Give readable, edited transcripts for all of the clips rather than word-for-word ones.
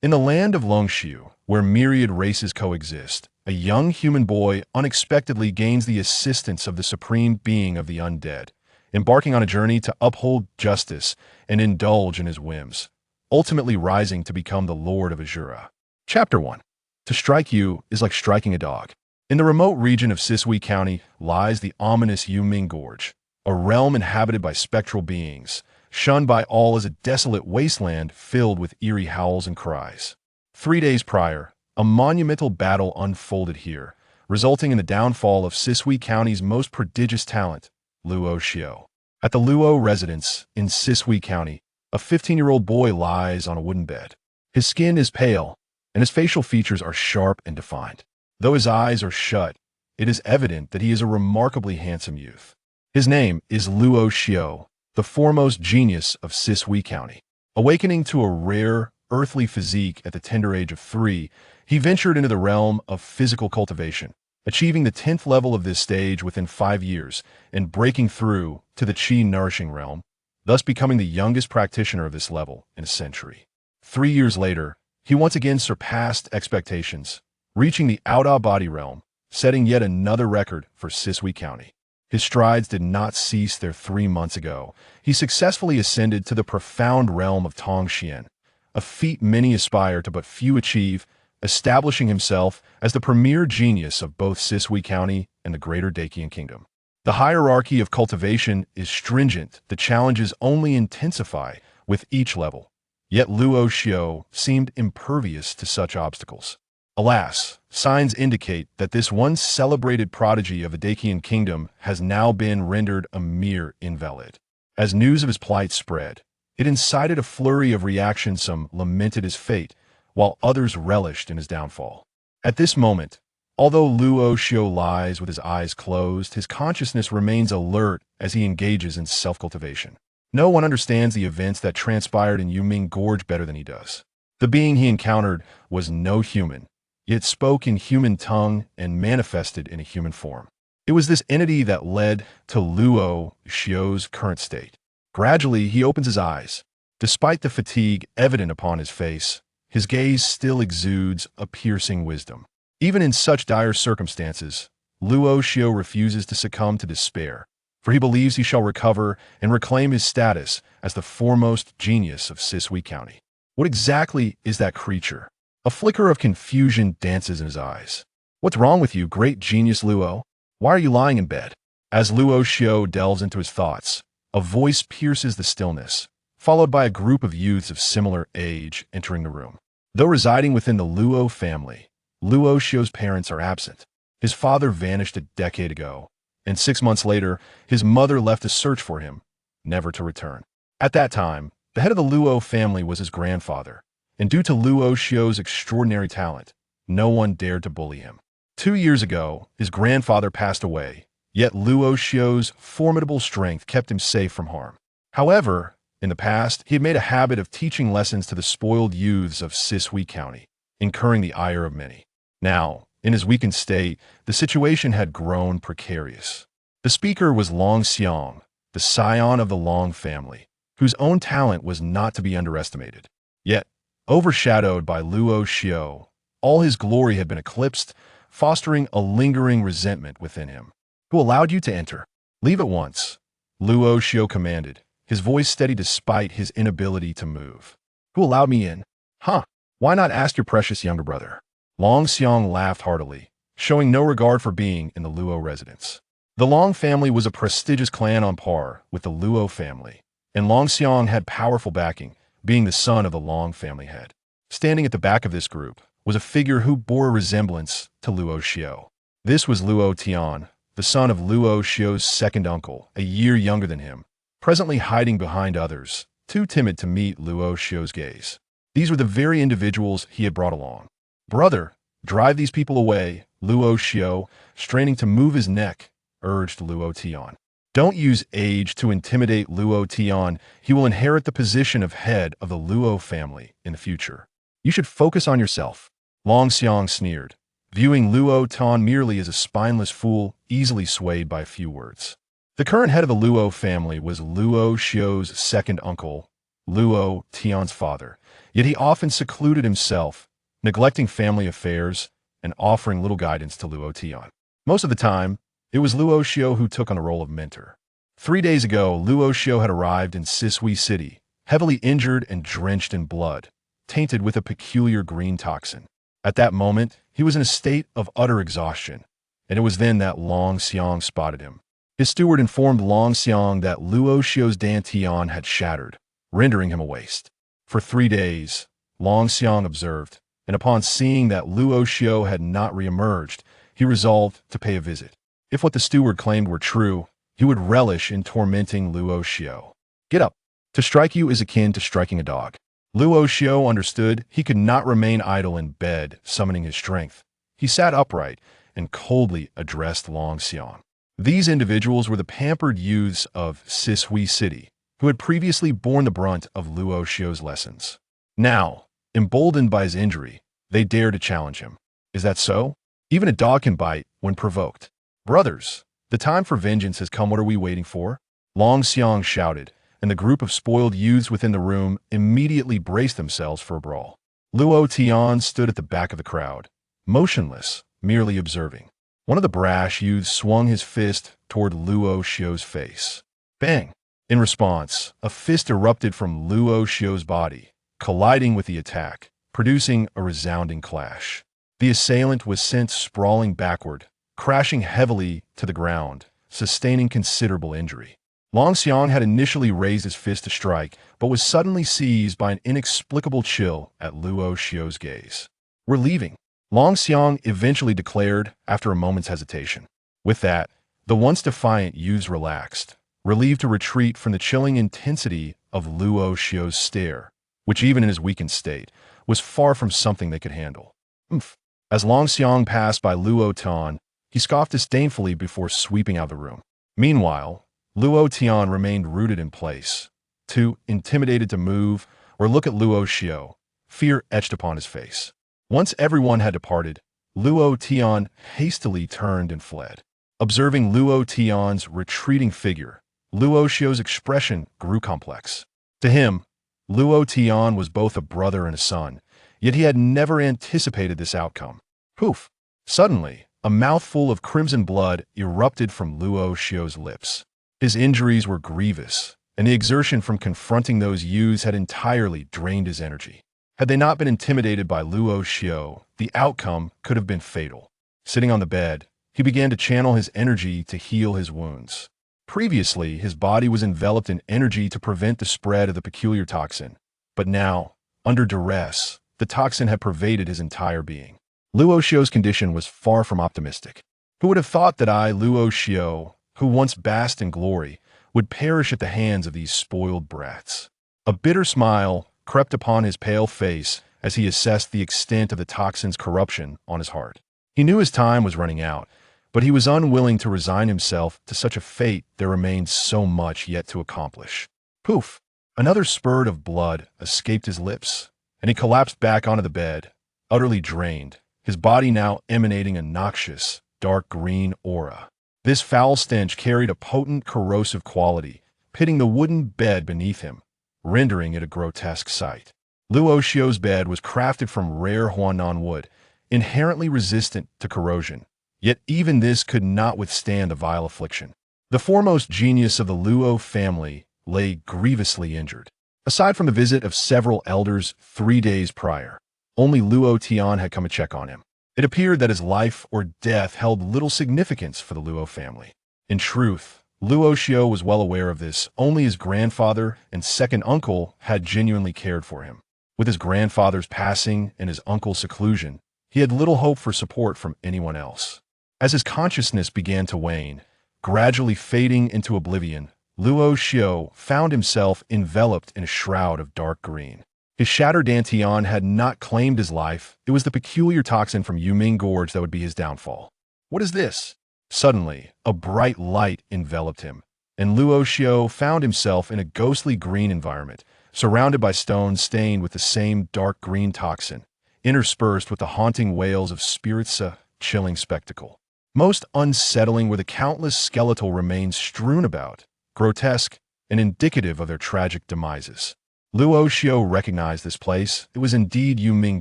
In the land of Longxu, where myriad races coexist, a young human boy unexpectedly gains the assistance of the supreme being of the undead, embarking on a journey to uphold justice and indulge in his whims, ultimately rising to become the Lord of Asura. Chapter 1. To strike you is like striking a dog. In the remote region of Sisui County lies the ominous Yuming Gorge, a realm inhabited by spectral beings, shunned by all as a desolate wasteland filled with eerie howls and cries. 3 days prior, a monumental battle unfolded here, resulting in the downfall of Sisui County's most prodigious talent, Luo Xiao. At the Luo residence in Sisui County, a 15-year-old boy lies on a wooden bed. His skin is pale, and his facial features are sharp and defined. Though his eyes are shut, it is evident that he is a remarkably handsome youth. His name is Luo Xiao, the foremost genius of Sisui County. Awakening to a rare, earthly physique at the tender age of 3, he ventured into the realm of physical cultivation, achieving the 10th level of this stage within 5 years and breaking through to the qi-nourishing realm, thus becoming the youngest practitioner of this level in a century. 3 years later, he once again surpassed expectations, reaching the out-of-body realm, setting yet another record for Sisui County. His strides did not cease there 3 months ago. He successfully ascended to the profound realm of Tongxian, a feat many aspire to but few achieve, establishing himself as the premier genius of both Sisui County and the greater Dacian Kingdom. The hierarchy of cultivation is stringent, the challenges only intensify with each level, yet Luo Xiao seemed impervious to such obstacles. Alas, signs indicate that this once celebrated prodigy of the Dacian Kingdom has now been rendered a mere invalid. As news of his plight spread, it incited a flurry of reactions. Some lamented his fate, while others relished in his downfall. At this moment, although Luo Xiao lies with his eyes closed, his consciousness remains alert as he engages in self-cultivation. No one understands the events that transpired in Yuming Gorge better than he does. The being he encountered was no human, yet spoke in human tongue and manifested in a human form. It was this entity that led to Luo Xiao's current state. Gradually, he opens his eyes. Despite the fatigue evident upon his face, his gaze still exudes a piercing wisdom. Even in such dire circumstances, Luo Xiao refuses to succumb to despair, for he believes he shall recover and reclaim his status as the foremost genius of Sisui County. What exactly is that creature? A flicker of confusion dances in his eyes. What's wrong with you, great genius Luo? Why are you lying in bed? As Luo Xiao delves into his thoughts, a voice pierces the stillness, followed by a group of youths of similar age entering the room. Though residing within the Luo family, Luo Xiao's parents are absent. His father vanished a decade ago, and 6 months later, his mother left to search for him, never to return. At that time, the head of the Luo family was his grandfather, and due to Luo Xiao's extraordinary talent, no one dared to bully him. 2 years ago, his grandfather passed away, yet Luo Xiao's formidable strength kept him safe from harm. However, in the past, he had made a habit of teaching lessons to the spoiled youths of Sisui County, incurring the ire of many. Now, in his weakened state, the situation had grown precarious. The speaker was Longxu, the scion of the Long family, whose own talent was not to be underestimated. Yet, overshadowed by Luo Xiao, all his glory had been eclipsed, fostering a lingering resentment within him. Who allowed you to enter? Leave at once, Luo Xiao commanded, his voice steady despite his inability to move. Who allowed me in? Huh, why not ask your precious younger brother? Longxiang laughed heartily, showing no regard for being in the Luo residence. The Long family was a prestigious clan on par with the Luo family, and Longxiang had powerful backing, being the son of the Long family head. Standing at the back of this group was a figure who bore a resemblance to Luo Xiao. This was Luo Tian, the son of Luo Xiao's second uncle, a year younger than him, presently hiding behind others, too timid to meet Luo Xiao's gaze. These were the very individuals he had brought along. Brother, drive these people away, Luo Xiao, straining to move his neck, urged Luo Tian. Don't use age to intimidate Luo Tian. He will inherit the position of head of the Luo family in the future. You should focus on yourself. Longxiang sneered, viewing Luo Tian merely as a spineless fool, easily swayed by a few words. The current head of the Luo family was Luo Xiao's second uncle, Luo Tian's father, Yet he often secluded himself, neglecting family affairs and offering little guidance to Luo Tian. Most of the time, it was Luo Xiao who took on the role of mentor. 3 days ago, Luo Xiao had arrived in Sisui City, heavily injured and drenched in blood, tainted with a peculiar green toxin. At that moment, he was in a state of utter exhaustion, and it was then that Longxu spotted him. His steward informed Longxu that Luo Xiao's dantian had shattered, rendering him a waste. For 3 days, Longxu observed, and upon seeing that Luo Xiao had not reemerged, he resolved to pay a visit. If what the steward claimed were true, he would relish in tormenting Luo Xiao. Get up. To strike you is akin to striking a dog. Luo Xiao understood he could not remain idle in bed, summoning his strength. He sat upright and coldly addressed Longxu. These individuals were the pampered youths of Sisui City, who had previously borne the brunt of Luo Xiao's lessons. Now, emboldened by his injury, they dare to challenge him. Is that so? Even a dog can bite when provoked. Brothers, the time for vengeance has come. What are we waiting for? Longxu shouted, and the group of spoiled youths within the room immediately braced themselves for a brawl. Luo Tian stood at the back of the crowd, motionless, merely observing. One of the brash youths swung his fist toward Luo Xiao's face. Bang! In response, a fist erupted from Luo Xiao's body, colliding with the attack, producing a resounding clash. The assailant was sent sprawling backward, crashing heavily to the ground, sustaining considerable injury. Longxu had initially raised his fist to strike, but was suddenly seized by an inexplicable chill at Luo Xiao's gaze. We're leaving, Longxu eventually declared after a moment's hesitation. With that, the once defiant youths relaxed, relieved to retreat from the chilling intensity of Luo Xiao's stare, which even in his weakened state, was far from something they could handle. Oomph. As Longxu passed by Luo Tian, he scoffed disdainfully before sweeping out of the room. Meanwhile, Luo Tian remained rooted in place, too intimidated to move or look at Luo Xiao, fear etched upon his face. Once everyone had departed, Luo Tian hastily turned and fled. Observing Luo Tian's retreating figure, Luo Xiao's expression grew complex. To him, Luo Tian was both a brother and a son, yet he had never anticipated this outcome. Poof! Suddenly, a mouthful of crimson blood erupted from Luo Xiao's lips. His injuries were grievous, and the exertion from confronting those youths had entirely drained his energy. Had they not been intimidated by Luo Xiao, the outcome could have been fatal. Sitting on the bed, he began to channel his energy to heal his wounds. Previously, his body was enveloped in energy to prevent the spread of the peculiar toxin. But now, under duress, the toxin had pervaded his entire being. Luo Xiao's condition was far from optimistic. Who would have thought that I, Luo Xiao, who once basked in glory, would perish at the hands of these spoiled brats? A bitter smile crept upon his pale face as he assessed the extent of the toxin's corruption on his heart. He knew his time was running out, but he was unwilling to resign himself to such a fate. There remained so much yet to accomplish. Poof! Another spurt of blood escaped his lips, and he collapsed back onto the bed, utterly drained, his body now emanating a noxious, dark green aura. This foul stench carried a potent corrosive quality, pitting the wooden bed beneath him, rendering it a grotesque sight. Luo Xiao's bed was crafted from rare Huanan wood, inherently resistant to corrosion, yet even this could not withstand the vile affliction. The foremost genius of the Luo family lay grievously injured. Aside from the visit of several elders 3 days prior, only Luo Tian had come to check on him. It appeared that his life or death held little significance for the Luo family. In truth, Luo Xiao was well aware of this. Only his grandfather and second uncle had genuinely cared for him. With his grandfather's passing and his uncle's seclusion, he had little hope for support from anyone else. As his consciousness began to wane, gradually fading into oblivion, Luo Xiao found himself enveloped in a shroud of dark green. His shattered dantian had not claimed his life. It was the peculiar toxin from Yuming Gorge that would be his downfall. What is this? Suddenly, a bright light enveloped him, and Luo Xiao found himself in a ghostly green environment, surrounded by stones stained with the same dark green toxin, interspersed with the haunting wails of spirits, a chilling spectacle. Most unsettling were the countless skeletal remains strewn about, grotesque and indicative of their tragic demises. Luo Xiao recognized this place. It was indeed Yuming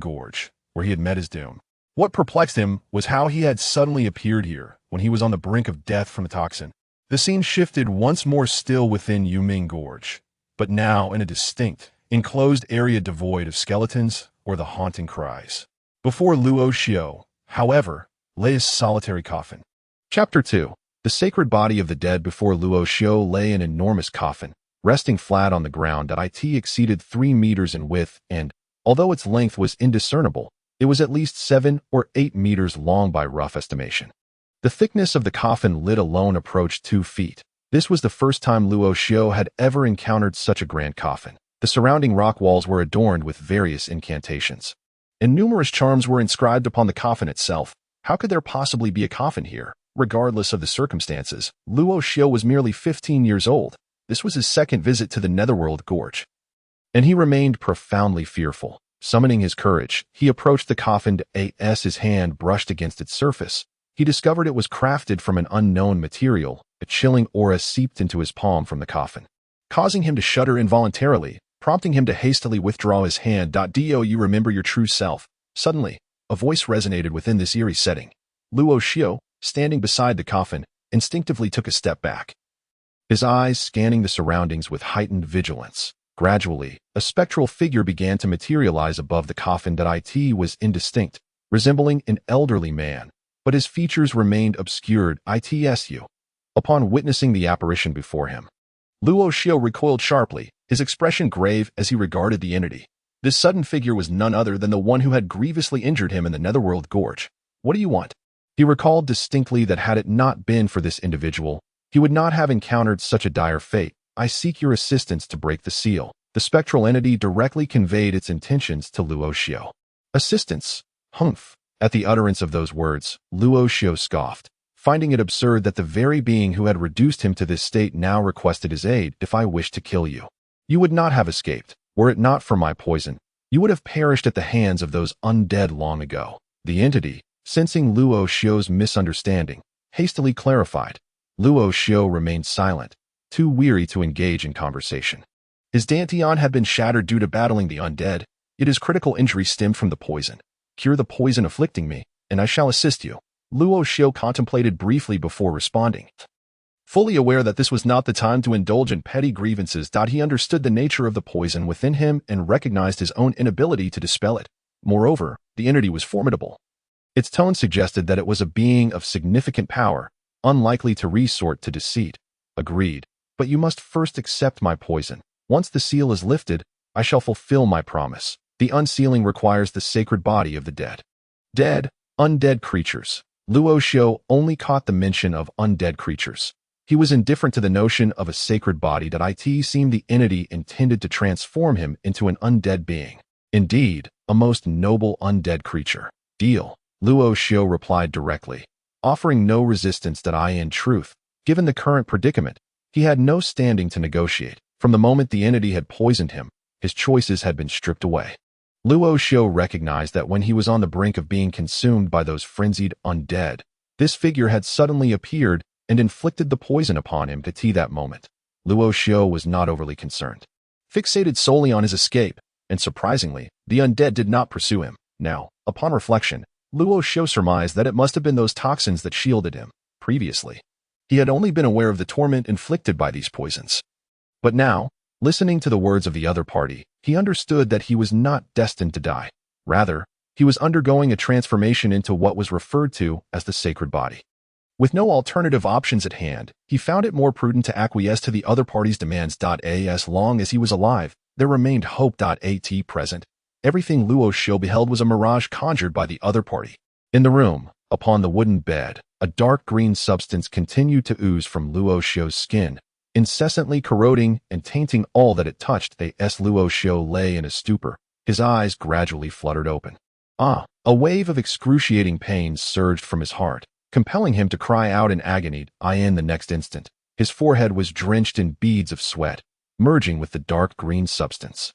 Gorge, where he had met his doom. What perplexed him was how he had suddenly appeared here when he was on the brink of death from the toxin. The scene shifted once more still within Yuming Gorge, but now in a distinct, enclosed area devoid of skeletons or the haunting cries. Before Luo Xiao, however, lay a solitary coffin. Chapter 2. The sacred body of the dead. Before Luo Xiao lay an enormous coffin, resting flat on the ground that exceeded 3 meters in width and, although its length was indiscernible, it was at least 7 or 8 meters long by rough estimation. The thickness of the coffin lid alone approached 2 feet. This was the first time Luo Xiao had ever encountered such a grand coffin. The surrounding rock walls were adorned with various incantations, and numerous charms were inscribed upon the coffin itself. How could there possibly be a coffin here? Regardless of the circumstances, Luo Xiao was merely 15 years old. This was his second visit to the Netherworld Gorge, and he remained profoundly fearful. Summoning his courage, he approached the coffin as his hand brushed against its surface. He discovered it was crafted from an unknown material. A chilling aura seeped into his palm from the coffin, causing him to shudder involuntarily, prompting him to hastily withdraw his hand. Do you remember your true self? Suddenly, a voice resonated within this eerie setting. Luo Xiao, standing beside the coffin, instinctively took a step back, his eyes scanning the surroundings with heightened vigilance. Gradually, a spectral figure began to materialize above the coffin. It was indistinct, resembling an elderly man, but his features remained obscured. Upon witnessing the apparition before him, Luo Xiao recoiled sharply, his expression grave as he regarded the entity. This sudden figure was none other than the one who had grievously injured him in the Netherworld Gorge. What do you want? He recalled distinctly that had it not been for this individual, he would not have encountered such a dire fate. I seek your assistance to break the seal. The spectral entity directly conveyed its intentions to Luo Xiao. Assistance? Humph. At the utterance of those words, Luo Xiao scoffed, finding it absurd that the very being who had reduced him to this state now requested his aid. If I wished to kill you, you would not have escaped. Were it not for my poison, you would have perished at the hands of those undead long ago. The entity, sensing Luo Xiao's misunderstanding, hastily clarified. Luo Xiao remained silent, too weary to engage in conversation. His dantian had been shattered due to battling the undead, yet his critical injury stemmed from the poison. Cure the poison afflicting me, and I shall assist you. Luo Xiao contemplated briefly before responding. Fully aware that this was not the time to indulge in petty grievances, he understood the nature of the poison within him and recognized his own inability to dispel it. Moreover, the entity was formidable. Its tone suggested that it was a being of significant power, unlikely to resort to deceit. Agreed, but you must first accept my poison. Once the seal is lifted, I shall fulfill my promise. The unsealing requires the sacred body of the dead. Dead, undead creatures. Luo Xiao only caught the mention of undead creatures. He was indifferent to the notion of a sacred body. It seemed the entity intended to transform him into an undead being. Indeed, a most noble undead creature. Deal. Luo Xiao replied directly, offering no resistance. In truth, given the current predicament, he had no standing to negotiate. From the moment the entity had poisoned him, his choices had been stripped away. Luo Xiao recognized that when he was on the brink of being consumed by those frenzied undead, this figure had suddenly appeared and inflicted the poison upon him. That moment, Luo Xiao was not overly concerned, fixated solely on his escape, and surprisingly, the undead did not pursue him. Now, upon reflection, Luo Xiao surmised that it must have been those toxins that shielded him. Previously, he had only been aware of the torment inflicted by these poisons. But now, listening to the words of the other party, he understood that he was not destined to die. Rather, he was undergoing a transformation into what was referred to as the sacred body. With no alternative options at hand, he found it more prudent to acquiesce to the other party's demands. As long as he was alive, there remained hope. At present, everything Luo Xiao beheld was a mirage conjured by the other party. In the room, upon the wooden bed, a dark green substance continued to ooze from Luo Xiao's skin, incessantly corroding and tainting all that it touched. Luo Xiao lay in a stupor, his eyes gradually fluttered open. A wave of excruciating pain surged from his heart, compelling him to cry out in agony. In the next instant, his forehead was drenched in beads of sweat, merging with the dark green substance,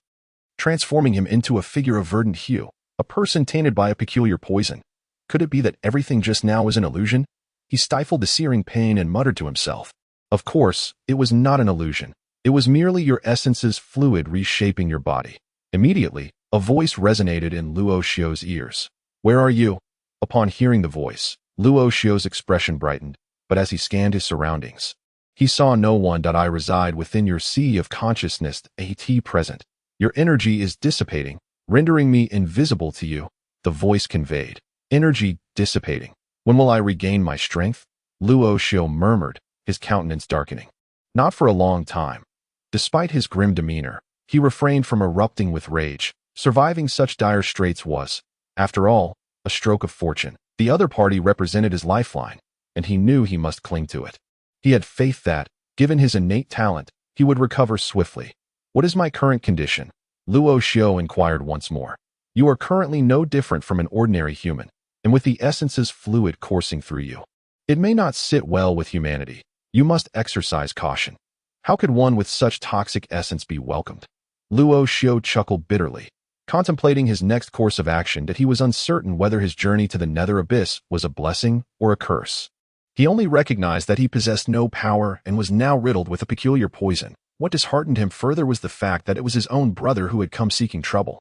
transforming him into a figure of verdant hue, a person tainted by a peculiar poison. Could it be that everything just now was an illusion? He stifled the searing pain and muttered to himself. Of course, it was not an illusion. It was merely your essence's fluid reshaping your body. Immediately, a voice resonated in Luo Xiu's ears. "Where are you?" Upon hearing the voice, Luo Xiu's expression brightened, but as he scanned his surroundings, he saw no one. "I reside within your sea of consciousness, at present. Your energy is dissipating, rendering me invisible to you," the voice conveyed. "Energy dissipating. When will I regain my strength?" Luo Xiu murmured, his countenance darkening. "Not for a long time." Despite his grim demeanor, he refrained from erupting with rage. Surviving such dire straits was, after all, a stroke of fortune. The other party represented his lifeline, and he knew he must cling to it. He had faith that, given his innate talent, he would recover swiftly. "What is my current condition?" Luo Xiu inquired once more. "You are currently no different from an ordinary human, and with the essence's fluid coursing through you. It may not sit well with humanity. You must exercise caution. How could one with such toxic essence be welcomed?" Luo Xiu chuckled bitterly, contemplating his next course of action. That he was uncertain whether his journey to the nether abyss was a blessing or a curse. He only recognized that he possessed no power and was now riddled with a peculiar poison. What disheartened him further was the fact that it was his own brother who had come seeking trouble.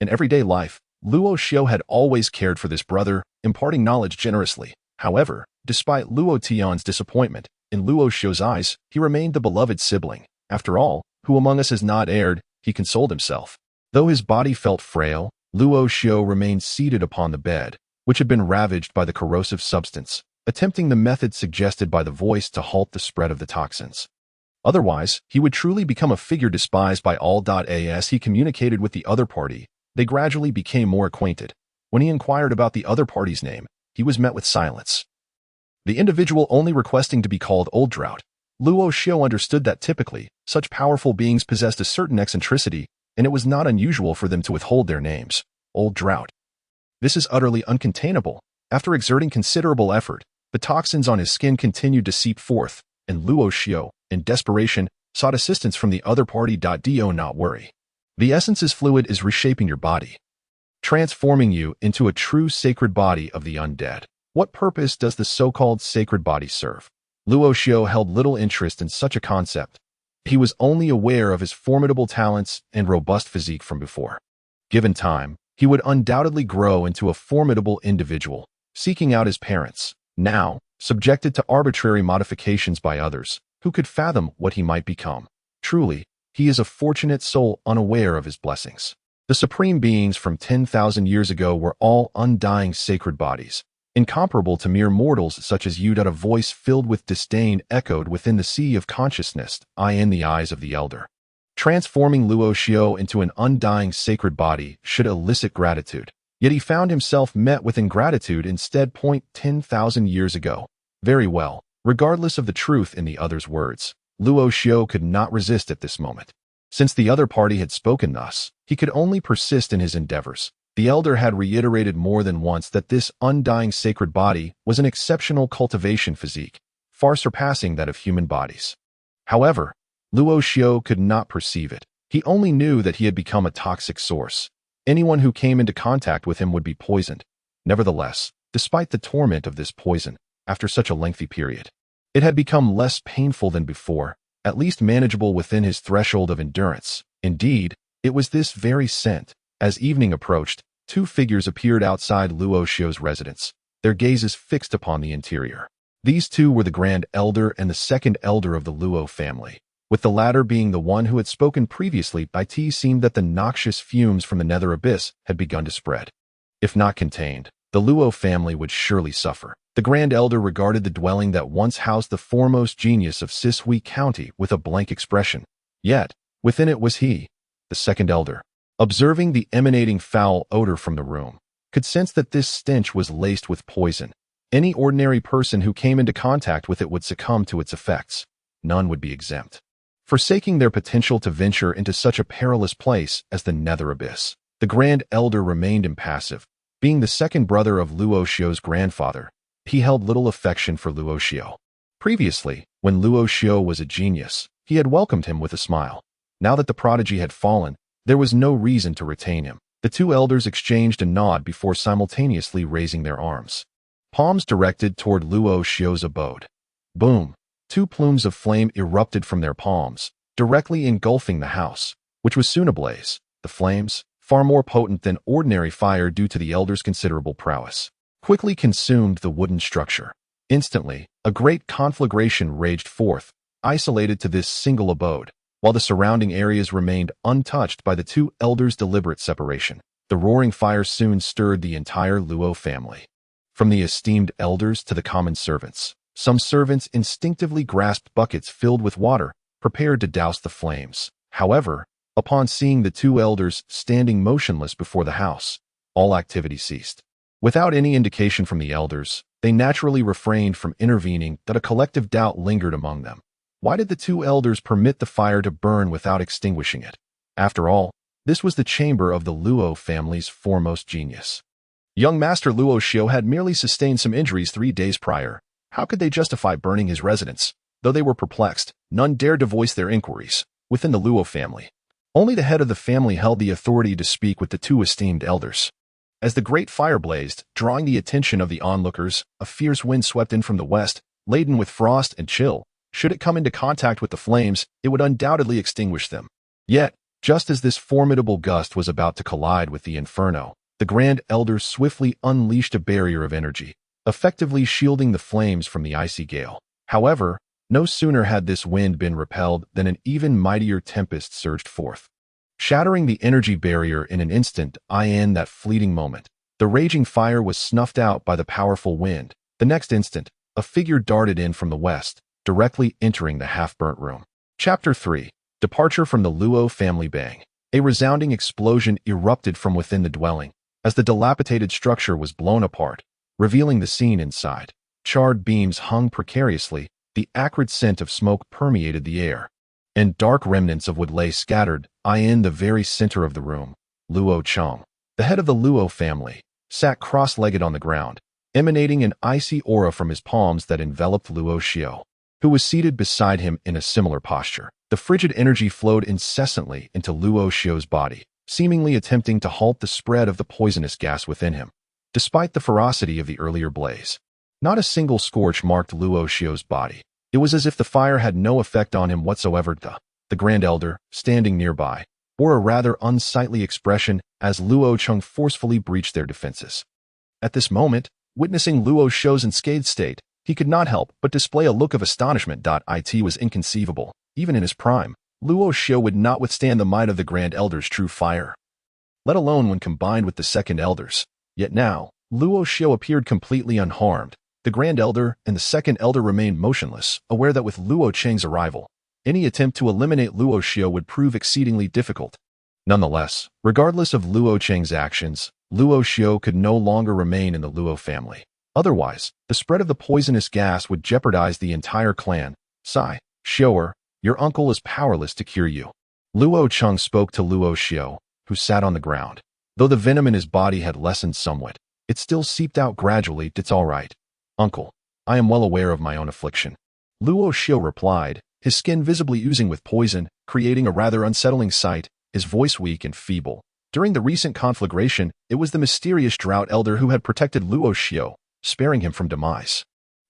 In everyday life, Luo Xiu had always cared for this brother, imparting knowledge generously. However, despite Luo Tian's disappointment, in Luo Xiu's eyes, he remained the beloved sibling. After all, who among us has not erred, he consoled himself. Though his body felt frail, Luo Xiu remained seated upon the bed, which had been ravaged by the corrosive substance, attempting the method suggested by the voice to halt the spread of the toxins. Otherwise, he would truly become a figure despised by all. As he communicated with the other party, they gradually became more acquainted. When he inquired about the other party's name, he was met with silence. The individual only requesting to be called Old Drought. Luo Xiu understood that typically, such powerful beings possessed a certain eccentricity, and it was not unusual for them to withhold their names. Old Drought. This is utterly uncontainable. After exerting considerable effort, the toxins on his skin continued to seep forth, and Luo Xiu, in desperation, sought assistance from the other party. Do not worry. The essence's fluid is reshaping your body, transforming you into a true sacred body of the undead. What purpose does the so-called sacred body serve? Luo Xiu held little interest in such a concept. He was only aware of his formidable talents and robust physique from before. Given time, he would undoubtedly grow into a formidable individual, seeking out his parents. Now, subjected to arbitrary modifications by others, who could fathom what he might become? Truly, he is a fortunate soul unaware of his blessings. The supreme beings from 10,000 years ago were all undying sacred bodies, incomparable to mere mortals such as you. A voice filled with disdain echoed within the sea of consciousness, in the eyes of the elder. Transforming Luo Xiu into an undying sacred body should elicit gratitude. Yet he found himself met with ingratitude instead. 10,000 years ago. Very well. Regardless of the truth in the other's words, Luo Xiu could not resist at this moment. Since the other party had spoken thus, he could only persist in his endeavors. The elder had reiterated more than once that this undying sacred body was an exceptional cultivation physique, far surpassing that of human bodies. However, Luo Xiu could not perceive it. He only knew that he had become a toxic source. Anyone who came into contact with him would be poisoned. Nevertheless, despite the torment of this poison, after such a lengthy period, it had become less painful than before, at least manageable within his threshold of endurance. Indeed, it was this very scent. As evening approached, two figures appeared outside Luo Xiu's residence, their gazes fixed upon the interior. These two were the Grand Elder and the second elder of the Luo family. With the latter being the one who had spoken previously, it seemed that the noxious fumes from the nether abyss had begun to spread. If not contained, the Luo family would surely suffer. The Grand Elder regarded the dwelling that once housed the foremost genius of Sisui County with a blank expression. Yet, within it was he, the second elder. Observing the emanating foul odor from the room, could sense that this stench was laced with poison. Any ordinary person who came into contact with it would succumb to its effects. None would be exempt. Forsaking their potential to venture into such a perilous place as the nether abyss, the Grand Elder remained impassive. Being the second brother of Luo Xiu's grandfather, he held little affection for Luo Xiu. Previously, when Luo Xiu was a genius, he had welcomed him with a smile. Now that the prodigy had fallen, there was no reason to retain him. The two elders exchanged a nod before simultaneously raising their arms, palms directed toward Luo Xiu's abode. Boom! Two plumes of flame erupted from their palms, directly engulfing the house, which was soon ablaze. The flames, far more potent than ordinary fire due to the elder's considerable prowess, quickly consumed the wooden structure. Instantly, a great conflagration raged forth, isolated to this single abode, while the surrounding areas remained untouched by the two elders' deliberate separation. The roaring fire soon stirred the entire Luo family. From the esteemed elders to the common servants, some servants instinctively grasped buckets filled with water, prepared to douse the flames. However, upon seeing the two elders standing motionless before the house, all activity ceased. Without any indication from the elders, they naturally refrained from intervening, that a collective doubt lingered among them. Why did the two elders permit the fire to burn without extinguishing it? After all, this was the chamber of the Luo family's foremost genius. Young Master Luo Xiu had merely sustained some injuries 3 days prior. How could they justify burning his residence? Though they were perplexed, none dared to voice their inquiries. Within the Luo family, only the head of the family held the authority to speak with the two esteemed elders. As the great fire blazed, drawing the attention of the onlookers, a fierce wind swept in from the west, laden with frost and chill. Should it come into contact with the flames, it would undoubtedly extinguish them. Yet, just as this formidable gust was about to collide with the inferno, the Grand Elder swiftly unleashed a barrier of energy, effectively shielding the flames from the icy gale. However, no sooner had this wind been repelled than an even mightier tempest surged forth, shattering the energy barrier in an instant. In that fleeting moment, the raging fire was snuffed out by the powerful wind. The next instant, a figure darted in from the west, directly entering the half-burnt room. Chapter 3. Departure from the Luo family. Bang! A resounding explosion erupted from within the dwelling, as the dilapidated structure was blown apart, revealing the scene inside. Charred beams hung precariously, the acrid scent of smoke permeated the air, and dark remnants of wood lay scattered. In the very center of the room, Luo Cheng, the head of the Luo family, sat cross-legged on the ground, emanating an icy aura from his palms that enveloped Luo Xiu, who was seated beside him in a similar posture. The frigid energy flowed incessantly into Luo Xiu's body, seemingly attempting to halt the spread of the poisonous gas within him. Despite the ferocity of the earlier blaze, not a single scorch marked Luo Xiu's body. It was as if the fire had no effect on him whatsoever. The Grand Elder, standing nearby, bore a rather unsightly expression as Luo Cheng forcefully breached their defenses. At this moment, witnessing Luo Xiu's unscathed state, he could not help but display a look of astonishment. It was inconceivable. Even in his prime, Luo Xiu would not withstand the might of the Grand Elder's true fire, let alone when combined with the Second Elders. Yet now, Luo Xiu appeared completely unharmed. The Grand Elder and the Second Elder remained motionless, aware that with Luo Cheng's arrival, any attempt to eliminate Luo Xiu would prove exceedingly difficult. Nonetheless, regardless of Luo Cheng's actions, Luo Xiu could no longer remain in the Luo family. Otherwise, the spread of the poisonous gas would jeopardize the entire clan. Sai, Xiuer, your uncle is powerless to cure you. Luo Cheng spoke to Luo Xiu, who sat on the ground. Though the venom in his body had lessened somewhat, it still seeped out gradually. It's all right, uncle. I am well aware of my own affliction. Luo Xiu replied, his skin visibly oozing with poison, creating a rather unsettling sight, his voice weak and feeble. During the recent conflagration, it was the mysterious Drought Elder who had protected Luo Xiu, sparing him from demise.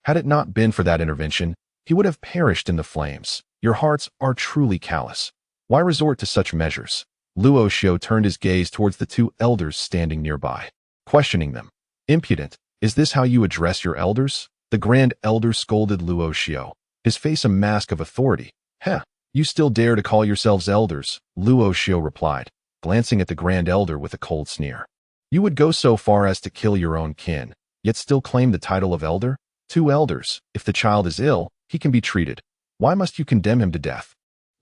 Had it not been for that intervention, he would have perished in the flames. Your hearts are truly callous. Why resort to such measures? Luo Xiu turned his gaze towards the two elders standing nearby, questioning them. Impudent, is this how you address your elders? The Grand Elder scolded Luo Xiu, his face a mask of authority. Heh, you still dare to call yourselves elders? Luo Xiu replied, glancing at the Grand Elder with a cold sneer. You would go so far as to kill your own kin, yet still claim the title of elder? Two elders, if the child is ill, he can be treated. Why must you condemn him to death?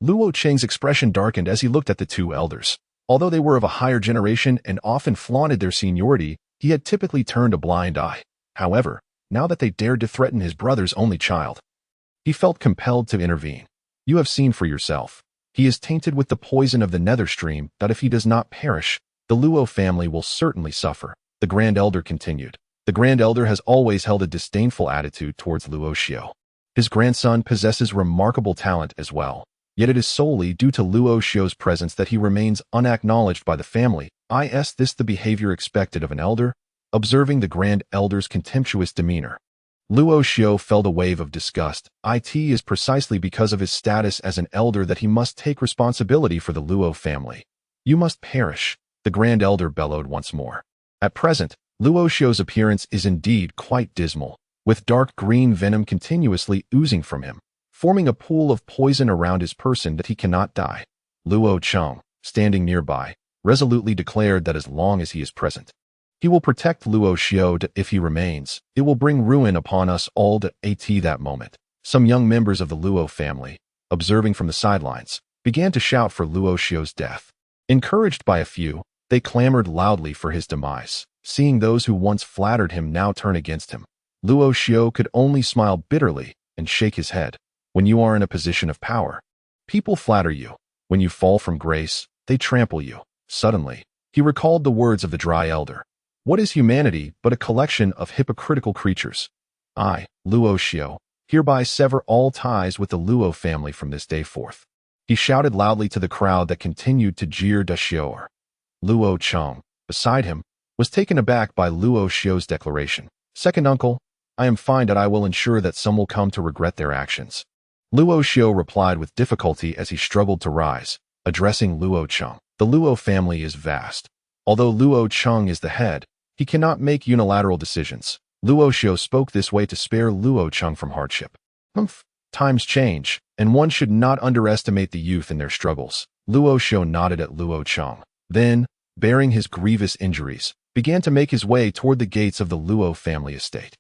Luo Cheng's expression darkened as he looked at the two elders. Although they were of a higher generation and often flaunted their seniority, he had typically turned a blind eye. However, now that they dared to threaten his brother's only child, he felt compelled to intervene. You have seen for yourself. He is tainted with the poison of the nether stream that if he does not perish, the Luo family will certainly suffer. The Grand Elder continued. The Grand Elder has always held a disdainful attitude towards Luo Xiu. His grandson possesses remarkable talent as well, yet it is solely due to Luo Xiu's presence that he remains unacknowledged by the family. Is this the behavior expected of an elder? Observing the Grand Elder's contemptuous demeanor, Luo Xiao felt a wave of disgust. It is precisely because of his status as an elder that he must take responsibility for the Luo family. You must perish, the Grand Elder bellowed once more. At present, Luo Xiao's appearance is indeed quite dismal, with dark green venom continuously oozing from him, forming a pool of poison around his person that he cannot die. Luo Cheng, standing nearby, resolutely declared that as long as he is present, he will protect Luo Xiao. If he remains, it will bring ruin upon us all. At that moment, some young members of the Luo family, observing from the sidelines, began to shout for Luo Xiao's death. Encouraged by a few, they clamored loudly for his demise. Seeing those who once flattered him now turn against him, Luo Xiao could only smile bitterly and shake his head. When you are in a position of power, people flatter you. When you fall from grace, they trample you. Suddenly, he recalled the words of the Dry Elder. What is humanity but a collection of hypocritical creatures? I, Luo Xiao, hereby sever all ties with the Luo family from this day forth. He shouted loudly to the crowd that continued to jeer Da Xiao. Luo Cheng, beside him, was taken aback by Luo Xiao's declaration. Second uncle, I am fine that I will ensure that some will come to regret their actions. Luo Xiao replied with difficulty as he struggled to rise, addressing Luo Cheng. The Luo family is vast. Although Luo Cheng is the head, he cannot make unilateral decisions. Luo Xiao spoke this way to spare Luo Cheng from hardship. Times change, and one should not underestimate the youth in their struggles. Luo Xiao nodded at Luo Cheng. Then, bearing his grievous injuries, began to make his way toward the gates of the Luo family estate.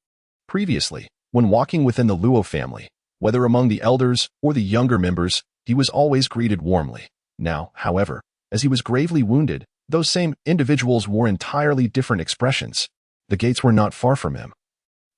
Previously, when walking within the Luo family, whether among the elders or the younger members, he was always greeted warmly. Now, however, as he was gravely wounded, those same individuals wore entirely different expressions. The gates were not far from him.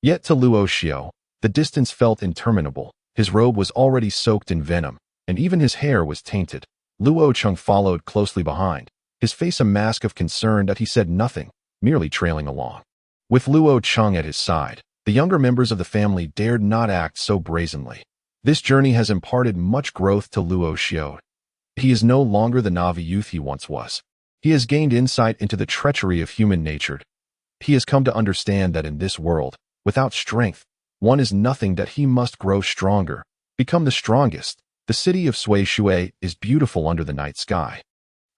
Yet to Luo Xiao, the distance felt interminable. His robe was already soaked in venom, and even his hair was tainted. Luo Cheng followed closely behind, his face a mask of concern that he said nothing, merely trailing along. With Luo Cheng at his side, the younger members of the family dared not act so brazenly. This journey has imparted much growth to Luo Xiao. He is no longer the Navi youth he once was. He has gained insight into the treachery of human nature. He has come to understand that in this world, without strength, one is nothing, that he must grow stronger, become the strongest. The city of Sui Shui is beautiful under the night sky.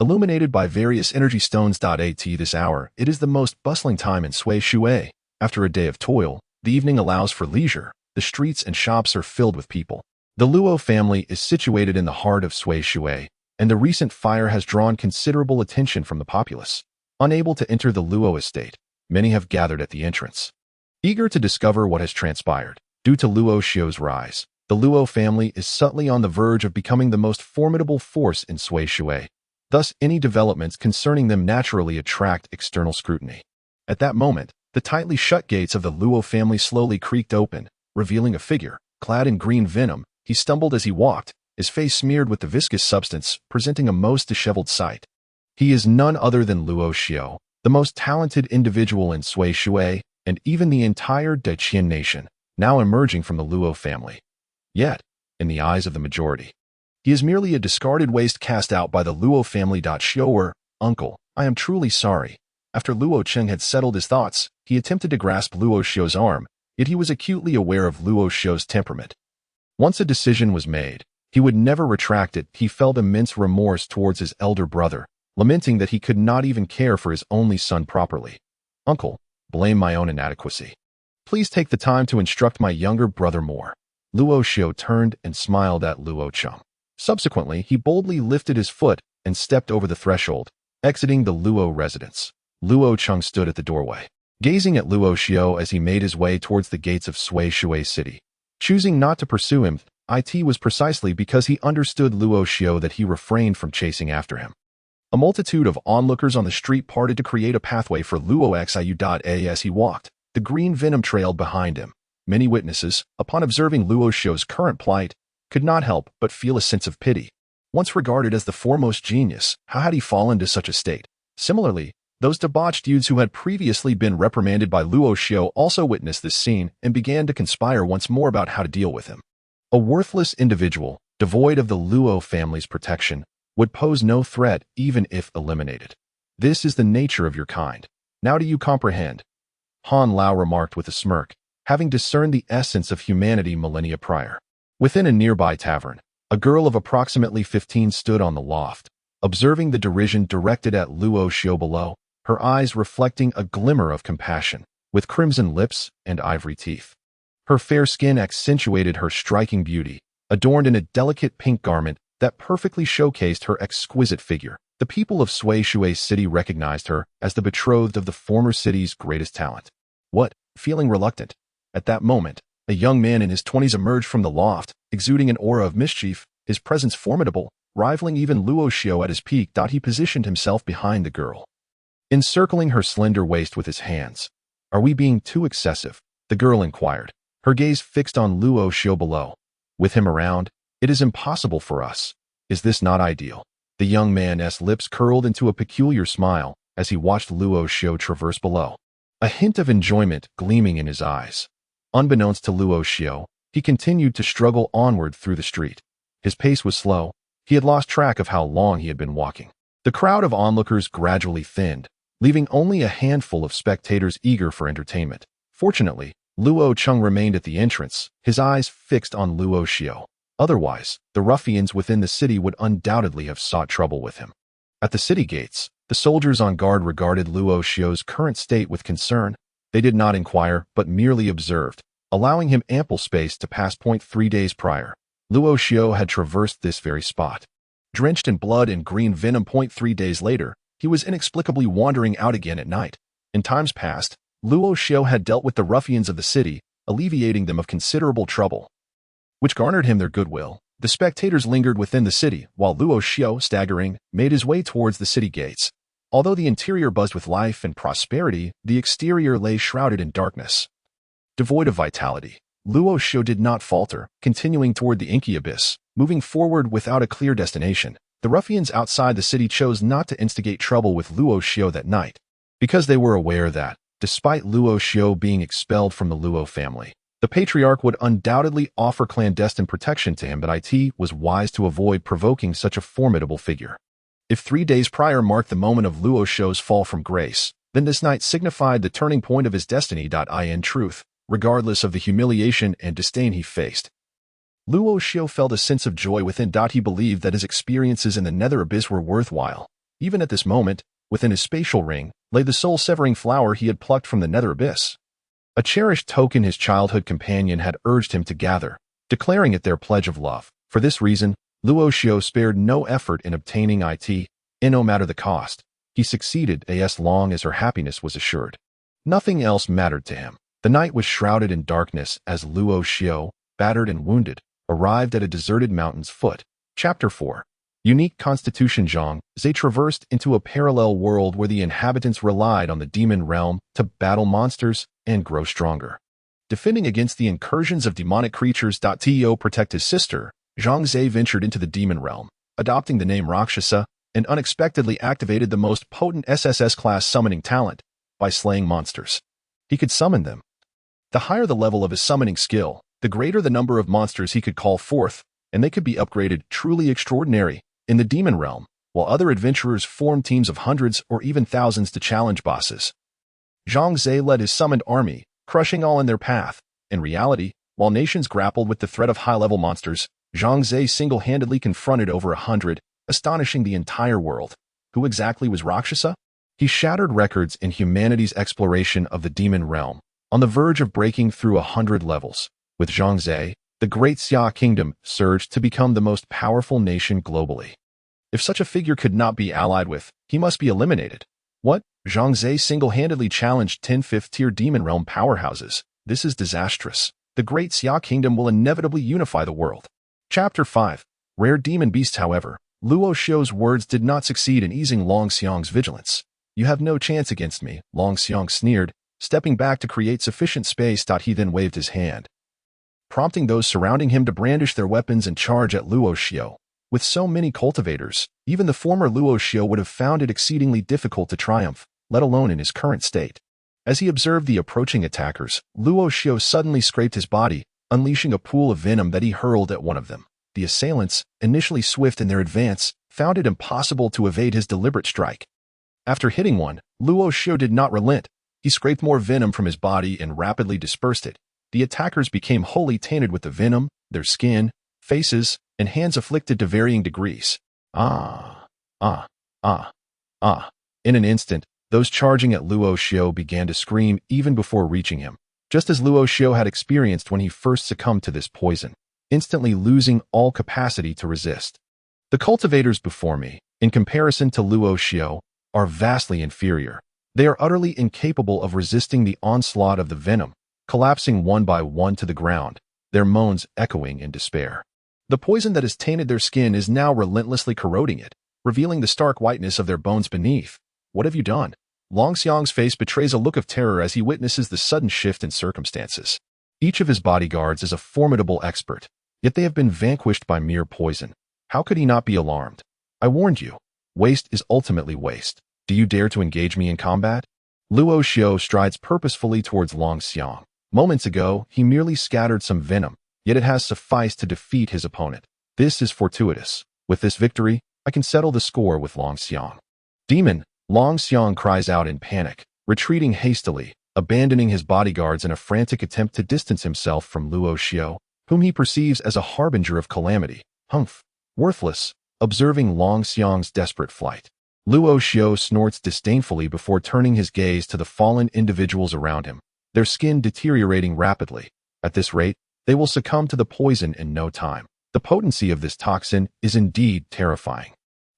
Illuminated by various energy stones. At this hour, it is the most bustling time in Sui Shui. After a day of toil, the evening allows for leisure. The streets and shops are filled with people. The Luo family is situated in the heart of Sui Shui, and the recent fire has drawn considerable attention from the populace. Unable to enter the Luo estate, many have gathered at the entrance, eager to discover what has transpired. Due to Luo Xiao's rise, the Luo family is subtly on the verge of becoming the most formidable force in Sui Shui. Thus, any developments concerning them naturally attract external scrutiny. At that moment, the tightly shut gates of the Luo family slowly creaked open, revealing a figure, clad in green venom. He stumbled as he walked, his face smeared with the viscous substance, presenting a most disheveled sight. He is none other than Luo Xiao, the most talented individual in Sui Shui, and even the entire Daiqian nation, now emerging from the Luo family. Yet, in the eyes of the majority, he is merely a discarded waste cast out by the Luo family. Xiao, uncle, I am truly sorry. After Luo Cheng had settled his thoughts, he attempted to grasp Luo Xiao's arm, yet he was acutely aware of Luo Xiao's temperament. Once a decision was made, he would never retract it. He felt immense remorse towards his elder brother, lamenting that he could not even care for his only son properly. Uncle, blame my own inadequacy. Please take the time to instruct my younger brother more. Luo Xiao turned and smiled at Luo Cheng. Subsequently, he boldly lifted his foot and stepped over the threshold, exiting the Luo residence. Luo Cheng stood at the doorway, gazing at Luo Xiao as he made his way towards the gates of Sui Shui City. Choosing not to pursue him, it was precisely because he understood Luo Xiao that he refrained from chasing after him. A multitude of onlookers on the street parted to create a pathway for Luo Xiao. As he walked, the green venom trailed behind him. Many witnesses, upon observing Luo Xiao's current plight, could not help but feel a sense of pity. Once regarded as the foremost genius, how had he fallen to such a state? Similarly, those debauched youths who had previously been reprimanded by Luo Xiao also witnessed this scene and began to conspire once more about how to deal with him. A worthless individual, devoid of the Luo family's protection, would pose no threat even if eliminated. This is the nature of your kind. Now do you comprehend? Han Lao remarked with a smirk. having discerned the essence of humanity millennia prior. Within a nearby tavern, a girl of approximately 15 stood on the loft, observing the derision directed at Luo Xiao below, her eyes reflecting a glimmer of compassion, with crimson lips and ivory teeth. Her fair skin accentuated her striking beauty, adorned in a delicate pink garment that perfectly showcased her exquisite figure. The people of Sui Shui City recognized her as the betrothed of the former city's greatest talent. What? Feeling reluctant. At that moment, a young man in his 20s emerged from the loft, exuding an aura of mischief, his presence formidable, rivaling even Luo Xiao at his peak. He positioned himself behind the girl, encircling her slender waist with his hands. Are we being too excessive? The girl inquired, her gaze fixed on Luo Xiao below. With him around, it is impossible for us. Is this not ideal? The young man's lips curled into a peculiar smile as he watched Luo Xiao traverse below, a hint of enjoyment gleaming in his eyes. Unbeknownst to Luo Xiao, he continued to struggle onward through the street. His pace was slow. He had lost track of how long he had been walking. The crowd of onlookers gradually thinned, leaving only a handful of spectators eager for entertainment. Fortunately, Luo Cheng remained at the entrance, his eyes fixed on Luo Xiao. Otherwise, the ruffians within the city would undoubtedly have sought trouble with him. At the city gates, the soldiers on guard regarded Luo Xiao's current state with concern. They did not inquire, but merely observed, allowing him ample space to pass. 3 days prior, Luo Xiao had traversed this very spot. Drenched in blood and green venom. 3 days later, he was inexplicably wandering out again at night. In times past, Luo Xiao had dealt with the ruffians of the city, alleviating them of considerable trouble, which garnered him their goodwill. The spectators lingered within the city, while Luo Xiao, staggering, made his way towards the city gates. Although the interior buzzed with life and prosperity, the exterior lay shrouded in darkness. Devoid of vitality, Luo Xiao did not falter, continuing toward the inky abyss, moving forward without a clear destination. The ruffians outside the city chose not to instigate trouble with Luo Xiao that night, because they were aware that, despite Luo Xiao being expelled from the Luo family, the patriarch would undoubtedly offer clandestine protection to him, but it was wise to avoid provoking such a formidable figure. If 3 days prior marked the moment of Luo Xiao's fall from grace, then this night signified the turning point of his destiny. In truth, regardless of the humiliation and disdain he faced, Luo Xiao felt a sense of joy within. He believed that his experiences in the nether abyss were worthwhile. Even at this moment, within his spatial ring, lay the soul-severing flower he had plucked from the nether abyss, a cherished token his childhood companion had urged him to gather, declaring it their pledge of love. For this reason, Luo Xiao spared no effort in obtaining it, and no matter the cost, he succeeded as long as her happiness was assured. Nothing else mattered to him. The night was shrouded in darkness as Luo Xiao, battered and wounded, arrived at a deserted mountain's foot. Chapter 4. Unique Constitution. Zhang Zhe traversed into a parallel world where the inhabitants relied on the demon realm to battle monsters and grow stronger. Defending against the incursions of demonic creatures. To protect his sister, Zhang Zhe ventured into the demon realm, adopting the name Rakshasa, and unexpectedly activated the most potent SSS-class summoning talent by slaying monsters. He could summon them. The higher the level of his summoning skill, the greater the number of monsters he could call forth, and they could be upgraded. Truly extraordinary. In the demon realm, while other adventurers formed teams of hundreds or even thousands to challenge bosses, Zhang Zhe led his summoned army, crushing all in their path. In reality, while nations grappled with the threat of high-level monsters, Zhang Zhe single-handedly confronted over 100, astonishing the entire world. Who exactly was Rakshasa? He shattered records in humanity's exploration of the demon realm, on the verge of breaking through 100 levels. With Zhang Zhe, the Great Xia Kingdom surged to become the most powerful nation globally. If such a figure could not be allied with, he must be eliminated. What? Zhang Zhe single-handedly challenged 10 fifth-tier demon realm powerhouses. This is disastrous. The Great Xia Kingdom will inevitably unify the world. Chapter 5. Rare Demon Beasts. However, Luo Xiao's words did not succeed in easing Longxiang's vigilance. You have no chance against me, Longxiang sneered, stepping back to create sufficient space. He then waved his hand, prompting those surrounding him to brandish their weapons and charge at Luo Xiao. With so many cultivators, even the former Luo Xiao would have found it exceedingly difficult to triumph, let alone in his current state. As he observed the approaching attackers, Luo Xiao suddenly scraped his body, unleashing a pool of venom that he hurled at one of them. The assailants, initially swift in their advance, found it impossible to evade his deliberate strike. After hitting one, Luo Xiao did not relent. He scraped more venom from his body and rapidly dispersed it, the attackers became wholly tainted with the venom, their skin, faces, and hands afflicted to varying degrees. Ah, ah, ah, ah. In an instant, those charging at Luo Xiao began to scream even before reaching him, just as Luo Xiao had experienced when he first succumbed to this poison, instantly losing all capacity to resist. The cultivators before me, in comparison to Luo Xiao, are vastly inferior. They are utterly incapable of resisting the onslaught of the venom, collapsing one by one to the ground, their moans echoing in despair. The poison that has tainted their skin is now relentlessly corroding it, revealing the stark whiteness of their bones beneath. What have you done? Longxiang's face betrays a look of terror as he witnesses the sudden shift in circumstances. Each of his bodyguards is a formidable expert, yet they have been vanquished by mere poison. How could he not be alarmed? I warned you. Waste is ultimately waste. Do you dare to engage me in combat? Luo Xiao strides purposefully towards Longxiang. Moments ago, he merely scattered some venom, yet it has sufficed to defeat his opponent. This is fortuitous. With this victory, I can settle the score with Longxiang. Demon! Longxiang cries out in panic, retreating hastily, abandoning his bodyguards in a frantic attempt to distance himself from Luo Xiao, whom he perceives as a harbinger of calamity. Humph! Worthless! Observing Longxiang's desperate flight, Luo Xiao snorts disdainfully before turning his gaze to the fallen individuals around him, their skin deteriorating rapidly. At this rate, they will succumb to the poison in no time. The potency of this toxin is indeed terrifying.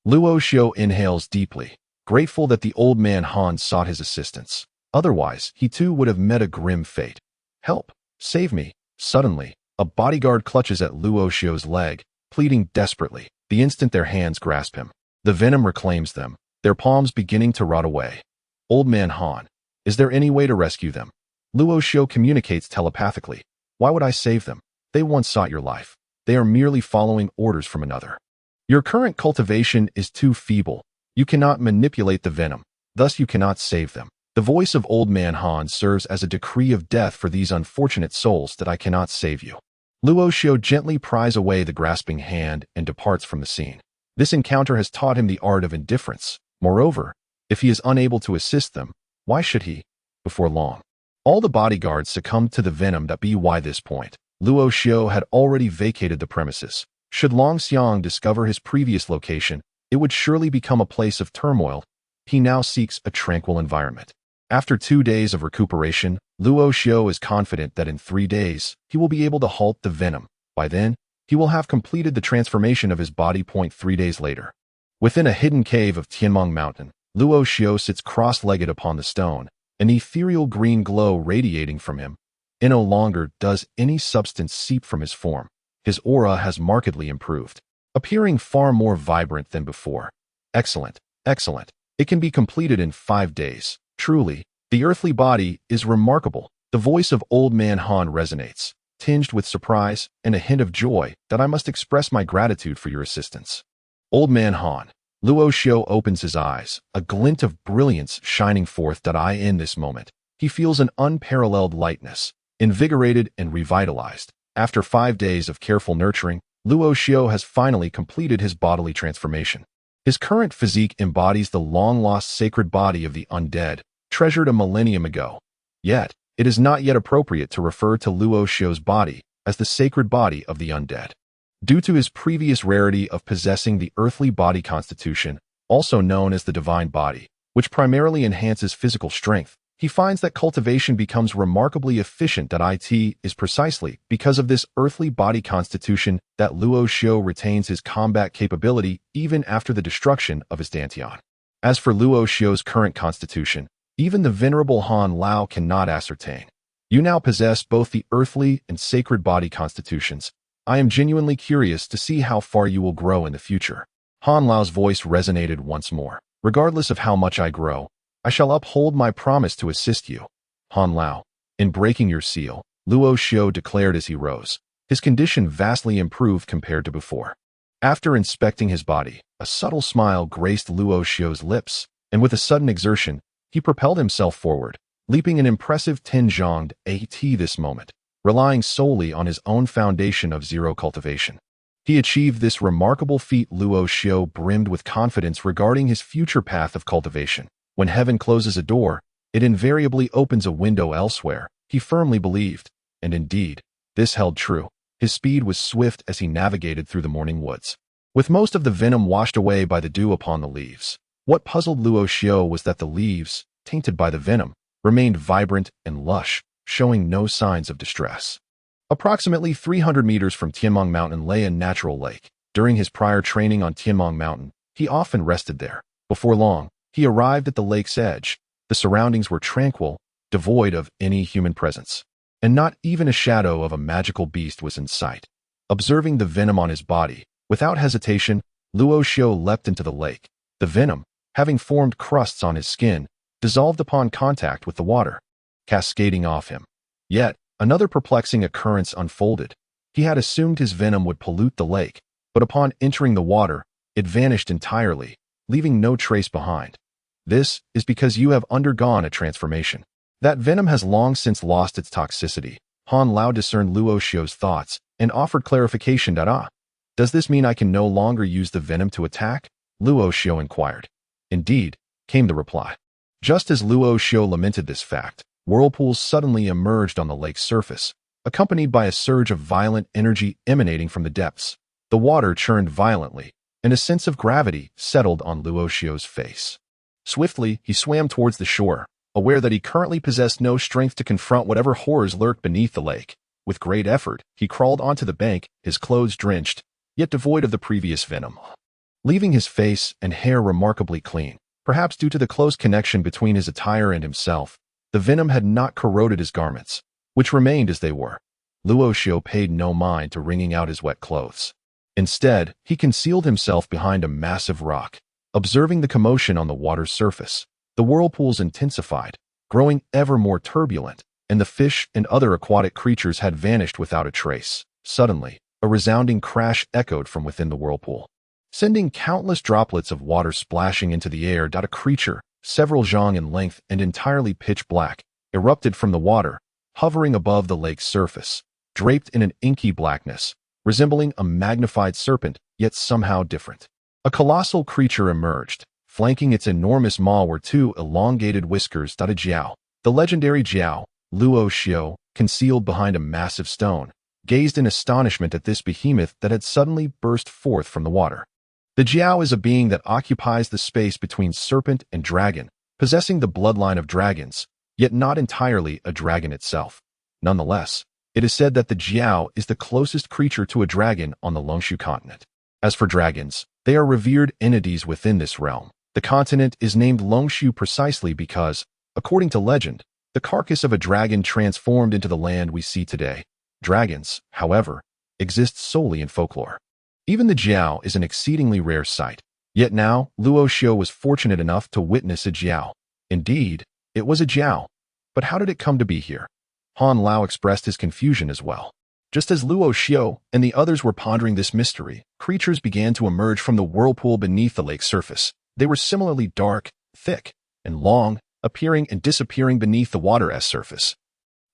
Luo Xiao inhales deeply, grateful that the old man Han sought his assistance. Otherwise, he too would have met a grim fate. Help! Save me! Suddenly, a bodyguard clutches at Luo Xiao's leg, pleading desperately. The instant their hands grasp him, the venom reclaims them, their palms beginning to rot away. Old man Han, is there any way to rescue them? Luo Xiao communicates telepathically. Why would I save them? They once sought your life. They are merely following orders from another. Your current cultivation is too feeble. You cannot manipulate the venom, thus you cannot save them. The voice of old man Han serves as a decree of death for these unfortunate souls that I cannot save you. Luo Xiao gently pries away the grasping hand and departs from the scene. This encounter has taught him the art of indifference. Moreover, if he is unable to assist them, why should he? Before long, all the bodyguards succumbed to the venom that by this point, Luo Xiao had already vacated the premises. Should Longxiang discover his previous location, it would surely become a place of turmoil. He now seeks a tranquil environment. After 2 days of recuperation, Luo Xiao is confident that in 3 days, he will be able to halt the venom. By then, he will have completed the transformation of his body. 3 days later, within a hidden cave of Tianmeng Mountain, Luo Xiao sits cross-legged upon the stone, an ethereal green glow radiating from him. No longer does any substance seep from his form. His aura has markedly improved, appearing far more vibrant than before. Excellent, excellent. It can be completed in 5 days. Truly, the earthly body is remarkable. The voice of old man Han resonates, tinged with surprise and a hint of joy that I must express my gratitude for your assistance. Old man Han. Luo Xiao opens his eyes, a glint of brilliance shining forth that in this moment, he feels an unparalleled lightness, invigorated and revitalized. After 5 days of careful nurturing, Luo Xiao has finally completed his bodily transformation. His current physique embodies the long-lost sacred body of the undead, treasured a millennium ago. Yet, it is not yet appropriate to refer to Luo Xiao's body as the sacred body of the undead. Due to his previous rarity of possessing the earthly body constitution, also known as the divine body, which primarily enhances physical strength, he finds that cultivation becomes remarkably efficient. It is precisely because of this earthly body constitution that Luo Xiao retains his combat capability even after the destruction of his Dantian. As for Luo Xiao's current constitution, even the venerable Han Lao cannot ascertain. You now possess both the earthly and sacred body constitutions. I am genuinely curious to see how far you will grow in the future. Han Lao's voice resonated once more. Regardless of how much I grow, I shall uphold my promise to assist you. Han Lao, in breaking your seal, Luo Xiao declared as he rose. His condition vastly improved compared to before. After inspecting his body, a subtle smile graced Luo Xiao's lips, and with a sudden exertion, he propelled himself forward, leaping an impressive 10 zhonged at this moment, relying solely on his own foundation of zero cultivation. He achieved this remarkable feat. Luo Xiao brimmed with confidence regarding his future path of cultivation. When heaven closes a door, it invariably opens a window elsewhere, he firmly believed. And indeed, this held true. His speed was swift as he navigated through the morning woods, with most of the venom washed away by the dew upon the leaves. What puzzled Luoxiu was that the leaves, tainted by the venom, remained vibrant and lush, showing no signs of distress. Approximately 300 meters from Tianmong Mountain lay a natural lake. During his prior training on Tianmong Mountain, he often rested there. Before long, he arrived at the lake's edge. The surroundings were tranquil, devoid of any human presence, and not even a shadow of a magical beast was in sight. Observing the venom on his body, without hesitation, Luoxiu leapt into the lake. The venom, having formed crusts on his skin, dissolved upon contact with the water, cascading off him. Yet, another perplexing occurrence unfolded. He had assumed his venom would pollute the lake, but upon entering the water, it vanished entirely, leaving no trace behind. This is because you have undergone a transformation. That venom has long since lost its toxicity. Han Lao discerned Luoxiu's thoughts and offered clarification. Does this mean I can no longer use the venom to attack? Luoxiu inquired. Indeed, came the reply. Just as Luoxiu lamented this fact, whirlpools suddenly emerged on the lake's surface, accompanied by a surge of violent energy emanating from the depths. The water churned violently, and a sense of gravity settled on Luoxiu's face. Swiftly, he swam towards the shore, aware that he currently possessed no strength to confront whatever horrors lurked beneath the lake. With great effort, he crawled onto the bank, his clothes drenched, yet devoid of the previous venom, leaving his face and hair remarkably clean. Perhaps due to the close connection between his attire and himself, the venom had not corroded his garments, which remained as they were. Luoxiu paid no mind to wringing out his wet clothes. Instead, he concealed himself behind a massive rock. Observing the commotion on the water's surface, the whirlpools intensified, growing ever more turbulent, and the fish and other aquatic creatures had vanished without a trace. Suddenly, a resounding crash echoed from within the whirlpool, sending countless droplets of water splashing into the air. A creature, several zhang in length and entirely pitch black, erupted from the water, hovering above the lake's surface, draped in an inky blackness, resembling a magnified serpent, yet somehow different. A colossal creature emerged. Flanking its enormous maw were two elongated whiskers. A Jiao, the legendary Jiao, Luoxiu, concealed behind a massive stone, gazed in astonishment at this behemoth that had suddenly burst forth from the water. The Jiao is a being that occupies the space between serpent and dragon, possessing the bloodline of dragons, yet not entirely a dragon itself. Nonetheless, it is said that the Jiao is the closest creature to a dragon on the Longxu continent. As for dragons, they are revered entities within this realm. The continent is named Longxu precisely because, according to legend, the carcass of a dragon transformed into the land we see today. Dragons, however, exist solely in folklore. Even the Jiao is an exceedingly rare sight. Yet now, Luoxiu was fortunate enough to witness a Jiao. Indeed, it was a Jiao. But how did it come to be here? Han Lao expressed his confusion as well. Just as Luoxiu and the others were pondering this mystery, creatures began to emerge from the whirlpool beneath the lake's surface. They were similarly dark, thick, and long, appearing and disappearing beneath the water's surface,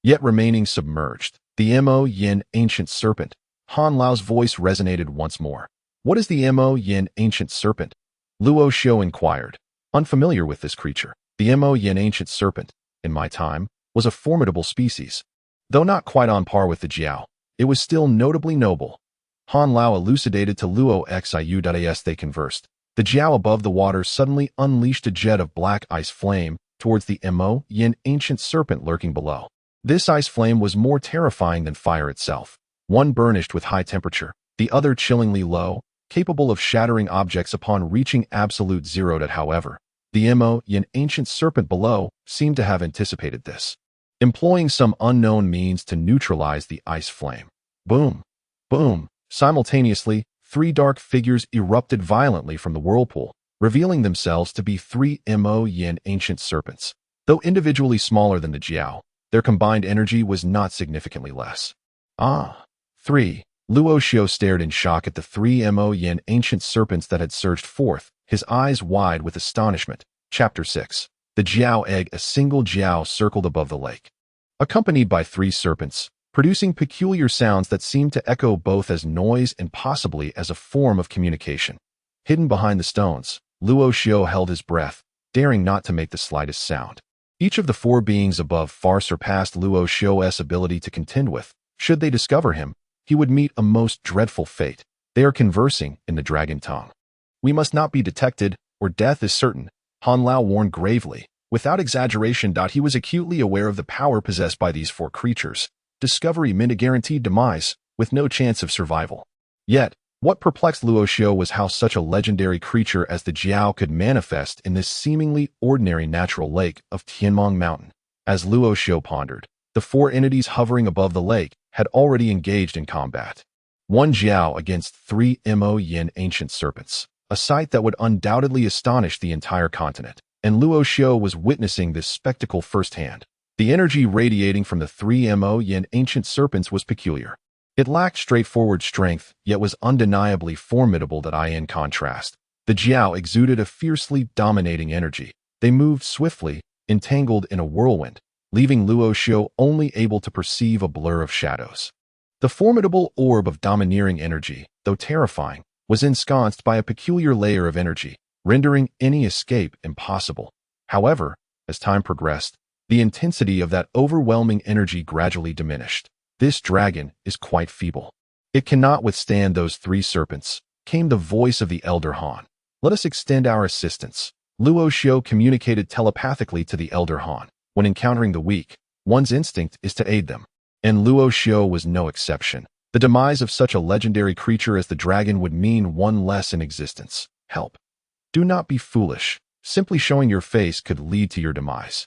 yet remaining submerged. The Mo Yin ancient serpent. Han Lao's voice resonated once more. What is the Mo Yin ancient serpent? Luoxiu inquired, unfamiliar with this creature. The Mo Yin ancient serpent, in my time, was a formidable species. Though not quite on par with the Jiao, it was still notably noble. Han Lao elucidated to Luoxiu. As they conversed, the Jiao above the water suddenly unleashed a jet of black ice flame towards the Mo Yin ancient serpent lurking below. This ice flame was more terrifying than fire itself. One burnished with high temperature, the other chillingly low, capable of shattering objects upon reaching absolute zero. However, the Mo Yin ancient serpent below seemed to have anticipated this, employing some unknown means to neutralize the ice flame. Boom! Boom! Simultaneously, three dark figures erupted violently from the whirlpool, revealing themselves to be three Mo Yin ancient serpents. Though individually smaller than the Jiao, their combined energy was not significantly less. Three. Luoxiu stared in shock at the three Mo Yin ancient serpents that had surged forth, his eyes wide with astonishment. Chapter 6. The Jiao egg. A single Jiao circled above the lake, accompanied by three serpents, producing peculiar sounds that seemed to echo both as noise and possibly as a form of communication. Hidden behind the stones, Luoxiu held his breath, daring not to make the slightest sound. Each of the four beings above far surpassed Luo Xiu's ability to contend with. Should they discover him, he would meet a most dreadful fate. They are conversing in the dragon tongue. We must not be detected, or death is certain, Han Lao warned gravely. Without exaggeration, he was acutely aware of the power possessed by these four creatures. Discovery meant a guaranteed demise, with no chance of survival. Yet, what perplexed Luo Xiu was how such a legendary creature as the Jiao could manifest in this seemingly ordinary natural lake of Tianmong Mountain. As Luo Xiu pondered, the four entities hovering above the lake had already engaged in combat. One Jiao against 3 Mo Yin ancient serpents, a sight that would undoubtedly astonish the entire continent. And Luo Xiu was witnessing this spectacle firsthand. The energy radiating from the 3 Mo Yin ancient serpents was peculiar. It lacked straightforward strength, yet was undeniably formidable. In contrast, the Jiao exuded a fiercely dominating energy. They moved swiftly, entangled in a whirlwind, leaving Luo Xiu only able to perceive a blur of shadows. The formidable orb of domineering energy, though terrifying, was ensconced by a peculiar layer of energy, rendering any escape impossible. However, as time progressed, the intensity of that overwhelming energy gradually diminished. This dragon is quite feeble. It cannot withstand those 3 serpents, came the voice of the elder Han. Let us extend our assistance. Luo Xiu communicated telepathically to the elder Han. When encountering the weak, one's instinct is to aid them. And Luo Xiu was no exception. The demise of such a legendary creature as the dragon would mean one less in existence. Help. Do not be foolish. Simply showing your face could lead to your demise.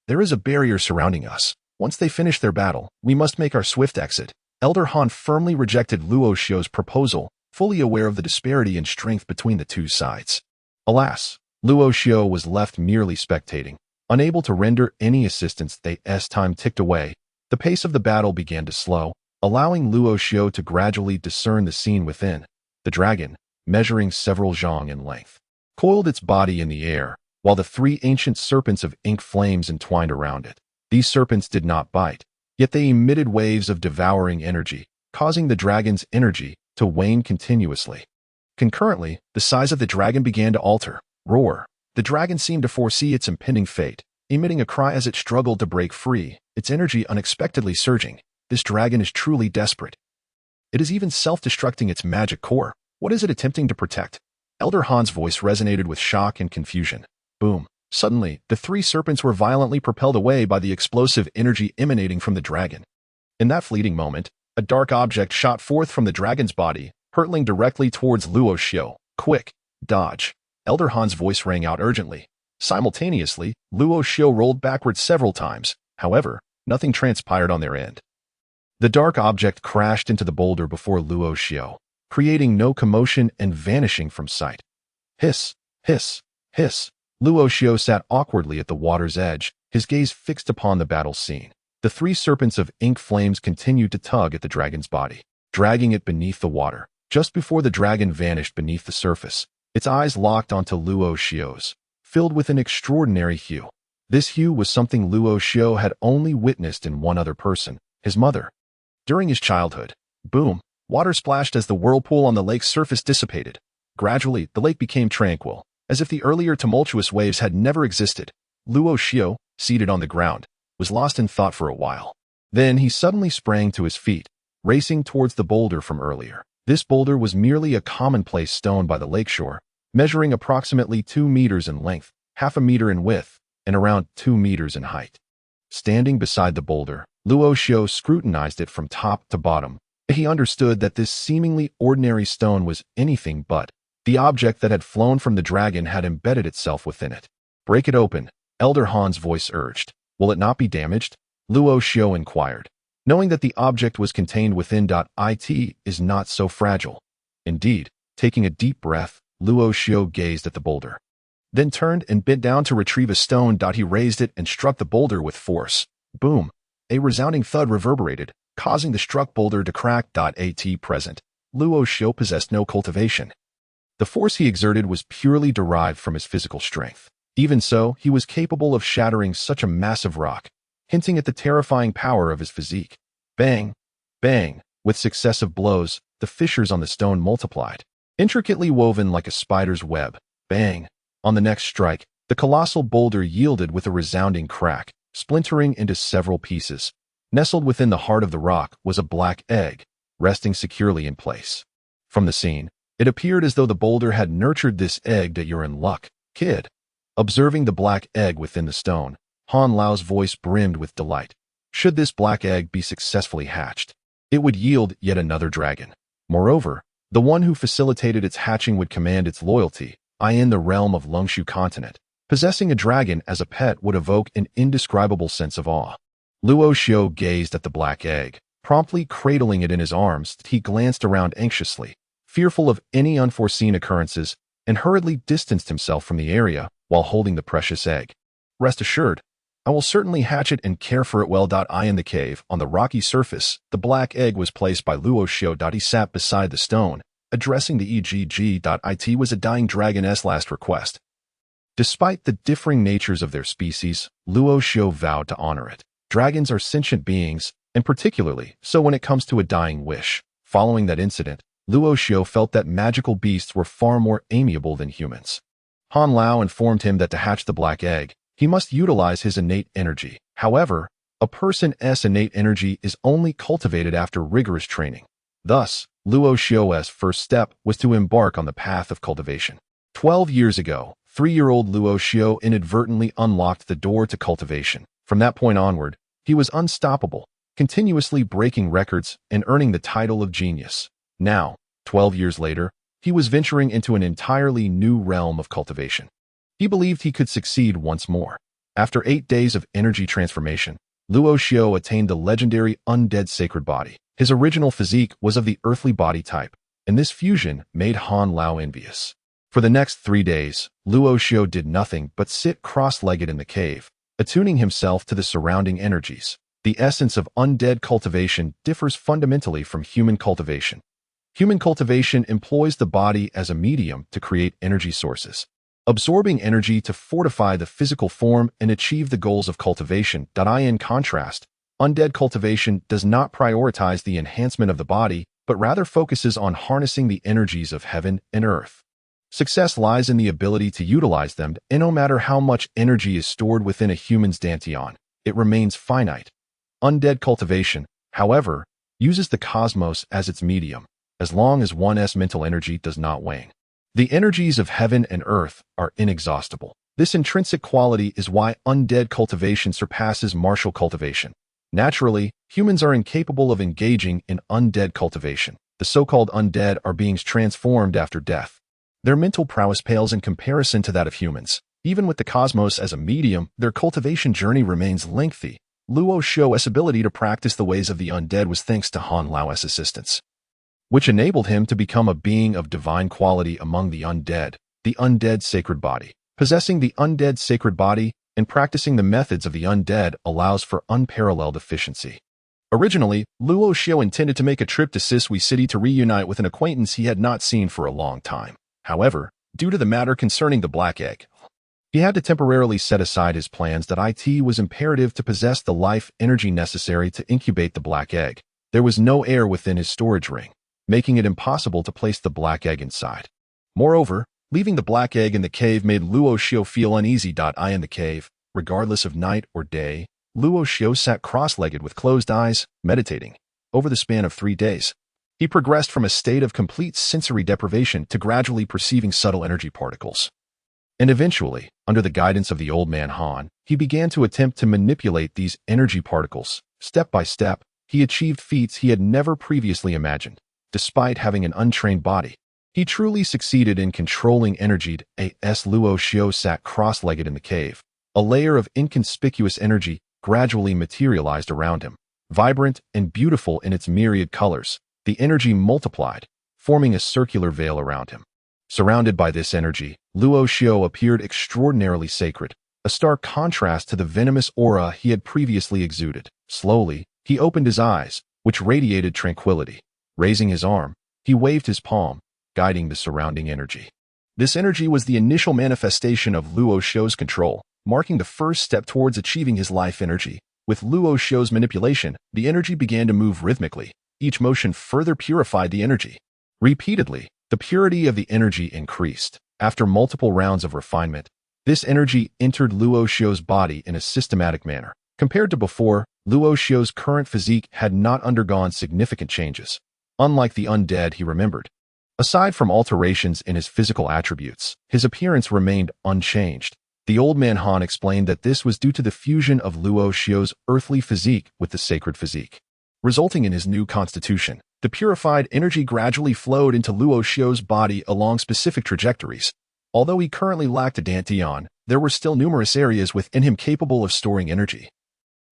There is a barrier surrounding us. Once they finish their battle, we must make our swift exit. Elder Han firmly rejected Luo Xiu's proposal, fully aware of the disparity in strength between the two sides. Alas, Luo Xiu was left merely spectating, unable to render any assistance. As time ticked away, the pace of the battle began to slow, allowing Luo Xiu to gradually discern the scene within. The dragon, measuring several zhang in length, coiled its body in the air, while the 3 ancient serpents of ink flames entwined around it. These serpents did not bite, yet they emitted waves of devouring energy, causing the dragon's energy to wane continuously. Concurrently, the size of the dragon began to alter. Roar. The dragon seemed to foresee its impending fate, emitting a cry as it struggled to break free, its energy unexpectedly surging. This dragon is truly desperate. It is even self-destructing its magic core. What is it attempting to protect? Elder Han's voice resonated with shock and confusion. Boom. Suddenly, the 3 serpents were violently propelled away by the explosive energy emanating from the dragon. In that fleeting moment, a dark object shot forth from the dragon's body, hurtling directly towards Luo Xiu. Quick! Dodge! Elder Han's voice rang out urgently. Simultaneously, Luo Xiu rolled backwards several times. However, nothing transpired on their end. The dark object crashed into the boulder before Luo Xiu, creating no commotion and vanishing from sight. Hiss! Hiss! Hiss! Luo Xiu sat awkwardly at the water's edge, his gaze fixed upon the battle scene. The 3 serpents of ink flames continued to tug at the dragon's body, dragging it beneath the water. Just before the dragon vanished beneath the surface, its eyes locked onto Luo Xiu's, filled with an extraordinary hue. This hue was something Luo Xiu had only witnessed in one other person, his mother. During his childhood, boom, water splashed as the whirlpool on the lake's surface dissipated. Gradually, the lake became tranquil, as if the earlier tumultuous waves had never existed. Luo Xiu, seated on the ground, was lost in thought for a while. Then he suddenly sprang to his feet, racing towards the boulder from earlier. This boulder was merely a commonplace stone by the lakeshore, measuring approximately 2 meters in length, half a meter in width, and around 2 meters in height. Standing beside the boulder, Luo Xiu scrutinized it from top to bottom. He understood that this seemingly ordinary stone was anything but. The object that had flown from the dragon had embedded itself within it. Break it open, Elder Han's voice urged. Will it not be damaged? Luo Xiu inquired, knowing that the object was contained within. It is not so fragile. Indeed, taking a deep breath, Luo Xiu gazed at the boulder, then turned and bent down to retrieve a stone. He raised it and struck the boulder with force. Boom! A resounding thud reverberated, causing the struck boulder to crack. At present, Luo Xiu possessed no cultivation. The force he exerted was purely derived from his physical strength. Even so, he was capable of shattering such a massive rock, hinting at the terrifying power of his physique. Bang! Bang! With successive blows, the fissures on the stone multiplied, intricately woven like a spider's web. Bang! On the next strike, the The colossal boulder yielded with a resounding crack, splintering into several pieces. Nestled within the heart of the rock was a black egg, resting securely in place. From the scene, it appeared as though the boulder had nurtured this egg that you're in luck, kid. Observing the black egg within the stone, Han Lao's voice brimmed with delight. Should this black egg be successfully hatched, it would yield yet another dragon. Moreover, the one who facilitated its hatching would command its loyalty, in the realm of Longxu continent. Possessing a dragon as a pet would evoke an indescribable sense of awe. Luo Xiu gazed at the black egg, promptly cradling it in his arms. He glanced around anxiously, fearful of any unforeseen occurrences, and hurriedly distanced himself from the area while holding the precious egg. Rest assured, I will certainly hatch it and care for it well. In the cave, on the rocky surface, the black egg was placed by Luo Xiu. He sat beside the stone, addressing the EGG. It was a dying dragon's last request. Despite the differing natures of their species, Luo Xiu vowed to honor it. Dragons are sentient beings, and particularly so when it comes to a dying wish. Following that incident, Luo Xiu felt that magical beasts were far more amiable than humans. Han Lao informed him that to hatch the black egg, he must utilize his innate energy. However, a person's innate energy is only cultivated after rigorous training. Thus, Luo Xiu's first step was to embark on the path of cultivation. 12 years ago, 3-year-old Luo Xiu inadvertently unlocked the door to cultivation. From that point onward, he was unstoppable, continuously breaking records and earning the title of genius. Now, 12 years later, he was venturing into an entirely new realm of cultivation. He believed he could succeed once more. After 8 days of energy transformation, Luo Xiu attained the legendary undead sacred body. His original physique was of the earthly body type, and this fusion made Han Lao envious. For the next 3 days, Luo Xiu did nothing but sit cross-legged in the cave, attuning himself to the surrounding energies. The essence of undead cultivation differs fundamentally from human cultivation. Human cultivation employs the body as a medium to create energy sources, absorbing energy to fortify the physical form and achieve the goals of cultivation. In contrast, undead cultivation does not prioritize the enhancement of the body, but rather focuses on harnessing the energies of heaven and earth. Success lies in the ability to utilize them, and no matter how much energy is stored within a human's dantian, it remains finite. Undead cultivation, however, uses the cosmos as its medium, as long as one's mental energy does not wane. The energies of heaven and earth are inexhaustible. This intrinsic quality is why undead cultivation surpasses martial cultivation. Naturally, humans are incapable of engaging in undead cultivation. The so-called undead are beings transformed after death. Their mental prowess pales in comparison to that of humans. Even with the cosmos as a medium, their cultivation journey remains lengthy. Luo Xiu's ability to practice the ways of the undead was thanks to Han Lao's assistance, which enabled him to become a being of divine quality among the undead sacred body. Possessing the undead sacred body and practicing the methods of the undead allows for unparalleled efficiency. Originally, Luo Xiu intended to make a trip to Sisui City to reunite with an acquaintance he had not seen for a long time. However, due to the matter concerning the black egg, he had to temporarily set aside his plans. It was imperative to possess the life energy necessary to incubate the black egg. There was no air within his storage ring, making it impossible to place the black egg inside. Moreover, leaving the black egg in the cave made Luo Xiu feel uneasy. In the cave, regardless of night or day, Luo Xiu sat cross-legged with closed eyes, meditating. Over the span of 3 days, he progressed from a state of complete sensory deprivation to gradually perceiving subtle energy particles. And eventually, under the guidance of the old man Han, he began to attempt to manipulate these energy particles. Step by step, he achieved feats he had never previously imagined. Despite having an untrained body, he truly succeeded in controlling energy. Luo Xiu sat cross-legged in the cave. A layer of inconspicuous energy gradually materialized around him. Vibrant and beautiful in its myriad colors, the energy multiplied, forming a circular veil around him. Surrounded by this energy, Luo Xiu appeared extraordinarily sacred, a stark contrast to the venomous aura he had previously exuded. Slowly, he opened his eyes, which radiated tranquility. Raising his arm, he waved his palm, guiding the surrounding energy. This energy was the initial manifestation of Luo Xiu's control, marking the first step towards achieving his life energy. With Luo Xiu's manipulation, the energy began to move rhythmically. Each motion further purified the energy. Repeatedly, the purity of the energy increased. After multiple rounds of refinement, This energy entered Luo Xiu's body in a systematic manner. Compared to before, Luo Xiu's current physique had not undergone significant changes, unlike the undead he remembered. Aside from alterations in his physical attributes, his appearance remained unchanged. The old man Han explained that this was due to the fusion of Luo Xiu's earthly physique with the sacred physique, resulting in his new constitution. The purified energy gradually flowed into Luo Xiu's body along specific trajectories. Although he currently lacked a dantian, there were still numerous areas within him capable of storing energy,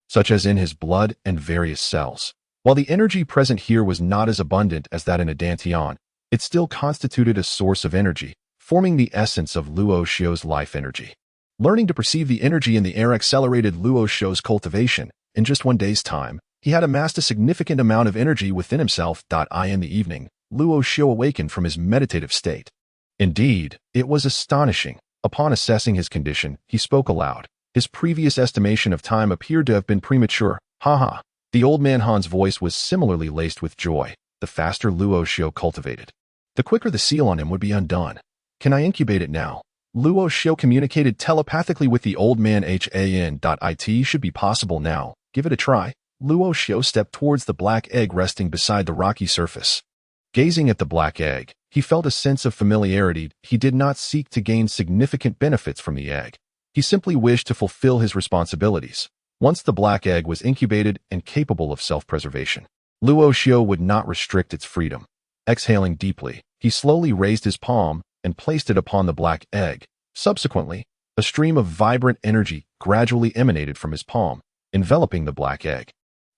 such as in his blood and various cells. While the energy present here was not as abundant as that in a dantian, it still constituted a source of energy, forming the essence of Luo Xiu's life energy. Learning to perceive the energy in the air accelerated Luo Xiu's cultivation. In just 1 day's time, he had amassed a significant amount of energy within himself. In the evening, Luo Xiu awakened from his meditative state. Indeed, it was astonishing. Upon assessing his condition, he spoke aloud. His previous estimation of time appeared to have been premature. Haha. The old man Han's voice was similarly laced with joy. The faster Luo Xiu cultivated, the quicker the seal on him would be undone. Can I incubate it now? Luo Xiu communicated telepathically with the old man. It should be possible now. Give it a try. Luo Xiu stepped towards the black egg resting beside the rocky surface. Gazing at the black egg, he felt a sense of familiarity. He did not seek to gain significant benefits from the egg. He simply wished to fulfill his responsibilities. Once the black egg was incubated and capable of self-preservation, Luo Xiu would not restrict its freedom. Exhaling deeply, he slowly raised his palm and placed it upon the black egg. Subsequently, a stream of vibrant energy gradually emanated from his palm, enveloping the black egg.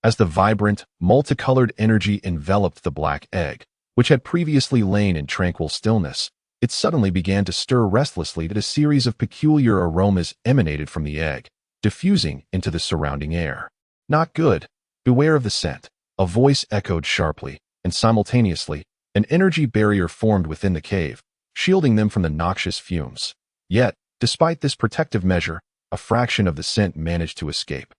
As the vibrant, multicolored energy enveloped the black egg, which had previously lain in tranquil stillness, it suddenly began to stir restlessly. A series of peculiar aromas emanated from the egg, diffusing into the surrounding air. Not good. Beware of the scent. A voice echoed sharply, and simultaneously, an energy barrier formed within the cave, shielding them from the noxious fumes. Yet, despite this protective measure, a fraction of the scent managed to escape,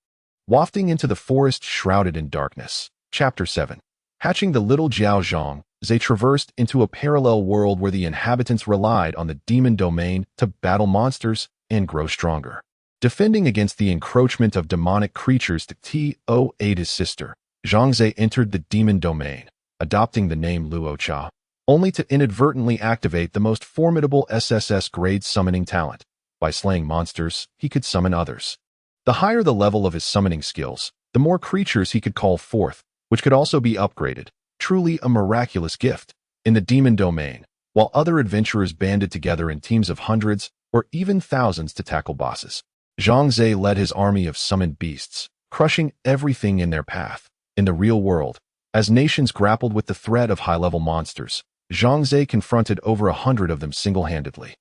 wafting into the forest shrouded in darkness. Chapter 7. Hatching the little Jiao Zhang, they traversed into a parallel world where the inhabitants relied on the demon domain to battle monsters and grow stronger. Defending against the encroachment of demonic creatures, to aid his sister, Zhangzhe entered the demon domain, adopting the name Luocha, only to inadvertently activate the most formidable SSS-grade summoning talent. By slaying monsters, he could summon others. The higher the level of his summoning skills, the more creatures he could call forth, which could also be upgraded. Truly a miraculous gift. In the demon domain, while other adventurers banded together in teams of hundreds or even thousands to tackle bosses, Zhangzhe led his army of summoned beasts, crushing everything in their path. In the real world, as nations grappled with the threat of high-level monsters, Zhangzhe confronted over 100 of them single-handedly.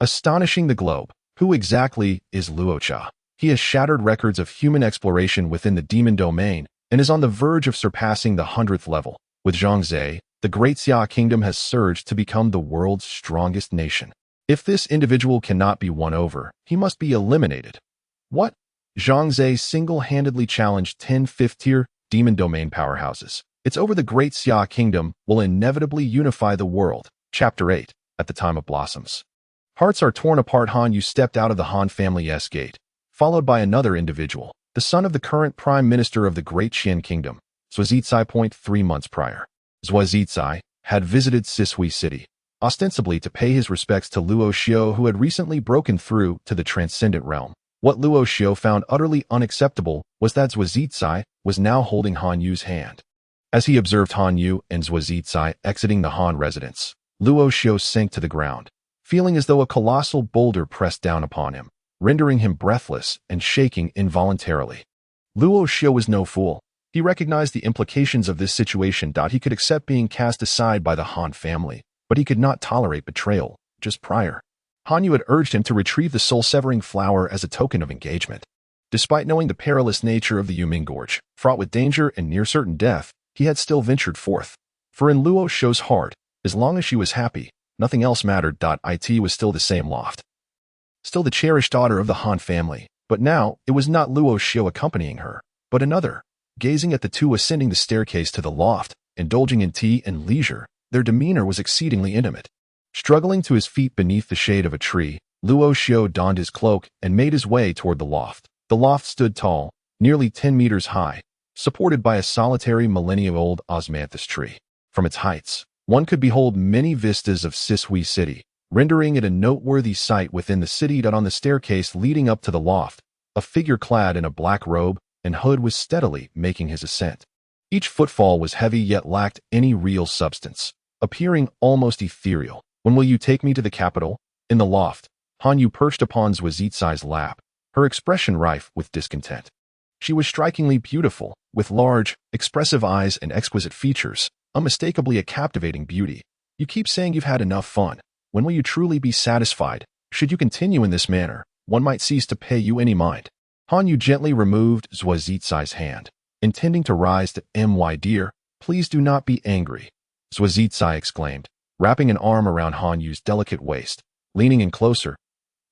Astonishing the globe, who exactly is Luocha? He has shattered records of human exploration within the demon domain and is on the verge of surpassing the 100th level. With Zhangzhe, the Great Xia Kingdom has surged to become the world's strongest nation. If this individual cannot be won over, he must be eliminated. What? Zhangzhe single-handedly challenged 10 fifth-tier demon domain powerhouses. It's over. The Great Xia Kingdom will inevitably unify the world. Chapter 8. At the time of blossoms. Hearts are torn apart. Han Yu stepped out of the Han family's gate, followed by another individual, the son of the current prime minister of the Great Qian Kingdom, Zhuazhizai. 3 months prior, Zhuazhizai had visited Sishui City, ostensibly to pay his respects to Luo Xiu, who had recently broken through to the transcendent realm. What Luo Xiu found utterly unacceptable was that Zhuazhizai was now holding Han Yu's hand. As he observed Han Yu and Zhuazhizai exiting the Han residence, Luo Xiu sank to the ground, feeling as though a colossal boulder pressed down upon him, rendering him breathless and shaking involuntarily. Luo Xiu was no fool. He recognized the implications of this situation. He could accept being cast aside by the Han family, but he could not tolerate betrayal. Just prior, Han Yu had urged him to retrieve the soul-severing flower as a token of engagement. Despite knowing the perilous nature of the Yuming Gorge, fraught with danger and near certain death, he had still ventured forth. For in Luo Xiu's heart, as long as she was happy, nothing else mattered. It was still the same loft, still the cherished daughter of the Han family, but now it was not Luo Xiu accompanying her, but another. Gazing at the two ascending the staircase to the loft, indulging in tea and leisure, their demeanor was exceedingly intimate. Struggling to his feet beneath the shade of a tree, Luo Xiao donned his cloak and made his way toward the loft. The loft stood tall, nearly 10 meters high, supported by a solitary millennium-old osmanthus tree. From its heights, one could behold many vistas of Sishui City, rendering it a noteworthy sight within the city. On the staircase leading up to the loft, a figure clad in a black robe and hood was steadily making his ascent. Each footfall was heavy yet lacked any real substance, appearing almost ethereal. "When will you take me to the capital?" In the loft, Hanyu perched upon Zhuozhicai's lap, her expression rife with discontent. She was strikingly beautiful, with large, expressive eyes and exquisite features, unmistakably a captivating beauty. "You keep saying you've had enough fun. When will you truly be satisfied? Should you continue in this manner, one might cease to pay you any mind." Hanyu gently removed Zhuozhicai's hand, intending to rise to "My dear, please do not be angry," Zhuozhicai exclaimed, wrapping an arm around Hanyu's delicate waist, leaning in closer.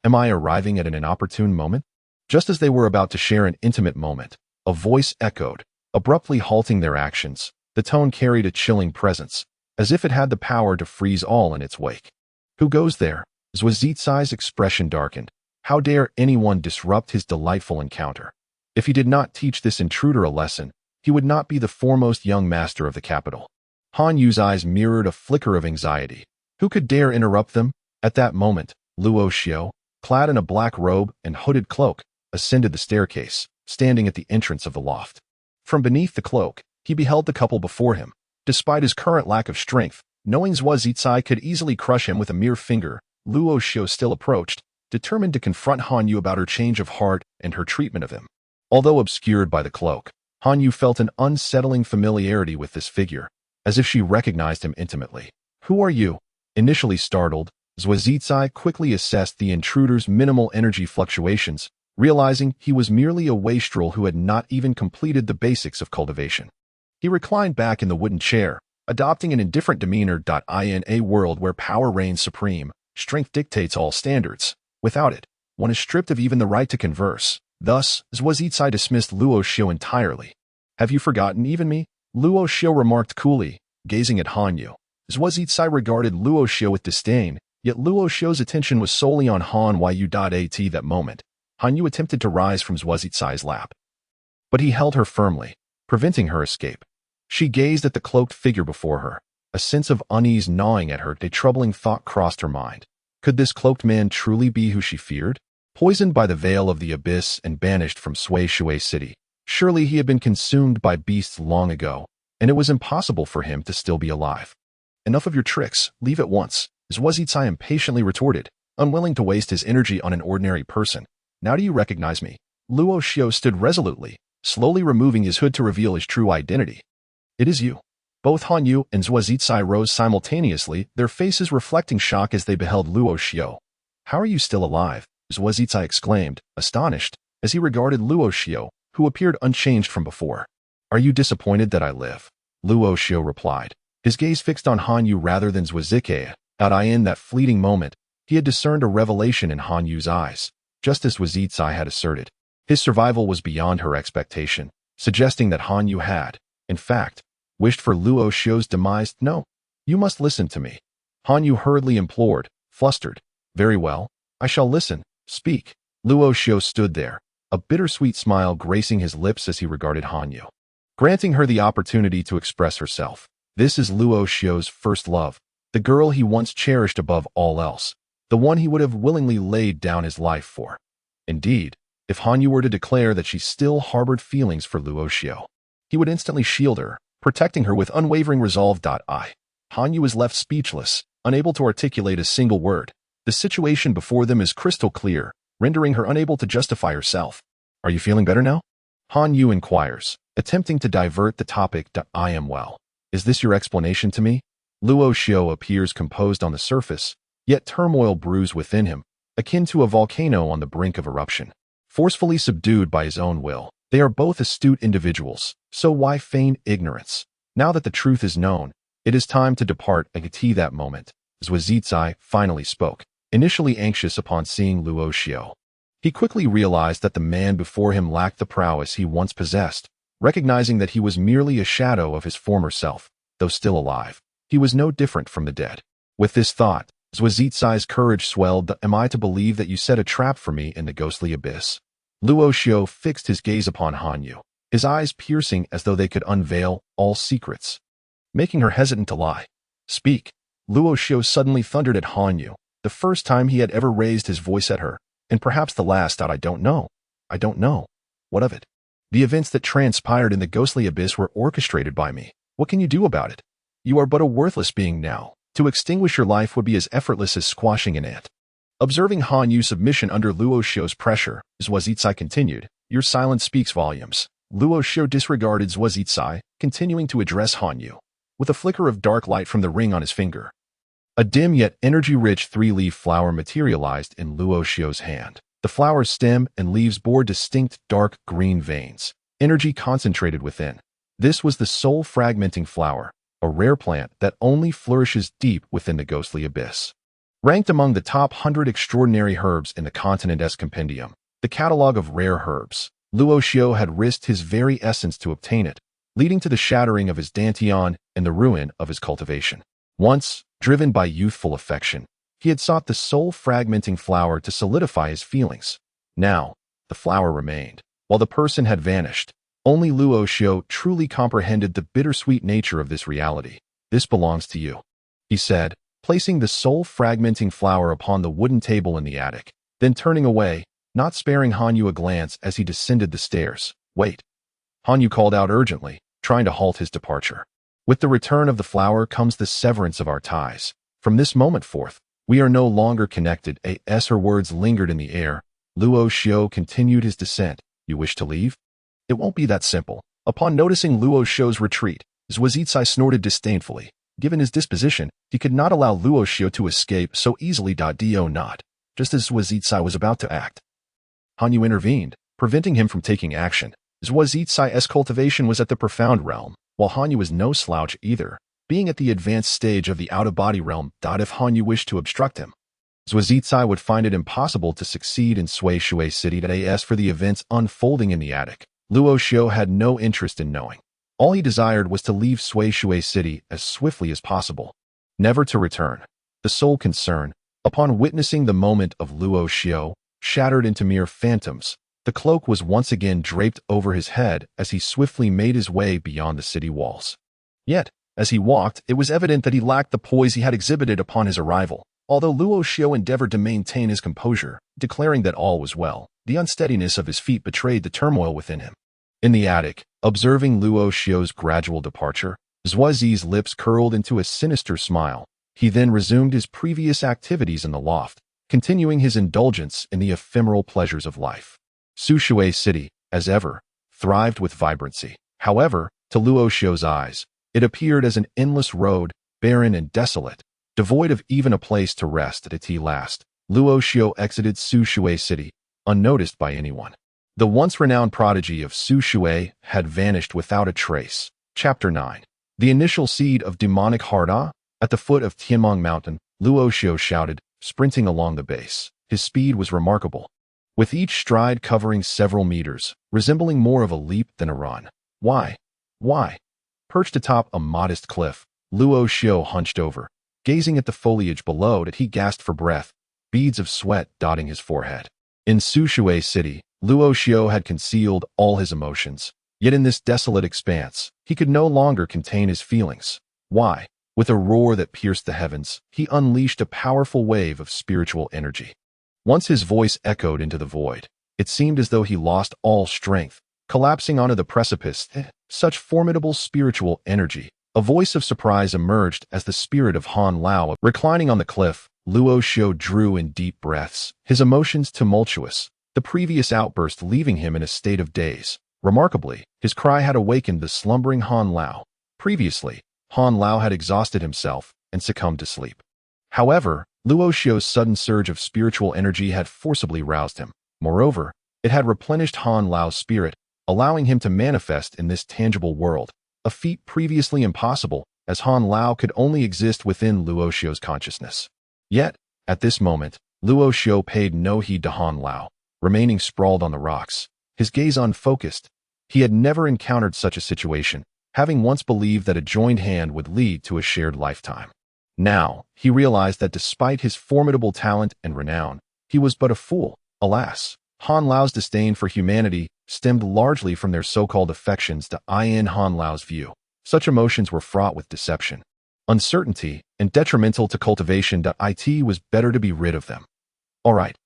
"Am I arriving at an inopportune moment?" Just as they were about to share an intimate moment, a voice echoed, abruptly halting their actions. The tone carried a chilling presence, as if it had the power to freeze all in its wake. "Who goes there?" Zhuozhicai's expression darkened. How dare anyone disrupt his delightful encounter? If he did not teach this intruder a lesson, he would not be the foremost young master of the capital. Han Yu's eyes mirrored a flicker of anxiety. Who could dare interrupt them? At that moment, Luo Xiao, clad in a black robe and hooded cloak, ascended the staircase, standing at the entrance of the loft. From beneath the cloak, he beheld the couple before him. Despite his current lack of strength, knowing Zhuozhicai could easily crush him with a mere finger, Luo Xiao still approached, determined to confront Han Yu about her change of heart and her treatment of him. Although obscured by the cloak, Han Yu felt an unsettling familiarity with this figure, as if she recognized him intimately. "Who are you?" Initially startled, Zhuozhicai quickly assessed the intruder's minimal energy fluctuations, realizing he was merely a wastrel who had not even completed the basics of cultivation. He reclined back in the wooden chair, adopting an indifferent demeanor. In a world where power reigns supreme, strength dictates all standards. Without it, one is stripped of even the right to converse. Thus, Zhuozhicai dismissed Luo Xiao entirely. "Have you forgotten even me?" Luo Xiao remarked coolly, gazing at Han Yu. Zhuozhicai regarded Luo Xiao with disdain, yet Luo Xiao's attention was solely on Han Yu. At that moment, Han Yu attempted to rise from Zhuozhicai's lap, but he held her firmly, preventing her escape. She gazed at the cloaked figure before her, a sense of unease gnawing at her. A troubling thought crossed her mind. Could this cloaked man truly be who she feared? Poisoned by the veil of the abyss and banished from Shui City, surely he had been consumed by beasts long ago, and it was impossible for him to still be alive. "Enough of your tricks, leave at once," Zhuozhicai impatiently retorted, unwilling to waste his energy on an ordinary person. "Now do you recognize me?" Luo Xiao stood resolutely, slowly removing his hood to reveal his true identity. "It is you." Both Han Yu and Zhuozhicai rose simultaneously, their faces reflecting shock as they beheld Luo Xiao. "How are you still alive?" Zhuozhicai exclaimed, astonished, as he regarded Luo Xiao, who appeared unchanged from before. "Are you disappointed that I live?" Luo Xiao replied, his gaze fixed on Han Yu rather than Zhuozhicai. In that fleeting moment, he had discerned a revelation in Han Yu's eyes, just as Zhuozhicai had asserted. His survival was beyond her expectation, suggesting that Han Yu had, in fact, wished for Luo Xiao's demise. "No, you must listen to me," Han Yu hurriedly implored, flustered. "Very well, I shall listen. Speak." Luo Xiao stood there, a bittersweet smile gracing his lips as he regarded Han Yu, granting her the opportunity to express herself. This is Luo Xiao's first love, the girl he once cherished above all else, the one he would have willingly laid down his life for. Indeed, if Han Yu were to declare that she still harbored feelings for Luo Xiao, he would instantly shield her, protecting her with unwavering resolve. Han Yu was left speechless, unable to articulate a single word. The situation before them is crystal clear, rendering her unable to justify herself. "Are you feeling better now?" Han Yu inquires, attempting to divert the topic. "I am well. Is this your explanation to me?" Luo Xiao appears composed on the surface, yet turmoil brews within him, akin to a volcano on the brink of eruption. Forcefully subdued by his own will, they are both astute individuals, so why feign ignorance? Now that the truth is known, it is time to depart. At that moment, Zhuozhicai finally spoke, initially anxious upon seeing Luo Xiao. He quickly realized that the man before him lacked the prowess he once possessed, recognizing that he was merely a shadow of his former self. Though still alive, he was no different from the dead. With this thought, Zhuazixai's courage swelled. Am I to believe that you set a trap for me in the ghostly abyss? Luo Xiao fixed his gaze upon Han Yu, his eyes piercing as though they could unveil all secrets, making her hesitant to lie. Speak. Luo Xiao suddenly thundered at Han Yu, the first time he had ever raised his voice at her, and perhaps the last. I don't know. I don't know. What of it? The events that transpired in the ghostly abyss were orchestrated by me. What can you do about it? You are but a worthless being now. To extinguish your life would be as effortless as squashing an ant. Observing Han Yu's submission under Luo Xiao's pressure, Zhuazixai continued, your silence speaks volumes. Luo Xiao disregarded Zhuazixai, continuing to address Han Yu, with a flicker of dark light from the ring on his finger. A dim yet energy-rich three-leaf flower materialized in Luo Xiao's hand. The flower's stem and leaves bore distinct dark green veins, energy concentrated within. This was the soul-fragmenting flower, a rare plant that only flourishes deep within the ghostly abyss. Ranked among the top 100 extraordinary herbs in the continent's compendium, the catalog of rare herbs, Luo Xiao had risked his very essence to obtain it, leading to the shattering of his dantian and the ruin of his cultivation. Once, driven by youthful affection, he had sought the soul-fragmenting flower to solidify his feelings. Now, the flower remained. While the person had vanished, only Luo Xiao truly comprehended the bittersweet nature of this reality. This belongs to you, he said, placing the soul-fragmenting flower upon the wooden table in the attic, then turning away, not sparing Han Yu a glance as he descended the stairs. Wait. Han Yu called out urgently, trying to halt his departure. With the return of the flower comes the severance of our ties. From this moment forth, we are no longer connected. As her words lingered in the air, Luo Xiao continued his descent. You wish to leave? It won't be that simple. Upon noticing Luo Xiao's retreat, Zhuazixai snorted disdainfully. Given his disposition, he could not allow Luo Xiao to escape so easily. Do not. Just as Zhuazixai was about to act, Han Yu intervened, preventing him from taking action. Zhuazixai's cultivation was at the profound realm, while Han Yu was no slouch either, being at the advanced stage of the out-of-body realm. If Han Yu wished to obstruct him, Zhuazixai would find it impossible to succeed in Sui Shui City. As for the events unfolding in the attic, Luo Xiao had no interest in knowing. All he desired was to leave Sui Shui City as swiftly as possible, never to return. The sole concern, upon witnessing the moment of Luo Xiao, shattered into mere phantoms, the cloak was once again draped over his head as he swiftly made his way beyond the city walls. Yet, as he walked, it was evident that he lacked the poise he had exhibited upon his arrival. Although Luo Xiao endeavored to maintain his composure, declaring that all was well, the unsteadiness of his feet betrayed the turmoil within him. In the attic, observing Luo Xiao's gradual departure, Zhuazixai's lips curled into a sinister smile. He then resumed his previous activities in the loft, continuing his indulgence in the ephemeral pleasures of life. Sui Shui City, as ever, thrived with vibrancy. However, to Luo Xiao's eyes, it appeared as an endless road, barren and desolate, devoid of even a place to rest. At last, Luo Xiao exited Sui Shui City, unnoticed by anyone. The once renowned prodigy of Sui Shui had vanished without a trace. Chapter 9. The initial seed of demonic Harda. At the foot of Tianmong Mountain, Luo Xiao shouted, sprinting along the base. His speed was remarkable, with each stride covering several meters, resembling more of a leap than a run. Why? Perched atop a modest cliff, Luo Xiao hunched over, gazing at the foliage below. He gasped for breath, beads of sweat dotting his forehead. In Sui Shui City, Luo Xiao had concealed all his emotions, yet in this desolate expanse, he could no longer contain his feelings. Why? With a roar that pierced the heavens, he unleashed a powerful wave of spiritual energy. Once his voice echoed into the void, it seemed as though he lost all strength, collapsing onto the precipice. Such formidable spiritual energy. A voice of surprise emerged as the spirit of Han Lao. Reclining on the cliff, Luo Xiao drew in deep breaths, his emotions tumultuous, the previous outburst leaving him in a state of daze. Remarkably, his cry had awakened the slumbering Han Lao. Previously, Han Lao had exhausted himself and succumbed to sleep. However, Luo Xiao's sudden surge of spiritual energy had forcibly roused him. Moreover, it had replenished Han Lao's spirit, allowing him to manifest in this tangible world, a feat previously impossible, as Han Lao could only exist within Luo Xiao's consciousness. Yet, at this moment, Luo Xiao paid no heed to Han Lao, remaining sprawled on the rocks, his gaze unfocused. He had never encountered such a situation, having once believed that a joined hand would lead to a shared lifetime. Now, he realized that despite his formidable talent and renown, he was but a fool. Alas, Han Lao's disdain for humanity stemmed largely from their so-called affections to in Han Lao's view. Such emotions were fraught with deception, uncertainty, and detrimental to cultivation. It was better to be rid of them. All right,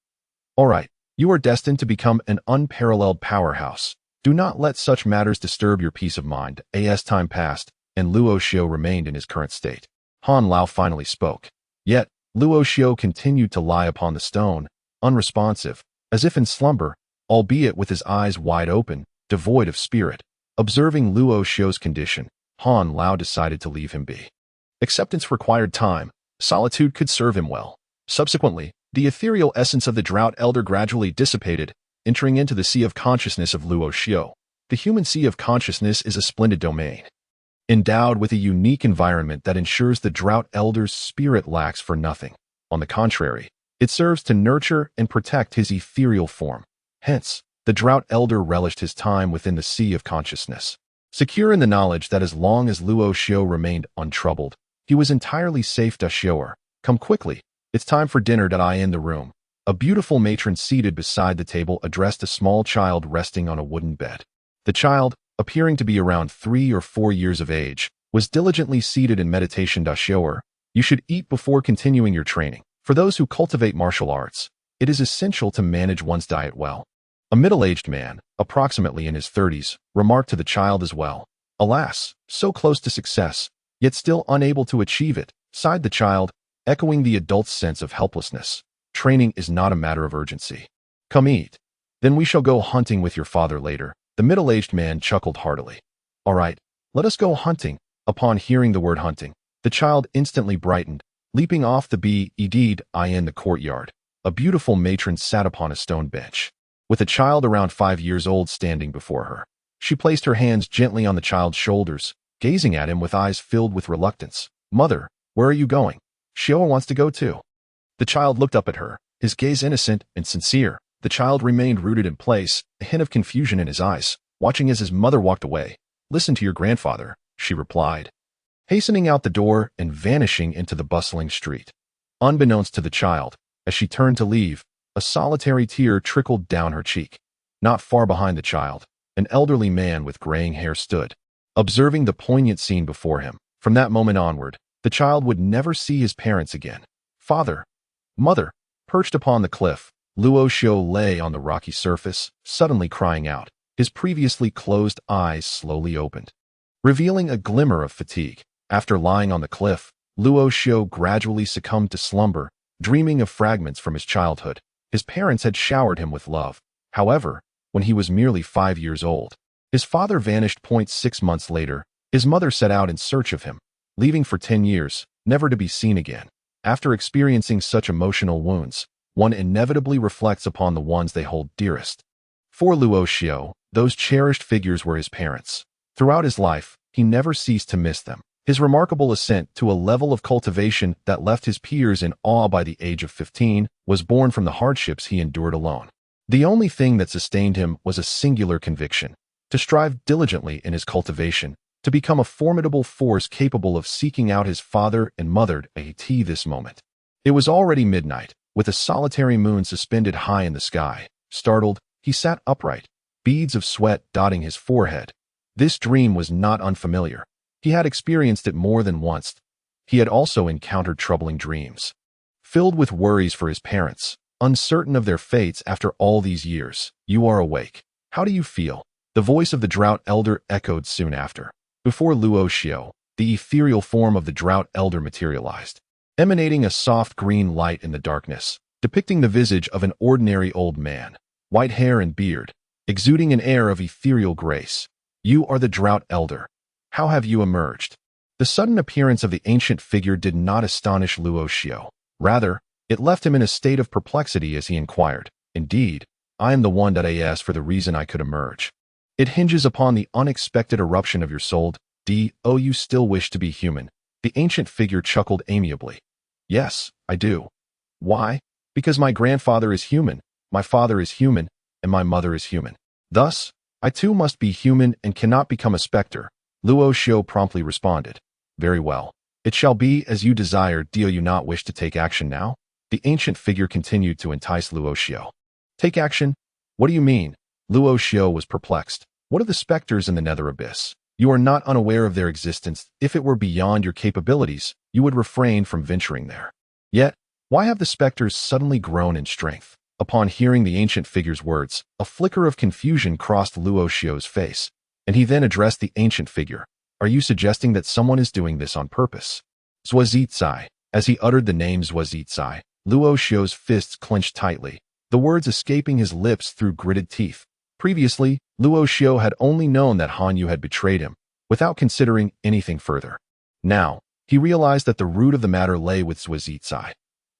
you are destined to become an unparalleled powerhouse. Do not let such matters disturb your peace of mind. As time passed, and Luo Xiu remained in his current state, Han Lao finally spoke. Yet, Luo Xiu continued to lie upon the stone, unresponsive, as if in slumber, albeit with his eyes wide open, devoid of spirit. Observing Luo Xiu's condition, Han Lao decided to leave him be. Acceptance required time. Solitude could serve him well. Subsequently, the ethereal essence of the Drought Elder gradually dissipated, entering into the sea of consciousness of Luo Xiu. The human sea of consciousness is a splendid domain, endowed with a unique environment that ensures the Drought Elder's spirit lacks for nothing. On the contrary, it serves to nurture and protect his ethereal form. Hence, the Drought Elder relished his time within the sea of consciousness, secure in the knowledge that as long as Luo Xiu remained untroubled, he was entirely safe. Xiu'er, come quickly. It's time for dinner. In the room, a beautiful matron seated beside the table addressed a small child resting on a wooden bed. The child, appearing to be around 3 or 4 years of age, was diligently seated in meditation. Xiu'er, you should eat before continuing your training. For those who cultivate martial arts, it is essential to manage one's diet well. A middle-aged man, approximately in his 30s, remarked to the child as well. Alas, so close to success, yet still unable to achieve it, sighed the child, echoing the adult's sense of helplessness. Training is not a matter of urgency. Come eat. Then we shall go hunting with your father later. The middle-aged man chuckled heartily. All right, let us go hunting. Upon hearing the word hunting, the child instantly brightened, leaping off the bed in the courtyard. A beautiful matron sat upon a stone bench, with a child around 5 years old standing before her. She placed her hands gently on the child's shoulders, gazing at him with eyes filled with reluctance. Mother, where are you going? Xiu'er wants to go too. The child looked up at her, his gaze innocent and sincere. The child remained rooted in place, a hint of confusion in his eyes, watching as his mother walked away. Listen to your grandfather, she replied, hastening out the door and vanishing into the bustling street. Unbeknownst to the child, as she turned to leave, a solitary tear trickled down her cheek. Not far behind the child, an elderly man with graying hair stood, observing the poignant scene before him. From that moment onward, the child would never see his parents again. Father, mother, perched upon the cliff, Luo Xiu lay on the rocky surface, suddenly crying out. His previously closed eyes slowly opened, revealing a glimmer of fatigue. After lying on the cliff, Luo Xiu gradually succumbed to slumber, dreaming of fragments from his childhood. His parents had showered him with love. However, when he was merely 5 years old, his father vanished. 6 months later, his mother set out in search of him, leaving for 10 years, never to be seen again. After experiencing such emotional wounds, one inevitably reflects upon the ones they hold dearest. For Luo Xiu, those cherished figures were his parents. Throughout his life, he never ceased to miss them. His remarkable ascent to a level of cultivation that left his peers in awe by the age of 15 was born from the hardships he endured alone. The only thing that sustained him was a singular conviction: to strive diligently in his cultivation, to become a formidable force capable of seeking out his father and mother. At this moment, it was already midnight, with a solitary moon suspended high in the sky. Startled, he sat upright, beads of sweat dotting his forehead. This dream was not unfamiliar. He had experienced it more than once. He had also encountered troubling dreams, filled with worries for his parents, uncertain of their fates after all these years. You are awake. How do you feel? The voice of the Drought Elder echoed soon after. Before Luo Xiu, the ethereal form of the Drought Elder materialized, emanating a soft green light in the darkness, depicting the visage of an ordinary old man, white hair and beard, exuding an air of ethereal grace. You are the Drought Elder. How have you emerged? The sudden appearance of the ancient figure did not astonish Luo Xiu. Rather, it left him in a state of perplexity as he inquired. Indeed, I am the one that I asked for the reason I could emerge. It hinges upon the unexpected eruption of your soul. Do you still wish to be human? The ancient figure chuckled amiably. Yes, I do. Why? Because my grandfather is human, my father is human, and my mother is human. Thus, I too must be human and cannot become a specter. Luo Xiu promptly responded. Very well. It shall be as you desire. Do you not wish to take action now? The ancient figure continued to entice Luo Xiao. Take action? What do you mean? Luo Xiao was perplexed. What are the specters in the nether abyss? You are not unaware of their existence. If it were beyond your capabilities, you would refrain from venturing there. Yet, why have the specters suddenly grown in strength? Upon hearing the ancient figure's words, a flicker of confusion crossed Luo Xiao's face, and he then addressed the ancient figure. Are you suggesting that someone is doing this on purpose? Zhuazhizai. As he uttered the name Zhuazhizai, Luo Xiao's fists clenched tightly, the words escaping his lips through gritted teeth. Previously, Luo Xiao had only known that Han Yu had betrayed him, without considering anything further. Now, he realized that the root of the matter lay with Zhuazhizai.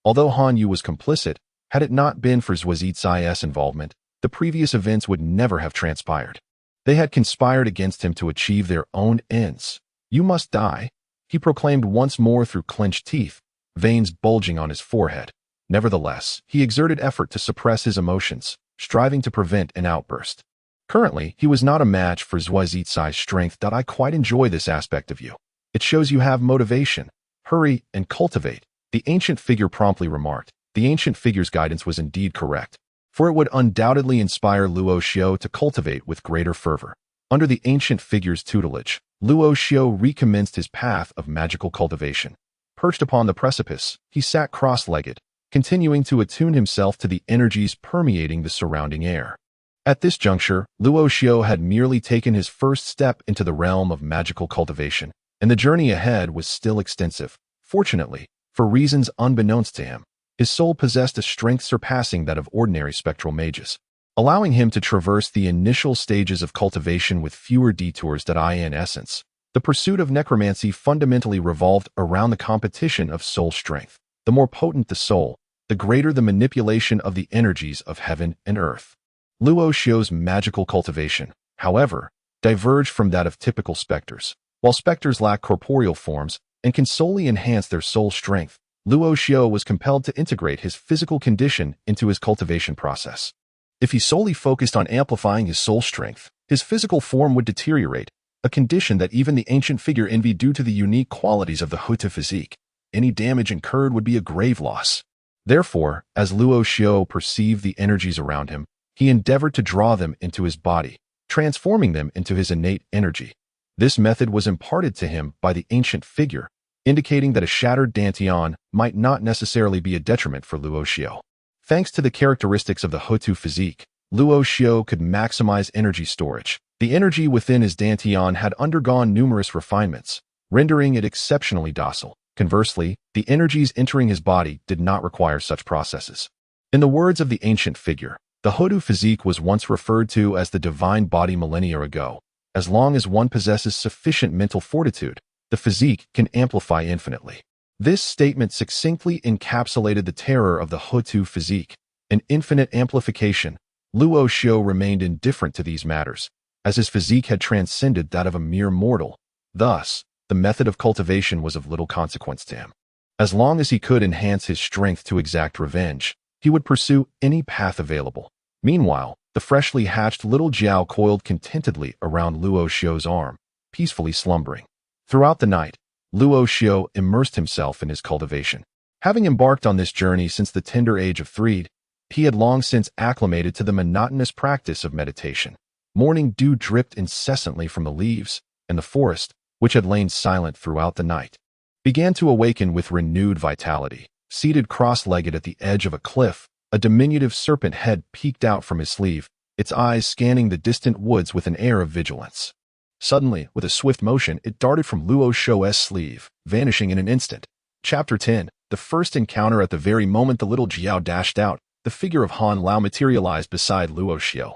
Although Han Yu was complicit, had it not been for Zhuazhizai's involvement, the previous events would never have transpired. They had conspired against him to achieve their own ends. You must die, he proclaimed once more through clenched teeth, veins bulging on his forehead. Nevertheless, he exerted effort to suppress his emotions, striving to prevent an outburst. Currently, he was not a match for Zhuazhizai's strength. I quite enjoy this aspect of you. It shows you have motivation. Hurry and cultivate, the ancient figure promptly remarked. The ancient figure's guidance was indeed correct, for it would undoubtedly inspire Luo Xiao to cultivate with greater fervor. Under the ancient figure's tutelage, Luo Xiao recommenced his path of magical cultivation. Perched upon the precipice, he sat cross-legged, continuing to attune himself to the energies permeating the surrounding air. At this juncture, Luo Xiao had merely taken his first step into the realm of magical cultivation, and the journey ahead was still extensive. Fortunately, for reasons unbeknownst to him, his soul possessed a strength surpassing that of ordinary spectral mages, allowing him to traverse the initial stages of cultivation with fewer detours. In essence, the pursuit of necromancy fundamentally revolved around the competition of soul strength. The more potent the soul, the greater the manipulation of the energies of heaven and earth. Luo Xiao's magical cultivation, however, diverged from that of typical specters. While specters lack corporeal forms and can solely enhance their soul strength, Luo Xiao was compelled to integrate his physical condition into his cultivation process. If he solely focused on amplifying his soul strength, his physical form would deteriorate, a condition that even the ancient figure envied due to the unique qualities of the Hutu physique. Any damage incurred would be a grave loss. Therefore, as Luo Xiao perceived the energies around him, he endeavored to draw them into his body, transforming them into his innate energy. This method was imparted to him by the ancient figure, indicating that a shattered dantian might not necessarily be a detriment for Luo Xiao. Thanks to the characteristics of the Hutu physique, Luo Xiao could maximize energy storage. The energy within his dantian had undergone numerous refinements, rendering it exceptionally docile. Conversely, the energies entering his body did not require such processes. In the words of the ancient figure, the Hutu physique was once referred to as the divine body millennia ago. As long as one possesses sufficient mental fortitude, the physique can amplify infinitely. This statement succinctly encapsulated the terror of the Hutu physique, an infinite amplification. Luo Xiao remained indifferent to these matters, as his physique had transcended that of a mere mortal. Thus, the method of cultivation was of little consequence to him. As long as he could enhance his strength to exact revenge, he would pursue any path available. Meanwhile, the freshly hatched little Jiao coiled contentedly around Luo Xiao's arm, peacefully slumbering. Throughout the night, Luo Xiao immersed himself in his cultivation. Having embarked on this journey since the tender age of 3, he had long since acclimated to the monotonous practice of meditation. Morning dew dripped incessantly from the leaves, and the forest, which had lain silent throughout the night, began to awaken with renewed vitality. Seated cross-legged at the edge of a cliff, a diminutive serpent head peeked out from his sleeve, its eyes scanning the distant woods with an air of vigilance. Suddenly, with a swift motion, it darted from Luo Xiao's sleeve, vanishing in an instant. Chapter 10. The first encounter. At the very moment the little Jiao dashed out, the figure of Han Lao materialized beside Luo Xiao.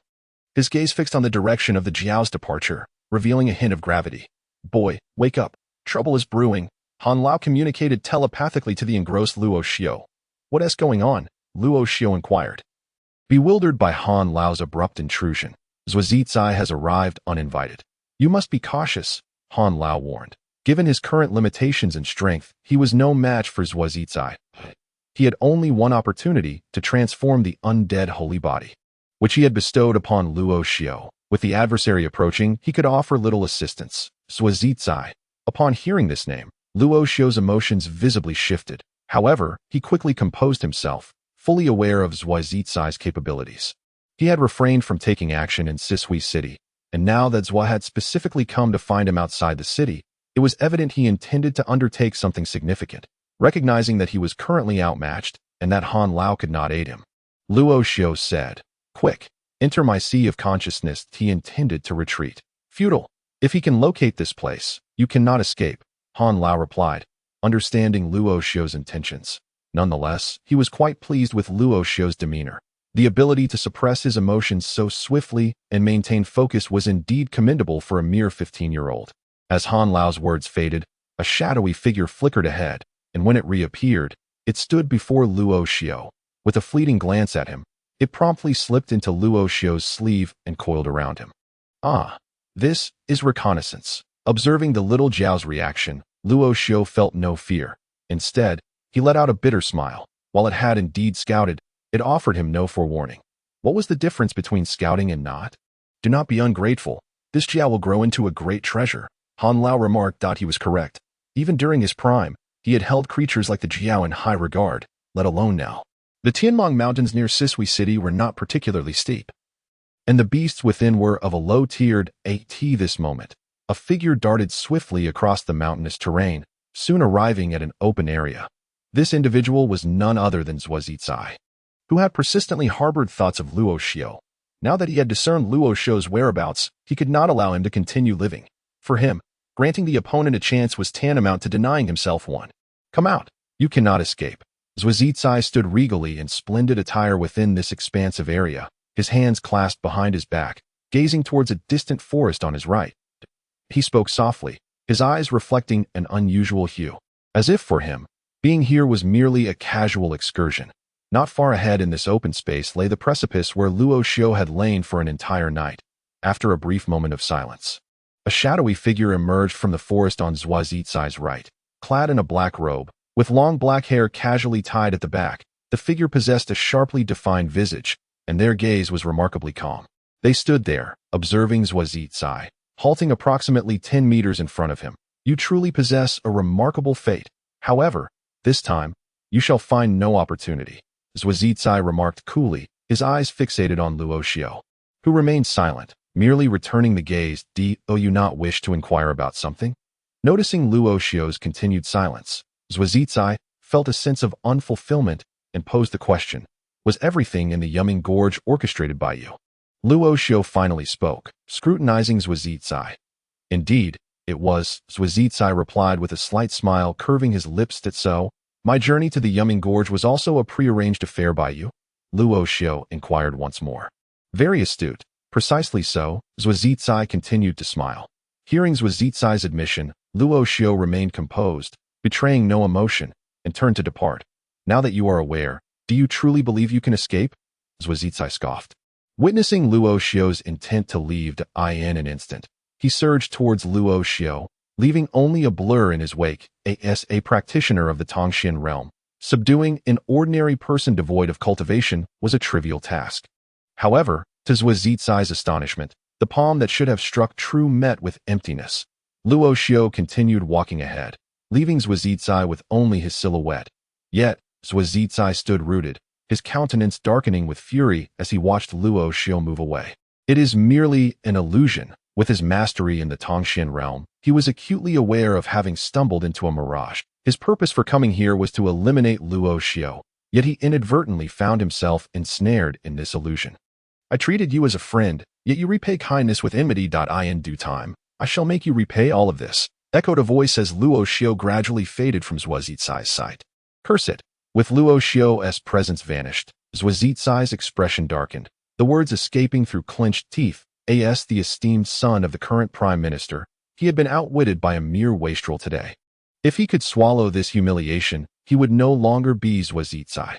His gaze fixed on the direction of the Jiao's departure, revealing a hint of gravity. Boy, wake up. Trouble is brewing. Han Lao communicated telepathically to the engrossed Luo Xiao. What is going on? Luo Xiao inquired. Bewildered by Han Lao's abrupt intrusion, Zhuazhizai has arrived uninvited. You must be cautious, Han Lao warned. Given his current limitations and strength, he was no match for Zhuazhizai. He had only one opportunity to transform the undead holy body, which he had bestowed upon Luo Xiao. With the adversary approaching, he could offer little assistance. Zhuazhizai, upon hearing this name, Luo Xiu's emotions visibly shifted. However, he quickly composed himself, fully aware of Zhuo Zicai's capabilities. He had refrained from taking action in Sisui City, and now that Zhuo had specifically come to find him outside the city, it was evident he intended to undertake something significant, recognizing that he was currently outmatched and that Han Lao could not aid him. Luo Xiu said, "Quick, enter my sea of consciousness." He intended to retreat. "Futile. If he can locate this place, you cannot escape," Han Lao replied, understanding Luo Xiu's intentions. Nonetheless, he was quite pleased with Luo Xiu's demeanor. The ability to suppress his emotions so swiftly and maintain focus was indeed commendable for a mere 15-year-old. As Han Lao's words faded, a shadowy figure flickered ahead, and when it reappeared, it stood before Luo Xiu. With a fleeting glance at him, it promptly slipped into Luo Xiu's sleeve and coiled around him. "Ah, this is reconnaissance." Observing the little Zhao's reaction, Luo Xiu felt no fear. Instead, he let out a bitter smile. While it had indeed scouted, it offered him no forewarning. What was the difference between scouting and not? "Do not be ungrateful. This Zhao will grow into a great treasure." Han Lao remarked. He was correct. Even during his prime, he had held creatures like the Zhao in high regard, let alone now. The Tianmong Mountains near Sisui City were not particularly steep, and the beasts within were of a low-tiered AT. This moment, a figure darted swiftly across the mountainous terrain, soon arriving at an open area. This individual was none other than Zhuo Zicai, who had persistently harbored thoughts of Luo Xiu. Now that he had discerned Luo Xiu's whereabouts, he could not allow him to continue living. For him, granting the opponent a chance was tantamount to denying himself one. "Come out. You cannot escape." Zhuo Zicai stood regally in splendid attire within this expansive area, his hands clasped behind his back, gazing towards a distant forest on his right. He spoke softly, his eyes reflecting an unusual hue, as if for him, being here was merely a casual excursion. Not far ahead in this open space lay the precipice where Luo Xiu had lain for an entire night. After a brief moment of silence, a shadowy figure emerged from the forest on Zhuo Zicai's right. Clad in a black robe, with long black hair casually tied at the back, the figure possessed a sharply defined visage, and their gaze was remarkably calm. They stood there, observing Zhuo Zicai, halting approximately 10 meters in front of him. "You truly possess a remarkable fate. However, this time, you shall find no opportunity," Zhuo Zicai remarked coolly, his eyes fixated on Luo Xiu, who remained silent, merely returning the gaze. "Do you not wish to inquire about something?" Noticing Luo Xiu's continued silence, Zhuo Zicai felt a sense of unfulfillment and posed the question, "Was everything in the Yumming Gorge orchestrated by you?" Luo Xiu finally spoke, scrutinizing Zhuo Zicai. "Indeed, it was," Zhuo Zicai replied with a slight smile, curving his lips. "So, my journey to the Yumming Gorge was also a prearranged affair by you?" Luo Xiu inquired once more. "Very astute. Precisely so," Zhuo Zicai continued to smile. Hearing Zhuo Zicai's admission, Luo Xiu remained composed, betraying no emotion, and turned to depart. "Now that you are aware, do you truly believe you can escape?" Zhuo Zicai scoffed. Witnessing Luo Xiu's intent to leave in an instant, he surged towards Luo Xiu, leaving only a blur in his wake. As a practitioner of the Tongxian realm, subduing an ordinary person devoid of cultivation was a trivial task. However, to Zhuo Zicai's astonishment, the palm that should have struck true met with emptiness. Luo Xiu continued walking ahead, leaving Zhuo Zicai with only his silhouette. Yet, Zhuo Zicai stood rooted, his countenance darkening with fury as he watched Luo Xiu move away. It is merely an illusion. With his mastery in the Tongxian realm, he was acutely aware of having stumbled into a mirage. His purpose for coming here was to eliminate Luo Xiu, yet he inadvertently found himself ensnared in this illusion. "I treated you as a friend, yet you repay kindness with enmity. In due time, I shall make you repay all of this," echoed a voice as Luo Xiu gradually faded from Zhuo Zicai's sight. "Curse it." With Luo Xiu's presence vanished, Zhuo Zicai's expression darkened, the words escaping through clenched teeth. As the esteemed son of the current prime minister, he had been outwitted by a mere wastrel today. If he could swallow this humiliation, he would no longer be Zhuo Zicai.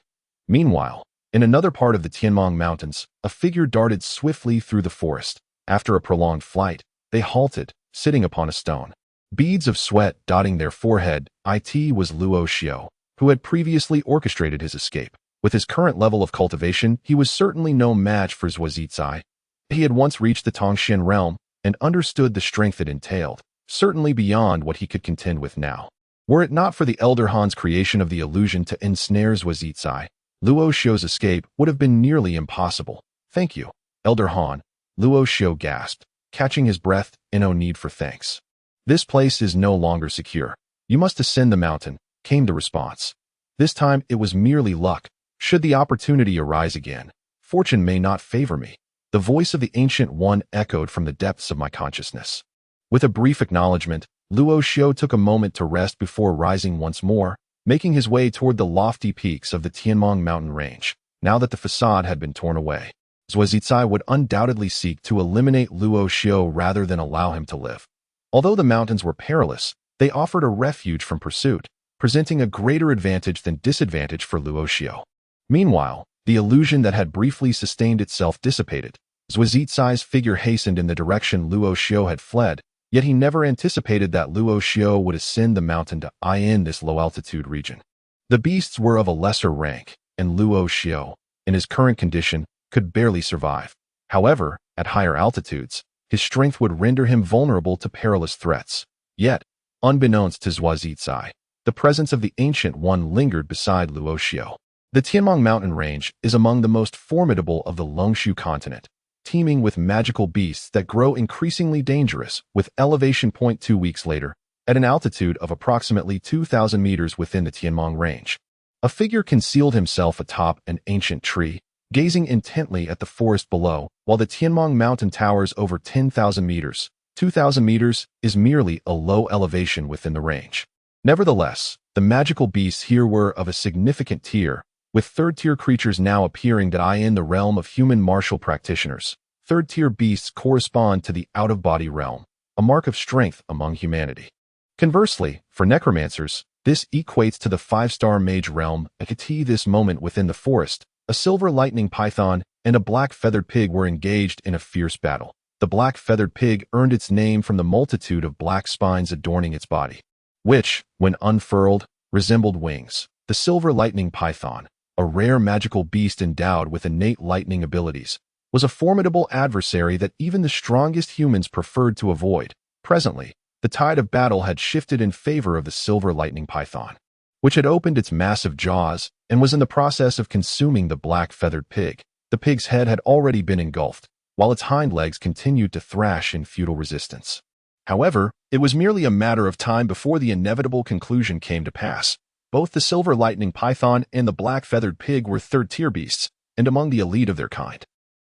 Meanwhile, in another part of the Tianmong Mountains, a figure darted swiftly through the forest. After a prolonged flight, they halted, sitting upon a stone. Beads of sweat dotting their forehead. It was Luo Xiu, who had previously orchestrated his escape. With his current level of cultivation, he was certainly no match for Zhuo Zicai. He had once reached the Tongxian realm and understood the strength it entailed, certainly beyond what he could contend with now. Were it not for the Elder Han's creation of the illusion to ensnare Zhuazhizai, Luo Xiu's escape would have been nearly impossible. Thank you, Elder Han, Luo Xiu gasped, catching his breath in no need for thanks. This place is no longer secure. You must ascend the mountain, came the response. This time it was merely luck. Should the opportunity arise again, fortune may not favor me. The voice of the Ancient One echoed from the depths of my consciousness. With a brief acknowledgement, Luo Xiu took a moment to rest before rising once more, making his way toward the lofty peaks of the Tianmong mountain range. Now that the facade had been torn away, Zhuazhizai would undoubtedly seek to eliminate Luo Xiu rather than allow him to live. Although the mountains were perilous, they offered a refuge from pursuit, presenting a greater advantage than disadvantage for Luo Xiu. Meanwhile, the illusion that had briefly sustained itself dissipated. Zhuazhizai's figure hastened in the direction Luo Xiu had fled, yet he never anticipated that Luo Xiu would ascend the mountain to in this low-altitude region. The beasts were of a lesser rank, and Luo Xiu, in his current condition, could barely survive. However, at higher altitudes, his strength would render him vulnerable to perilous threats. Yet, unbeknownst to Zhuazhizai, the presence of the Ancient One lingered beside Luo Xiu. The Tianmong mountain range is among the most formidable of the Longxu continent, teeming with magical beasts that grow increasingly dangerous with elevation. 2 weeks later, at an altitude of approximately 2,000 meters within the Tianmong range, a figure concealed himself atop an ancient tree, gazing intently at the forest below, while the Tianmong mountain towers over 10,000 meters. 2,000 meters is merely a low elevation within the range. Nevertheless, the magical beasts here were of a significant tier, with third-tier creatures now appearing in the realm of human martial practitioners. Third-tier beasts correspond to the out-of-body realm, a mark of strength among humanity. Conversely, for necromancers, this equates to the 5-star mage realm. At this moment within the forest, a silver lightning python and a black-feathered pig were engaged in a fierce battle. The black-feathered pig earned its name from the multitude of black spines adorning its body, which, when unfurled, resembled wings. The silver lightning python, a rare magical beast endowed with innate lightning abilities, was a formidable adversary that even the strongest humans preferred to avoid. Presently, the tide of battle had shifted in favor of the silver lightning python, which had opened its massive jaws and was in the process of consuming the black-feathered pig. The pig's head had already been engulfed, while its hind legs continued to thrash in futile resistance. However, it was merely a matter of time before the inevitable conclusion came to pass. Both the silver lightning python and the black-feathered pig were third-tier beasts, and among the elite of their kind.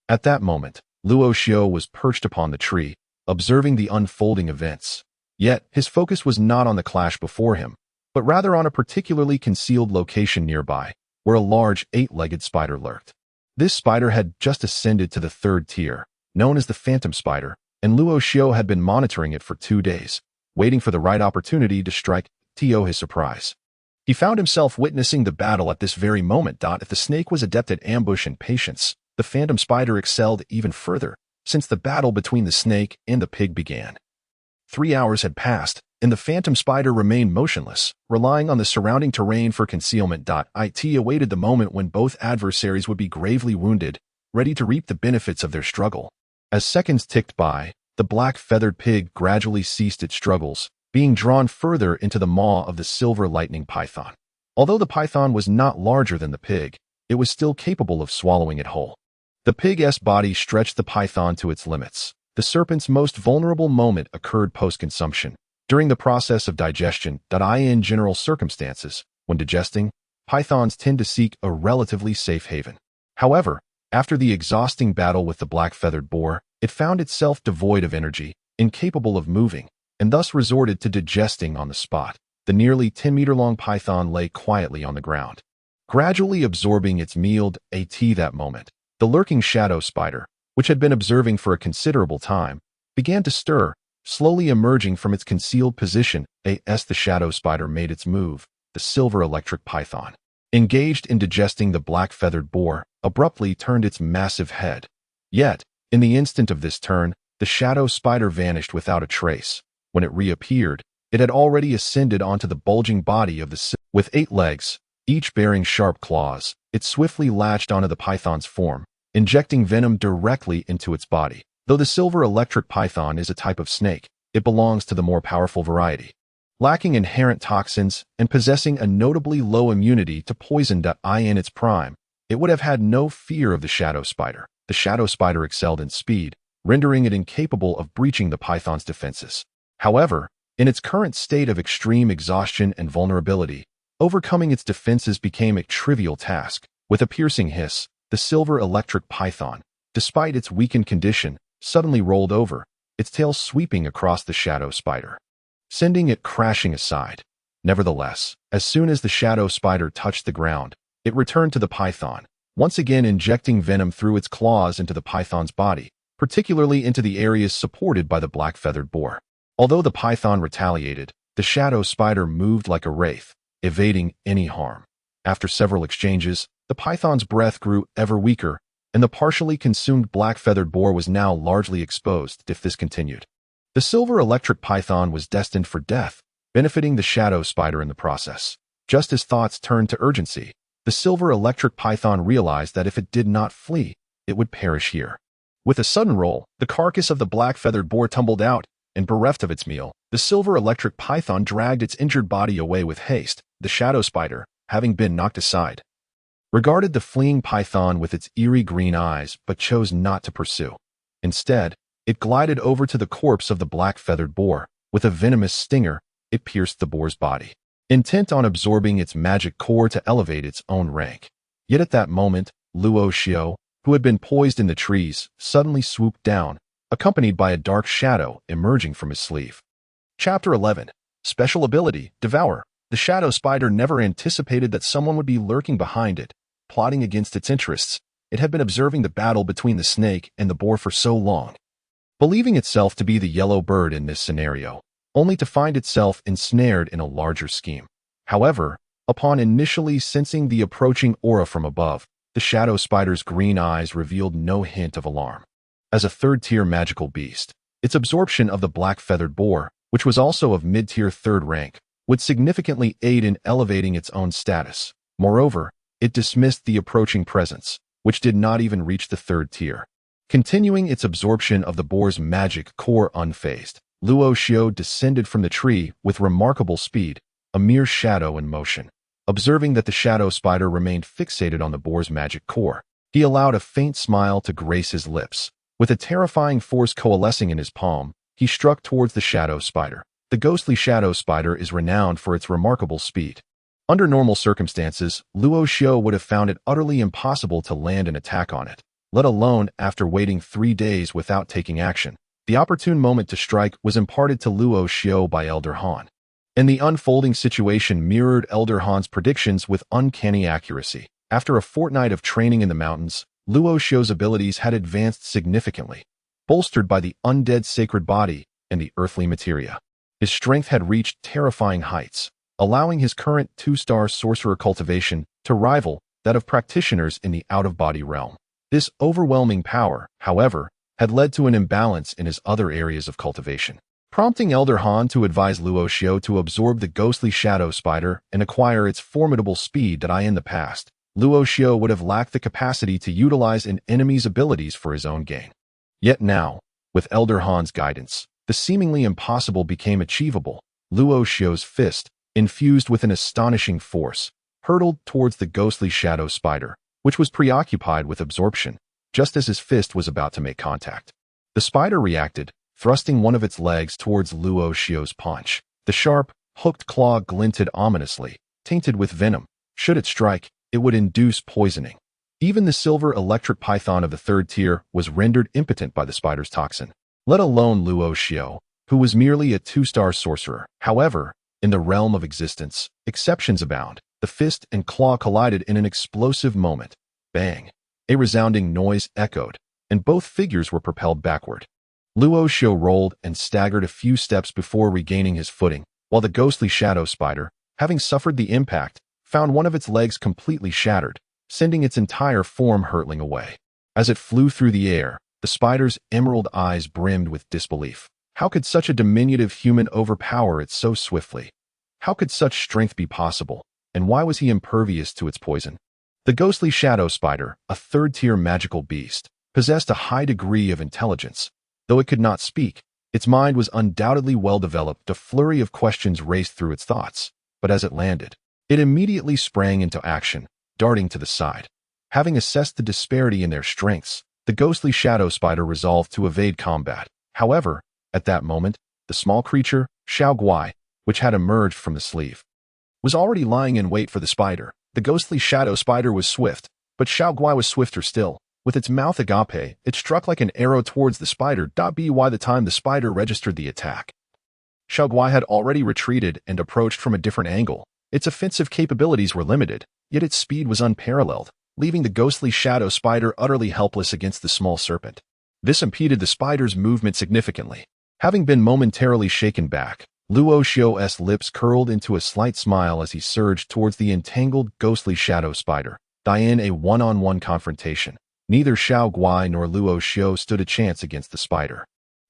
At that moment, Luo Xiu was perched upon the tree, observing the unfolding events. Yet, his focus was not on the clash before him, but rather on a particularly concealed location nearby, where a large 8-legged spider lurked. This spider had just ascended to the 3rd tier, known as the Phantom Spider, and Luo Xiu had been monitoring it for 2 days, waiting for the right opportunity to strike. To his surprise, he found himself witnessing the battle at this very moment. If the snake was adept at ambush and patience, the Phantom Spider excelled even further, since the battle between the snake and the pig began. 3 hours had passed, and the Phantom Spider remained motionless, relying on the surrounding terrain for concealment. It awaited the moment when both adversaries would be gravely wounded, ready to reap the benefits of their struggle. As seconds ticked by, the black-feathered pig gradually ceased its struggles, being drawn further into the maw of the silver lightning python. Although the python was not larger than the pig, it was still capable of swallowing it whole. The pig's body stretched the python to its limits. The serpent's most vulnerable moment occurred post-consumption, during the process of digestion. In general circumstances, when digesting, pythons tend to seek a relatively safe haven. However, after the exhausting battle with the black-feathered boar, it found itself devoid of energy, incapable of moving, and thus resorted to digesting on the spot. The nearly 10-meter-long python lay quietly on the ground, gradually absorbing its meal. At that moment, the lurking shadow spider, which had been observing for a considerable time, began to stir, slowly emerging from its concealed position. As the shadow spider made its move, the silver electric python, engaged in digesting the black-feathered boar, abruptly turned its massive head. Yet, in the instant of this turn, the shadow spider vanished without a trace. When it reappeared, it had already ascended onto the bulging body of the with 8 legs, each bearing sharp claws. It swiftly latched onto the python's form, injecting venom directly into its body. Though the silver electric python is a type of snake, it belongs to the more powerful variety. lacking inherent toxins and possessing a notably low immunity to poison. In its prime, it would have had no fear of the shadow spider. The shadow spider excelled in speed, rendering it incapable of breaching the python's defenses. However, in its current state of extreme exhaustion and vulnerability, overcoming its defenses became a trivial task. With a piercing hiss, the silver electric python, despite its weakened condition, suddenly rolled over, its tail sweeping across the shadow spider, sending it crashing aside. Nevertheless, as soon as the shadow spider touched the ground, it returned to the python, once again injecting venom through its claws into the python's body, particularly into the areas supported by the black-feathered boar. Although the python retaliated, the shadow spider moved like a wraith, evading any harm. After several exchanges, the python's breath grew ever weaker, and the partially consumed black-feathered boar was now largely exposed. If this continued, the silver electric python was destined for death, benefiting the shadow spider in the process. Just as thoughts turned to urgency, the silver electric python realized that if it did not flee, it would perish here. With a sudden roll, the carcass of the black-feathered boar tumbled out, and bereft of its meal, the silver electric python dragged its injured body away with haste. The shadow spider, having been knocked aside, regarded the fleeing python with its eerie green eyes but chose not to pursue. Instead, it glided over to the corpse of the black-feathered boar. With a venomous stinger, it pierced the boar's body, intent on absorbing its magic core to elevate its own rank. Yet at that moment, Luoxiu, who had been poised in the trees, suddenly swooped down, accompanied by a dark shadow emerging from his sleeve. Chapter 11. Special Ability, Devour. The shadow spider never anticipated that someone would be lurking behind it, plotting against its interests. It had been observing the battle between the snake and the boar for so long, believing itself to be the yellow bird in this scenario, only to find itself ensnared in a larger scheme. However, upon initially sensing the approaching aura from above, the shadow spider's green eyes revealed no hint of alarm. As a third-tier magical beast, its absorption of the black-feathered boar, which was also of mid-tier third rank, would significantly aid in elevating its own status. Moreover, it dismissed the approaching presence, which did not even reach the third tier. Continuing its absorption of the boar's magic core unfazed, Luoxiu descended from the tree with remarkable speed, a mere shadow in motion. Observing that the shadow spider remained fixated on the boar's magic core, he allowed a faint smile to grace his lips. With a terrifying force coalescing in his palm, he struck towards the shadow spider. The ghostly shadow spider is renowned for its remarkable speed. Under normal circumstances, Luoxiu would have found it utterly impossible to land an attack on it, let alone after waiting 3 days without taking action. The opportune moment to strike was imparted to Luoxiu by Elder Han, and the unfolding situation mirrored Elder Han's predictions with uncanny accuracy. After a fortnight of training in the mountains, Luoxiu's abilities had advanced significantly, bolstered by the undead sacred body and the earthly materia. His strength had reached terrifying heights, allowing his current 2-star sorcerer cultivation to rival that of practitioners in the out-of-body realm. This overwhelming power, however, had led to an imbalance in his other areas of cultivation, prompting Elder Han to advise Luoxiu to absorb the ghostly shadow spider and acquire its formidable speed. In the past, Luoxiu would have lacked the capacity to utilize an enemy's abilities for his own gain. Yet now, with Elder Han's guidance, the seemingly impossible became achievable. Luoxiu's fist, infused with an astonishing force, hurtled towards the ghostly shadow spider, which was preoccupied with absorption, just as his fist was about to make contact. The spider reacted, thrusting one of its legs towards Luoxiu's punch. The sharp, hooked claw glinted ominously, tainted with venom. Should it strike, it would induce poisoning. Even the silver electric python of the third tier was rendered impotent by the spider's toxin, let alone Luoxiu, who was merely a 2-star sorcerer. However, in the realm of existence, exceptions abound. The fist and claw collided in an explosive moment. Bang! A resounding noise echoed, and both figures were propelled backward. Luoxiu rolled and staggered a few steps before regaining his footing, while the ghostly shadow spider, having suffered the impact, found one of its legs completely shattered, sending its entire form hurtling away. As it flew through the air, the spider's emerald eyes brimmed with disbelief. How could such a diminutive human overpower it so swiftly? How could such strength be possible, and why was he impervious to its poison? The ghostly shadow spider, a third-tier magical beast, possessed a high degree of intelligence. Though it could not speak, Its mind was undoubtedly well developed. A flurry of questions raced through its thoughts, but as it landed, it immediately sprang into action, darting to the side. Having assessed the disparity in their strengths, the ghostly shadow spider resolved to evade combat. However, at that moment, the small creature, Xiao Guai, which had emerged from the sleeve, was already lying in wait for the spider. The ghostly shadow spider was swift, but Xiao Guai was swifter still. With its mouth agape, it struck like an arrow towards the spider. By the time the spider registered the attack, Xiao Guai had already retreated and approached from a different angle. Its offensive capabilities were limited, yet its speed was unparalleled, leaving the ghostly shadow spider utterly helpless against the small serpent. This impeded the spider's movement significantly. Having been momentarily shaken back, Luo Xiu's lips curled into a slight smile as he surged towards the entangled ghostly shadow spider. In a one-on-one confrontation, neither Xiao Guai nor Luo Xiu stood a chance against the spider.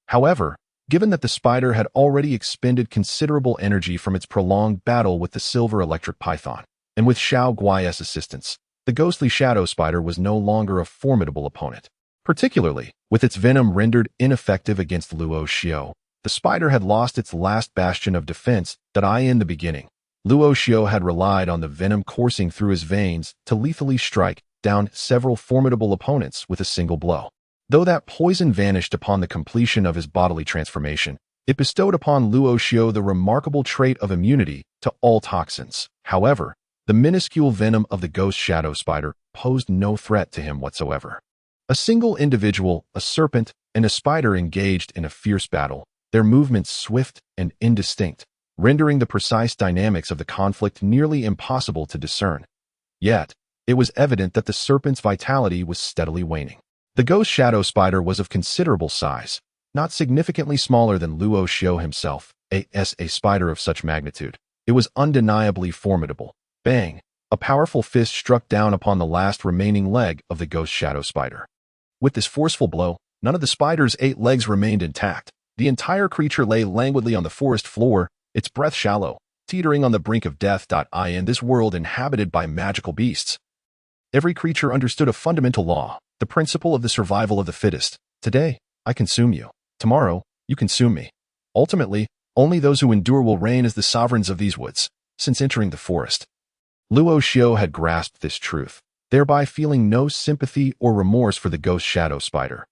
However, given that the spider had already expended considerable energy from its prolonged battle with the silver electric python, and with Xiao Guai's assistance, the ghostly shadow spider was no longer a formidable opponent. Particularly, with its venom rendered ineffective against Luo Xiu, the spider had lost its last bastion of defense. In the beginning, Luo Xiu had relied on the venom coursing through his veins to lethally strike down several formidable opponents with a single blow. Though that poison vanished upon the completion of his bodily transformation, it bestowed upon Luo Xiu the remarkable trait of immunity to all toxins. However, the minuscule venom of the ghost shadow spider posed no threat to him whatsoever. A single individual, a serpent, and a spider engaged in a fierce battle, their movements swift and indistinct, rendering the precise dynamics of the conflict nearly impossible to discern. Yet, it was evident that the serpent's vitality was steadily waning. The ghost shadow spider was of considerable size, not significantly smaller than Luo Xiu himself. As a spider of such magnitude, it was undeniably formidable. Bang! A powerful fist struck down upon the last remaining leg of the ghost shadow spider. With this forceful blow, none of the spider's 8 legs remained intact. The entire creature lay languidly on the forest floor, its breath shallow, teetering on the brink of death. In this world inhabited by magical beasts, every creature understood a fundamental law, the principle of the survival of the fittest. Today, I consume you. Tomorrow, you consume me. Ultimately, only those who endure will reign as the sovereigns of these woods. Since entering the forest, Luo Xiu had grasped this truth, thereby feeling no sympathy or remorse for the ghost shadow spider.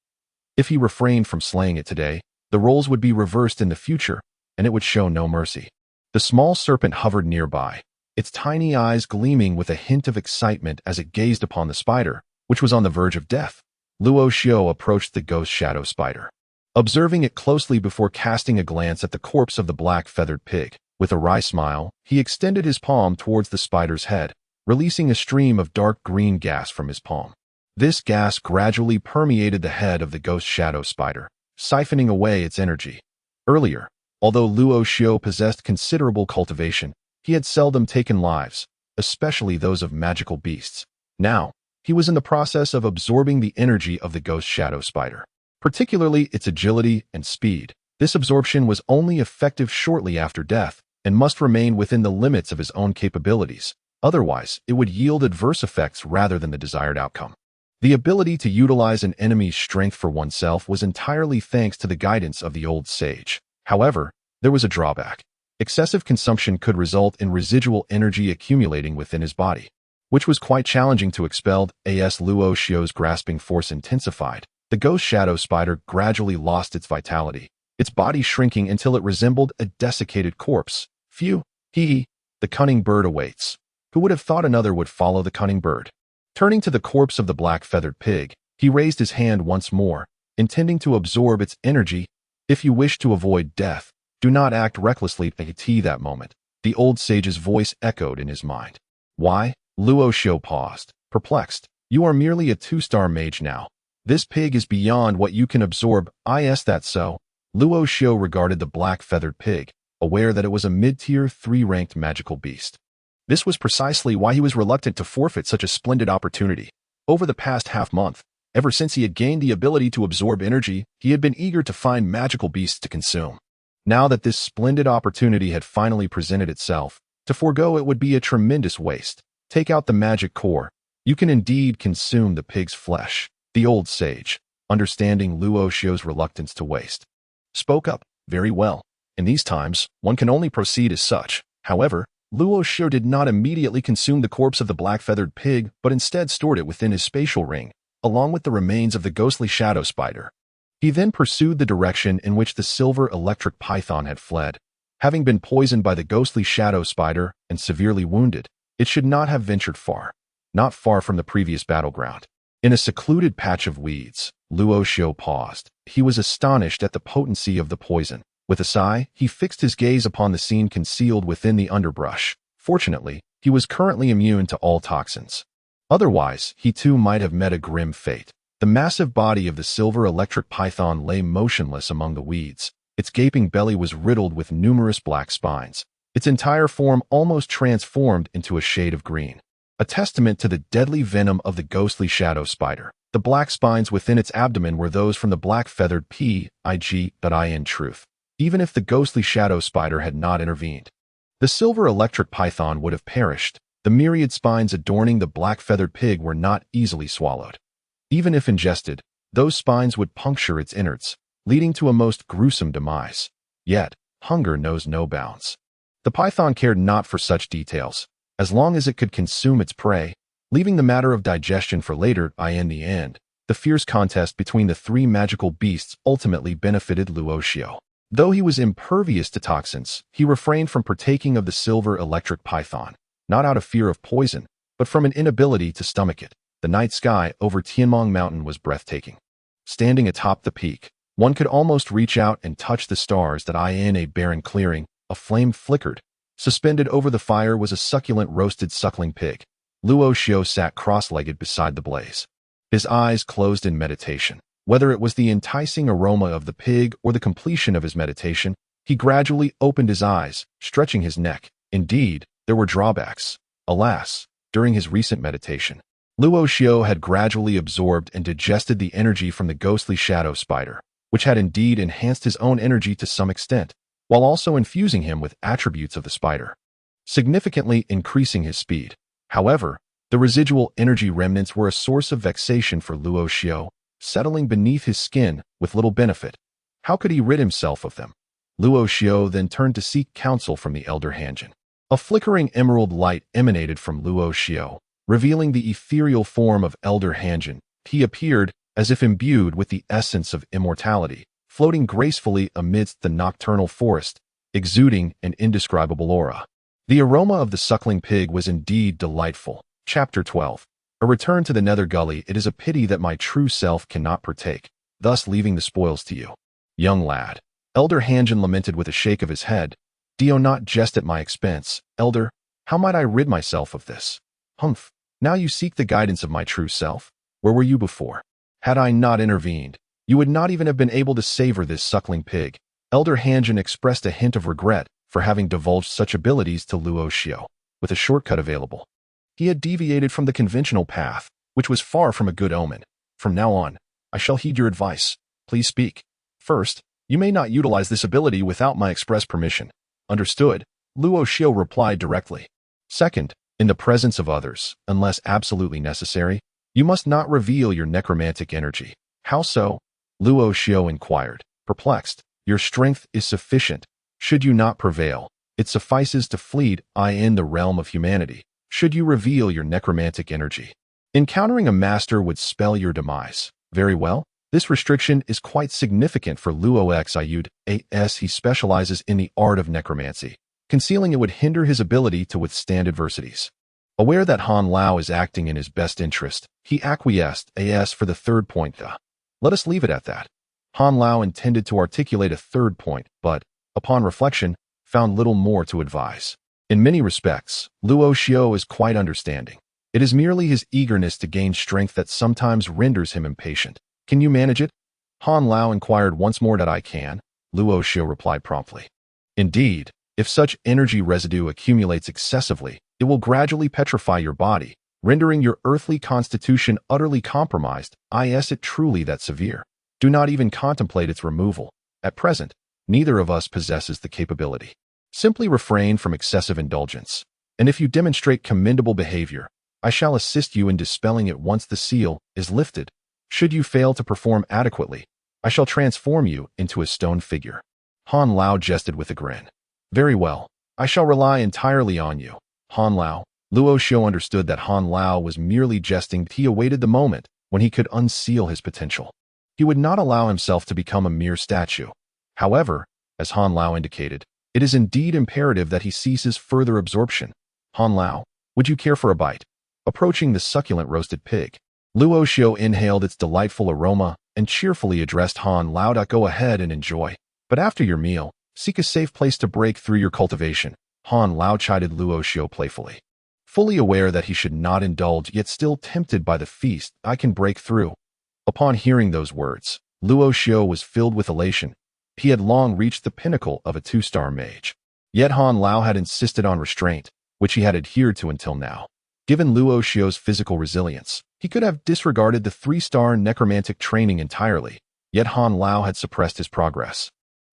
If he refrained from slaying it today, the roles would be reversed in the future, and it would show no mercy. The small serpent hovered nearby, its tiny eyes gleaming with a hint of excitement as it gazed upon the spider, which was on the verge of death. Luo Xiu approached the ghost shadow spider, observing it closely before casting a glance at the corpse of the black feathered pig. With a wry smile, he extended his palm towards the spider's head, releasing a stream of dark green gas from his palm. This gas gradually permeated the head of the ghost shadow spider, siphoning away its energy. Earlier, although Luo Xiu possessed considerable cultivation, he had seldom taken lives, especially those of magical beasts. Now, he was in the process of absorbing the energy of the ghost shadow spider, particularly its agility and speed. This absorption was only effective shortly after death, and must remain within the limits of his own capabilities. Otherwise, it would yield adverse effects rather than the desired outcome. The ability to utilize an enemy's strength for oneself was entirely thanks to the guidance of the old sage. However, there was a drawback. Excessive consumption could result in residual energy accumulating within his body, which was quite challenging to expel. As Luo Xiu's grasping force intensified, the ghost shadow spider gradually lost its vitality, its body shrinking until it resembled a desiccated corpse. Phew, the cunning bird awaits. Who would have thought another would follow the cunning bird? Turning to the corpse of the black-feathered pig, he raised his hand once more, intending to absorb its energy. If you wish to avoid death, do not act recklessly. That moment, the old sage's voice echoed in his mind. Why? Luo Xiu paused, perplexed. You are merely a 2-star mage now. This pig is beyond what you can absorb. Is that so? Luo Xiu regarded the black-feathered pig, aware that it was a mid-tier 3-ranked magical beast. This was precisely why he was reluctant to forfeit such a splendid opportunity. Over the past half-month, ever since he had gained the ability to absorb energy, he had been eager to find magical beasts to consume. Now that this splendid opportunity had finally presented itself, to forego it would be a tremendous waste. Take out the magic core. You can indeed consume the pig's flesh. The old sage, understanding Luo Xiu's reluctance to waste, spoke up. Very well. In these times, one can only proceed as such. However, Luoxiu did not immediately consume the corpse of the black-feathered pig, but instead stored it within his spatial ring, along with the remains of the ghostly shadow spider. He then pursued the direction in which the silver electric python had fled. Having been poisoned by the ghostly shadow spider and severely wounded, it should not have ventured far, not far from the previous battleground. In a secluded patch of weeds, Luoxiu paused. He was astonished at the potency of the poison. With a sigh, he fixed his gaze upon the scene concealed within the underbrush. Fortunately, he was currently immune to all toxins. Otherwise, he too might have met a grim fate. The massive body of the silver electric python lay motionless among the weeds. Its gaping belly was riddled with numerous black spines. Its entire form almost transformed into a shade of green, a testament to the deadly venom of the ghostly shadow spider. The black spines within its abdomen were those from the black-feathered pig. In truth, even if the ghostly shadow spider had not intervened, the silver electric python would have perished. The myriad spines adorning the black-feathered pig were not easily swallowed. Even if ingested, those spines would puncture its innards, leading to a most gruesome demise. Yet, hunger knows no bounds. The python cared not for such details, as long as it could consume its prey, leaving the matter of digestion for later. In the end, the fierce contest between the three magical beasts ultimately benefited Luoxiu. Though he was impervious to toxins, he refrained from partaking of the silver electric python, not out of fear of poison, but from an inability to stomach it. The night sky over Tianmong Mountain was breathtaking. Standing atop the peak, one could almost reach out and touch the stars. In a barren clearing, a flame flickered. Suspended over the fire was a succulent roasted suckling pig. Luoxiu sat cross-legged beside the blaze, his eyes closed in meditation. Whether it was the enticing aroma of the pig or the completion of his meditation, he gradually opened his eyes, stretching his neck. Indeed, there were drawbacks. Alas, during his recent meditation, Luoxiu had gradually absorbed and digested the energy from the ghostly shadow spider, which had indeed enhanced his own energy to some extent, while also infusing him with attributes of the spider, significantly increasing his speed. However, the residual energy remnants were a source of vexation for Luoxiu, settling beneath his skin with little benefit. How could he rid himself of them? Luoxiu then turned to seek counsel from the elder Hanjin. A flickering emerald light emanated from Luoxiu, revealing the ethereal form of elder Hanjin. He appeared as if imbued with the essence of immortality, floating gracefully amidst the nocturnal forest, exuding an indescribable aura. The aroma of the suckling pig was indeed delightful. Chapter 12. A return to the nether gully. It is a pity that my true self cannot partake, thus leaving the spoils to you. Young lad, elder Hanjin lamented with a shake of his head. Do not jest at my expense, elder. How might I rid myself of this? Humph. Now you seek the guidance of my true self. Where were you before? Had I not intervened, you would not even have been able to savor this suckling pig. Elder Hanjin expressed a hint of regret for having divulged such abilities to Luoxiu. With a shortcut available, he had deviated from the conventional path, which was far from a good omen. From now on, I shall heed your advice. Please speak. First, you may not utilize this ability without my express permission. Understood, Luoxiu replied directly. Second, in the presence of others, unless absolutely necessary, you must not reveal your necromantic energy. How so? Luoxiu inquired, perplexed. Your strength is sufficient. Should you not prevail, it suffices to flee in the realm of humanity. Should you reveal your necromantic energy, encountering a master would spell your demise. Very well. This restriction is quite significant for Luoxiu, as he specializes in the art of necromancy. Concealing it would hinder his ability to withstand adversities. Aware that Han Lao is acting in his best interest, he acquiesced for the third point. Let us leave it at that. Han Lao intended to articulate a third point, but, upon reflection, found little more to advise. In many respects, Luoxiu is quite understanding. It is merely his eagerness to gain strength that sometimes renders him impatient. Can you manage it? Han Lao inquired once more. I can, Luoxiu replied promptly. Indeed, if such energy residue accumulates excessively, it will gradually petrify your body, rendering your earthly constitution utterly compromised. Is it truly that severe? Do not even contemplate its removal. At present, neither of us possesses the capability. Simply refrain from excessive indulgence, and if you demonstrate commendable behavior, I shall assist you in dispelling it once the seal is lifted. Should you fail to perform adequately, I shall transform you into a stone figure. Han Lao jested with a grin. Very well. I shall rely entirely on you, Han Lao. Luo Xiu understood that Han Lao was merely jesting. He awaited the moment when he could unseal his potential. He would not allow himself to become a mere statue. However, as Han Lao indicated, it is indeed imperative that he ceases further absorption. Han Lao, would you care for a bite? Approaching the succulent roasted pig, Luo Xiu inhaled its delightful aroma and cheerfully addressed Han Lao. Go ahead and enjoy. But after your meal, seek a safe place to break through your cultivation, Han Lao chided Luo Xiu playfully. Fully aware that he should not indulge, yet still tempted by the feast, I can break through. Upon hearing those words, Luo Xiu was filled with elation. He had long reached the pinnacle of a 2-star mage. Yet Han Lao had insisted on restraint, which he had adhered to until now. Given Luo Xiu's physical resilience, he could have disregarded the 3-star necromantic training entirely, yet Han Lao had suppressed his progress,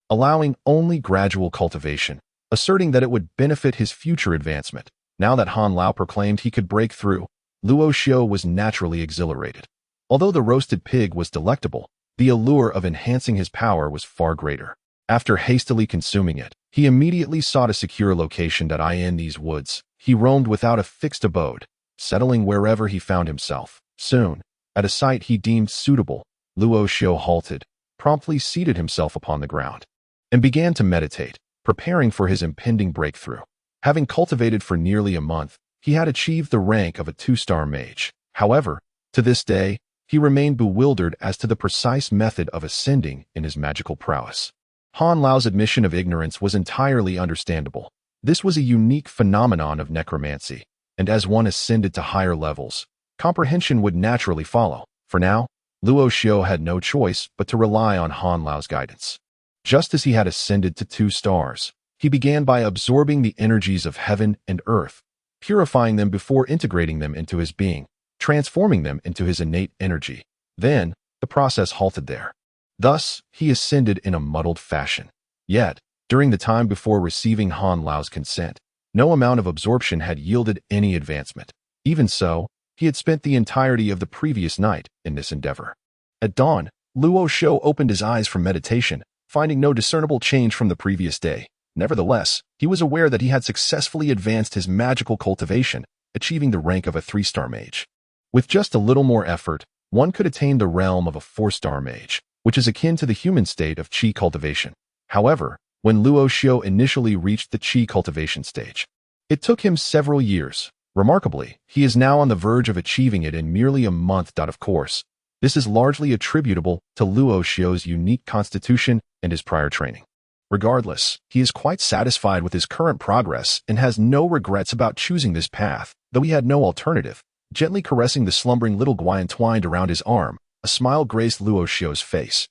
allowing only gradual cultivation, asserting that it would benefit his future advancement. Now that Han Lao proclaimed he could break through, Luo Xiu was naturally exhilarated. Although the roasted pig was delectable, the allure of enhancing his power was far greater. After hastily consuming it, he immediately sought a secure location in these woods. He roamed without a fixed abode, settling wherever he found himself. Soon, at a site he deemed suitable, Luo Xiu halted, promptly seated himself upon the ground, and began to meditate, preparing for his impending breakthrough. Having cultivated for nearly a month, he had achieved the rank of a 2-star mage. However, to this day, he remained bewildered as to the precise method of ascending in his magical prowess. Han Lao's admission of ignorance was entirely understandable. This was a unique phenomenon of necromancy, and as one ascended to higher levels, comprehension would naturally follow. For now, Luo Xiu had no choice but to rely on Han Lao's guidance. Just as he had ascended to 2 stars, he began by absorbing the energies of heaven and earth, purifying them before integrating them into his being, transforming them into his innate energy. Then, the process halted there. Thus, he ascended in a muddled fashion. Yet, during the time before receiving Han Lao's consent, no amount of absorption had yielded any advancement. Even so, he had spent the entirety of the previous night in this endeavor. At dawn, Luo Xiu opened his eyes from meditation, finding no discernible change from the previous day. Nevertheless, he was aware that he had successfully advanced his magical cultivation, achieving the rank of a 3-star mage. With just a little more effort, one could attain the realm of a 4-star mage, which is akin to the human state of qi cultivation. However, when Luo Xiu initially reached the qi cultivation stage, it took him several years. Remarkably, he is now on the verge of achieving it in merely a month. Of course, this is largely attributable to Luo Xiu's unique constitution and his prior training. Regardless, he is quite satisfied with his current progress and has no regrets about choosing this path, though he had no alternative. Gently caressing the slumbering little guy entwined around his arm, a smile graced Luo Xiu's face.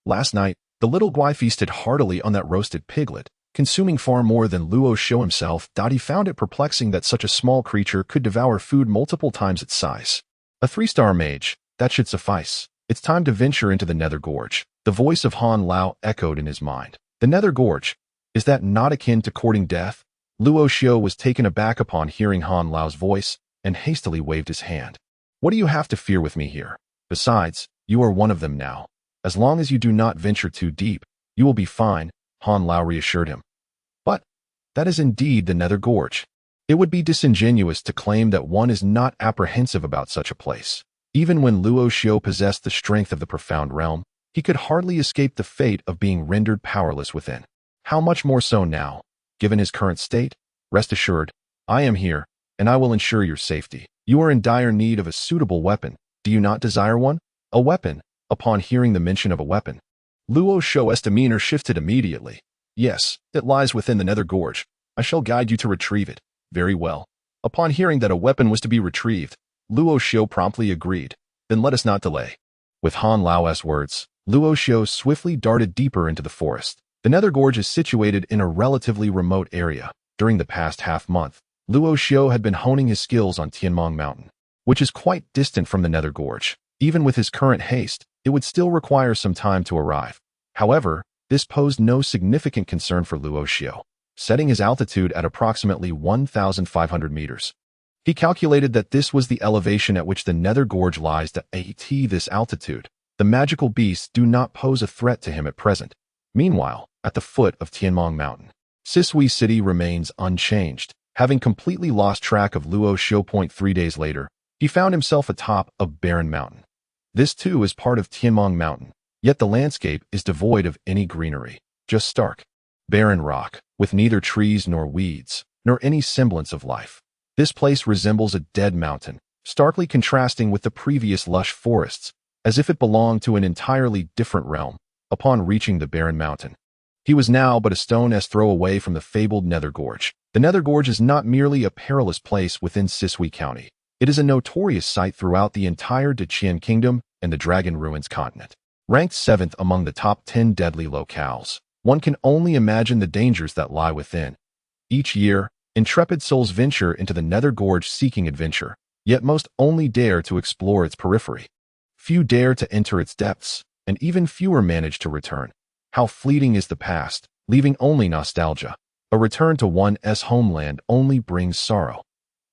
Last night, the little guy feasted heartily on that roasted piglet, consuming far more than Luo Xiu himself. He found it perplexing that such a small creature could devour food multiple times its size. A 3-star mage, that should suffice. It's time to venture into the Nether Gorge. The voice of Han Lao echoed in his mind. The Nether Gorge, is that not akin to courting death? Luo Xiu was taken aback upon hearing Han Lao's voice, and hastily waved his hand. What do you have to fear with me here? Besides, you are one of them now. As long as you do not venture too deep, you will be fine, Han Lao reassured him. But, that is indeed the Nether Gorge. It would be disingenuous to claim that one is not apprehensive about such a place. Even when Luo Xiu possessed the strength of the profound realm, he could hardly escape the fate of being rendered powerless within. How much more so now, given his current state? Rest assured, I am here, and I will ensure your safety. You are in dire need of a suitable weapon. Do you not desire one? A weapon? Upon hearing the mention of a weapon, Luo Xiu's demeanor shifted immediately. Yes, it lies within the Nether Gorge. I shall guide you to retrieve it. Very well. Upon hearing that a weapon was to be retrieved, Luo Xiu promptly agreed. Then let us not delay. With Han Lao's words, Luo Xiu swiftly darted deeper into the forest. The Nether Gorge is situated in a relatively remote area. During the past half-month, Luo Xiu had been honing his skills on Tianmong Mountain, which is quite distant from the Nether Gorge. Even with his current haste, it would still require some time to arrive. However, this posed no significant concern for Luo Xiu. Setting his altitude at approximately 1,500 meters, he calculated that this was the elevation at which the Nether Gorge lies. At this altitude, The magical beasts do not pose a threat to him at present. Meanwhile, at the foot of Tianmong Mountain, Sisui City remains unchanged. Having completely lost track of Luo Xiu. 3 days later, he found himself atop a barren mountain. This too is part of Tianmong Mountain, yet the landscape is devoid of any greenery, just stark, barren rock, with neither trees nor weeds, nor any semblance of life. This place resembles a dead mountain, starkly contrasting with the previous lush forests, as if it belonged to an entirely different realm. Upon reaching the barren mountain, he was now but a stone's throw away from the fabled Nether Gorge. The Nether Gorge is not merely a perilous place within Sisui County. It is a notorious site throughout the entire Deqian Kingdom and the Dragon Ruins continent. Ranked 7th among the top 10 deadly locales, one can only imagine the dangers that lie within. Each year, intrepid souls venture into the Nether Gorge seeking adventure, yet most only dare to explore its periphery. Few dare to enter its depths, and even fewer manage to return. How fleeting is the past, leaving only nostalgia. A return to one's homeland only brings sorrow.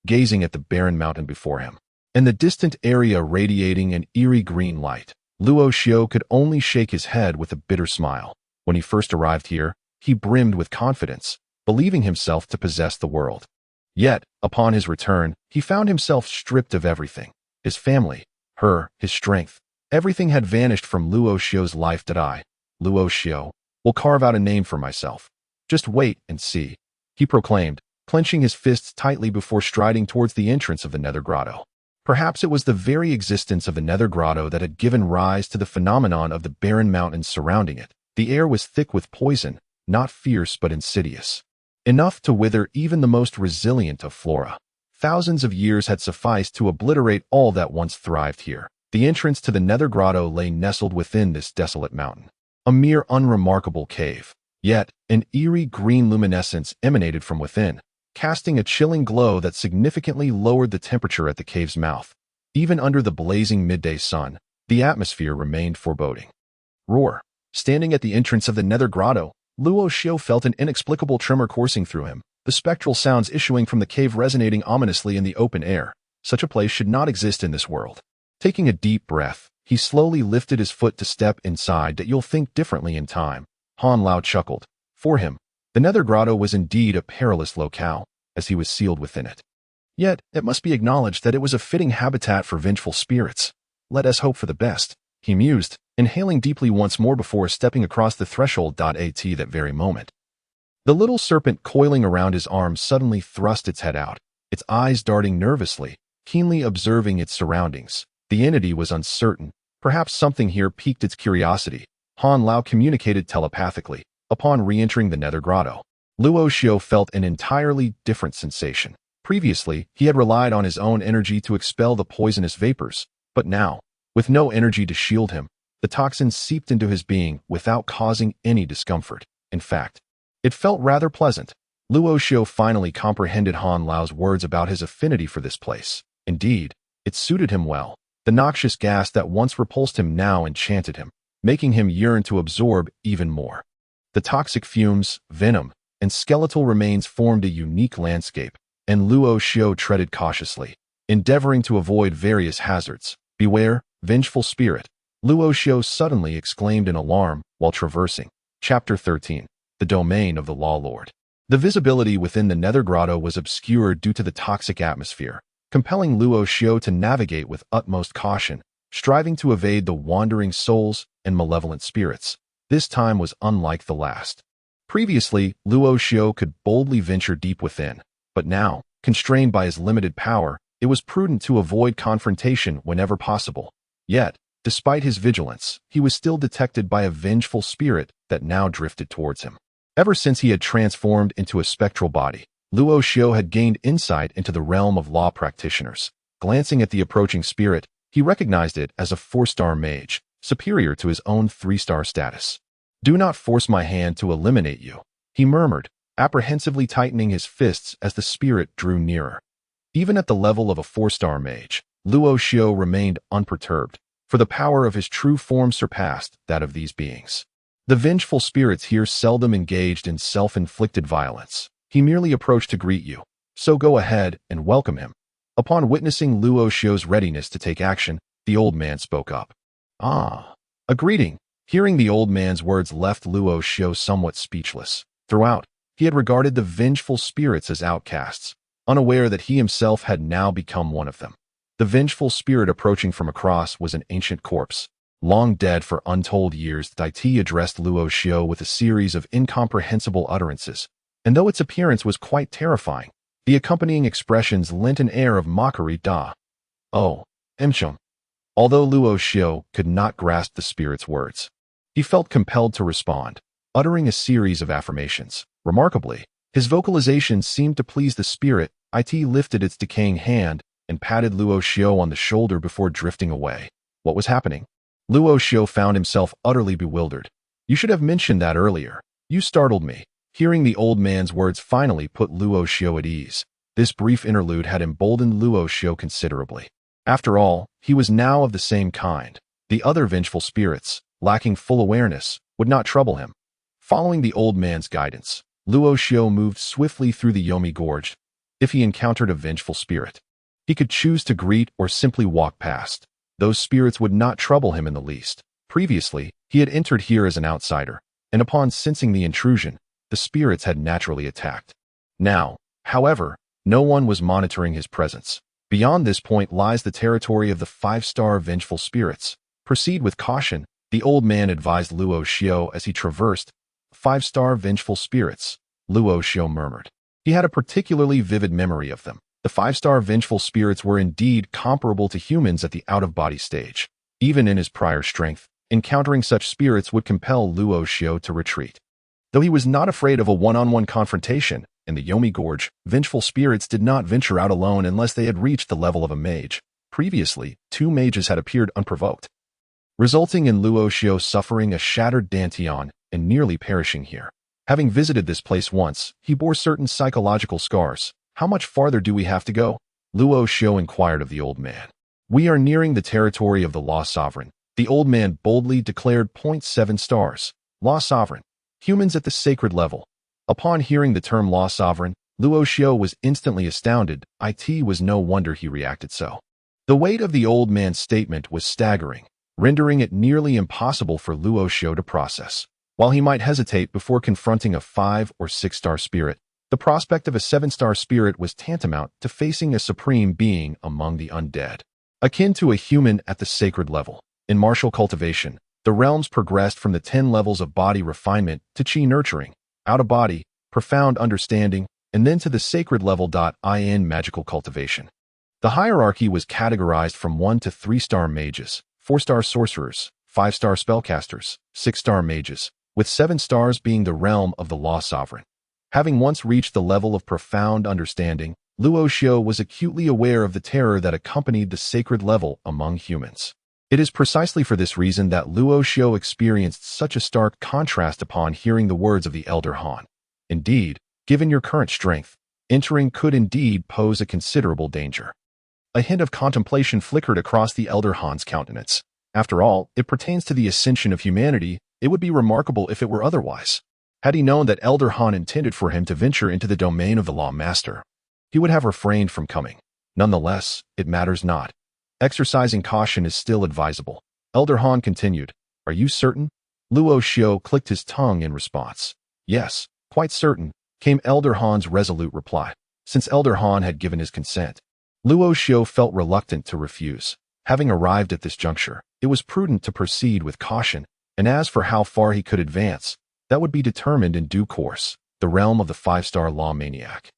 Gazing at the barren mountain before him, and the distant area radiating an eerie green light, Luo Xiu could only shake his head with a bitter smile. When he first arrived here, he brimmed with confidence, believing himself to possess the world. Yet, upon his return, he found himself stripped of everything. His family, his strength, everything had vanished from Luo Xiu's life. I, Luo Xiu, will carve out a name for myself. Just wait and see, he proclaimed, clenching his fists tightly before striding towards the entrance of the Nether Grotto. Perhaps it was the very existence of the Nether Grotto that had given rise to the phenomenon of the barren mountains surrounding it. The air was thick with poison, not fierce but insidious, enough to wither even the most resilient of flora. Thousands of years had sufficed to obliterate all that once thrived here. The entrance to the Nether Grotto lay nestled within this desolate mountain, a mere unremarkable cave. Yet, an eerie green luminescence emanated from within, casting a chilling glow that significantly lowered the temperature at the cave's mouth. Even under the blazing midday sun, the atmosphere remained foreboding. Roar! Standing at the entrance of the Nether Grotto, Luo Xiu felt an inexplicable tremor coursing through him, the spectral sounds issuing from the cave resonating ominously in the open air. Such a place should not exist in this world. Taking a deep breath, he slowly lifted his foot to step inside. That you'll think differently in time. Han Lao chuckled. For him, the Nether Grotto was indeed a perilous locale, as he was sealed within it. Yet, it must be acknowledged that it was a fitting habitat for vengeful spirits. Let us hope for the best, he mused, inhaling deeply once more before stepping across the threshold. At that very moment, the little serpent coiling around his arm suddenly thrust its head out, its eyes darting nervously, keenly observing its surroundings. The entity was uncertain. Perhaps something here piqued its curiosity. Han Lao communicated telepathically. Upon re-entering the Nether Grotto, Luo Xiu felt an entirely different sensation. Previously, he had relied on his own energy to expel the poisonous vapors, but now, with no energy to shield him, the toxins seeped into his being without causing any discomfort. In fact, it felt rather pleasant. Luo Xiu finally comprehended Han Lao's words about his affinity for this place. Indeed, it suited him well. The noxious gas that once repulsed him now enchanted him, making him yearn to absorb even more. The toxic fumes, venom, and skeletal remains formed a unique landscape, and Luo Xiu treaded cautiously, endeavoring to avoid various hazards. Beware, vengeful spirit, Luo Xiu suddenly exclaimed in alarm while traversing. Chapter 13. The Domain of the Law Lord. The visibility within the Nether Grotto was obscured due to the toxic atmosphere, compelling Luo Xiu to navigate with utmost caution, striving to evade the wandering souls and malevolent spirits. This time was unlike the last. Previously, Luo Xiu could boldly venture deep within, but now, constrained by his limited power, it was prudent to avoid confrontation whenever possible. Yet, despite his vigilance, he was still detected by a vengeful spirit that now drifted towards him. Ever since he had transformed into a spectral body, Luo Xiu had gained insight into the realm of law practitioners. Glancing at the approaching spirit, he recognized it as a 4-star mage, superior to his own 3-star status. "Do not force my hand to eliminate you," he murmured, apprehensively tightening his fists as the spirit drew nearer. Even at the level of a 4-star mage, Luo Xiu remained unperturbed, for the power of his true form surpassed that of these beings. The vengeful spirits here seldom engaged in self-inflicted violence. He merely approached to greet you, so go ahead and welcome him. Upon witnessing Luo Xiu's readiness to take action, the old man spoke up. Ah, a greeting. Hearing the old man's words left Luo Xiu somewhat speechless. Throughout, he had regarded the vengeful spirits as outcasts, unaware that he himself had now become one of them. The vengeful spirit approaching from across was an ancient corpse, long dead for untold years. Dai addressed Luo Xiu with a series of incomprehensible utterances, and though its appearance was quite terrifying, the accompanying expressions lent an air of mockery. Da. Oh, Imchum. Although Luo Xiu could not grasp the spirit's words, he felt compelled to respond, uttering a series of affirmations. Remarkably, his vocalizations seemed to please the spirit. It lifted its decaying hand and patted Luo Xiu on the shoulder before drifting away. What was happening? Luo Xiu found himself utterly bewildered. You should have mentioned that earlier. You startled me. Hearing the old man's words finally put Luo Xiu at ease. This brief interlude had emboldened Luo Xiu considerably. After all, he was now of the same kind. The other vengeful spirits, lacking full awareness, would not trouble him. Following the old man's guidance, Luo Xiu moved swiftly through the Yomi Gorge. If he encountered a vengeful spirit, he could choose to greet or simply walk past. Those spirits would not trouble him in the least. Previously, he had entered here as an outsider, and upon sensing the intrusion, the spirits had naturally attacked. Now, however, no one was monitoring his presence. Beyond this point lies the territory of the 5-star vengeful spirits. Proceed with caution, the old man advised Luo Xiu as he traversed 5-star vengeful spirits. Luo Xiu murmured. He had a particularly vivid memory of them. The 5-star vengeful spirits were indeed comparable to humans at the out-of-body stage. Even in his prior strength, encountering such spirits would compel Luo Xiu to retreat. Though he was not afraid of a one-on-one confrontation, in the Yomi Gorge, vengeful spirits did not venture out alone unless they had reached the level of a mage. Previously, 2 mages had appeared unprovoked, resulting in Luo Xiu suffering a shattered dantian and nearly perishing here. Having visited this place once, he bore certain psychological scars. How much farther do we have to go? Luo Xiu inquired of the old man. We are nearing the territory of the Law Sovereign. The old man boldly declared. 7 stars. Law Sovereign. Humans at the sacred level. Upon hearing the term Law Sovereign, Luo Xiu was instantly astounded. It was no wonder he reacted so. The weight of the old man's statement was staggering, rendering it nearly impossible for Luo Xiu to process. While he might hesitate before confronting a 5 or 6-star spirit, the prospect of a 7-star spirit was tantamount to facing a supreme being among the undead. Akin to a human at the sacred level. In martial cultivation, the realms progressed from the 10 levels of body refinement to chi nurturing, out-of-body, profound understanding, and then to the sacred level. In magical cultivation, the hierarchy was categorized from 1 to 3-star mages, 4-star sorcerers, 5-star spellcasters, 6-star mages, with 7 stars being the realm of the Law Sovereign. Having once reached the level of profound understanding, Luo Xiu was acutely aware of the terror that accompanied the sacred level among humans. It is precisely for this reason that Luo Xiu experienced such a stark contrast upon hearing the words of the Elder Han. Indeed, given your current strength, entering could indeed pose a considerable danger. A hint of contemplation flickered across the Elder Han's countenance. After all, it pertains to the ascension of humanity. It would be remarkable if it were otherwise. Had he known that Elder Han intended for him to venture into the domain of the Law Master, he would have refrained from coming. Nonetheless, it matters not. Exercising caution is still advisable. Elder Han continued. Are you certain? Luo Xiu clicked his tongue in response. Yes, quite certain, came Elder Han's resolute reply. Since Elder Han had given his consent, Luo Xiu felt reluctant to refuse. Having arrived at this juncture, it was prudent to proceed with caution, and as for how far he could advance, that would be determined in due course. The realm of the 5-star law maniac,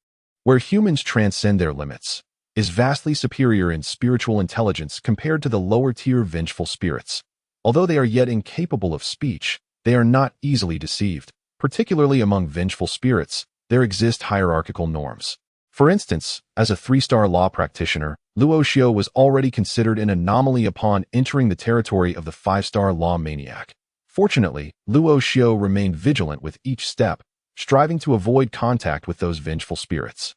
where humans transcend their limits, is vastly superior in spiritual intelligence compared to the lower-tier vengeful spirits. Although they are yet incapable of speech, they are not easily deceived. Particularly among vengeful spirits, there exist hierarchical norms. For instance, as a 3-star law practitioner, Luo Xiu was already considered an anomaly upon entering the territory of the 5-star law maniac. Fortunately, Luo Xiu remained vigilant with each step, striving to avoid contact with those vengeful spirits.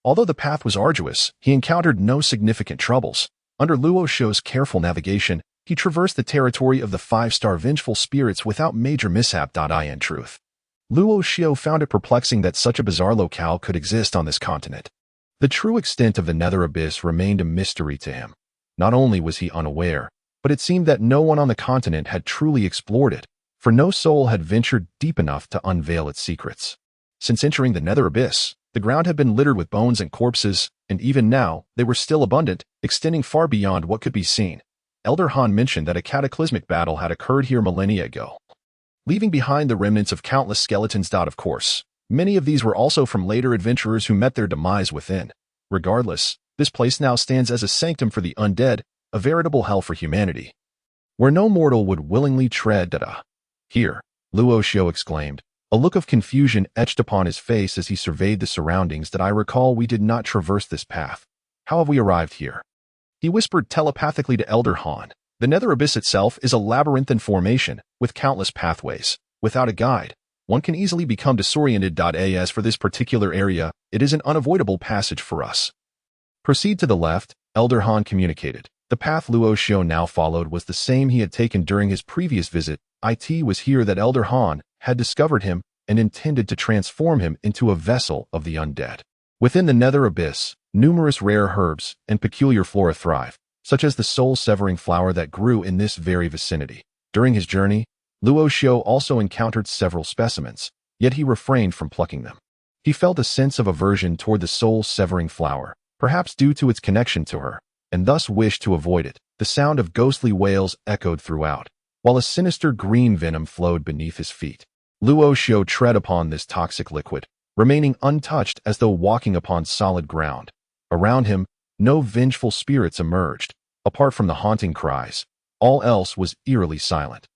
Although the path was arduous, he encountered no significant troubles. Under Luo Xiu's careful navigation, he traversed the territory of the 5-star vengeful spirits without major mishap. In truth, Luo Xiu found it perplexing that such a bizarre locale could exist on this continent. The true extent of the nether abyss remained a mystery to him. Not only was he unaware, but it seemed that no one on the continent had truly explored it, for no soul had ventured deep enough to unveil its secrets. Since entering the nether abyss, the ground had been littered with bones and corpses, and even now, they were still abundant, extending far beyond what could be seen. Elder Han mentioned that a cataclysmic battle had occurred here millennia ago, leaving behind the remnants of countless skeletons. Of course, many of these were also from later adventurers who met their demise within. Regardless, this place now stands as a sanctum for the undead, a veritable hell for humanity, where no mortal would willingly tread. Here, Luo Xiu exclaimed, a look of confusion etched upon his face as he surveyed the surroundings. I recall we did not traverse this path. How have we arrived here? He whispered telepathically to Elder Han. The nether abyss itself is a labyrinthine formation, with countless pathways. Without a guide, one can easily become disoriented. As for this particular area, it is an unavoidable passage for us. Proceed to the left, Elder Han communicated. The path Luo Xiu now followed was the same he had taken during his previous visit. It was here that Elder Han had discovered him and intended to transform him into a vessel of the undead. Within the nether abyss, numerous rare herbs and peculiar flora thrive, such as the soul-severing flower that grew in this very vicinity. During his journey, Luo Xiu also encountered several specimens, yet he refrained from plucking them. He felt a sense of aversion toward the soul-severing flower, perhaps due to its connection to her, and thus wished to avoid it. The sound of ghostly wails echoed throughout, while a sinister green venom flowed beneath his feet. Luo Xiu tread upon this toxic liquid, remaining untouched as though walking upon solid ground. Around him, no vengeful spirits emerged. Apart from the haunting cries, all else was eerily silent.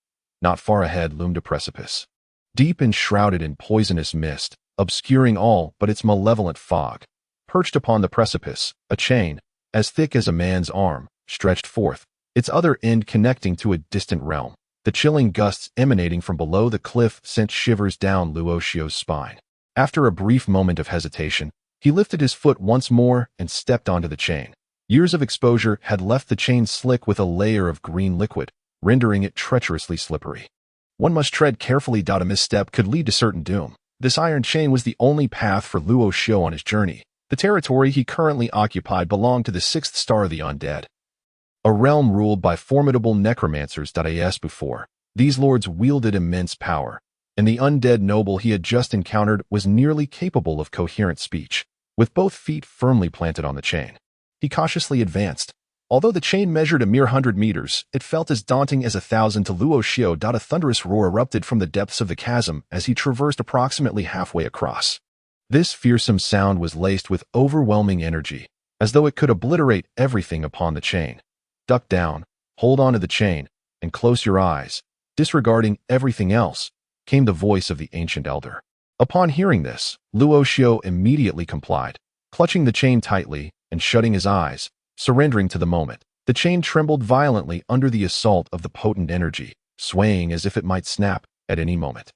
Not far ahead loomed a precipice, deep and shrouded in poisonous mist, obscuring all but its malevolent fog. Perched upon the precipice, a chain, as thick as a man's arm, stretched forth, its other end connecting to a distant realm. The chilling gusts emanating from below the cliff sent shivers down Luo Xiu's spine. After a brief moment of hesitation, he lifted his foot once more and stepped onto the chain. Years of exposure had left the chain slick with a layer of green liquid, rendering it treacherously slippery. One must tread carefully. A misstep could lead to certain doom. This iron chain was the only path for Luo Xiu on his journey. The territory he currently occupied belonged to the 6th star of the undead, a realm ruled by formidable necromancers. As before, these lords wielded immense power, and the undead noble he had just encountered was nearly capable of coherent speech. With both feet firmly planted on the chain, he cautiously advanced. Although the chain measured a mere 100 meters, it felt as daunting as 1,000 to Luo Xiu. A thunderous roar erupted from the depths of the chasm as he traversed approximately halfway across. This fearsome sound was laced with overwhelming energy, as though it could obliterate everything upon the chain. Duck down, hold on to the chain, and close your eyes. Disregarding everything else, came the voice of the ancient elder. Upon hearing this, Luo Xiu immediately complied, clutching the chain tightly and shutting his eyes, surrendering to the moment. The chain trembled violently under the assault of the potent energy, swaying as if it might snap at any moment.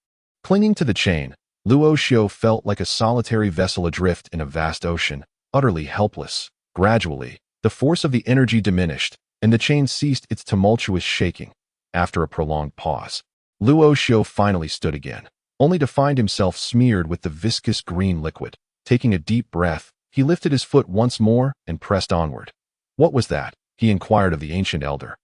Clinging to the chain, Luo Xiu felt like a solitary vessel adrift in a vast ocean, utterly helpless. Gradually, the force of the energy diminished, and the chain ceased its tumultuous shaking. After a prolonged pause, Luo Xiu finally stood again, only to find himself smeared with the viscous green liquid. Taking a deep breath, he lifted his foot once more and pressed onward. What was that? He inquired of the ancient elder,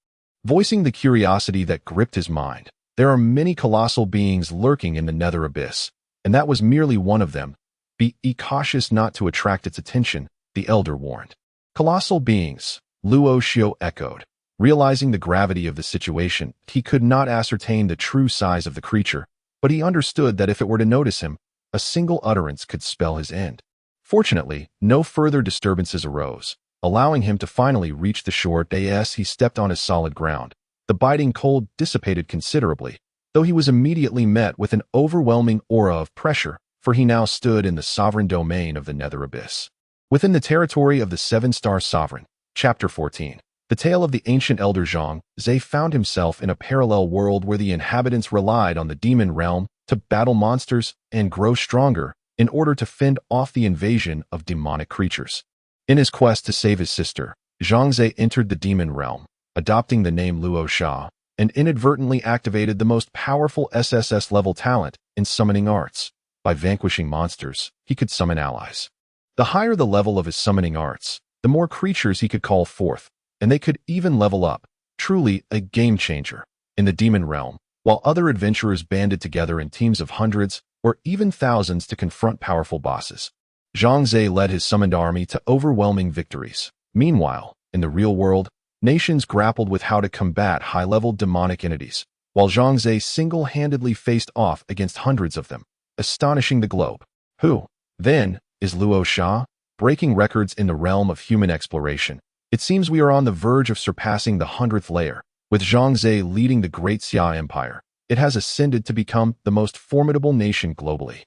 voicing the curiosity that gripped his mind. There are many colossal beings lurking in the nether abyss, and that was merely one of them. Be cautious not to attract its attention, the elder warned. Colossal beings, Luo Xiu echoed. Realizing the gravity of the situation, he could not ascertain the true size of the creature, but he understood that if it were to notice him, a single utterance could spell his end. Fortunately, no further disturbances arose, allowing him to finally reach the shore. As he stepped on his solid ground, the biting cold dissipated considerably, though he was immediately met with an overwhelming aura of pressure, for he now stood in the sovereign domain of the nether abyss. Within the territory of the 7-star sovereign, Chapter 14. The tale of the ancient elder Zhang Zhe found himself in a parallel world where the inhabitants relied on the demon realm to battle monsters and grow stronger in order to fend off the invasion of demonic creatures. In his quest to save his sister, Zhang Zhe entered the demon realm, adopting the name Luo Sha, and inadvertently activated the most powerful SSS-level talent in summoning arts. By vanquishing monsters, he could summon allies. The higher the level of his summoning arts, the more creatures he could call forth, and they could even level up, Truly a game changer. In the demon realm, while other adventurers banded together in teams of hundreds or even thousands to confront powerful bosses, Zhang led his summoned army to overwhelming victories. Meanwhile, in the real world, nations grappled with how to combat high-level demonic entities, while Zhang single-handedly faced off against hundreds of them, astonishing the globe. Who, then, is Luo Sha? Breaking records in the realm of human exploration. It seems we are on the verge of surpassing the 100th layer. With Zhang leading the Great Xia Empire, it has ascended to become the most formidable nation globally.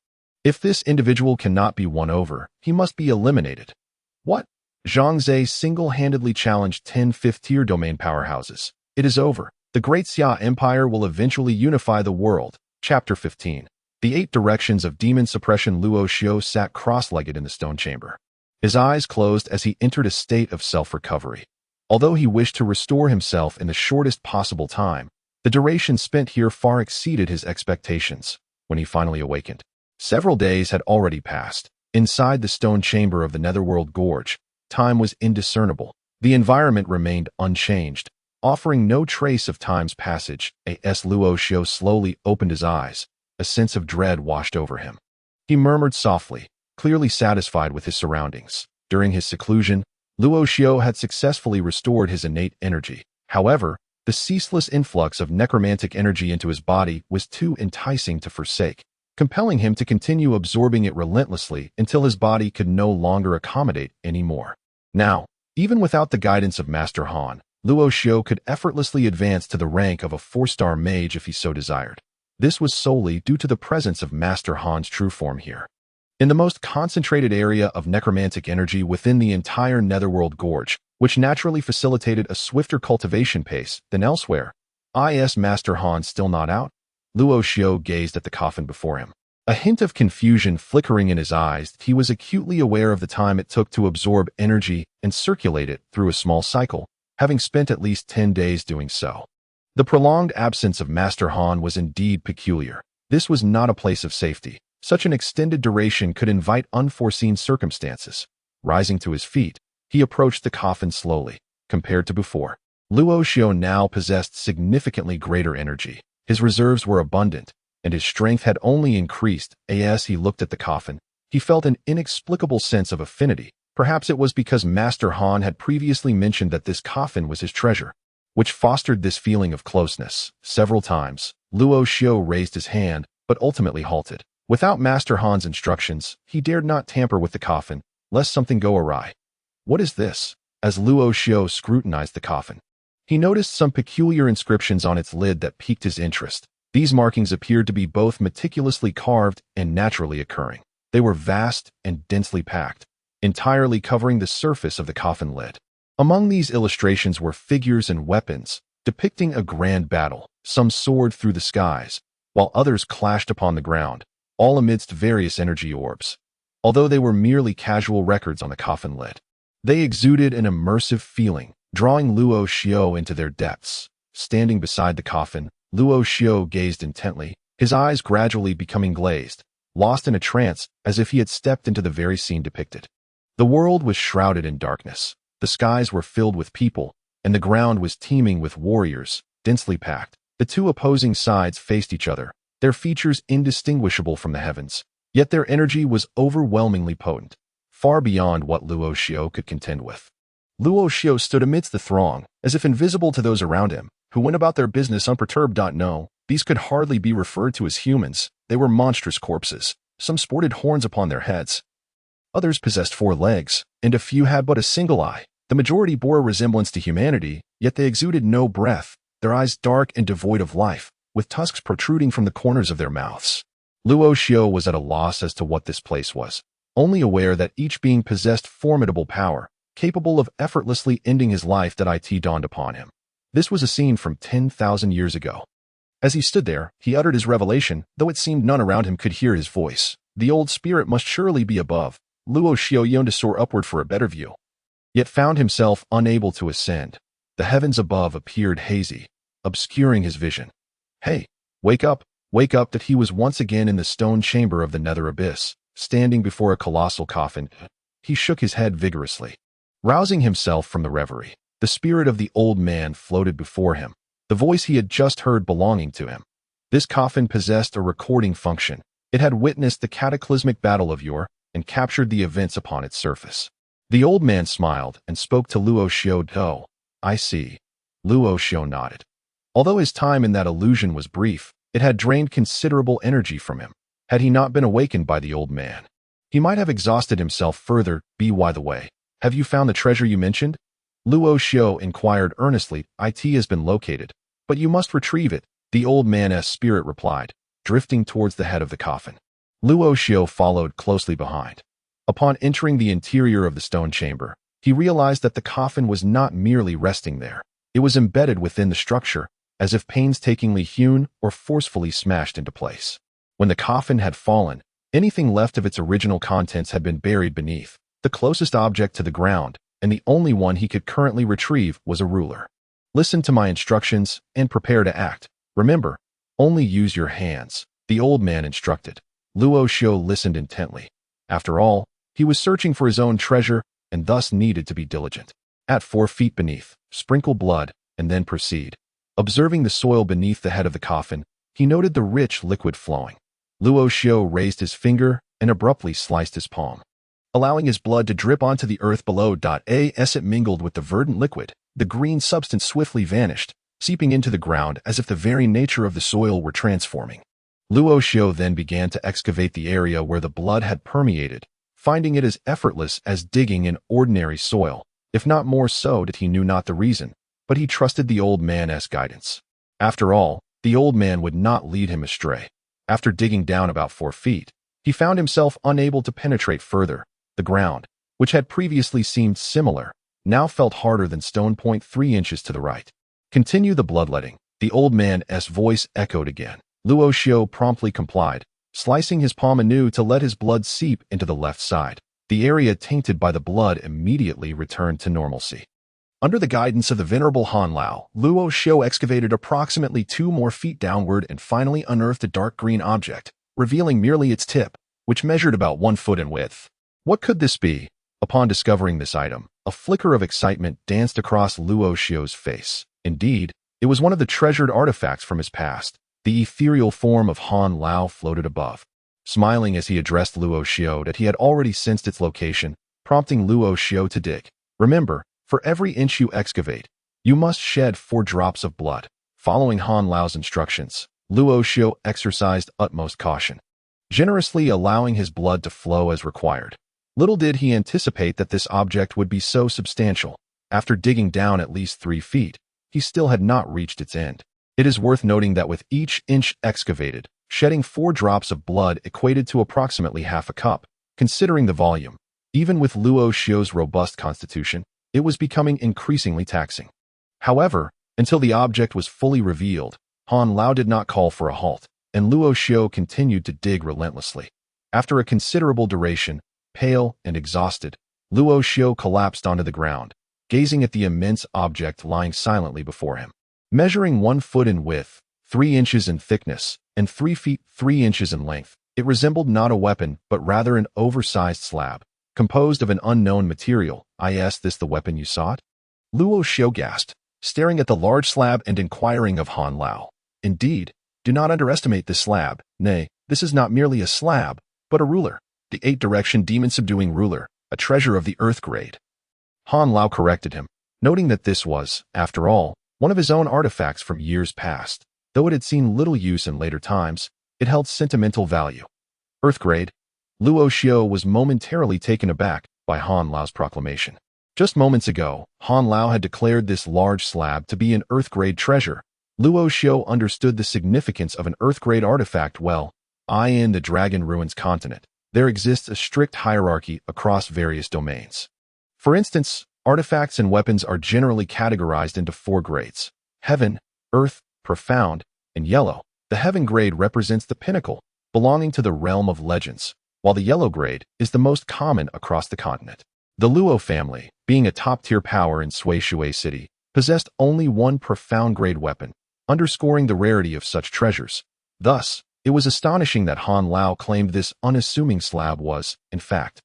If this individual cannot be won over, he must be eliminated. What? Zhang single-handedly challenged 10 fifth-tier domain powerhouses. It is over. The Great Xia Empire will eventually unify the world. Chapter 15. The 8 Directions of Demon Suppression. Luo Xiao sat cross-legged in the stone chamber. His eyes closed as he entered a state of self-recovery. Although he wished to restore himself in the shortest possible time, the duration spent here far exceeded his expectations. When he finally awakened, several days had already passed. Inside the stone chamber of the Netherworld Gorge, time was indiscernible. The environment remained unchanged, offering no trace of time's passage. As Luo Xiao slowly opened his eyes, a sense of dread washed over him. He murmured softly, clearly satisfied with his surroundings. During his seclusion, Luo Xiao had successfully restored his innate energy. However, the ceaseless influx of necromantic energy into his body was too enticing to forsake, compelling him to continue absorbing it relentlessly until his body could no longer accommodate anymore. Now, even without the guidance of Master Han, Luo Xiao could effortlessly advance to the rank of a 4-star mage if he so desired. This was solely due to the presence of Master Han's true form here. In the most concentrated area of necromantic energy within the entire Netherworld Gorge, which naturally facilitated a swifter cultivation pace than elsewhere. Is Master Han still not out? Luo Xiao gazed at the coffin before him. A hint of confusion flickering in his eyes, he was acutely aware of the time it took to absorb energy and circulate it through a small cycle, having spent at least 10 days doing so. The prolonged absence of Master Han was indeed peculiar. This was not a place of safety. Such an extended duration could invite unforeseen circumstances. Rising to his feet, he approached the coffin slowly. Compared to before, Luo Xiao now possessed significantly greater energy. His reserves were abundant, and his strength had only increased. As he looked at the coffin, he felt an inexplicable sense of affinity. Perhaps it was because Master Han had previously mentioned that this coffin was his treasure, which fostered this feeling of closeness. Several times, Luo Xiao raised his hand, but ultimately halted. Without Master Han's instructions, he dared not tamper with the coffin, lest something go awry. What is this? As Luo Xiao scrutinized the coffin, he noticed some peculiar inscriptions on its lid that piqued his interest. These markings appeared to be both meticulously carved and naturally occurring. They were vast and densely packed, entirely covering the surface of the coffin lid. Among these illustrations were figures and weapons, depicting a grand battle. Some soared through the skies, while others clashed upon the ground, all amidst various energy orbs. Although they were merely casual records on the coffin lid, they exuded an immersive feeling, drawing Luo Xiao into their depths. Standing beside the coffin, Luo Xiao gazed intently, his eyes gradually becoming glazed, lost in a trance as if he had stepped into the very scene depicted. The world was shrouded in darkness. The skies were filled with people, and the ground was teeming with warriors, densely packed. The two opposing sides faced each other, their features indistinguishable from the heavens, yet their energy was overwhelmingly potent, far beyond what Luo Xiao could contend with. Luo Xiao stood amidst the throng, as if invisible to those around him, who went about their business unperturbed. No, these could hardly be referred to as humans. They were monstrous corpses. Some sported horns upon their heads. Others possessed 4 legs, and a few had but a single eye. The majority bore a resemblance to humanity, yet they exuded no breath, their eyes dark and devoid of life, with tusks protruding from the corners of their mouths. Luo Xiao was at a loss as to what this place was, only aware that each being possessed formidable power, capable of effortlessly ending his life. That it dawned upon him. This was a scene from 10,000 years ago. As he stood there, he uttered his revelation, though it seemed none around him could hear his voice. The old spirit must surely be above. Luo Xiao yearned to soar upward for a better view, yet found himself unable to ascend. The heavens above appeared hazy, obscuring his vision. Hey, wake up, wake up! That he was once again in the stone chamber of the nether abyss, standing before a colossal coffin. He shook his head vigorously, rousing himself from the reverie. The spirit of the old man floated before him, the voice he had just heard belonging to him. This coffin possessed a recording function. It had witnessed the cataclysmic battle of yore and captured the events upon its surface. The old man smiled and spoke to Luo Xiao. "Oh, I see." Luo Xiao nodded. Although his time in that illusion was brief, it had drained considerable energy from him. Had he not been awakened by the old man, he might have exhausted himself further. By the way, have you found the treasure you mentioned? Luo Xiao inquired earnestly. "It has been located, but you must retrieve it," the old man's spirit replied, drifting towards the head of the coffin. Luo Xiao followed closely behind. Upon entering the interior of the stone chamber, he realized that the coffin was not merely resting there. It was embedded within the structure, as if painstakingly hewn or forcefully smashed into place. When the coffin had fallen, anything left of its original contents had been buried beneath. The closest object to the ground, and the only one he could currently retrieve, was a ruler. "Listen to my instructions and prepare to act. Remember, only use your hands," the old man instructed. Luo Xiao listened intently. After all, he was searching for his own treasure and thus needed to be diligent. "At 4 feet beneath, sprinkle blood, and then proceed." Observing the soil beneath the head of the coffin, he noted the rich liquid flowing. Luo Xiao raised his finger and abruptly sliced his palm, allowing his blood to drip onto the earth below. As it mingled with the verdant liquid, the green substance swiftly vanished, seeping into the ground as if the very nature of the soil were transforming. Luo Xiao then began to excavate the area where the blood had permeated, finding it as effortless as digging in ordinary soil, if not more so. That he knew not the reason, but he trusted the old man's guidance. After all, the old man would not lead him astray. After digging down about 4 feet, he found himself unable to penetrate further. The ground, which had previously seemed similar, now felt harder than stone. 3 inches to the right. "Continue the bloodletting," the old man's voice echoed again. Luo Xiao promptly complied, slicing his palm anew to let his blood seep into the left side. The area tainted by the blood immediately returned to normalcy. Under the guidance of the venerable Han Lao, Luo Xiao excavated approximately 2 more feet downward and finally unearthed a dark green object, revealing merely its tip, which measured about 1 foot in width. What could this be? Upon discovering this item, a flicker of excitement danced across Luo Xiao's face. Indeed, it was one of the treasured artifacts from his past. The ethereal form of Han Lao floated above, smiling as he addressed Luo Xiao that he had already sensed its location, prompting Luo Xiao to dig. "Remember, for every inch you excavate, you must shed 4 drops of blood." Following Han Lao's instructions, Luo Xiao exercised utmost caution, generously allowing his blood to flow as required. Little did he anticipate that this object would be so substantial. After digging down at least 3 feet, he still had not reached its end. It is worth noting that with each inch excavated, shedding 4 drops of blood equated to approximately half a cup. Considering the volume, even with Luo Xiao's robust constitution, it was becoming increasingly taxing. However, until the object was fully revealed, Han Lao did not call for a halt, and Luo Xiao continued to dig relentlessly. After a considerable duration, pale and exhausted, Luo Xiao collapsed onto the ground, gazing at the immense object lying silently before him. Measuring 1 foot in width, 3 inches in thickness, and 3 feet 3 inches in length, it resembled not a weapon but rather an oversized slab, composed of an unknown material. "Is this the weapon you sought?" Luo Xiao gasped, staring at the large slab and inquiring of Han Lao. "Indeed, do not underestimate this slab. Nay, this is not merely a slab, but a ruler. The 8-direction demon-subduing ruler, a treasure of the earth grade." Han Lao corrected him, noting that this was, after all, one of his own artifacts from years past. Though it had seen little use in later times, it held sentimental value. "Earth grade?" Luo Xiao was momentarily taken aback by Han Lao's proclamation. Just moments ago, Han Lao had declared this large slab to be an Earth grade treasure. Luo Xiao understood the significance of an Earth grade artifact well. In the Dragon Ruins continent, there exists a strict hierarchy across various domains. For instance, artifacts and weapons are generally categorized into 4 grades: Heaven, Earth, Profound, and Yellow. The Heaven grade represents the pinnacle, belonging to the realm of legends, while the Yellow grade is the most common across the continent. The Luo family, being a top-tier power in Shui City, possessed only 1 Profound grade weapon, underscoring the rarity of such treasures. Thus, it was astonishing that Han Lao claimed this unassuming slab was, in fact,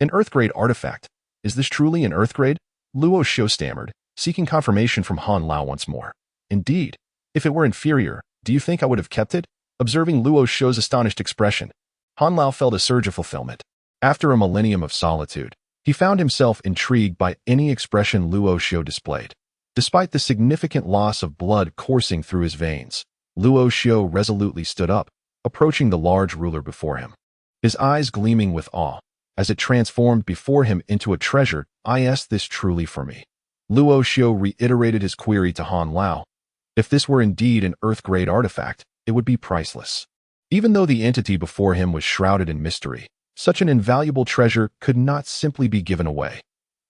an Earth grade artifact. "Is this truly an Earth grade?" Luo Xiao stammered, seeking confirmation from Han Lao once more. Indeed, if it were inferior, do you think I would have kept it? Observing Luo Xiu's astonished expression, Han Lao felt a surge of fulfillment. After a millennium of solitude, he found himself intrigued by any expression Luo Xiu displayed. Despite the significant loss of blood coursing through his veins, Luo Xiu resolutely stood up, approaching the large ruler before him. His eyes gleaming with awe, as it transformed before him into a treasure. Is this truly for me? Luo Xiu reiterated his query to Han Lao. If this were indeed an Earth-grade artifact, it would be priceless. Even though the entity before him was shrouded in mystery, such an invaluable treasure could not simply be given away.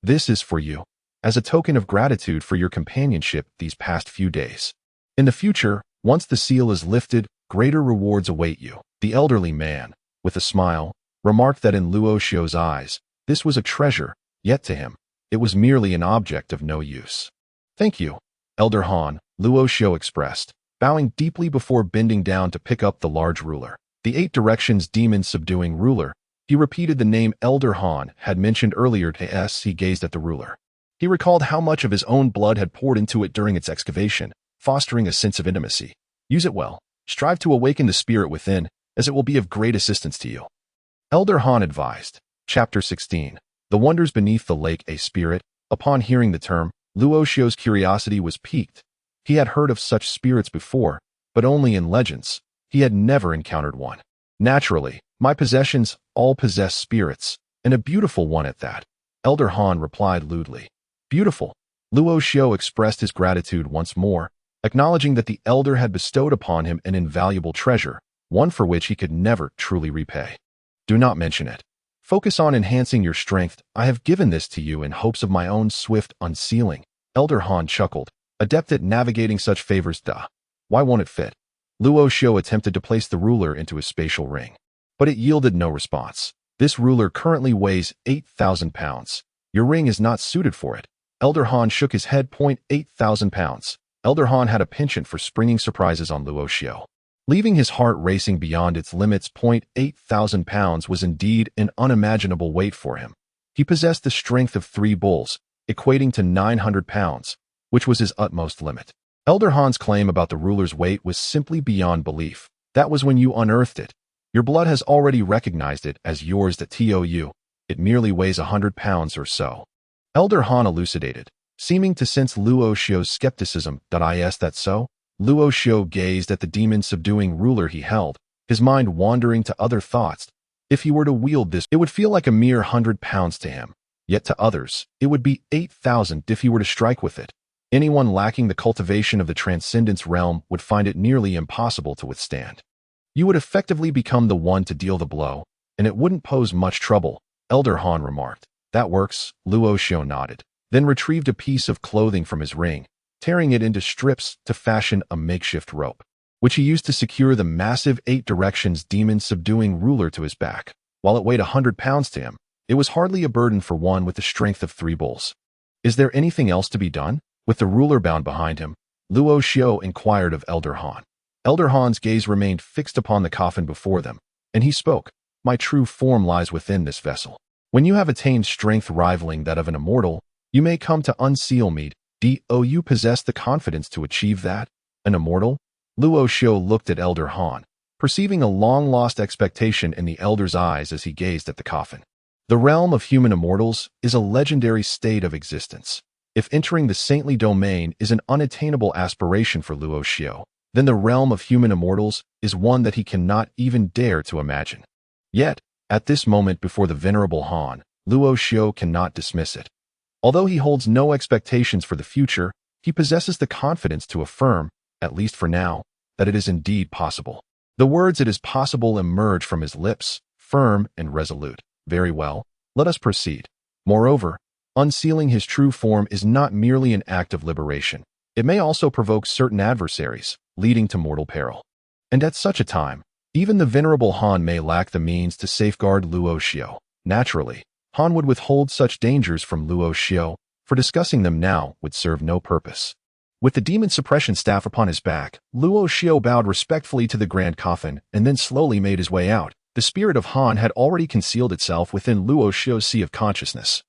This is for you, as a token of gratitude for your companionship these past few days. In the future, once the seal is lifted, greater rewards await you. The elderly man, with a smile, remarked that in Luo Xiu's eyes, this was a treasure, yet to him, it was merely an object of no use. Thank you, Elder Han, Luo Xiu expressed, bowing deeply before bending down to pick up the large ruler. The 8 directions demon-subduing ruler. He repeated the name Elder Han had mentioned earlier as he gazed at the ruler. He recalled how much of his own blood had poured into it during its excavation, fostering a sense of intimacy. Use it well. Strive to awaken the spirit within, as it will be of great assistance to you. Elder Han advised. Chapter 16. The Wonders Beneath the Lake. A spirit. Upon hearing the term, Luo Xiu's curiosity was piqued. He had heard of such spirits before, but only in legends. He had never encountered one. Naturally, my possessions all possess spirits, and a beautiful one at that. Elder Han replied lewdly. Beautiful. Luo Xiu expressed his gratitude once more, acknowledging that the elder had bestowed upon him an invaluable treasure, one for which he could never truly repay. Do not mention it. Focus on enhancing your strength. I have given this to you in hopes of my own swift unsealing. Elder Han chuckled, adept at navigating such favors. Why won't it fit? Luo Xiu attempted to place the ruler into his spatial ring, but it yielded no response. This ruler currently weighs 8,000 pounds. Your ring is not suited for it. Elder Han shook his head. 8,000 pounds. Elder Han had a penchant for springing surprises on Luo Xiu, leaving his heart racing beyond its limits. 8,000 pounds was indeed an unimaginable weight for him. He possessed the strength of 3 bulls, equating to 900 pounds, which was his utmost limit. Elder Han's claim about the ruler's weight was simply beyond belief. That was when you unearthed it. Your blood has already recognized it as yours. It merely weighs 100 pounds or so. Elder Han elucidated, seeming to sense Luo Xiu's skepticism. Is that so? Luo Xiu gazed at the demon-subduing ruler he held, his mind wandering to other thoughts. If he were to wield this, it would feel like a mere 100 pounds to him. Yet to others, it would be 8,000 if he were to strike with it. Anyone lacking the cultivation of the transcendence realm would find it nearly impossible to withstand. You would effectively become the one to deal the blow, and it wouldn't pose much trouble, Elder Han remarked. That works, Luo Xiu nodded, then retrieved a piece of clothing from his ring, tearing it into strips to fashion a makeshift rope, which he used to secure the massive 8 directions demon-subduing ruler to his back. While it weighed 100 pounds to him, it was hardly a burden for one with the strength of 3 bulls. Is there anything else to be done? With the ruler bound behind him, Luo Xiu inquired of Elder Han. Elder Han's gaze remained fixed upon the coffin before them, and he spoke. My true form lies within this vessel. When you have attained strength rivaling that of an immortal, you may come to unseal me. Do you possess the confidence to achieve that? An immortal? Luo Xiu looked at Elder Han, perceiving a long-lost expectation in the elder's eyes as he gazed at the coffin. The realm of human immortals is a legendary state of existence. If entering the saintly domain is an unattainable aspiration for Luo Xiu, then the realm of human immortals is one that he cannot even dare to imagine. Yet, at this moment before the venerable Han, Luo Xiu cannot dismiss it. Although he holds no expectations for the future, he possesses the confidence to affirm, at least for now, that it is indeed possible. The words "it is possible" emerge from his lips, firm and resolute. Very well, let us proceed. Moreover, unsealing his true form is not merely an act of liberation. It may also provoke certain adversaries, leading to mortal peril. And at such a time, even the venerable Han may lack the means to safeguard Luo Xiu. Naturally, Han would withhold such dangers from Luo Xiu, for discussing them now would serve no purpose. With the demon suppression staff upon his back, Luo Xiu bowed respectfully to the grand coffin and then slowly made his way out. The spirit of Han had already concealed itself within Luo Xiu's sea of consciousness,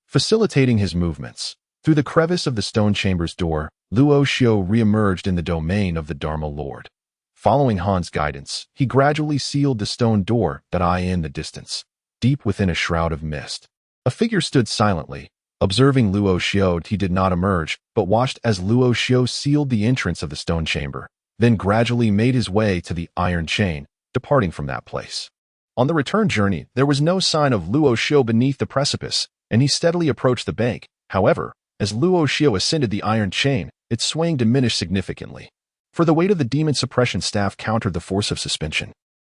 facilitating his movements. Through the crevice of the stone chamber's door, Luo Xiu re-emerged in the domain of the Dharma Lord. Following Han's guidance, he gradually sealed the stone door that lay in the distance, deep within a shroud of mist. A figure stood silently, observing Luo Xiu. He did not emerge, but watched as Luo Xiu sealed the entrance of the stone chamber, then gradually made his way to the iron chain, departing from that place. On the return journey, there was no sign of Luo Xiu beneath the precipice, and he steadily approached the bank. However, as Luo Xiu ascended the iron chain, its swaying diminished significantly, for the weight of the demon suppression staff countered the force of suspension.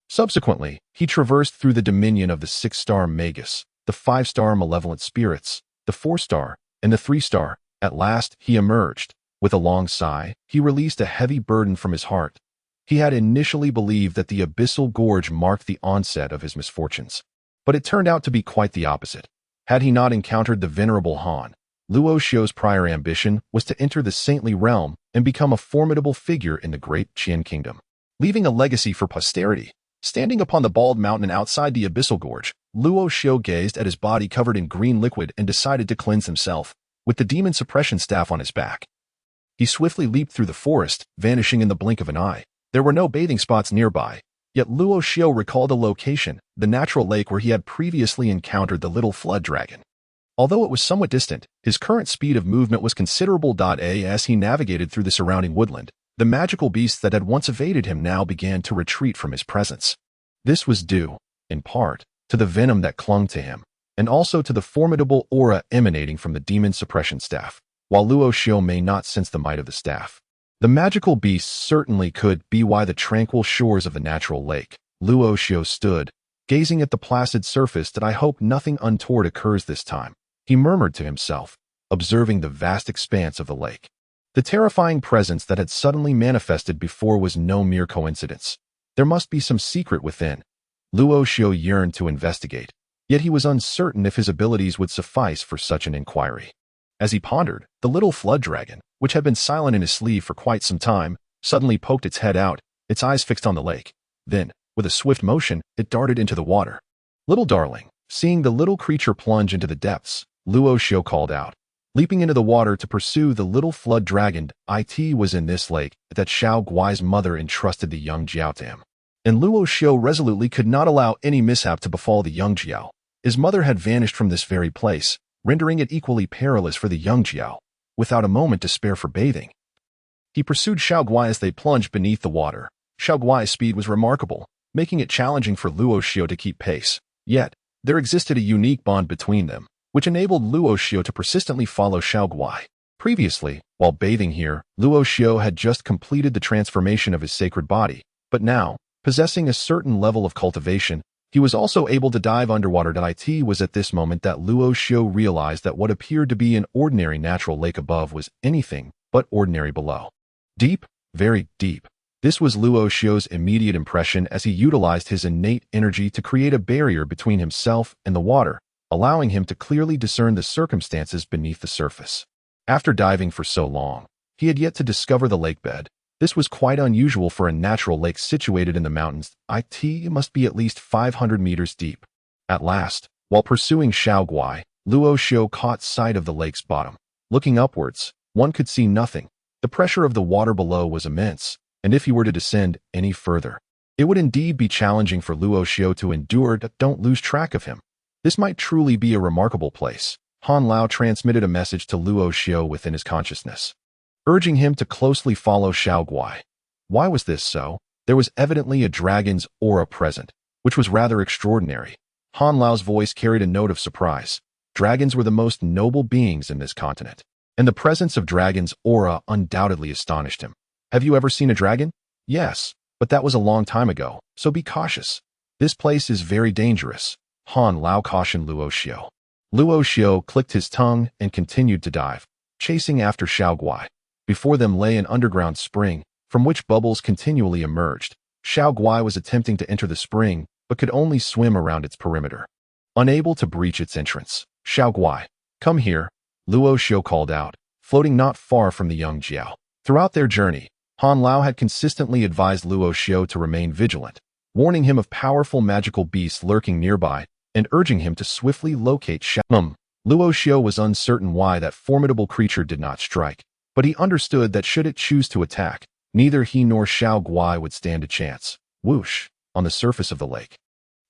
Subsequently, he traversed through the dominion of the 6-star Magus, the 5-star Malevolent Spirits, the 4-star, and the 3-star. At last, he emerged. With a long sigh, he released a heavy burden from his heart. He had initially believed that the Abyssal Gorge marked the onset of his misfortunes, but it turned out to be quite the opposite. Had he not encountered the venerable Han, Luo Xiu's prior ambition was to enter the saintly realm and become a formidable figure in the great Qian kingdom, leaving a legacy for posterity. Standing upon the bald mountain outside the Abyssal Gorge, Luo Xiu gazed at his body covered in green liquid and decided to cleanse himself, with the demon suppression staff on his back. He swiftly leaped through the forest, vanishing in the blink of an eye. There were no bathing spots nearby, yet Luo Xiu recalled the location, the natural lake where he had previously encountered the little flood dragon. Although it was somewhat distant, his current speed of movement was considerable. As he navigated through the surrounding woodland, the magical beasts that had once evaded him now began to retreat from his presence. This was due, in part, to the venom that clung to him, and also to the formidable aura emanating from the demon suppression staff. While Luo Xiu may not sense the might of the staff, the magical beasts certainly could be. Why the tranquil shores of the natural lake, Luo Xiu stood, gazing at the placid surface. I hope nothing untoward occurs this time, he murmured to himself, observing the vast expanse of the lake. The terrifying presence that had suddenly manifested before was no mere coincidence. There must be some secret within. Luo Xiu yearned to investigate, yet he was uncertain if his abilities would suffice for such an inquiry. As he pondered, the little flood dragon, which had been silent in his sleeve for quite some time, suddenly poked its head out, its eyes fixed on the lake. Then, with a swift motion, it darted into the water. "Little darling." Seeing the little creature plunge into the depths, Luo Xiu called out. Leaping into the water to pursue the little flood dragon, it was in this lake that Xiao Guai's mother entrusted the young Jiao to him. And Luo Xiu resolutely could not allow any mishap to befall the young Jiao. His mother had vanished from this very place, rendering it equally perilous for the young Jiao, without a moment to spare for bathing. He pursued Xiao Guai as they plunged beneath the water. Xiao Guai's speed was remarkable, making it challenging for Luo Xiu to keep pace. Yet, there existed a unique bond between them, which enabled Luo Xiu to persistently follow Xiao Guai. Previously, while bathing here, Luo Xiu had just completed the transformation of his sacred body, but now, possessing a certain level of cultivation, he was also able to dive underwater. It was at this moment that Luo Xiu realized that what appeared to be an ordinary natural lake above was anything but ordinary below. Deep, very deep. This was Luo Xiu's immediate impression as he utilized his innate energy to create a barrier between himself and the water, allowing him to clearly discern the circumstances beneath the surface. After diving for so long, he had yet to discover the lake bed. This was quite unusual for a natural lake situated in the mountains. It must be at least 500 meters deep. At last, while pursuing Xiao Guai, Luo Xiu caught sight of the lake's bottom. Looking upwards, one could see nothing. The pressure of the water below was immense, and if he were to descend any further, it would indeed be challenging for Luo Xiu to endure. Don't lose track of him. This might truly be a remarkable place. Han Lao transmitted a message to Luo Xiu within his consciousness, urging him to closely follow Xiao Guai. Why was this so? There was evidently a dragon's aura present, which was rather extraordinary. Han Lao's voice carried a note of surprise. Dragons were the most noble beings in this continent, and the presence of dragon's aura undoubtedly astonished him. Have you ever seen a dragon? Yes, but that was a long time ago, so be cautious. This place is very dangerous, Han Lao cautioned Luo Xiu. Luo Xiu clicked his tongue and continued to dive, chasing after Xiao Guai. Before them lay an underground spring, from which bubbles continually emerged. Xiao Guai was attempting to enter the spring, but could only swim around its perimeter, unable to breach its entrance. Xiao Guai, come here, Luo Xiu called out, floating not far from the young Jiao. Throughout their journey, Han Lao had consistently advised Luo Xiu to remain vigilant, warning him of powerful magical beasts lurking nearby, and urging him to swiftly locate Xiao. Luo Xiao was uncertain why that formidable creature did not strike, but he understood that should it choose to attack, neither he nor Xiao Guai would stand a chance. Whoosh! On the surface of the lake,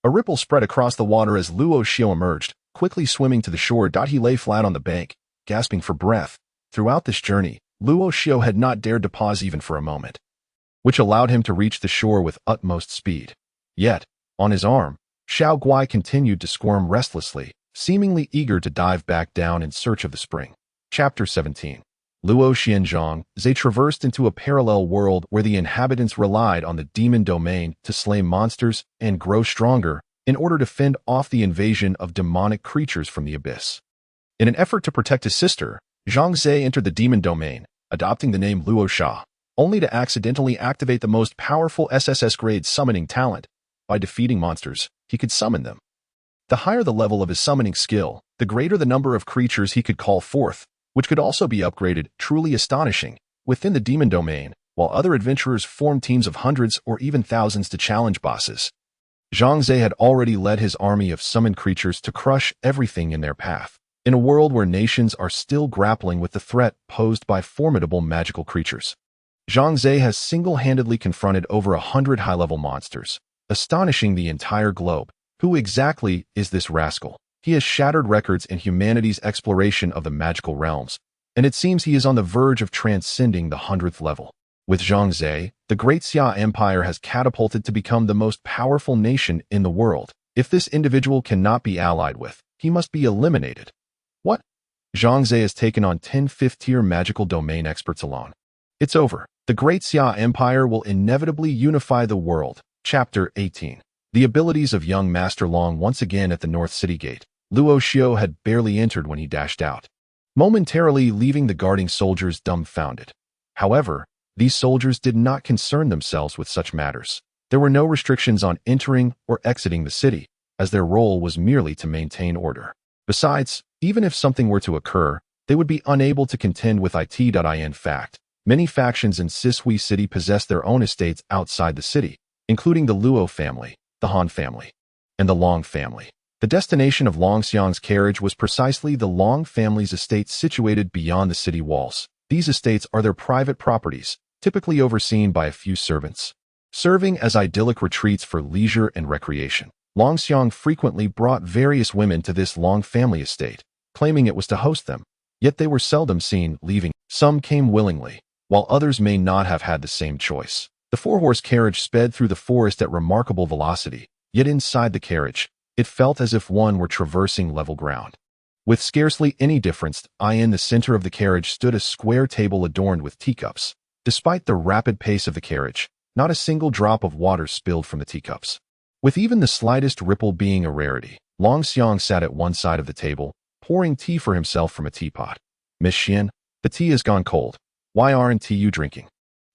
a ripple spread across the water as Luo Xiao emerged, quickly swimming to the shore. He lay flat on the bank, gasping for breath. Throughout this journey, Luo Xiao had not dared to pause even for a moment, which allowed him to reach the shore with utmost speed. Yet, on his arm, Xiao Guai continued to squirm restlessly, seemingly eager to dive back down in search of the spring. Chapter 17. Luo Xianzhong. They traversed into a parallel world where the inhabitants relied on the demon domain to slay monsters and grow stronger in order to fend off the invasion of demonic creatures from the abyss. In an effort to protect his sister, Zhang Zhe entered the demon domain, adopting the name Luo Sha, only to accidentally activate the most powerful SSS-grade summoning talent. By defeating monsters, he could summon them. The higher the level of his summoning skill, the greater the number of creatures he could call forth, which could also be upgraded, truly astonishing, within the demon domain, while other adventurers formed teams of hundreds or even thousands to challenge bosses. Zhang Zhe had already led his army of summoned creatures to crush everything in their path, in a world where nations are still grappling with the threat posed by formidable magical creatures. Zhang Zhe has single-handedly confronted over 100 high-level monsters, astonishing the entire globe. Who exactly is this rascal? He has shattered records in humanity's exploration of the magical realms, and it seems he is on the verge of transcending the 100th level. With Zhang Zhe, the Great Xia Empire has catapulted to become the most powerful nation in the world. If this individual cannot be allied with, he must be eliminated. What? Zhang Zhe has taken on 10 fifth-tier magical domain experts alone. It's over. The Great Xia Empire will inevitably unify the world. Chapter 18. The abilities of young Master Long. Once again at the North City Gate, Luo Xiao had barely entered when he dashed out, momentarily leaving the guarding soldiers dumbfounded. However, these soldiers did not concern themselves with such matters. There were no restrictions on entering or exiting the city, as their role was merely to maintain order. Besides, even if something were to occur, they would be unable to contend with it. In fact, many factions in Sisui City possess their own estates outside the city, including the Luo family, the Han family, and the Long family. The destination of Longxiang's carriage was precisely the Long family's estates situated beyond the city walls. These estates are their private properties, typically overseen by a few servants, serving as idyllic retreats for leisure and recreation. Longxiang frequently brought various women to this Long family estate, claiming it was to host them, yet they were seldom seen leaving. Some came willingly, while others may not have had the same choice. The four-horse carriage sped through the forest at remarkable velocity, yet inside the carriage, it felt as if one were traversing level ground. With scarcely any difference, in the center of the carriage stood a square table adorned with teacups. Despite the rapid pace of the carriage, not a single drop of water spilled from the teacups, with even the slightest ripple being a rarity. Longxiang sat at one side of the table, pouring tea for himself from a teapot. Miss Xian, the tea has gone cold. Why aren't you drinking?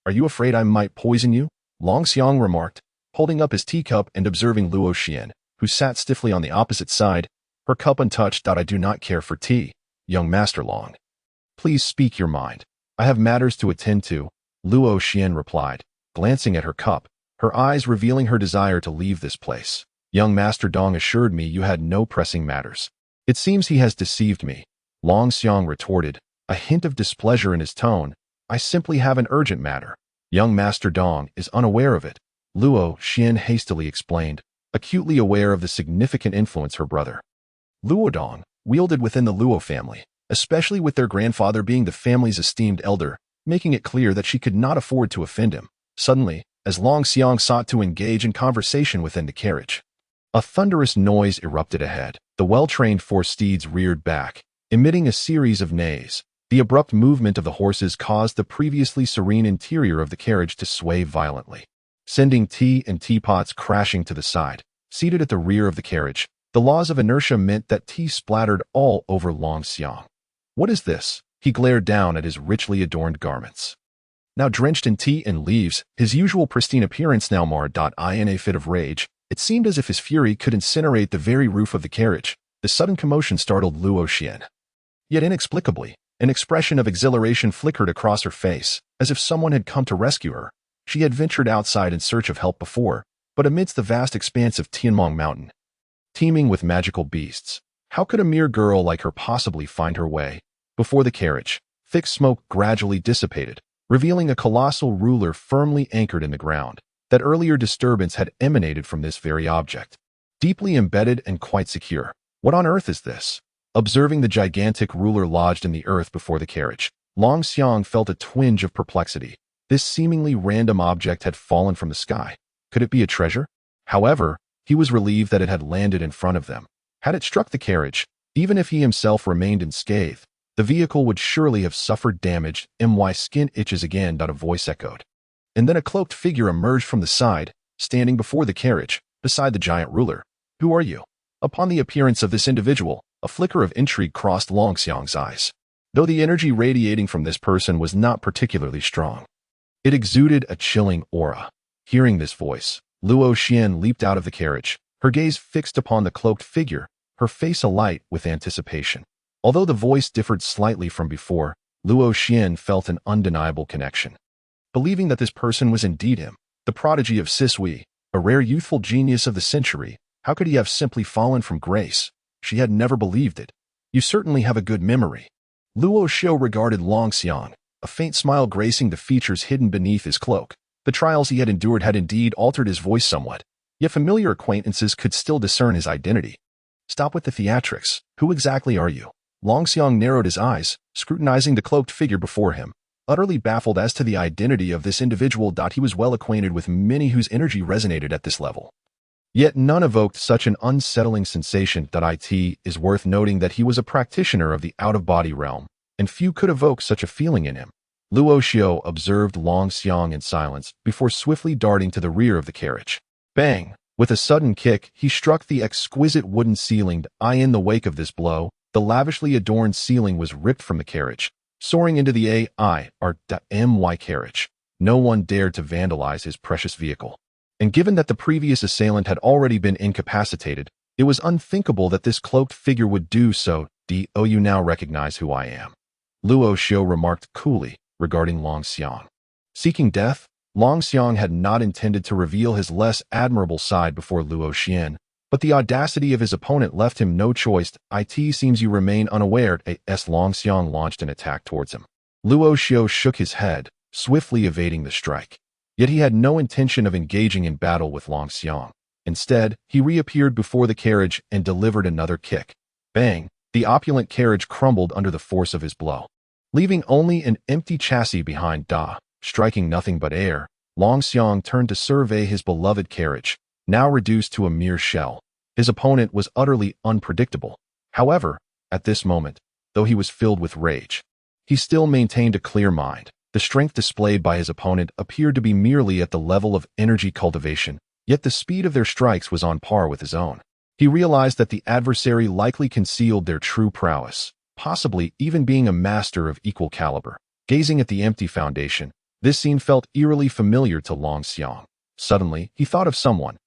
Are you afraid I might poison you? Longxiang remarked, holding up his teacup and observing Luo Xian, who sat stiffly on the opposite side, her cup untouched. I do not care for tea, young Master Long. Please speak your mind. I have matters to attend to, Luo Xian replied, glancing at her cup, her eyes revealing her desire to leave this place. Young Master Dong assured me you had no pressing matters. It seems he has deceived me, Longxiang retorted, a hint of displeasure in his tone. I simply have an urgent matter. Young Master Dong is unaware of it, Luo Xian hastily explained, acutely aware of the significant influence her brother Luo Dong wielded within the Luo family, especially with their grandfather being the family's esteemed elder, making it clear that she could not afford to offend him. Suddenly, as Longxiang sought to engage in conversation within the carriage, a thunderous noise erupted ahead. The well-trained four steeds reared back, emitting a series of neighs. The abrupt movement of the horses caused the previously serene interior of the carriage to sway violently, sending tea and teapots crashing to the side. Seated at the rear of the carriage, the laws of inertia meant that tea splattered all over Longxiang. What is this? He glared down at his richly adorned garments, now drenched in tea and leaves, his usual pristine appearance now marred. In a fit of rage, it seemed as if his fury could incinerate the very roof of the carriage. The sudden commotion startled Luo Xian. Yet inexplicably, an expression of exhilaration flickered across her face, as if someone had come to rescue her. She had ventured outside in search of help before, but amidst the vast expanse of Tianmong Mountain, teeming with magical beasts, How could a mere girl like her possibly find her way? Before the carriage, thick smoke gradually dissipated, revealing a colossal ruler firmly anchored in the ground. That earlier disturbance had emanated from this very object. Deeply embedded and quite secure. What on earth is this? Observing the gigantic ruler lodged in the earth before the carriage, Longxu felt a twinge of perplexity. This seemingly random object had fallen from the sky. Could it be a treasure? However, he was relieved that it had landed in front of them. Had it struck the carriage, even if he himself remained unscathed, the vehicle would surely have suffered damage. My skin itches again, a voice echoed. And then a cloaked figure emerged from the side, standing before the carriage, beside the giant ruler. Who are you? Upon the appearance of this individual, a flicker of intrigue crossed Longxiang's eyes. Though the energy radiating from this person was not particularly strong, it exuded a chilling aura. Hearing this voice, Luo Xian leaped out of the carriage, her gaze fixed upon the cloaked figure, her face alight with anticipation. Although the voice differed slightly from before, Luo Xian felt an undeniable connection. Believing that this person was indeed him, the prodigy of Sisui, a rare youthful genius of the century, how could he have simply fallen from grace? She had never believed it. You certainly have a good memory. Luo Xiu regarded Longxiang, a faint smile gracing the features hidden beneath his cloak. The trials he had endured had indeed altered his voice somewhat, yet familiar acquaintances could still discern his identity. Stop with the theatrics. Who exactly are you? Longxiang narrowed his eyes, scrutinizing the cloaked figure before him. Utterly baffled as to the identity of this individual, he was well acquainted with many whose energy resonated at this level. Yet none evoked such an unsettling sensation. It is worth noting that he was a practitioner of the out-of-body realm, and few could evoke such a feeling in him. Luo Xiu observed Longxiang in silence before swiftly darting to the rear of the carriage. Bang! With a sudden kick, he struck the exquisite wooden ceiling. In the wake of this blow, the lavishly adorned ceiling was ripped from the carriage, soaring into the my carriage. No one dared to vandalize his precious vehicle. And given that the previous assailant had already been incapacitated, it was unthinkable that this cloaked figure would do so. You now recognize who I am, Luo Xiu remarked coolly, regarding Longxiang. Seeking death, Longxiang had not intended to reveal his less admirable side before Luo Xian, but the audacity of his opponent left him no choice. It seems you remain unaware. Longxiang launched an attack towards him. Luo Xiu shook his head, swiftly evading the strike. Yet he had no intention of engaging in battle with Longxiang. Instead, he reappeared before the carriage and delivered another kick. Bang! The opulent carriage crumbled under the force of his blow, leaving only an empty chassis behind. Striking nothing but air, Longxiang turned to survey his beloved carriage, now reduced to a mere shell. His opponent was utterly unpredictable. However, at this moment, though he was filled with rage, he still maintained a clear mind. The strength displayed by his opponent appeared to be merely at the level of energy cultivation, yet the speed of their strikes was on par with his own. He realized that the adversary likely concealed their true prowess, possibly even being a master of equal caliber. Gazing at the empty foundation, this scene felt eerily familiar to Longxiang. Suddenly, he thought of someone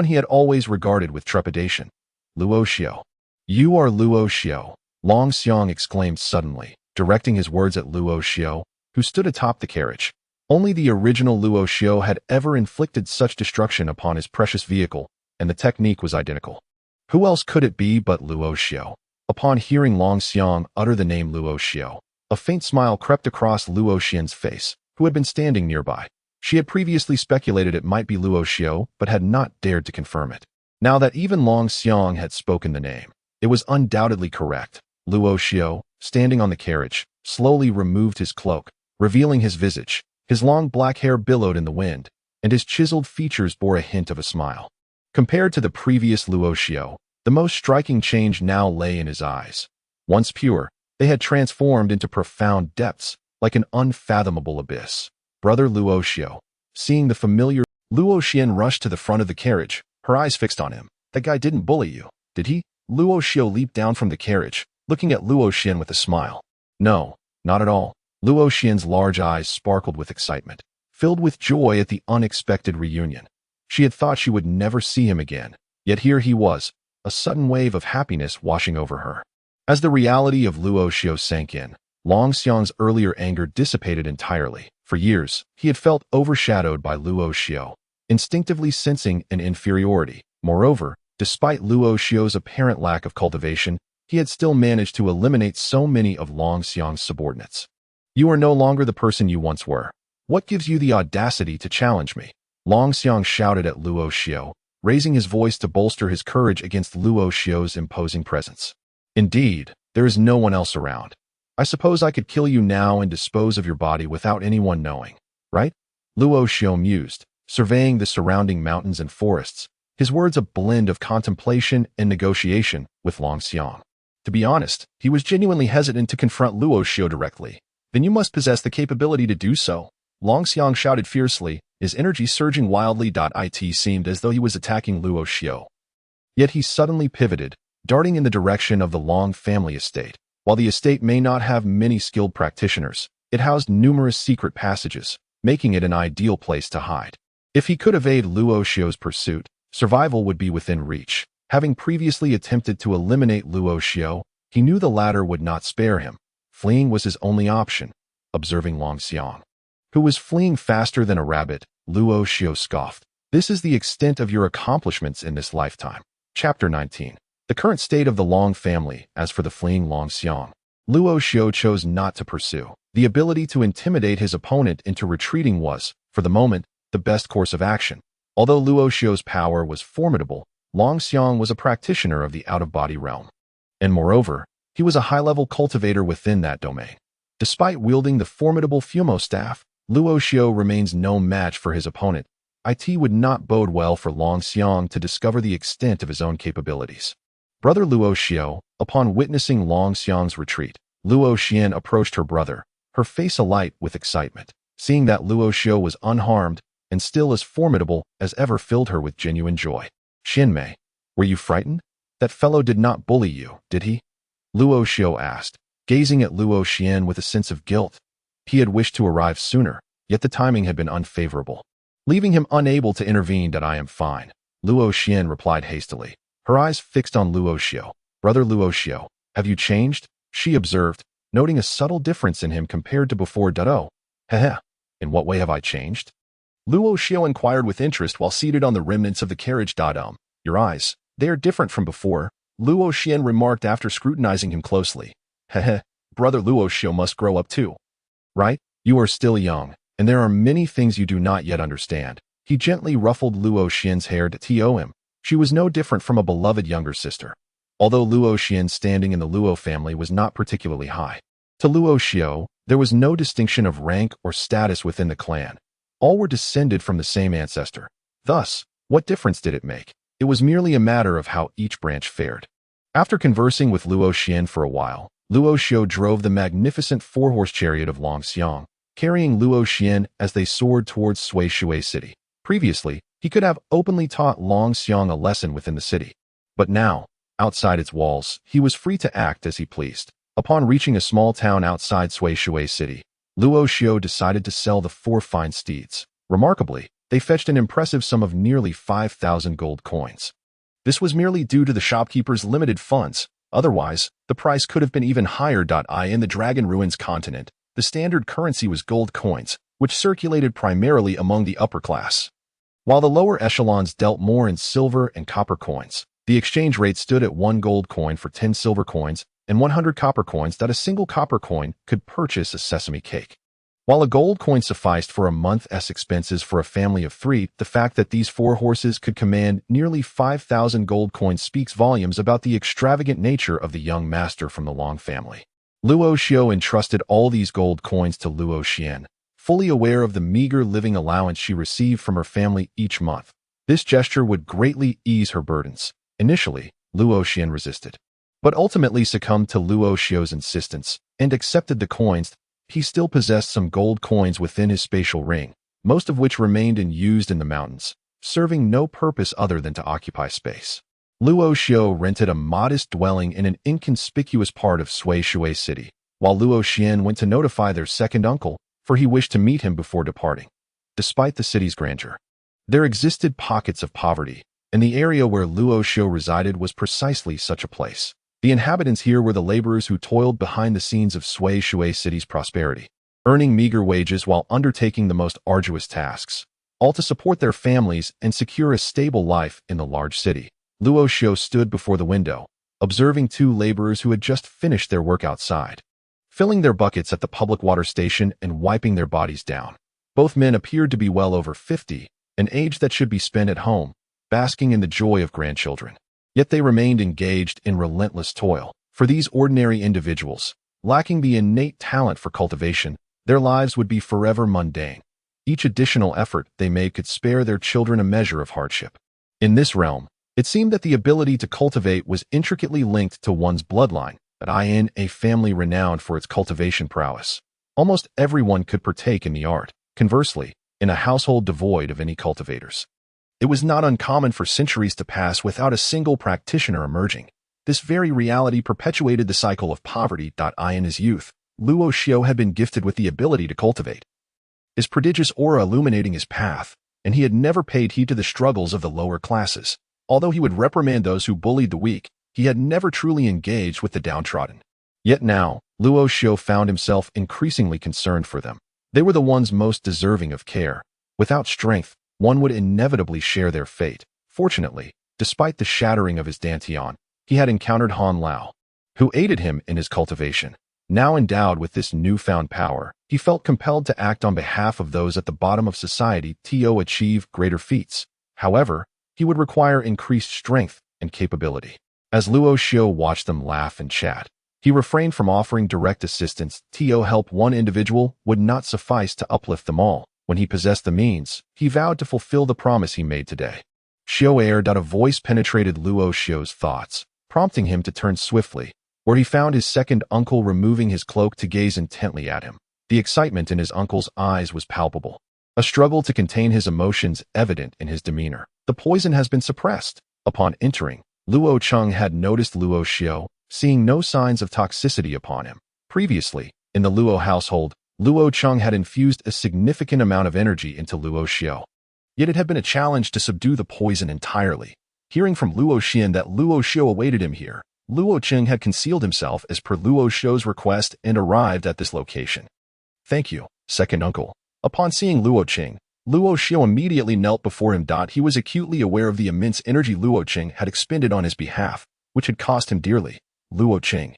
he had always regarded with trepidation. Luo Xiu. You are Luo Xiu, Longxiang exclaimed suddenly, directing his words at Luo Xiu, who stood atop the carriage. Only the original Luo Xiu had ever inflicted such destruction upon his precious vehicle, and the technique was identical. Who else could it be but Luo Xiu? Upon hearing Longxiang utter the name Luo Xiu, a faint smile crept across Luo Xian's face, who had been standing nearby. She had previously speculated it might be Luo Xiu, but had not dared to confirm it. Now that even Longxiang had spoken the name, it was undoubtedly correct. Luo Xiu, standing on the carriage, slowly removed his cloak, revealing his visage. His long black hair billowed in the wind, and his chiseled features bore a hint of a smile. Compared to the previous Luo Xiu, the most striking change now lay in his eyes. Once pure, they had transformed into profound depths, like an unfathomable abyss. Brother Luo Xiu. Seeing the familiar, Luo Xian rushed to the front of the carriage, her eyes fixed on him. That guy didn't bully you, did he? Luo Xiu leaped down from the carriage, looking at Luo Xian with a smile. No, not at all. Luo Xian's large eyes sparkled with excitement, filled with joy at the unexpected reunion. She had thought she would never see him again, yet here he was, a sudden wave of happiness washing over her. As the reality of Luo Xiu sank in, Longxiang's earlier anger dissipated entirely. For years, he had felt overshadowed by Luo Xiu, instinctively sensing an inferiority. Moreover, Despite Luo Xiu's apparent lack of cultivation, he had still managed to eliminate so many of Longxiang's subordinates. You are no longer the person you once were. What gives you the audacity to challenge me? Longxiang shouted at Luo Xiu, raising his voice to bolster his courage against Luo Xiu's imposing presence. Indeed, there is no one else around. I suppose I could kill you now and dispose of your body without anyone knowing, right? Luo Xiu mused, surveying the surrounding mountains and forests, his words a blend of contemplation and negotiation with Longxiang. To be honest, he was genuinely hesitant to confront Luo Xiu directly. Then you must possess the capability to do so. Longxiang shouted fiercely, his energy surging wildly. It seemed as though he was attacking Luo Xiu. Yet he suddenly pivoted, darting in the direction of the Long family estate. While the estate may not have many skilled practitioners, it housed numerous secret passages, making it an ideal place to hide. If he could evade Luo Xiu's pursuit, survival would be within reach. Having previously attempted to eliminate Luo Xiu, he knew the latter would not spare him. Fleeing was his only option. Observing Longxiang, who was fleeing faster than a rabbit, Luo Xiu scoffed. This is the extent of your accomplishments in this lifetime. Chapter 19. The current state of the Long family. As for the fleeing Longxiang, Luo Xiu chose not to pursue. The ability to intimidate his opponent into retreating was, for the moment, the best course of action. Although Luo Xiu's power was formidable, Longxiang was a practitioner of the out-of-body realm. And moreover, he was a high-level cultivator within that domain. Despite wielding the formidable Fumo staff, Luo Xiu remains no match for his opponent. It would not bode well for Longxiang to discover the extent of his own capabilities. Brother Luo Xiu, upon witnessing Longxiang's retreat, Luo Xian approached her brother, her face alight with excitement. Seeing that Luo Xiu was unharmed and still as formidable as ever filled her with genuine joy. Xinmei, were you frightened? That fellow did not bully you, did he? Luo Xiu asked, gazing at Luo Xian with a sense of guilt. He had wished to arrive sooner, yet the timing had been unfavorable, leaving him unable to intervene. That I am fine, Luo Xian replied hastily, her eyes fixed on Luo Xiu. Brother Luo Xiu, have you changed? She observed, noting a subtle difference in him compared to before. Oh, heh. In what way have I changed? Luo Xiu inquired with interest while seated on the remnants of the carriage. Your eyes, they are different from before, Luo Xian remarked after scrutinizing him closely. Heh, brother Luo Xiu must grow up too. Right? You are still young, and there are many things you do not yet understand. He gently ruffled Luo Xian's hair to him. She was no different from a beloved younger sister. Although Luo Xian's standing in the Luo family was not particularly high, to Luo Xiu, there was no distinction of rank or status within the clan. All were descended from the same ancestor. Thus, what difference did it make? It was merely a matter of how each branch fared. After conversing with Luo Xian for a while, Luo Xiu drove the magnificent four-horse chariot of Longxiang, carrying Luo Xian as they soared towards Shui City. Previously, he could have openly taught Longxiang a lesson within the city. But now, outside its walls, he was free to act as he pleased. Upon reaching a small town outside Shui City, Luo Xiu decided to sell the 4 fine steeds. Remarkably, they fetched an impressive sum of nearly 5,000 gold coins. This was merely due to the shopkeeper's limited funds. Otherwise, the price could have been even higher. In the Dragon Ruins continent, the standard currency was gold coins, which circulated primarily among the upper class. While the lower echelons dealt more in silver and copper coins, the exchange rate stood at 1 gold coin for 10 silver coins and 100 copper coins. A single copper coin could purchase a sesame cake. While a gold coin sufficed for a month's expenses for a family of 3, the fact that these 4 horses could command nearly 5,000 gold coins speaks volumes about the extravagant nature of the young master from the Long family. Luo Xiu entrusted all these gold coins to Luo Xian, fully aware of the meager living allowance she received from her family each month. This gesture would greatly ease her burdens. Initially, Luo Xian resisted, but ultimately succumbed to Luo Xiu's insistence and accepted the coins. He still possessed some gold coins within his spatial ring, most of which remained unused in the mountains, serving no purpose other than to occupy space. Luo Xiu rented a modest dwelling in an inconspicuous part of Shui City, while Luo Xian went to notify their second uncle, for he wished to meet him before departing. Despite the city's grandeur, there existed pockets of poverty, and the area where Luo Xiu resided was precisely such a place. The inhabitants here were the laborers who toiled behind the scenes of Shui City's prosperity, earning meager wages while undertaking the most arduous tasks, all to support their families and secure a stable life in the large city. Luo Xiu stood before the window, observing two laborers who had just finished their work outside, filling their buckets at the public water station and wiping their bodies down. Both men appeared to be well over 50, an age that should be spent at home, basking in the joy of grandchildren. Yet they remained engaged in relentless toil. For these ordinary individuals, lacking the innate talent for cultivation, their lives would be forever mundane. Each additional effort they made could spare their children a measure of hardship. In this realm, it seemed that the ability to cultivate was intricately linked to one's bloodline, in a family renowned for its cultivation prowess. Almost everyone could partake in the art. Conversely, in a household devoid of any cultivators, it was not uncommon for centuries to pass without a single practitioner emerging. This very reality perpetuated the cycle of poverty. In his youth, Luo Xiu had been gifted with the ability to cultivate, his prodigious aura illuminating his path, and he had never paid heed to the struggles of the lower classes. Although he would reprimand those who bullied the weak, he had never truly engaged with the downtrodden. Yet now, Luo Xiu found himself increasingly concerned for them. They were the ones most deserving of care. Without strength, one would inevitably share their fate. Fortunately, despite the shattering of his dantian, he had encountered Han Lao, who aided him in his cultivation. Now endowed with this newfound power, he felt compelled to act on behalf of those at the bottom of society to achieve greater feats. However, he would require increased strength and capability. As Luo Xiu watched them laugh and chat, he refrained from offering direct assistance. To help one individual would not suffice to uplift them all. When he possessed the means, he vowed to fulfill the promise he made today. Xiu aired out a voice penetrated Luo Xiu's thoughts, prompting him to turn swiftly, where he found his second uncle removing his cloak to gaze intently at him. The excitement in his uncle's eyes was palpable, a struggle to contain his emotions evident in his demeanor. The poison has been suppressed. Upon entering, Luo Cheng had noticed Luo Xiu, seeing no signs of toxicity upon him. Previously, in the Luo household, Luo Cheng had infused a significant amount of energy into Luo Xiu. Yet it had been a challenge to subdue the poison entirely. Hearing from Luo Xian that Luo Xiu awaited him here, Luo Cheng had concealed himself as per Luo Xiu's request and arrived at this location. "Thank you, second uncle." Upon seeing Luo Cheng, Luo Xiu immediately knelt before him. He was acutely aware of the immense energy Luo Cheng had expended on his behalf, which had cost him dearly. Luo Cheng,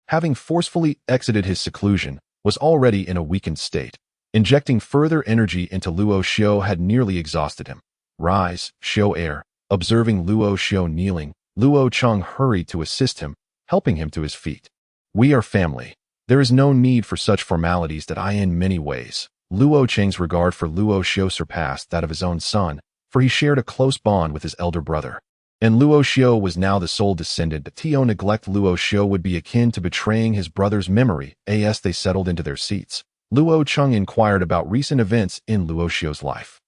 having forcefully exited his seclusion, was already in a weakened state. Injecting further energy into Luo Xiu had nearly exhausted him. "Rise, Xiu heir." Observing Luo Xiu kneeling, Luo Cheng hurried to assist him, helping him to his feet. "We are family. There is no need for such formalities. In many ways, Luo Cheng's regard for Luo Xiu surpassed that of his own son, for he shared a close bond with his elder brother. And Luo Xiu was now the sole descendant. To neglect Luo Xiu would be akin to betraying his brother's memory. As they settled into their seats, Luo Cheng inquired about recent events in Luo Xiu's life.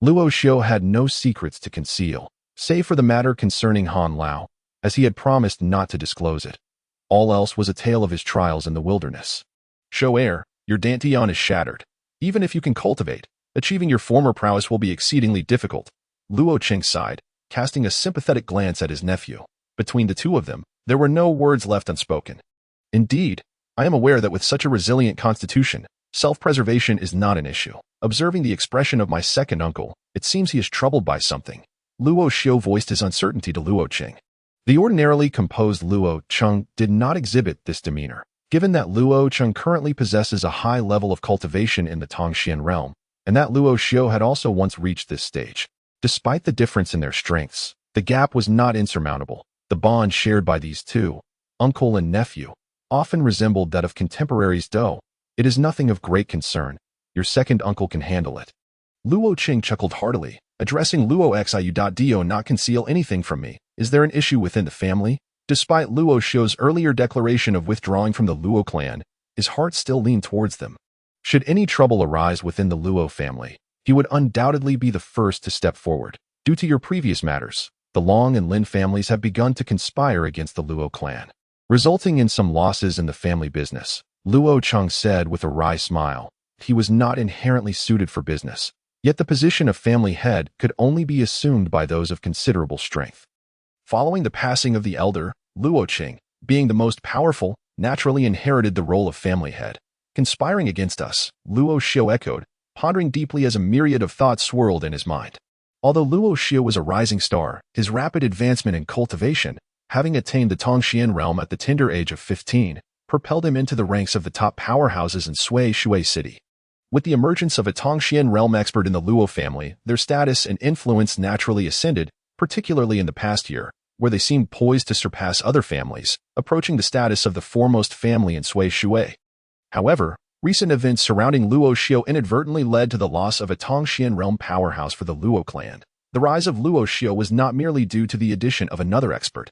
Luo Xiu had no secrets to conceal, save for the matter concerning Han Lao, as he had promised not to disclose it. All else was a tale of his trials in the wilderness. "Xiu heir, your dantian is shattered. Even if you can cultivate, achieving your former prowess will be exceedingly difficult." Luo Cheng sighed, casting a sympathetic glance at his nephew. Between the two of them, there were no words left unspoken. "Indeed, I am aware that with such a resilient constitution, self-preservation is not an issue." Observing the expression of my second uncle, it seems he is troubled by something. Luo Xiu voiced his uncertainty to Luo Cheng. The ordinarily composed Luo Cheng did not exhibit this demeanor. Given that Luo Cheng currently possesses a high level of cultivation in the Tongxian realm, and that Luo Xiu had also once reached this stage. Despite the difference in their strengths, the gap was not insurmountable. The bond shared by these two, uncle and nephew, often resembled that of contemporaries. "Though it is nothing of great concern. Your second uncle can handle it." Luo Cheng chuckled heartily, addressing Luo Xiu. "Do not conceal anything from me. Is there an issue within the family?" Despite Luo Xiu's earlier declaration of withdrawing from the Luo clan, his heart still leaned towards them. Should any trouble arise within the Luo family, he would undoubtedly be the first to step forward. "Due to your previous matters, the Long and Lin families have begun to conspire against the Luo clan, resulting in some losses in the family business," Luo Cheng said with a wry smile. He was not inherently suited for business, yet the position of family head could only be assumed by those of considerable strength. Following the passing of the elder, Luo Cheng, being the most powerful, naturally inherited the role of family head. "Conspiring against us," Luo Xiu echoed, pondering deeply as a myriad of thoughts swirled in his mind. Although Luo Xio was a rising star, his rapid advancement in cultivation, having attained the Tongxian realm at the tender age of 15, propelled him into the ranks of the top powerhouses in Shui City. With the emergence of a Tongxian realm expert in the Luo family, their status and influence naturally ascended, particularly in the past year, where they seemed poised to surpass other families, approaching the status of the foremost family in Shui. However, recent events surrounding Luo Xio inadvertently led to the loss of a Tongxian realm powerhouse for the Luo clan. The rise of Luo Xio was not merely due to the addition of another expert,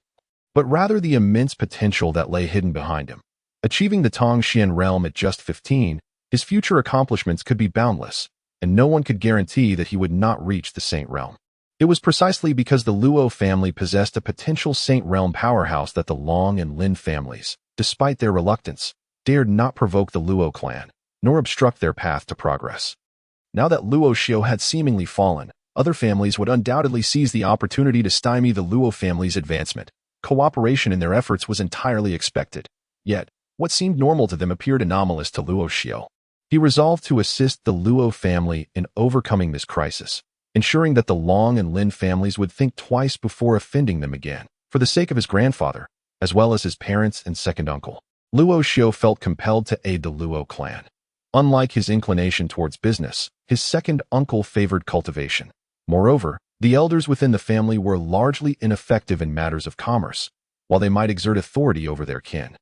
but rather the immense potential that lay hidden behind him. Achieving the Tongxian realm at just 15, his future accomplishments could be boundless, and no one could guarantee that he would not reach the Saint Realm. It was precisely because the Luo family possessed a potential Saint Realm powerhouse that the Long and Lin families, despite their reluctance, dared not provoke the Luo clan, nor obstruct their path to progress. Now that Luo Xio had seemingly fallen, other families would undoubtedly seize the opportunity to stymie the Luo family's advancement. Cooperation in their efforts was entirely expected. Yet, what seemed normal to them appeared anomalous to Luo Xio. He resolved to assist the Luo family in overcoming this crisis, ensuring that the Long and Lin families would think twice before offending them again, for the sake of his grandfather, as well as his parents and second uncle. Luo Xio felt compelled to aid the Luo clan. Unlike his inclination towards business, his second uncle favored cultivation. Moreover, the elders within the family were largely ineffective in matters of commerce, while they might exert authority over their kin.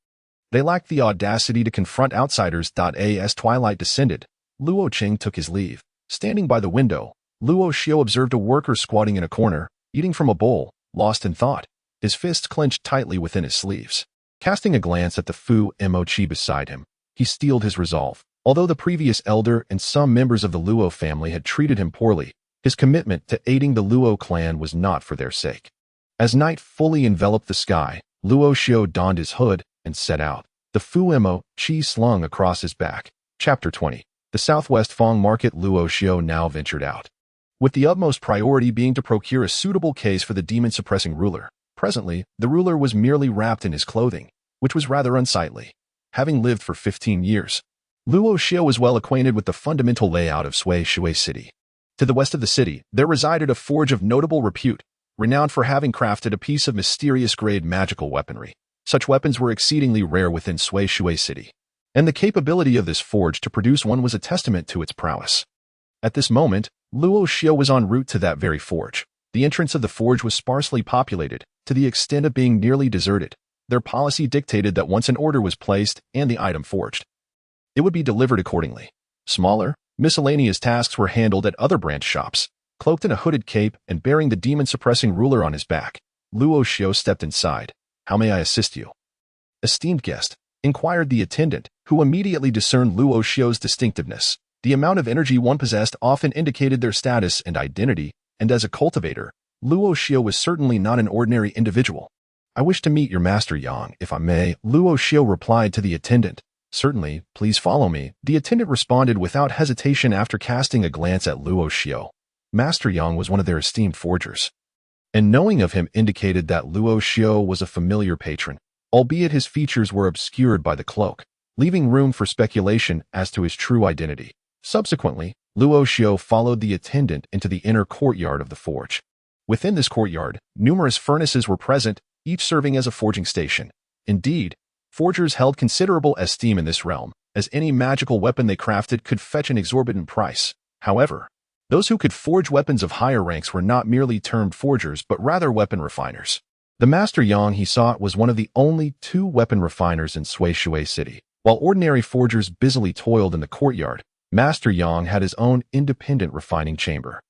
They lacked the audacity to confront outsiders. As twilight descended, Luo Qing took his leave. Standing by the window, Luo Xio observed a worker squatting in a corner, eating from a bowl, lost in thought, his fists clenched tightly within his sleeves. Casting a glance at the Fu Mochi beside him, he steeled his resolve. Although the previous elder and some members of the Luo family had treated him poorly, his commitment to aiding the Luo clan was not for their sake. As night fully enveloped the sky, Luo Xio donned his hood and set out, the Fu Mochi slung across his back. Chapter 20. The Southwest Fong Market. Luo Xio now ventured out, with the utmost priority being to procure a suitable case for the demon-suppressing ruler. Presently, the ruler was merely wrapped in his clothing, which was rather unsightly. Having lived for 15 years, Luo Xio was well acquainted with the fundamental layout of Shui City. To the west of the city, there resided a forge of notable repute, renowned for having crafted a piece of mysterious-grade magical weaponry. Such weapons were exceedingly rare within Shui City, and the capability of this forge to produce one was a testament to its prowess. At this moment, Luo Xio was en route to that very forge. The entrance of the forge was sparsely populated, to the extent of being nearly deserted. Their policy dictated that once an order was placed and the item forged, it would be delivered accordingly. Smaller, miscellaneous tasks were handled at other branch shops. Cloaked in a hooded cape and bearing the demon-suppressing ruler on his back, Luo Xio stepped inside. "How may I assist you?" "Esteemed guest," inquired the attendant, who immediately discerned Luo Xio's distinctiveness. The amount of energy one possessed often indicated their status and identity, and as a cultivator, Luo Xio was certainly not an ordinary individual. "I wish to meet your master Yang, if I may," Luo Xio replied to the attendant. "Certainly, please follow me," the attendant responded without hesitation after casting a glance at Luo Xio. Master Yang was one of their esteemed forgers, and knowing of him indicated that Luo Xio was a familiar patron, albeit his features were obscured by the cloak, leaving room for speculation as to his true identity. Subsequently, Luo Xio followed the attendant into the inner courtyard of the forge. Within this courtyard, numerous furnaces were present, each serving as a forging station. Indeed, forgers held considerable esteem in this realm, as any magical weapon they crafted could fetch an exorbitant price. However, those who could forge weapons of higher ranks were not merely termed forgers but rather weapon refiners. The Master Yang he sought was one of the only 2 weapon refiners in Shui City. While ordinary forgers busily toiled in the courtyard, Master Yang had his own independent refining chamber.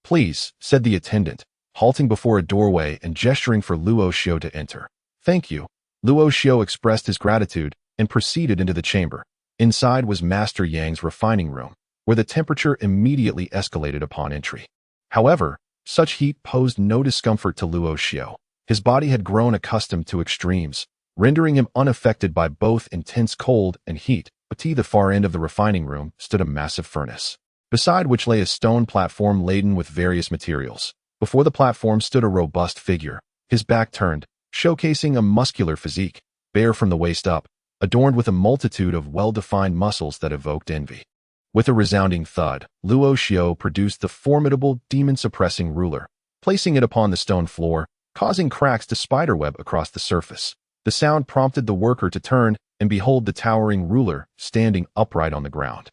"Please," said the attendant, halting before a doorway and gesturing for Luo Xio to enter. "Thank you." Luo Xio expressed his gratitude and proceeded into the chamber. Inside was Master Yang's refining room, where the temperature immediately escalated upon entry. However, such heat posed no discomfort to Luo Xio. His body had grown accustomed to extremes, rendering him unaffected by both intense cold and heat. At the far end of the refining room stood a massive furnace, beside which lay a stone platform laden with various materials. Before the platform stood a robust figure, his back turned, showcasing a muscular physique, bare from the waist up, adorned with a multitude of well-defined muscles that evoked envy. With a resounding thud, Luo Xiao produced the formidable, demon-suppressing ruler, placing it upon the stone floor, causing cracks to spiderweb across the surface. The sound prompted the worker to turn and behold the towering ruler standing upright on the ground.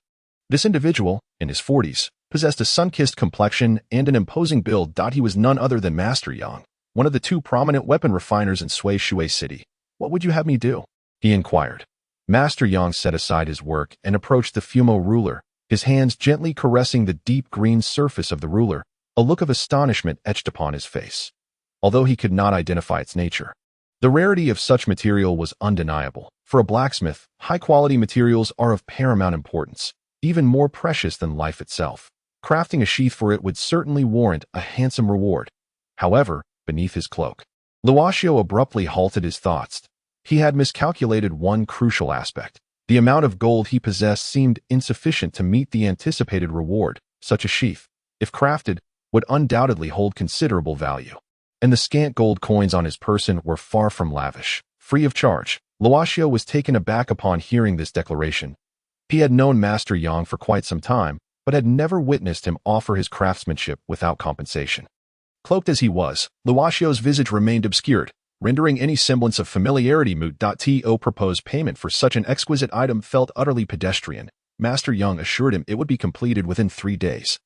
This individual, in his 40s, possessed a sun-kissed complexion and an imposing build. He was none other than Master Yang, one of the two prominent weapon refiners in Shui City. "What would you have me do?" he inquired. Master Yang set aside his work and approached the Fumo ruler, his hands gently caressing the deep green surface of the ruler, a look of astonishment etched upon his face. Although he could not identify its nature, the rarity of such material was undeniable. For a blacksmith, high-quality materials are of paramount importance, even more precious than life itself. Crafting a sheath for it would certainly warrant a handsome reward. However, beneath his cloak, Luo Xiao abruptly halted his thoughts. He had miscalculated one crucial aspect. The amount of gold he possessed seemed insufficient to meet the anticipated reward. Such a sheath, if crafted, would undoubtedly hold considerable value. And the scant gold coins on his person were far from lavish. Free of charge, Luo Xiao was taken aback upon hearing this declaration. He had known Master Yang for quite some time, but had never witnessed him offer his craftsmanship without compensation. Cloaked as he was, Luo Xiao's visage remained obscured, rendering any semblance of familiarity moot. To propose payment for such an exquisite item felt utterly pedestrian. Master Yang assured him it would be completed within 3 days.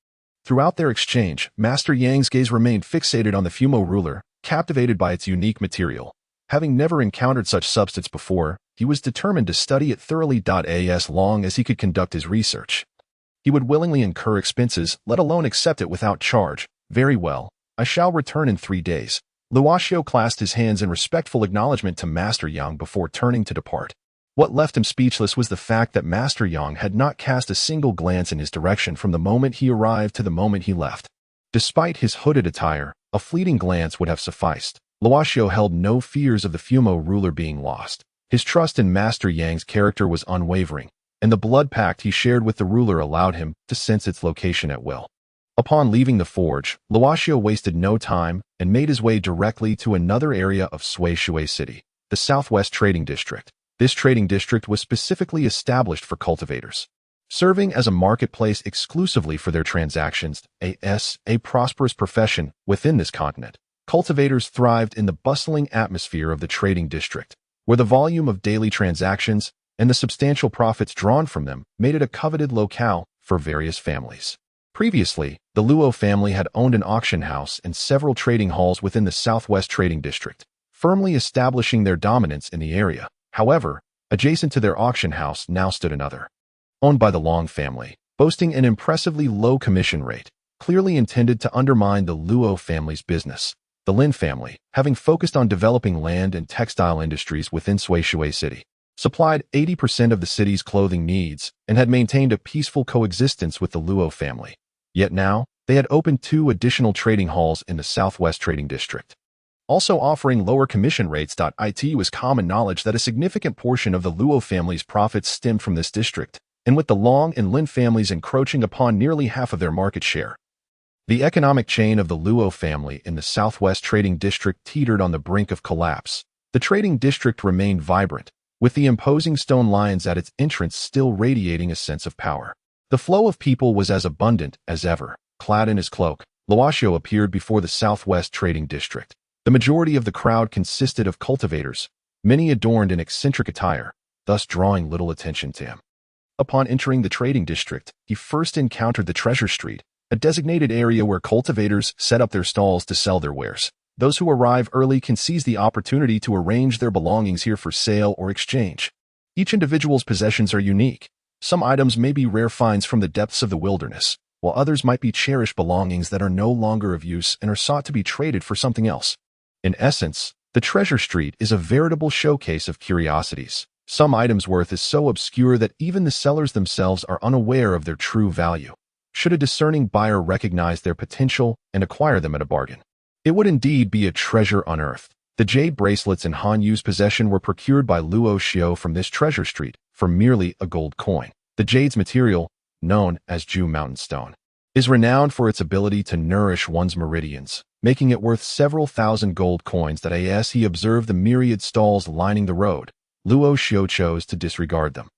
Throughout their exchange, Master Yang's gaze remained fixated on the Fumo ruler, captivated by its unique material. Having never encountered such substance before, he was determined to study it thoroughly. As long as he could conduct his research, he would willingly incur expenses, let alone accept it without charge. "Very well, I shall return in 3 days." Luo Xiao clasped his hands in respectful acknowledgement to Master Yang before turning to depart. What left him speechless was the fact that Master Yang had not cast a single glance in his direction from the moment he arrived to the moment he left. Despite his hooded attire, a fleeting glance would have sufficed. Luo Xiao held no fears of the Fumo ruler being lost. His trust in Master Yang's character was unwavering, and the blood pact he shared with the ruler allowed him to sense its location at will. Upon leaving the forge, Luo Xiao wasted no time and made his way directly to another area of Shui City, the Southwest Trading District. This trading district was specifically established for cultivators, serving as a marketplace exclusively for their transactions. A prosperous profession within this continent. Cultivators thrived in the bustling atmosphere of the trading district, where the volume of daily transactions and the substantial profits drawn from them made it a coveted locale for various families. Previously, the Luo family had owned an auction house and several trading halls within the Southwest Trading District, firmly establishing their dominance in the area. However, adjacent to their auction house now stood another, owned by the Long family, boasting an impressively low commission rate, clearly intended to undermine the Luo family's business. The Lin family, having focused on developing land and textile industries within Shui City, supplied 80% of the city's clothing needs and had maintained a peaceful coexistence with the Luo family. Yet now, they had opened 2 additional trading halls in the Southwest Trading District, also offering lower commission rates. It was common knowledge that a significant portion of the Luo family's profits stemmed from this district, and with the Long and Lin families encroaching upon nearly half of their market share, the economic chain of the Luo family in the Southwest Trading District teetered on the brink of collapse. The trading district remained vibrant, with the imposing stone lions at its entrance still radiating a sense of power. The flow of people was as abundant as ever. Clad in his cloak, Luo Xiao appeared before the Southwest Trading District. The majority of the crowd consisted of cultivators, many adorned in eccentric attire, thus drawing little attention to him. Upon entering the trading district, he first encountered the Treasure Street, a designated area where cultivators set up their stalls to sell their wares. Those who arrive early can seize the opportunity to arrange their belongings here for sale or exchange. Each individual's possessions are unique. Some items may be rare finds from the depths of the wilderness, while others might be cherished belongings that are no longer of use and are sought to be traded for something else. In essence, the Treasure Street is a veritable showcase of curiosities. Some items' worth is so obscure that even the sellers themselves are unaware of their true value. Should a discerning buyer recognize their potential and acquire them at a bargain, it would indeed be a treasure unearthed. The jade bracelets in Han Yu's possession were procured by Luo Xiao from this Treasure Street for merely a gold coin. The jade's material, known as Ju Mountain Stone, is renowned for its ability to nourish one's meridians, making it worth several thousand gold coins. As he observed the myriad stalls lining the road, Luo Xiao chose to disregard them.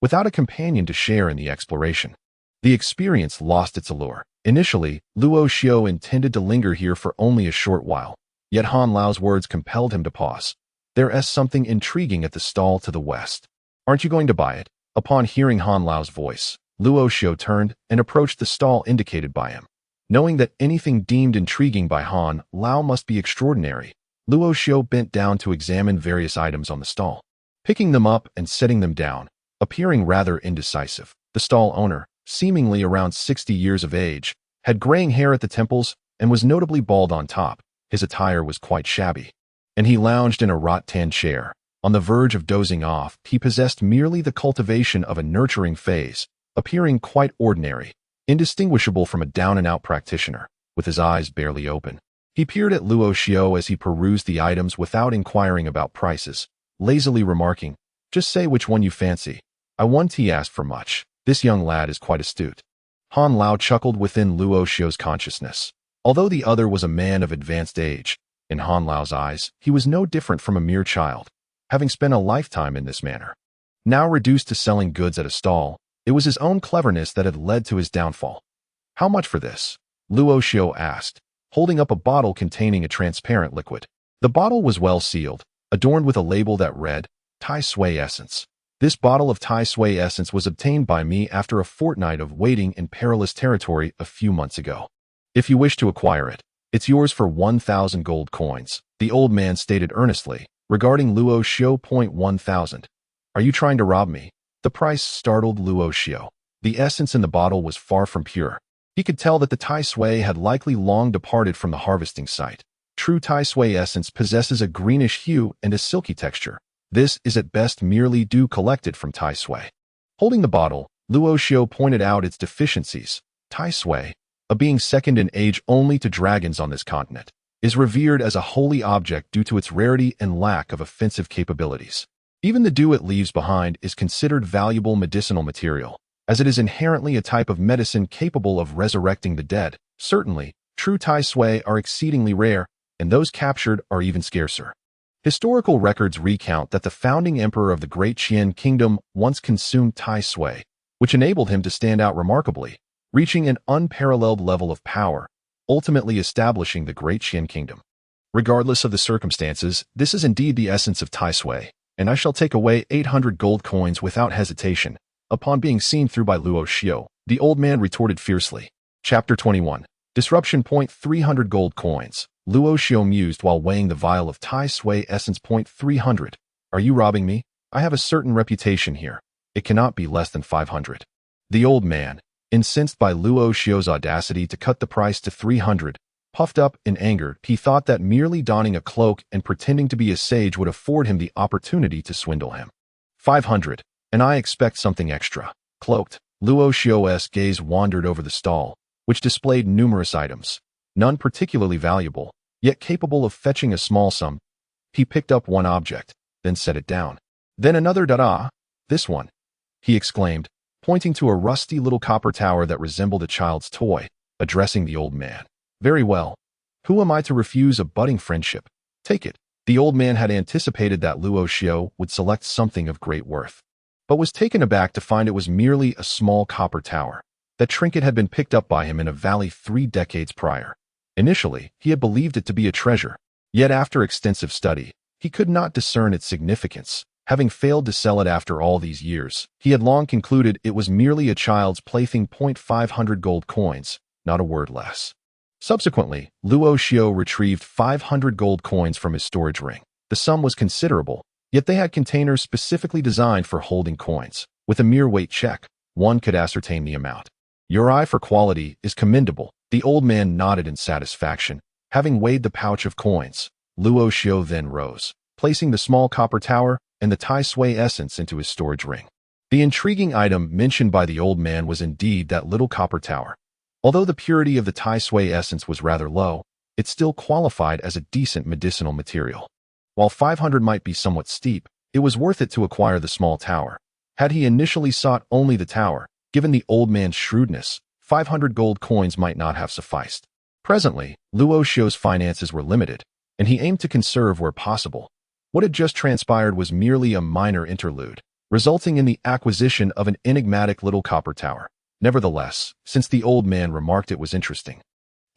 Without a companion to share in the exploration, The experience lost its allure. Initially, Luo Xiao intended to linger here for only a short while, yet Han Lao's words compelled him to pause. There is something intriguing at the stall to the west. Aren't you going to buy it? Upon hearing Han Lao's voice, Luo Xiao turned and approached the stall indicated by him. Knowing that anything deemed intriguing by Han Lao must be extraordinary, Luo Xiao bent down to examine various items on the stall, picking them up and setting them down, appearing rather indecisive. The stall owner, seemingly around 60 years of age, had graying hair at the temples and was notably bald on top. His attire was quite shabby, and he lounged in a rattan chair. On the verge of dozing off, he possessed merely the cultivation of a nurturing phase, appearing quite ordinary, indistinguishable from a down-and-out practitioner, with his eyes barely open. He peered at Luo Xiao as he perused the items without inquiring about prices, lazily remarking, "Just say which one you fancy. I won't ask for much. This young lad is quite astute." Han Lao chuckled within Luo Xiao's consciousness. Although the other was a man of advanced age, in Han Lao's eyes, he was no different from a mere child, having spent a lifetime in this manner. Now reduced to selling goods at a stall, it was his own cleverness that had led to his downfall. "How much for this?" Luo Xiao asked, holding up a bottle containing a transparent liquid. The bottle was well sealed, adorned with a label that read, "Tai Sui Essence." This bottle of Tai Sui Essence was obtained by me after a fortnight of waiting in perilous territory a few months ago. If you wish to acquire it, it's yours for 1,000 gold coins, the old man stated earnestly, regarding Luo Xiao. 1,000. Are you trying to rob me? The price startled Luo Xiao. The essence in the bottle was far from pure. He could tell that the Tai Sui had likely long departed from the harvesting site. True Tai Sui essence possesses a greenish hue and a silky texture. This is at best merely dew collected from Tai Sui. Holding the bottle, Luo Xiao pointed out its deficiencies. Tai Sui, a being second in age only to dragons on this continent, is revered as a holy object due to its rarity and lack of offensive capabilities. Even the dew it leaves behind is considered valuable medicinal material, as it is inherently a type of medicine capable of resurrecting the dead. Certainly, true Tai Sui are exceedingly rare, and those captured are even scarcer. Historical records recount that the founding emperor of the Great Qian Kingdom once consumed Tai Sui, which enabled him to stand out remarkably, reaching an unparalleled level of power, ultimately establishing the Great Qian Kingdom. Regardless of the circumstances, this is indeed the essence of Tai Sui, and I shall take away 800 gold coins without hesitation. Upon being seen through by Luo Xiao, the old man retorted fiercely. Chapter 21. Disruption. 300 gold coins. Luo Xiao mused while weighing the vial of Tai Sui essence. 300. Are you robbing me? I have a certain reputation here. It cannot be less than 500. The old man, incensed by Luo Xiao's audacity to cut the price to 300, puffed up in anger. He thought that merely donning a cloak and pretending to be a sage would afford him the opportunity to swindle him. 500, and I expect something extra. Cloaked, Luo Xiao's gaze wandered over the stall, which displayed numerous items, none particularly valuable, yet capable of fetching a small sum. He picked up one object, then set it down. Then another. This one, he exclaimed, pointing to a rusty little copper tower that resembled a child's toy, addressing the old man. Very well. Who am I to refuse a budding friendship? Take it. The old man had anticipated that Luo Xiao would select something of great worth, but was taken aback to find it was merely a small copper tower. That trinket had been picked up by him in a valley 3 decades prior. Initially, he had believed it to be a treasure, yet after extensive study, he could not discern its significance. Having failed to sell it after all these years, he had long concluded it was merely a child's plaything. 500 gold coins, not a word less. Subsequently, Luo Xiao retrieved 500 gold coins from his storage ring. The sum was considerable, yet they had containers specifically designed for holding coins. With a mere weight check, one could ascertain the amount. Your eye for quality is commendable. The old man nodded in satisfaction. Having weighed the pouch of coins, Luo Xiao then rose, placing the small copper tower and the Tai Sui essence into his storage ring. The intriguing item mentioned by the old man was indeed that little copper tower. Although the purity of the Tai Sui essence was rather low, it still qualified as a decent medicinal material. While 500 might be somewhat steep, it was worth it to acquire the small tower. Had he initially sought only the tower, given the old man's shrewdness, 500 gold coins might not have sufficed. Presently, Luo Xiao's finances were limited, and he aimed to conserve where possible. What had just transpired was merely a minor interlude, resulting in the acquisition of an enigmatic little copper tower. Nevertheless, since the old man remarked it was interesting,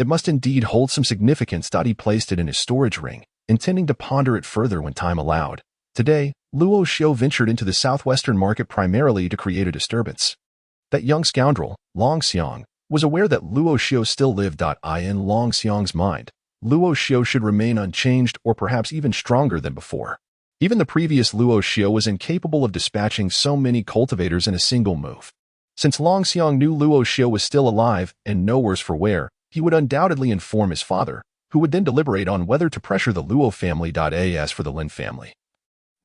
it must indeed hold some significance. He placed it in his storage ring, intending to ponder it further when time allowed. Today, Luo Xiu ventured into the southwestern market primarily to create a disturbance. That young scoundrel, Longxu, was aware that Luo Xiu still lived. In Longxiang's mind, Luo Xiu should remain unchanged or perhaps even stronger than before. Even the previous Luo Xiu was incapable of dispatching so many cultivators in a single move. Since Longxiang knew Luo Xiu was still alive and no worse for wear, he would undoubtedly inform his father, who would then deliberate on whether to pressure the Luo family. As for the Lin family,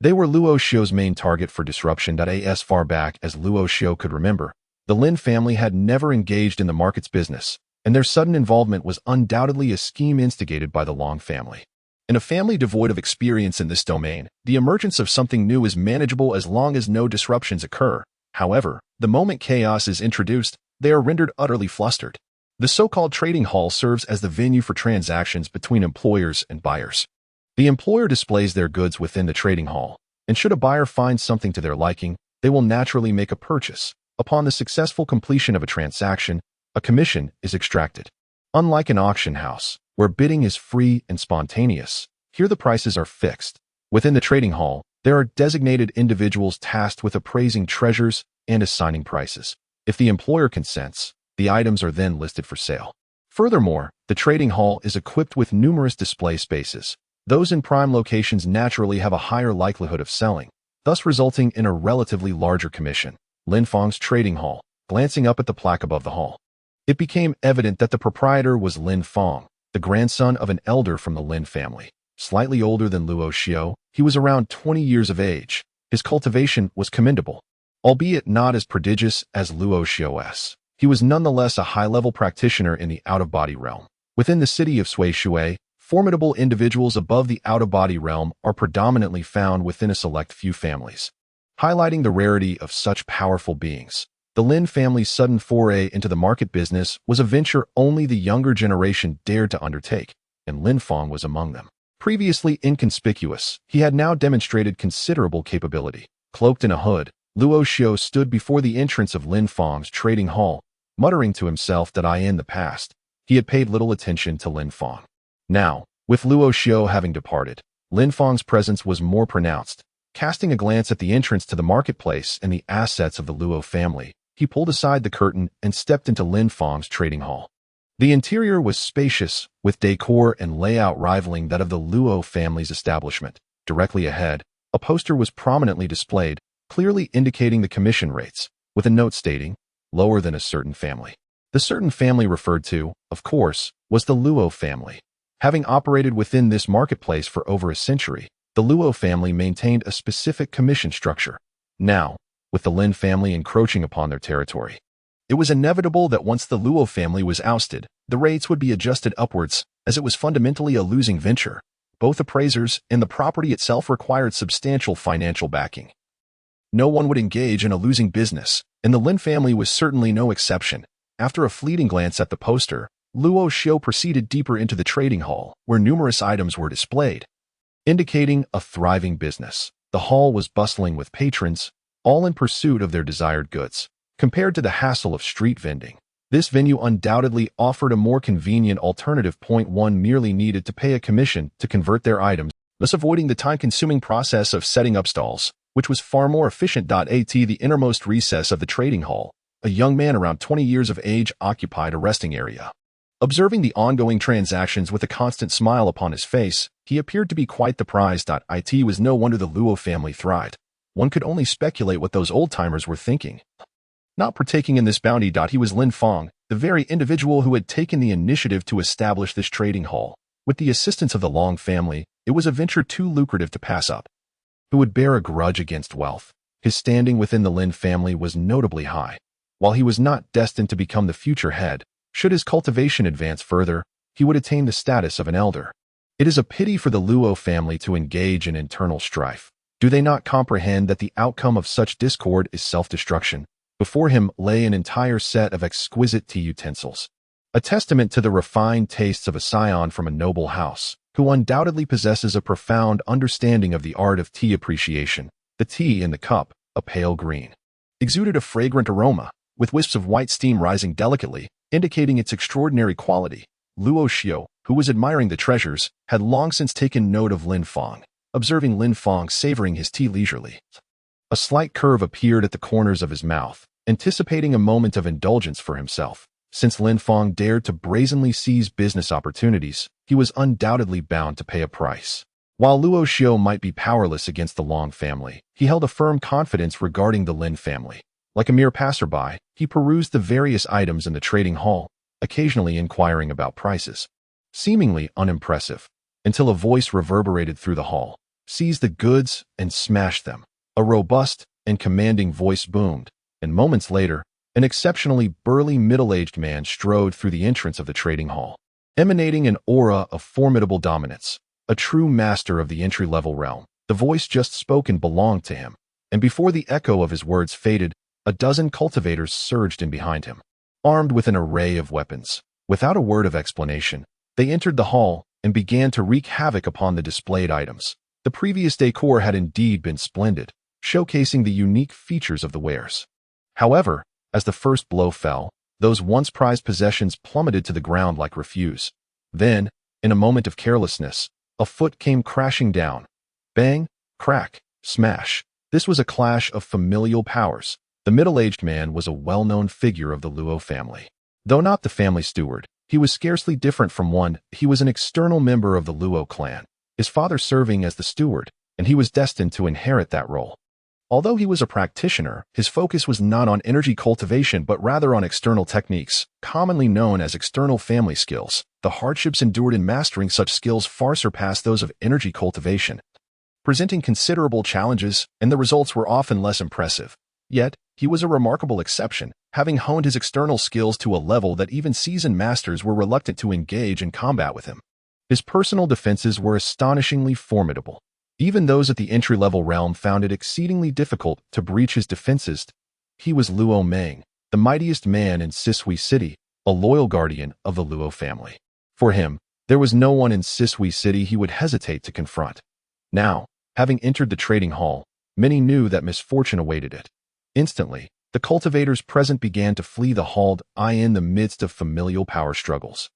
they were Luo Xiu's main target for disruption. As far back as Luo Xiu could remember, the Lin family had never engaged in the market's business, and their sudden involvement was undoubtedly a scheme instigated by the Long family. In a family devoid of experience in this domain, the emergence of something new is manageable as long as no disruptions occur. However, the moment chaos is introduced, they are rendered utterly flustered. The so-called trading hall serves as the venue for transactions between employers and buyers. The employer displays their goods within the trading hall, and should a buyer find something to their liking, they will naturally make a purchase. Upon the successful completion of a transaction, a commission is extracted. Unlike an auction house, where bidding is free and spontaneous, here the prices are fixed. Within the trading hall, there are designated individuals tasked with appraising treasures and assigning prices. If the employer consents, the items are then listed for sale. Furthermore, the trading hall is equipped with numerous display spaces. Those in prime locations naturally have a higher likelihood of selling, thus resulting in a relatively larger commission. Lin Fang's trading hall. Glancing up at the plaque above the hall, it became evident that the proprietor was Lin Fang, the grandson of an elder from the Lin family. Slightly older than Luo Xiu, he was around 20 years of age. His cultivation was commendable, albeit not as prodigious as Luo Xiu's. He was nonetheless a high-level practitioner in the out-of-body realm. Within the city of Shui, formidable individuals above the out-of-body realm are predominantly found within a select few families. Highlighting the rarity of such powerful beings, the Lin family's sudden foray into the market business was a venture only the younger generation dared to undertake, and Lin Fang was among them. Previously inconspicuous, he had now demonstrated considerable capability. Cloaked in a hood, Luo Xiu stood before the entrance of Lin Fang's trading hall, muttering to himself that in the past, he had paid little attention to Lin Fang. Now, with Luo Xiu having departed, Lin Fang's presence was more pronounced. Casting a glance at the entrance to the marketplace and the assets of the Luo family, he pulled aside the curtain and stepped into Lin Fang's trading hall. The interior was spacious, with decor and layout rivaling that of the Luo family's establishment. Directly ahead, a poster was prominently displayed, clearly indicating the commission rates, with a note stating, "lower than a certain family." The certain family referred to, of course, was the Luo family. Having operated within this marketplace for over a century, the Luo family maintained a specific commission structure. Now, with the Lin family encroaching upon their territory, it was inevitable that once the Luo family was ousted, the rates would be adjusted upwards, as it was fundamentally a losing venture. Both appraisers and the property itself required substantial financial backing. No one would engage in a losing business, and the Lin family was certainly no exception. After a fleeting glance at the poster, Luo Xiu proceeded deeper into the trading hall, where numerous items were displayed, indicating a thriving business. The hall was bustling with patrons, all in pursuit of their desired goods. Compared to the hassle of street vending, this venue undoubtedly offered a more convenient alternative. One merely needed to pay a commission to convert their items, thus avoiding the time-consuming process of setting up stalls, which was far more efficient. At the innermost recess of the trading hall, a young man around 20 years of age occupied a resting area. Observing the ongoing transactions with a constant smile upon his face, he appeared to be quite surprised. It was no wonder the Luo family thrived. One could only speculate what those old-timers were thinking. Not partaking in this bounty. He was Lin Fang, the very individual who had taken the initiative to establish this trading hall. With the assistance of the Long family, it was a venture too lucrative to pass up. Who would bear a grudge against wealth? His standing within the Lin family was notably high. While he was not destined to become the future head, should his cultivation advance further, he would attain the status of an elder. It is a pity for the Luo family to engage in internal strife. Do they not comprehend that the outcome of such discord is self-destruction? Before him lay an entire set of exquisite tea utensils, a testament to the refined tastes of a scion from a noble house, who undoubtedly possesses a profound understanding of the art of tea appreciation. The tea in the cup, a pale green, exuded a fragrant aroma, with wisps of white steam rising delicately, indicating its extraordinary quality. Luo Xiao, who was admiring the treasures, had long since taken note of Lin Feng, observing Lin Feng savoring his tea leisurely. A slight curve appeared at the corners of his mouth, anticipating a moment of indulgence for himself. Since Lin Feng dared to brazenly seize business opportunities, he was undoubtedly bound to pay a price. While Luo Xiao might be powerless against the Long family, he held a firm confidence regarding the Lin family. Like a mere passerby, he perused the various items in the trading hall, occasionally inquiring about prices. Seemingly unimpressive, until a voice reverberated through the hall. "Seize the goods and smash them." A robust and commanding voice boomed, and moments later, an exceptionally burly middle-aged man strode through the entrance of the trading hall, emanating an aura of formidable dominance. A true master of the entry-level realm, the voice just spoken belonged to him, and before the echo of his words faded, a dozen cultivators surged in behind him, armed with an array of weapons. Without a word of explanation, they entered the hall and began to wreak havoc upon the displayed items. The previous decor had indeed been splendid, showcasing the unique features of the wares. However, as the first blow fell, those once prized possessions plummeted to the ground like refuse. Then, in a moment of carelessness, a foot came crashing down. Bang, crack, smash. This was a clash of familial powers. The middle-aged man was a well-known figure of the Luo family. Though not the family steward, he was scarcely different from one. He was an external member of the Luo clan, his father serving as the steward, and he was destined to inherit that role. Although he was a practitioner, his focus was not on energy cultivation but rather on external techniques, commonly known as external family skills. The hardships endured in mastering such skills far surpassed those of energy cultivation, presenting considerable challenges, and the results were often less impressive. Yet, he was a remarkable exception, having honed his external skills to a level that even seasoned masters were reluctant to engage in combat with him. His personal defenses were astonishingly formidable. Even those at the entry-level realm found it exceedingly difficult to breach his defenses. He was Luo Meng, the mightiest man in Sisui City, a loyal guardian of the Luo family. For him, there was no one in Sisui City he would hesitate to confront. Now, having entered the trading hall, many knew that misfortune awaited it. Instantly, the cultivators present began to flee the hall in the midst of familial power struggles.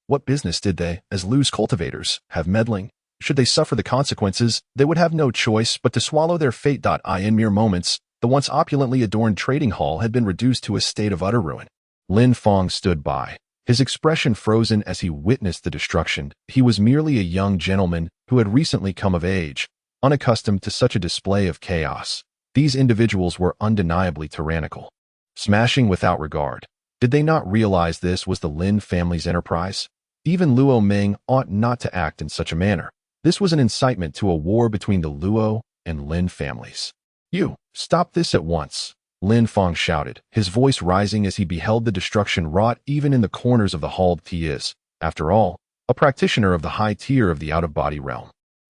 What business did they, as Lu's cultivators, have meddling? Should they suffer the consequences, they would have no choice but to swallow their fate. In mere moments, the once opulently adorned trading hall had been reduced to a state of utter ruin. Lin Feng stood by, his expression frozen as he witnessed the destruction. He was merely a young gentleman who had recently come of age, unaccustomed to such a display of chaos. These individuals were undeniably tyrannical, smashing without regard. Did they not realize this was the Lin family's enterprise? Even Luo Meng ought not to act in such a manner. This was an incitement to a war between the Luo and Lin families. "You, stop this at once," Lin Feng shouted, his voice rising as he beheld the destruction wrought even in the corners of the hall. He is, after all, a practitioner of the high tier of the out-of-body realm.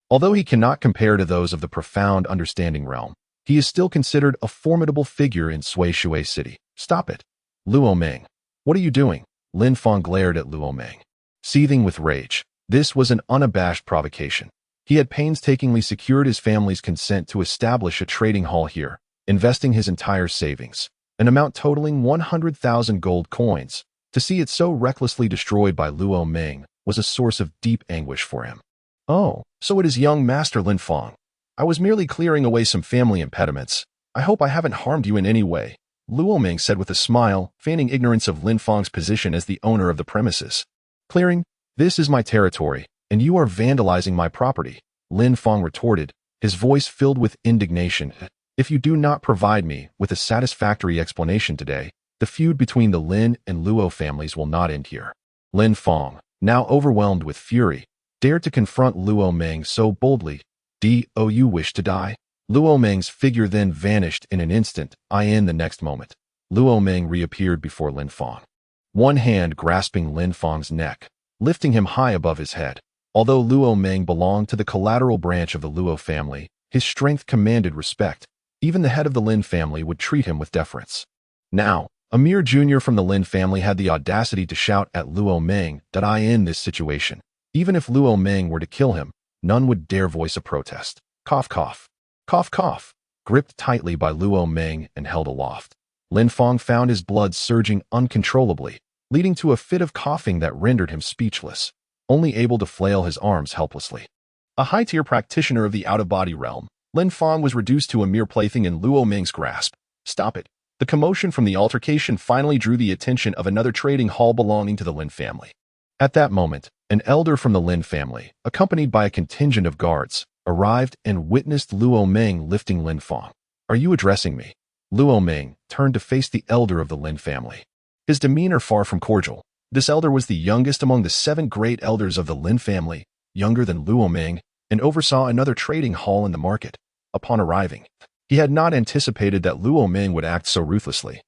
Although he cannot compare to those of the profound understanding realm, he is still considered a formidable figure in Sui City. "Stop it. Luo Meng, what are you doing?" Lin Feng glared at Luo Meng, seething with rage. This was an unabashed provocation. He had painstakingly secured his family's consent to establish a trading hall here, investing his entire savings, an amount totaling 100,000 gold coins. To see it so recklessly destroyed by Luo Meng was a source of deep anguish for him. "Oh, so it is young Master Lin Feng. I was merely clearing away some family impediments. I hope I haven't harmed you in any way," Luo Meng said with a smile, feigning ignorance of Lin Feng's position as the owner of the premises. "Clearing? This is my territory, and you are vandalizing my property," Lin Feng retorted, his voice filled with indignation. "If you do not provide me with a satisfactory explanation today, the feud between the Lin and Luo families will not end here." Lin Feng, now overwhelmed with fury, dared to confront Luo Meng so boldly. "Do you wish to die?" Luo Meng's figure then vanished in an instant. In the next moment, Luo Meng reappeared before Lin Feng, one hand grasping Lin Feng's neck, lifting him high above his head. Although Luo Meng belonged to the collateral branch of the Luo family, his strength commanded respect. Even the head of the Lin family would treat him with deference. Now, a mere junior from the Lin family had the audacity to shout at Luo Meng that in this situation, even if Luo Meng were to kill him, none would dare voice a protest. Cough, cough. Cough, cough. Gripped tightly by Luo Meng and held aloft, Lin Fong found his blood surging uncontrollably, leading to a fit of coughing that rendered him speechless, only able to flail his arms helplessly. A high-tier practitioner of the out-of-body realm, Lin Fong was reduced to a mere plaything in Luo Ming's grasp. Stop it. The commotion from the altercation finally drew the attention of another trading hall belonging to the Lin family. At that moment, an elder from the Lin family, accompanied by a contingent of guards, arrived and witnessed Luo Ming lifting Lin Fong. "Are you addressing me?" Luo Ming turned to face the elder of the Lin family. His demeanor far from cordial. This elder was the youngest among the 7 great elders of the Lin family, younger than Luo Ming, and oversaw another trading hall in the market. Upon arriving, he had not anticipated that Luo Ming would act so ruthlessly,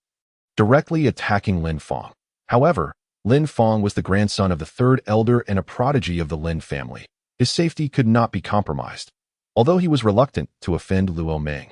directly attacking Lin Fong. However, Lin Fong was the grandson of the 3rd elder and a prodigy of the Lin family. His safety could not be compromised. Although he was reluctant to offend Luo Ming,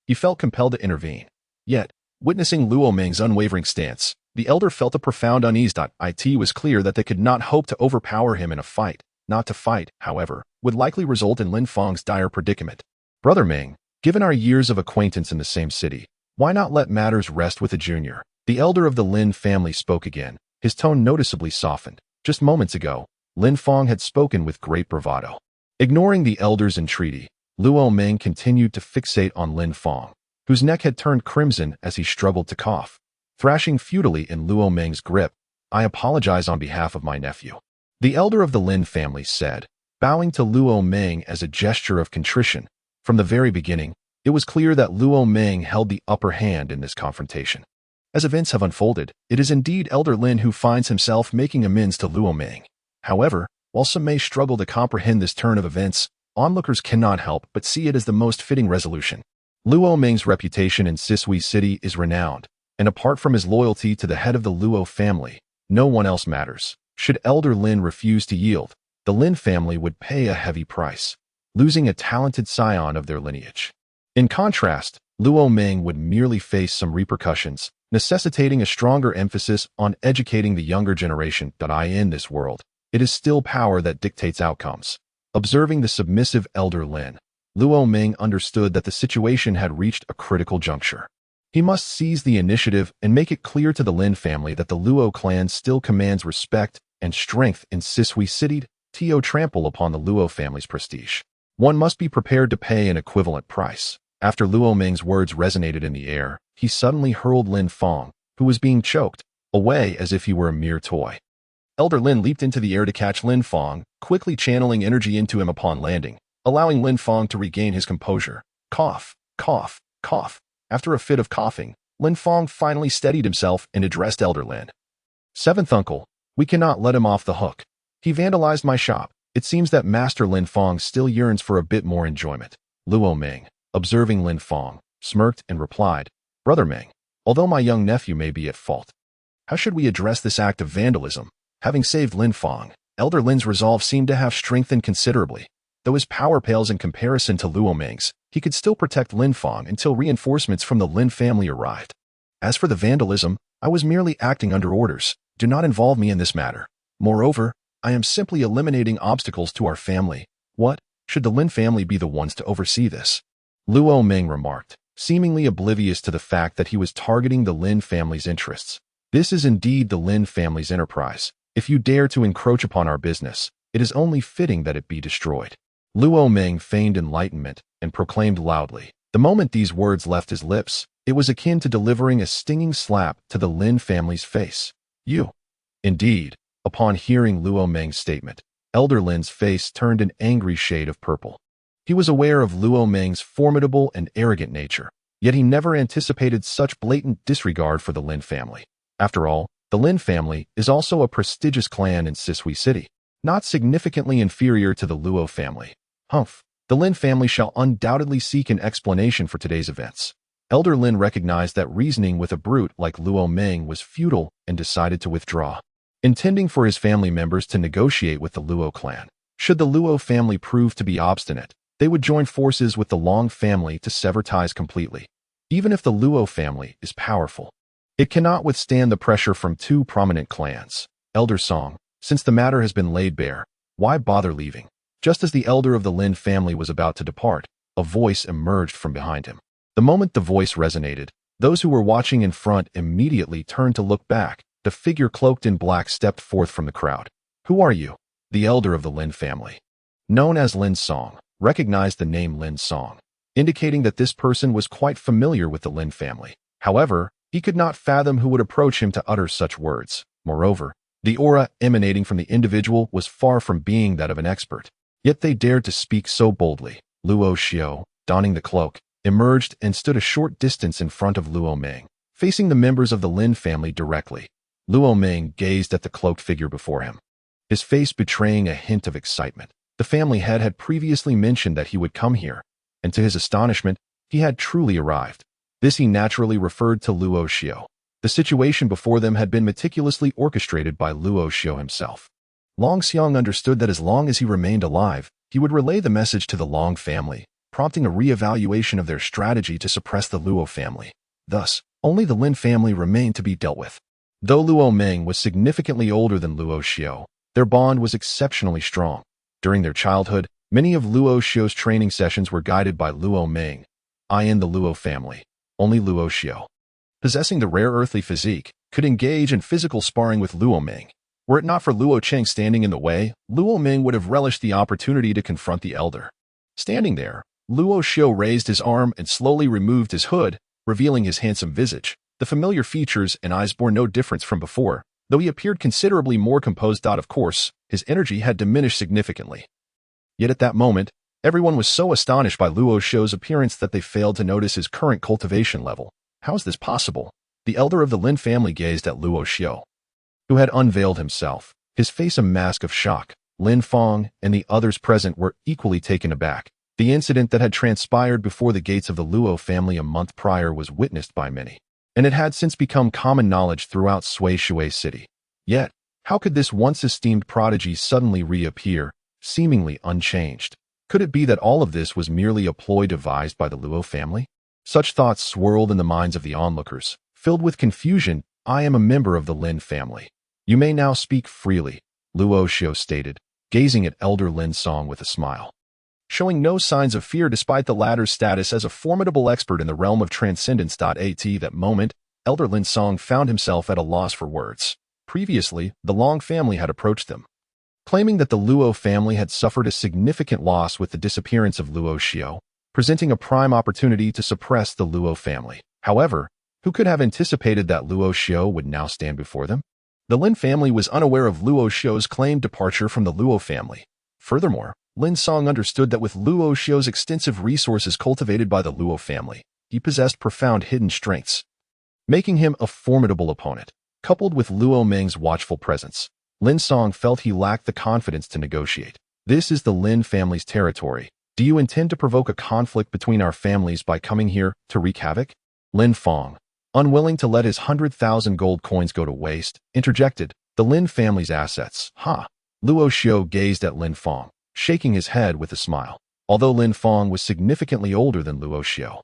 he felt compelled to intervene. Yet, witnessing Luo Ming's unwavering stance, the elder felt a profound unease. It was clear that they could not hope to overpower him in a fight. Not to fight, however, would likely result in Lin Fong's dire predicament. "Brother Ming, given our years of acquaintance in the same city, why not let matters rest with a junior?" The elder of the Lin family spoke again, his tone noticeably softened. Just moments ago, Lin Fong had spoken with great bravado. Ignoring the elder's entreaty, Luo Ming continued to fixate on Lin Fong, whose neck had turned crimson as he struggled to cough. Thrashing futilely in Luo Ming's grip, "I apologize on behalf of my nephew," the elder of the Lin family said, bowing to Luo Ming as a gesture of contrition. From the very beginning, it was clear that Luo Ming held the upper hand in this confrontation. As events have unfolded, it is indeed Elder Lin who finds himself making amends to Luo Ming. However, while some may struggle to comprehend this turn of events, onlookers cannot help but see it as the most fitting resolution. Luo Ming's reputation in Sisui City is renowned, and apart from his loyalty to the head of the Luo family, no one else matters. Should Elder Lin refuse to yield, the Lin family would pay a heavy price, losing a talented scion of their lineage. In contrast, Luo Ming would merely face some repercussions, necessitating a stronger emphasis on educating the younger generation. In this world, it is still power that dictates outcomes. Observing the submissive Elder Lin, Luo Ming understood that the situation had reached a critical juncture. He must seize the initiative and make it clear to the Lin family that the Luo clan still commands respect and strength in Sisui City. To trample upon the Luo family's prestige, one must be prepared to pay an equivalent price. After Luo Ming's words resonated in the air, he suddenly hurled Lin Fong, who was being choked, away as if he were a mere toy. Elder Lin leaped into the air to catch Lin Fong, quickly channeling energy into him upon landing, allowing Lin Fong to regain his composure. Cough, cough, cough. After a fit of coughing, Lin Fong finally steadied himself and addressed Elder Lin. "Seventh uncle, we cannot let him off the hook. He vandalized my shop. It seems that Master Lin Fong still yearns for a bit more enjoyment." Luo Ming, observing Lin Fong, smirked and replied, "Brother Ming, although my young nephew may be at fault, how should we address this act of vandalism?" Having saved Lin Fong, Elder Lin's resolve seemed to have strengthened considerably. Though his power pales in comparison to Luo Ming's, he could still protect Lin Fong until reinforcements from the Lin family arrived. "As for the vandalism, I was merely acting under orders. Do not involve me in this matter. Moreover, I am simply eliminating obstacles to our family. What, should the Lin family be the ones to oversee this?" Luo Ming remarked, seemingly oblivious to the fact that he was targeting the Lin family's interests. "This is indeed the Lin family's enterprise. If you dare to encroach upon our business, it is only fitting that it be destroyed." Luo Ming feigned enlightenment and proclaimed loudly. The moment these words left his lips, it was akin to delivering a stinging slap to the Lin family's face. "You?" Indeed, upon hearing Luo Ming's statement, Elder Lin's face turned an angry shade of purple. He was aware of Luo Ming's formidable and arrogant nature, yet he never anticipated such blatant disregard for the Lin family. After all, the Lin family is also a prestigious clan in Sisui City, not significantly inferior to the Luo family. Humph, the Lin family shall undoubtedly seek an explanation for today's events. Elder Lin recognized that reasoning with a brute like Luo Ming was futile and decided to withdraw, intending for his family members to negotiate with the Luo clan. Should the Luo family prove to be obstinate, they would join forces with the Long family to sever ties completely. Even if the Luo family is powerful, it cannot withstand the pressure from 2 prominent clans. Elder Song, since the matter has been laid bare, why bother leaving? Just as the elder of the Lin family was about to depart, a voice emerged from behind him. The moment the voice resonated, Those who were watching in front immediately turned to look back. The figure cloaked in black stepped forth from the crowd. "Who are you?" The elder of the Lin family, known as Lin Song, recognized the name Lin Song, indicating that this person was quite familiar with the Lin family. However, he could not fathom who would approach him to utter such words. Moreover, the aura emanating from the individual was far from being that of an expert. Yet they dared to speak so boldly. Luo Xiao, donning the cloak, emerged and stood a short distance in front of Luo Meng, facing the members of the Lin family directly. Luo Meng gazed at the cloaked figure before him, his face betraying a hint of excitement. The family head had previously mentioned that he would come here, and to his astonishment, he had truly arrived. This he naturally referred to Luo Xiao. The situation before them had been meticulously orchestrated by Luo Xiao himself. Longxu understood that as long as he remained alive, he would relay the message to the Long family, prompting a re-evaluation of their strategy to suppress the Luo family. Thus, only the Lin family remained to be dealt with. Though Luo Meng was significantly older than Luo Xiao, their bond was exceptionally strong. During their childhood, many of Luo Xiao's training sessions were guided by Luo Meng. In the Luo family, only Luo Xiao, possessing the rare earthly physique, could engage in physical sparring with Luo Meng. Were it not for Luo Cheng standing in the way, Luo Meng would have relished the opportunity to confront the elder. Standing there, Luo Xiao raised his arm and slowly removed his hood, revealing his handsome visage. The familiar features and eyes bore no difference from before, though he appeared considerably more composed. Of course, his energy had diminished significantly. Yet at that moment, everyone was so astonished by Luo Xiao's appearance that they failed to notice his current cultivation level. How is this possible? The elder of the Lin family gazed at Luo Xiao, who had unveiled himself, his face a mask of shock. Lin Fong and the others present were equally taken aback. The incident that had transpired before the gates of the Luo family a month prior was witnessed by many, and it had since become common knowledge throughout Shui City. Yet, how could this once esteemed prodigy suddenly reappear, seemingly unchanged? Could it be that all of this was merely a ploy devised by the Luo family? Such thoughts swirled in the minds of the onlookers. Filled with confusion, "I am a member of the Lin family. You may now speak freely," Luo Xiao stated, gazing at Elder Lin Song with a smile. Showing no signs of fear despite the latter's status as a formidable expert in the realm of transcendence. At that moment, Elder Lin Song found himself at a loss for words. Previously, the Long family had approached them, claiming that the Luo family had suffered a significant loss with the disappearance of Luo Xiao, presenting a prime opportunity to suppress the Luo family. However, who could have anticipated that Luo Xiao would now stand before them? The Lin family was unaware of Luo Xiao's claimed departure from the Luo family. Furthermore, Lin Song understood that with Luo Xiao's extensive resources cultivated by the Luo family, he possessed profound hidden strengths, making him a formidable opponent. Coupled with Luo Meng's watchful presence, Lin Song felt he lacked the confidence to negotiate. "This is the Lin family's territory. Do you intend to provoke a conflict between our families by coming here to wreak havoc?" Lin Fong, unwilling to let his 100,000 gold coins go to waste, interjected. "The Lin family's assets, huh?" Luo Xiao gazed at Lin Fong, shaking his head with a smile. Although Lin Fong was significantly older than Luo Xiao,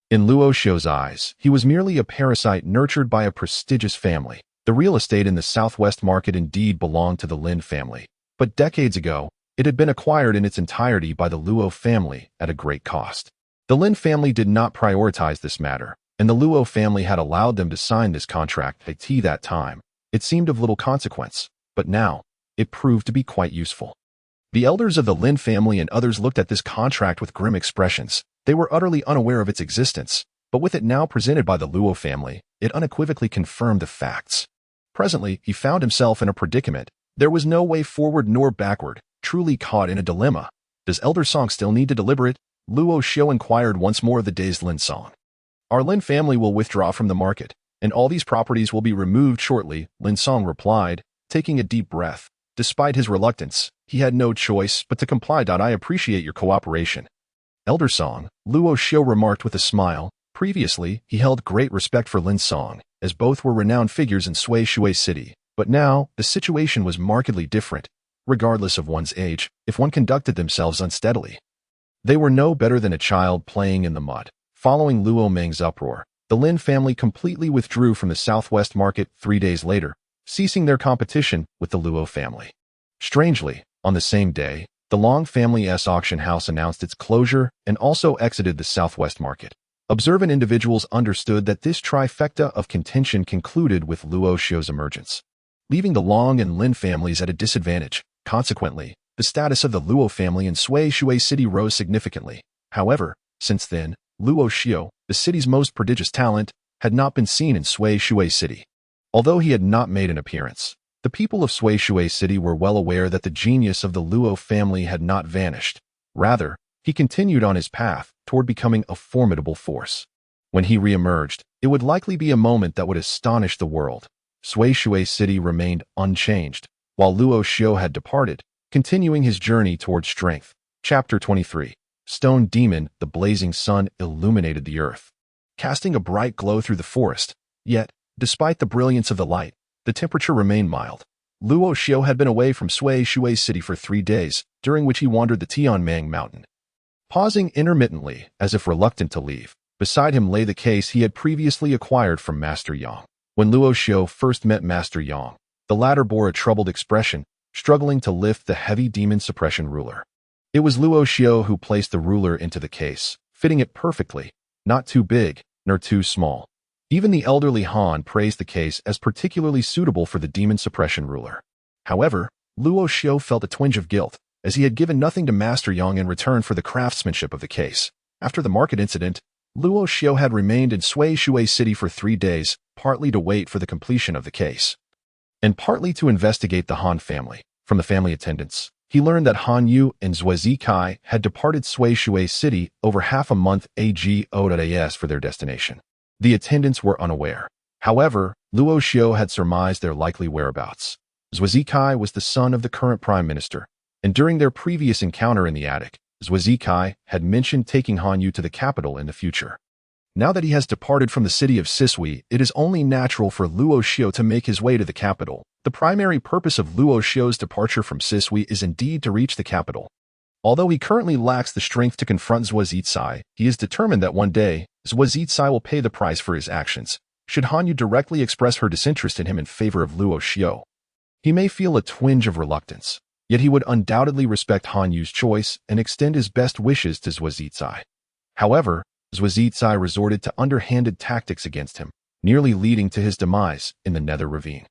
in Luo Xiao's eyes, he was merely a parasite nurtured by a prestigious family. The real estate in the southwest market indeed belonged to the Lin family, but decades ago, it had been acquired in its entirety by the Luo family at a great cost. The Lin family did not prioritize this matter, and the Luo family had allowed them to sign this contract at that time. It seemed of little consequence, but now, it proved to be quite useful. The elders of the Lin family and others looked at this contract with grim expressions. They were utterly unaware of its existence, but with it now presented by the Luo family, it unequivocally confirmed the facts. Presently, he found himself in a predicament. There was no way forward nor backward, truly caught in a dilemma. Does Elder Song still need to deliberate? Luo Xiao inquired once more of the dazed Lin Song. "Our Lin family will withdraw from the market, and all these properties will be removed shortly," Lin Song replied, taking a deep breath. Despite his reluctance, he had no choice but to comply. "I appreciate your cooperation, Elder Song," Luo Xiao remarked with a smile. Previously, he held great respect for Lin Song, as both were renowned figures in Shui City. But now, the situation was markedly different. Regardless of one's age, if one conducted themselves unsteadily, they were no better than a child playing in the mud. Following Luo Meng's uproar, the Lin family completely withdrew from the southwest market 3 days later, ceasing their competition with the Luo family. Strangely, on the same day, the Long family's auction house announced its closure and also exited the southwest market. Observant individuals understood that this trifecta of contention concluded with Luo Xiu's emergence, leaving the Long and Lin families at a disadvantage. Consequently, the status of the Luo family in Sui Shui City rose significantly. However, since then, Luo Xiu, the city's most prodigious talent, had not been seen in Sui Shui City. Although he had not made an appearance, the people of Sui Shui City were well aware that the genius of the Luo family had not vanished. Rather, he continued on his path toward becoming a formidable force. When he re-emerged, it would likely be a moment that would astonish the world. Sui Shui City remained unchanged, while Luo Xiu had departed, continuing his journey toward strength. Chapter 23. Stone Demon. The blazing sun illuminated the earth, casting a bright glow through the forest. Yet, despite the brilliance of the light, the temperature remained mild. Luo Xiu had been away from Sui Shui City for 3 days, during which he wandered the Tianming Mountain, pausing intermittently as if reluctant to leave. Beside him lay the case he had previously acquired from Master Yang. When Luo Xiu first met Master Yang, the latter bore a troubled expression, struggling to lift the heavy demon suppression ruler. It was Luo Xiu who placed the ruler into the case, fitting it perfectly, not too big, nor too small. Even the elderly Han praised the case as particularly suitable for the demon suppression ruler. However, Luo Xiu felt a twinge of guilt, as he had given nothing to Master Yang in return for the craftsmanship of the case. After the market incident, Luo Xiu had remained in Sui Shui City for 3 days, partly to wait for the completion of the case, and partly to investigate the Han family. From the family attendants, he learned that Han Yu and Zhuo Zikai had departed Sui Shui City over half a month ago for their destination. The attendants were unaware. However, Luo Xiu had surmised their likely whereabouts. Zhuo Zikai was the son of the current prime minister, and during their previous encounter in the attic, Zhuo Zikai had mentioned taking Han Yu to the capital in the future. Now that he has departed from the city of Sisui, it is only natural for Luo Xiu to make his way to the capital. The primary purpose of Luo Xiu's departure from Sisui is indeed to reach the capital. Although he currently lacks the strength to confront Zhuo Zicai, he is determined that one day, Zhuo Zicai will pay the price for his actions, should Han Yu directly express her disinterest in him in favor of Luo Xiu. He may feel a twinge of reluctance, yet he would undoubtedly respect Han Yu's choice and extend his best wishes to Zhuo Zicai. However, Zhuo Zicai resorted to underhanded tactics against him, nearly leading to his demise in the Nether Ravine.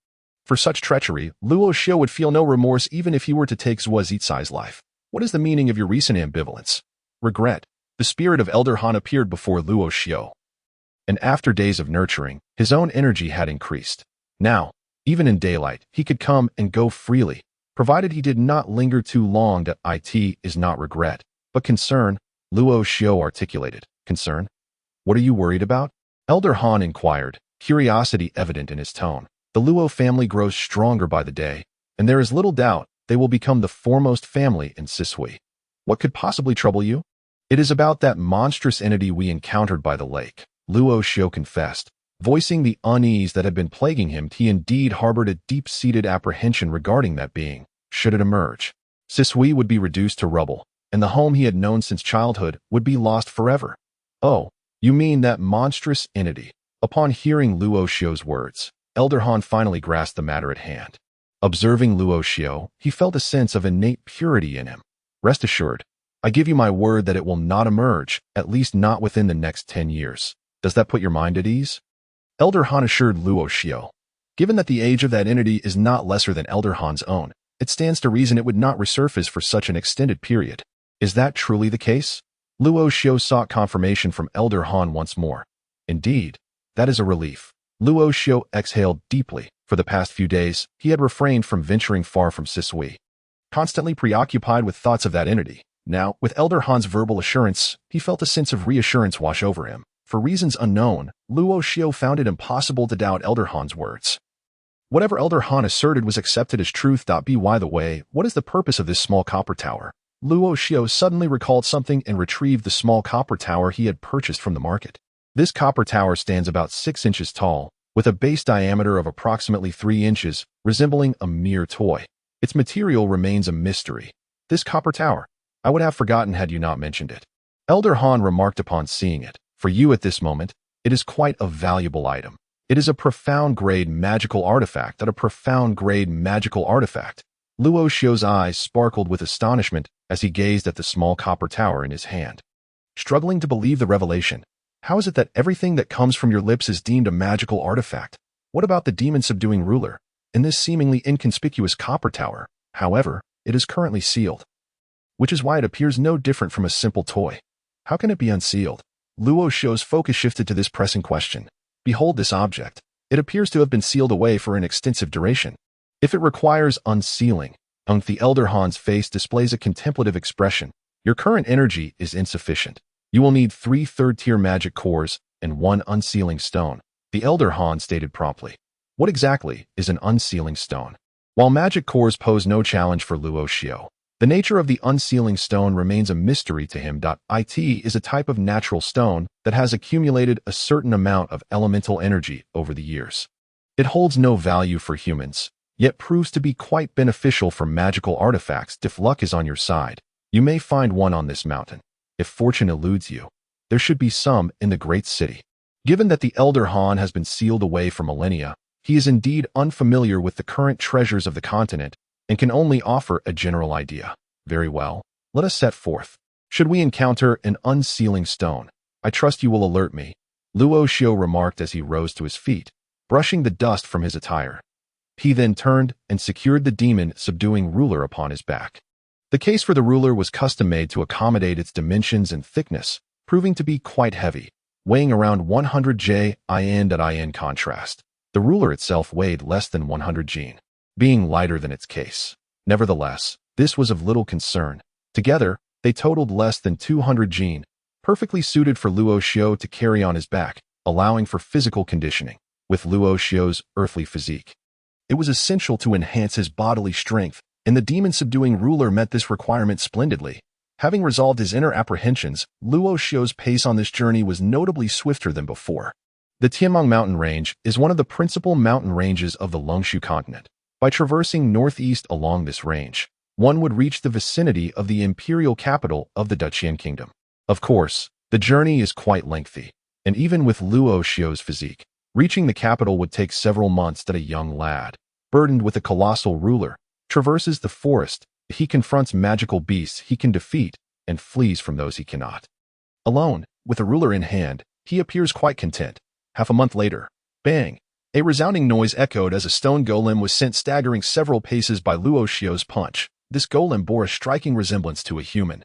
For such treachery, Luo Xiu would feel no remorse even if he were to take Zhuo Zicai's life. What is the meaning of your recent ambivalence? Regret. The spirit of Elder Han appeared before Luo Xiu, and after days of nurturing, his own energy had increased. Now, even in daylight, he could come and go freely, provided he did not linger too long. It is not regret, but concern, Luo Xiu articulated. Concern? What are you worried about? Elder Han inquired, curiosity evident in his tone. The Luo family grows stronger by the day, and there is little doubt they will become the foremost family in Sisui. What could possibly trouble you? It is about that monstrous entity we encountered by the lake, Luo Xiu confessed, voicing the unease that had been plaguing him. He indeed harbored a deep-seated apprehension regarding that being. Should it emerge, Sisui would be reduced to rubble, and the home he had known since childhood would be lost forever. Oh, you mean that monstrous entity? Upon hearing Luo Xiu's words, Elder Han finally grasped the matter at hand. Observing Luo Xiu, he felt a sense of innate purity in him. Rest assured, I give you my word that it will not emerge, at least not within the next 10 years. Does that put your mind at ease? Elder Han assured Luo Xiu. Given that the age of that entity is not lesser than Elder Han's own, it stands to reason it would not resurface for such an extended period. Is that truly the case? Luo Xiu sought confirmation from Elder Han once more. Indeed, that is a relief. Luo Xiu exhaled deeply. For the past few days, he had refrained from venturing far from Sisui, constantly preoccupied with thoughts of that entity. Now, with Elder Han's verbal assurance, he felt a sense of reassurance wash over him. For reasons unknown, Luo Xiu found it impossible to doubt Elder Han's words. Whatever Elder Han asserted was accepted as truth. By the way, what is the purpose of this small copper tower? Luo Xiu suddenly recalled something and retrieved the small copper tower he had purchased from the market. This copper tower stands about 6 inches tall, with a base diameter of approximately 3 inches, resembling a mere toy. Its material remains a mystery. This copper tower, I would have forgotten had you not mentioned it. Elder Han remarked upon seeing it. For you at this moment, it is quite a valuable item. It is a profound-grade magical artifact. Luo Xiu's eyes sparkled with astonishment as he gazed at the small copper tower in his hand. Struggling to believe the revelation, How is it that everything that comes from your lips is deemed a magical artifact? What about the demon-subduing ruler? In this seemingly inconspicuous copper tower, however, it is currently sealed, which is why it appears no different from a simple toy. How can it be unsealed? Luo Xiu's focus shifted to this pressing question. Behold this object. It appears to have been sealed away for an extensive duration. If it requires unsealing, the Elder Han's face displays a contemplative expression. Your current energy is insufficient. You will need 3 third-tier magic cores and 1 unsealing stone, the Elder Han stated promptly. What exactly is an unsealing stone? While magic cores pose no challenge for Luo Xiu, the nature of the unsealing stone remains a mystery to him. It is a type of natural stone that has accumulated a certain amount of elemental energy over the years. It holds no value for humans, yet proves to be quite beneficial for magical artifacts. If luck is on your side, you may find one on this mountain. If fortune eludes you, there should be some in the great city. Given that the Elder Han has been sealed away for millennia, he is indeed unfamiliar with the current treasures of the continent and can only offer a general idea. Very well, let us set forth. Should we encounter an unsealing stone, I trust you will alert me, Luo Xiu remarked as he rose to his feet, brushing the dust from his attire. He then turned and secured the demon-subduing ruler upon his back. The case for the ruler was custom-made to accommodate its dimensions and thickness, proving to be quite heavy, weighing around 100 J. In contrast, the ruler itself weighed less than 100 Jin, being lighter than its case. Nevertheless, this was of little concern. Together, they totaled less than 200 Jin, perfectly suited for Luo Xiu to carry on his back, allowing for physical conditioning. With Luo Xiu's earthly physique, it was essential to enhance his bodily strength, and the demon-subduing ruler met this requirement splendidly. Having resolved his inner apprehensions, Luo Xiu's pace on this journey was notably swifter than before. The Tianmeng mountain range is one of the principal mountain ranges of the Longxu continent. By traversing northeast along this range, one would reach the vicinity of the imperial capital of the Duqian kingdom. Of course, the journey is quite lengthy, and even with Luo Xiu's physique, reaching the capital would take several months. That a young lad, burdened with a colossal ruler, traverses the forest, he confronts magical beasts he can defeat and flees from those he cannot. Alone, with a ruler in hand, he appears quite content. Half a month later, bang! A resounding noise echoed as a stone golem was sent staggering several paces by Luo Xiu's punch. This golem bore a striking resemblance to a human,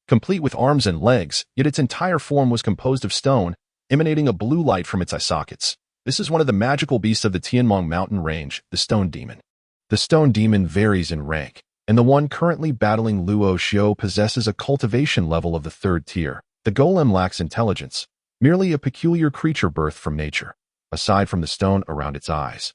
complete with arms and legs, yet its entire form was composed of stone, emanating a blue light from its eye sockets. This is one of the magical beasts of the Tianmeng mountain range, the stone demon. The stone demon varies in rank, and the one currently battling Luo Xiu possesses a cultivation level of the 3rd tier. The golem lacks intelligence, merely a peculiar creature birthed from nature. Aside from the stone around its eyes,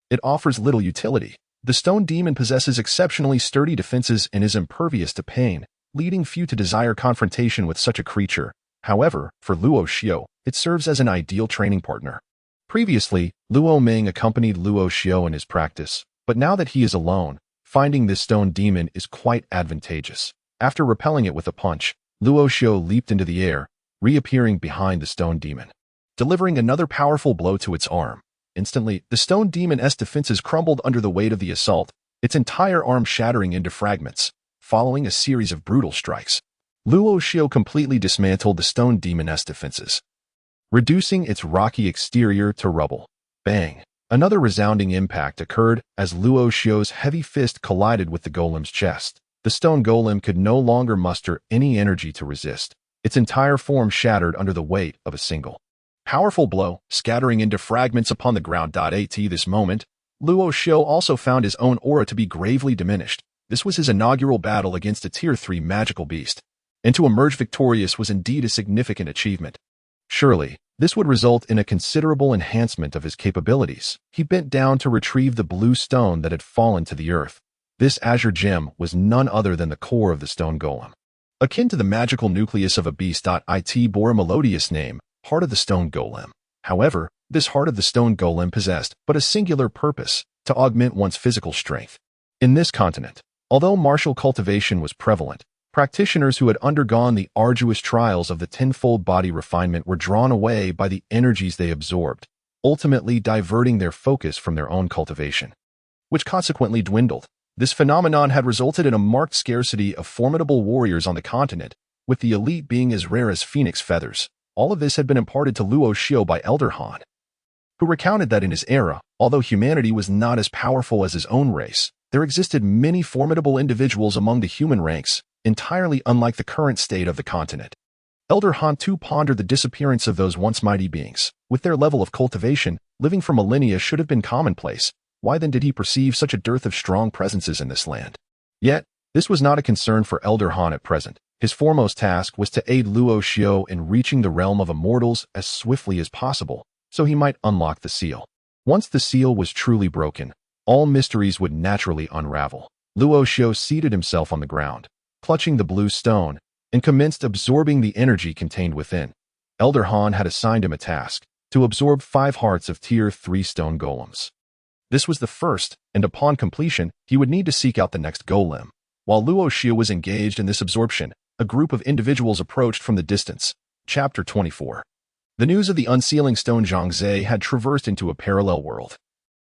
it offers little utility. The stone demon possesses exceptionally sturdy defenses and is impervious to pain, leading few to desire confrontation with such a creature. However, for Luo Xiu, it serves as an ideal training partner. Previously, Luo Ming accompanied Luo Xiu in his practice, but now that he is alone, finding this stone demon is quite advantageous. After repelling it with a punch, Luo Xiu leaped into the air, reappearing behind the stone demon, delivering another powerful blow to its arm. Instantly, the stone demon's defenses crumbled under the weight of the assault, its entire arm shattering into fragments. Following a series of brutal strikes, Luo Xiu completely dismantled the stone demon's defenses, reducing its rocky exterior to rubble. Bang! Another resounding impact occurred as Luo Xiu's heavy fist collided with the golem's chest. The stone golem could no longer muster any energy to resist. Its entire form shattered under the weight of a single powerful blow, scattering into fragments upon the ground. At this moment, Luo Xiu also found his own aura to be gravely diminished. This was his inaugural battle against a Tier 3 magical beast, and to emerge victorious was indeed a significant achievement. Surely, this would result in a considerable enhancement of his capabilities. He bent down to retrieve the blue stone that had fallen to the earth. This azure gem was none other than the core of the stone golem. Akin to the magical nucleus of a beast. It bore a melodious name, Heart of the Stone Golem. However, this Heart of the Stone Golem possessed but a singular purpose: to augment one's physical strength. In this continent, although martial cultivation was prevalent, practitioners who had undergone the arduous trials of the tenfold body refinement were drawn away by the energies they absorbed, ultimately diverting their focus from their own cultivation, which consequently dwindled. This phenomenon had resulted in a marked scarcity of formidable warriors on the continent, with the elite being as rare as phoenix feathers. All of this had been imparted to Luo Xiu by Elder Han, who recounted that in his era, although humanity was not as powerful as his own race, there existed many formidable individuals among the human ranks, entirely unlike the current state of the continent. Elder Han too pondered the disappearance of those once mighty beings. With their level of cultivation, living for millennia should have been commonplace. Why then did he perceive such a dearth of strong presences in this land? Yet, this was not a concern for Elder Han at present. His foremost task was to aid Luo Xiu in reaching the realm of immortals as swiftly as possible, so he might unlock the seal. Once the seal was truly broken, all mysteries would naturally unravel. Luo Xiu seated himself on the ground, clutching the blue stone, and commenced absorbing the energy contained within. Elder Han had assigned him a task, to absorb 5 hearts of Tier 3 stone golems. This was the first, and upon completion, he would need to seek out the next golem. While Luo Xiu was engaged in this absorption, a group of individuals approached from the distance. Chapter 24. The news of the unsealing stone Zhangzhe had traversed into a parallel world,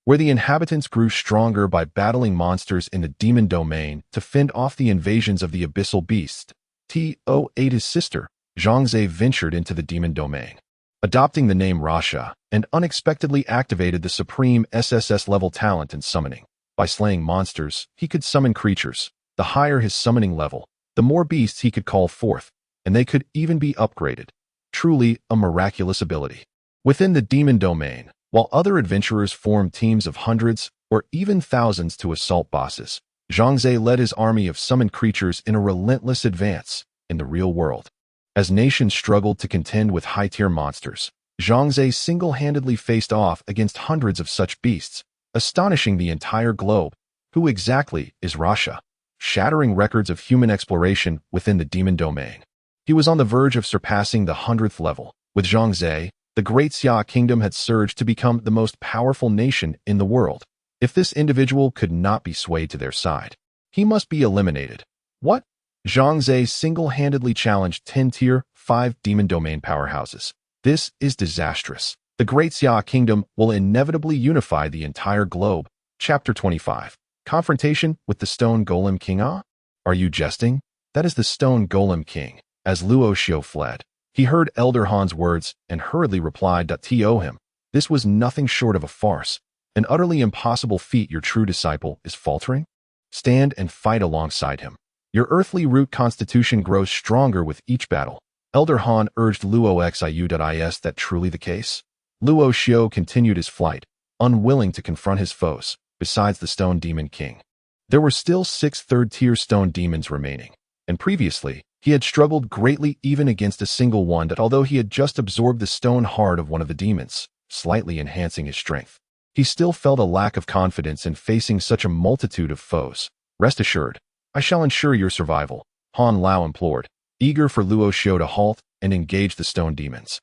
where the inhabitants grew stronger by battling monsters in the demon domain to fend off the invasions of the abyssal beast. To aid his sister, Zhangzhe ventured into the demon domain, adopting the name Rasha, and unexpectedly activated the supreme SSS-level talent in summoning. By slaying monsters, he could summon creatures. The higher his summoning level, the more beasts he could call forth, and they could even be upgraded. Truly a miraculous ability. Within the demon domain, while other adventurers formed teams of hundreds or even thousands to assault bosses, Zhangzhe led his army of summoned creatures in a relentless advance in the real world. As nations struggled to contend with high-tier monsters, Zhangzhe single-handedly faced off against hundreds of such beasts, astonishing the entire globe. Who exactly is Rasha? Shattering records of human exploration within the demon domain. He was on the verge of surpassing the 100th level. With Zhangzhe, the Great Xia Kingdom had surged to become the most powerful nation in the world. If this individual could not be swayed to their side, he must be eliminated. What? Zhangzhe single-handedly challenged 10 Tier 5 demon domain powerhouses. This is disastrous. The Great Xia Kingdom will inevitably unify the entire globe. Chapter 25. Confrontation with the Stone Golem King. Are you jesting? That is the Stone Golem King. As Luo Xiu fled, he heard Elder Han's words and hurriedly replied to him. This was nothing short of a farce. An utterly impossible feat. Your true disciple is faltering? Stand and fight alongside him. Your earthly root constitution grows stronger with each battle. Elder Han urged Luo Xiu. Is that truly the case? Luo Xiu continued his flight, unwilling to confront his foes. Besides the Stone Demon King, there were still 6 third-tier stone demons remaining, and previously, he had struggled greatly even against a single one that although he had just absorbed the stone heart of one of the demons, slightly enhancing his strength, he still felt a lack of confidence in facing such a multitude of foes. Rest assured, I shall ensure your survival, Han Lao implored, eager for Luo Xiu to halt and engage the stone demons,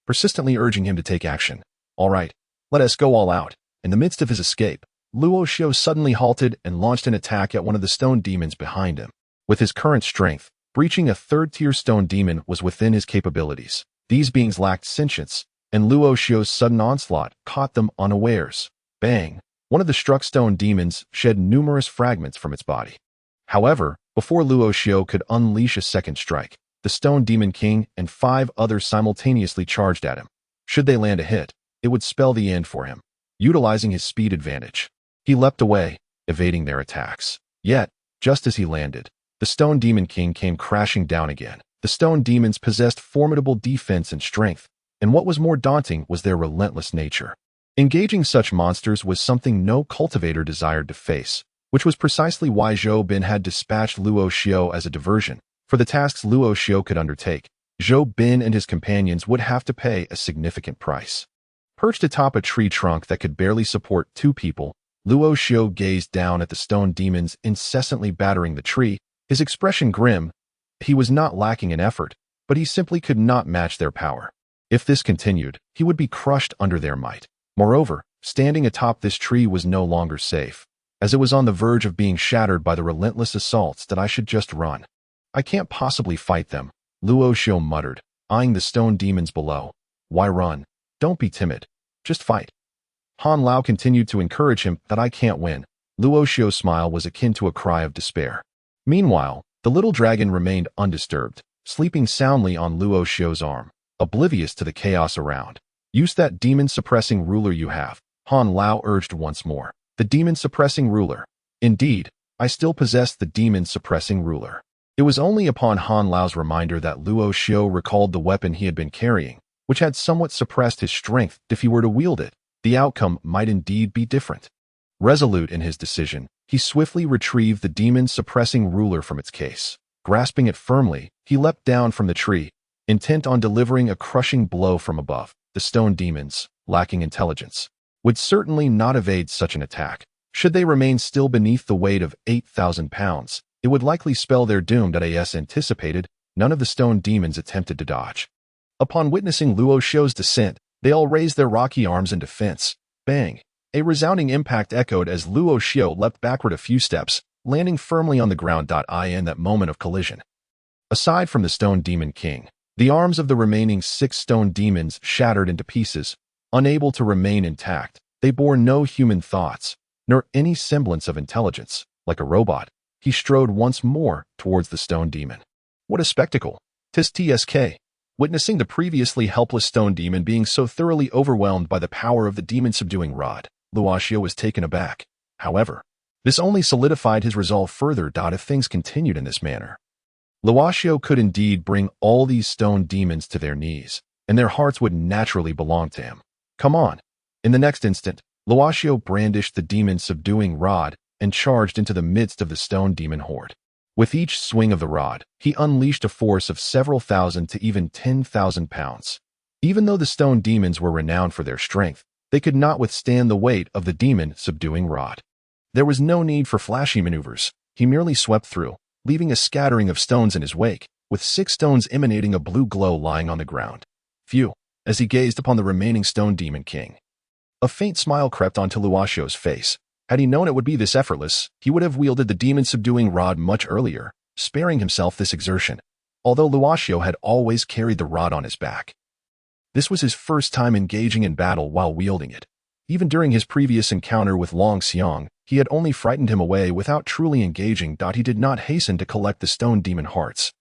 persistently urging him to take action. All right, let us go all out. In the midst of his escape, Luo Xiu suddenly halted and launched an attack at one of the stone demons behind him. With his current strength, breaching a third-tier stone demon was within his capabilities. These beings lacked sentience, and Luo Xiu's sudden onslaught caught them unawares. Bang! One of the struck stone demons shed numerous fragments from its body. However, before Luo Xiu could unleash a second strike, the Stone Demon King and 5 others simultaneously charged at him. Should they land a hit, it would spell the end for him. Utilizing his speed advantage, he leapt away, evading their attacks. Yet, just as he landed, the Stone Demon King came crashing down again. The stone demons possessed formidable defense and strength, and what was more daunting was their relentless nature. Engaging such monsters was something no cultivator desired to face, which was precisely why Zhou Bin had dispatched Luo Xiu as a diversion. For the tasks Luo Xiu could undertake, Zhou Bin and his companions would have to pay a significant price. Perched atop a tree trunk that could barely support 2 people, Luo Xiu gazed down at the stone demons incessantly battering the tree, his expression grim. He was not lacking in effort, but he simply could not match their power. If this continued, he would be crushed under their might. Moreover, standing atop this tree was no longer safe, as it was on the verge of being shattered by the relentless assaults that I should just run. I can't possibly fight them, Luo Xiu muttered, eyeing the stone demons below. Why run? Don't be timid. Just fight. Han Lao continued to encourage him that I can't win. Luo Xiu's smile was akin to a cry of despair. Meanwhile, the little dragon remained undisturbed, sleeping soundly on Luo Xiu's arm. oblivious to the chaos around. Use that demon-suppressing ruler you have, Han Lao urged once more. The demon-suppressing ruler. Indeed, I still possess the demon-suppressing ruler. It was only upon Han Lao's reminder that Luo Xiu recalled the weapon he had been carrying, which had somewhat suppressed his strength. If he were to wield it, the outcome might indeed be different. Resolute in his decision, he swiftly retrieved the demon-suppressing ruler from its case. Grasping it firmly, he leapt down from the tree, intent on delivering a crushing blow from above. The stone demons, lacking intelligence, would certainly not evade such an attack. Should they remain still beneath the weight of 8,000 pounds, it would likely spell their doom. As anticipated, none of the stone demons attempted to dodge. Upon witnessing Luo Xiu's descent, they all raised their rocky arms in defense. Bang! A resounding impact echoed as Luo Xiu leapt backward a few steps, landing firmly on the ground. In that moment of collision, aside from the Stone Demon King, the arms of the remaining 6 stone demons shattered into pieces. Unable to remain intact, they bore no human thoughts, nor any semblance of intelligence. Like a robot, he strode once more towards the stone demon. What a spectacle! TSK. Witnessing the previously helpless stone demon being so thoroughly overwhelmed by the power of the demon-subduing rod, Luo Xiu was taken aback. However, this only solidified his resolve further. If things continued in this manner, Luo Xiu could indeed bring all these stone demons to their knees, and their hearts would naturally belong to him. Come on! In the next instant, Luo Xiu brandished the demon-subduing rod and charged into the midst of the stone demon horde. With each swing of the rod, he unleashed a force of several thousand to even 10,000 pounds. Even though the stone demons were renowned for their strength, they could not withstand the weight of the demon-subduing rod. There was no need for flashy maneuvers. He merely swept through, leaving a scattering of stones in his wake, with 6 stones emanating a blue glow lying on the ground. Phew! As he gazed upon the remaining Stone Demon King, a faint smile crept onto Luo Xiu's face. Had he known it would be this effortless, he would have wielded the demon-subduing rod much earlier, sparing himself this exertion. Although Luo Xiu had always carried the rod on his back, this was his first time engaging in battle while wielding it. Even during his previous encounter with Longxu, he had only frightened him away without truly engaging. He did not hasten to collect the stone demon hearts.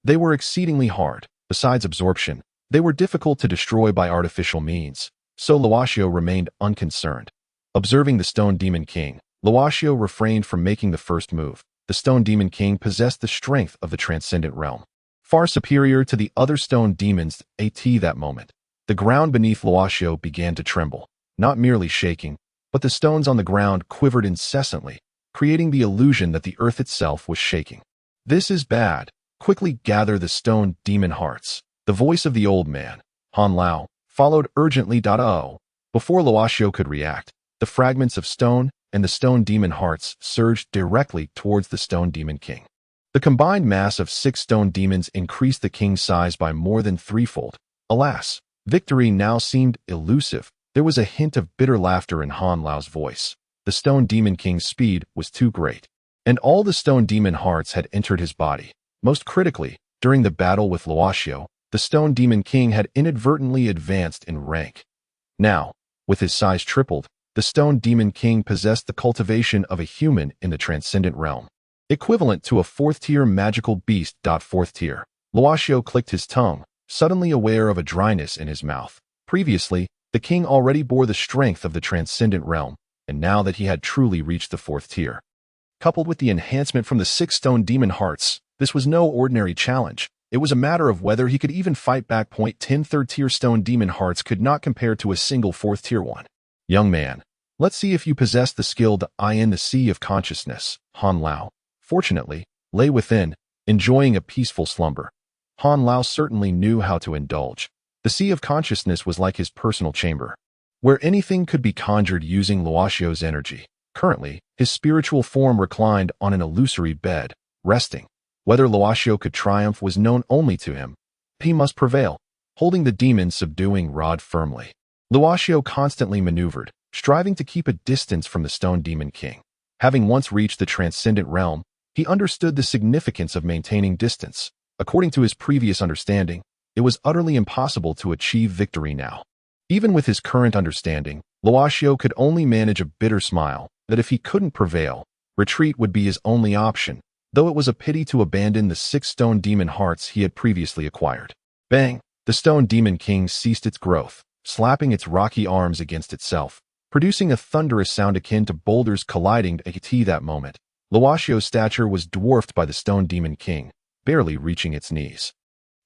They were exceedingly hard. Besides absorption, they were difficult to destroy by artificial means, so Luo Xiu remained unconcerned. Observing the Stone Demon King, Luo Xiu refrained from making the first move. The Stone Demon King possessed the strength of the transcendent realm, far superior to the other stone demons. That moment, the ground beneath Luo Xiu began to tremble, not merely shaking, but the stones on the ground quivered incessantly, creating the illusion that the earth itself was shaking. This is bad. Quickly gather the stone demon hearts. The voice of the old man, Han Lao, followed urgently. Before Luo Xiu could react, the fragments of stone and the stone demon hearts surged directly towards the Stone Demon King. The combined mass of 6 stone demons increased the king's size by more than threefold. Alas, victory now seemed elusive. There was a hint of bitter laughter in Han Lao's voice. The Stone Demon King's speed was too great, and all the stone demon hearts had entered his body. Most critically, during the battle with Luo Xiu, the Stone Demon King had inadvertently advanced in rank. Now, with his size tripled, the Stone Demon King possessed the cultivation of a human in the transcendent realm, equivalent to a 4th-tier magical beast. 4th tier. Luo Xiu clicked his tongue, suddenly aware of a dryness in his mouth. Previously, the king already bore the strength of the transcendent realm, and now that he had truly reached the 4th tier, coupled with the enhancement from the 6 stone demon hearts, this was no ordinary challenge. It was a matter of whether he could even fight back. 10 3rd-tier stone demon hearts could not compare to a single 4th-tier one. Young man, let's see if you possess the skill to in the Sea of Consciousness. Han Lao, fortunately, lay within, enjoying a peaceful slumber. Han Lao certainly knew how to indulge. The Sea of Consciousness was like his personal chamber, where anything could be conjured using Luo Xiu's energy. Currently, his spiritual form reclined on an illusory bed, resting. Whether Luo Xiu could triumph was known only to him. He must prevail, holding the demon-subduing rod firmly. Luo Xiu constantly maneuvered, striving to keep a distance from the Stone Demon King. Having once reached the transcendent realm, he understood the significance of maintaining distance. According to his previous understanding, it was utterly impossible to achieve victory now. Even with his current understanding, Luo Xiu could only manage a bitter smile that if he couldn't prevail, retreat would be his only option, though it was a pity to abandon the 6 stone demon hearts he had previously acquired. Bang! The stone demon king ceased its growth, slapping its rocky arms against itself, producing a thunderous sound akin to boulders colliding at that moment. Longxu's stature was dwarfed by the stone demon king, barely reaching its knees.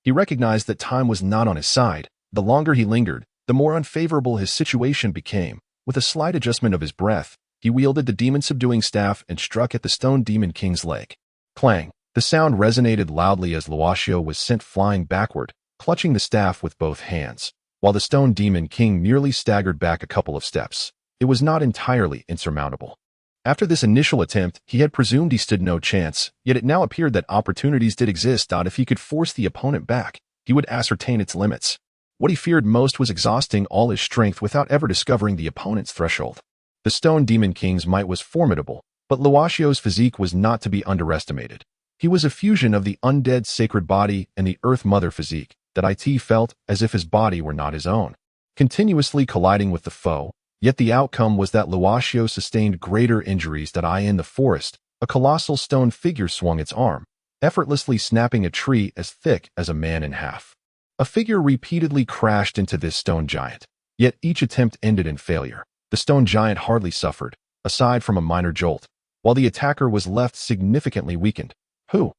He recognized that time was not on his side. The longer he lingered, the more unfavorable his situation became. With a slight adjustment of his breath, he wielded the demon-subduing staff and struck at the stone demon king's leg. Clang! The sound resonated loudly as Longxu was sent flying backward, clutching the staff with both hands, while the stone demon king merely staggered back a couple of steps. It was not entirely insurmountable. After this initial attempt, he had presumed he stood no chance, yet it now appeared that opportunities did exist. If he could force the opponent back, he would ascertain its limits. What he feared most was exhausting all his strength without ever discovering the opponent's threshold. The stone demon king's might was formidable, but Longxu's physique was not to be underestimated. He was a fusion of the undead sacred body and the Earth Mother physique that it felt as if his body were not his own, continuously colliding with the foe. Yet the outcome was that Longxu sustained greater injuries than in the forest. A colossal stone figure swung its arm, effortlessly snapping a tree as thick as a man in half. A figure repeatedly crashed into this stone giant, yet each attempt ended in failure. The stone giant hardly suffered, aside from a minor jolt, while the attacker was left significantly weakened. Who?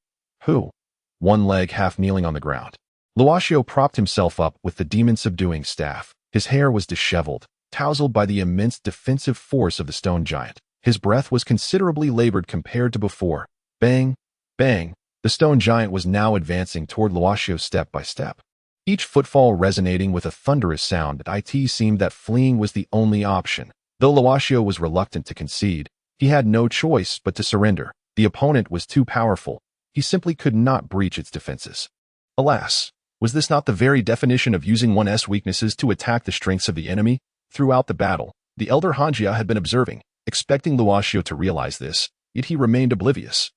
One leg half kneeling on the ground. Longxu propped himself up with the demon-subduing staff. His hair was disheveled, tousled by the immense defensive force of the stone giant. His breath was considerably labored compared to before. Bang! Bang! The stone giant was now advancing toward Longxu step by step, each footfall resonating with a thunderous sound. It seemed that fleeing was the only option. Though Longxu was reluctant to concede, he had no choice but to surrender. The opponent was too powerful. He simply could not breach its defenses. Alas, was this not the very definition of using one's weaknesses to attack the strengths of the enemy? Throughout the battle, the elder Hanjia had been observing, expecting Longxu to realize this, yet he remained oblivious,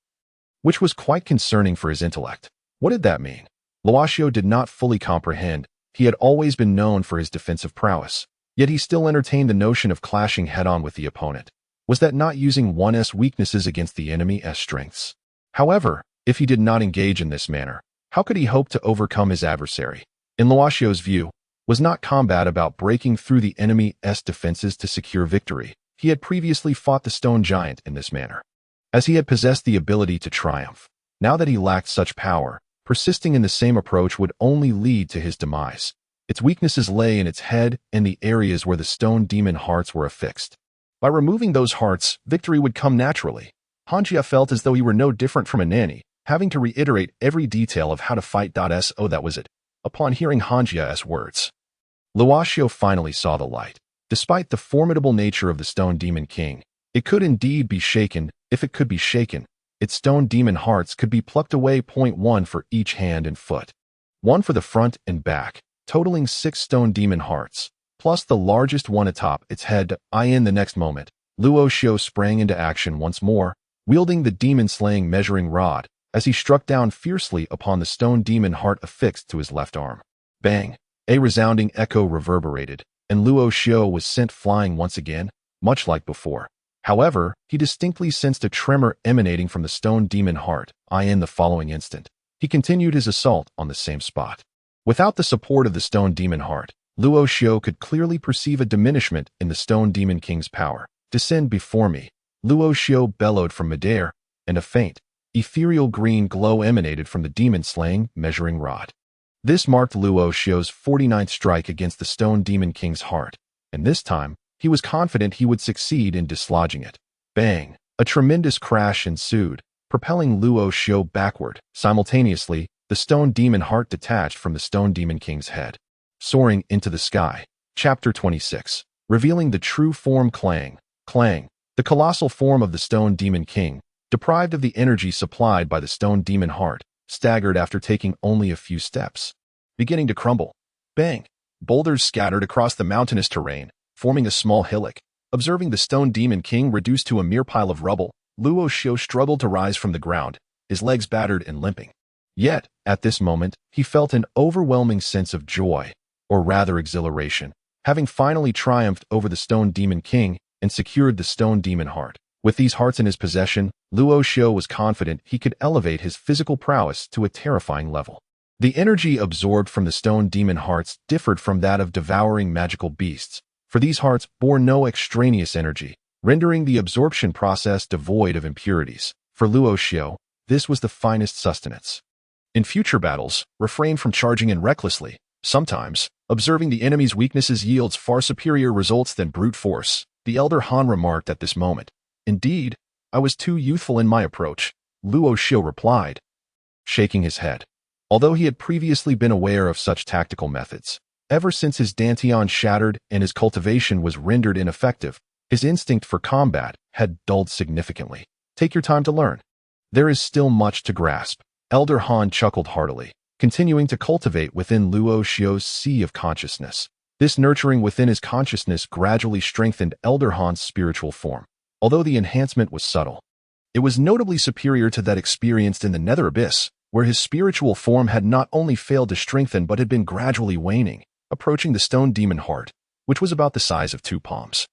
which was quite concerning for his intellect. What did that mean? Longxu did not fully comprehend. He had always been known for his defensive prowess, yet he still entertained the notion of clashing head-on with the opponent. Was that not using one's weaknesses against the enemy's strengths? However, if he did not engage in this manner, how could he hope to overcome his adversary? In Longxu's view, was not combat about breaking through the enemy's defenses to secure victory? He had previously fought the stone giant in this manner, as he had possessed the ability to triumph. Now that he lacked such power, persisting in the same approach would only lead to his demise. Its weaknesses lay in its head and the areas where the stone demon hearts were affixed. By removing those hearts, victory would come naturally. Hanjia felt as though he were no different from a nanny, having to reiterate every detail of how to fight. So that was it. Upon hearing Hanjia's words, Longxu finally saw the light. Despite the formidable nature of the stone demon king, it could indeed be shaken. If it could be shaken, its stone demon hearts could be plucked away. 1 for each hand and foot, 1 for the front and back, totaling 6 stone demon hearts, plus the largest one atop its head. In the next moment, Longxu sprang into action once more, wielding the demon-slaying measuring rod, as he struck down fiercely upon the stone demon heart affixed to his left arm. Bang! A resounding echo reverberated, and Longxu was sent flying once again, much like before. However, he distinctly sensed a tremor emanating from the stone demon heart. In the following instant, he continued his assault on the same spot. Without the support of the stone demon heart, Longxu could clearly perceive a diminishment in the stone demon king's power. Descend before me, Longxu bellowed from midair, and a faint, ethereal green glow emanated from the demon-slaying measuring rod. This marked Longxu's 49th strike against the stone demon king's heart, and this time, he was confident he would succeed in dislodging it. Bang! A tremendous crash ensued, propelling Longxu backward. Simultaneously, the stone demon heart detached from the stone demon king's head, soaring into the sky. Chapter 26. Revealing the true form. Clang! Clang! The colossal form of the stone demon king, deprived of the energy supplied by the stone demon heart, staggered after taking only a few steps, beginning to crumble. Bang! Boulders scattered across the mountainous terrain, forming a small hillock. Observing the stone demon king reduced to a mere pile of rubble, Longxu struggled to rise from the ground, his legs battered and limping. Yet, at this moment, he felt an overwhelming sense of joy, or rather exhilaration, having finally triumphed over the stone demon king and secured the stone demon heart. With these hearts in his possession, Longxu was confident he could elevate his physical prowess to a terrifying level. The energy absorbed from the stone demon hearts differed from that of devouring magical beasts, for these hearts bore no extraneous energy, rendering the absorption process devoid of impurities. For Luo Xiao, this was the finest sustenance. In future battles, refrain from charging in recklessly. Sometimes, observing the enemy's weaknesses yields far superior results than brute force, the elder Han remarked at this moment. Indeed, I was too youthful in my approach, Luo Xiao replied, shaking his head. Although he had previously been aware of such tactical methods, ever since his dantian shattered and his cultivation was rendered ineffective, his instinct for combat had dulled significantly. Take your time to learn. There is still much to grasp. Elder Han chuckled heartily, continuing to cultivate within Luo Xiao's sea of consciousness. This nurturing within his consciousness gradually strengthened Elder Han's spiritual form. Although the enhancement was subtle, it was notably superior to that experienced in the Nether Abyss, where his spiritual form had not only failed to strengthen but had been gradually waning, approaching the stone demon heart, which was about the size of 2 palms.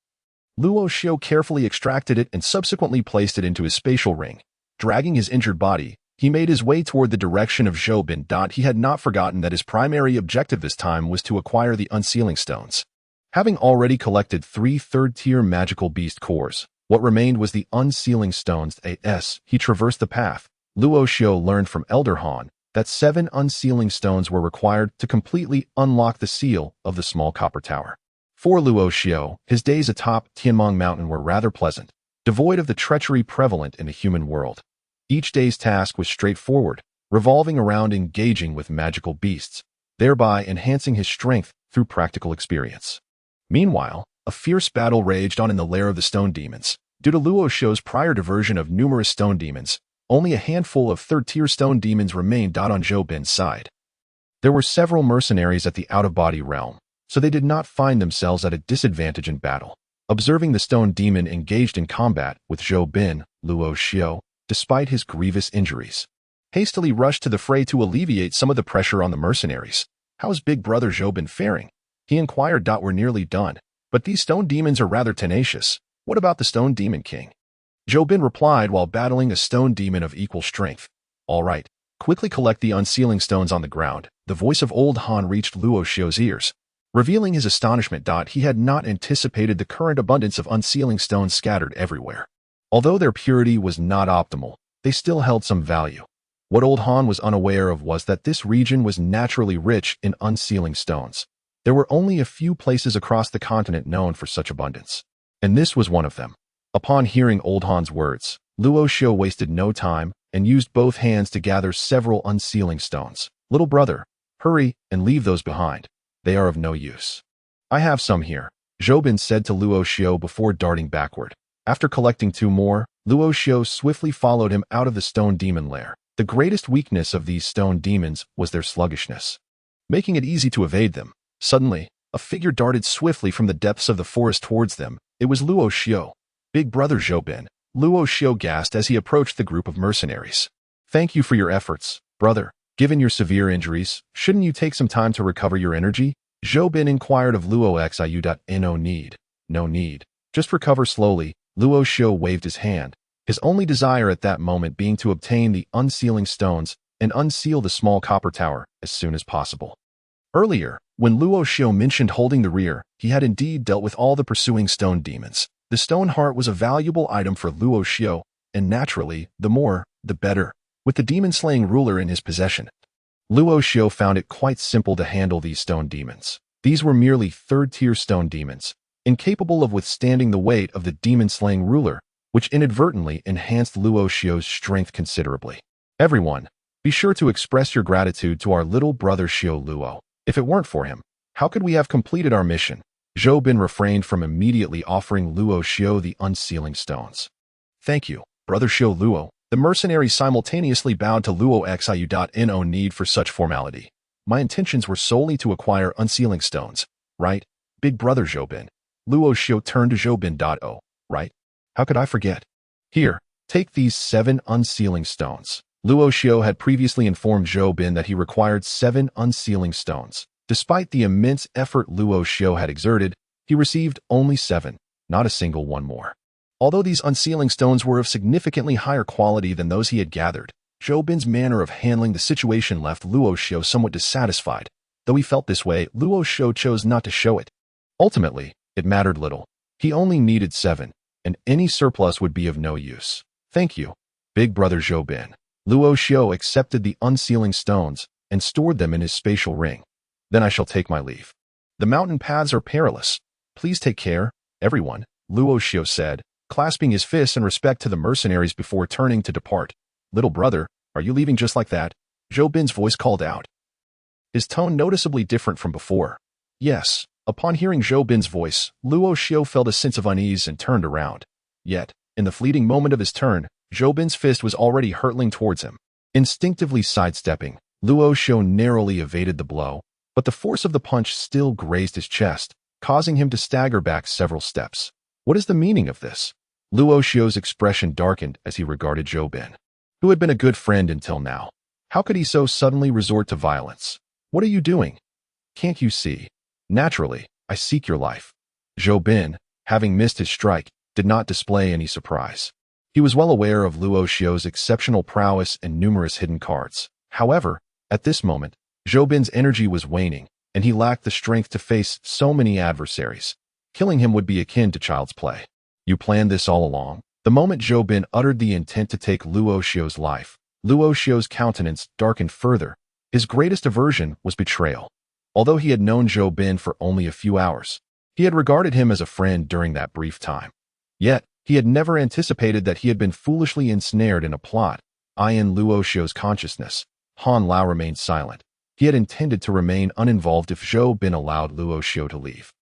Luo Xiao carefully extracted it and subsequently placed it into his spatial ring. Dragging his injured body, he made his way toward the direction of Zhou Bin. He had not forgotten that his primary objective this time was to acquire the unsealing stones. Having already collected 3 third-tier magical beast cores, what remained was the unsealing stones. As he traversed the path, Luo Xiao learned from Elder Han that 7 unsealing stones were required to completely unlock the seal of the small copper tower. For Luo Xiao, his days atop Tianmong Mountain were rather pleasant, devoid of the treachery prevalent in the human world. Each day's task was straightforward, revolving around engaging with magical beasts, thereby enhancing his strength through practical experience. Meanwhile, a fierce battle raged on in the lair of the stone demons. Due to Luo Xiao's prior diversion of numerous stone demons, only a handful of third-tier stone demons remained on Zhou Bin's side. There were several mercenaries at the out-of-body realm, so they did not find themselves at a disadvantage in battle. Observing the stone demon engaged in combat with Zhou Bin, Luo Xiao, despite his grievous injuries, hastily rushed to the fray to alleviate some of the pressure on the mercenaries. How's big brother Zhou Bin faring? He inquired. We're nearly done, but these stone demons are rather tenacious. What about the stone demon king? Zhou Bin replied while battling a stone demon of equal strength. All right, quickly collect the unsealing stones on the ground. The voice of old Han reached Luo Xiao's ears, revealing his astonishment. He had not anticipated the current abundance of unsealing stones scattered everywhere. Although their purity was not optimal, they still held some value. What old Han was unaware of was that this region was naturally rich in unsealing stones. There were only a few places across the continent known for such abundance, and this was one of them. Upon hearing old Han's words, Luo Xiao wasted no time and used both hands to gather several unsealing stones. Little brother, hurry and leave those behind. They are of no use. I have some here, Zhou Bin said to Luo Xiao before darting backward. After collecting 2 more, Luo Xiao swiftly followed him out of the stone demon lair. The greatest weakness of these stone demons was their sluggishness, making it easy to evade them. Suddenly, a figure darted swiftly from the depths of the forest towards them. It was Luo Xiao. Big brother Zhou Bin, Luo Xiao gasped as he approached the group of mercenaries. Thank you for your efforts, brother. Given your severe injuries, shouldn't you take some time to recover your energy? Zhou Bin inquired of Luo Xiao. No need. No need. Just recover slowly. Luo Xiao waved his hand, his only desire at that moment being to obtain the unsealing stones and unseal the small copper tower as soon as possible. Earlier, when Luo Xiao mentioned holding the rear, he had indeed dealt with all the pursuing stone demons. The stone heart was a valuable item for Luo Xiao, and naturally, the more, the better. With the demon-slaying ruler in his possession, Luo Xiao found it quite simple to handle these stone demons. These were merely third-tier stone demons, incapable of withstanding the weight of the demon-slaying ruler, which inadvertently enhanced Luo Xiao's strength considerably. Everyone, be sure to express your gratitude to our little brother Xiao Luo. If it weren't for him, how could we have completed our mission? Zhou Bin refrained from immediately offering Luo Xiao the unsealing stones. Thank you, brother Xiao Luo. The mercenaries simultaneously bowed to Luo Xiao. No need for such formality. My intentions were solely to acquire unsealing stones, right, big brother Zhou Bin? Luo Xiao turned to Zhou Bin. Oh, right? How could I forget? Here, take these 7 unsealing stones. Luo Xiao had previously informed Zhou Bin that he required 7 unsealing stones. Despite the immense effort Luo Xiao had exerted, he received only 7, not a single one more. Although these unsealing stones were of significantly higher quality than those he had gathered, Zhou Bin's manner of handling the situation left Luo Xiu somewhat dissatisfied. Though he felt this way, Luo Xiu chose not to show it. Ultimately, it mattered little. He only needed 7, and any surplus would be of no use. Thank you, big brother Zhou Bin. Luo Xiu accepted the unsealing stones and stored them in his spatial ring. Then I shall take my leave. The mountain paths are perilous. Please take care, everyone, Luo Xiu said, clasping his fists in respect to the mercenaries before turning to depart. Little brother, are you leaving just like that? Zhou Bin's voice called out, his tone noticeably different from before. Yes. Upon hearing Zhou Bin's voice, Luo Xiu felt a sense of unease and turned around. Yet, in the fleeting moment of his turn, Zhou Bin's fist was already hurtling towards him. Instinctively sidestepping, Luo Xiu narrowly evaded the blow, but the force of the punch still grazed his chest, causing him to stagger back several steps. What is the meaning of this? Luo Xiu's expression darkened as he regarded Zhou Bin, who had been a good friend until now. How could he so suddenly resort to violence? What are you doing? Can't you see? Naturally, I seek your life. Zhou Bin, having missed his strike, did not display any surprise. He was well aware of Luo Xiu's exceptional prowess and numerous hidden cards. However, at this moment, Zhou Bin's energy was waning, and he lacked the strength to face so many adversaries. Killing him would be akin to child's play. You planned this all along. The moment Zhou Bin uttered the intent to take Luo Xiu's life, Luo Xiu's countenance darkened further. His greatest aversion was betrayal. Although he had known Zhou Bin for only a few hours, he had regarded him as a friend during that brief time. Yet, he had never anticipated that he had been foolishly ensnared in a plot. In Luo Xiu's consciousness, Han Lao remained silent. He had intended to remain uninvolved if Zhou Bin allowed Luo Xiu to leave.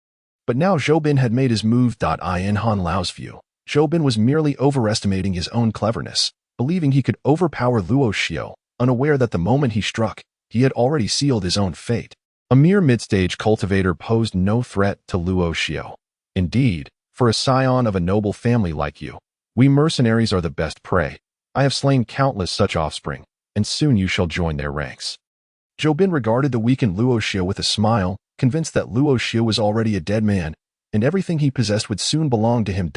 But now Zhou Bin had made his move. In Han Lao's view, Zhou Bin was merely overestimating his own cleverness, believing he could overpower Luo Xiu, unaware that the moment he struck, he had already sealed his own fate. A mere mid-stage cultivator posed no threat to Luo Xiu. Indeed, for a scion of a noble family like you, we mercenaries are the best prey. I have slain countless such offspring, and soon you shall join their ranks. Zhou Bin regarded the weakened Luo Xiu with a smile, convinced that Luo Xiu was already a dead man, and everything he possessed would soon belong to him.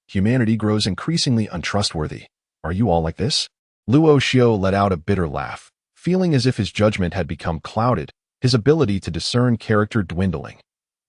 Humanity grows increasingly untrustworthy. Are you all like this? Luo Xiu let out a bitter laugh, feeling as if his judgment had become clouded, his ability to discern character dwindling.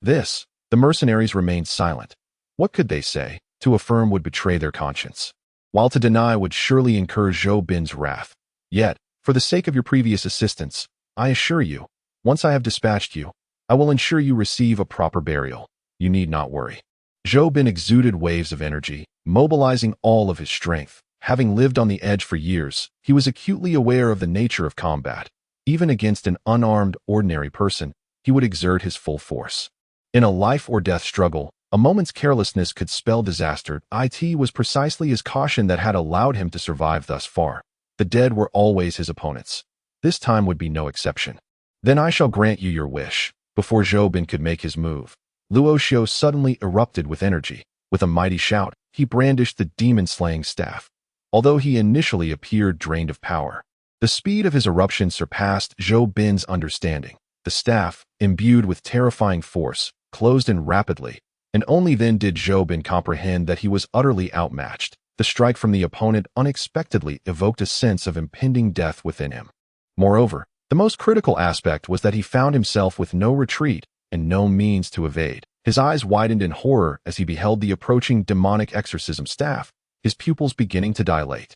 The mercenaries remained silent. What could they say? To affirm would betray their conscience, while to deny would surely incur Zhou Bin's wrath. Yet, for the sake of your previous assistance, I assure you, once I have dispatched you, I will ensure you receive a proper burial. You need not worry. Zhou Bin exuded waves of energy, mobilizing all of his strength. Having lived on the edge for years, he was acutely aware of the nature of combat. Even against an unarmed, ordinary person, he would exert his full force. In a life-or-death struggle, a moment's carelessness could spell disaster. It was precisely his caution that had allowed him to survive thus far. The dead were always his opponents. This time would be no exception. Then I shall grant you your wish. Before Zhou Bin could make his move, Luo Xiu suddenly erupted with energy. With a mighty shout, he brandished the demon-slaying staff. Although he initially appeared drained of power, the speed of his eruption surpassed Zhou Bin's understanding. The staff, imbued with terrifying force, closed in rapidly, and only then did Zhou Bin comprehend that he was utterly outmatched. The strike from the opponent unexpectedly evoked a sense of impending death within him. Moreover, the most critical aspect was that he found himself with no retreat and no means to evade. His eyes widened in horror as he beheld the approaching demonic exorcism staff, his pupils beginning to dilate.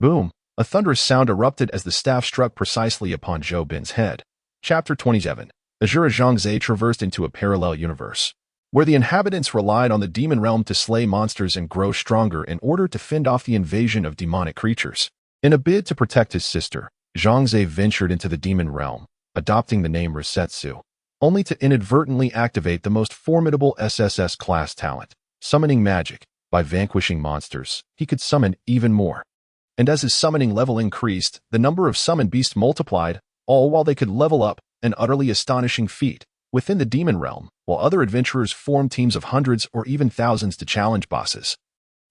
Boom! A thunderous sound erupted as the staff struck precisely upon Zhou Bin's head. Chapter 27. Asura Zhongzhe traversed into a parallel universe, where the inhabitants relied on the demon realm to slay monsters and grow stronger in order to fend off the invasion of demonic creatures. In a bid to protect his sister, Zhongzhe ventured into the demon realm, adopting the name Resetsu, only to inadvertently activate the most formidable SSS class talent, summoning magic. By vanquishing monsters, he could summon even more. And as his summoning level increased, the number of summoned beasts multiplied, all while they could level up, an utterly astonishing feat. Within the demon realm, while other adventurers formed teams of hundreds or even thousands to challenge bosses,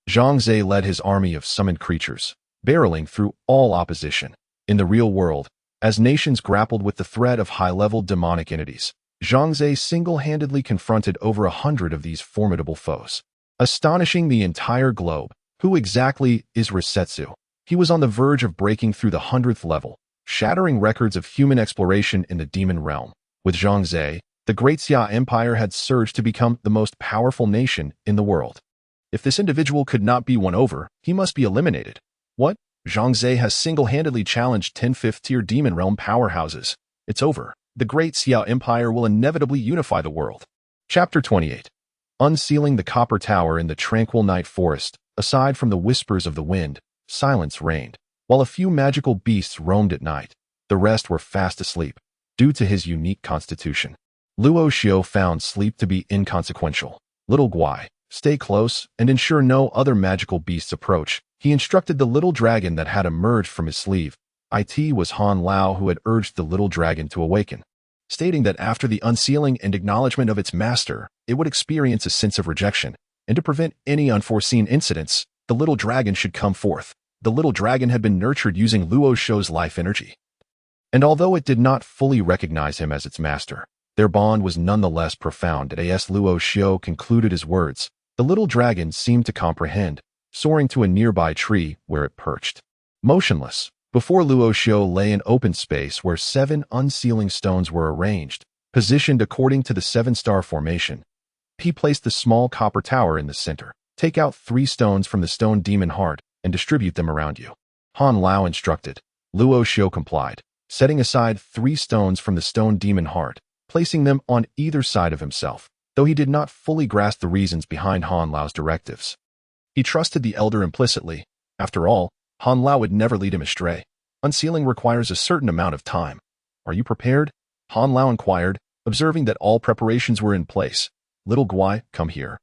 Zhongzhe led his army of summoned creatures, barreling through all opposition. In the real world, as nations grappled with the threat of high-level demonic entities, Zhongzhe single-handedly confronted over 100 of these formidable foes, astonishing the entire globe. Who exactly is Resetsu? He was on the verge of breaking through the 100th level, shattering records of human exploration in the demon realm. With Zhangze, the Great Xia Empire had surged to become the most powerful nation in the world. If this individual could not be won over, he must be eliminated. What? Zhangze has single-handedly challenged 10 fifth-tier demon realm powerhouses. It's over. The Great Xia Empire will inevitably unify the world. Chapter 28. Unsealing the Copper Tower in the tranquil night forest. Aside from the whispers of the wind, silence reigned. While a few magical beasts roamed at night, the rest were fast asleep, due to his unique constitution. Luo Xiu found sleep to be inconsequential. Little Guai, stay close and ensure no other magical beasts approach. He instructed the little dragon that had emerged from his sleeve. It was Han Lao who had urged the little dragon to awaken, stating that after the unsealing and acknowledgement of its master, it would experience a sense of rejection, and to prevent any unforeseen incidents, the little dragon should come forth. The little dragon had been nurtured using Luo Xiu's life energy, and although it did not fully recognize him as its master, their bond was nonetheless profound. As Luo Xiu concluded his words, the little dragon seemed to comprehend, soaring to a nearby tree where it perched. Motionless, before Luo Xiu lay an open space where 7 unsealing stones were arranged, positioned according to the 7-star formation. He placed the small copper tower in the center. Take out 3 stones from the stone demon heart and distribute them around you. Han Lao instructed. Luo Xiu complied, setting aside 3 stones from the stone demon heart, placing them on either side of himself, though he did not fully grasp the reasons behind Han Lao's directives. He trusted the elder implicitly. After all, Han Lao would never lead him astray. Unsealing requires a certain amount of time. Are you prepared? Han Lao inquired, observing that all preparations were in place. Little Guai, come here.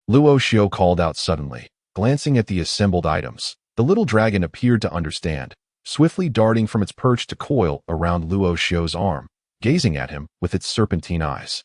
Luo Xiu called out suddenly, glancing at the assembled items. The little dragon appeared to understand, swiftly darting from its perch to coil around Luo Xiu's arm, gazing at him with its serpentine eyes.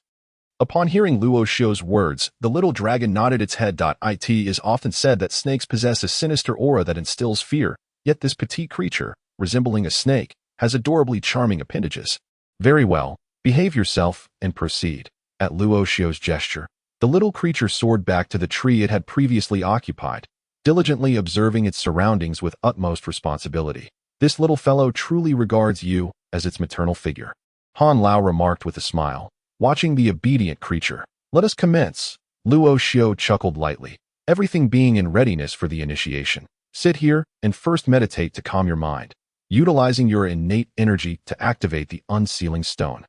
Upon hearing Luo Xiu's words, the little dragon nodded its head. It is often said that snakes possess a sinister aura that instills fear, yet this petite creature, resembling a snake, has adorably charming appendages. Very well, behave yourself and proceed. At Luo Xiu's gesture, the little creature soared back to the tree it had previously occupied, diligently observing its surroundings with utmost responsibility. This little fellow truly regards you as its maternal figure, Han Lao remarked with a smile, watching the obedient creature. Let us commence. Luo Xiu chuckled lightly, everything being in readiness for the initiation. Sit here and first meditate to calm your mind, utilizing your innate energy to activate the unsealing stone.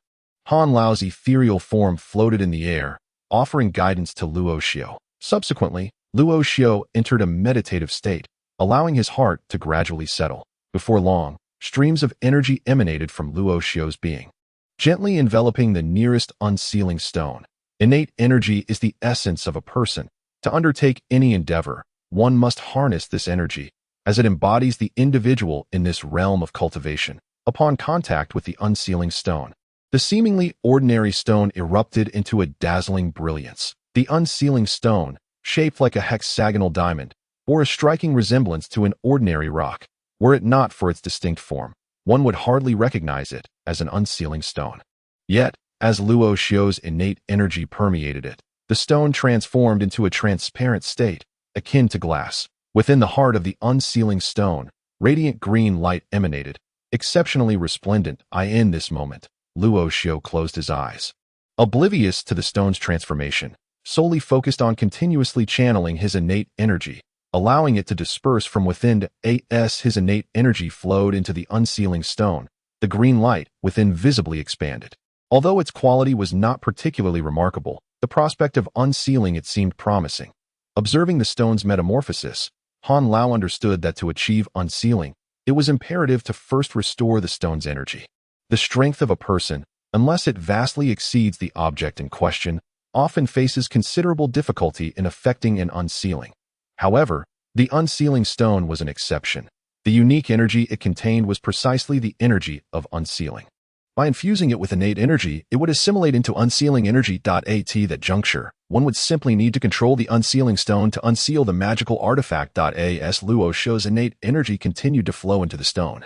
Han Lao's ethereal form floated in the air, offering guidance to Luo Xiu. Subsequently, Luo Xiu entered a meditative state, allowing his heart to gradually settle. Before long, streams of energy emanated from Luo Xiu's being, gently enveloping the nearest unsealing stone. Innate energy is the essence of a person. To undertake any endeavor, one must harness this energy, as it embodies the individual in this realm of cultivation. Upon contact with the unsealing stone, the seemingly ordinary stone erupted into a dazzling brilliance. The unsealing stone, shaped like a hexagonal diamond, bore a striking resemblance to an ordinary rock. Were it not for its distinct form, one would hardly recognize it as an unsealing stone. Yet, as Luo Xiu's innate energy permeated it, the stone transformed into a transparent state, akin to glass. Within the heart of the unsealing stone, radiant green light emanated, exceptionally resplendent. In this moment, Luo Xiu closed his eyes, oblivious to the stone's transformation, solely focused on continuously channeling his innate energy, allowing it to disperse from within. As his innate energy flowed into the unsealing stone, the green light within visibly expanded. Although its quality was not particularly remarkable, the prospect of unsealing it seemed promising. Observing the stone's metamorphosis, Han Lao understood that to achieve unsealing, it was imperative to first restore the stone's energy. The strength of a person, unless it vastly exceeds the object in question, often faces considerable difficulty in effecting an unsealing. However, the unsealing stone was an exception. The unique energy it contained was precisely the energy of unsealing. By infusing it with innate energy, it would assimilate into unsealing energy. At that juncture, one would simply need to control the unsealing stone to unseal the magical artifact. As Luo Xiu's innate energy continued to flow into the stone,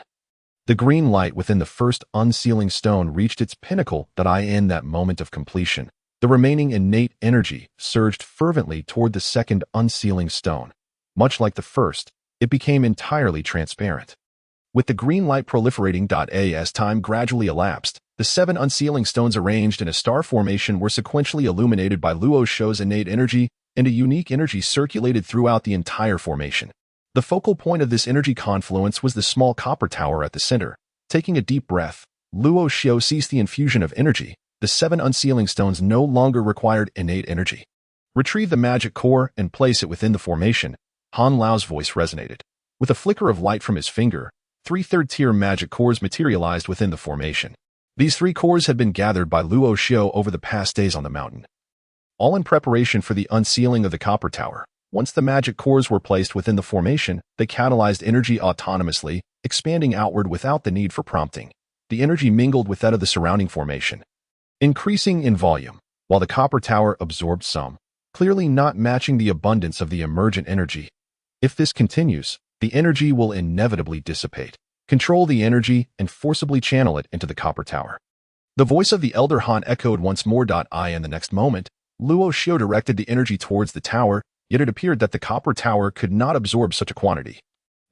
the green light within the first unsealing stone reached its pinnacle. In that moment of completion, the remaining innate energy surged fervently toward the second unsealing stone. Much like the first, it became entirely transparent. With the green light proliferating. As time gradually elapsed, the 7 unsealing stones arranged in a star formation were sequentially illuminated by Luo Xiu's innate energy, and a unique energy circulated throughout the entire formation. The focal point of this energy confluence was the small copper tower at the center. Taking a deep breath, Luo Xiu ceased the infusion of energy. The 7 unsealing stones no longer required innate energy. Retrieve the magic core and place it within the formation. Han Lao's voice resonated. With a flicker of light from his finger, 3 third-tier magic cores materialized within the formation. These 3 cores had been gathered by Luo Xiu over the past days on the mountain, all in preparation for the unsealing of the copper tower. Once the magic cores were placed within the formation, they catalyzed energy autonomously, expanding outward without the need for prompting. The energy mingled with that of the surrounding formation, increasing in volume, while the copper tower absorbed some, clearly not matching the abundance of the emergent energy. If this continues, the energy will inevitably dissipate. Control the energy and forcibly channel it into the copper tower. The voice of the Elder Han echoed once more. In the next moment, Luo Xiu directed the energy towards the tower, yet it appeared that the copper tower could not absorb such a quantity.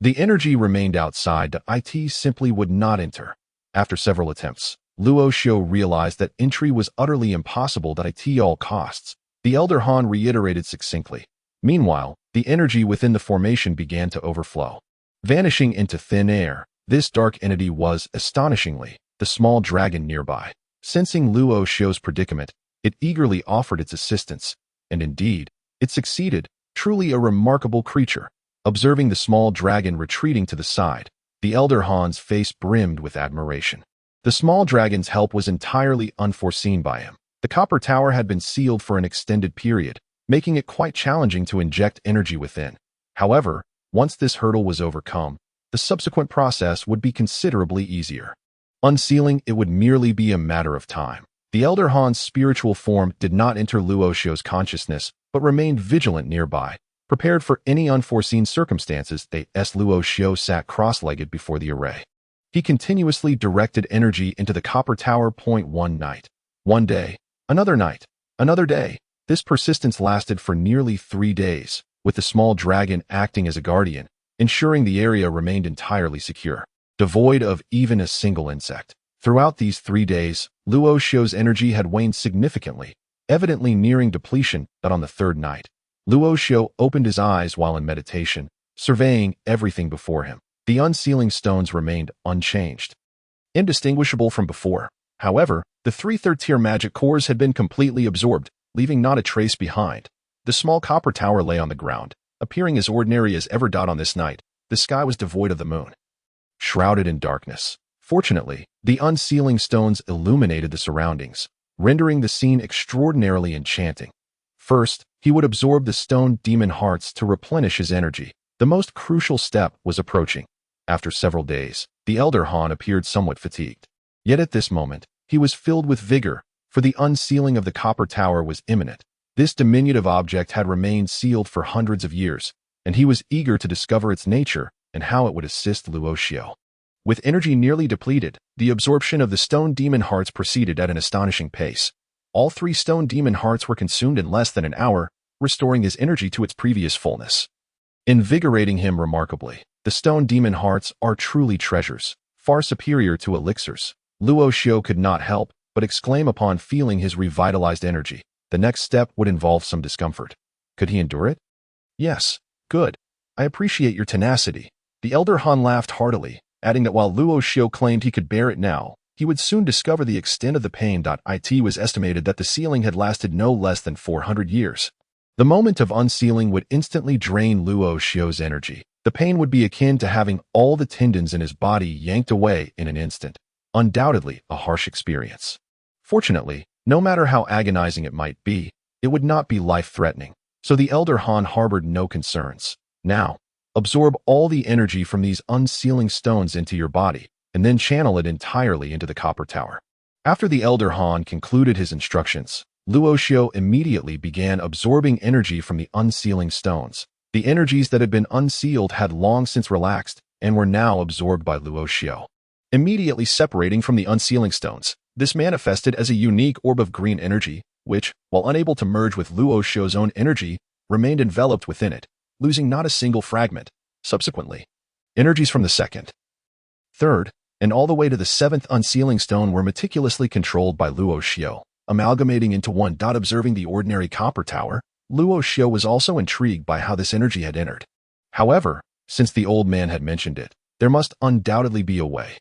The energy remained outside. It simply would not enter. After several attempts, Luo Xiu realized that entry was utterly impossible at all costs. The Elder Han reiterated succinctly. Meanwhile, the energy within the formation began to overflow, vanishing into thin air. This dark entity was, astonishingly, the small dragon nearby. Sensing Luo Xiu's predicament, it eagerly offered its assistance, and indeed, it succeeded, truly a remarkable creature. Observing the small dragon retreating to the side, the Elder Han's face brimmed with admiration. The small dragon's help was entirely unforeseen by him. The copper tower had been sealed for an extended period, making it quite challenging to inject energy within. However, once this hurdle was overcome, the subsequent process would be considerably easier. Unsealing it would merely be a matter of time. The Elder Han's spiritual form did not enter Luo Xiu's consciousness, but remained vigilant nearby, prepared for any unforeseen circumstances. Luo Xiu sat cross-legged before the array. He continuously directed energy into the copper tower. One night, one day, another night, another day. This persistence lasted for nearly 3 days, with the small dragon acting as a guardian, ensuring the area remained entirely secure, devoid of even a single insect. Throughout these 3 days, Luo Xiu's energy had waned significantly, evidently nearing depletion. On the 3rd night, Luo Xiu opened his eyes while in meditation, surveying everything before him. The unsealing stones remained unchanged, indistinguishable from before. However, the 3 third-tier magic cores had been completely absorbed, leaving not a trace behind. The small copper tower lay on the ground, appearing as ordinary as ever. On this night, the sky was devoid of the moon, shrouded in darkness. Fortunately, the unsealing stones illuminated the surroundings, rendering the scene extraordinarily enchanting. First, he would absorb the stone demon hearts to replenish his energy. The most crucial step was approaching. After several days, the Elder Han appeared somewhat fatigued. Yet at this moment, he was filled with vigor, for the unsealing of the copper tower was imminent. This diminutive object had remained sealed for hundreds of years, and he was eager to discover its nature and how it would assist Luo Xiu. With energy nearly depleted, the absorption of the stone demon hearts proceeded at an astonishing pace. All 3 stone demon hearts were consumed in less than an hour, restoring his energy to its previous fullness, invigorating him remarkably. The stone demon hearts are truly treasures, far superior to elixirs. Luo Xiu could not help but exclaim upon feeling his revitalized energy. The next step would involve some discomfort. Could he endure it? Yes. Good. I appreciate your tenacity. The Elder Han laughed heartily, adding that while Luo Xiu claimed he could bear it now, he would soon discover the extent of the pain. It was estimated that the sealing had lasted no less than 400 years. The moment of unsealing would instantly drain Luo Xiu's energy. The pain would be akin to having all the tendons in his body yanked away in an instant. Undoubtedly a harsh experience. Fortunately, no matter how agonizing it might be, it would not be life-threatening, so the Elder Han harbored no concerns. Now, absorb all the energy from these unsealing stones into your body, and then channel it entirely into the copper tower. After the Elder Han concluded his instructions, Luo Xiu immediately began absorbing energy from the unsealing stones. The energies that had been unsealed had long since relaxed and were now absorbed by Luo Xiu. Immediately separating from the unsealing stones, this manifested as a unique orb of green energy, which, while unable to merge with Luo Xiu's own energy, remained enveloped within it, losing not a single fragment. Subsequently, energies from the second, third, and all the way to the seventh unsealing stone were meticulously controlled by Luo Xiao, amalgamating into one. Observing the ordinary copper tower, Luo Xiao was also intrigued by how this energy had entered. However, since the old man had mentioned it, there must undoubtedly be a way.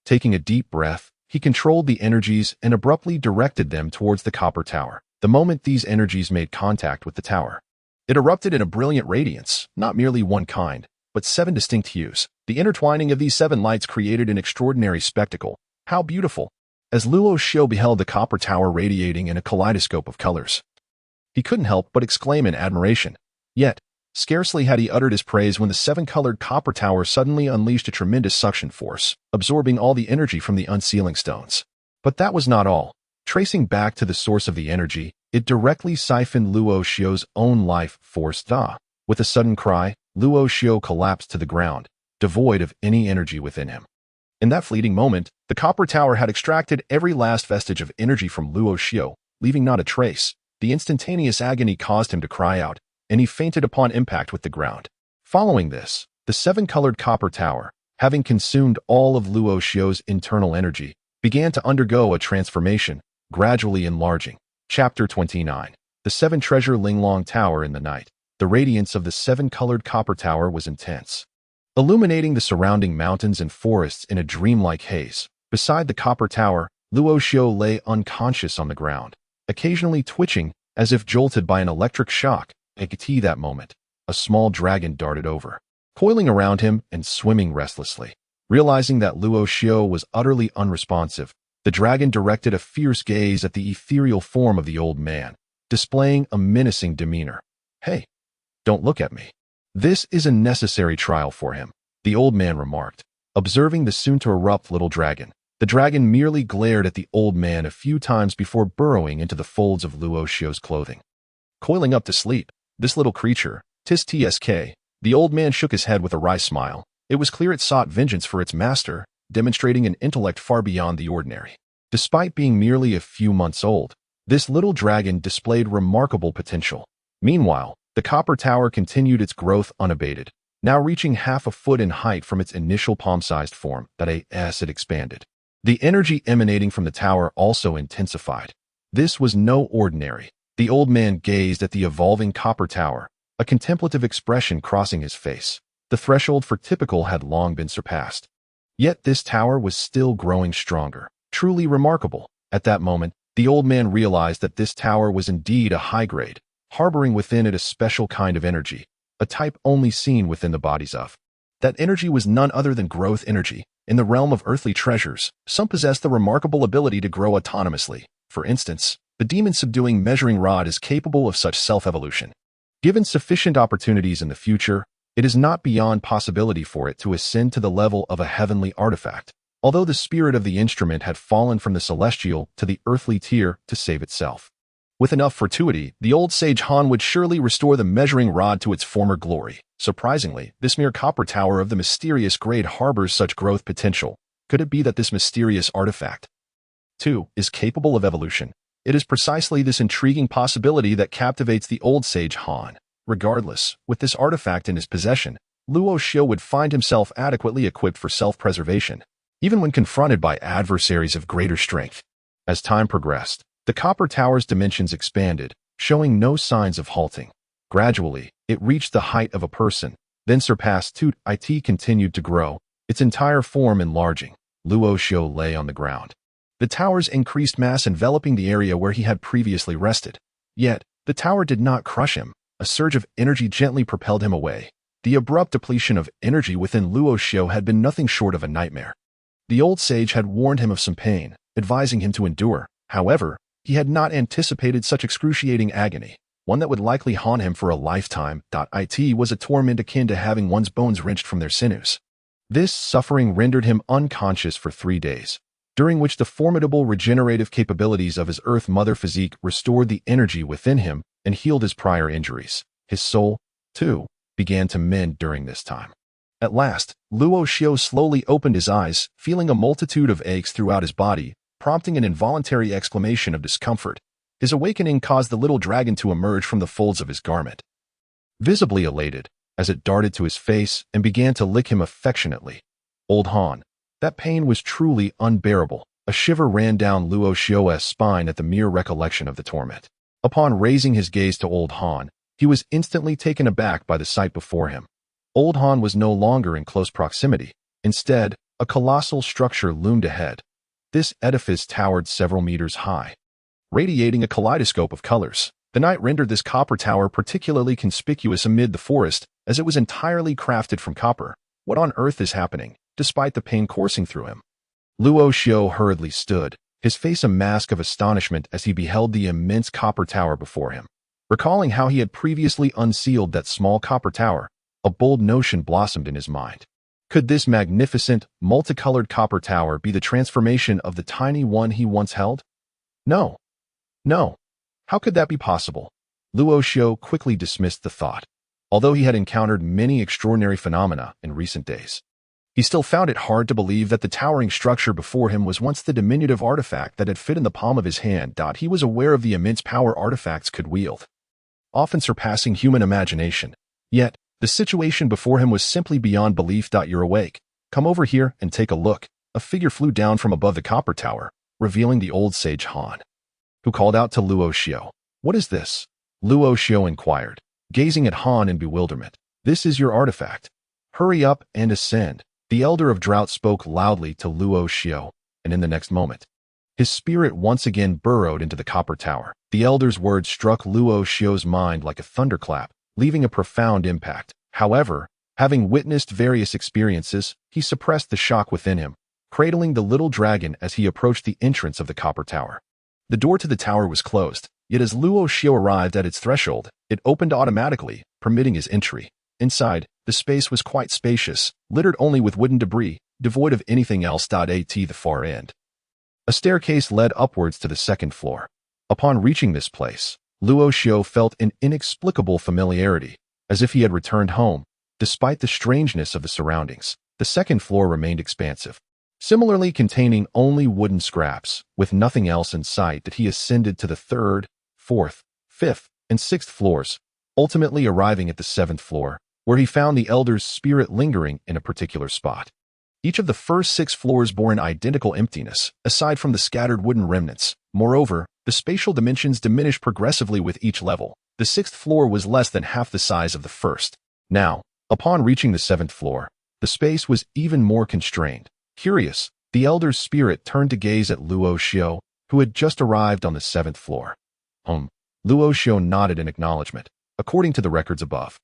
Taking a deep breath, he controlled the energies and abruptly directed them towards the copper tower. The moment these energies made contact with the tower, it erupted in a brilliant radiance, not merely one kind, but 7 distinct hues. The intertwining of these 7 lights created an extraordinary spectacle. How beautiful! As Luo Xiao beheld the copper tower radiating in a kaleidoscope of colors, he couldn't help but exclaim in admiration. Yet, scarcely had he uttered his praise when the 7-colored copper tower suddenly unleashed a tremendous suction force, absorbing all the energy from the unsealing stones. But that was not all. Tracing back to the source of the energy, it directly siphoned Luo Xiao's own life force. With a sudden cry, Luo Xiao collapsed to the ground, devoid of any energy within him. In that fleeting moment, the copper tower had extracted every last vestige of energy from Luo Xiao, leaving not a trace. The instantaneous agony caused him to cry out, and he fainted upon impact with the ground. Following this, the 7-colored copper tower, having consumed all of Luo Xiao's internal energy, began to undergo a transformation, gradually enlarging. Chapter 29. The 7-treasure Linglong Tower in the night. The radiance of the 7-colored copper tower was intense, illuminating the surrounding mountains and forests in a dreamlike haze. Beside the copper tower, Luo Xiao lay unconscious on the ground, occasionally twitching as if jolted by an electric shock. At that moment, a small dragon darted over, coiling around him and swimming restlessly. Realizing that Luo Xiao was utterly unresponsive, the dragon directed a fierce gaze at the ethereal form of the old man, displaying a menacing demeanor. "Hey, don't look at me. This is a necessary trial for him," the old man remarked. Observing the soon-to-erupt little dragon, the dragon merely glared at the old man a few times before burrowing into the folds of Luo Xiao's clothing. Coiling up to sleep, this little creature, tsk, the old man shook his head with a wry smile. It was clear it sought vengeance for its master, demonstrating an intellect far beyond the ordinary. Despite being merely a few months old, this little dragon displayed remarkable potential. Meanwhile, the copper tower continued its growth unabated, now reaching half a foot in height from its initial palm-sized form. As it expanded, the energy emanating from the tower also intensified. This was no ordinary. The old man gazed at the evolving copper tower, a contemplative expression crossing his face. The threshold for typical had long been surpassed. Yet this tower was still growing stronger. Truly remarkable. At that moment, the old man realized that this tower was indeed a high grade, harboring within it a special kind of energy, a type only seen within the bodies of. That energy was none other than growth energy. In the realm of earthly treasures, some possess the remarkable ability to grow autonomously. For instance, the demon-subduing measuring rod is capable of such self-evolution. Given sufficient opportunities in the future, it is not beyond possibility for it to ascend to the level of a heavenly artifact, although the spirit of the instrument had fallen from the celestial to the earthly tier to save itself. With enough fortuity, the old sage Han would surely restore the measuring rod to its former glory. Surprisingly, this mere copper tower of the mysterious grade harbors such growth potential. Could it be that this mysterious artifact, too, is capable of evolution? It is precisely this intriguing possibility that captivates the old sage Han. Regardless, with this artifact in his possession, Luo Xiao would find himself adequately equipped for self-preservation, even when confronted by adversaries of greater strength. As time progressed, the copper tower's dimensions expanded, showing no signs of halting. Gradually, it reached the height of a person, then surpassed it continued to grow, its entire form enlarging. Luo Xiao lay on the ground, the tower's increased mass enveloping the area where he had previously rested. Yet, the tower did not crush him. A surge of energy gently propelled him away. The abrupt depletion of energy within Luo Xiao had been nothing short of a nightmare. The old sage had warned him of some pain, advising him to endure. However, he had not anticipated such excruciating agony, one that would likely haunt him for a lifetime. It was a torment akin to having one's bones wrenched from their sinews. This suffering rendered him unconscious for 3 days, during which the formidable regenerative capabilities of his Earth Mother physique restored the energy within him and healed his prior injuries. His soul, too, began to mend during this time. At last, Luo Xiao slowly opened his eyes, feeling a multitude of aches throughout his body, prompting an involuntary exclamation of discomfort. His awakening caused the little dragon to emerge from the folds of his garment. Visibly elated, as it darted to his face and began to lick him affectionately. Old Han. That pain was truly unbearable. A shiver ran down Luo Xiao's spine at the mere recollection of the torment. Upon raising his gaze to Old Han, he was instantly taken aback by the sight before him. Old Han was no longer in close proximity. Instead, a colossal structure loomed ahead. This edifice towered several meters high, radiating a kaleidoscope of colors. The night rendered this copper tower particularly conspicuous amid the forest, as it was entirely crafted from copper. What on earth is happening, despite the pain coursing through him? Luo Xiao hurriedly stood, his face a mask of astonishment as he beheld the immense copper tower before him. Recalling how he had previously unsealed that small copper tower, a bold notion blossomed in his mind. Could this magnificent, multicolored copper tower be the transformation of the tiny one he once held? No. No. How could that be possible? Luo Xiao quickly dismissed the thought. Although he had encountered many extraordinary phenomena in recent days, he still found it hard to believe that the towering structure before him was once the diminutive artifact that had fit in the palm of his hand. He was aware of the immense power artifacts could wield, often surpassing human imagination. Yet, the situation before him was simply beyond belief. You're awake. Come over here and take a look. A figure flew down from above the copper tower, revealing the old sage Han, who called out to Luo Xiao. What is this? Luo Xiao inquired, gazing at Han in bewilderment. This is your artifact. Hurry up and ascend. The Elder of Drought spoke loudly to Luo Xiao, and in the next moment, his spirit once again burrowed into the copper tower. The Elder's words struck Luo Xiao's mind like a thunderclap, leaving a profound impact. However, having witnessed various experiences, he suppressed the shock within him, cradling the little dragon as he approached the entrance of the copper tower. The door to the tower was closed, yet as Luo Xiao arrived at its threshold, it opened automatically, permitting his entry. Inside, the space was quite spacious, littered only with wooden debris, devoid of anything else. At the far end, a staircase led upwards to the second floor. Upon reaching this place, Luo Xiao felt an inexplicable familiarity, as if he had returned home. Despite the strangeness of the surroundings, the second floor remained expansive, similarly containing only wooden scraps, with nothing else in sight. He ascended to the third, fourth, fifth, and sixth floors, ultimately arriving at the seventh floor, where he found the Elder's spirit lingering in a particular spot. Each of the first 6 floors bore an identical emptiness, aside from the scattered wooden remnants. Moreover, the spatial dimensions diminished progressively with each level. The 6th floor was less than half the size of the first. Now, upon reaching the 7th floor, the space was even more constrained. Curious, the Elder's spirit turned to gaze at Luo Xiao, who had just arrived on the 7th floor. Luo Xiao nodded in acknowledgement. According to the records above,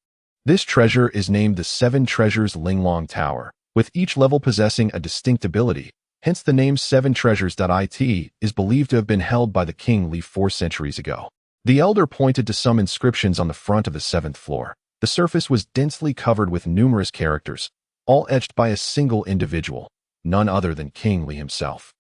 this treasure is named the 7 Treasures Linglong Tower, with each level possessing a distinct ability. Hence the name 7 Treasures. It is believed to have been held by the King Li 4 centuries ago. The Elder pointed to some inscriptions on the front of the 7th floor. The surface was densely covered with numerous characters, all etched by a single individual, none other than King Li himself.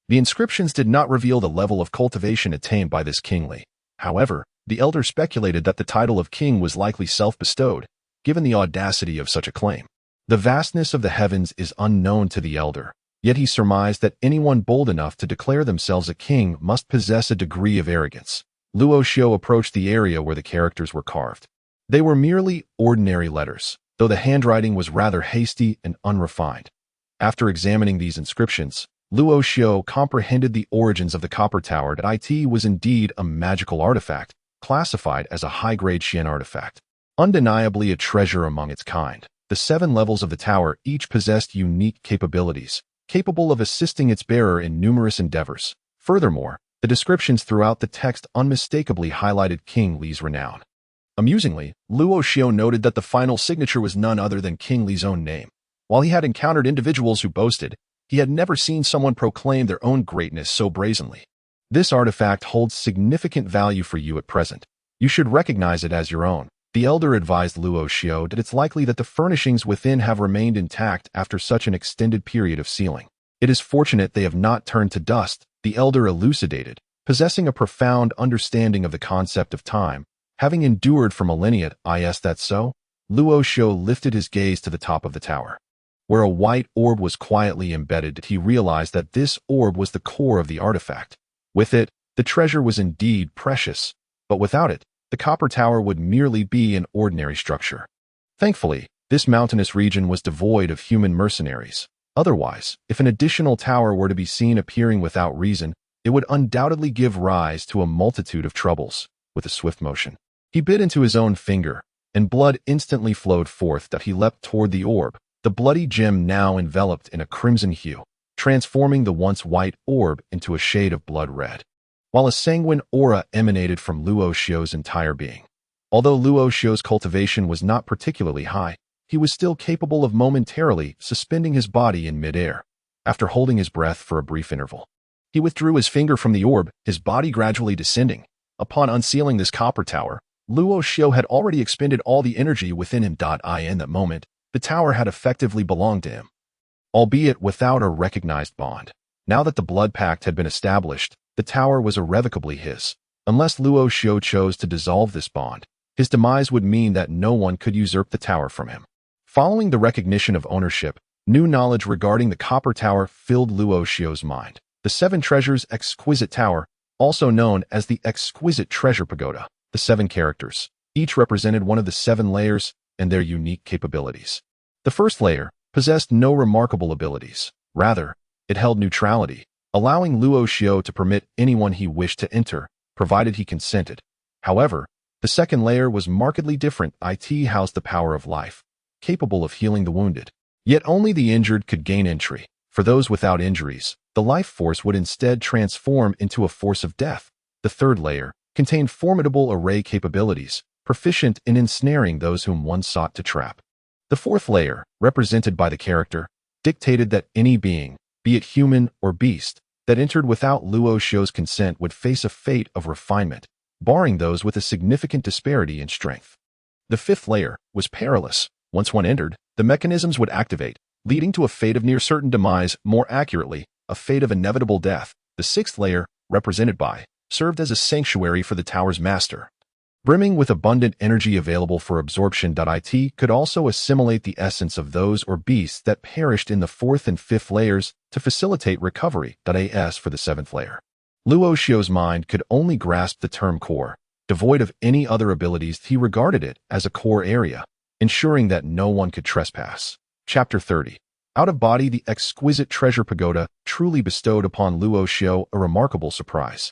The inscriptions did not reveal the level of cultivation attained by this King Li. However, the Elder speculated that the title of king was likely self-bestowed, given the audacity of such a claim. The vastness of the heavens is unknown to the Elder, yet he surmised that anyone bold enough to declare themselves a king must possess a degree of arrogance. Luo Xiao approached the area where the characters were carved. They were merely ordinary letters, though the handwriting was rather hasty and unrefined. After examining these inscriptions, Luo Xiao comprehended the origins of the copper tower. It was indeed a magical artifact, classified as a high-grade Xian artifact. Undeniably a treasure among its kind. The 7 levels of the tower each possessed unique capabilities, capable of assisting its bearer in numerous endeavors. Furthermore, the descriptions throughout the text unmistakably highlighted King Li's renown. Amusingly, Luo Xiao noted that the final signature was none other than King Li's own name. While he had encountered individuals who boasted, he had never seen someone proclaim their own greatness so brazenly. This artifact holds significant value for you at present. You should recognize it as your own. The Elder advised Luo Xiao that it's likely that the furnishings within have remained intact after such an extended period of sealing. It is fortunate they have not turned to dust, the Elder elucidated, possessing a profound understanding of the concept of time, having endured for millennia. Is that so? Luo Xiao lifted his gaze to the top of the tower, where a white orb was quietly embedded. He realized that this orb was the core of the artifact. With it, the treasure was indeed precious, but without it, the copper tower would merely be an ordinary structure. Thankfully, this mountainous region was devoid of human mercenaries. Otherwise, if an additional tower were to be seen appearing without reason, it would undoubtedly give rise to a multitude of troubles. With a swift motion, he bit into his own finger, and blood instantly flowed forth that he leapt toward the orb, the bloody gem now enveloped in a crimson hue, transforming the once white orb into a shade of blood red, while a sanguine aura emanated from Luo Xiu's entire being. Although Luo Xiu's cultivation was not particularly high, he was still capable of momentarily suspending his body in midair. After holding his breath for a brief interval, he withdrew his finger from the orb, his body gradually descending. Upon unsealing this copper tower, Luo Xiu had already expended all the energy within him. In that moment, the tower had effectively belonged to him, albeit without a recognized bond. Now that the blood pact had been established, the tower was irrevocably his. Unless Luo Xiu chose to dissolve this bond, his demise would mean that no one could usurp the tower from him. Following the recognition of ownership, new knowledge regarding the copper tower filled Luo Xiu's mind. The Seven Treasures Exquisite Tower, also known as the Exquisite Treasure Pagoda. The seven characters, each represented one of the seven layers and their unique capabilities. The first layer possessed no remarkable abilities. Rather, it held neutrality, allowing Luo Xiu to permit anyone he wished to enter, provided he consented. However, the second layer was markedly different. It housed the power of life, capable of healing the wounded. Yet only the injured could gain entry. For those without injuries, the life force would instead transform into a force of death. The third layer contained formidable array capabilities, proficient in ensnaring those whom one sought to trap. The fourth layer, represented by the character, dictated that any being, be it human or beast, that entered without Luo Xiu's consent would face a fate of refinement, barring those with a significant disparity in strength. The fifth layer was perilous. Once one entered, the mechanisms would activate, leading to a fate of near-certain demise, more accurately, a fate of inevitable death. The sixth layer, represented by, served as a sanctuary for the tower's master. Brimming with abundant energy available for absorption. It could also assimilate the essence of those or beasts that perished in the fourth and fifth layers to facilitate recovery. As for the seventh layer, Luo Xiu's mind could only grasp the term core. Devoid of any other abilities, he regarded it as a core area, ensuring that no one could trespass. Chapter 30. Out of Body. The Exquisite Treasure Pagoda truly bestowed upon Luo Xiu a remarkable surprise.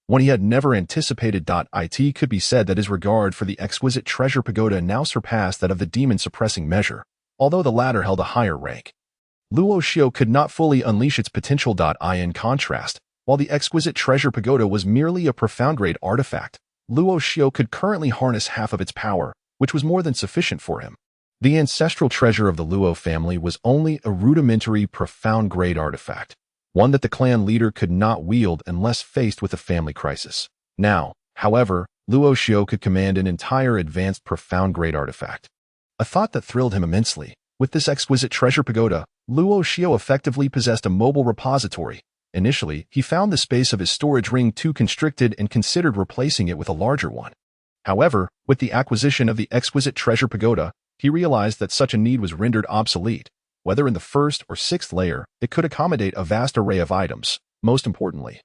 When he had never anticipated. It could be said that his regard for the Exquisite Treasure Pagoda now surpassed that of the demon-suppressing measure, although the latter held a higher rank. Luo Xiu could not fully unleash its potential. In contrast, while the Exquisite Treasure Pagoda was merely a profound-grade artifact, Luo Xiu could currently harness half of its power, which was more than sufficient for him. The ancestral treasure of the Luo family was only a rudimentary profound-grade artifact, one that the clan leader could not wield unless faced with a family crisis. Now, however, Luo Xiu could command an entire advanced profound-grade artifact, a thought that thrilled him immensely. With this Exquisite Treasure Pagoda, Luo Xiu effectively possessed a mobile repository. Initially, he found the space of his storage ring too constricted and considered replacing it with a larger one. However, with the acquisition of the Exquisite Treasure Pagoda, he realized that such a need was rendered obsolete. Whether in the first or sixth layer, it could accommodate a vast array of items. Most importantly,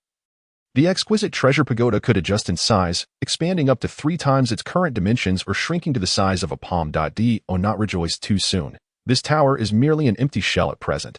the Exquisite Treasure Pagoda could adjust in size, expanding up to 3 times its current dimensions or shrinking to the size of a palm. Do not rejoice too soon. This tower is merely an empty shell at present.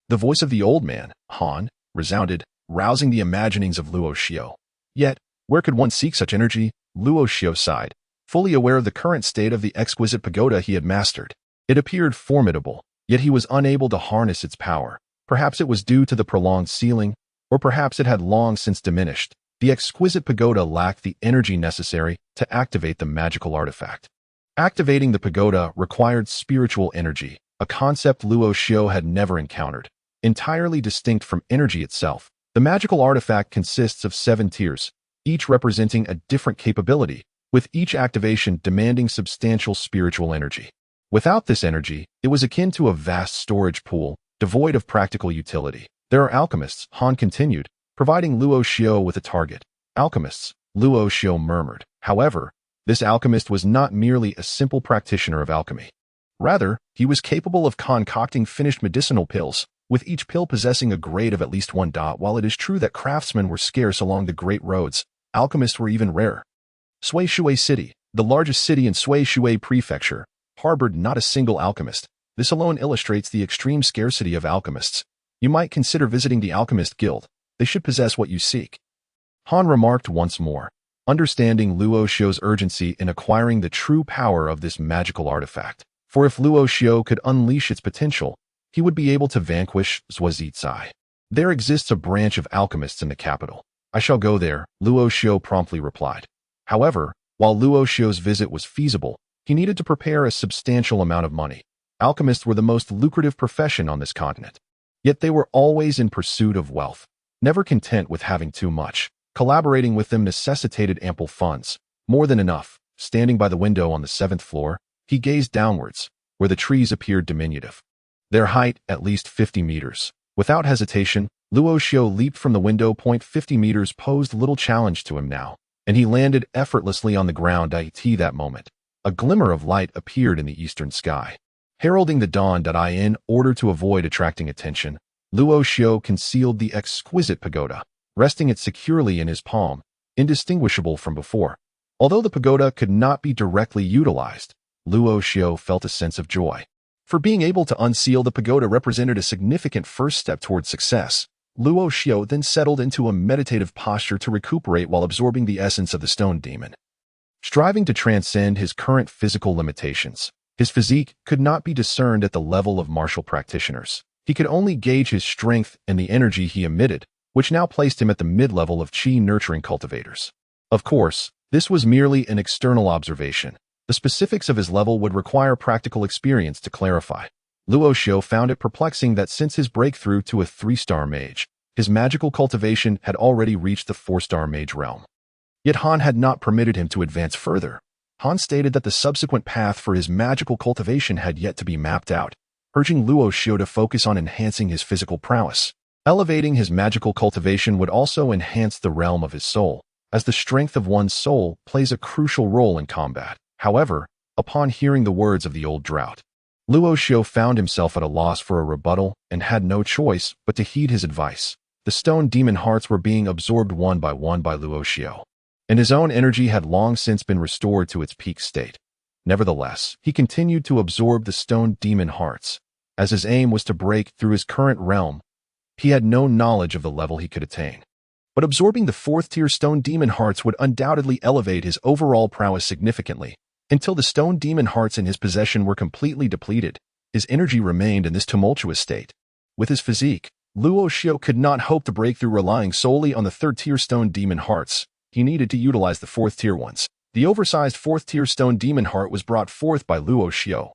The voice of the old man, Han, resounded, rousing the imaginings of Luo Xiu. Yet, where could one seek such energy? Luo Xiu sighed, fully aware of the current state of the Exquisite Pagoda he had mastered. It appeared formidable, yet he was unable to harness its power. Perhaps it was due to the prolonged sealing, or perhaps it had long since diminished. The Exquisite Pagoda lacked the energy necessary to activate the magical artifact. Activating the pagoda required spiritual energy, a concept Luo Xiu had never encountered. Entirely distinct from energy itself, the magical artifact consists of 7 tiers, each representing a different capability, with each activation demanding substantial spiritual energy. Without this energy, it was akin to a vast storage pool, devoid of practical utility. There are alchemists, Han continued, providing Luo Xiu with a target. Alchemists, Luo Xiu murmured. However, this alchemist was not merely a simple practitioner of alchemy. Rather, he was capable of concocting finished medicinal pills, with each pill possessing a grade of at least 1. While it is true that craftsmen were scarce along the great roads, alchemists were even rare. Sui Shui City, the largest city in Sui Shui Prefecture, harbored not a single alchemist. This alone illustrates the extreme scarcity of alchemists. You might consider visiting the Alchemist Guild. They should possess what you seek. Han remarked once more, understanding Luo Xiu's urgency in acquiring the true power of this magical artifact. For if Luo Xiu could unleash its potential, he would be able to vanquish Zhuazhizai. There exists a branch of alchemists in the capital. I shall go there, Luo Xiu promptly replied. However, while Luo Xiu's visit was feasible, he needed to prepare a substantial amount of money. Alchemists were the most lucrative profession on this continent. Yet they were always in pursuit of wealth, never content with having too much. Collaborating with them necessitated ample funds, more than enough. Standing by the window on the 7th floor, he gazed downwards, where the trees appeared diminutive. Their height, at least 50 meters. Without hesitation, Luo Xiu leaped from the window. 50 meters posed little challenge to him now, and he landed effortlessly on the ground. That moment, a glimmer of light appeared in the eastern sky, heralding the dawn. In order to avoid attracting attention, Luo Xiu concealed the exquisite pagoda, resting it securely in his palm, indistinguishable from before. Although the pagoda could not be directly utilized, Luo Xiu felt a sense of joy. For being able to unseal the pagoda represented a significant first step towards success. Luo Xiu then settled into a meditative posture to recuperate while absorbing the essence of the stone demon. Striving to transcend his current physical limitations, his physique could not be discerned at the level of martial practitioners. He could only gauge his strength and the energy he emitted, which now placed him at the mid-level of chi-nurturing cultivators. Of course, this was merely an external observation. The specifics of his level would require practical experience to clarify. Luo Xiu found it perplexing that since his breakthrough to a 3-star mage, his magical cultivation had already reached the 4-star mage realm. Yet Han had not permitted him to advance further. Han stated that the subsequent path for his magical cultivation had yet to be mapped out, urging Luo Xiu to focus on enhancing his physical prowess. Elevating his magical cultivation would also enhance the realm of his soul, as the strength of one's soul plays a crucial role in combat. However, upon hearing the words of the old drought, Luo Xiu found himself at a loss for a rebuttal and had no choice but to heed his advice. The stone demon hearts were being absorbed one by Luo Xiu, and his own energy had long since been restored to its peak state. Nevertheless, he continued to absorb the stone demon hearts, as his aim was to break through his current realm. He had no knowledge of the level he could attain. But absorbing the 4th-tier stone demon hearts would undoubtedly elevate his overall prowess significantly. Until the stone demon hearts in his possession were completely depleted, his energy remained in this tumultuous state. With his physique, Luo Xiu could not hope to break through relying solely on the 3rd-tier stone demon hearts. He needed to utilize the 4th-tier ones. The oversized 4th-tier stone demon heart was brought forth by Luo Xiu,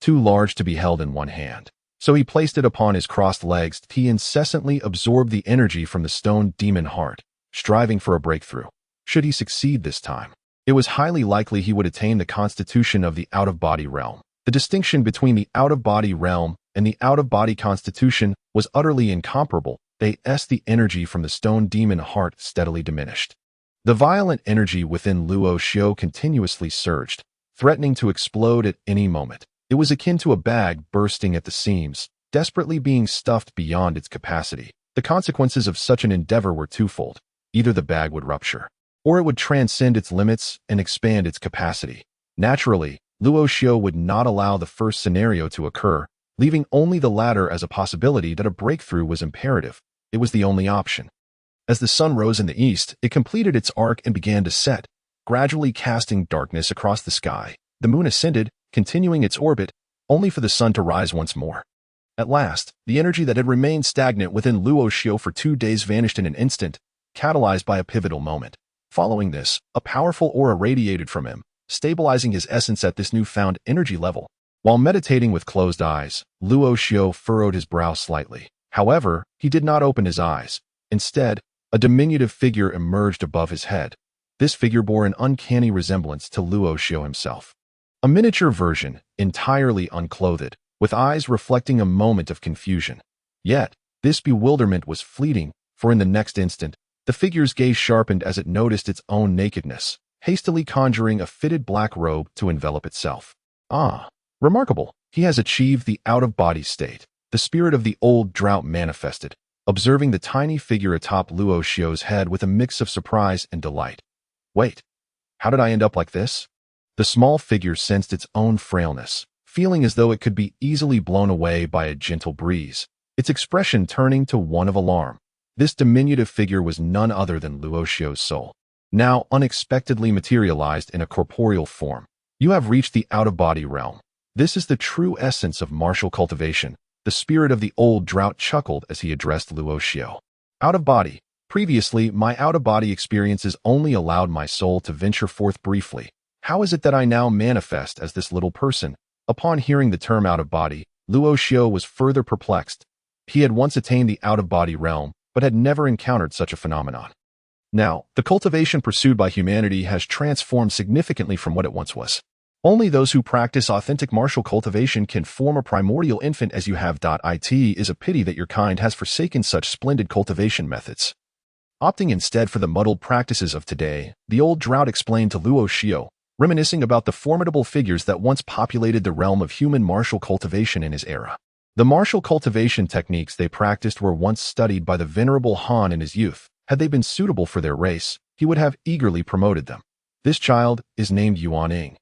too large to be held in one hand. So he placed it upon his crossed legs. He incessantly absorbed the energy from the stone demon heart, striving for a breakthrough. Should he succeed this time, it was highly likely he would attain the constitution of the out-of-body realm. The distinction between the out-of-body realm and the out-of-body constitution was utterly incomparable. The energy from the stone demon heart steadily diminished. The violent energy within Luo Xiu continuously surged, threatening to explode at any moment. It was akin to a bag bursting at the seams, desperately being stuffed beyond its capacity. The consequences of such an endeavor were twofold. Either the bag would rupture, or it would transcend its limits and expand its capacity. Naturally, Luo Xiu would not allow the first scenario to occur, leaving only the latter as a possibility. That a breakthrough was imperative. It was the only option. As the sun rose in the east, it completed its arc and began to set, gradually casting darkness across the sky. The moon ascended, continuing its orbit, only for the sun to rise once more. At last, the energy that had remained stagnant within Luo Xiu for 2 days vanished in an instant, catalyzed by a pivotal moment. Following this, a powerful aura radiated from him, stabilizing his essence at this newfound energy level. While meditating with closed eyes, Luo Xiu furrowed his brow slightly. However, he did not open his eyes. Instead, a diminutive figure emerged above his head. This figure bore an uncanny resemblance to Luo Xiu himself. A miniature version, entirely unclothed, with eyes reflecting a moment of confusion. Yet, this bewilderment was fleeting, for in the next instant, the figure's gaze sharpened as it noticed its own nakedness, hastily conjuring a fitted black robe to envelop itself. Ah, remarkable! He has achieved the out-of-body state. The spirit of the old drought manifested, observing the tiny figure atop Luo Xiu's head with a mix of surprise and delight. Wait, how did I end up like this? The small figure sensed its own frailness, feeling as though it could be easily blown away by a gentle breeze, its expression turning to one of alarm. This diminutive figure was none other than Luoxio's soul, now unexpectedly materialized in a corporeal form. You have reached the out-of-body realm. This is the true essence of martial cultivation. The spirit of the old drought chuckled as he addressed Luoxio. Out of body. Previously, my out-of-body experiences only allowed my soul to venture forth briefly. How is it that I now manifest as this little person? Upon hearing the term out-of-body, Luoxio was further perplexed. He had once attained the out-of-body realm, but had never encountered such a phenomenon. Now, the cultivation pursued by humanity has transformed significantly from what it once was. Only those who practice authentic martial cultivation can form a primordial infant as you have. It is a pity that your kind has forsaken such splendid cultivation methods. Opting instead for the muddled practices of today, the old drought explained to Luoxio, reminiscing about the formidable figures that once populated the realm of human martial cultivation in his era. The martial cultivation techniques they practiced were once studied by the venerable Han in his youth. Had they been suitable for their race, he would have eagerly promoted them. This child is named Yuan.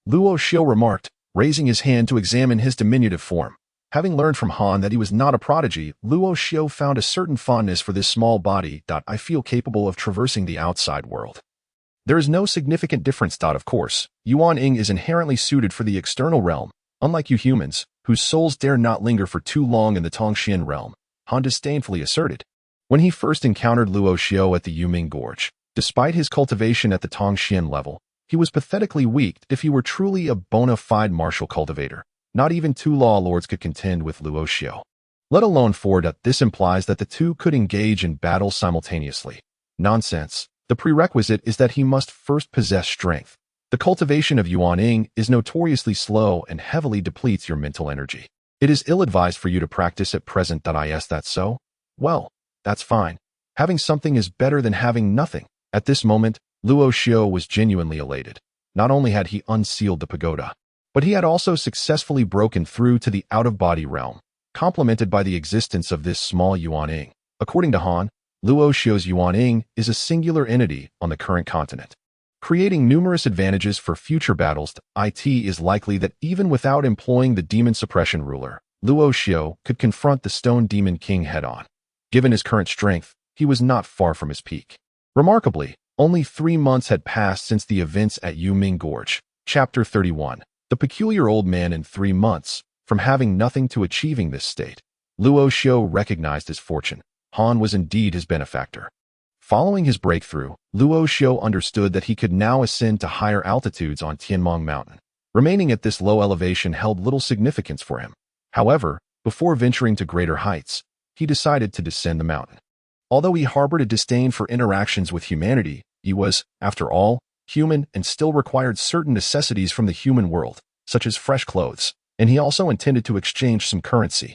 Luoxio remarked, raising his hand to examine his diminutive form. Having learned from Han that he was not a prodigy, Luoxio found a certain fondness for this small body. I feel capable of traversing the outside world. There is no significant difference. Of course, Yuan is inherently suited for the external realm, unlike you humans, whose souls dare not linger for too long in the Tongxian realm, Han disdainfully asserted. When he first encountered Luoxio at the Yuming Gorge, despite his cultivation at the Tongxian level, he was pathetically weak. If he were truly a bona fide martial cultivator, not even two law lords could contend with Luoxio. Let alone four. This implies that the two could engage in battle simultaneously. Nonsense. The prerequisite is that he must first possess strength. The cultivation of Yuan is notoriously slow and heavily depletes your mental energy. It is ill-advised for you to practice at present. Is that so? Well, that's fine. Having something is better than having nothing. At this moment, Luoxio was genuinely elated. Not only had he unsealed the pagoda, but he had also successfully broken through to the out-of-body realm, complemented by the existence of this small Yuan. According to Han, Luoxio's Yuan is a singular entity on the current continent, creating numerous advantages for future battles. It is likely that even without employing the demon suppression ruler, Luoxio could confront the Stone Demon King head-on. Given his current strength, he was not far from his peak. Remarkably, only 3 months had passed since the events at Yuming Gorge. Chapter 31. The peculiar old man in 3 months, from having nothing to achieving this state. Luoxio recognized his fortune. Han was indeed his benefactor. Following his breakthrough, Luoxio understood that he could now ascend to higher altitudes on Tianmong Mountain. Remaining at this low elevation held little significance for him. However, before venturing to greater heights, he decided to descend the mountain. Although he harbored a disdain for interactions with humanity, he was, after all, human and still required certain necessities from the human world, such as fresh clothes, and he also intended to exchange some currency.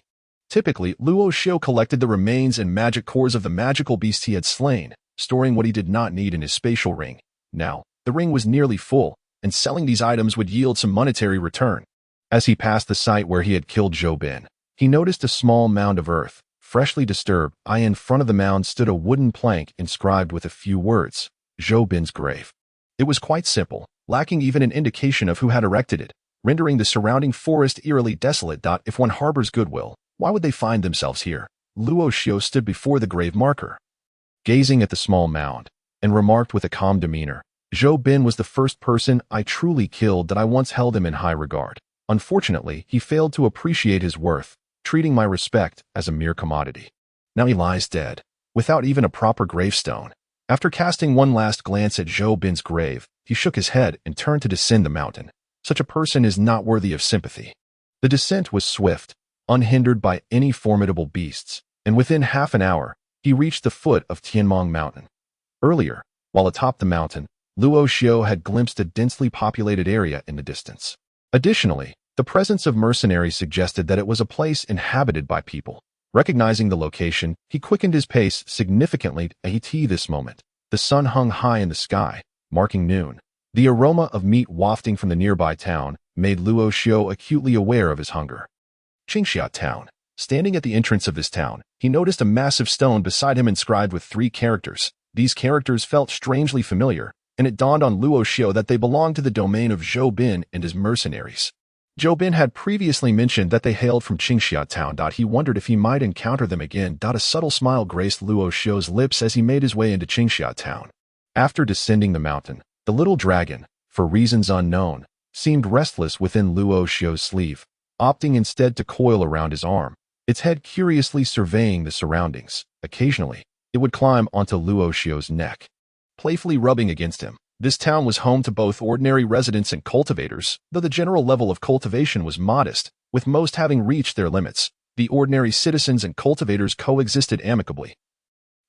Typically, Luoxio collected the remains and magic cores of the magical beast he had slain, storing what he did not need in his spatial ring. Now, the ring was nearly full, and selling these items would yield some monetary return. As he passed the site where he had killed Zhou Bin, he noticed a small mound of earth, freshly disturbed. In front of the mound stood a wooden plank inscribed with a few words, Zhou Bin's grave. It was quite simple, lacking even an indication of who had erected it, rendering the surrounding forest eerily desolate. If one harbors goodwill, why would they find themselves here? Luoxio stood before the grave marker, gazing at the small mound, and remarked with a calm demeanor, Zhou Bin was the first person I truly killed. I once held him in high regard. Unfortunately, he failed to appreciate his worth, treating my respect as a mere commodity. Now he lies dead, without even a proper gravestone. After casting one last glance at Zhou Bin's grave, he shook his head and turned to descend the mountain. Such a person is not worthy of sympathy. The descent was swift, unhindered by any formidable beasts, and within half an hour, he reached the foot of Tianmong Mountain. Earlier, while atop the mountain, Luoxio had glimpsed a densely populated area in the distance. Additionally, the presence of mercenaries suggested that it was a place inhabited by people. Recognizing the location, he quickened his pace significantly. At this moment, the sun hung high in the sky, marking noon. The aroma of meat wafting from the nearby town made Luoxio acutely aware of his hunger. Qingxia Town. Standing at the entrance of this town, he noticed a massive stone beside him inscribed with 3 characters. These characters felt strangely familiar, and it dawned on Luo Xiao that they belonged to the domain of Zhou Bin and his mercenaries. Zhou Bin had previously mentioned that they hailed from Qingxia town. He wondered if he might encounter them again. A subtle smile graced Luo Xiao's lips as he made his way into Qingxia town. After descending the mountain, the little dragon, for reasons unknown, seemed restless within Luo Xiao's sleeve, opting instead to coil around his arm, its head curiously surveying the surroundings. Occasionally, it would climb onto Luo Xiao's neck, playfully rubbing against him. This town was home to both ordinary residents and cultivators, though the general level of cultivation was modest, with most having reached their limits. The ordinary citizens and cultivators coexisted amicably.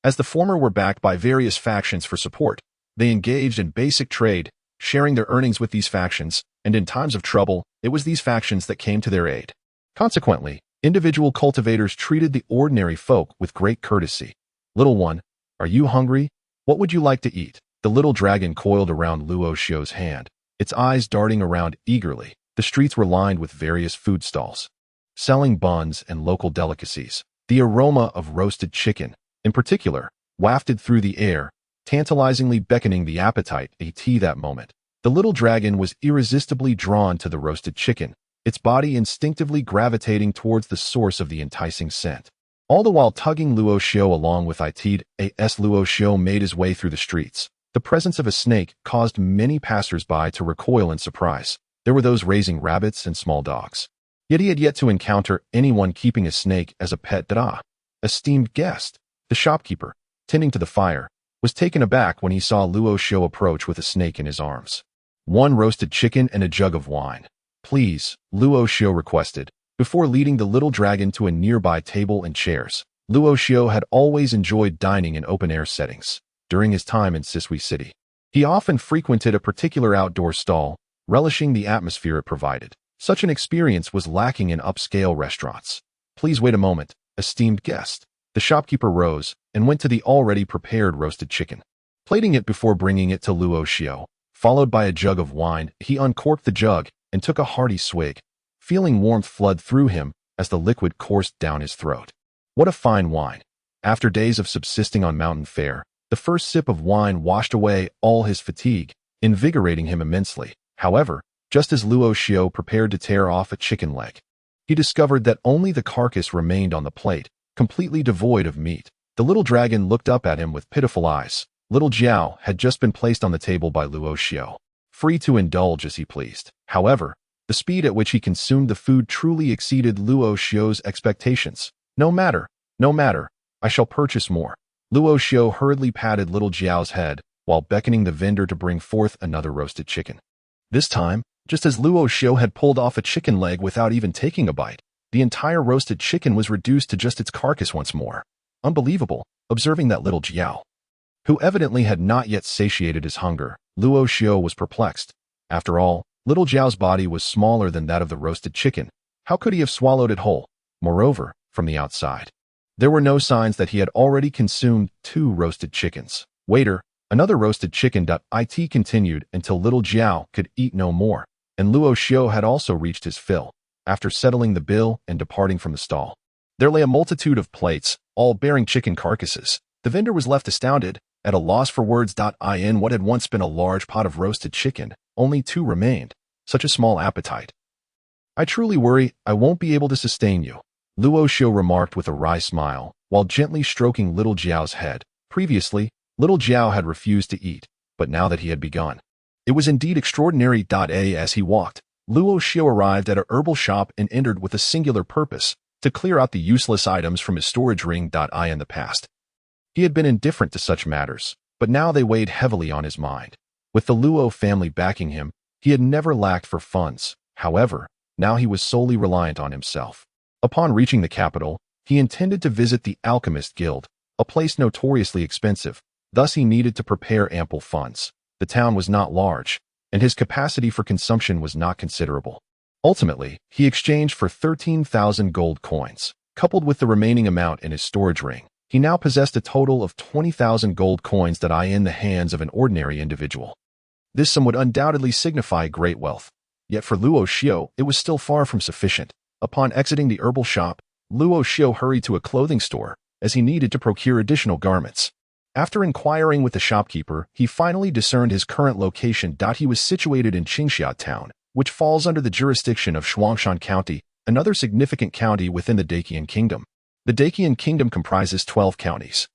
As the former were backed by various factions for support, they engaged in basic trade, sharing their earnings with these factions, and in times of trouble, it was these factions that came to their aid. Consequently, individual cultivators treated the ordinary folk with great courtesy. "Little one, are you hungry? What would you like to eat?" The little dragon coiled around Luo Xiao's hand, its eyes darting around eagerly. The streets were lined with various food stalls, selling buns and local delicacies. The aroma of roasted chicken, in particular, wafted through the air, tantalizingly beckoning the appetite. That moment, the little dragon was irresistibly drawn to the roasted chicken, its body instinctively gravitating towards the source of the enticing scent. All the while tugging Luo Xiao along with it, Luo Xiao made his way through the streets. The presence of a snake caused many passers-by to recoil in surprise. There were those raising rabbits and small dogs. Yet he had yet to encounter anyone keeping a snake as a pet. Esteemed guest, the shopkeeper, tending to the fire, was taken aback when he saw Luo Xiao approach with a snake in his arms. "One roasted chicken and a jug of wine, please," Luo Xiao requested, before leading the little dragon to a nearby table and chairs. Luo Xiao had always enjoyed dining in open-air settings. During his time in Sisui City, he often frequented a particular outdoor stall, relishing the atmosphere it provided. Such an experience was lacking in upscale restaurants. "Please wait a moment, esteemed guest." The shopkeeper rose and went to the already prepared roasted chicken, plating it before bringing it to Luo Xiao. Followed by a jug of wine, he uncorked the jug and took a hearty swig, feeling warmth flood through him as the liquid coursed down his throat. What a fine wine! After days of subsisting on mountain fare, the first sip of wine washed away all his fatigue, invigorating him immensely. However, just as Luo Xiao prepared to tear off a chicken leg, he discovered that only the carcass remained on the plate, completely devoid of meat. The little dragon looked up at him with pitiful eyes. Little Jiao had just been placed on the table by Luo Xiao, free to indulge as he pleased. However, the speed at which he consumed the food truly exceeded Luo Xiao's expectations. No matter, I shall purchase more." Luo Xiao hurriedly patted little Jiao's head while beckoning the vendor to bring forth another roasted chicken. This time, just as Luo Xiao had pulled off a chicken leg without even taking a bite, the entire roasted chicken was reduced to just its carcass once more. Unbelievable, observing that little Jiao, who evidently had not yet satiated his hunger, Luo Xiao was perplexed. After all, little Jiao's body was smaller than that of the roasted chicken. How could he have swallowed it whole? Moreover, from the outside, there were no signs that he had already consumed 2 roasted chickens. "Waiter, another roasted chicken." It continued until little Jiao could eat no more, and Luo Xiao had also reached his fill. After settling the bill and departing from the stall, there lay a multitude of plates, all bearing chicken carcasses. The vendor was left astounded, at a loss for words. In what had once been a large pot of roasted chicken, only 2 remained. Such a small appetite. "I truly worry I won't be able to sustain you," Luo Xiao remarked with a wry smile, while gently stroking little Jiao's head. Previously, little Jiao had refused to eat, but now that he had begun, it was indeed extraordinary. As he walked, Luo Xiao arrived at a herbal shop and entered with a singular purpose, to clear out the useless items from his storage ring. In the past, he had been indifferent to such matters, but now they weighed heavily on his mind. With the Luo family backing him, he had never lacked for funds. However, now he was solely reliant on himself. Upon reaching the capital, he intended to visit the Alchemist Guild, a place notoriously expensive. Thus he needed to prepare ample funds. The town was not large, and his capacity for consumption was not considerable. Ultimately, he exchanged for 13,000 gold coins. Coupled with the remaining amount in his storage ring, he now possessed a total of 20,000 gold coins in the hands of an ordinary individual. This sum would undoubtedly signify great wealth. Yet for Luo Xiao, it was still far from sufficient. Upon exiting the herbal shop, Luo Xiao hurried to a clothing store, as he needed to procure additional garments. After inquiring with the shopkeeper, he finally discerned his current location. He was situated in Qingxia Town, which falls under the jurisdiction of Shuangshan County, another significant county within the Daqian Kingdom. The Daqian Kingdom comprises 12 counties,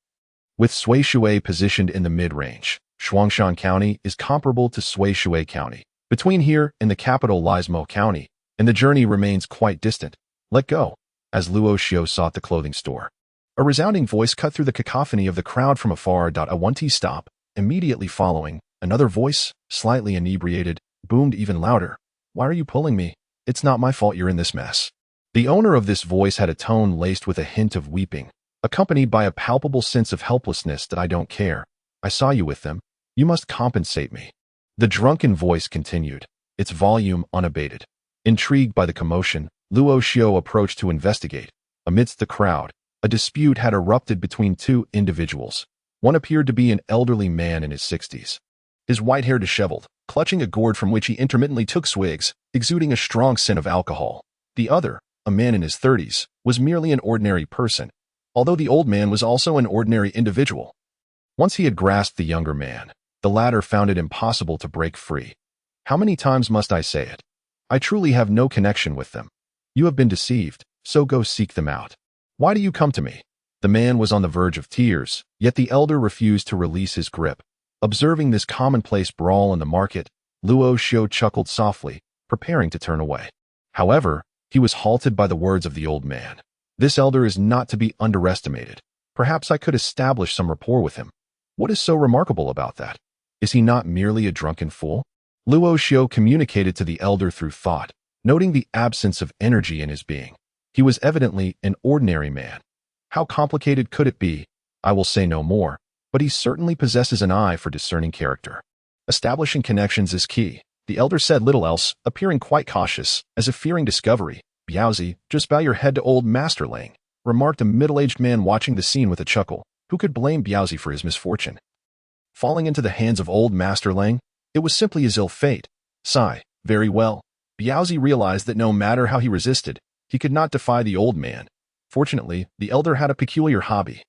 with Suishui positioned in the mid-range. Shuangshan County is comparable to Suishui County. Between here and the capital lies Mo County, and the journey remains quite distant. Let go. As Luo Xiao sought the clothing store, a resounding voice cut through the cacophony of the crowd from afar. A 1T stop. Immediately following, another voice, slightly inebriated, boomed even louder. Why are you pulling me? It's not my fault you're in this mess. The owner of this voice had a tone laced with a hint of weeping, accompanied by a palpable sense of helplessness. I don't care. I saw you with them. You must compensate me. The drunken voice continued, its volume unabated. Intrigued by the commotion, Luo Xiao approached to investigate. Amidst the crowd, a dispute had erupted between two individuals. One appeared to be an elderly man in his 60s. His white hair disheveled, clutching a gourd from which he intermittently took swigs, exuding a strong scent of alcohol. The other, a man in his 30s, was merely an ordinary person, although the old man was also an ordinary individual. Once he had grasped the younger man, the latter found it impossible to break free. How many times must I say it? I truly have no connection with them. You have been deceived, so go seek them out. Why do you come to me? The man was on the verge of tears, yet the elder refused to release his grip. Observing this commonplace brawl in the market, Luo Xiao chuckled softly, preparing to turn away. However, he was halted by the words of the old man. This elder is not to be underestimated. Perhaps I could establish some rapport with him. What is so remarkable about that? Is he not merely a drunken fool? Luo Xiao communicated to the elder through thought, noting the absence of energy in his being. He was evidently an ordinary man. How complicated could it be? I will say no more, but he certainly possesses an eye for discerning character. Establishing connections is key. The elder said little else, appearing quite cautious, as if fearing discovery. Biaozi, just bow your head to old Master Lang, remarked a middle-aged man watching the scene with a chuckle. Who could blame Biaozi for his misfortune? Falling into the hands of old Master Lang? It was simply his ill fate. Sigh. Very well. Biaozi realized that no matter how he resisted, he could not defy the old man. Fortunately, the elder had a peculiar hobby.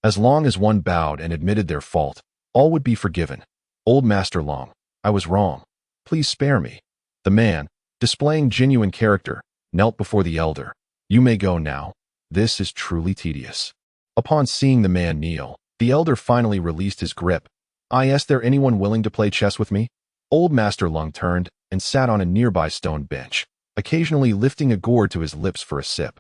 As long as one bowed and admitted their fault, all would be forgiven. Old Master Long, I was wrong. Please spare me. The man, displaying genuine character, knelt before the elder. You may go now. This is truly tedious. Upon seeing the man kneel, the elder finally released his grip. I asked there anyone willing to play chess with me? Old Master Lung turned and sat on a nearby stone bench, occasionally lifting a gourd to his lips for a sip.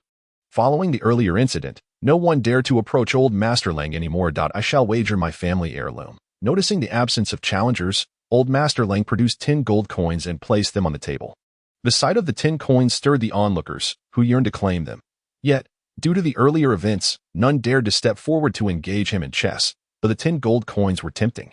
Following the earlier incident, no one dared to approach old Master Lang anymore. I shall wager my family heirloom. Noticing the absence of challengers, old Master Lang produced 10 gold coins and placed them on the table. The sight of the 10 coins stirred the onlookers, who yearned to claim them. Yet, due to the earlier events, none dared to step forward to engage him in chess, though the 10 gold coins were tempting.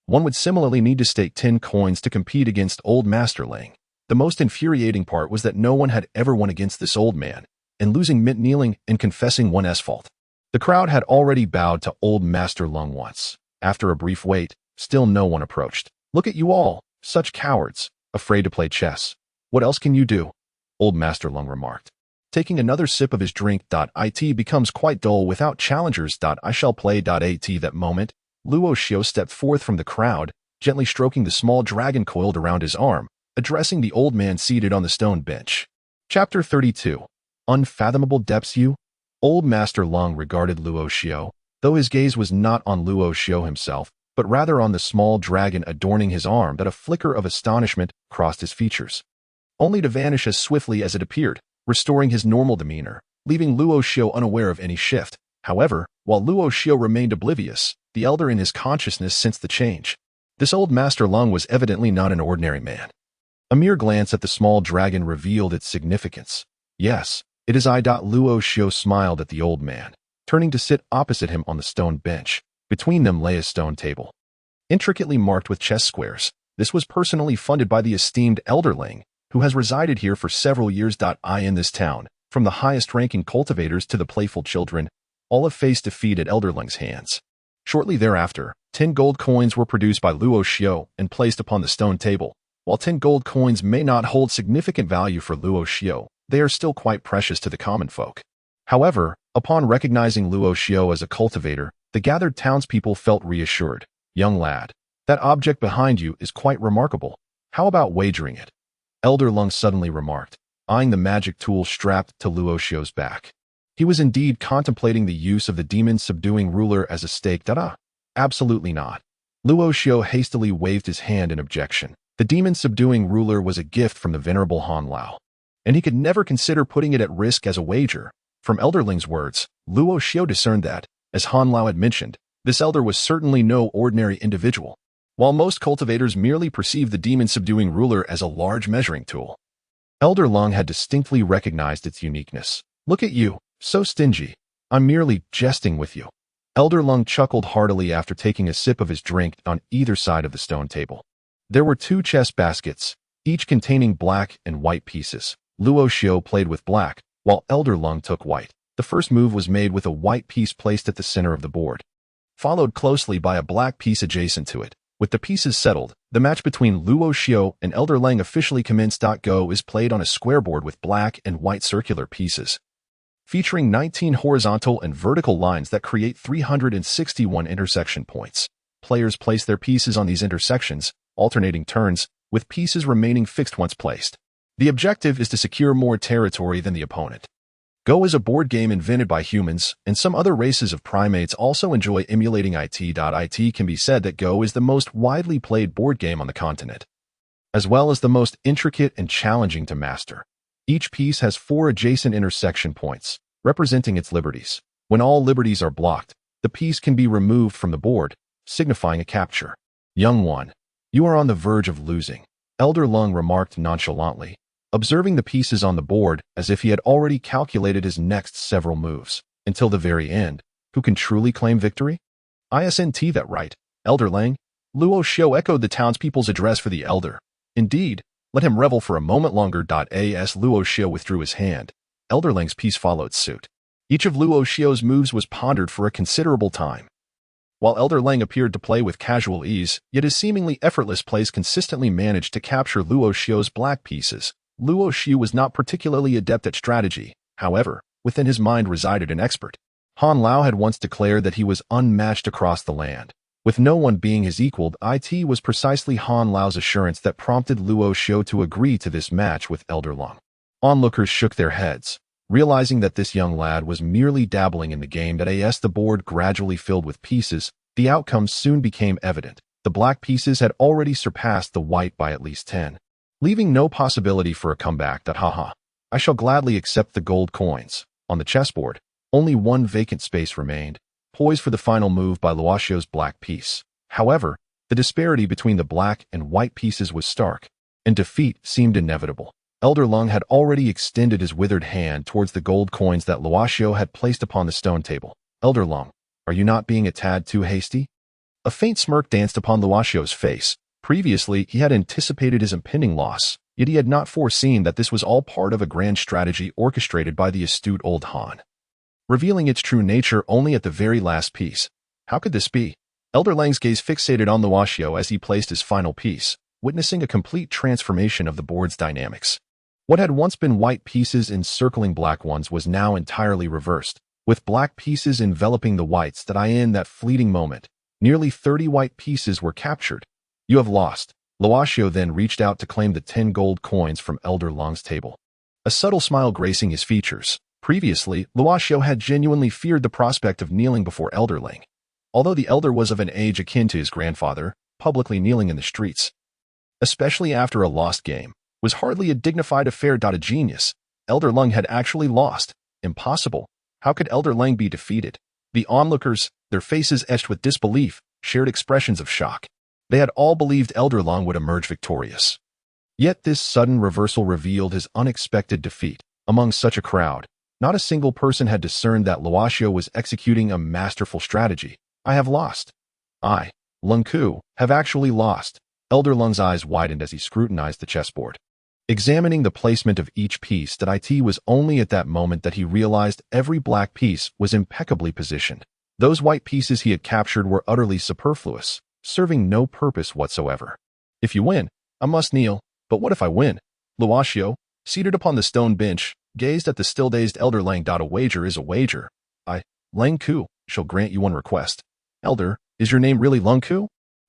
One would similarly need to stake 10 coins to compete against old Master Lang. The most infuriating part was that no one had ever won against this old man, and losing meant kneeling and confessing one's fault. The crowd had already bowed to old Master Lung once. After a brief wait, still no one approached. Look at you all, such cowards, afraid to play chess. What else can you do? Old Master Lung remarked. Taking another sip of his drink. It becomes quite dull without challengers. I shall play. At that moment, Luo Xiao stepped forth from the crowd, gently stroking the small dragon coiled around his arm, addressing the old man seated on the stone bench. Chapter 32. Unfathomable Depths. Old Master Lung regarded Luo Xiao, though his gaze was not on Luo Xiao himself, but rather on the small dragon adorning his arm. That a flicker of astonishment crossed his features, only to vanish as swiftly as it appeared, restoring his normal demeanor, leaving Luo Xiao unaware of any shift. However, while Luo Xiao remained oblivious, the elder in his consciousness sensed the change. This old Master Lung was evidently not an ordinary man. A mere glance at the small dragon revealed its significance. Yes, it is I. Luo Xiao smiled at the old man, turning to sit opposite him on the stone bench. Between them lay a stone table, intricately marked with chess squares. This was personally funded by the esteemed Elder Lang, who has resided here for several years. In this town, from the highest-ranking cultivators to the playful children, all have faced defeat at Elder Lang's hands. Shortly thereafter, 10 gold coins were produced by Luo Xiao and placed upon the stone table. While 10 gold coins may not hold significant value for Luo Xiao, they are still quite precious to the common folk. However, upon recognizing Luo Xiao as a cultivator, The gathered townspeople felt reassured. Young lad, that object behind you is quite remarkable. How about wagering it? Elder Lung suddenly remarked, eyeing the magic tool strapped to Luo Xiu's back. He was indeed contemplating the use of the demon-subduing ruler as a stake. Absolutely not. Luo Xiu hastily waved his hand in objection. The demon-subduing ruler was a gift from the venerable Han Lao, and he could never consider putting it at risk as a wager. From Elder Ling's words, Luo Xiu discerned that, as Han Lao had mentioned, this elder was certainly no ordinary individual. While most cultivators merely perceived the demon-subduing ruler as a large measuring tool, Elder Lung had distinctly recognized its uniqueness. Look at you, so stingy. I'm merely jesting with you. Elder Lung chuckled heartily after taking a sip of his drink on either side of the stone table. There were 2 chess baskets, each containing black and white pieces. Luo Xiu played with black, while Elder Lung took white. The first move was made with a white piece placed at the center of the board, followed closely by a black piece adjacent to it. With the pieces settled, the match between Luo Xiu and Elder Lang officially commenced. Go is played on a square board with black and white circular pieces, featuring 19 horizontal and vertical lines that create 361 intersection points. Players place their pieces on these intersections, alternating turns, with pieces remaining fixed once placed. The objective is to secure more territory than the opponent. Go is a board game invented by humans, and some other races of primates also enjoy emulating it. It can be said that Go is the most widely played board game on the continent, as well as the most intricate and challenging to master. Each piece has 4 adjacent intersection points, representing its liberties. When all liberties are blocked, the piece can be removed from the board, signifying a capture. Young one, you are on the verge of losing, Elder Lung remarked nonchalantly, observing the pieces on the board as if he had already calculated his next several moves. Until the very end, who can truly claim victory? Isn't that right, Elder Lang? Luo Xiu echoed the townspeople's address for the elder. Indeed, let him revel for a moment longer. As Luo Xiu withdrew his hand, Elder Lang's piece followed suit. Each of Luo Xiu's moves was pondered for a considerable time. While Elder Lang appeared to play with casual ease, yet his seemingly effortless plays consistently managed to capture Luo Xiu's black pieces. Luo Xiu was not particularly adept at strategy. However, within his mind resided an expert. Han Lao had once declared that he was unmatched across the land, with no one being his equal. It was precisely Han Lao's assurance that prompted Luo Xiu to agree to this match with Elder Lung. Onlookers shook their heads, realizing that this young lad was merely dabbling in the game. As the board gradually filled with pieces, the outcome soon became evident. The black pieces had already surpassed the white by at least 10, leaving no possibility for a comeback. Haha. I shall gladly accept the gold coins. On the chessboard, only one vacant space remained, poised for the final move by Luo Xiu's black piece. However, the disparity between the black and white pieces was stark, and defeat seemed inevitable. Elder Lung had already extended his withered hand towards the gold coins that Luo Xiu had placed upon the stone table. Elder Lung, are you not being a tad too hasty? A faint smirk danced upon Luo Xiu's face. Previously, he had anticipated his impending loss, yet he had not foreseen that this was all part of a grand strategy orchestrated by the astute old Han, revealing its true nature only at the very last piece. How could this be? Elder Lang's gaze fixated on Luo Xiu as he placed his final piece, witnessing a complete transformation of the board's dynamics. What had once been white pieces encircling black ones was now entirely reversed, with black pieces enveloping the whites. In that fleeting moment, nearly 30 white pieces were captured. You have lost. Luo Xiu then reached out to claim the 10 gold coins from Elder Lung's table, a subtle smile gracing his features. Previously, Luo Xiu had genuinely feared the prospect of kneeling before Elder Ling. Although the elder was of an age akin to his grandfather, publicly kneeling in the streets, especially after a lost game, was hardly a dignified affair. A genius. Elder Lung had actually lost. Impossible. How could Elder Lang be defeated? The onlookers, their faces etched with disbelief, shared expressions of shock. They had all believed Elder Lung would emerge victorious. Yet this sudden reversal revealed his unexpected defeat. Among such a crowd, not a single person had discerned that Luo Xiu was executing a masterful strategy. I have lost. I, Longxu, have actually lost. Elder Lung's eyes widened as he scrutinized the chessboard, examining the placement of each piece. It was only at that moment that he realized every black piece was impeccably positioned. Those white pieces he had captured were utterly superfluous, serving no purpose whatsoever. If you win, I must kneel. But what if I win? Luo Xiu, seated upon the stone bench, gazed at the still-dazed Elder Lang. A wager is a wager. Longxu, shall grant you one request. Elder, is your name really Longxu?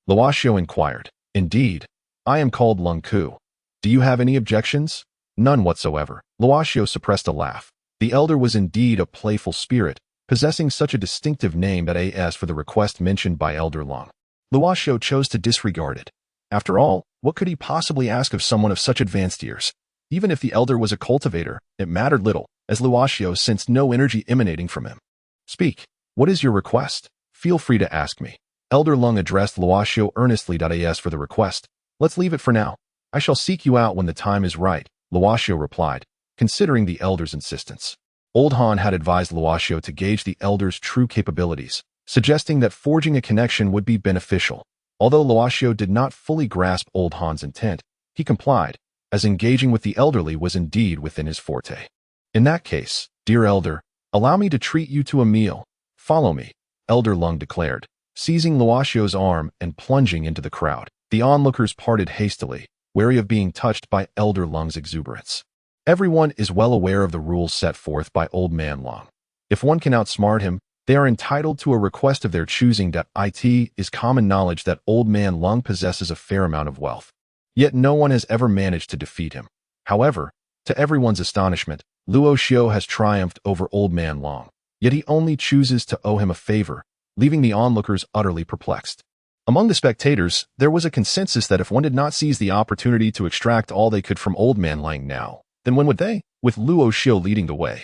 Longxu inquired. Indeed, I am called Longxu. Do you have any objections? None whatsoever. Longxu suppressed a laugh. The elder was indeed a playful spirit, possessing such a distinctive name that as for the request mentioned by Elder Long. Longxu chose to disregard it. After all, what could he possibly ask of someone of such advanced years? Even if the elder was a cultivator, it mattered little, as Longxu sensed no energy emanating from him. Speak. What is your request? Feel free to ask me. Elder Long addressed Longxu earnestly. As for the request, let's leave it for now. I shall seek you out when the time is right, Longxu replied, considering the elder's insistence. Old Han had advised Longxu to gauge the elder's true capabilities, suggesting that forging a connection would be beneficial. Although Longxu did not fully grasp Old Han's intent, he complied, as engaging with the elderly was indeed within his forte. In that case, dear elder, allow me to treat you to a meal. Follow me, Elder Long declared, seizing Longxu's arm and plunging into the crowd. The onlookers parted hastily, wary of being touched by Elder Long's exuberance. Everyone is well aware of the rules set forth by Old Man Long. If one can outsmart him, they are entitled to a request of their choosing. It is common knowledge that Old Man Long possesses a fair amount of wealth. Yet no one has ever managed to defeat him. However, to everyone's astonishment, Longxu has triumphed over Old Man Long. Yet he only chooses to owe him a favor, leaving the onlookers utterly perplexed. Among the spectators, there was a consensus that if one did not seize the opportunity to extract all they could from Old Man Long now, then when would they? With Longxu leading the way.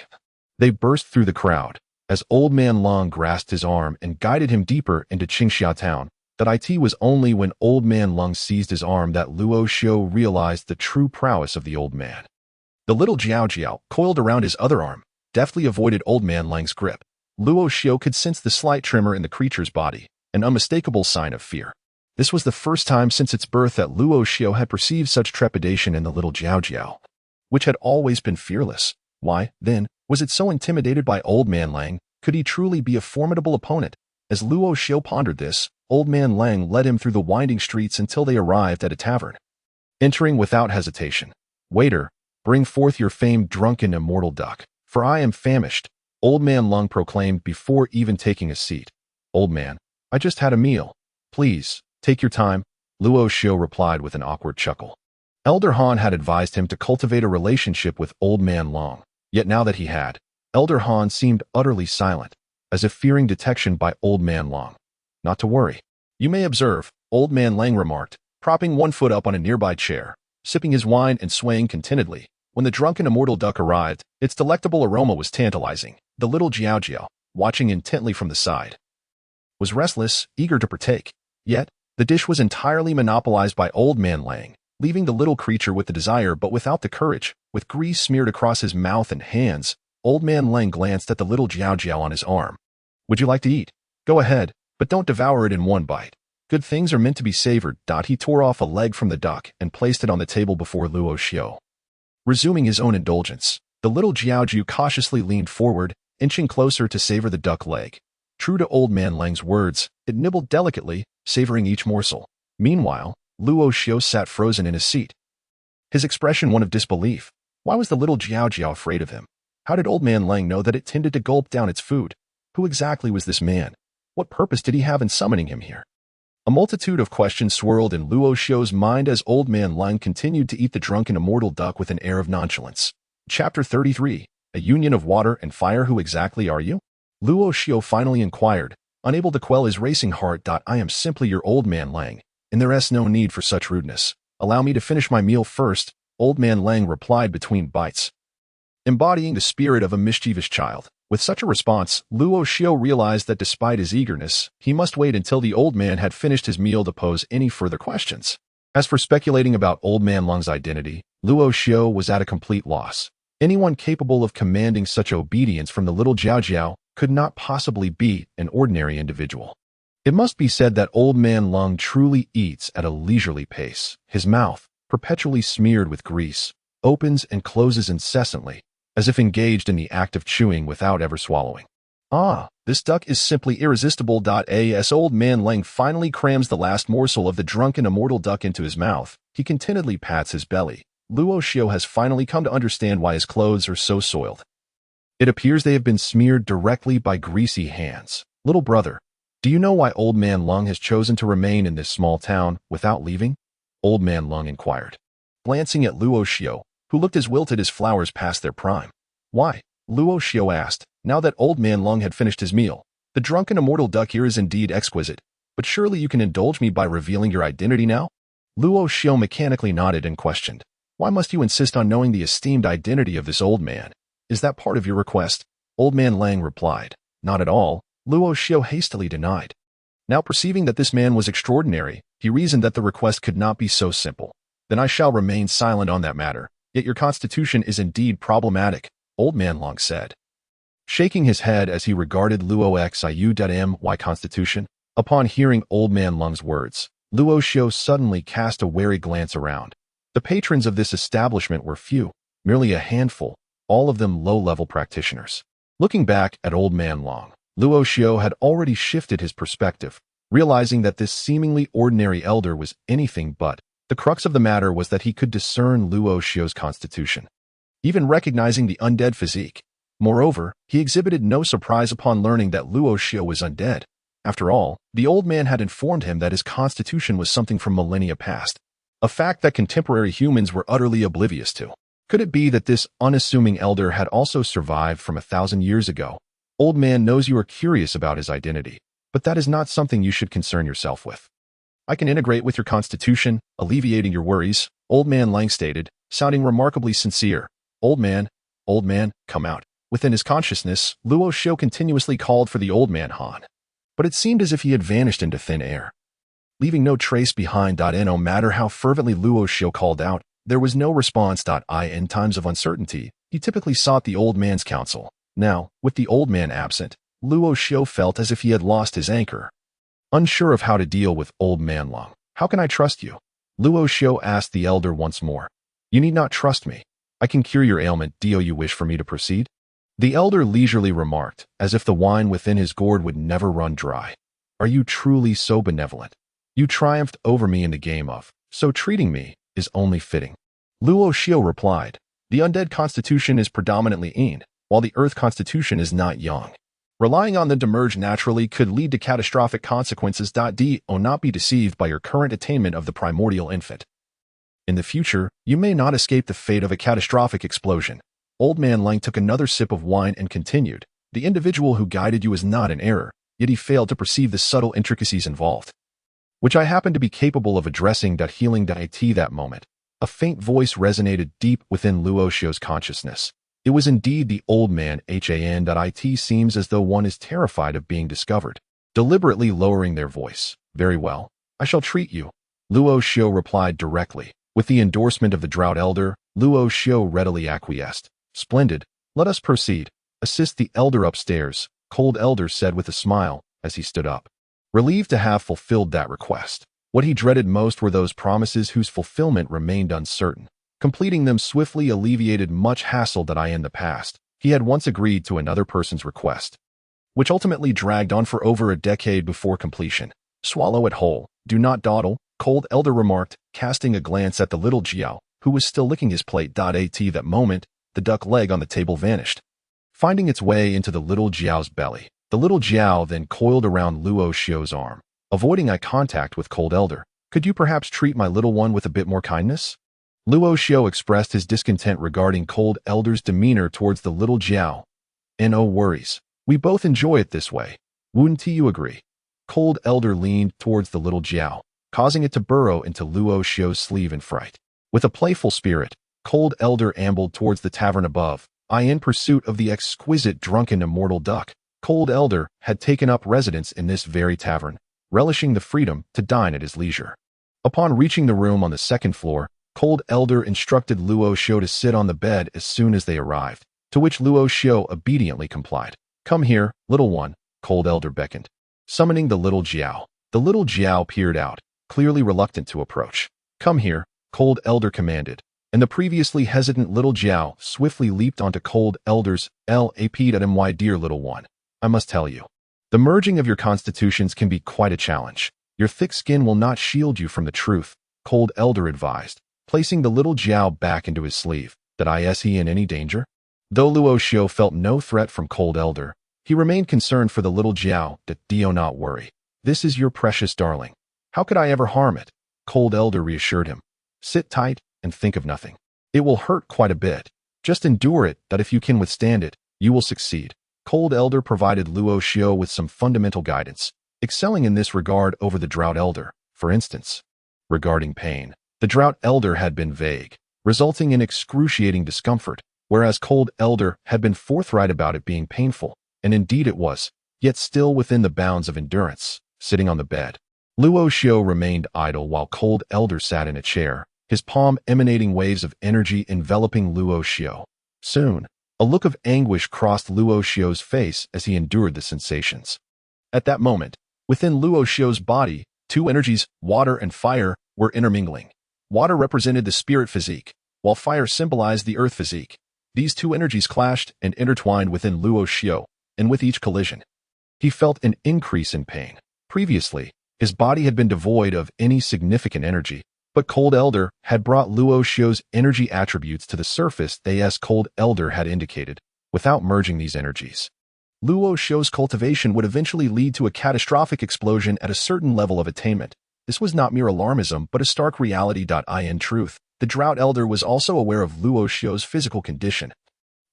They burst through the crowd, as Old Man Long grasped his arm and guided him deeper into Qingxia town. It was only when Old Man Long seized his arm that Longxu realized the true prowess of the old man. The little Jiao, coiled around his other arm, deftly avoided Old Man Long's grip. Longxu could sense the slight tremor in the creature's body, an unmistakable sign of fear. This was the first time since its birth that Longxu had perceived such trepidation in the little Jiao, which had always been fearless. Why, then, was it so intimidated by Old Man Long? Could he truly be a formidable opponent? As Longxu pondered this, Old Man Long led him through the winding streets until they arrived at a tavern. Entering without hesitation, "Waiter, bring forth your famed drunken immortal duck, for I am famished," Old Man Long proclaimed before even taking a seat. "Old man, I just had a meal. Please, take your time," Longxu replied with an awkward chuckle. Elder Han had advised him to cultivate a relationship with Old Man Long, yet now that he had, Elder Han seemed utterly silent, as if fearing detection by Old Man Long. "Not to worry. You may observe," Old Man Long remarked, propping one foot up on a nearby chair, sipping his wine and swaying contentedly. When the drunken immortal duck arrived, its delectable aroma was tantalizing. The little Jiao, watching intently from the side, was restless, eager to partake. Yet, the dish was entirely monopolized by Old Man Long, leaving the little creature with the desire but without the courage. With grease smeared across his mouth and hands, Old Man Long glanced at the little Jiao on his arm. "Would you like to eat? Go ahead, but don't devour it in one bite. Good things are meant to be savored." He tore off a leg from the duck and placed it on the table before Longxu. Resuming his own indulgence, the little Jiao cautiously leaned forward, inching closer to savor the duck leg. True to Old Man Long's words, it nibbled delicately, savoring each morsel. Meanwhile, Longxu sat frozen in his seat, his expression one of disbelief. Why was the little Jiao afraid of him? How did Old Man Long know that it tended to gulp down its food? Who exactly was this man? What purpose did he have in summoning him here? A multitude of questions swirled in Longxu's mind as Old Man Long continued to eat the drunken immortal duck with an air of nonchalance. Chapter 33. A Union of Water and Fire. Who exactly are you? Longxu finally inquired, unable to quell his racing heart. "I am simply your Old Man Long, and there is no need for such rudeness. Allow me to finish my meal first," Old Man Long replied between bites, embodying the spirit of a mischievous child. With such a response, Longxu realized that despite his eagerness, he must wait until the old man had finished his meal to pose any further questions. As for speculating about Old Man Long's identity, Longxu was at a complete loss. Anyone capable of commanding such obedience from the little Jiao could not possibly be an ordinary individual. It must be said that Old Man Long truly eats at a leisurely pace. His mouth, perpetually smeared with grease, opens and closes incessantly, as if engaged in the act of chewing without ever swallowing. "Ah, this duck is simply irresistible." As Old Man Long finally crams the last morsel of the drunken immortal duck into his mouth, he contentedly pats his belly. Longxu has finally come to understand why his clothes are so soiled. It appears they have been smeared directly by greasy hands. Little brother, do you know why Old Man Lung has chosen to remain in this small town without leaving? Old Man Lung inquired, glancing at Luo Xiao, who looked as wilted as flowers past their prime. Why? Luo Xiao asked, now that Old Man Lung had finished his meal. The drunken immortal duck here is indeed exquisite, but surely you can indulge me by revealing your identity now? Luo Xiao mechanically nodded and questioned, why must you insist on knowing the esteemed identity of this old man? Is that part of your request? Old Man Lang replied, not at all. Luo Xiao hastily denied. Now perceiving that this man was extraordinary, he reasoned that the request could not be so simple. Then I shall remain silent on that matter, yet your constitution is indeed problematic, Old Man Long said, shaking his head as he regarded Luo Xiu.my constitution. Upon hearing Old Man Lung's words, Luo Xiao suddenly cast a wary glance around. The patrons of this establishment were few, merely a handful, all of them low-level practitioners. Looking back at Old Man Long, Luo Xiao had already shifted his perspective, realizing that this seemingly ordinary elder was anything but. The crux of the matter was that he could discern Luo Xiao's constitution, even recognizing the undead physique. Moreover, he exhibited no surprise upon learning that Luo Xiao was undead. After all, the old man had informed him that his constitution was something from millennia past, a fact that contemporary humans were utterly oblivious to. Could it be that this unassuming elder had also survived from 1,000 years ago? Old Man knows you are curious about his identity, but that is not something you should concern yourself with. I can integrate with your constitution, alleviating your worries, Old Man Lang stated, sounding remarkably sincere. Old man, come out. Within his consciousness, Luo Xiao continuously called for the Old Man Han, but it seemed as if he had vanished into thin air, leaving no trace behind. No matter how fervently Luo Xiao called out, there was no response. In times of uncertainty, he typically sought the old man's counsel. Now, with the old man absent, Luo Xiao felt as if he had lost his anchor. Unsure of how to deal with Old Man Long. How can I trust you? Luo Xiao asked the elder once more. You need not trust me. I can cure your ailment. Do you wish for me to proceed? The elder leisurely remarked, as if the wine within his gourd would never run dry. Are you truly so benevolent? You triumphed over me in the game of, so treating me is only fitting. Luo Xiao replied, the undead constitution is predominantly yin, while the earth constitution is not yang. Relying on them to merge naturally could lead to catastrophic consequences. Do not be deceived by your current attainment of the primordial infant. In the future, you may not escape the fate of a catastrophic explosion. Old Man Lang took another sip of wine and continued, the individual who guided you is not in error, yet he failed to perceive the subtle intricacies involved, which I happen to be capable of addressing. Healing it that moment. A faint voice resonated deep within Luo Xiao's consciousness. It was indeed the old man. It seems as though one is terrified of being discovered. Deliberately lowering their voice. Very well. I shall treat you. Luo Xiao replied directly. With the endorsement of the drought elder, Luo Xiao readily acquiesced. Splendid. Let us proceed. Assist the elder upstairs, Cold Elder said with a smile as he stood up, relieved to have fulfilled that request. What he dreaded most were those promises whose fulfillment remained uncertain. Completing them swiftly alleviated much hassle. In the past, he had once agreed to another person's request, which ultimately dragged on for over a decade before completion. Swallow it whole. Do not dawdle, Cold Elder remarked, casting a glance at the little Jiao, who was still licking his plate. At that moment, the duck leg on the table vanished, finding its way into the little Jiao's belly. The little Jiao then coiled around Luo Xiao's arm, avoiding eye contact with Cold Elder. Could you perhaps treat my little one with a bit more kindness? Luo Xiao expressed his discontent regarding Cold Elder's demeanor towards the little Jiao. No worries. We both enjoy it this way. Wouldn't you agree? Cold Elder leaned towards the little Jiao, causing it to burrow into Luo Xiao's sleeve in fright. With a playful spirit, Cold Elder ambled towards the tavern above, in pursuit of the exquisite drunken immortal duck. Cold Elder had taken up residence in this very tavern, relishing the freedom to dine at his leisure. Upon reaching the room on the second floor, Cold Elder instructed Luo Xiao to sit on the bed as soon as they arrived, to which Luo Xiao obediently complied. Come here, little one, Cold Elder beckoned, summoning the little Jiao. The little Jiao peered out, clearly reluctant to approach. Come here, Cold Elder commanded, and the previously hesitant little Jiao swiftly leaped onto Cold Elder's lap. Dear little one, I must tell you, the merging of your constitutions can be quite a challenge. Your thick skin will not shield you from the truth, Cold Elder advised, placing the little Jiao back into his sleeve. Is he in any danger? Though Luo Xiao felt no threat from Cold Elder, He remained concerned for the little Jiao. "Do not worry. This is your precious darling. How could I ever harm it?" Cold Elder reassured him. "Sit tight and think of nothing. It will hurt quite a bit. Just endure it. That if you can withstand it, you will succeed." Cold Elder provided Luo Xiao with some fundamental guidance, excelling in this regard over the Drought Elder. For instance, regarding pain, the Drought Elder had been vague, resulting in excruciating discomfort, whereas Cold Elder had been forthright about it being painful, and indeed it was, yet still within the bounds of endurance. Sitting on the bed, Luo Xiao remained idle while Cold Elder sat in a chair, his palm emanating waves of energy enveloping Luo Xiao. Soon, a look of anguish crossed Luo Xiao's face as he endured the sensations. At that moment, within Luo Xiao's body, two energies, water and fire, were intermingling. Water represented the spirit physique, while fire symbolized the earth physique. These two energies clashed and intertwined within Luo Xiao, and with each collision, he felt an increase in pain. Previously, his body had been devoid of any significant energy, but Cold Elder had brought Luo Xiao's energy attributes to the surface as Cold Elder had indicated, without merging these energies. Luo Xiao's cultivation would eventually lead to a catastrophic explosion at a certain level of attainment. This was not mere alarmism, but a stark reality. In truth, the Drought Elder was also aware of Luo Xiao's physical condition.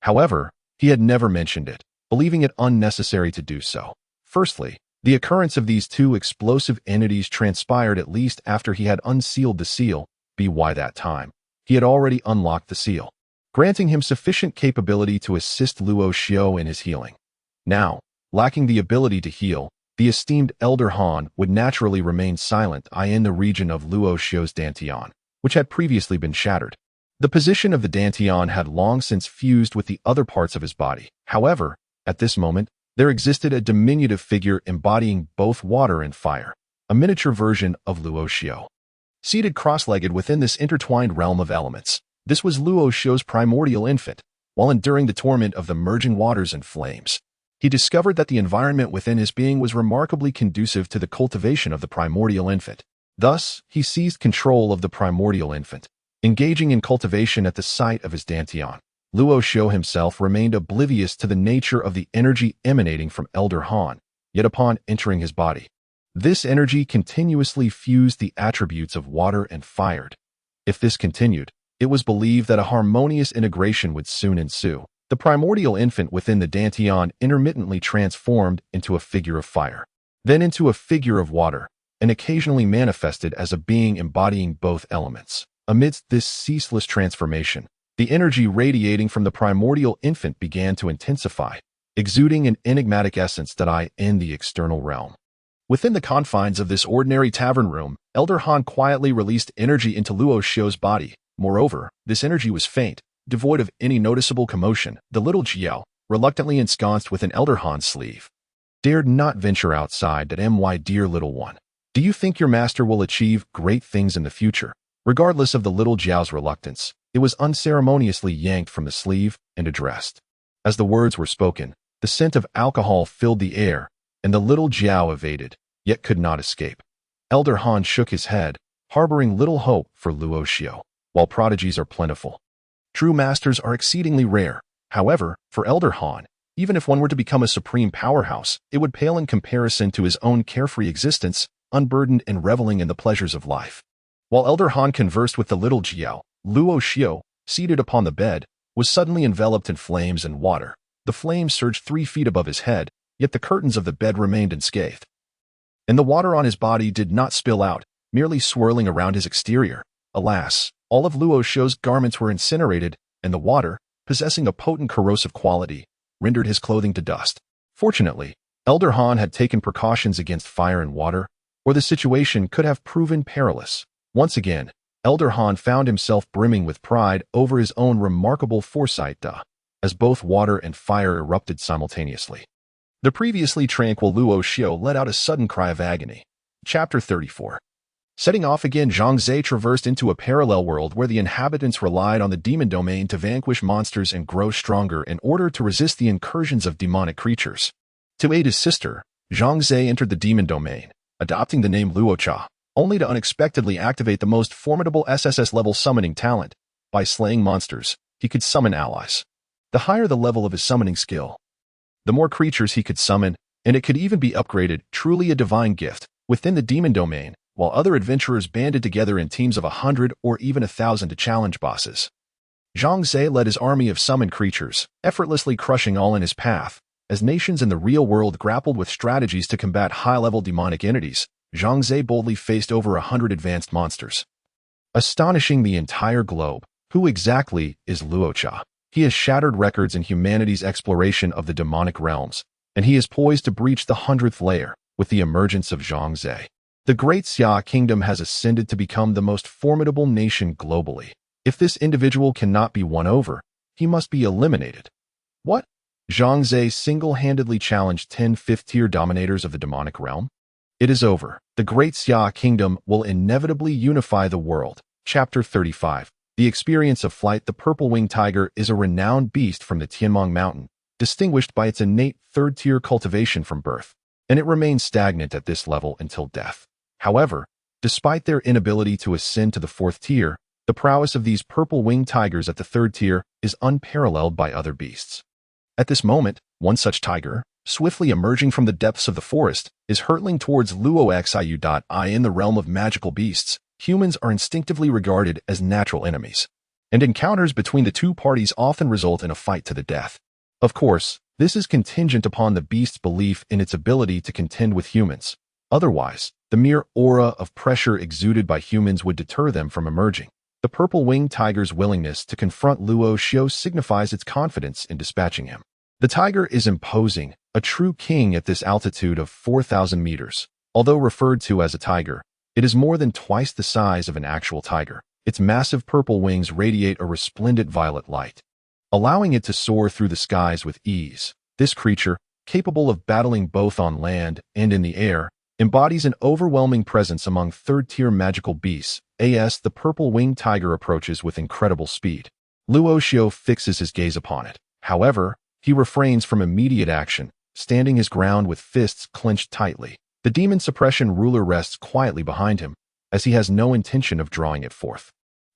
However, he had never mentioned it, believing it unnecessary to do so. Firstly, the occurrence of these two explosive entities transpired at least after he had unsealed the seal. By that time, he had already unlocked the seal, granting him sufficient capability to assist Luo Xiao in his healing. Now, lacking the ability to heal, the esteemed Elder Han would naturally remain silent in the region of Luo Xiao's Dantian, which had previously been shattered. The position of the Dantian had long since fused with the other parts of his body. However, at this moment, there existed a diminutive figure embodying both water and fire, a miniature version of Luo Xiao. Seated cross-legged within this intertwined realm of elements, this was Luo Xiao's primordial infant. While enduring the torment of the merging waters and flames, he discovered that the environment within his being was remarkably conducive to the cultivation of the primordial infant. Thus, he seized control of the primordial infant, engaging in cultivation at the site of his Dantian. Luo Xiao himself remained oblivious to the nature of the energy emanating from Elder Han, yet upon entering his body, this energy continuously fused the attributes of water and fire. If this continued, it was believed that a harmonious integration would soon ensue. The primordial infant within the Dantian intermittently transformed into a figure of fire, then into a figure of water, and occasionally manifested as a being embodying both elements. Amidst this ceaseless transformation, the energy radiating from the primordial infant began to intensify, exuding an enigmatic essence in the external realm. Within the confines of this ordinary tavern room, Elder Han quietly released energy into Luo Xiao's body. Moreover, this energy was faint, devoid of any noticeable commotion. The little Jiao, reluctantly ensconced within Elder Han's sleeve, dared not venture outside. My dear little one, do you think your master will achieve great things in the future? Regardless of the little Jiao's reluctance, it was unceremoniously yanked from the sleeve and addressed. As the words were spoken, the scent of alcohol filled the air, and the little Jiao evaded, yet could not escape. Elder Han shook his head, harboring little hope for Luo Xiao. While prodigies are plentiful, true masters are exceedingly rare. However, for Elder Han, even if one were to become a supreme powerhouse, it would pale in comparison to his own carefree existence, unburdened and reveling in the pleasures of life. While Elder Han conversed with the little Jiao, Luo Xiao, seated upon the bed, was suddenly enveloped in flames and water. The flames surged 3 feet above his head, yet the curtains of the bed remained unscathed. And the water on his body did not spill out, merely swirling around his exterior. Alas, all of Luo Xiao's garments were incinerated, and the water, possessing a potent corrosive quality, rendered his clothing to dust. Fortunately, Elder Han had taken precautions against fire and water, or the situation could have proven perilous. Once again, Elder Han found himself brimming with pride over his own remarkable foresight, as both water and fire erupted simultaneously. The previously tranquil Luo Xiao let out a sudden cry of agony. Chapter 34. Setting off again, Zhang traversed into a parallel world where the inhabitants relied on the demon domain to vanquish monsters and grow stronger in order to resist the incursions of demonic creatures. To aid his sister, Zhang entered the demon domain, adopting the name Luocha, only to unexpectedly activate the most formidable SSS-level summoning talent. By slaying monsters, he could summon allies. The higher the level of his summoning skill, the more creatures he could summon, and it could even be upgraded, truly a divine gift, within the demon domain, while other adventurers banded together in teams of 100 or even 1,000 to challenge bosses. Zhang Ze led his army of summoned creatures, effortlessly crushing all in his path. As nations in the real world grappled with strategies to combat high-level demonic entities, Zhang Ze boldly faced over 100 advanced monsters. Astonishing the entire globe, who exactly is Luocha? He has shattered records in humanity's exploration of the demonic realms, and he is poised to breach the 100th layer with the emergence of Zhang Ze. The Great Xia Kingdom has ascended to become the most formidable nation globally. If this individual cannot be won over, he must be eliminated. What? Zhang Ze single-handedly challenged 10 fifth-tier dominators of the demonic realm? It is over. The Great Xia Kingdom will inevitably unify the world. Chapter 35. The experience of flight. The purple-winged tiger is a renowned beast from the Tianmong Mountain, distinguished by its innate third-tier cultivation from birth, and it remains stagnant at this level until death. However, despite their inability to ascend to the fourth tier, the prowess of these purple-winged tigers at the third tier is unparalleled by other beasts. At this moment, one such tiger, swiftly emerging from the depths of the forest, is hurtling towards Luoxiu. In the realm of magical beasts, humans are instinctively regarded as natural enemies, and encounters between the two parties often result in a fight to the death. Of course, this is contingent upon the beast's belief in its ability to contend with humans. Otherwise, the mere aura of pressure exuded by humans would deter them from emerging. The purple-winged tiger's willingness to confront Luoxiu signifies its confidence in dispatching him. The tiger is imposing, a true king at this altitude of 4,000 meters. Although referred to as a tiger, it is more than twice the size of an actual tiger. Its massive purple wings radiate a resplendent violet light, allowing it to soar through the skies with ease. This creature, capable of battling both on land and in the air, embodies an overwhelming presence among third-tier magical beasts. The purple-winged tiger approaches with incredible speed. Luoxiu fixes his gaze upon it. However, he refrains from immediate action, standing his ground with fists clenched tightly. The demon suppression ruler rests quietly behind him, as he has no intention of drawing it forth.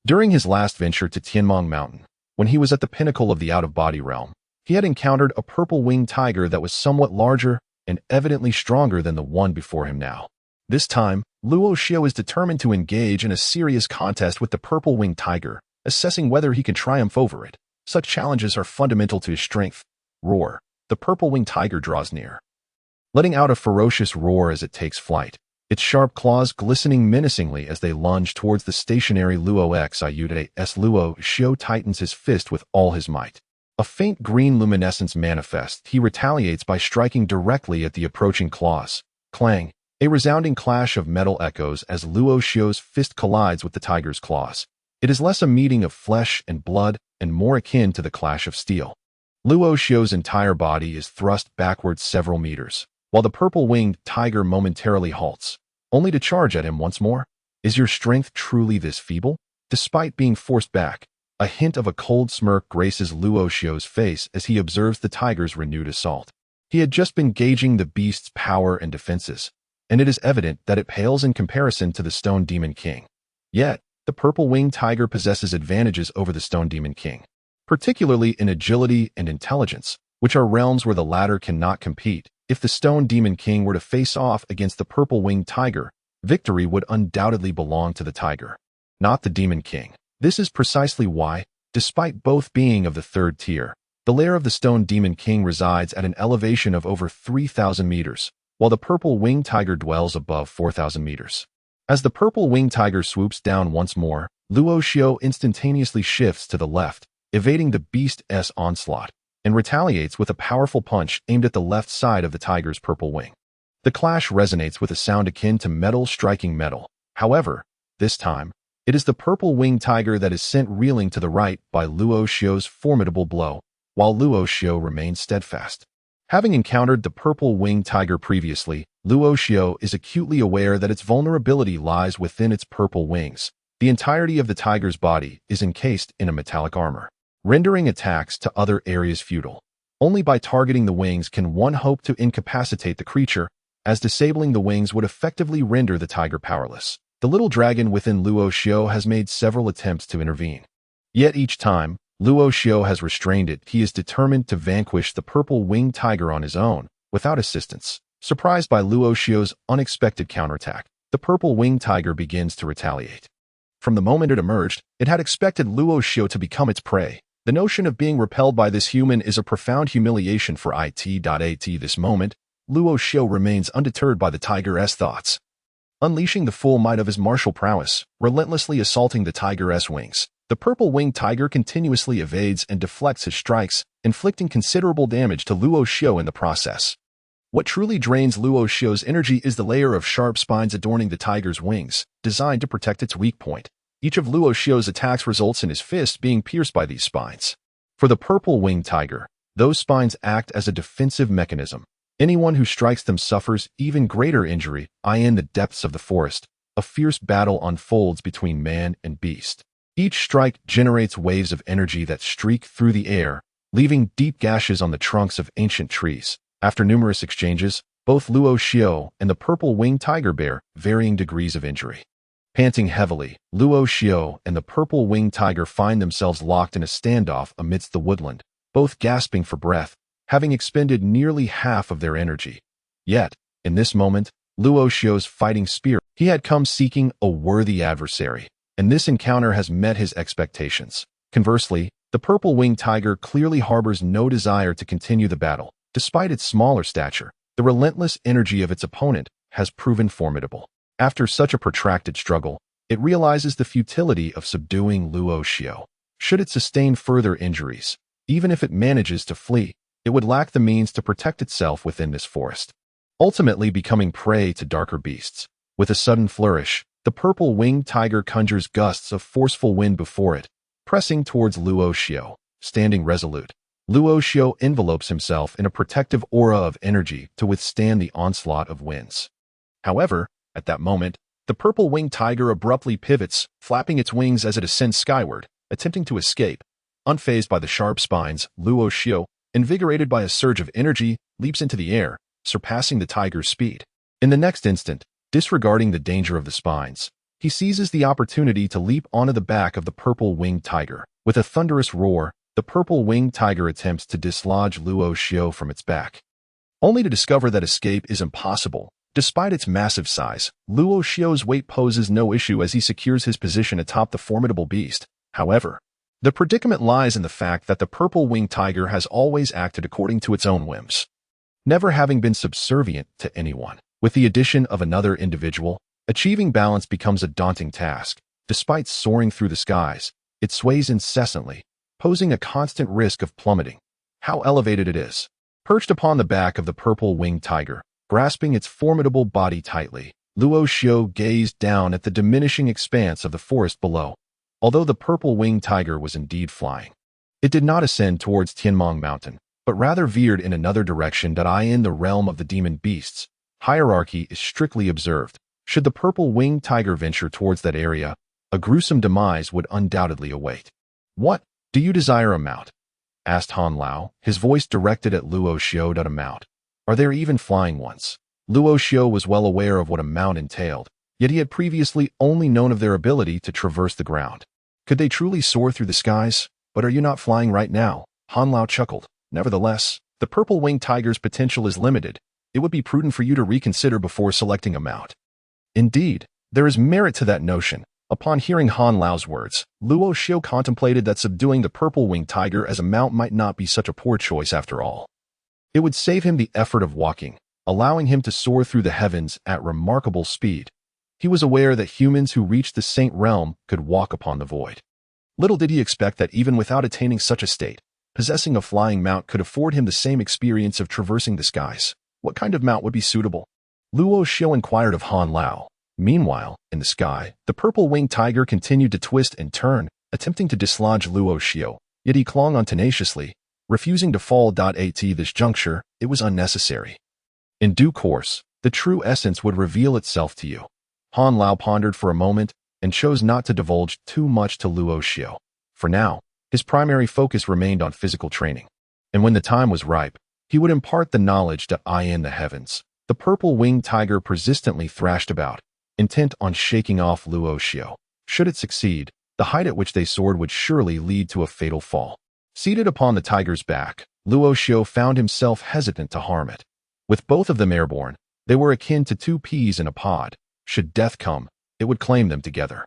During his last venture to Tianmong Mountain, when he was at the pinnacle of the out-of-body realm, he had encountered a purple-winged tiger that was somewhat larger and evidently stronger than the one before him now. This time, Luoxiu is determined to engage in a serious contest with the purple-winged tiger, assessing whether he can triumph over it. Such challenges are fundamental to his strength. Roar. The purple-winged tiger draws near, letting out a ferocious roar as it takes flight, its sharp claws glistening menacingly as they lunge towards the stationary Luoxiu. Luoxiu tightens his fist with all his might. A faint green luminescence manifests. He retaliates by striking directly at the approaching claws. Clang. A resounding clash of metal echoes as Luoxiu's fist collides with the tiger's claws. It is less a meeting of flesh and blood and more akin to the clash of steel. Luoxiu's entire body is thrust backwards several meters, while the purple-winged tiger momentarily halts, only to charge at him once more. Is your strength truly this feeble? Despite being forced back, a hint of a cold smirk graces Luoxiu's face as he observes the tiger's renewed assault. He had just been gauging the beast's power and defenses, and it is evident that it pales in comparison to the Stone Demon King. Yet, the purple-winged tiger possesses advantages over the Stone Demon King, particularly in agility and intelligence, which are realms where the latter cannot compete. If the Stone Demon King were to face off against the purple-winged tiger, victory would undoubtedly belong to the tiger, not the Demon King. This is precisely why, despite both being of the third tier, the lair of the Stone Demon King resides at an elevation of over 3,000 meters, while the purple-winged tiger dwells above 4,000 meters. As the purple-winged tiger swoops down once more, Luoxiu instantaneously shifts to the left, evading the beast's onslaught, and retaliates with a powerful punch aimed at the left side of the tiger's purple wing. The clash resonates with a sound akin to metal striking metal. However, this time, it is the purple-winged tiger that is sent reeling to the right by Luoxiu's formidable blow, while Luoxiu remains steadfast. Having encountered the purple-winged tiger previously, Luoxiu is acutely aware that its vulnerability lies within its purple wings. The entirety of the tiger's body is encased in a metallic armor, rendering attacks to other areas futile. Only by targeting the wings can one hope to incapacitate the creature, as disabling the wings would effectively render the tiger powerless. The little dragon within Luoxiu has made several attempts to intervene. Yet each time, Luo Xiao has restrained it. He is determined to vanquish the purple-winged tiger on his own, without assistance. Surprised by Luo Xiao's unexpected counterattack, the purple-winged tiger begins to retaliate. From the moment it emerged, it had expected Luo Xiao to become its prey. The notion of being repelled by this human is a profound humiliation for it. This moment, Luo Xiao remains undeterred by the tiger's thoughts. Unleashing the full might of his martial prowess, relentlessly assaulting the tiger's wings, the purple-winged tiger continuously evades and deflects his strikes, inflicting considerable damage to Luo Xiao in the process. What truly drains Luo Xiao's energy is the layer of sharp spines adorning the tiger's wings, designed to protect its weak point. Each of Luo Xiao's attacks results in his fists being pierced by these spines. For the purple-winged tiger, those spines act as a defensive mechanism. Anyone who strikes them suffers even greater injury. In the depths of the forest, a fierce battle unfolds between man and beast. Each strike generates waves of energy that streak through the air, leaving deep gashes on the trunks of ancient trees. After numerous exchanges, both Luo Xiao and the purple-winged tiger bear varying degrees of injury. Panting heavily, Luo Xiao and the purple-winged tiger find themselves locked in a standoff amidst the woodland, both gasping for breath, having expended nearly half of their energy. Yet, in this moment, Luo Xiao's fighting spirit, he had come seeking a worthy adversary, and this encounter has met his expectations. Conversely, the purple-winged tiger clearly harbors no desire to continue the battle. Despite its smaller stature, the relentless energy of its opponent has proven formidable. After such a protracted struggle, it realizes the futility of subduing Luo Xiao. Should it sustain further injuries, even if it manages to flee, it would lack the means to protect itself within this forest, ultimately becoming prey to darker beasts. With a sudden flourish, the purple-winged tiger conjures gusts of forceful wind before it, pressing towards Luo Xiao. Standing resolute, Luo Xiao envelopes himself in a protective aura of energy to withstand the onslaught of winds. However, at that moment, the purple-winged tiger abruptly pivots, flapping its wings as it ascends skyward, attempting to escape. Unfazed by the sharp spines, Luo Xiao, invigorated by a surge of energy, leaps into the air, surpassing the tiger's speed. In the next instant, disregarding the danger of the spines, he seizes the opportunity to leap onto the back of the purple-winged tiger. With a thunderous roar, the purple-winged tiger attempts to dislodge Luo Xiao from its back, only to discover that escape is impossible. Despite its massive size, Luo Xiao's weight poses no issue as he secures his position atop the formidable beast. However, the predicament lies in the fact that the purple-winged tiger has always acted according to its own whims, never having been subservient to anyone. With the addition of another individual, achieving balance becomes a daunting task. Despite soaring through the skies, it sways incessantly, posing a constant risk of plummeting. How elevated it is! Perched upon the back of the purple-winged tiger, grasping its formidable body tightly, Luo Xiao gazed down at the diminishing expanse of the forest below. Although the purple-winged tiger was indeed flying, it did not ascend towards Tianmong Mountain, but rather veered in another direction. In the realm of the demon beasts, hierarchy is strictly observed. Should the purple-winged tiger venture towards that area, a gruesome demise would undoubtedly await. "What? Do you desire a mount?" asked Han Lao, his voice directed at Luo Xiao. "A mount? Are there even flying ones?" Luo Xiao was well aware of what a mount entailed, yet he had previously only known of their ability to traverse the ground. Could they truly soar through the skies? "But are you not flying right now?" Han Lao chuckled. "Nevertheless, the purple-winged tiger's potential is limited. It would be prudent for you to reconsider before selecting a mount." Indeed, there is merit to that notion. Upon hearing Han Lao's words, Luo Xiao contemplated that subduing the purple-winged tiger as a mount might not be such a poor choice after all. It would save him the effort of walking, allowing him to soar through the heavens at remarkable speed. He was aware that humans who reached the Saint Realm could walk upon the void. Little did he expect that even without attaining such a state, possessing a flying mount could afford him the same experience of traversing the skies. What kind of mount would be suitable? Luo Xiao inquired of Han Lao. Meanwhile, in the sky, the purple-winged tiger continued to twist and turn, attempting to dislodge Luo Xiao, yet he clung on tenaciously, refusing to fall. At this juncture, it was unnecessary. In due course, the true essence would reveal itself to you. Han Lao pondered for a moment and chose not to divulge too much to Luo Xiao. For now, his primary focus remained on physical training, and when the time was ripe, he would impart the knowledge to in the heavens. The purple-winged tiger persistently thrashed about, intent on shaking off Luo Xiao. Should it succeed, The height at which they soared would surely lead to a fatal fall. Seated upon the tiger's back, Luo Xiu found himself hesitant to harm it. With both of them airborne, they were akin to two peas in a pod. Should death come, it would claim them together.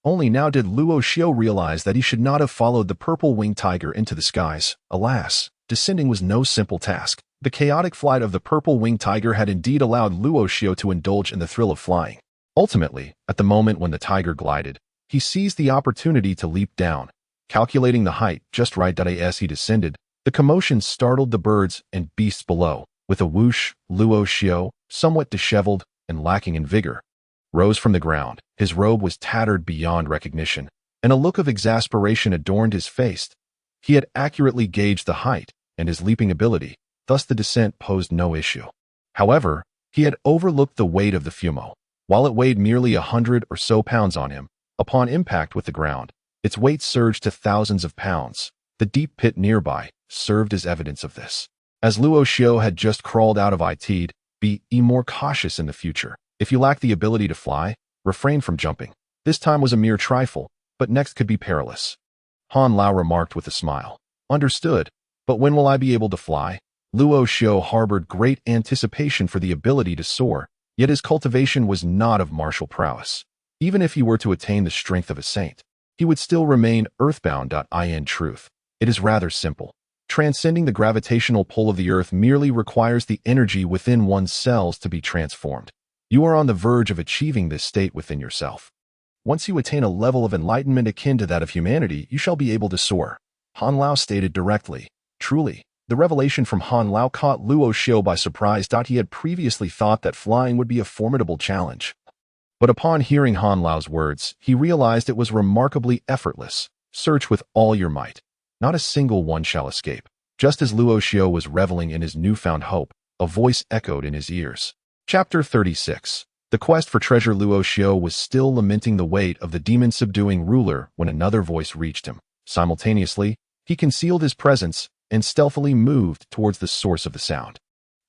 Only now did Luo Xiu realize that he should not have followed the purple-winged tiger into the skies. Alas, descending was no simple task. The chaotic flight of the purple-winged tiger had indeed allowed Luo Xiu to indulge in the thrill of flying. Ultimately, at the moment when the tiger glided, he seized the opportunity to leap down. Calculating the height just right as he descended, the commotion startled the birds and beasts below. With a whoosh, Luo Xiu, somewhat disheveled and lacking in vigor, rose from the ground. His robe was tattered beyond recognition, and a look of exasperation adorned his face. He had accurately gauged the height and his leaping ability, thus the descent posed no issue. However, he had overlooked the weight of the fumo. While it weighed merely 100 or so pounds on him, upon impact with the ground, its weight surged to thousands of pounds. The deep pit nearby served as evidence of this. As Luo Xiu had just crawled out of it, be more cautious in the future. If you lack the ability to fly, refrain from jumping. This time was a mere trifle, but next could be perilous. Han Lao remarked with a smile. Understood, but when will I be able to fly? Luo Xiu harbored great anticipation for the ability to soar, yet his cultivation was not of martial prowess. Even if he were to attain the strength of a saint, he would still remain earthbound. In truth, it is rather simple. Transcending the gravitational pull of the earth merely requires the energy within one's cells to be transformed. You are on the verge of achieving this state within yourself. Once you attain a level of enlightenment akin to that of humanity, you shall be able to soar. Han Lao stated directly. Truly, the revelation from Han Lao caught Luo Xiu by surprise. He had previously thought that flying would be a formidable challenge. But upon hearing Han Lao's words, he realized it was remarkably effortless. Search with all your might. Not a single one shall escape. Just as Luo Xiu was reveling in his newfound hope, a voice echoed in his ears. Chapter 36. The quest for treasure. Luo Xiu was still lamenting the weight of the demon-subduing ruler when another voice reached him. Simultaneously, he concealed his presence and stealthily moved towards the source of the sound.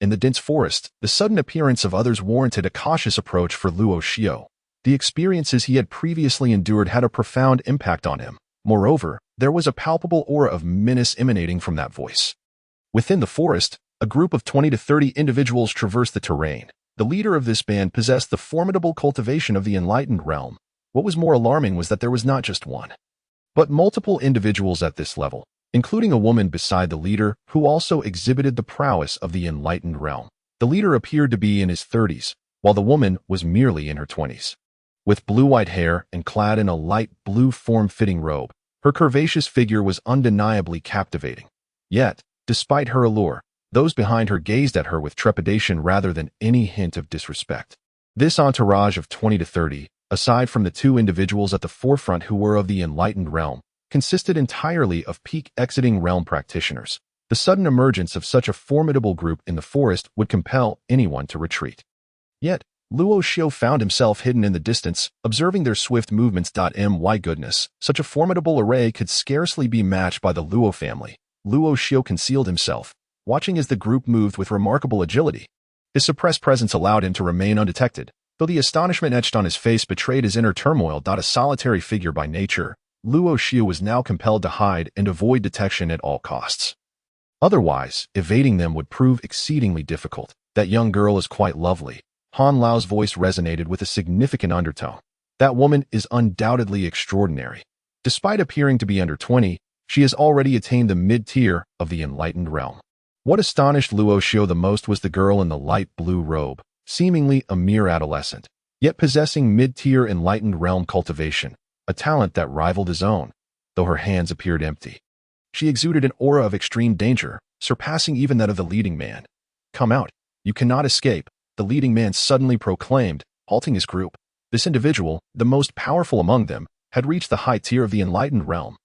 In the dense forest, the sudden appearance of others warranted a cautious approach for Luo Xiu. The experiences he had previously endured had a profound impact on him. Moreover, there was a palpable aura of menace emanating from that voice. Within the forest, a group of 20 to 30 individuals traversed the terrain. The leader of this band possessed the formidable cultivation of the enlightened realm. What was more alarming was that there was not just one, but multiple individuals at this level, including a woman beside the leader who also exhibited the prowess of the enlightened realm. The leader appeared to be in his 30s, while the woman was merely in her 20s. With blue-white hair and clad in a light blue form-fitting robe, her curvaceous figure was undeniably captivating. Yet, despite her allure, those behind her gazed at her with trepidation rather than any hint of disrespect. This entourage of 20 to 30, aside from the two individuals at the forefront who were of the enlightened realm, consisted entirely of peak-exiting realm practitioners. The sudden emergence of such a formidable group in the forest would compel anyone to retreat. Yet, Luo Xiu found himself hidden in the distance, observing their swift movements. My goodness, such a formidable array could scarcely be matched by the Luo family. Luo Xiu concealed himself, watching as the group moved with remarkable agility. His suppressed presence allowed him to remain undetected, though the astonishment etched on his face betrayed his inner turmoil. A solitary figure by nature, Luo Xiu was now compelled to hide and avoid detection at all costs. Otherwise, evading them would prove exceedingly difficult. That young girl is quite lovely. Han Lao's voice resonated with a significant undertone. That woman is undoubtedly extraordinary. Despite appearing to be under 20, she has already attained the mid-tier of the enlightened realm. What astonished Luo Xiu the most was the girl in the light blue robe, seemingly a mere adolescent, yet possessing mid-tier enlightened realm cultivation, a talent that rivaled his own, though her hands appeared empty. She exuded an aura of extreme danger, surpassing even that of the leading man. Come out, you cannot escape, the leading man suddenly proclaimed, halting his group. This individual, the most powerful among them, had reached the high tier of the enlightened realm,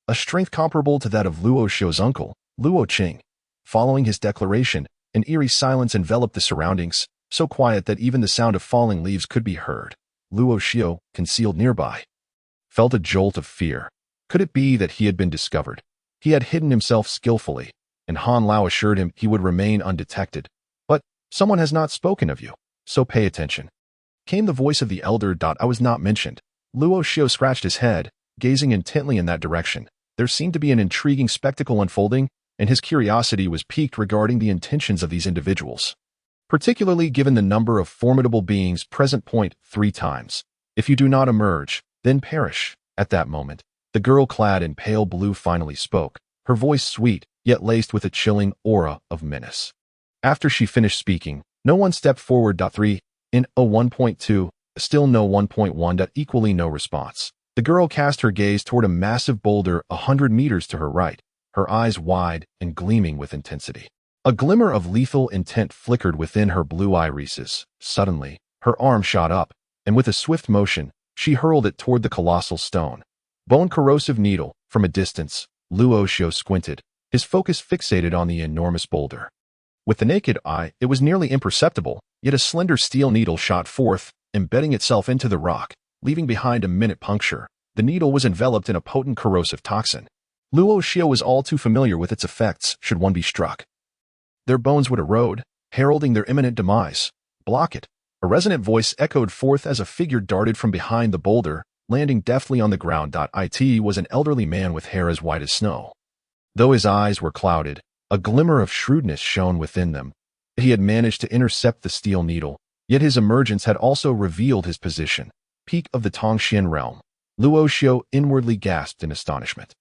a strength comparable to that of Luo Xiu's uncle, Luo Qing. Following his declaration, an eerie silence enveloped the surroundings, so quiet that even the sound of falling leaves could be heard. Luo Xiu, concealed nearby, felt a jolt of fear. Could it be that he had been discovered? He had hidden himself skillfully, and Han Lao assured him he would remain undetected. But someone has not spoken of you, so pay attention. Came the voice of the elder. I was not mentioned. Luo Xiu scratched his head, gazing intently in that direction. There seemed to be an intriguing spectacle unfolding, and his curiosity was piqued regarding the intentions of these individuals, particularly given the number of formidable beings present. 3 times. If you do not emerge, then perish. At that moment, the girl clad in pale blue finally spoke, her voice sweet, yet laced with a chilling aura of menace. After she finished speaking, no one stepped forward. 3. In 1.2, still no 1.1. Equally no response. The girl cast her gaze toward a massive boulder 100 meters to her right, her eyes wide and gleaming with intensity. A glimmer of lethal intent flickered within her blue irises. Suddenly, her arm shot up, and with a swift motion, she hurled it toward the colossal stone. Bone-corrosive needle. From a distance, Luoxu squinted, his focus fixated on the enormous boulder. With the naked eye, it was nearly imperceptible, yet a slender steel needle shot forth, embedding itself into the rock, leaving behind a minute puncture. The needle was enveloped in a potent corrosive toxin. Luoxu was all too familiar with its effects should one be struck. Their bones would erode, heralding their imminent demise. Block it. A resonant voice echoed forth as a figure darted from behind the boulder, landing deftly on the ground. It was an elderly man with hair as white as snow. Though his eyes were clouded, a glimmer of shrewdness shone within them. He had managed to intercept the steel needle, yet his emergence had also revealed his position. Peak of the Tongxian realm. Luoxu inwardly gasped in astonishment.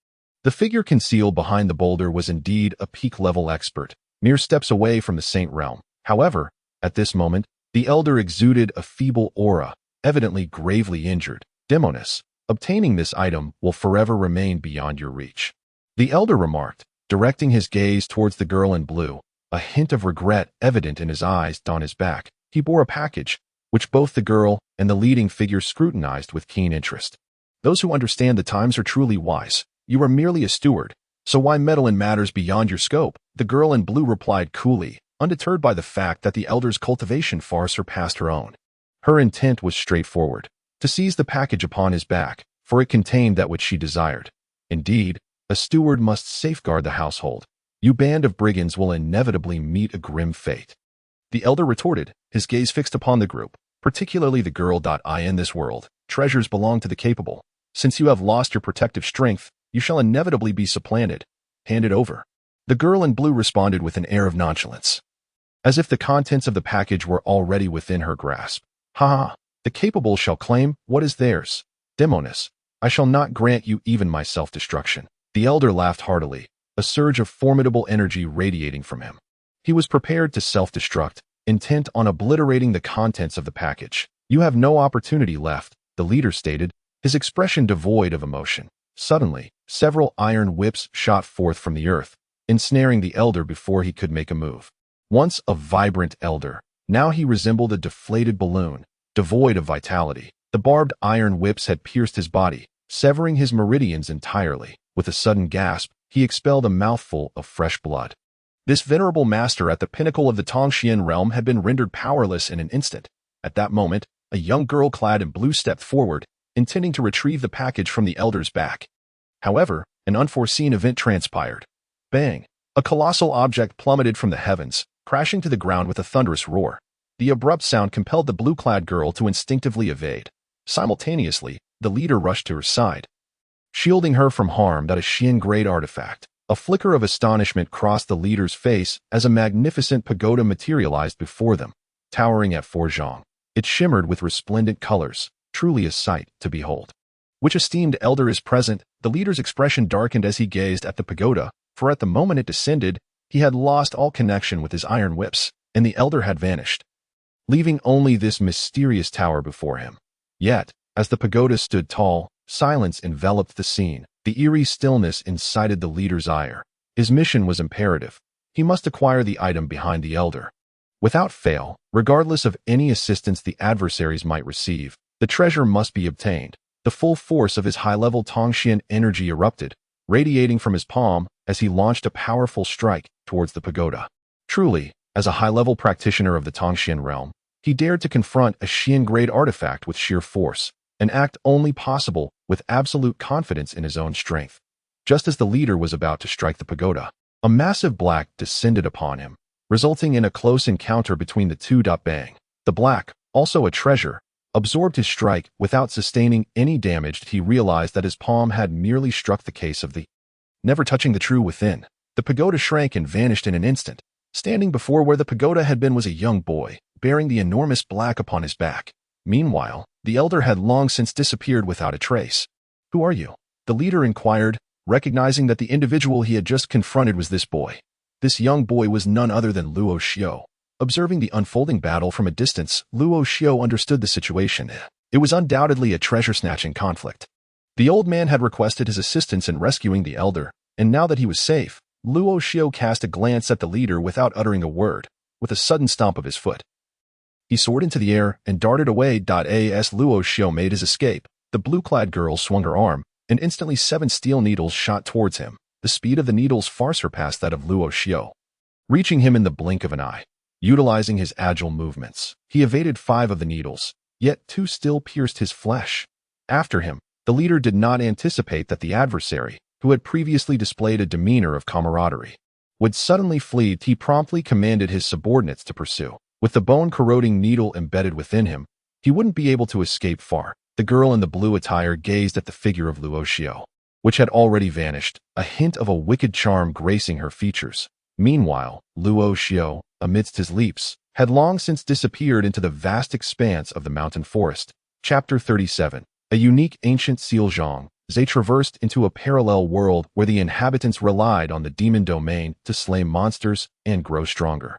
The figure concealed behind the boulder was indeed a peak-level expert, mere steps away from the Saint realm. However, at this moment, the elder exuded a feeble aura, evidently gravely injured. Demoness, obtaining this item will forever remain beyond your reach. The elder remarked, directing his gaze towards the girl in blue, a hint of regret evident in his eyes. On his back, he bore a package, which both the girl and the leading figure scrutinized with keen interest. Those who understand the times are truly wise. You are merely a steward, so why meddle in matters beyond your scope? The girl in blue replied coolly, undeterred by the fact that the elder's cultivation far surpassed her own. Her intent was straightforward, to seize the package upon his back, for it contained that which she desired. Indeed, a steward must safeguard the household. You band of brigands will inevitably meet a grim fate. The elder retorted, his gaze fixed upon the group, particularly the girl. In this world, treasures belong to the capable. Since you have lost your protective strength, you shall inevitably be supplanted. Hand it over. The girl in blue responded with an air of nonchalance, as if the contents of the package were already within her grasp. Ha ha, the capable shall claim what is theirs. Demoness, I shall not grant you even my self-destruction. The elder laughed heartily, a surge of formidable energy radiating from him. He was prepared to self-destruct, intent on obliterating the contents of the package. You have no opportunity left, the leader stated, his expression devoid of emotion. Suddenly, several iron whips shot forth from the earth, ensnaring the elder before he could make a move. Once a vibrant elder, now he resembled a deflated balloon, devoid of vitality. The barbed iron whips had pierced his body, severing his meridians entirely. With a sudden gasp, he expelled a mouthful of fresh blood. This venerable master at the pinnacle of the Tongxian realm had been rendered powerless in an instant. At that moment, a young girl clad in blue stepped forward, intending to retrieve the package from the elder's back. However, an unforeseen event transpired. Bang! A colossal object plummeted from the heavens, crashing to the ground with a thunderous roar. The abrupt sound compelled the blue-clad girl to instinctively evade. Simultaneously, the leader rushed to her side, shielding her from harm. A Xian-grade artifact. A flicker of astonishment crossed the leader's face as a magnificent pagoda materialized before them, towering at 4 zhang. It shimmered with resplendent colors, truly a sight to behold. Which esteemed elder is present? The leader's expression darkened as he gazed at the pagoda, for at the moment it descended, he had lost all connection with his iron whips, and the elder had vanished, leaving only this mysterious tower before him. Yet, as the pagoda stood tall, silence enveloped the scene. The eerie stillness incited the leader's ire. His mission was imperative. He must acquire the item behind the elder. Without fail, regardless of any assistance the adversaries might receive, the treasure must be obtained. The full force of his high-level Tongxian energy erupted, radiating from his palm as he launched a powerful strike towards the pagoda. Truly, as a high-level practitioner of the Tongxian realm, he dared to confront a Xian-grade artifact with sheer force, an act only possible with absolute confidence in his own strength. Just as the leader was about to strike the pagoda, a massive black descended upon him, resulting in a close encounter between the two. Bang! The black, also a treasure, absorbed his strike without sustaining any damage. He realized that his palm had merely struck the case of the never touching the true within. The pagoda shrank and vanished in an instant. Standing before where the pagoda had been was a young boy, bearing the enormous black upon his back. Meanwhile, the elder had long since disappeared without a trace. "Who are you?" the leader inquired, recognizing that the individual he had just confronted was this boy. This young boy was none other than Luo Xiao. Observing the unfolding battle from a distance, Luo Xiao understood the situation. It was undoubtedly a treasure-snatching conflict. The old man had requested his assistance in rescuing the elder, and now that he was safe, Luo Xiao cast a glance at the leader without uttering a word. With a sudden stomp of his foot, he soared into the air and darted away. As Luo Xiao made his escape, the blue-clad girl swung her arm, and instantly 7 steel needles shot towards him. The speed of the needles far surpassed that of Luo Xiao, reaching him in the blink of an eye. Utilizing his agile movements, he evaded 5 of the needles, yet 2 still pierced his flesh. After him, the leader did not anticipate that the adversary, who had previously displayed a demeanor of camaraderie, would suddenly flee. He promptly commanded his subordinates to pursue. With the bone-corroding needle embedded within him, he wouldn't be able to escape far. The girl in the blue attire gazed at the figure of Luo Xiao, which had already vanished, a hint of a wicked charm gracing her features. Meanwhile, Luo Xiao, amidst his leaps, had long since disappeared into the vast expanse of the mountain forest. Chapter 37. A unique ancient seal Zhang. They traversed into a parallel world where the inhabitants relied on the demon domain to slay monsters and grow stronger.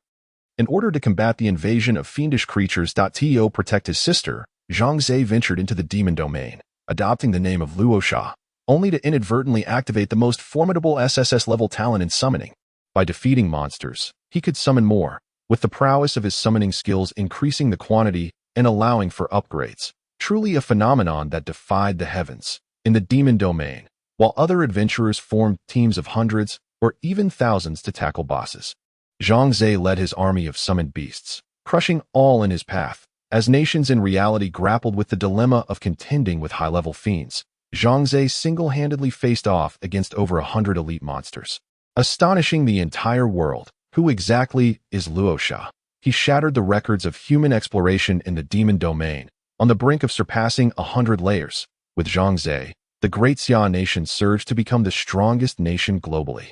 In order to combat the invasion of fiendish creatures to protect his sister, Zhang Zhe ventured into the demon domain, adopting the name of Luo Sha, only to inadvertently activate the most formidable SSS-level talent in summoning. By defeating monsters, he could summon more, with the prowess of his summoning skills increasing the quantity and allowing for upgrades. Truly a phenomenon that defied the heavens. In the demon domain, while other adventurers formed teams of hundreds or even thousands to tackle bosses, Zhang Zhe led his army of summoned beasts, crushing all in his path. As nations in reality grappled with the dilemma of contending with high-level fiends, Zhang Zhe single-handedly faced off against over 100 elite monsters, astonishing the entire world. Who exactly is Luo Sha? He shattered the records of human exploration in the demon domain, on the brink of surpassing 100 layers. With Zhang Zhe, the Great Xia nation surged to become the strongest nation globally.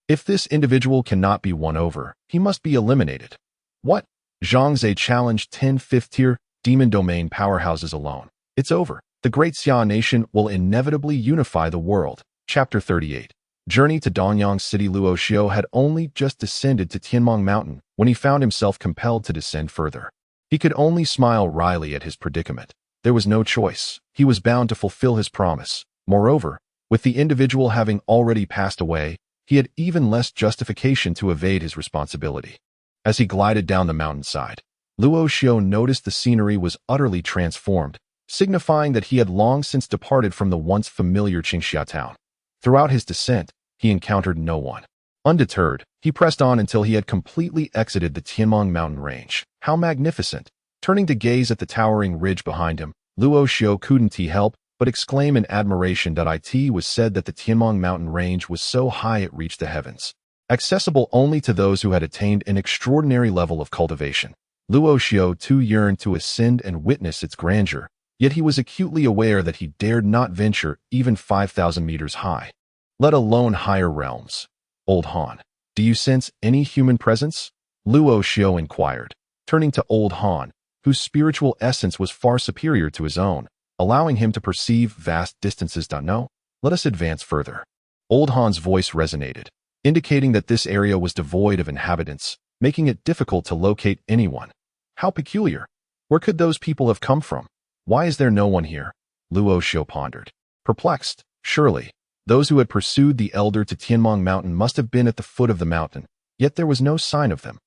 If this individual cannot be won over, he must be eliminated. What? Zhang Zhe challenged 10 fifth-tier demon domain powerhouses alone. It's over. The Great Xia nation will inevitably unify the world. Chapter 38. Journey to Danyang City. Luo Xiao had only just descended to Tianmong Mountain when he found himself compelled to descend further. He could only smile wryly at his predicament. There was no choice. He was bound to fulfill his promise. Moreover, with the individual having already passed away, he had even less justification to evade his responsibility. As he glided down the mountainside, Luo Xiao noticed the scenery was utterly transformed, signifying that he had long since departed from the once familiar Qingxia town. Throughout his descent, he encountered no one. Undeterred, he pressed on until he had completely exited the Tianmong mountain range. How magnificent! Turning to gaze at the towering ridge behind him, Luo Xiao couldn't help but exclaim in admiration. It was said that the Tianmong mountain range was so high it reached the heavens, accessible only to those who had attained an extraordinary level of cultivation. Luo Xiao too yearned to ascend and witness its grandeur, yet he was acutely aware that he dared not venture even 5,000 meters high, let alone higher realms. Old Han, do you sense any human presence? Luo Xiao inquired, turning to Old Han, whose spiritual essence was far superior to his own, allowing him to perceive vast distances. No, let us advance further. Old Han's voice resonated, indicating that this area was devoid of inhabitants, making it difficult to locate anyone. How peculiar! Where could those people have come from? Why is there no one here? Luo Xiao pondered. Perplexed, surely, those who had pursued the elder to Tianmong Mountain must have been at the foot of the mountain, yet there was no sign of them.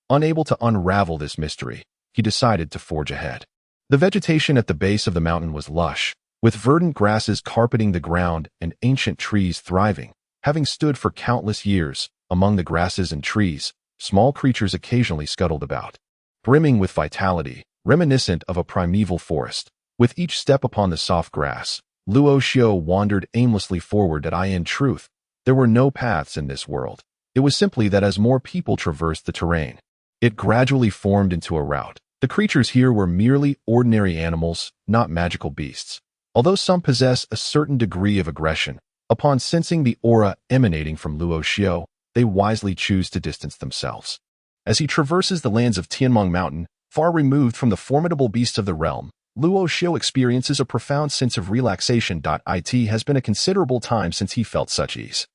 Unable to unravel this mystery, he decided to forge ahead. The vegetation at the base of the mountain was lush, with verdant grasses carpeting the ground and ancient trees thriving. Having stood for countless years among the grasses and trees, small creatures occasionally scuttled about, brimming with vitality, reminiscent of a primeval forest. With each step upon the soft grass, Luo Xiao wandered aimlessly forward. In truth, there were no paths in this world. It was simply that as more people traversed the terrain, it gradually formed into a route, The creatures here were merely ordinary animals, not magical beasts. Although some possess a certain degree of aggression, upon sensing the aura emanating from Luoxiu, they wisely choose to distance themselves. As he traverses the lands of Tianmong Mountain, far removed from the formidable beasts of the realm, Luoxiu experiences a profound sense of relaxation. It has been a considerable time since he felt such ease.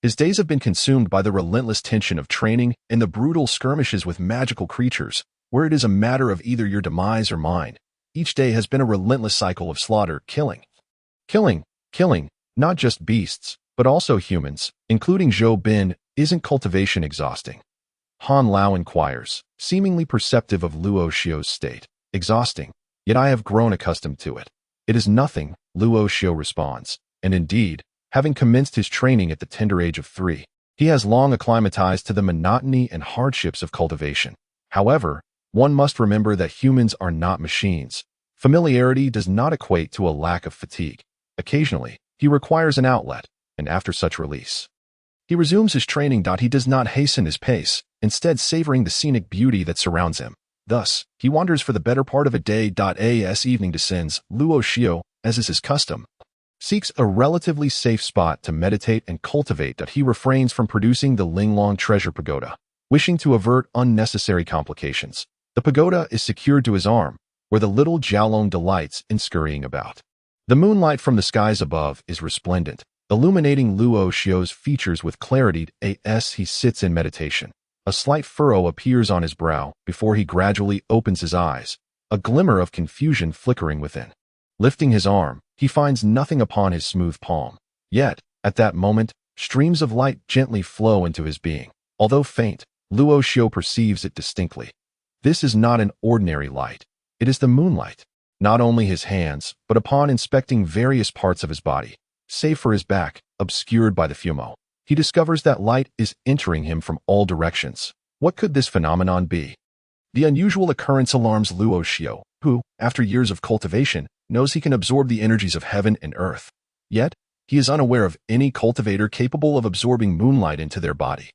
His days have been consumed by the relentless tension of training and the brutal skirmishes with magical creatures, where it is a matter of either your demise or mine. Each day has been a relentless cycle of slaughter, killing, not just beasts, but also humans, including Zhou Bin. Isn't cultivation exhausting? Han Lao inquires, seemingly perceptive of Luoxiu's state. Exhausting, yet I have grown accustomed to it. It is nothing, Luoxiu responds, and indeed, having commenced his training at the tender age of 3, he has long acclimatized to the monotony and hardships of cultivation. However, one must remember that humans are not machines. Familiarity does not equate to a lack of fatigue. Occasionally, he requires an outlet, and after such release, he resumes his training. He does not hasten his pace, instead savoring the scenic beauty that surrounds him. Thus, he wanders for the better part of a day. As evening descends, Luoxiu, as is his custom, seeks a relatively safe spot to meditate and cultivate. He refrains from producing the Linglong treasure pagoda, wishing to avert unnecessary complications. The pagoda is secured to his arm, where the little Jiaolong delights in scurrying about. The moonlight from the skies above is resplendent, illuminating Luoxiu's features with clarity. As he sits in meditation, a slight furrow appears on his brow before he gradually opens his eyes, a glimmer of confusion flickering within. Lifting his arm, he finds nothing upon his smooth palm. Yet, at that moment, streams of light gently flow into his being. Although faint, Luoxiu perceives it distinctly. This is not an ordinary light. It is the moonlight. Not only his hands, but upon inspecting various parts of his body, save for his back, obscured by the fumo, he discovers that light is entering him from all directions. What could this phenomenon be? The unusual occurrence alarms Luoxiu, who, after years of cultivation, knows he can absorb the energies of heaven and earth. Yet, he is unaware of any cultivator capable of absorbing moonlight into their body.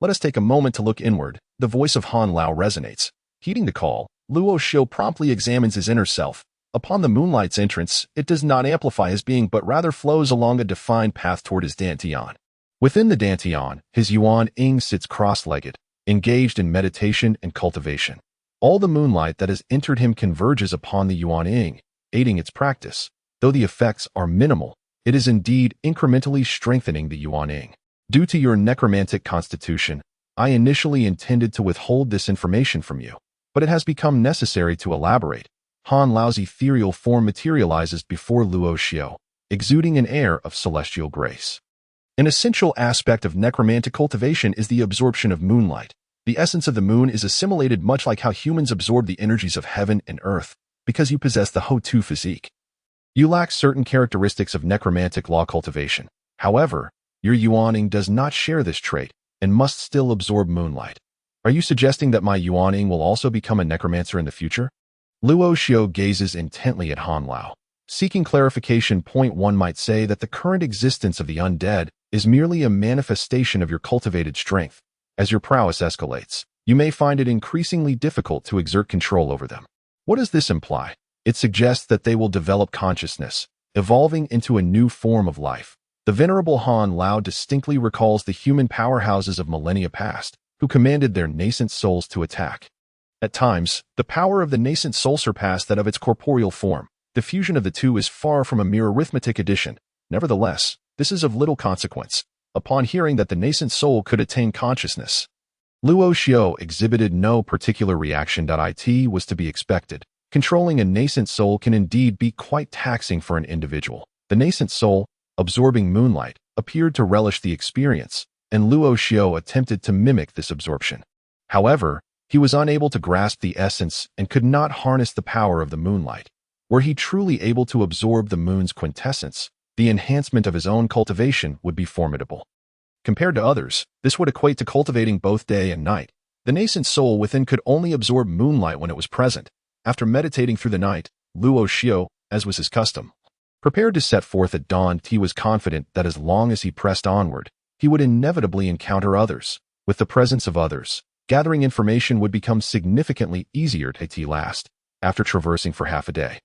Let us take a moment to look inward. The voice of Han Lao resonates. Heeding the call, Luoxiu promptly examines his inner self. Upon the moonlight's entrance, it does not amplify his being but rather flows along a defined path toward his dantian. Within the dantian, his Yuan Ying sits cross-legged, engaged in meditation and cultivation. All the moonlight that has entered him converges upon the Yuan Ying, aiding its practice. Though the effects are minimal, it is indeed incrementally strengthening the Yuan Ying. Due to your necromantic constitution, I initially intended to withhold this information from you, but it has become necessary to elaborate. Han Lao's ethereal form materializes before Luoxiu, exuding an air of celestial grace. An essential aspect of necromantic cultivation is the absorption of moonlight. The essence of the moon is assimilated much like how humans absorb the energies of heaven and earth, because you possess the Ho-Tu physique. You lack certain characteristics of necromantic law cultivation. However, your Yuaning does not share this trait and must still absorb moonlight. Are you suggesting that my Yuaning will also become a necromancer in the future? Luoxiu gazes intently at Han Lao, seeking clarification. One might say that the current existence of the undead is merely a manifestation of your cultivated strength. As your prowess escalates, you may find it increasingly difficult to exert control over them. What does this imply? It suggests that they will develop consciousness, evolving into a new form of life. The venerable Han Lao distinctly recalls the human powerhouses of millennia past, who commanded their nascent souls to attack. At times, the power of the nascent soul surpassed that of its corporeal form. The fusion of the two is far from a mere arithmetic addition. Nevertheless, this is of little consequence. Upon hearing that the nascent soul could attain consciousness, Luoxiu exhibited no particular reaction. It was to be expected. Controlling a nascent soul can indeed be quite taxing for an individual. The nascent soul, absorbing moonlight, appeared to relish the experience, and Luoxiu attempted to mimic this absorption. However, he was unable to grasp the essence and could not harness the power of the moonlight. Were he truly able to absorb the moon's quintessence, the enhancement of his own cultivation would be formidable. Compared to others, this would equate to cultivating both day and night. The nascent soul within could only absorb moonlight when it was present. After meditating through the night, Luoxiu, as was his custom, prepared to set forth at dawn. He was confident that as long as he pressed onward, he would inevitably encounter others. With the presence of others, gathering information would become significantly easier at last, after traversing for half a day.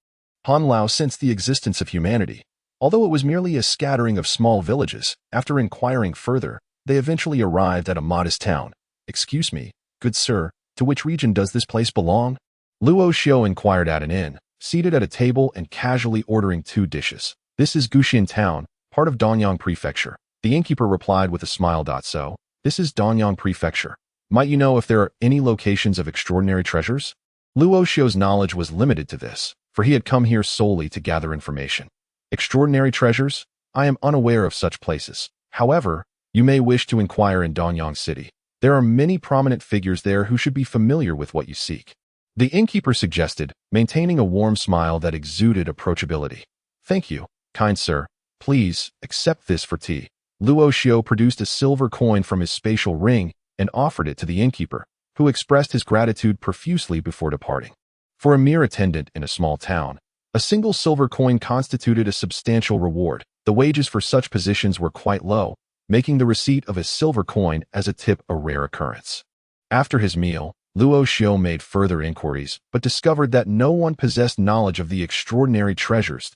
Han Lao sensed the existence of humanity. Although it was merely a scattering of small villages, after inquiring further, they eventually arrived at a modest town. "Excuse me, good sir, to which region does this place belong?" Luo Xiao inquired at an inn, seated at a table and casually ordering 2 dishes. "This is Guxian Town, part of Danyang Prefecture." The innkeeper replied with a smile. "So, this is Danyang Prefecture. Might you know if there are any locations of extraordinary treasures?" Luo Xiao's knowledge was limited to this, for he had come here solely to gather information. "Extraordinary treasures? I am unaware of such places. However, you may wish to inquire in Danyang City. There are many prominent figures there who should be familiar with what you seek," the innkeeper suggested, maintaining a warm smile that exuded approachability. "Thank you, kind sir. Please, accept this for tea." Luo Xiao produced a silver coin from his spatial ring and offered it to the innkeeper, who expressed his gratitude profusely before departing. For a mere attendant in a small town, a single silver coin constituted a substantial reward. The wages for such positions were quite low, making the receipt of a silver coin as a tip a rare occurrence. After his meal, Luo Xiao made further inquiries, but discovered that no one possessed knowledge of the extraordinary treasures.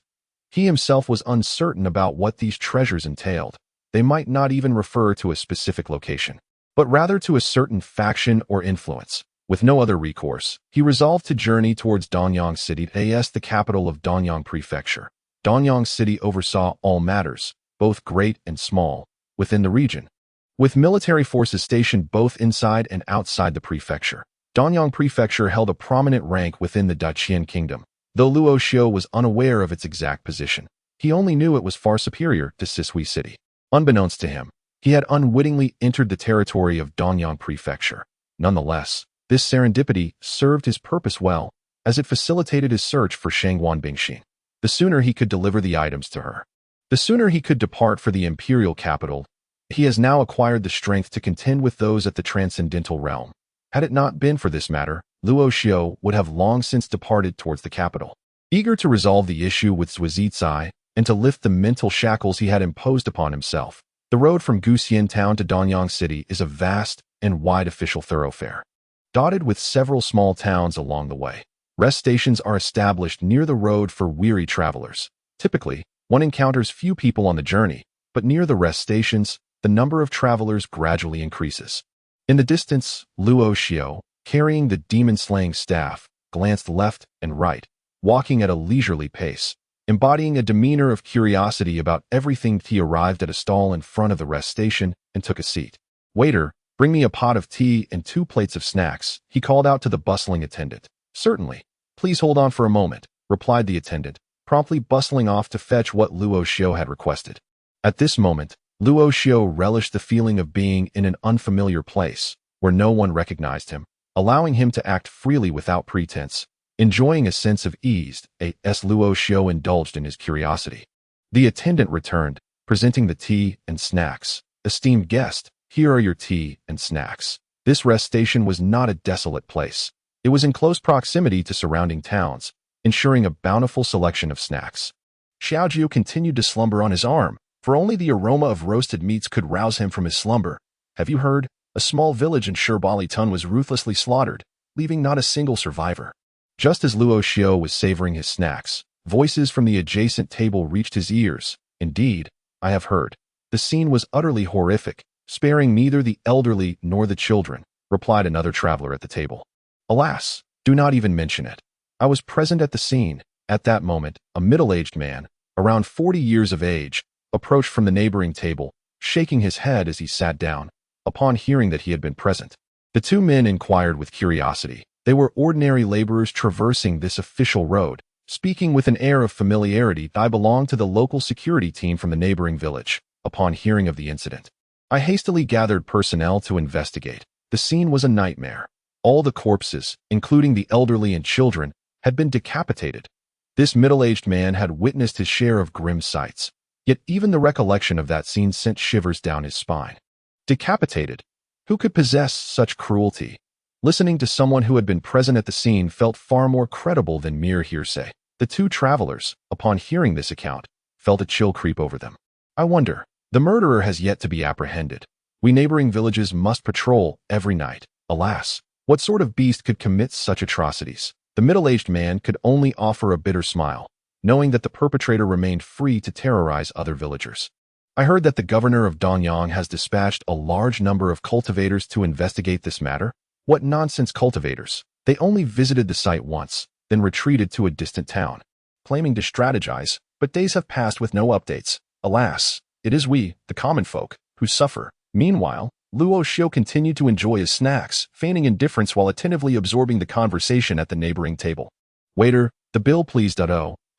He himself was uncertain about what these treasures entailed. They might not even refer to a specific location, but rather to a certain faction or influence. With no other recourse, he resolved to journey towards Danyang City, the capital of Danyang Prefecture. Danyang City oversaw all matters, both great and small, within the region, with military forces stationed both inside and outside the prefecture. Danyang Prefecture held a prominent rank within the Daqian Kingdom, though Luo Xiao was unaware of its exact position. He only knew it was far superior to Sisui City. Unbeknownst to him, he had unwittingly entered the territory of Danyang Prefecture. Nonetheless, this serendipity served his purpose well, as it facilitated his search for Shangwan Bingxin. The sooner he could deliver the items to her, the sooner he could depart for the imperial capital. He has now acquired the strength to contend with those at the transcendental realm. Had it not been for this matter, Luo Xiao would have long since departed towards the capital. Eager to resolve the issue with Zhuizhi and to lift the mental shackles he had imposed upon himself, the road from Guxian Town to Danyang City is a vast and wide official thoroughfare, dotted with several small towns along the way. Rest stations are established near the road for weary travelers. Typically, one encounters few people on the journey, but near the rest stations, the number of travelers gradually increases. In the distance, Luo Xiao, carrying the demon-slaying staff, glanced left and right, walking at a leisurely pace, embodying a demeanor of curiosity about everything. He arrived at a stall in front of the rest station and took a seat. "Waiter, bring me a pot of tea and 2 plates of snacks," he called out to the bustling attendant. "Certainly. Please hold on for a moment," replied the attendant, promptly bustling off to fetch what Luo Xiao had requested. At this moment, Luo Xiao relished the feeling of being in an unfamiliar place, where no one recognized him, allowing him to act freely without pretense, enjoying a sense of ease. Luo Xiao indulged in his curiosity. The attendant returned, presenting the tea and snacks. "Esteemed guest, here are your tea and snacks." This rest station was not a desolate place. It was in close proximity to surrounding towns, ensuring a bountiful selection of snacks. Xiaojiu continued to slumber on his arm, for only the aroma of roasted meats could rouse him from his slumber. "Have you heard? A small village in Sherbali Tun was ruthlessly slaughtered, leaving not a single survivor." Just as Luo Xiao was savoring his snacks, voices from the adjacent table reached his ears. "Indeed, I have heard. The scene was utterly horrific, sparing neither the elderly nor the children," replied another traveler at the table. "Alas, do not even mention it. I was present at the scene." At that moment, a middle-aged man, around 40 years of age, approached from the neighboring table, shaking his head as he sat down, upon hearing that he had been present. The 2 men inquired with curiosity. They were ordinary laborers traversing this official road, speaking with an air of familiarity. "I belong to the local security team from the neighboring village." Upon hearing of the incident, I hastily gathered personnel to investigate. The scene was a nightmare. All the corpses, including the elderly and children, had been decapitated. This middle-aged man had witnessed his share of grim sights, yet even the recollection of that scene sent shivers down his spine. Decapitated? Who could possess such cruelty? Listening to someone who had been present at the scene felt far more credible than mere hearsay. The 2 travelers, upon hearing this account, felt a chill creep over them. "I wonder, the murderer has yet to be apprehended. We neighboring villages must patrol every night. Alas, what sort of beast could commit such atrocities? The middle-aged man could only offer a bitter smile, knowing that the perpetrator remained free to terrorize other villagers. I heard that the governor of Donyang has dispatched a large number of cultivators to investigate this matter. What nonsense cultivators! They only visited the site once, then retreated to a distant town, claiming to strategize, but days have passed with no updates. Alas, it is we, the common folk, who suffer. Meanwhile, Luo Xiu continued to enjoy his snacks, feigning indifference while attentively absorbing the conversation at the neighboring table. Waiter, the bill please.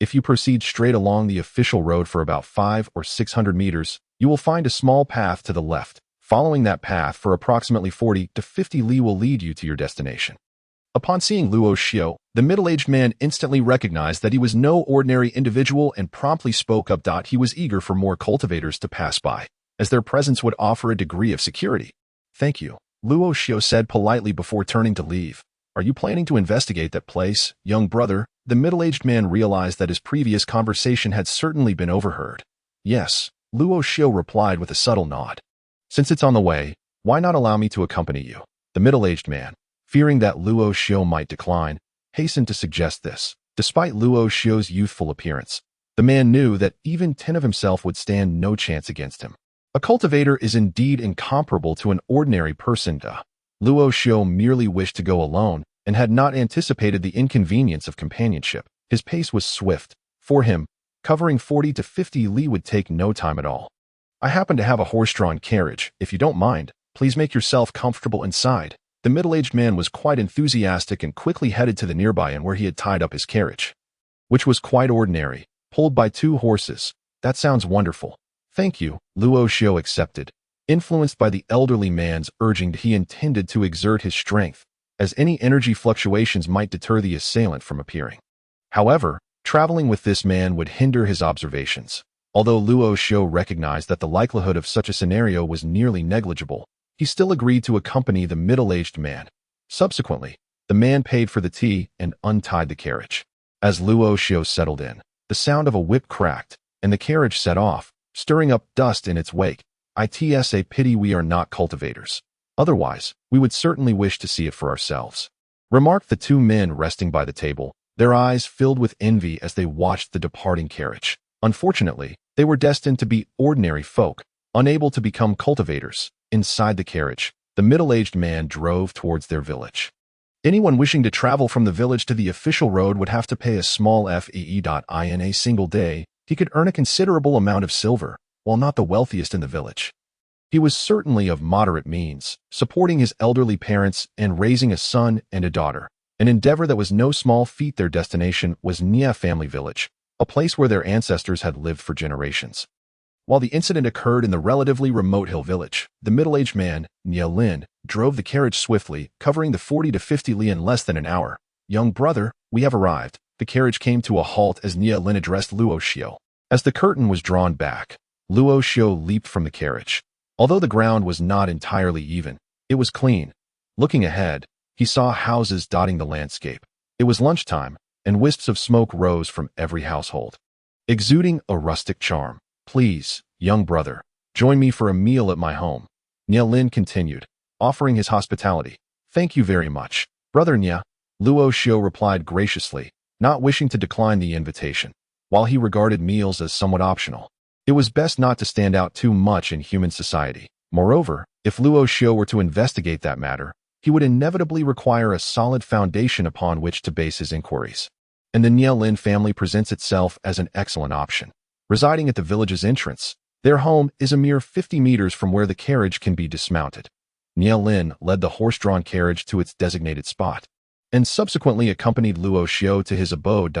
If you proceed straight along the official road for about 500 or 600 meters, you will find a small path to the left. Following that path for approximately 40 to 50 li will lead you to your destination. Upon seeing Luo Xiu, the middle-aged man instantly recognized that he was no ordinary individual and promptly spoke up. He was eager for more cultivators to pass by, as their presence would offer a degree of security. Thank you, Luo Xiu said politely before turning to leave. Are you planning to investigate that place, young brother? The middle-aged man realized that his previous conversation had certainly been overheard. Yes, Luo Xiu replied with a subtle nod. Since it's on the way, why not allow me to accompany you? The middle-aged man, fearing that Luo Xiu might decline, hastened to suggest this. Despite Luo Xiu's youthful appearance, the man knew that even 10 of himself would stand no chance against him. A cultivator is indeed incomparable to an ordinary person. Luo Xiu merely wished to go alone and had not anticipated the inconvenience of companionship. His pace was swift. For him, covering 40 to 50 li would take no time at all. I happen to have a horse-drawn carriage. If you don't mind, please make yourself comfortable inside. The middle-aged man was quite enthusiastic and quickly headed to the nearby inn where he had tied up his carriage, which was quite ordinary, pulled by 2 horses. That sounds wonderful. Thank you, Luo Xiu accepted. Influenced by the elderly man's urging, he intended to exert his strength, as any energy fluctuations might deter the assailant from appearing. However, traveling with this man would hinder his observations. Although Luo Xiu recognized that the likelihood of such a scenario was nearly negligible, he still agreed to accompany the middle-aged man. Subsequently, the man paid for the tea and untied the carriage. As Luo Xiu settled in, the sound of a whip cracked, and the carriage set off, stirring up dust in its wake. It's a pity we are not cultivators. Otherwise, we would certainly wish to see it for ourselves. Remarked the 2 men resting by the table, their eyes filled with envy as they watched the departing carriage. Unfortunately, they were destined to be ordinary folk, unable to become cultivators. Inside the carriage, the middle-aged man drove towards their village. Anyone wishing to travel from the village to the official road would have to pay a small fee. In a single day, he could earn a considerable amount of silver, while not the wealthiest in the village. He was certainly of moderate means, supporting his elderly parents and raising a son and a daughter, an endeavor that was no small feat. Their destination was Nia family village, a place where their ancestors had lived for generations. While the incident occurred in the relatively remote hill village, the middle-aged man, Nia Lin, drove the carriage swiftly, covering the 40 to 50 li in less than an hour. Young brother, we have arrived. The carriage came to a halt as Nia Lin addressed Luo Xiu. As the curtain was drawn back, Luo Xiu leaped from the carriage. Although the ground was not entirely even, it was clean. Looking ahead, he saw houses dotting the landscape. It was lunchtime, and wisps of smoke rose from every household, exuding a rustic charm. Please, young brother, join me for a meal at my home, Nia Lin continued, offering his hospitality. Thank you very much, brother Nia, Luo Xiu replied graciously, not wishing to decline the invitation. While he regarded meals as somewhat optional, it was best not to stand out too much in human society. Moreover, if Luo Xiu were to investigate that matter, he would inevitably require a solid foundation upon which to base his inquiries. And the Nia Lin family presents itself as an excellent option. Residing at the village's entrance, their home is a mere 50 meters from where the carriage can be dismounted. Nia Lin led the horse-drawn carriage to its designated spot, and subsequently accompanied Luo Xiu to his abode.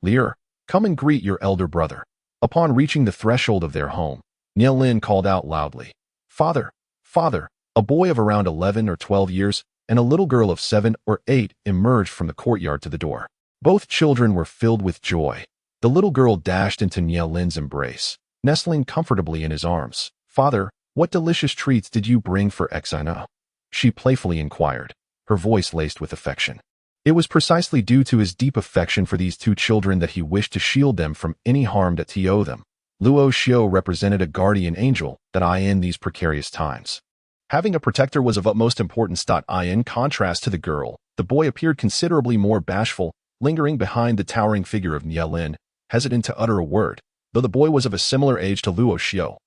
Lear, come and greet your elder brother. Upon reaching the threshold of their home, Nia Lin called out loudly, Father, Father! A boy of around 11 or 12 years and a little girl of 7 or 8 emerged from the courtyard to the door. Both children were filled with joy. The little girl dashed into Nia Lin's embrace, nestling comfortably in his arms. Father, what delicious treats did you bring for Xina? She playfully inquired, her voice laced with affection. It was precisely due to his deep affection for these 2 children that he wished to shield them from any harm that to them. Luo Xiu represented a guardian angel that in these precarious times. Having a protector was of utmost importance. In contrast to the girl, the boy appeared considerably more bashful, lingering behind the towering figure of Nielin, hesitant to utter a word, though the boy was of a similar age to Luo Xiao.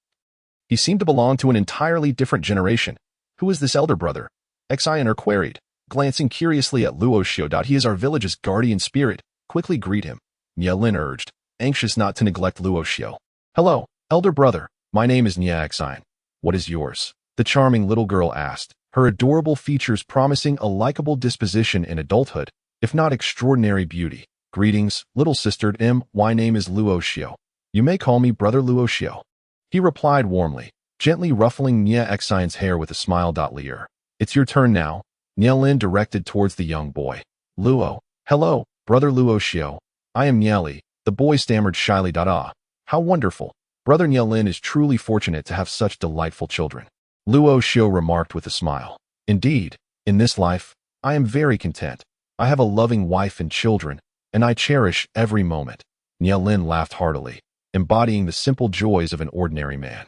He seemed to belong to an entirely different generation. Who is this elder brother? Xian queried, glancing curiously at Luo Xiao. He is our village's guardian spirit. Quickly greet him, Nielin urged, anxious not to neglect Luo Xiao. Hello, elder brother. My name is Nia Xian. What is yours? The charming little girl asked, her adorable features promising a likable disposition in adulthood, if not extraordinary beauty. Greetings, little sister. My name is Luo Xiao. You may call me brother Luo Xiao. He replied warmly, gently ruffling Nia Xian's hair with a smile. Leer. It's your turn now, Nielin directed towards the young boy. Luo. Hello, brother Luo Xiao. I am Nieli, the boy stammered shyly. How wonderful. Brother Nielin is truly fortunate to have such delightful children. Luo Xiao remarked with a smile. Indeed, in this life, I am very content. I have a loving wife and children, and I cherish every moment. Nielin laughed heartily, embodying the simple joys of an ordinary man.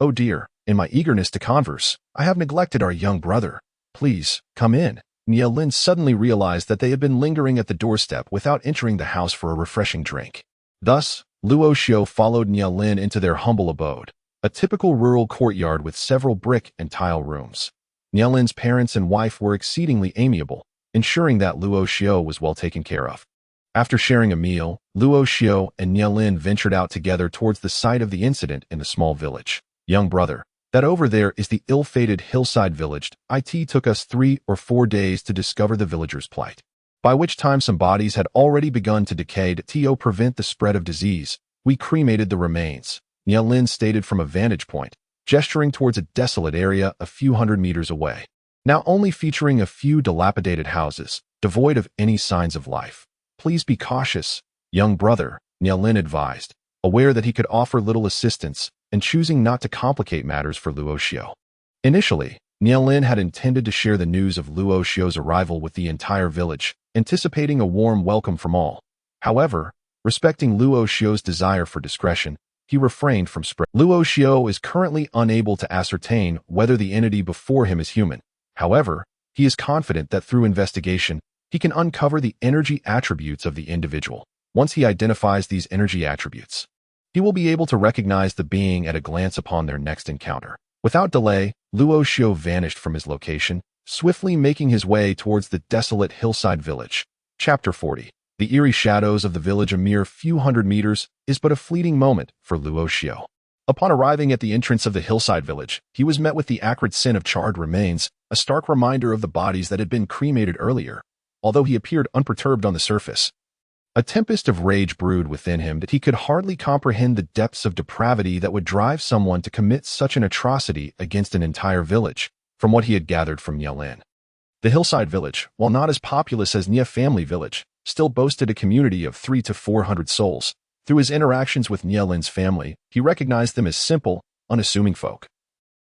Oh dear, in my eagerness to converse, I have neglected our young brother. Please, come in. Nielin suddenly realized that they had been lingering at the doorstep without entering the house for a refreshing drink. Thus, Luo Xiao followed Nielin into their humble abode, a typical rural courtyard with several brick and tile rooms. Nielin's parents and wife were exceedingly amiable, ensuring that Luo Xiao was well taken care of. After sharing a meal, Luo Xiao and Nielin ventured out together towards the site of the incident in the small village. Young brother, that over there is the ill-fated hillside village. It took us 3 or 4 days to discover the villagers' plight, by which time some bodies had already begun to decay. To prevent the spread of disease, we cremated the remains, Nielin stated from a vantage point, gesturing towards a desolate area a few hundred meters away, now only featuring a few dilapidated houses, devoid of any signs of life. Please be cautious, young brother, Nielin advised, aware that he could offer little assistance and choosing not to complicate matters for Luo Xiao. Initially, Nielin had intended to share the news of Luo Xiao's arrival with the entire village, anticipating a warm welcome from all. However, respecting Luo Xiao's desire for discretion, he refrained from spreading. Luo Xiao is currently unable to ascertain whether the entity before him is human. However, he is confident that through investigation, he can uncover the energy attributes of the individual. Once he identifies these energy attributes, he will be able to recognize the being at a glance upon their next encounter. Without delay, Luo Xiao vanished from his location, swiftly making his way towards the desolate hillside village. Chapter 40. The eerie shadows of the village, a mere few hundred meters, is but a fleeting moment for Luo Xiao. Upon arriving at the entrance of the hillside village, he was met with the acrid scent of charred remains, a stark reminder of the bodies that had been cremated earlier. Although he appeared unperturbed on the surface, a tempest of rage brewed within him that he could hardly comprehend the depths of depravity that would drive someone to commit such an atrocity against an entire village, from what he had gathered from Nielin. The hillside village, while not as populous as Nia family village, still boasted a community of 300 to 400 souls. Through his interactions with Nielin's family, he recognized them as simple, unassuming folk.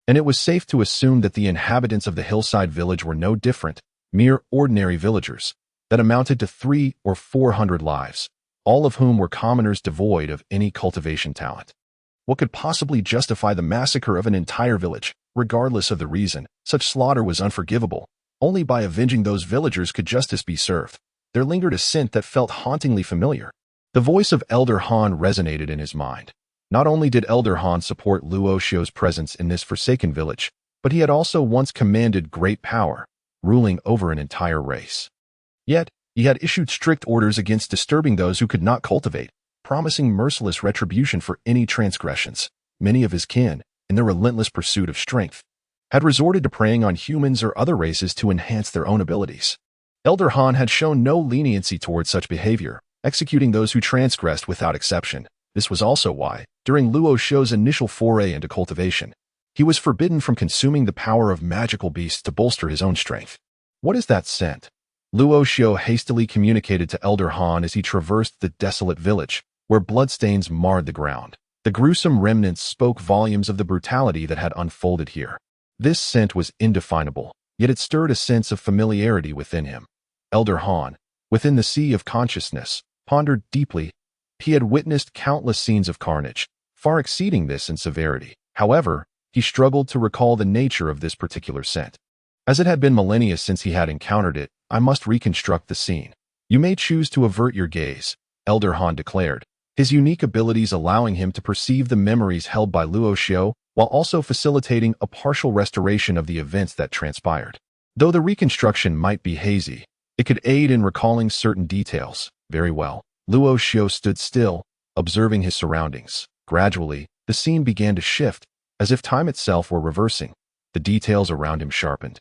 And it was safe to assume that the inhabitants of the hillside village were no different, mere ordinary villagers, that amounted to 300 or 400 lives, all of whom were commoners devoid of any cultivation talent. What could possibly justify the massacre of an entire village, regardless of the reason? Such slaughter was unforgivable. Only by avenging those villagers could justice be served. There lingered a scent that felt hauntingly familiar. The voice of Elder Han resonated in his mind. Not only did Elder Han support Luo Xiao's presence in this forsaken village, but he had also once commanded great power, ruling over an entire race. Yet, he had issued strict orders against disturbing those who could not cultivate, promising merciless retribution for any transgressions. Many of his kin, in their relentless pursuit of strength, had resorted to preying on humans or other races to enhance their own abilities. Elder Han had shown no leniency towards such behavior, executing those who transgressed without exception. This was also why, during Luo Xiao's initial foray into cultivation, he was forbidden from consuming the power of magical beasts to bolster his own strength. What is that scent? Luo Xiao hastily communicated to Elder Han as he traversed the desolate village, where bloodstains marred the ground. The gruesome remnants spoke volumes of the brutality that had unfolded here. This scent was indefinable, yet it stirred a sense of familiarity within him. Elder Han, within the sea of consciousness, pondered deeply. He had witnessed countless scenes of carnage, far exceeding this in severity. However, He struggled to recall the nature of this particular scent. As it had been millennia since he had encountered it, I must reconstruct the scene. You may choose to avert your gaze, Elder Han declared, his unique abilities allowing him to perceive the memories held by Luo Xiao while also facilitating a partial restoration of the events that transpired. Though the reconstruction might be hazy, it could aid in recalling certain details. Very well. Luo Xiao stood still, observing his surroundings. Gradually, the scene began to shift, as if time itself were reversing. The details around him sharpened,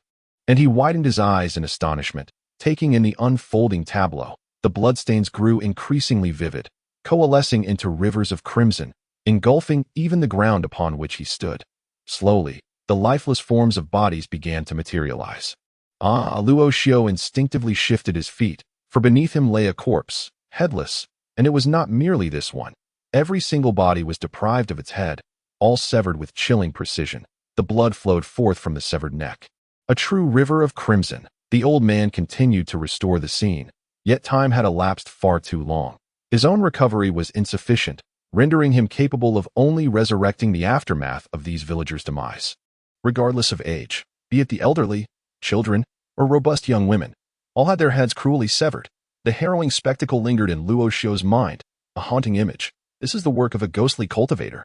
and he widened his eyes in astonishment, taking in the unfolding tableau. The bloodstains grew increasingly vivid, coalescing into rivers of crimson, engulfing even the ground upon which he stood. Slowly, the lifeless forms of bodies began to materialize. Luo Xiao instinctively shifted his feet, for beneath him lay a corpse, headless, and it was not merely this one. Every single body was deprived of its head, all severed with chilling precision. The blood flowed forth from the severed neck. A true river of crimson. The old man continued to restore the scene, yet time had elapsed far too long. His own recovery was insufficient, rendering him capable of only resurrecting the aftermath of these villagers' demise. Regardless of age, be it the elderly, children, or robust young women, all had their heads cruelly severed. The harrowing spectacle lingered in Luo Xiao's mind, a haunting image. This is the work of a ghostly cultivator.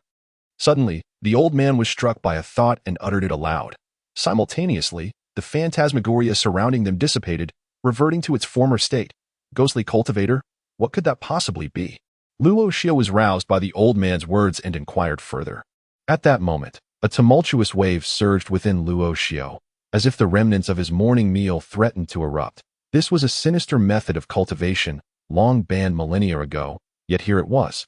Suddenly, the old man was struck by a thought and uttered it aloud. Simultaneously, the phantasmagoria surrounding them dissipated, reverting to its former state. Ghostly cultivator? What could that possibly be? Luo Xiao was roused by the old man's words and inquired further. At that moment, a tumultuous wave surged within Luo Xiao, as if the remnants of his morning meal threatened to erupt. This was a sinister method of cultivation, long banned millennia ago, yet here it was.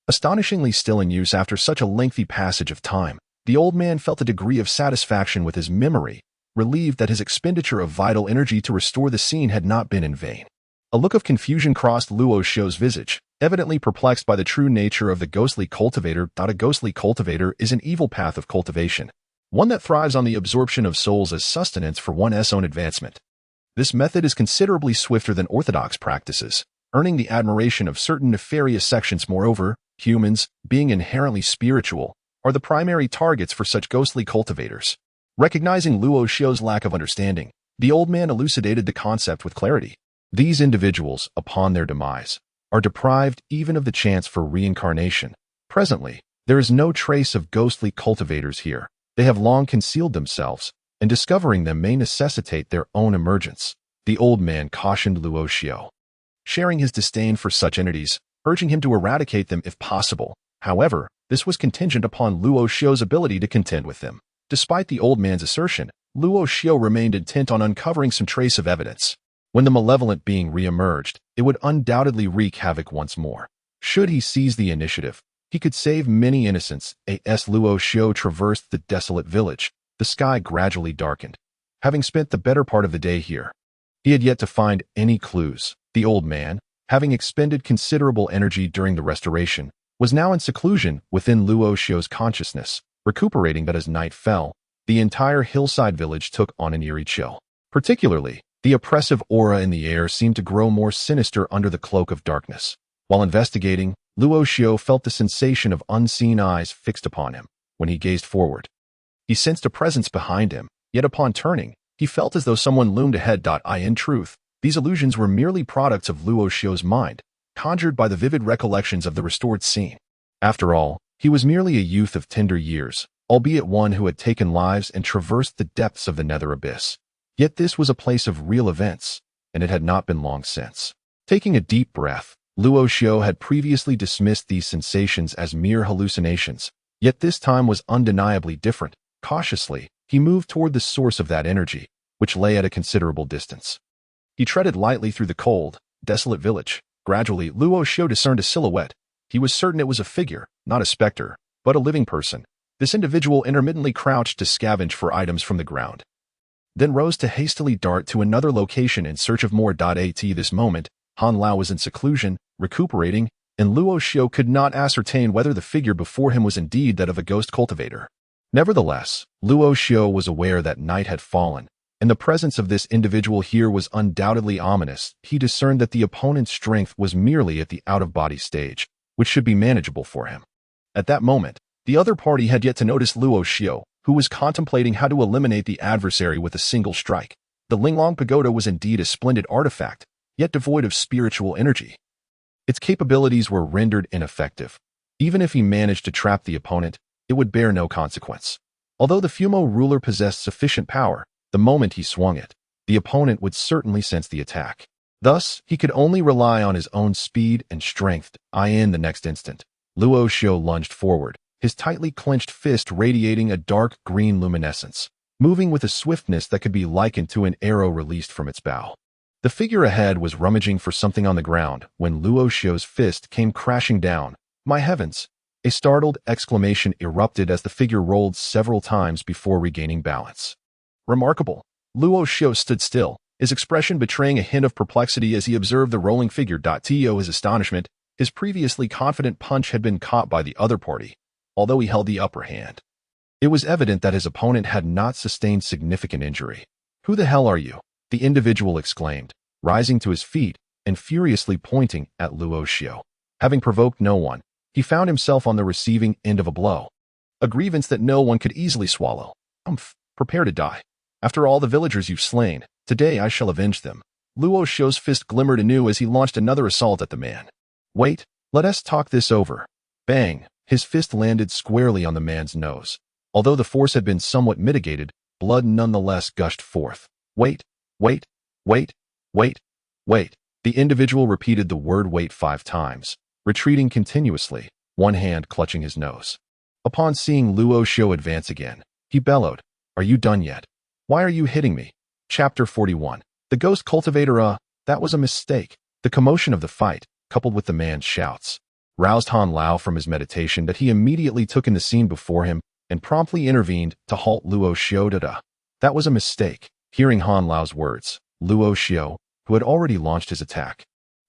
Astonishingly still in use after such a lengthy passage of time, the old man felt a degree of satisfaction with his memory, relieved that his expenditure of vital energy to restore the scene had not been in vain. A look of confusion crossed Luo Xiao's visage, evidently perplexed by the true nature of the ghostly cultivator. A ghostly cultivator is an evil path of cultivation, one that thrives on the absorption of souls as sustenance for one's own advancement. This method is considerably swifter than orthodox practices, earning the admiration of certain nefarious sections. Moreover, humans, being inherently spiritual, are the primary targets for such ghostly cultivators. Recognizing Luo Xiao's lack of understanding, the old man elucidated the concept with clarity. These individuals, upon their demise, are deprived even of the chance for reincarnation. Presently, there is no trace of ghostly cultivators here. They have long concealed themselves, and discovering them may necessitate their own emergence. The old man cautioned Luo Xiao, sharing his disdain for such entities, urging him to eradicate them if possible. However, this was contingent upon Luo Xiao's ability to contend with them. Despite the old man's assertion, Luo Xiao remained intent on uncovering some trace of evidence. When the malevolent being re-emerged, it would undoubtedly wreak havoc once more. Should he seize the initiative, he could save many innocents. As Luo Xiao traversed the desolate village, the sky gradually darkened. Having spent the better part of the day here, he had yet to find any clues. The old man, having expended considerable energy during the restoration, was now in seclusion within Luo Xiao's consciousness, recuperating. But as night fell, the entire hillside village took on an eerie chill. Particularly, the oppressive aura in the air seemed to grow more sinister under the cloak of darkness. While investigating, Luo Xiao felt the sensation of unseen eyes fixed upon him. When he gazed forward, he sensed a presence behind him, yet upon turning, he felt as though someone loomed ahead. In truth, these illusions were merely products of Luo Xiao's mind, conjured by the vivid recollections of the restored scene. After all, he was merely a youth of tender years, albeit one who had taken lives and traversed the depths of the nether abyss. Yet this was a place of real events, and it had not been long since. Taking a deep breath, Luo Xiao had previously dismissed these sensations as mere hallucinations, yet this time was undeniably different. Cautiously, he moved toward the source of that energy, which lay at a considerable distance. He treaded lightly through the cold, desolate village. Gradually, Luo Xiao discerned a silhouette. He was certain it was a figure, not a specter, but a living person. This individual intermittently crouched to scavenge for items from the ground, then rose to hastily dart to another location in search of more. At this moment, Han Lao was in seclusion, recuperating, and Luo Xiao could not ascertain whether the figure before him was indeed that of a ghost cultivator. Nevertheless, Luo Xiao was aware that night had fallen, and the presence of this individual here was undoubtedly ominous. He discerned that the opponent's strength was merely at the out-of-body stage, which should be manageable for him. At that moment, the other party had yet to notice Luo Xiao, who was contemplating how to eliminate the adversary with a single strike. The Linglong Pagoda was indeed a splendid artifact, yet devoid of spiritual energy. Its capabilities were rendered ineffective. Even if he managed to trap the opponent, it would bear no consequence. Although the Fumo ruler possessed sufficient power, the moment he swung it, the opponent would certainly sense the attack. Thus, he could only rely on his own speed and strength. In the next instant, Luo Xiu lunged forward, his tightly clenched fist radiating a dark green luminescence, moving with a swiftness that could be likened to an arrow released from its bow. The figure ahead was rummaging for something on the ground when Luo Xiu's fist came crashing down. My heavens! A startled exclamation erupted as the figure rolled several times before regaining balance. Remarkable! Luo Xiu stood still, his expression betraying a hint of perplexity as he observed the rolling figure. To his astonishment, his previously confident punch had been caught by the other party, although he held the upper hand. It was evident that his opponent had not sustained significant injury. Who the hell are you? The individual exclaimed, rising to his feet and furiously pointing at Luo Xiu. Having provoked no one, he found himself on the receiving end of a blow. A grievance that no one could easily swallow. Prepare to die. After all the villagers you've slain, today I shall avenge them. Luo Xiu's fist glimmered anew as he launched another assault at the man. Wait, let us talk this over. Bang! His fist landed squarely on the man's nose. Although the force had been somewhat mitigated, blood nonetheless gushed forth. Wait, wait, wait, wait, wait. The individual repeated the word wait 5 times, retreating continuously, one hand clutching his nose. Upon seeing Luo Xiu advance again, he bellowed, "Are you done yet? Why are you hitting me?" Chapter 41. The Ghost Cultivator. That was a mistake. The commotion of the fight, coupled with the man's shouts, roused Han Lao from his meditation that he immediately took in the scene before him and promptly intervened to halt Luo Xiu. That was a mistake. Hearing Han Lao's words, Luo Xiu, who had already launched his attack,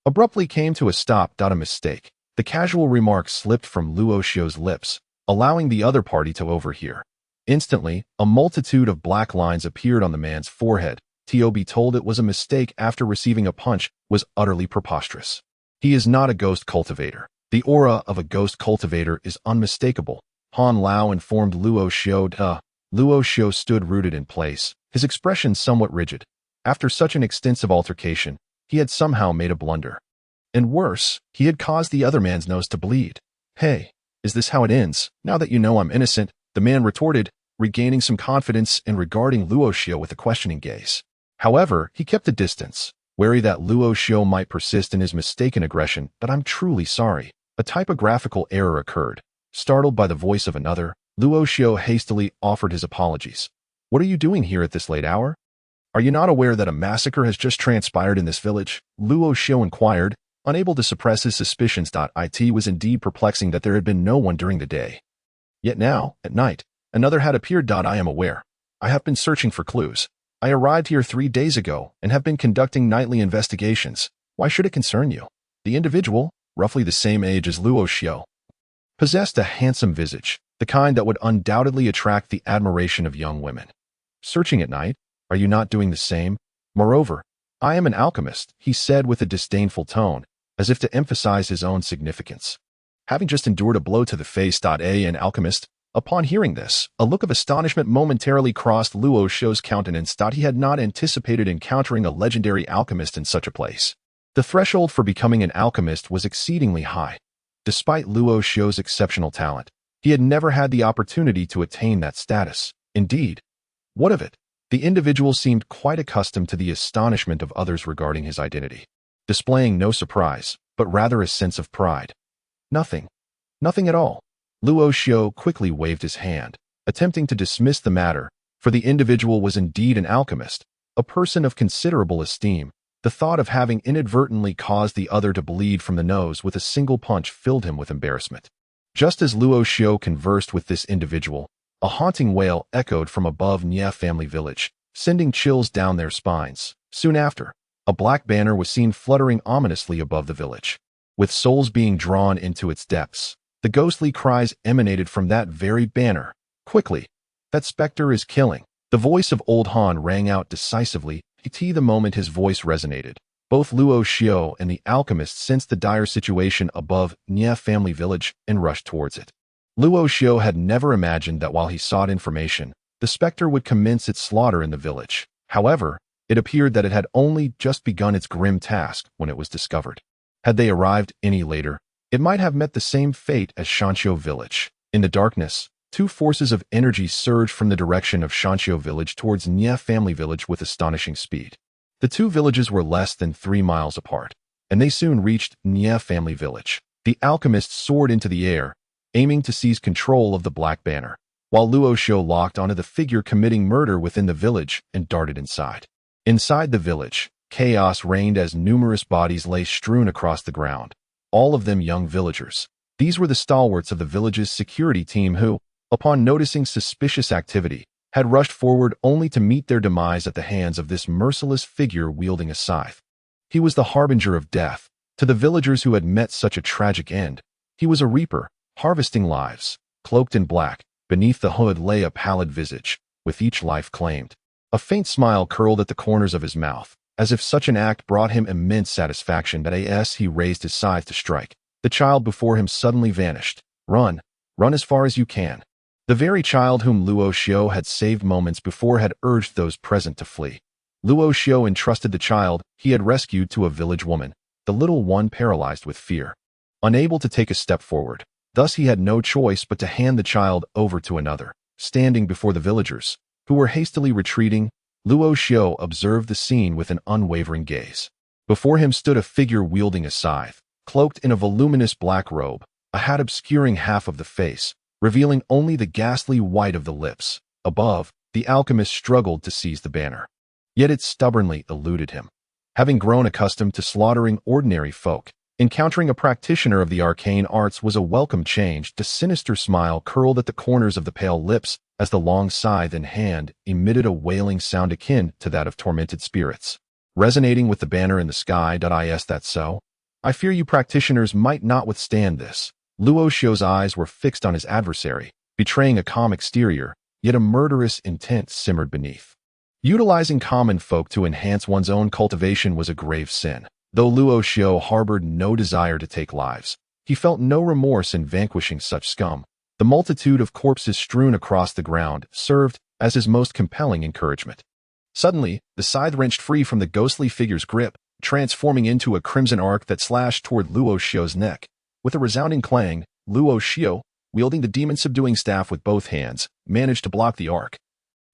abruptly came to a stop. A mistake. The casual remark slipped from Luo Xiu's lips, allowing the other party to overhear. Instantly, a multitude of black lines appeared on the man's forehead. To be told it was a mistake after receiving a punch was utterly preposterous. He is not a ghost cultivator. The aura of a ghost cultivator is unmistakable, Han Lao informed Luo Xiu. Luo Xiu stood rooted in place, his expression somewhat rigid. After such an extensive altercation, he had somehow made a blunder. And worse, he had caused the other man's nose to bleed. Hey, is this how it ends? Now that you know I'm innocent, the man retorted, regaining some confidence and regarding Luo Xiu with a questioning gaze. However, he kept a distance, wary that Luo Xiu might persist in his mistaken aggression. But I'm truly sorry. A typographical error occurred. Startled by the voice of another, Luo Xiu hastily offered his apologies. What are you doing here at this late hour? Are you not aware that a massacre has just transpired in this village? Luo Xiu inquired, unable to suppress his suspicions. It was indeed perplexing that there had been no one during the day. Yet now, at night, another had appeared. I am aware. I have been searching for clues. I arrived here 3 days ago and have been conducting nightly investigations. Why should it concern you? The individual, roughly the same age as Luo Xiu, possessed a handsome visage, the kind that would undoubtedly attract the admiration of young women. Searching at night? Are you not doing the same? Moreover, I am an alchemist, he said with a disdainful tone, as if to emphasize his own significance. Having just endured a blow to the face. An alchemist. Upon hearing this, a look of astonishment momentarily crossed Luo Xiu's countenance. He had not anticipated encountering a legendary alchemist in such a place. The threshold for becoming an alchemist was exceedingly high. Despite Luo Xiu's exceptional talent, he had never had the opportunity to attain that status. Indeed, what of it? The individual seemed quite accustomed to the astonishment of others regarding his identity, displaying no surprise, but rather a sense of pride. Nothing at all. Luo Xiu quickly waved his hand, attempting to dismiss the matter, for the individual was indeed an alchemist, a person of considerable esteem. The thought of having inadvertently caused the other to bleed from the nose with a single punch filled him with embarrassment. Just as Luo Xiu conversed with this individual, a haunting wail echoed from above Nye family village, sending chills down their spines. Soon after, a black banner was seen fluttering ominously above the village, with souls being drawn into its depths. The ghostly cries emanated from that very banner. Quickly! That specter is killing. The voice of Old Han rang out decisively. The moment his voice resonated, both Luo Xiu and the alchemist sensed the dire situation above Nye family village and rushed towards it. Luo Xiu had never imagined that while he sought information, the specter would commence its slaughter in the village. However, it appeared that it had only just begun its grim task when it was discovered. Had they arrived any later, it might have met the same fate as Shanqiu village. In the darkness, two forces of energy surged from the direction of Shanqiu village towards Nia family village with astonishing speed. The two villages were less than 3 miles apart, and they soon reached Nia family village. The alchemist soared into the air, aiming to seize control of the Black Banner, while Luo Xiu locked onto the figure committing murder within the village and darted inside. Inside the village, chaos reigned as numerous bodies lay strewn across the ground, all of them young villagers. These were the stalwarts of the village's security team who, upon noticing suspicious activity, had rushed forward only to meet their demise at the hands of this merciless figure wielding a scythe. He was the harbinger of death. To the villagers who had met such a tragic end, he was a reaper, harvesting lives. Cloaked in black, beneath the hood lay a pallid visage, with each life claimed. A faint smile curled at the corners of his mouth, as if such an act brought him immense satisfaction that as he raised his scythe to strike, the child before him suddenly vanished. Run as far as you can. The very child whom Luo Xiu had saved moments before had urged those present to flee. Luo Xiu entrusted the child he had rescued to a village woman, the little one paralyzed with fear. Unable to take a step forward, thus he had no choice but to hand the child over to another. Standing before the villagers, who were hastily retreating, Luo Xiu observed the scene with an unwavering gaze. Before him stood a figure wielding a scythe, cloaked in a voluminous black robe, a hat obscuring half of the face, revealing only the ghastly white of the lips. Above, the alchemist struggled to seize the banner. Yet it stubbornly eluded him. Having grown accustomed to slaughtering ordinary folk, encountering a practitioner of the arcane arts was a welcome change. The sinister smile curled at the corners of the pale lips as the long scythe in hand emitted a wailing sound akin to that of tormented spirits. Resonating with the banner in the sky. Is that so? I fear you practitioners might not withstand this. Luo Xiu's eyes were fixed on his adversary, betraying a calm exterior, yet a murderous intent simmered beneath. Utilizing common folk to enhance one's own cultivation was a grave sin. Though Luo Xiu harbored no desire to take lives, he felt no remorse in vanquishing such scum. The multitude of corpses strewn across the ground served as his most compelling encouragement. Suddenly, the scythe wrenched free from the ghostly figure's grip, transforming into a crimson arc that slashed toward Luo Xiu's neck. With a resounding clang, Luo Xiu, wielding the demon-subduing staff with both hands, managed to block the arc,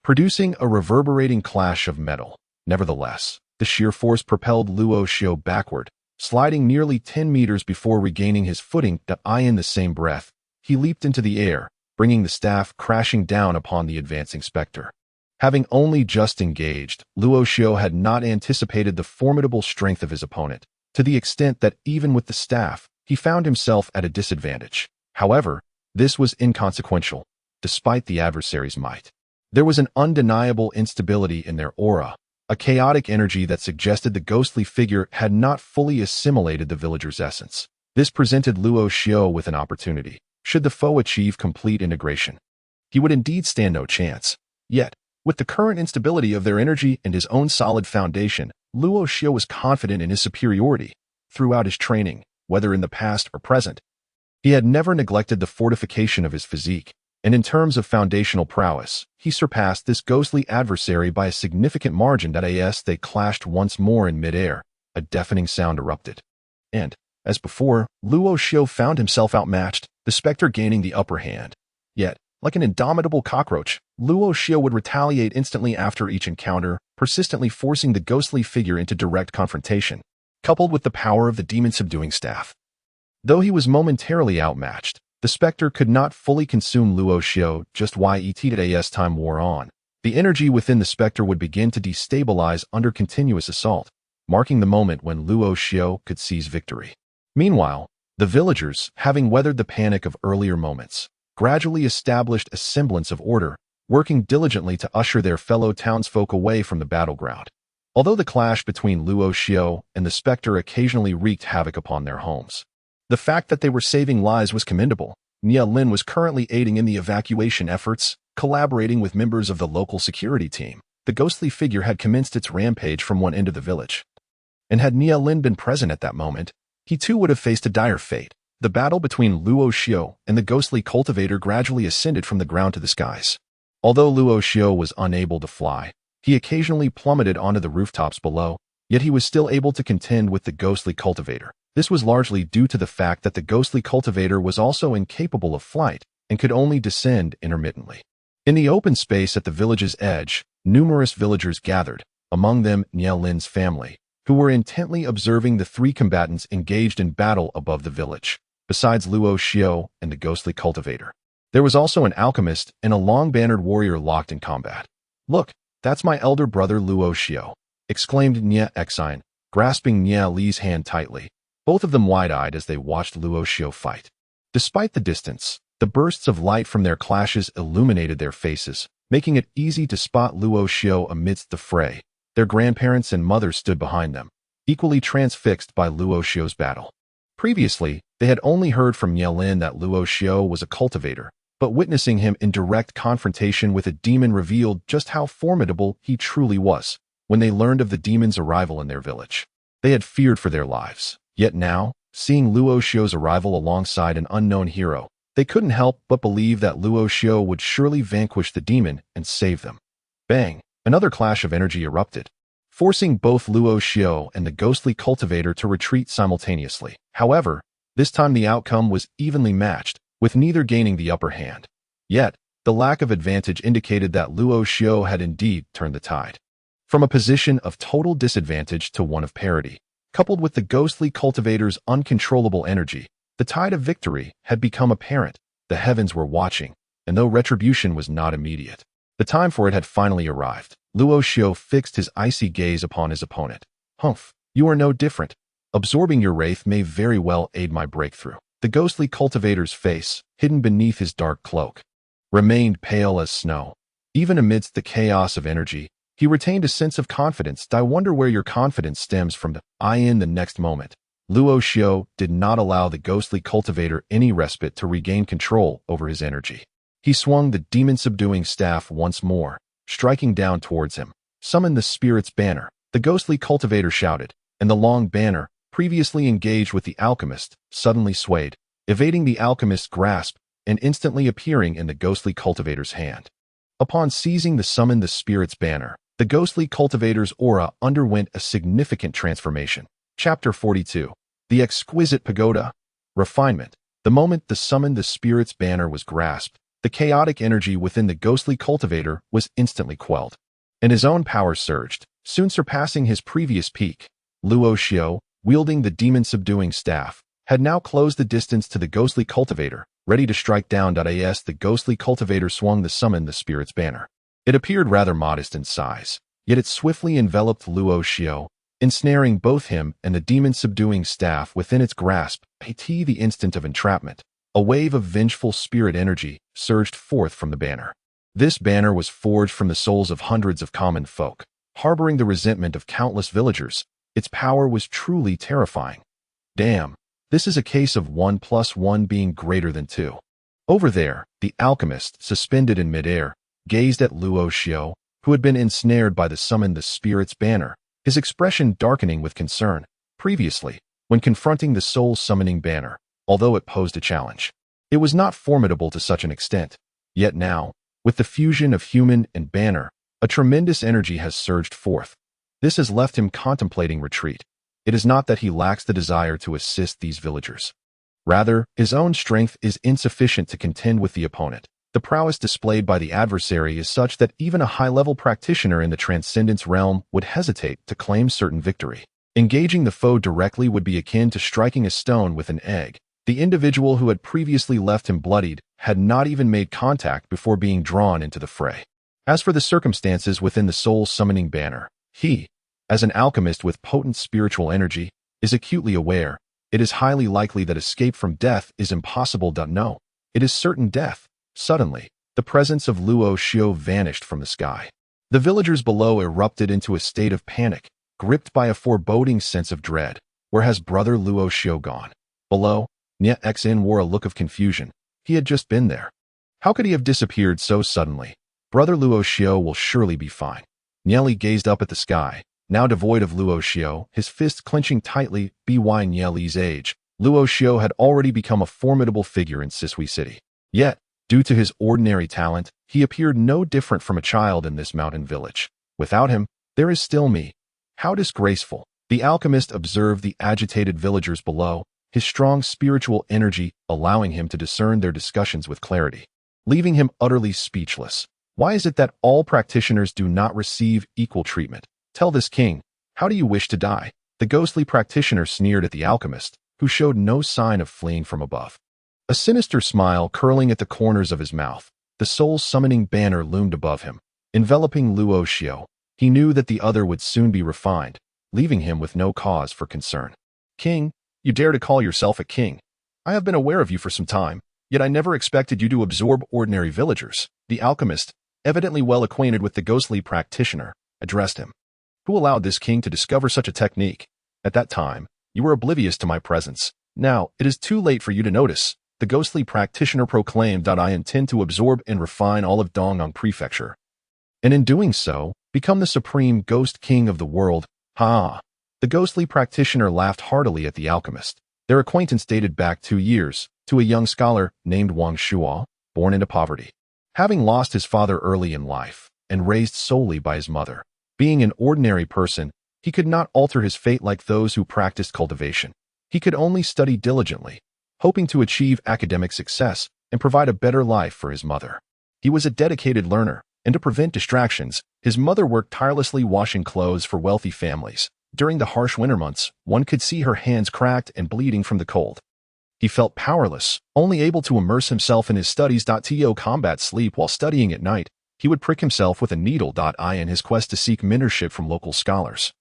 producing a reverberating clash of metal. Nevertheless, the sheer force propelled Luo Xiu backward, sliding nearly 10 meters before regaining his footing. In the same breath, he leaped into the air, bringing the staff crashing down upon the advancing specter. Having only just engaged, Luo Xiu had not anticipated the formidable strength of his opponent, to the extent that even with the staff, he found himself at a disadvantage. However, this was inconsequential, despite the adversary's might. There was an undeniable instability in their aura, a chaotic energy that suggested the ghostly figure had not fully assimilated the villager's essence. This presented Luo Xiu with an opportunity. Should the foe achieve complete integration, he would indeed stand no chance. Yet, with the current instability of their energy and his own solid foundation, Luo Xiu was confident in his superiority. Throughout his training, whether in the past or present, he had never neglected the fortification of his physique, and in terms of foundational prowess, he surpassed this ghostly adversary by a significant margin. As they clashed once more in midair, a deafening sound erupted. And, as before, Luo Xiu found himself outmatched, the specter gaining the upper hand. Yet, like an indomitable cockroach, Luo Xiu would retaliate instantly after each encounter, persistently forcing the ghostly figure into direct confrontation, coupled with the power of the demon-subduing staff. Though he was momentarily outmatched, the specter could not fully consume Luo Xiu. Just yet as time wore on, the energy within the specter would begin to destabilize under continuous assault, marking the moment when Luo Xiu could seize victory. Meanwhile, the villagers, having weathered the panic of earlier moments, gradually established a semblance of order, working diligently to usher their fellow townsfolk away from the battleground. Although the clash between Luo Xiu and the specter occasionally wreaked havoc upon their homes, the fact that they were saving lives was commendable. Nia Lin was currently aiding in the evacuation efforts, collaborating with members of the local security team. The ghostly figure had commenced its rampage from one end of the village. And had Nia Lin been present at that moment, he too would have faced a dire fate. The battle between Luo Xiao and the ghostly cultivator gradually ascended from the ground to the skies. Although Luo Xiao was unable to fly, he occasionally plummeted onto the rooftops below, yet he was still able to contend with the ghostly cultivator. This was largely due to the fact that the ghostly cultivator was also incapable of flight and could only descend intermittently. In the open space at the village's edge, numerous villagers gathered, among them Nie Lin's family, who were intently observing the three combatants engaged in battle above the village. Besides Luo Xiao and the ghostly cultivator, there was also an alchemist and a long-bannered warrior locked in combat. "Look, that's my elder brother Luo Xiao," exclaimed Nie Xin, grasping Nie Li's hand tightly, both of them wide-eyed as they watched Luo Xiao fight. Despite the distance, the bursts of light from their clashes illuminated their faces, making it easy to spot Luo Xiao amidst the fray. Their grandparents and mothers stood behind them, equally transfixed by Luo Xiao's battle. Previously, they had only heard from Nie Lin that Luo Xiao was a cultivator, but witnessing him in direct confrontation with a demon revealed just how formidable he truly was. When they learned of the demon's arrival in their village, they had feared for their lives. Yet now, seeing Luo Xiao's arrival alongside an unknown hero, they couldn't help but believe that Luo Xiao would surely vanquish the demon and save them. Bang! Another clash of energy erupted, forcing both Luo Xiao and the ghostly cultivator to retreat simultaneously. However, this time the outcome was evenly matched, with neither gaining the upper hand. Yet, the lack of advantage indicated that Luo Xiao had indeed turned the tide. From a position of total disadvantage to one of parity, coupled with the ghostly cultivator's uncontrollable energy, the tide of victory had become apparent. The heavens were watching, and though retribution was not immediate, the time for it had finally arrived. Luo Xiao fixed his icy gaze upon his opponent. "Humph, you are no different. Absorbing your wraith may very well aid my breakthrough." The ghostly cultivator's face, hidden beneath his dark cloak, remained pale as snow. Even amidst the chaos of energy, he retained a sense of confidence. "I wonder where your confidence stems from." In the next moment, Luo Xiao did not allow the ghostly cultivator any respite to regain control over his energy. He swung the demon-subduing staff once more, striking down towards him. "Summon the spirit's banner," the ghostly cultivator shouted, and the long banner, previously engaged with the alchemist, suddenly swayed, evading the alchemist's grasp and instantly appearing in the ghostly cultivator's hand. Upon seizing the summon the spirit's banner, the ghostly cultivator's aura underwent a significant transformation. Chapter 42. The Exquisite Pagoda. Refinement. The moment the summon the spirit's banner was grasped, the chaotic energy within the ghostly cultivator was instantly quelled, and his own power surged, soon surpassing his previous peak. Luo Xiao, wielding the demon-subduing staff, had now closed the distance to the ghostly cultivator, ready to strike down. As the ghostly cultivator swung the summon the spirit's banner, it appeared rather modest in size, yet it swiftly enveloped Luo Xiao, ensnaring both him and the demon-subduing staff within its grasp. The instant of entrapment, a wave of vengeful spirit energy surged forth from the banner. This banner was forged from the souls of hundreds of common folk, harboring the resentment of countless villagers. Its power was truly terrifying. Damn, this is a case of 1 + 1 being greater than 2. Over there, the alchemist, suspended in midair, gazed at Luo Xiao, who had been ensnared by the summon the spirit's banner, his expression darkening with concern. Previously, when confronting the soul-summoning banner, although it posed a challenge, it was not formidable to such an extent. Yet now, with the fusion of human and banner, a tremendous energy has surged forth. This has left him contemplating retreat. It is not that he lacks the desire to assist these villagers. Rather, his own strength is insufficient to contend with the opponent. The prowess displayed by the adversary is such that even a high-level practitioner in the transcendence realm would hesitate to claim certain victory. Engaging the foe directly would be akin to striking a stone with an egg. The individual who had previously left him bloodied had not even made contact before being drawn into the fray. As for the circumstances within the soul-summoning banner, he, as an alchemist with potent spiritual energy, is acutely aware. It is highly likely that escape from death is impossible. No, it is certain death. Suddenly, the presence of Luo Xiao vanished from the sky. The villagers below erupted into a state of panic, gripped by a foreboding sense of dread. Where has brother Luo Xiao gone? Below, Nie Xin wore a look of confusion. He had just been there. How could he have disappeared so suddenly? Brother Luo Xiao will surely be fine. Nie Li gazed up at the sky, now devoid of Luo Xiao, his fists clenching tightly. By Nie Li's age, Luo Xiao had already become a formidable figure in Sisui City. Yet, due to his ordinary talent, he appeared no different from a child in this mountain village. Without him, there is still me. How disgraceful. The alchemist observed the agitated villagers below, his strong spiritual energy allowing him to discern their discussions with clarity, leaving him utterly speechless. Why is it that all practitioners do not receive equal treatment? Tell this king, how do you wish to die? The ghostly practitioner sneered at the alchemist, who showed no sign of fleeing from above. A sinister smile curling at the corners of his mouth, the soul-summoning banner loomed above him, enveloping Luo Xiao. He knew that the other would soon be refined, leaving him with no cause for concern. King, you dare to call yourself a king. I have been aware of you for some time, yet I never expected you to absorb ordinary villagers. The alchemist, evidently well acquainted with the ghostly practitioner, addressed him. Who allowed this king to discover such a technique? At that time, you were oblivious to my presence. Now, it is too late for you to notice. The ghostly practitioner proclaimed that I intend to absorb and refine all of Dongyang Prefecture, and in doing so, become the supreme ghost king of the world. Ha! The ghostly practitioner laughed heartily at the alchemist. Their acquaintance dated back 2 years, to a young scholar named Longxu, born into poverty. Having lost his father early in life, and raised solely by his mother, being an ordinary person, he could not alter his fate like those who practiced cultivation. He could only study diligently, hoping to achieve academic success and provide a better life for his mother. He was a dedicated learner, and to prevent distractions, his mother worked tirelessly washing clothes for wealthy families. During the harsh winter months, one could see her hands cracked and bleeding from the cold. He felt powerless, only able to immerse himself in his studies. To combat sleep while studying at night, he would prick himself with a needle. In his quest to seek mentorship from local scholars.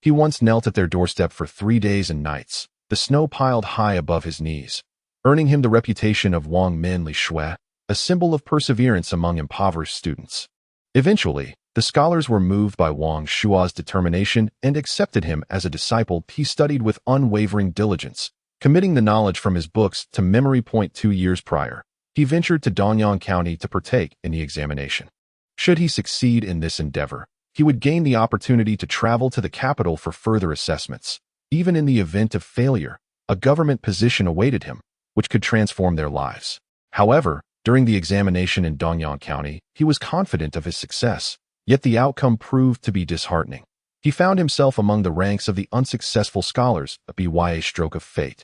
He once knelt at their doorstep for 3 days and nights, the snow piled high above his knees, earning him the reputation of Wang Min Li Shui, a symbol of perseverance among impoverished students. Eventually, the scholars were moved by Wang Shua's determination and accepted him as a disciple. He studied with unwavering diligence, committing the knowledge from his books to memory. 2 years prior, he ventured to Dongyang County to partake in the examination. Should he succeed in this endeavor, he would gain the opportunity to travel to the capital for further assessments. Even in the event of failure, a government position awaited him, which could transform their lives. However, during the examination in Dongyang County, he was confident of his success, yet the outcome proved to be disheartening. He found himself among the ranks of the unsuccessful scholars, a stroke of fate.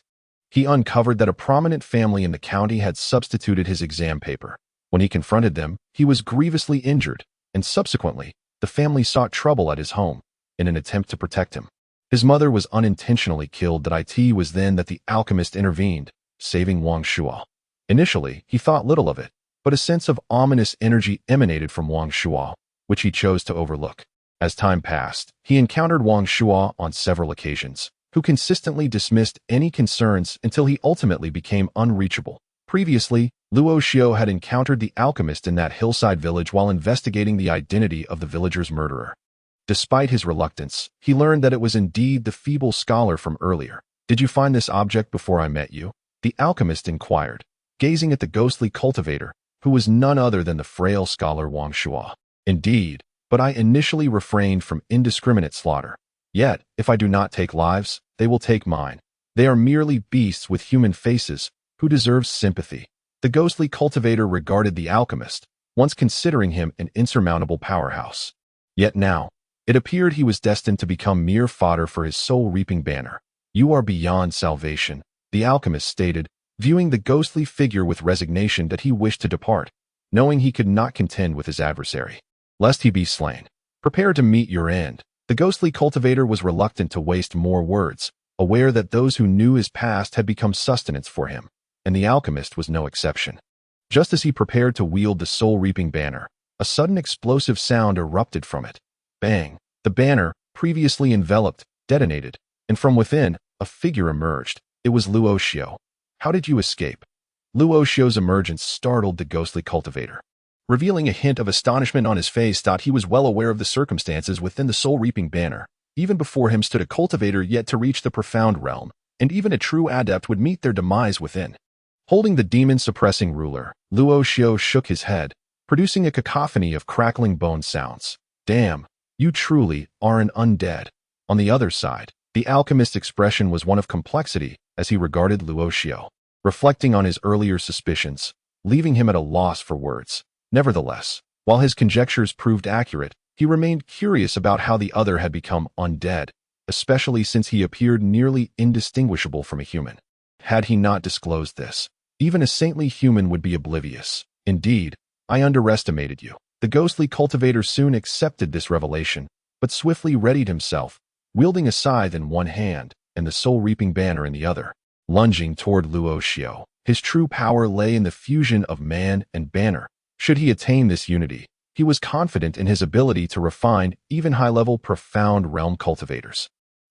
He uncovered that a prominent family in the county had substituted his exam paper. When he confronted them, he was grievously injured, and subsequently, the family sought trouble at his home in an attempt to protect him. His mother was unintentionally killed. It was then that the alchemist intervened, saving Wang Shuo. Initially, he thought little of it, but a sense of ominous energy emanated from Wang Shuo, which he chose to overlook. As time passed, he encountered Wang Shuo on several occasions, who consistently dismissed any concerns until he ultimately became unreachable. Previously, Luo Xiao had encountered the alchemist in that hillside village while investigating the identity of the villager's murderer. Despite his reluctance, he learned that it was indeed the feeble scholar from earlier. Did you find this object before I met you? The alchemist inquired, gazing at the ghostly cultivator, who was none other than the frail scholar Wang Shuo. Indeed, but I initially refrained from indiscriminate slaughter. Yet, if I do not take lives, they will take mine. They are merely beasts with human faces, who deserve sympathy. The ghostly cultivator regarded the alchemist, once considering him an insurmountable powerhouse. Yet now, it appeared he was destined to become mere fodder for his soul-reaping banner. You are beyond salvation, the alchemist stated, viewing the ghostly figure with resignation that he wished to depart, knowing he could not contend with his adversary, lest he be slain. Prepare to meet your end. The ghostly cultivator was reluctant to waste more words, aware that those who knew his past had become sustenance for him, and the alchemist was no exception. Just as he prepared to wield the soul-reaping banner, a sudden explosive sound erupted from it. Bang! The banner, previously enveloped, detonated, and from within, a figure emerged. It was Luo Xiao. How did you escape? Luo Xiao's emergence startled the ghostly cultivator, revealing a hint of astonishment on his face. He was well aware of the circumstances within the soul-reaping banner. Even before him stood a cultivator yet to reach the profound realm, and even a true adept would meet their demise within. Holding the demon-suppressing ruler, Luo Xiao shook his head, producing a cacophony of crackling bone sounds. Damn, you truly are an undead. On the other side, The alchemist's expression was one of complexity as he regarded Luoxiu, reflecting on his earlier suspicions, leaving him at a loss for words. Nevertheless, while his conjectures proved accurate, he remained curious about how the other had become undead, especially since he appeared nearly indistinguishable from a human. Had he not disclosed this, even a saintly human would be oblivious. Indeed, I underestimated you. The ghostly cultivator soon accepted this revelation, but swiftly readied himself, wielding a scythe in one hand and the soul-reaping banner in the other, lunging toward Luoxiu. His true power lay in the fusion of man and banner. Should he attain this unity, he was confident in his ability to refine even high-level profound realm cultivators.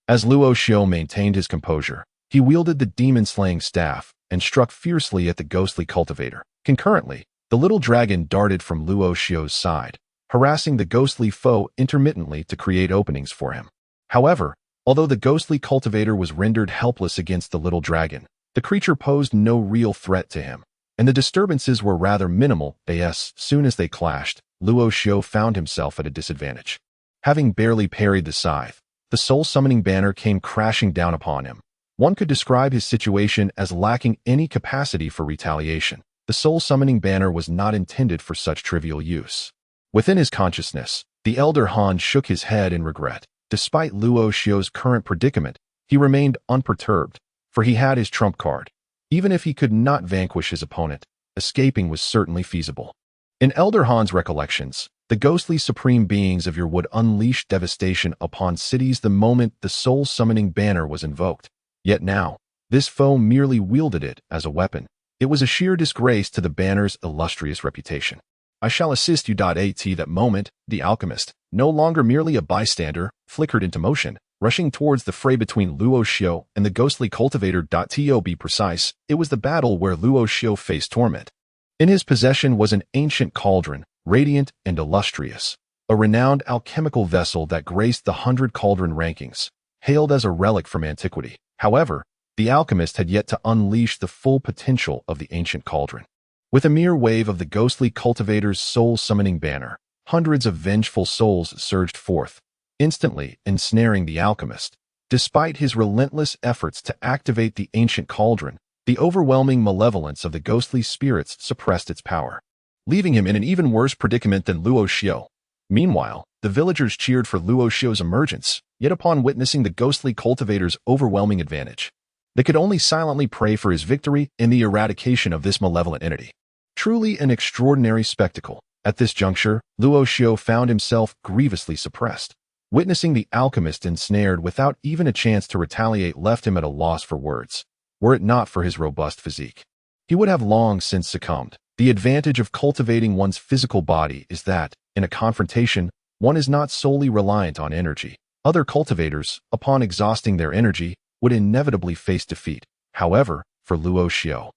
As Luoxiu maintained his composure, he wielded the demon-slaying staff and struck fiercely at the ghostly cultivator. Concurrently, the little dragon darted from Luoxiu's side, harassing the ghostly foe intermittently to create openings for him. However, although the ghostly cultivator was rendered helpless against the little dragon, the creature posed no real threat to him, and the disturbances were rather minimal. As soon as they clashed, Luoxiu found himself at a disadvantage. Having barely parried the scythe, the soul-summoning banner came crashing down upon him. One could describe his situation as lacking any capacity for retaliation. The soul-summoning banner was not intended for such trivial use. Within his consciousness, the elder Han shook his head in regret. Despite Luoxiu's current predicament, he remained unperturbed, for he had his trump card. Even if he could not vanquish his opponent, escaping was certainly feasible. In Elder Han's recollections, the ghostly supreme beings of Ur would unleash devastation upon cities the moment the soul-summoning banner was invoked. Yet now, this foe merely wielded it as a weapon. It was a sheer disgrace to the banner's illustrious reputation. I shall assist you. At that moment, the alchemist, no longer merely a bystander, flickered into motion, rushing towards the fray between Luoxiu and the ghostly cultivator. To be precise, it was the battle where Luoxiu faced torment. In his possession was an ancient cauldron, radiant and illustrious, a renowned alchemical vessel that graced the 100 cauldron rankings, hailed as a relic from antiquity. However, the alchemist had yet to unleash the full potential of the ancient cauldron. With a mere wave of the ghostly cultivator's soul-summoning banner, hundreds of vengeful souls surged forth, instantly ensnaring the alchemist. Despite his relentless efforts to activate the ancient cauldron, the overwhelming malevolence of the ghostly spirits suppressed its power, leaving him in an even worse predicament than Luoxiu. Meanwhile, the villagers cheered for Luoxiu's emergence, yet upon witnessing the ghostly cultivator's overwhelming advantage, they could only silently pray for his victory in the eradication of this malevolent entity. Truly an extraordinary spectacle. At this juncture, Luoxiu found himself grievously suppressed. Witnessing the alchemist ensnared without even a chance to retaliate left him at a loss for words. Were it not for his robust physique, he would have long since succumbed. The advantage of cultivating one's physical body is that, in a confrontation, one is not solely reliant on energy. Other cultivators, upon exhausting their energy, would inevitably face defeat. However, for Luoxiu,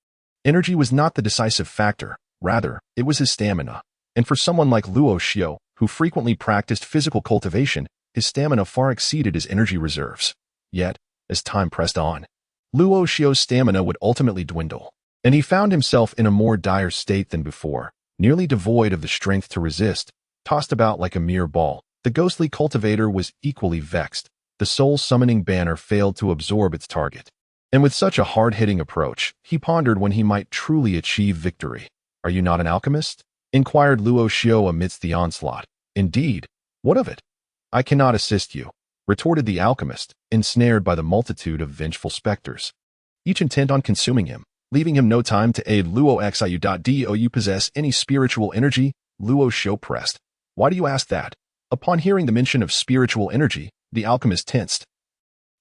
energy was not the decisive factor. Rather, it was his stamina. And for someone like Luoxiu, who frequently practiced physical cultivation, his stamina far exceeded his energy reserves. Yet, as time pressed on, Luoxiu's stamina would ultimately dwindle, and he found himself in a more dire state than before, nearly devoid of the strength to resist, tossed about like a mere ball. The ghostly cultivator was equally vexed. The soul-summoning banner failed to absorb its target. And with such a hard-hitting approach, he pondered when he might truly achieve victory. "Are you not an alchemist?" inquired Luoxiu amidst the onslaught. "Indeed. What of it?" "I cannot assist you," retorted the alchemist, ensnared by the multitude of vengeful specters, each intent on consuming him, leaving him no time to aid. Luoxiu. Do you possess any spiritual energy? Luoxiu pressed. "Why do you ask that?" Upon hearing the mention of spiritual energy, the alchemist tensed,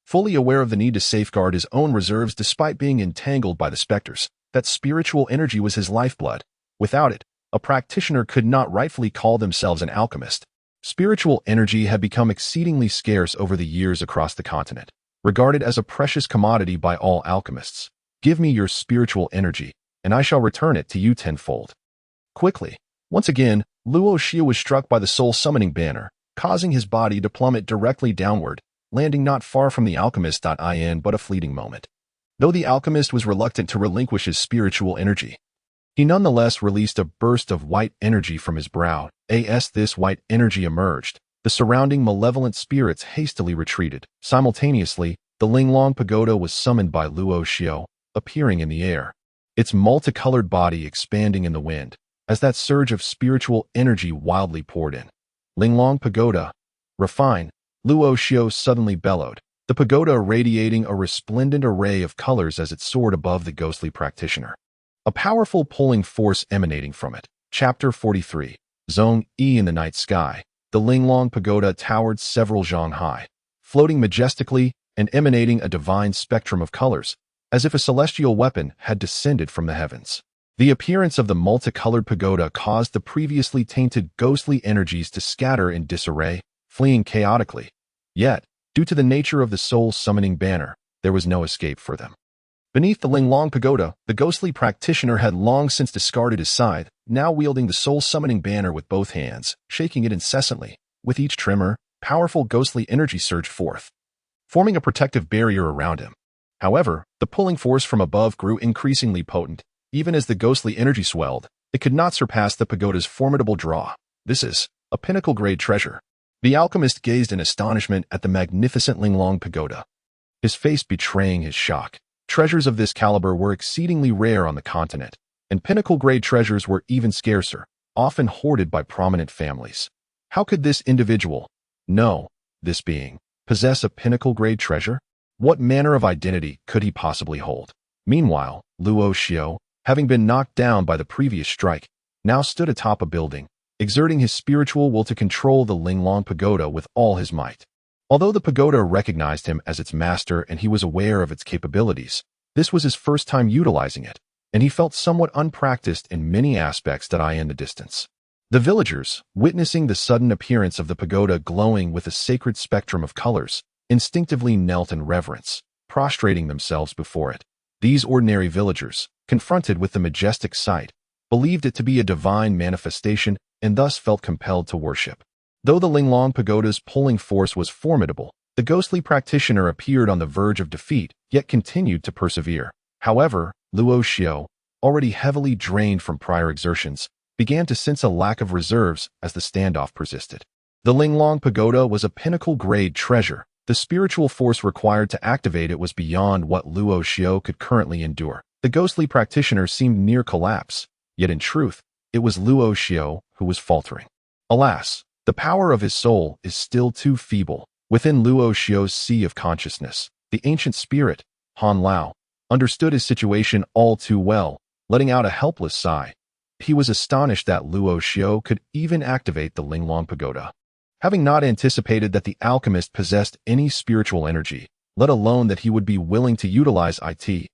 fully aware of the need to safeguard his own reserves despite being entangled by the specters. That spiritual energy was his lifeblood. Without it, a practitioner could not rightfully call themselves an alchemist. Spiritual energy had become exceedingly scarce over the years across the continent, regarded as a precious commodity by all alchemists. "Give me your spiritual energy, and I shall return it to you tenfold." Quickly. Once again, Luoxiu was struck by the soul-summoning banner, causing his body to plummet directly downward, landing not far from the alchemist. In but a fleeting moment. Though the alchemist was reluctant to relinquish his spiritual energy, he nonetheless released a burst of white energy from his brow. As this white energy emerged, The surrounding malevolent spirits hastily retreated. Simultaneously, the Linglong Pagoda was summoned by Luo Xiao, appearing in the air, its multicolored body expanding in the wind, as that surge of spiritual energy wildly poured in. Linglong Pagoda, refine, Luo Xiao suddenly bellowed, the pagoda radiating a resplendent array of colors as it soared above the ghostly practitioner. A powerful pulling force emanating from it. Chapter 43. Zone E. In the night sky, the Linglong Pagoda towered several zhang high, floating majestically and emanating a divine spectrum of colors, as if a celestial weapon had descended from the heavens. The appearance of the multicolored pagoda caused the previously tainted ghostly energies to scatter in disarray, fleeing chaotically. Yet, due to the nature of the soul-summoning banner, there was no escape for them. Beneath the Linglong Pagoda, the ghostly practitioner had long since discarded his scythe, now wielding the soul-summoning banner with both hands, shaking it incessantly. With each tremor, powerful ghostly energy surged forth, forming a protective barrier around him. However, the pulling force from above grew increasingly potent. Even as the ghostly energy swelled, it could not surpass the pagoda's formidable draw. This is a pinnacle-grade treasure. The alchemist gazed in astonishment at the magnificent Linglong Pagoda, his face betraying his shock. Treasures of this caliber were exceedingly rare on the continent, and pinnacle-grade treasures were even scarcer, often hoarded by prominent families. How could this individual, no, this being, possess a pinnacle-grade treasure? What manner of identity could he possibly hold? Meanwhile, Luo Xiao, having been knocked down by the previous strike, now stood atop a building, exerting his spiritual will to control the Linglong Pagoda with all his might. Although the pagoda recognized him as its master and he was aware of its capabilities, this was his first time utilizing it, and he felt somewhat unpracticed in many aspects that lie in the distance. The villagers, witnessing the sudden appearance of the pagoda glowing with a sacred spectrum of colors, instinctively knelt in reverence, prostrating themselves before it. These ordinary villagers, confronted with the majestic sight, believed it to be a divine manifestation and thus felt compelled to worship. Though the Linglong Pagoda's pulling force was formidable, the ghostly practitioner appeared on the verge of defeat, yet continued to persevere. However, Luo Xiao, already heavily drained from prior exertions, began to sense a lack of reserves as the standoff persisted. The Linglong Pagoda was a pinnacle-grade treasure. The spiritual force required to activate it was beyond what Luo Xiao could currently endure. The ghostly practitioner seemed near collapse, yet in truth, it was Luo Xiao who was faltering. Alas, the power of his soul is still too feeble. Within Luo Xiao's sea of consciousness, the ancient spirit, Han Lao, understood his situation all too well, letting out a helpless sigh. He was astonished that Luo Xiao could even activate the Linglong Pagoda. Having not anticipated that the alchemist possessed any spiritual energy, let alone that he would be willing to utilize it,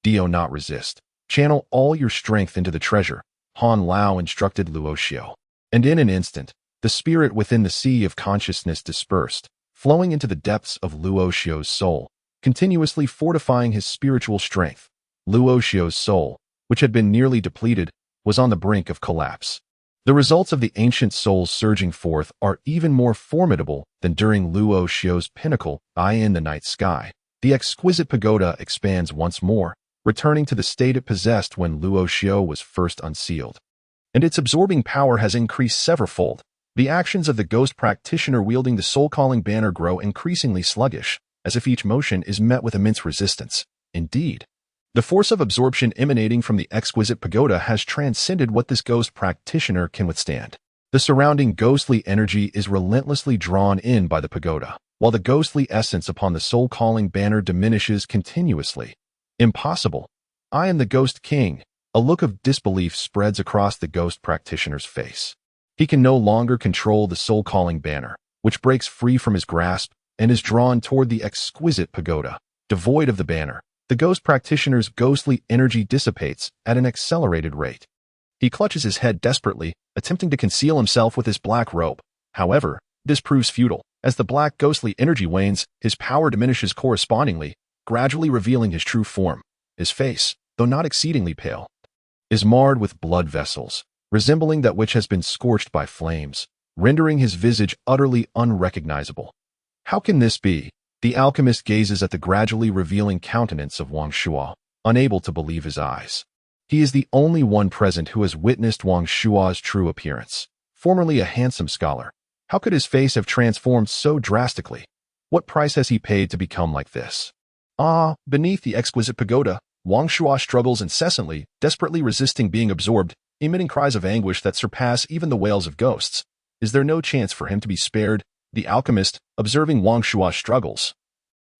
do not resist. Channel all your strength into the treasure, Han Lao instructed Luo Xiao. And in an instant, the spirit within the sea of consciousness dispersed, flowing into the depths of Luo Xiao's soul, continuously fortifying his spiritual strength. Luo Xiao's soul, which had been nearly depleted, was on the brink of collapse. The results of the ancient souls surging forth are even more formidable than during Luo Xiao's pinnacle in the night sky. The exquisite pagoda expands once more, returning to the state it possessed when Luo Xiao was first unsealed. And its absorbing power has increased severalfold. The actions of the ghost practitioner wielding the soul-calling banner grow increasingly sluggish, as if each motion is met with immense resistance. Indeed, the force of absorption emanating from the exquisite pagoda has transcended what this ghost practitioner can withstand. The surrounding ghostly energy is relentlessly drawn in by the pagoda, while the ghostly essence upon the soul-calling banner diminishes continuously. Impossible. I am the Ghost King. A look of disbelief spreads across the ghost practitioner's face. He can no longer control the soul-calling banner, which breaks free from his grasp and is drawn toward the exquisite pagoda. Devoid of the banner, the ghost practitioner's ghostly energy dissipates at an accelerated rate. He clutches his head desperately, attempting to conceal himself with his black robe. However, this proves futile. As the black ghostly energy wanes, his power diminishes correspondingly, gradually revealing his true form. His face, though not exceedingly pale, is marred with blood vessels, resembling that which has been scorched by flames, rendering his visage utterly unrecognizable. How can this be? The alchemist gazes at the gradually revealing countenance of Longxu, unable to believe his eyes. He is the only one present who has witnessed Longxu's true appearance. Formerly a handsome scholar, How could his face have transformed so drastically? What price has he paid to become like this? Beneath the exquisite pagoda, Longxu struggles incessantly, desperately resisting being absorbed, emitting cries of anguish that surpass even the wails of ghosts. Is there no chance for him to be spared? The alchemist, observing Longxua's struggles,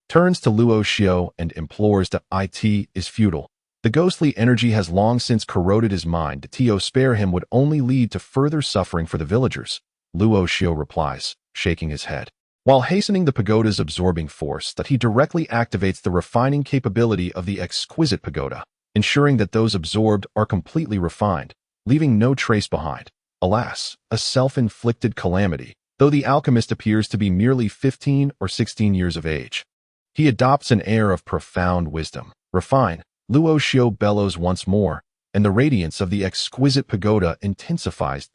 turns to Luo Xiao and implores that it is futile. The ghostly energy has long since corroded his mind. To spare him would only lead to further suffering for the villagers. Luo Xiao replies, shaking his head. While hastening the pagoda's absorbing force, that he directly activates the refining capability of the exquisite pagoda, ensuring that those absorbed are completely refined, leaving no trace behind. Alas, a self-inflicted calamity, though the alchemist appears to be merely 15 or 16 years of age. He adopts an air of profound wisdom. Refine, Luo Xiao bellows once more, and the radiance of the exquisite pagoda intensifies.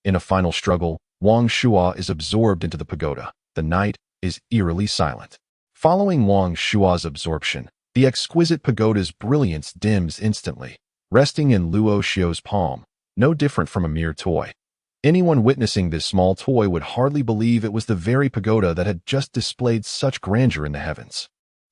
In a final struggle, Longxu is absorbed into the pagoda. The night is eerily silent. Following Longxu's absorption, the exquisite pagoda's brilliance dims instantly, resting in Luo Xiao's palm, no different from a mere toy. Anyone witnessing this small toy would hardly believe it was the very pagoda that had just displayed such grandeur in the heavens.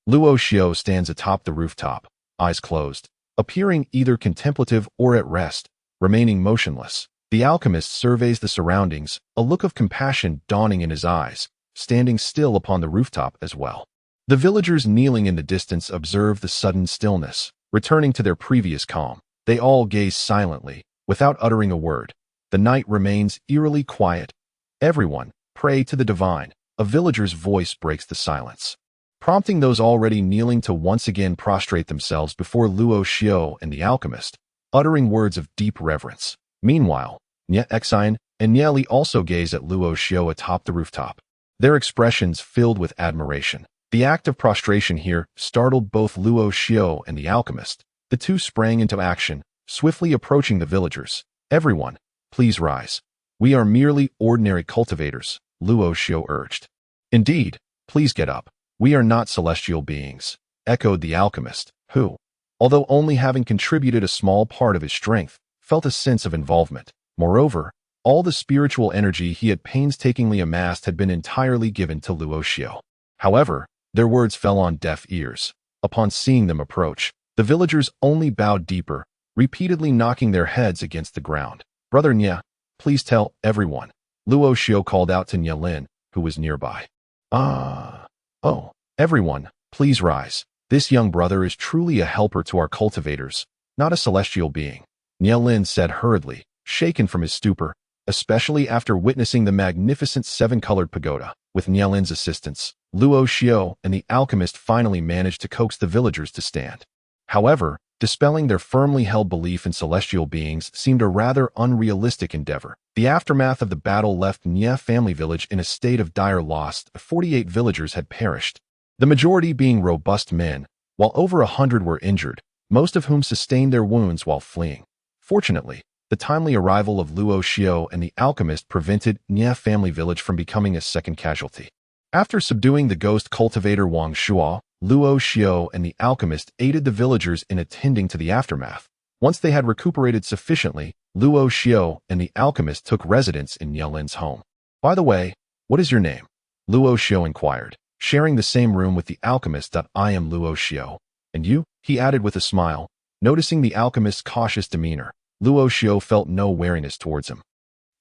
Luo Xiao stands atop the rooftop, eyes closed, appearing either contemplative or at rest, remaining motionless. The alchemist surveys the surroundings, a look of compassion dawning in his eyes, standing still upon the rooftop as well. The villagers kneeling in the distance observe the sudden stillness, returning to their previous calm. They all gaze silently, without uttering a word. The night remains eerily quiet. Everyone, pray to the divine. A villager's voice breaks the silence, prompting those already kneeling to once again prostrate themselves before Luo Xiao and the alchemist, uttering words of deep reverence. Meanwhile, Nye Xian and Nye Li also gaze at Luo Xiao atop the rooftop, their expressions filled with admiration. The act of prostration here startled both Luo Xiao and the alchemist. The two sprang into action, swiftly approaching the villagers. Everyone, please rise. We are merely ordinary cultivators, Luo Xiao urged. Indeed, please get up. We are not celestial beings, echoed the alchemist, who, although only having contributed a small part of his strength, felt a sense of involvement. Moreover, all the spiritual energy he had painstakingly amassed had been entirely given to Luo Xiao. However, their words fell on deaf ears. Upon seeing them approach, the villagers only bowed deeper, repeatedly knocking their heads against the ground. Brother Nye, please tell everyone, Luo Xiao called out to Nye Lin, who was nearby. Oh, everyone, please rise. This young brother is truly a helper to our cultivators, not a celestial being, Nye Lin said hurriedly, shaken from his stupor, especially after witnessing the magnificent seven-colored pagoda. With Nye Lin's assistance, Luo Xiao and the alchemist finally managed to coax the villagers to stand. However, dispelling their firmly held belief in celestial beings seemed a rather unrealistic endeavor. The aftermath of the battle left Nye family village in a state of dire loss. 48 villagers had perished, the majority being robust men, while over 100 were injured, most of whom sustained their wounds while fleeing. Fortunately, the timely arrival of Luo Xiao and the alchemist prevented Nye family village from becoming a second casualty. After subduing the ghost cultivator Longxu, Luo Xiao and the alchemist aided the villagers in attending to the aftermath. Once they had recuperated sufficiently, Luo Xiao and the alchemist took residence in Nye Lin's home. By the way, what is your name? Luo Xiao inquired, sharing the same room with the alchemist. I am Luo Xiao. And you? He added with a smile. Noticing the alchemist's cautious demeanor, Luo Xiao felt no wariness towards him,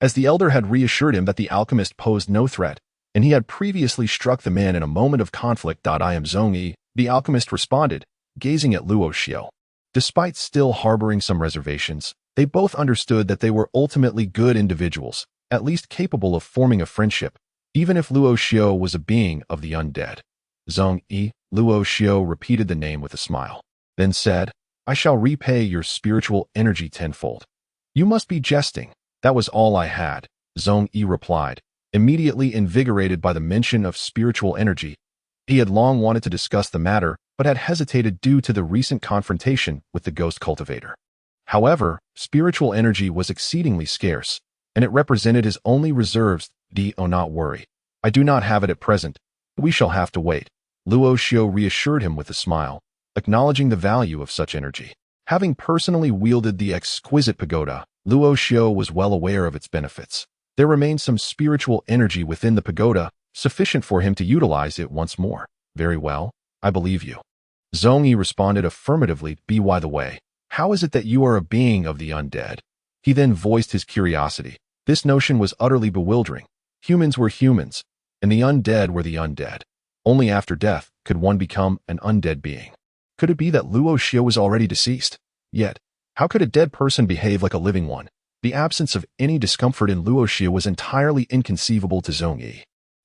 as the elder had reassured him that the alchemist posed no threat, and he had previously struck the man in a moment of conflict. I am Zhongyi, the alchemist responded, gazing at Luo Xiao. Despite still harboring some reservations, they both understood that they were ultimately good individuals, at least capable of forming a friendship, even if Luo Xiao was a being of the undead. Zhongyi, Luo Xiao repeated the name with a smile, then said, I shall repay your spiritual energy tenfold. You must be jesting. That was all I had, Zhongyi replied, immediately invigorated by the mention of spiritual energy. He had long wanted to discuss the matter, but had hesitated due to the recent confrontation with the ghost cultivator. However, spiritual energy was exceedingly scarce, and it represented his only reserves. Do not worry. I do not have it at present. We shall have to wait. Luo Xiao reassured him with a smile, acknowledging the value of such energy. Having personally wielded the exquisite pagoda, Luo Xiao was well aware of its benefits. There remained some spiritual energy within the pagoda, sufficient for him to utilize it once more. Very well, I believe you. Zhongyi responded affirmatively. By the way, how is it that you are a being of the undead? He then voiced his curiosity. This notion was utterly bewildering. Humans were humans, and the undead were the undead. Only after death could one become an undead being. Could it be that Luo Xio was already deceased? Yet, how could a dead person behave like a living one? The absence of any discomfort in Luo Xio was entirely inconceivable to Zhongyi.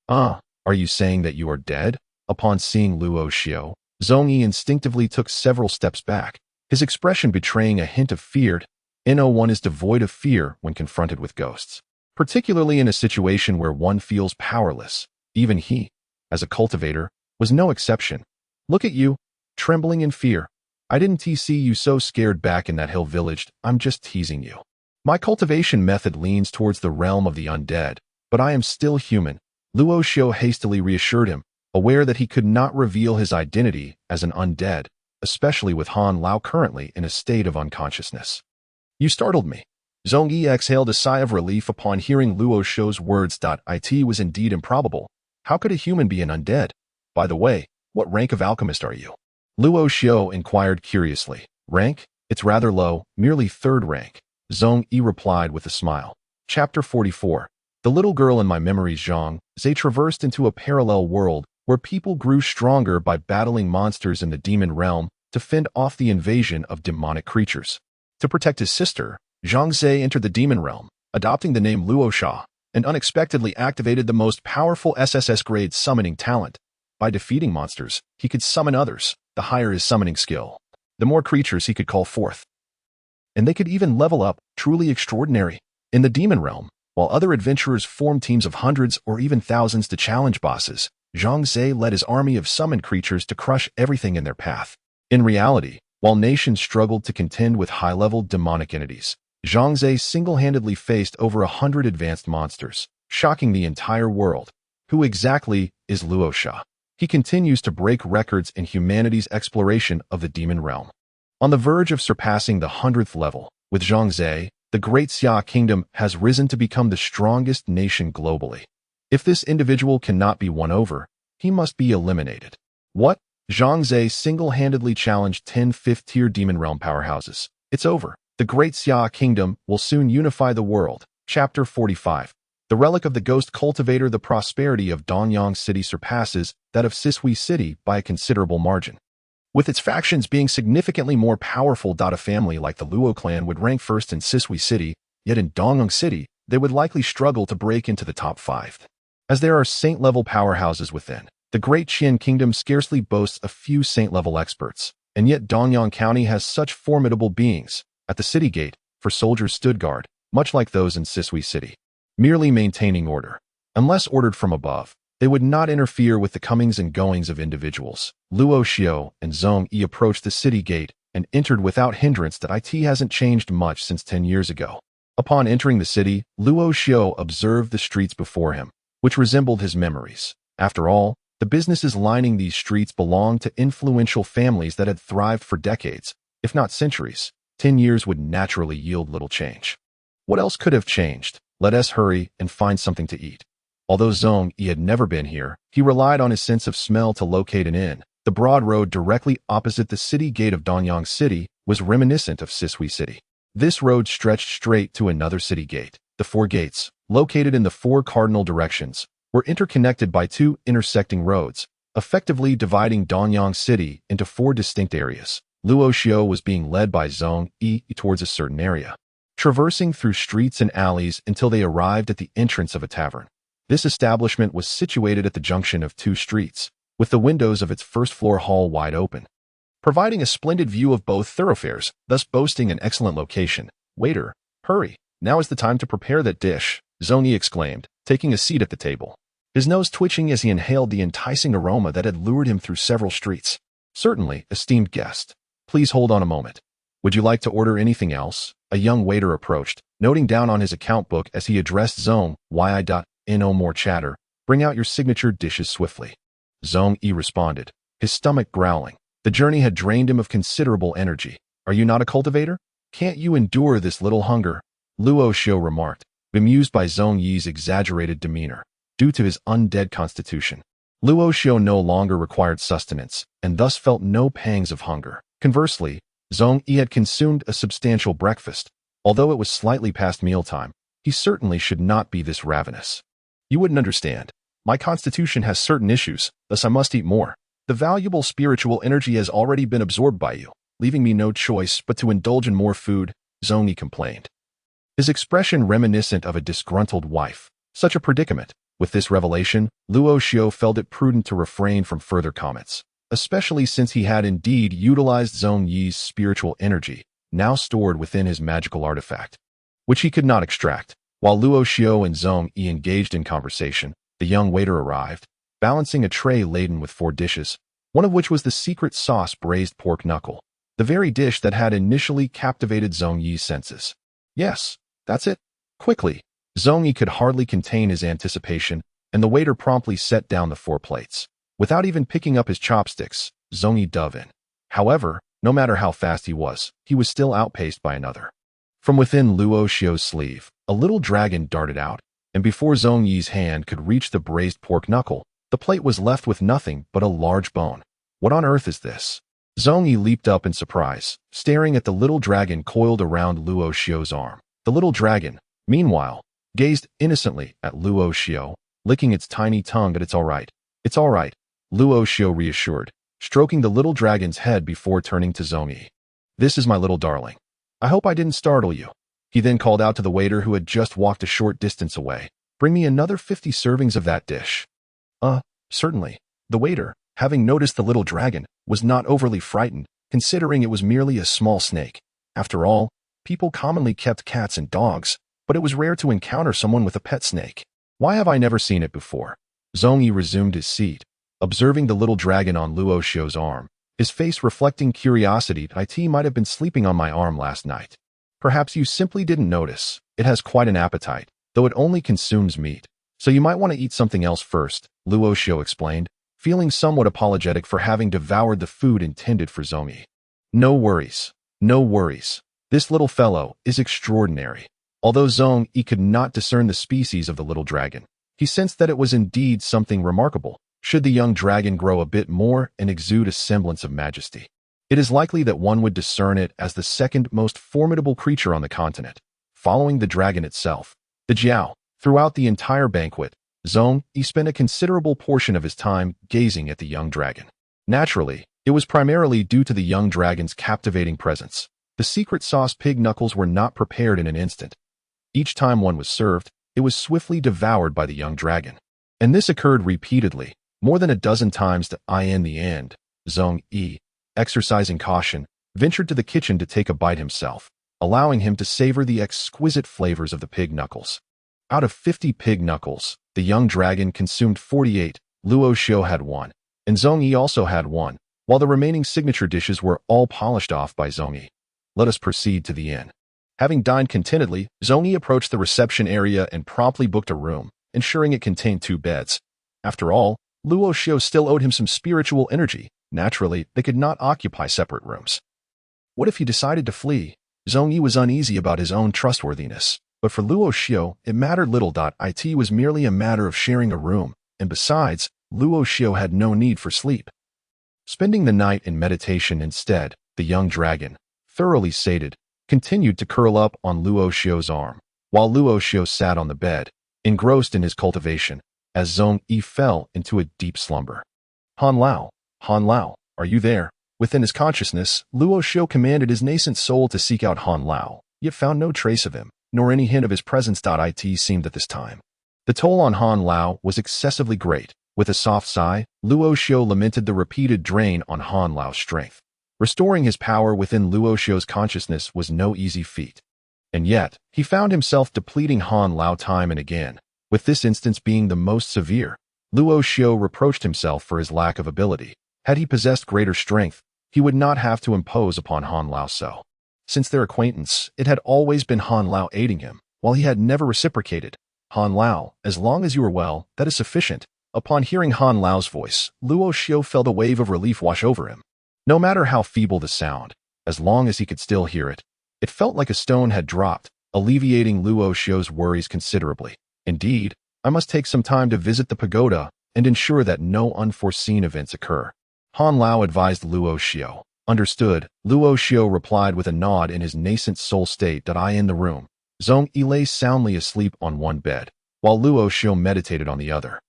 Are you saying that you are dead? Upon seeing Luo Xio, Zhongyi instinctively took several steps back, his expression betraying a hint of fear. No one is devoid of fear when confronted with ghosts, particularly in a situation where one feels powerless. Even he, as a cultivator, was no exception. Look at you, trembling in fear. I didn't see you so scared back in that hill village. I'm just teasing you. My cultivation method leans towards the realm of the undead, but I am still human. Luo Xio hastily reassured him, aware that he could not reveal his identity as an undead, especially with Han Lao currently in a state of unconsciousness. You startled me. Zhongyi exhaled a sigh of relief upon hearing Luo Xiu's words. It was indeed improbable. How could a human be an undead? By the way, what rank of alchemist are you? Luo Xiu inquired curiously. Rank? It's rather low, merely 3rd rank. Zhongyi replied with a smile. Chapter 44. The little girl in my memories. Zhang Zhe traversed into a parallel world where people grew stronger by battling monsters in the demon realm to fend off the invasion of demonic creatures. To protect his sister, Zhang Zhe entered the demon realm, adopting the name Luo Sha, and unexpectedly activated the most powerful SSS-grade summoning talent. By defeating monsters, he could summon others. The higher his summoning skill, the more creatures he could call forth. And they could even level up. Truly extraordinary. In the demon realm, while other adventurers formed teams of hundreds or even thousands to challenge bosses, Zhang Zhe led his army of summoned creatures to crush everything in their path. In reality, while nations struggled to contend with high-level demonic entities, Zhang Zhe single-handedly faced over 100 advanced monsters, shocking the entire world. Who exactly is Luo Sha? He continues to break records in humanity's exploration of the demon realm. On the verge of surpassing the 100th level, with Zhang Zhe, the Great Xia Kingdom has risen to become the strongest nation globally. If this individual cannot be won over, he must be eliminated. What? Zhang Zhe single-handedly challenged 10 5th-tier demon realm powerhouses. It's over. The Great Xia Kingdom will soon unify the world. Chapter 45. The relic of the ghost cultivator. The prosperity of Donyang City surpasses that of Sisui City by a considerable margin. With its factions being significantly more powerful, a family like the Luo clan would rank first in Sisui City, yet in Donyang City, they would likely struggle to break into the top 5. As there are saint-level powerhouses within, the Great Qian Kingdom scarcely boasts a few saint-level experts, and yet Donyang County has such formidable beings. At the city gate, for soldiers stood guard, much like those in Sisui City, merely maintaining order. Unless ordered from above, they would not interfere with the comings and goings of individuals. Luo Xiu and Zhongyi approached the city gate and entered without hindrance. It hasn't changed much since 10 years ago. Upon entering the city, Luo Xiu observed the streets before him, which resembled his memories. After all, the businesses lining these streets belonged to influential families that had thrived for decades, if not centuries. 10 years would naturally yield little change. What else could have changed? Let us hurry and find something to eat. Although Zhongyi had never been here, he relied on his sense of smell to locate an inn. The broad road directly opposite the city gate of Donyang City was reminiscent of Sisui City. This road stretched straight to another city gate. The 4 gates, located in the 4 cardinal directions, were interconnected by 2 intersecting roads, effectively dividing Donyang City into 4 distinct areas. Luo Xiu was being led by Zhongyi towards a certain area, traversing through streets and alleys until they arrived at the entrance of a tavern. This establishment was situated at the junction of 2 streets, with the windows of its first-floor hall wide open, providing a splendid view of both thoroughfares, thus boasting an excellent location. Waiter, hurry, now is the time to prepare that dish, Zhongyi exclaimed, taking a seat at the table, his nose twitching as he inhaled the enticing aroma that had lured him through several streets. Certainly, esteemed guest. Please hold on a moment. Would you like to order anything else? A young waiter approached, noting down on his account book as he addressed Zhongyi. No more chatter. Bring out your signature dishes swiftly. Zhongyi responded, his stomach growling. The journey had drained him of considerable energy. Are you not a cultivator? Can't you endure this little hunger? Luo Xiu remarked, bemused by Zhong Yi's exaggerated demeanor. Due to his undead constitution, Luo Xiao no longer required sustenance, and thus felt no pangs of hunger. Conversely, Zhong Yi had consumed a substantial breakfast. Although it was slightly past mealtime, he certainly should not be this ravenous. You wouldn't understand. My constitution has certain issues, thus I must eat more. The valuable spiritual energy has already been absorbed by you, leaving me no choice but to indulge in more food, Zhong Yi complained. His expression reminiscent of a disgruntled wife. Such a predicament. With this revelation, Luo Xiao felt it prudent to refrain from further comments, especially since he had indeed utilized Zhong Yi's spiritual energy, now stored within his magical artifact, which he could not extract. While Luo Xiao and Zhong Yi engaged in conversation, the young waiter arrived, balancing a tray laden with 4 dishes, one of which was the secret sauce braised pork knuckle, the very dish that had initially captivated Zhong Yi's senses. Yes, that's it. Quickly, Zhong Yi could hardly contain his anticipation, and the waiter promptly set down the 4 plates. Without even picking up his chopsticks, Zhong Yi dove in. However, no matter how fast he was still outpaced by another. From within Luo Xiao's sleeve, a little dragon darted out, and before Zhong Yi's hand could reach the braised pork knuckle, the plate was left with nothing but a large bone. What on earth is this? Zhong Yi leaped up in surprise, staring at the little dragon coiled around Luo Xiao's arm. The little dragon, meanwhile, gazed innocently at Luo Xiao, licking its tiny tongue. But it's all right. It's all right, Luo Xiao reassured, stroking the little dragon's head before turning to Zhong Yi. This is my little darling. I hope I didn't startle you. He then called out to the waiter who had just walked a short distance away. Bring me another 50 servings of that dish. Certainly. The waiter, having noticed the little dragon, was not overly frightened, considering it was merely a small snake. After all, people commonly kept cats and dogs, but it was rare to encounter someone with a pet snake. Why have I never seen it before? Zhong Yi resumed his seat, observing the little dragon on Luo Xiao's arm, his face reflecting curiosity. It might have been sleeping on my arm last night. Perhaps you simply didn't notice. It has quite an appetite, though it only consumes meat. So you might want to eat something else first, Luo Xiao explained, feeling somewhat apologetic for having devoured the food intended for Zhong Yi. No worries. No worries. This little fellow is extraordinary. Although Zhong Yi could not discern the species of the little dragon, he sensed that it was indeed something remarkable. Should the young dragon grow a bit more and exude a semblance of majesty, it is likely that one would discern it as the second most formidable creature on the continent, following the dragon itself, the Jiao. Throughout the entire banquet, Zhong Yi spent a considerable portion of his time gazing at the young dragon. Naturally, it was primarily due to the young dragon's captivating presence. The secret sauce pig knuckles were not prepared in an instant. Each time one was served, it was swiftly devoured by the young dragon. And this occurred repeatedly, more than a dozen times. In the end, Zhong Yi, exercising caution, ventured to the kitchen to take a bite himself, allowing him to savor the exquisite flavors of the pig knuckles. Out of 50 pig knuckles, the young dragon consumed 48, Luo Xiao had 1, and Zhong Yi also had 1, while the remaining signature dishes were all polished off by Zhong Yi. Let us proceed to the inn. Having dined contentedly, Zhong Yi approached the reception area and promptly booked a room, ensuring it contained 2 beds. After all, Luo Xiao still owed him some spiritual energy. Naturally, they could not occupy separate rooms. What if he decided to flee? Zhong Yi was uneasy about his own trustworthiness. But for Luo Xiao, it mattered little. It was merely a matter of sharing a room, and besides, Luo Xiao had no need for sleep. Spending the night in meditation instead, the young dragon, thoroughly sated, continued to curl up on Luo Xiao's arm, while Luo Xiao sat on the bed, engrossed in his cultivation, as Zhong Yi fell into a deep slumber. Han Lao, are you there? Within his consciousness, Luo Xiao commanded his nascent soul to seek out Han Lao, yet found no trace of him, nor any hint of his presence. It seemed at this time the toll on Han Lao was excessively great. With a soft sigh, Luo Xiao lamented the repeated drain on Han Lao's strength. Restoring his power within Luo Xiao's consciousness was no easy feat. And yet, he found himself depleting Han Lao time and again, with this instance being the most severe. Luo Xiao reproached himself for his lack of ability. Had he possessed greater strength, he would not have to impose upon Han Lao so. Since their acquaintance, it had always been Han Lao aiding him, while he had never reciprocated. Han Lao, as long as you are well, that is sufficient. Upon hearing Han Lao's voice, Luo Xiao felt a wave of relief wash over him. No matter how feeble the sound, as long as he could still hear it, it felt like a stone had dropped. alleviating Luo Xiu's worries considerably. Indeed, I must take some time to visit the pagoda and ensure that no unforeseen events occur. Han Lao advised Luo Xiu. Understood, Luo Xiu replied with a nod in his nascent soul state that I in the room. Zhong Yi lay soundly asleep on one bed, while Luo Xiu meditated on the other.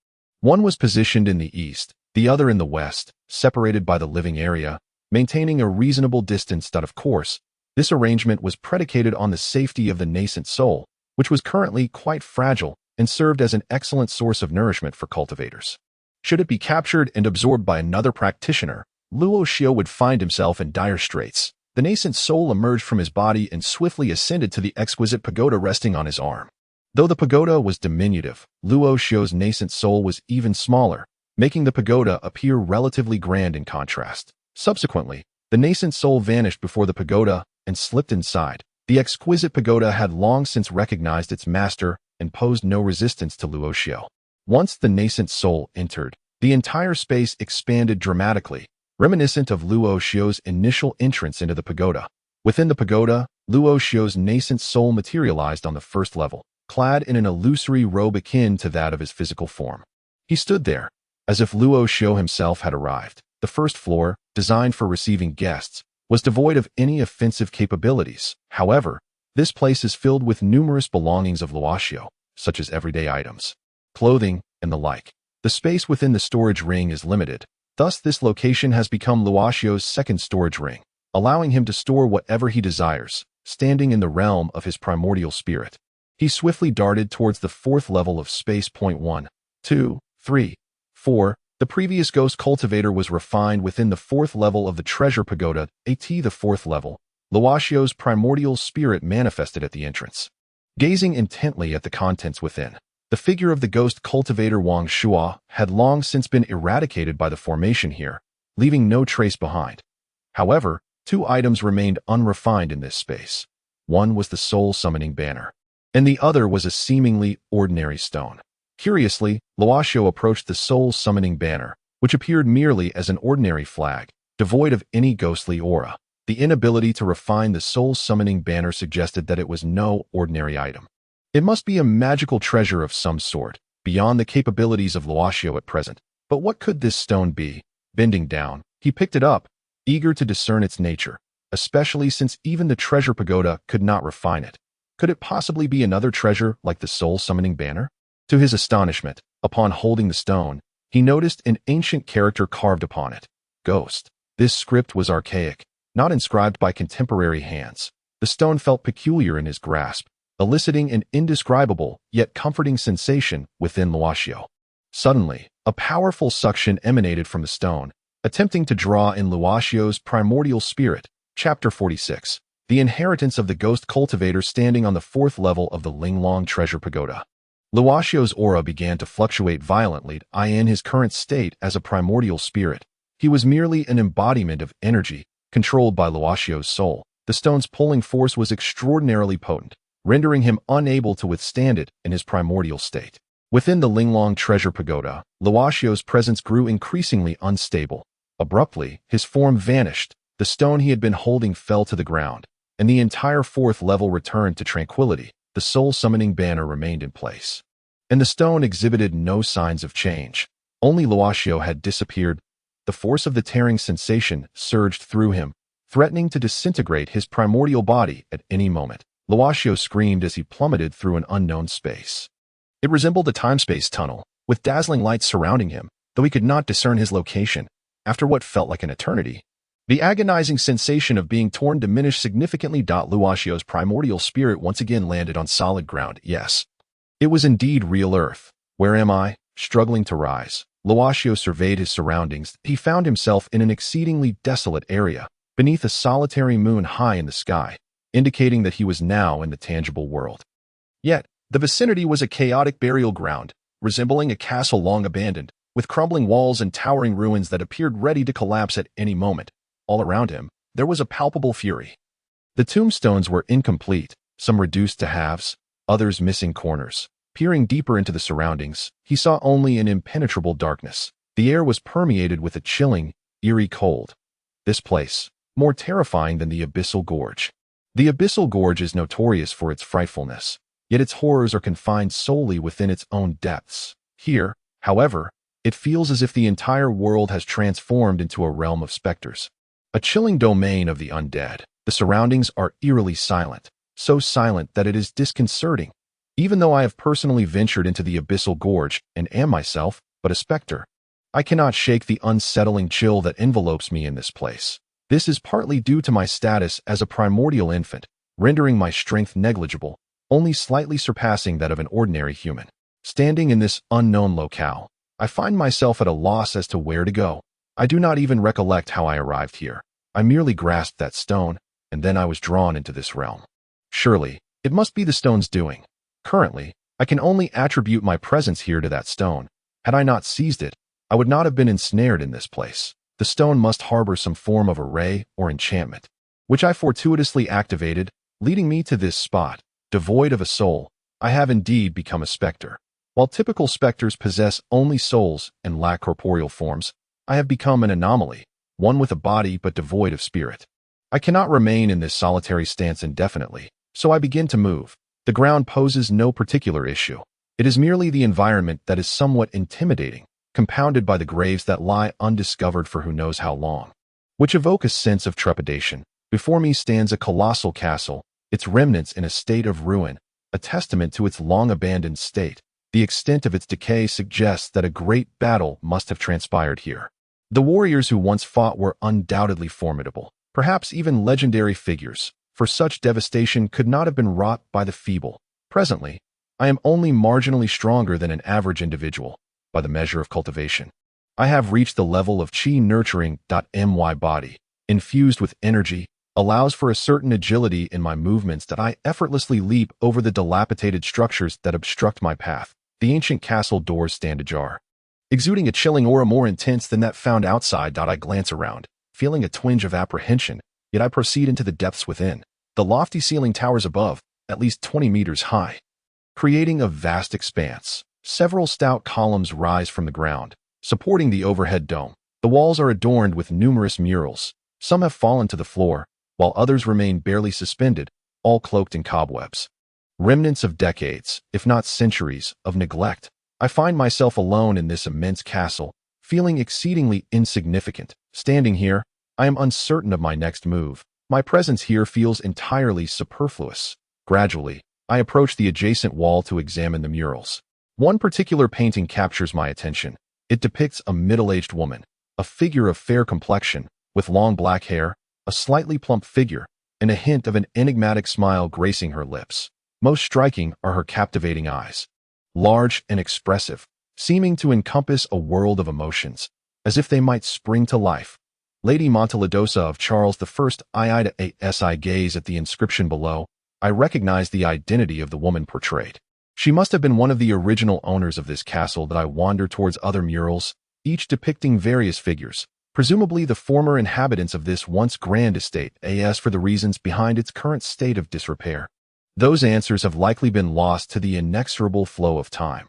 One was positioned in the east, the other in the west, separated by the living area, maintaining a reasonable distance that, of course, this arrangement was predicated on the safety of the nascent soul, which was currently quite fragile and served as an excellent source of nourishment for cultivators. Should it be captured and absorbed by another practitioner, Luo Xiu would find himself in dire straits. The nascent soul emerged from his body and swiftly ascended to the exquisite pagoda resting on his arm. Though the pagoda was diminutive, Luo Xiu's nascent soul was even smaller, making the pagoda appear relatively grand in contrast. Subsequently, the nascent soul vanished before the pagoda and slipped inside. The exquisite pagoda had long since recognized its master and posed no resistance to Luo Xiu. Once the nascent soul entered, the entire space expanded dramatically, reminiscent of Luo Xiu's initial entrance into the pagoda. Within the pagoda, Luo Xiu's nascent soul materialized on the first level, clad in an illusory robe akin to that of his physical form. He stood there, as if Luo Xiu himself had arrived. The first floor, designed for receiving guests, was devoid of any offensive capabilities. However, this place is filled with numerous belongings of Luo Xiu, such as everyday items, clothing, and the like. The space within the storage ring is limited. Thus, this location has become Luo Xiu's second storage ring, allowing him to store whatever he desires, standing in the realm of his primordial spirit. He swiftly darted towards the fourth level of space. 1, 2, 3, 4. The previous ghost cultivator was refined within the fourth level of the treasure pagoda. The fourth level, Luo Xiu's primordial spirit manifested at the entrance. Gazing intently at the contents within, the figure of the ghost cultivator Longxu had long since been eradicated by the formation here, leaving no trace behind. However, two items remained unrefined in this space. One was the soul summoning banner, and the other was a seemingly ordinary stone. Curiously, Luo Xiu approached the soul summoning banner, which appeared merely as an ordinary flag, devoid of any ghostly aura. The inability to refine the soul summoning banner suggested that it was no ordinary item. It must be a magical treasure of some sort, beyond the capabilities of Luo Xiu at present. But what could this stone be? Bending down, he picked it up, eager to discern its nature, especially since even the treasure pagoda could not refine it. Could it possibly be another treasure like the soul summoning banner? To his astonishment, upon holding the stone, he noticed an ancient character carved upon it. Ghost. This script was archaic, not inscribed by contemporary hands. The stone felt peculiar in his grasp, eliciting an indescribable yet comforting sensation within Luo Xiu. Suddenly, a powerful suction emanated from the stone, attempting to draw in Luo Xiu's primordial spirit. Chapter 46. The inheritance of the ghost cultivator standing on the fourth level of the Linglong treasure pagoda. Luo Xiu's aura began to fluctuate violently in his current state as a primordial spirit. He was merely an embodiment of energy, controlled by Luo Xiu's soul. The stone's pulling force was extraordinarily potent, rendering him unable to withstand it in his primordial state. Within the Linglong treasure pagoda, Luo Xiu's presence grew increasingly unstable. Abruptly, his form vanished, the stone he had been holding fell to the ground, and the entire fourth level returned to tranquility. The soul summoning banner remained in place, and the stone exhibited no signs of change. Only Luo Xiu had disappeared. The force of the tearing sensation surged through him, threatening to disintegrate his primordial body at any moment. Luo Xiu screamed as he plummeted through an unknown space. It resembled a time-space tunnel, with dazzling lights surrounding him, though he could not discern his location. After what felt like an eternity, the agonizing sensation of being torn diminished significantly. Luo Xiu's primordial spirit once again landed on solid ground. Yes, it was indeed real Earth. Where am I? Struggling to rise, Luo Xiu surveyed his surroundings. He found himself in an exceedingly desolate area, beneath a solitary moon high in the sky, indicating that he was now in the tangible world. Yet, the vicinity was a chaotic burial ground, resembling a castle long abandoned, with crumbling walls and towering ruins that appeared ready to collapse at any moment. All around him, there was a palpable fury. The tombstones were incomplete, some reduced to halves, others missing corners. Peering deeper into the surroundings, he saw only an impenetrable darkness. The air was permeated with a chilling, eerie cold. This place, more terrifying than the abyssal gorge. The abyssal gorge is notorious for its frightfulness, yet its horrors are confined solely within its own depths. Here, however, it feels as if the entire world has transformed into a realm of specters. A chilling domain of the undead. The surroundings are eerily silent, so silent that it is disconcerting. Even though I have personally ventured into the abyssal gorge and am myself but a specter, I cannot shake the unsettling chill that envelopes me in this place. This is partly due to my status as a primordial infant, rendering my strength negligible, only slightly surpassing that of an ordinary human. Standing in this unknown locale, I find myself at a loss as to where to go. I do not even recollect how I arrived here. I merely grasped that stone, and then I was drawn into this realm. Surely, it must be the stone's doing. Currently, I can only attribute my presence here to that stone. Had I not seized it, I would not have been ensnared in this place. The stone must harbor some form of array or enchantment, which I fortuitously activated, leading me to this spot. Devoid of a soul, I have indeed become a specter. While typical specters possess only souls and lack corporeal forms, I have become an anomaly, one with a body but devoid of spirit. I cannot remain in this solitary stance indefinitely, so I begin to move. The ground poses no particular issue. It is merely the environment that is somewhat intimidating, compounded by the graves that lie undiscovered for who knows how long, which evoke a sense of trepidation. Before me stands a colossal castle, its remnants in a state of ruin, a testament to its long-abandoned state. The extent of its decay suggests that a great battle must have transpired here. The warriors who once fought were undoubtedly formidable, perhaps even legendary figures, for such devastation could not have been wrought by the feeble. Presently, I am only marginally stronger than an average individual, by the measure of cultivation. I have reached the level of chi nurturing. My body, infused with energy, allows for a certain agility in my movements that I effortlessly leap over the dilapidated structures that obstruct my path. The ancient castle doors stand ajar, exuding a chilling aura more intense than that found outside. I glance around, feeling a twinge of apprehension, yet I proceed into the depths within. The lofty ceiling towers above, at least 20 meters high, creating a vast expanse. Several stout columns rise from the ground, supporting the overhead dome. The walls are adorned with numerous murals. Some have fallen to the floor, while others remain barely suspended, all cloaked in cobwebs. Remnants of decades, if not centuries, of neglect. I find myself alone in this immense castle, feeling exceedingly insignificant. Standing here, I am uncertain of my next move. My presence here feels entirely superfluous. Gradually, I approach the adjacent wall to examine the murals. One particular painting captures my attention. It depicts a middle-aged woman, a figure of fair complexion, with long black hair, a slightly plump figure, and a hint of an enigmatic smile gracing her lips. Most striking are her captivating eyes, large and expressive, seeming to encompass a world of emotions, as if they might spring to life. Lady Monteludosa of Charles I. As I gaze at the inscription below, I recognize the identity of the woman portrayed. She must have been one of the original owners of this castle. That I wander towards other murals, each depicting various figures, presumably the former inhabitants of this once grand estate. As for the reasons behind its current state of disrepair, those answers have likely been lost to the inexorable flow of time.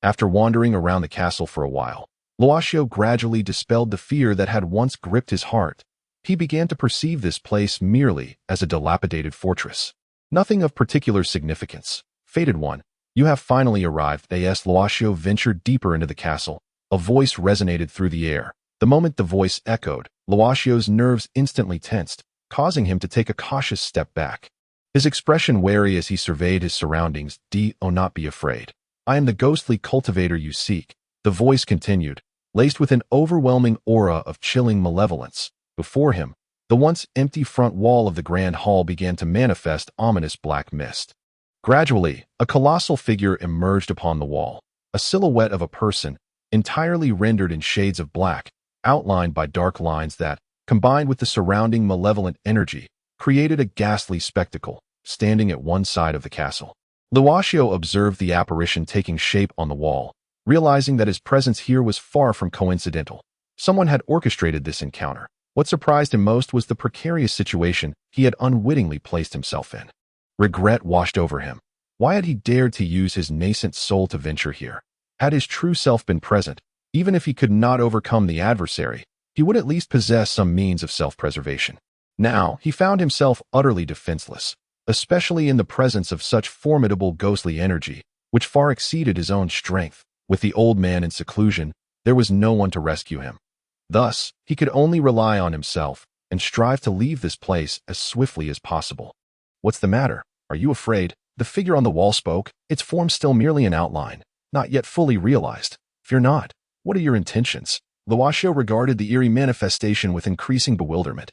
After wandering around the castle for a while, Longxu gradually dispelled the fear that had once gripped his heart. He began to perceive this place merely as a dilapidated fortress. Nothing of particular significance. Fated one, you have finally arrived. As Longxu ventured deeper into the castle, a voice resonated through the air. The moment the voice echoed, Longxu's nerves instantly tensed, causing him to take a cautious step back. His expression wary as he surveyed his surroundings. Do not be afraid. I am the ghostly cultivator you seek, the voice continued, laced with an overwhelming aura of chilling malevolence. Before him, the once empty front wall of the grand hall began to manifest ominous black mist. Gradually, a colossal figure emerged upon the wall, a silhouette of a person, entirely rendered in shades of black, outlined by dark lines that, combined with the surrounding malevolent energy, created a ghastly spectacle. Standing at one side of the castle, Longxu observed the apparition taking shape on the wall, realizing that his presence here was far from coincidental. Someone had orchestrated this encounter. What surprised him most was the precarious situation he had unwittingly placed himself in. Regret washed over him. Why had he dared to use his nascent soul to venture here? Had his true self been present, even if he could not overcome the adversary, he would at least possess some means of self-preservation. Now, he found himself utterly defenseless, especially in the presence of such formidable ghostly energy, which far exceeded his own strength. With the old man in seclusion, there was no one to rescue him. Thus, he could only rely on himself and strive to leave this place as swiftly as possible. "What's the matter? Are you afraid?" The figure on the wall spoke, its form still merely an outline, not yet fully realized. "Fear not. What are your intentions?" Longxu regarded the eerie manifestation with increasing bewilderment,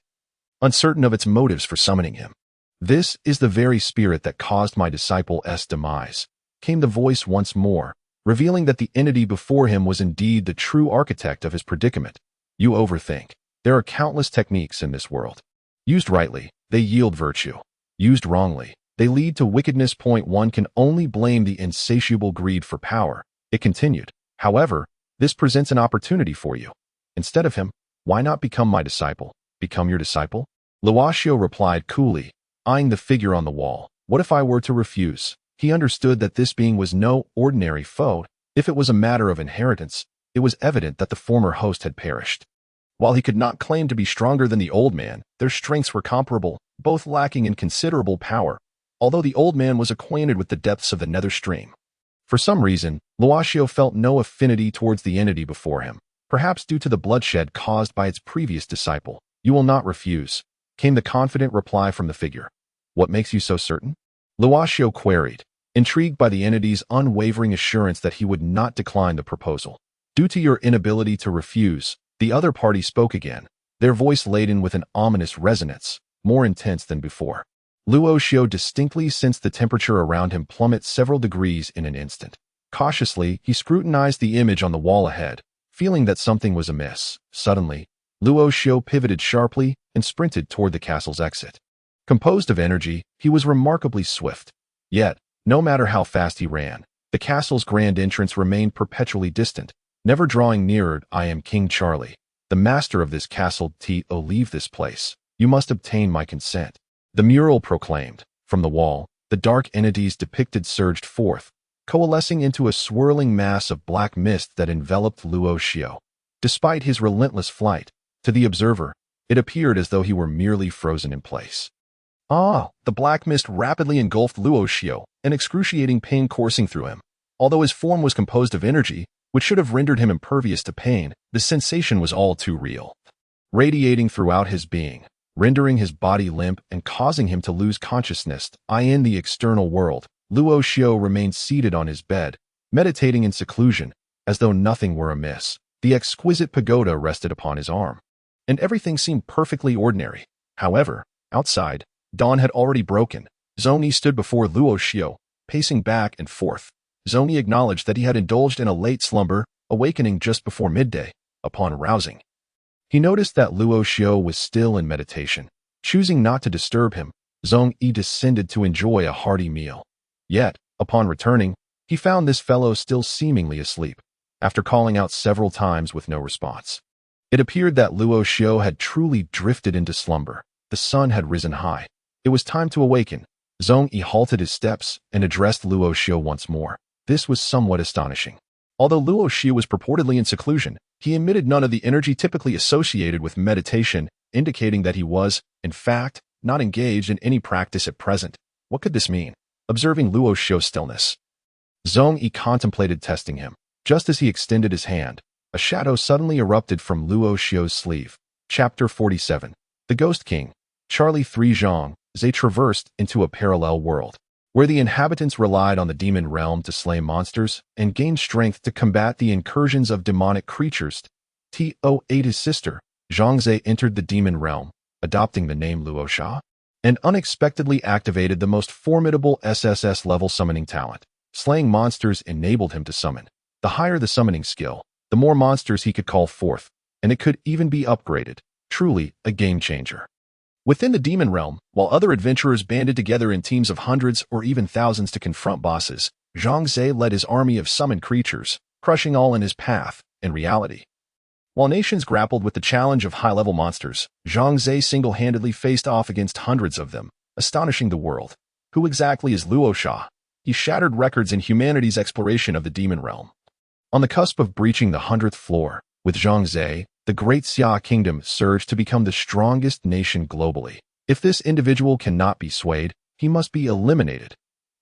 uncertain of its motives for summoning him. "This is the very spirit that caused my disciple's demise," came the voice once more, revealing that the entity before him was indeed the true architect of his predicament. "You overthink. There are countless techniques in this world. Used rightly, they yield virtue. Used wrongly, they lead to wickedness. One can only blame the insatiable greed for power," it continued. "However, this presents an opportunity for you. Instead of him, why not become my disciple?" "Become your disciple?" Longxu replied coolly, eyeing the figure on the wall. "What if I were to refuse?" He understood that this being was no ordinary foe. If it was a matter of inheritance, it was evident that the former host had perished. While he could not claim to be stronger than the old man, their strengths were comparable, both lacking in considerable power, although the old man was acquainted with the depths of the nether stream. For some reason, Longxu felt no affinity towards the entity before him, perhaps due to the bloodshed caused by its previous disciple. "You will not refuse," came the confident reply from the figure. "What makes you so certain?" Longxu queried, intrigued by the entity's unwavering assurance that he would not decline the proposal. "Due to your inability to refuse," the other party spoke again, their voice laden with an ominous resonance, more intense than before. Longxu distinctly sensed the temperature around him plummet several degrees in an instant. Cautiously, he scrutinized the image on the wall ahead, feeling that something was amiss. Suddenly, Longxu pivoted sharply and sprinted toward the castle's exit. Composed of energy, he was remarkably swift. Yet, no matter how fast he ran, the castle's grand entrance remained perpetually distant, never drawing nearer. "I am King Charlie, the master of this castle. Leave this place. You must obtain my consent," the mural proclaimed. From the wall, the dark entities depicted surged forth, coalescing into a swirling mass of black mist that enveloped Longxu. Despite his relentless flight, to the observer, it appeared as though he were merely frozen in place. The black mist rapidly engulfed Longxu, an excruciating pain coursing through him. Although his form was composed of energy, which should have rendered him impervious to pain, the sensation was all too real, radiating throughout his being, rendering his body limp and causing him to lose consciousness. In the external world, Longxu remained seated on his bed, meditating in seclusion, as though nothing were amiss. The exquisite pagoda rested upon his arm, and everything seemed perfectly ordinary. However, outside, dawn had already broken. Zhongyi stood before Longxu, pacing back and forth. Zhongyi acknowledged that he had indulged in a late slumber, awakening just before midday. Upon rousing, he noticed that Longxu was still in meditation. Choosing not to disturb him, Zhongyi descended to enjoy a hearty meal. Yet, upon returning, he found this fellow still seemingly asleep, after calling out several times with no response. It appeared that Longxu had truly drifted into slumber. The sun had risen high. It was time to awaken. Zhongyi halted his steps and addressed Longxu once more. This was somewhat astonishing. Although Longxu was purportedly in seclusion, he emitted none of the energy typically associated with meditation, indicating that he was, in fact, not engaged in any practice at present. What could this mean? Observing Longxiu's stillness, Zhongyi contemplated testing him. Just as he extended his hand, a shadow suddenly erupted from Longxiu's sleeve. Chapter 47. The Ghost King. Charlie 3 Zhang. They traversed into a parallel world, where the inhabitants relied on the demon realm to slay monsters and gain strength to combat the incursions of demonic creatures. To8 his sister, Zhang Zhe entered the demon realm, adopting the name Longxu, and unexpectedly activated the most formidable SSS-level summoning talent. Slaying monsters enabled him to summon. The higher the summoning skill, the more monsters he could call forth, and it could even be upgraded. Truly a game changer. Within the demon realm, while other adventurers banded together in teams of hundreds or even thousands to confront bosses, Zhang Zhe led his army of summoned creatures, crushing all in his path. In reality, while nations grappled with the challenge of high-level monsters, Zhang Zhe single-handedly faced off against hundreds of them, astonishing the world. Who exactly is Longxu? He shattered records in humanity's exploration of the demon realm. On the cusp of breaching the 100th floor, with Zhang Zhe, the Great Xia Kingdom surged to become the strongest nation globally. If this individual cannot be swayed, he must be eliminated.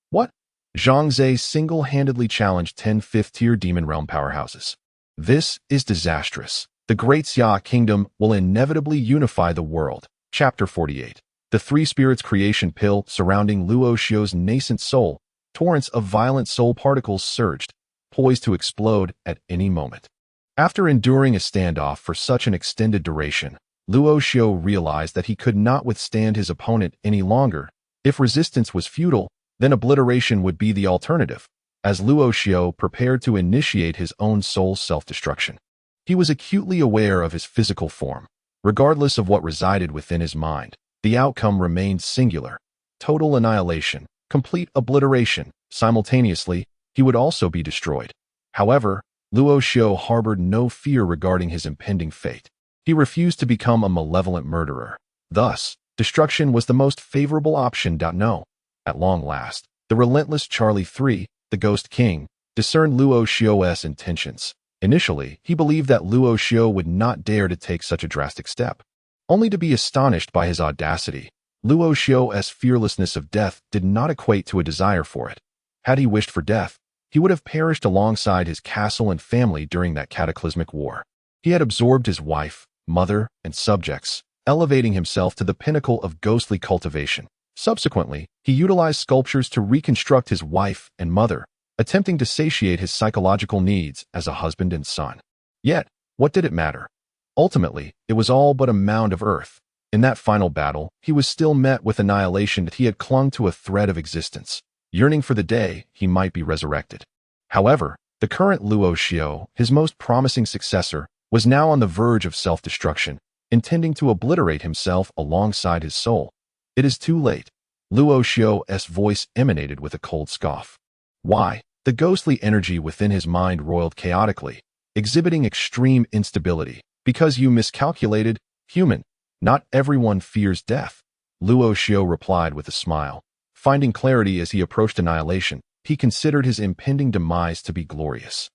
What? Zhang Zhe single-handedly challenged 10 fifth-tier Demon Realm powerhouses. This is disastrous. The Great Xia Kingdom will inevitably unify the world. Chapter 48. The Three Spirits Creation Pill surrounding Luo Xiu's nascent soul. Torrents of violent soul particles surged, poised to explode at any moment. After enduring a standoff for such an extended duration, Luo Xiu realized that he could not withstand his opponent any longer. If resistance was futile, then obliteration would be the alternative, as Luo Xiu prepared to initiate his own soul self-destruction. He was acutely aware of his physical form. Regardless of what resided within his mind, the outcome remained singular: total annihilation, complete obliteration. Simultaneously, he would also be destroyed. However, Luo Xiu harbored no fear regarding his impending fate. He refused to become a malevolent murderer. Thus, destruction was the most favorable option. No. At long last, the relentless Charlie III, the Ghost King, discerned Luo Xiu's intentions. Initially, he believed that Luo Xiu would not dare to take such a drastic step, only to be astonished by his audacity. Luo Xiu's fearlessness of death did not equate to a desire for it. Had he wished for death, he would have perished alongside his castle and family during that cataclysmic war. He had absorbed his wife, mother, and subjects, elevating himself to the pinnacle of ghostly cultivation. Subsequently, he utilized sculptures to reconstruct his wife and mother, attempting to satiate his psychological needs as a husband and son. Yet, what did it matter? Ultimately, it was all but a mound of earth. In that final battle, he was still met with annihilation that he had clung to a thread of existence, yearning for the day he might be resurrected. However, the current Luo Xiu, his most promising successor, was now on the verge of self-destruction, intending to obliterate himself alongside his soul. It is too late. Luo Xiu's voice emanated with a cold scoff. Why? The ghostly energy within his mind roiled chaotically, exhibiting extreme instability. Because you miscalculated, human. Not everyone fears death. Luo Xiu replied with a smile. Finding clarity as he approached annihilation, he considered his impending demise to be glorious.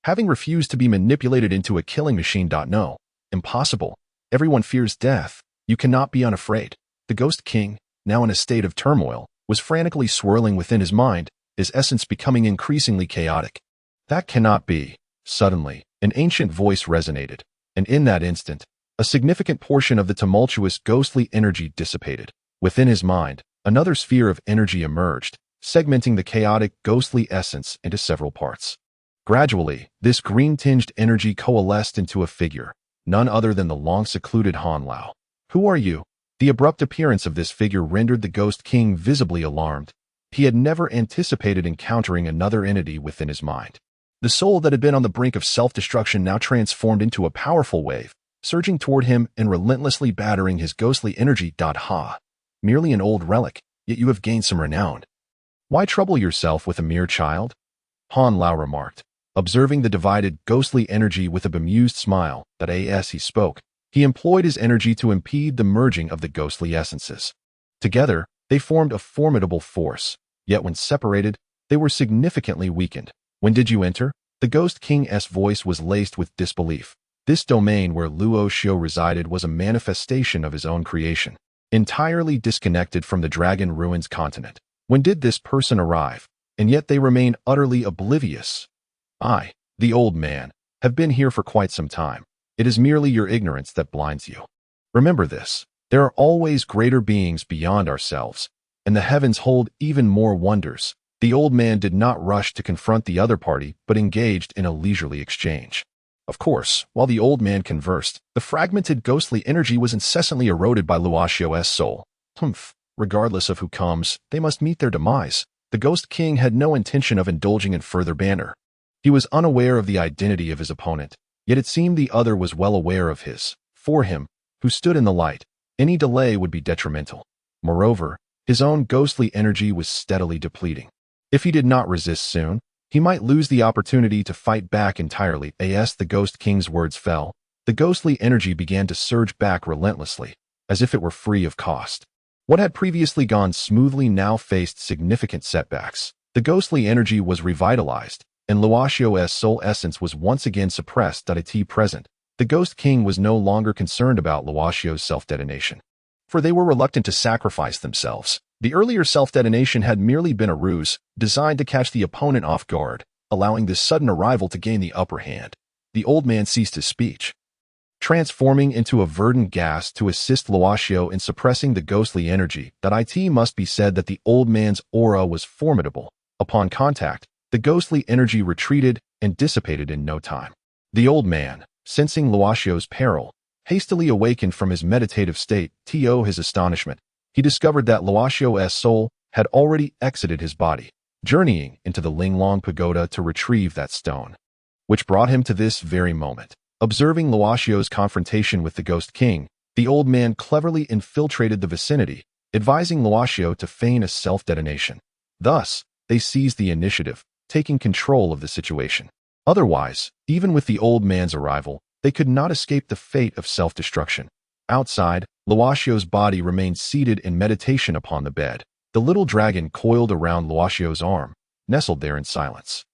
Having refused to be manipulated into a killing machine. No. Impossible. Everyone fears death. You cannot be unafraid. The Ghost King, now in a state of turmoil, was frantically swirling within his mind, his essence becoming increasingly chaotic. That cannot be. Suddenly, an ancient voice resonated, and in that instant, a significant portion of the tumultuous ghostly energy dissipated. Within his mind, another sphere of energy emerged, segmenting the chaotic ghostly essence into several parts. Gradually, this green-tinged energy coalesced into a figure, none other than the long-secluded Han Lao. Who are you? The abrupt appearance of this figure rendered the Ghost King visibly alarmed. He had never anticipated encountering another entity within his mind. The soul that had been on the brink of self-destruction now transformed into a powerful wave, surging toward him and relentlessly battering his ghostly energy. Ha! Merely an old relic, yet you have gained some renown. Why trouble yourself with a mere child? Han Lao remarked, observing the divided ghostly energy with a bemused smile. As he spoke, he employed his energy to impede the merging of the ghostly essences. Together, they formed a formidable force, yet when separated, they were significantly weakened. When did you enter? The Ghost King's voice was laced with disbelief. This domain where Luo Xiu resided was a manifestation of his own creation, entirely disconnected from the Dragon Ruins continent. When did this person arrive? And yet they remain utterly oblivious. I, the old man, have been here for quite some time. It is merely your ignorance that blinds you. Remember this. There are always greater beings beyond ourselves, and the heavens hold even more wonders. The old man did not rush to confront the other party, but engaged in a leisurely exchange. Of course, while the old man conversed, the fragmented ghostly energy was incessantly eroded by Luo Xiu's soul. Regardless of who comes, they must meet their demise. The Ghost King had no intention of indulging in further banter. He was unaware of the identity of his opponent, yet it seemed the other was well aware of his. For him, who stood in the light, any delay would be detrimental. Moreover, his own ghostly energy was steadily depleting. If he did not resist soon, he might lose the opportunity to fight back entirely. As the Ghost King's words fell, the ghostly energy began to surge back relentlessly, as if it were free of cost. What had previously gone smoothly now faced significant setbacks. The ghostly energy was revitalized, and Luo Xiu's soul essence was once again suppressed. Present. the Ghost King was no longer concerned about Longxu's self-detonation, for they were reluctant to sacrifice themselves. The earlier self-detonation had merely been a ruse, designed to catch the opponent off guard, allowing this sudden arrival to gain the upper hand. The old man ceased his speech, transforming into a verdant gas to assist Longxu in suppressing the ghostly energy. It must be said that the old man's aura was formidable. Upon contact, the ghostly energy retreated and dissipated in no time. The old man, sensing Longxu's peril, hastily awakened from his meditative state. To his astonishment, he discovered that Longxu's soul had already exited his body, journeying into the Linglong Pagoda to retrieve that stone, which brought him to this very moment. Observing Longxu's confrontation with the Ghost King, the old man cleverly infiltrated the vicinity, advising Longxu to feign a self-detonation. Thus, they seized the initiative, taking control of the situation. Otherwise, even with the old man's arrival, they could not escape the fate of self-destruction. Outside, Longxu's body remained seated in meditation upon the bed. The little dragon coiled around Longxu's arm, nestled there in silence.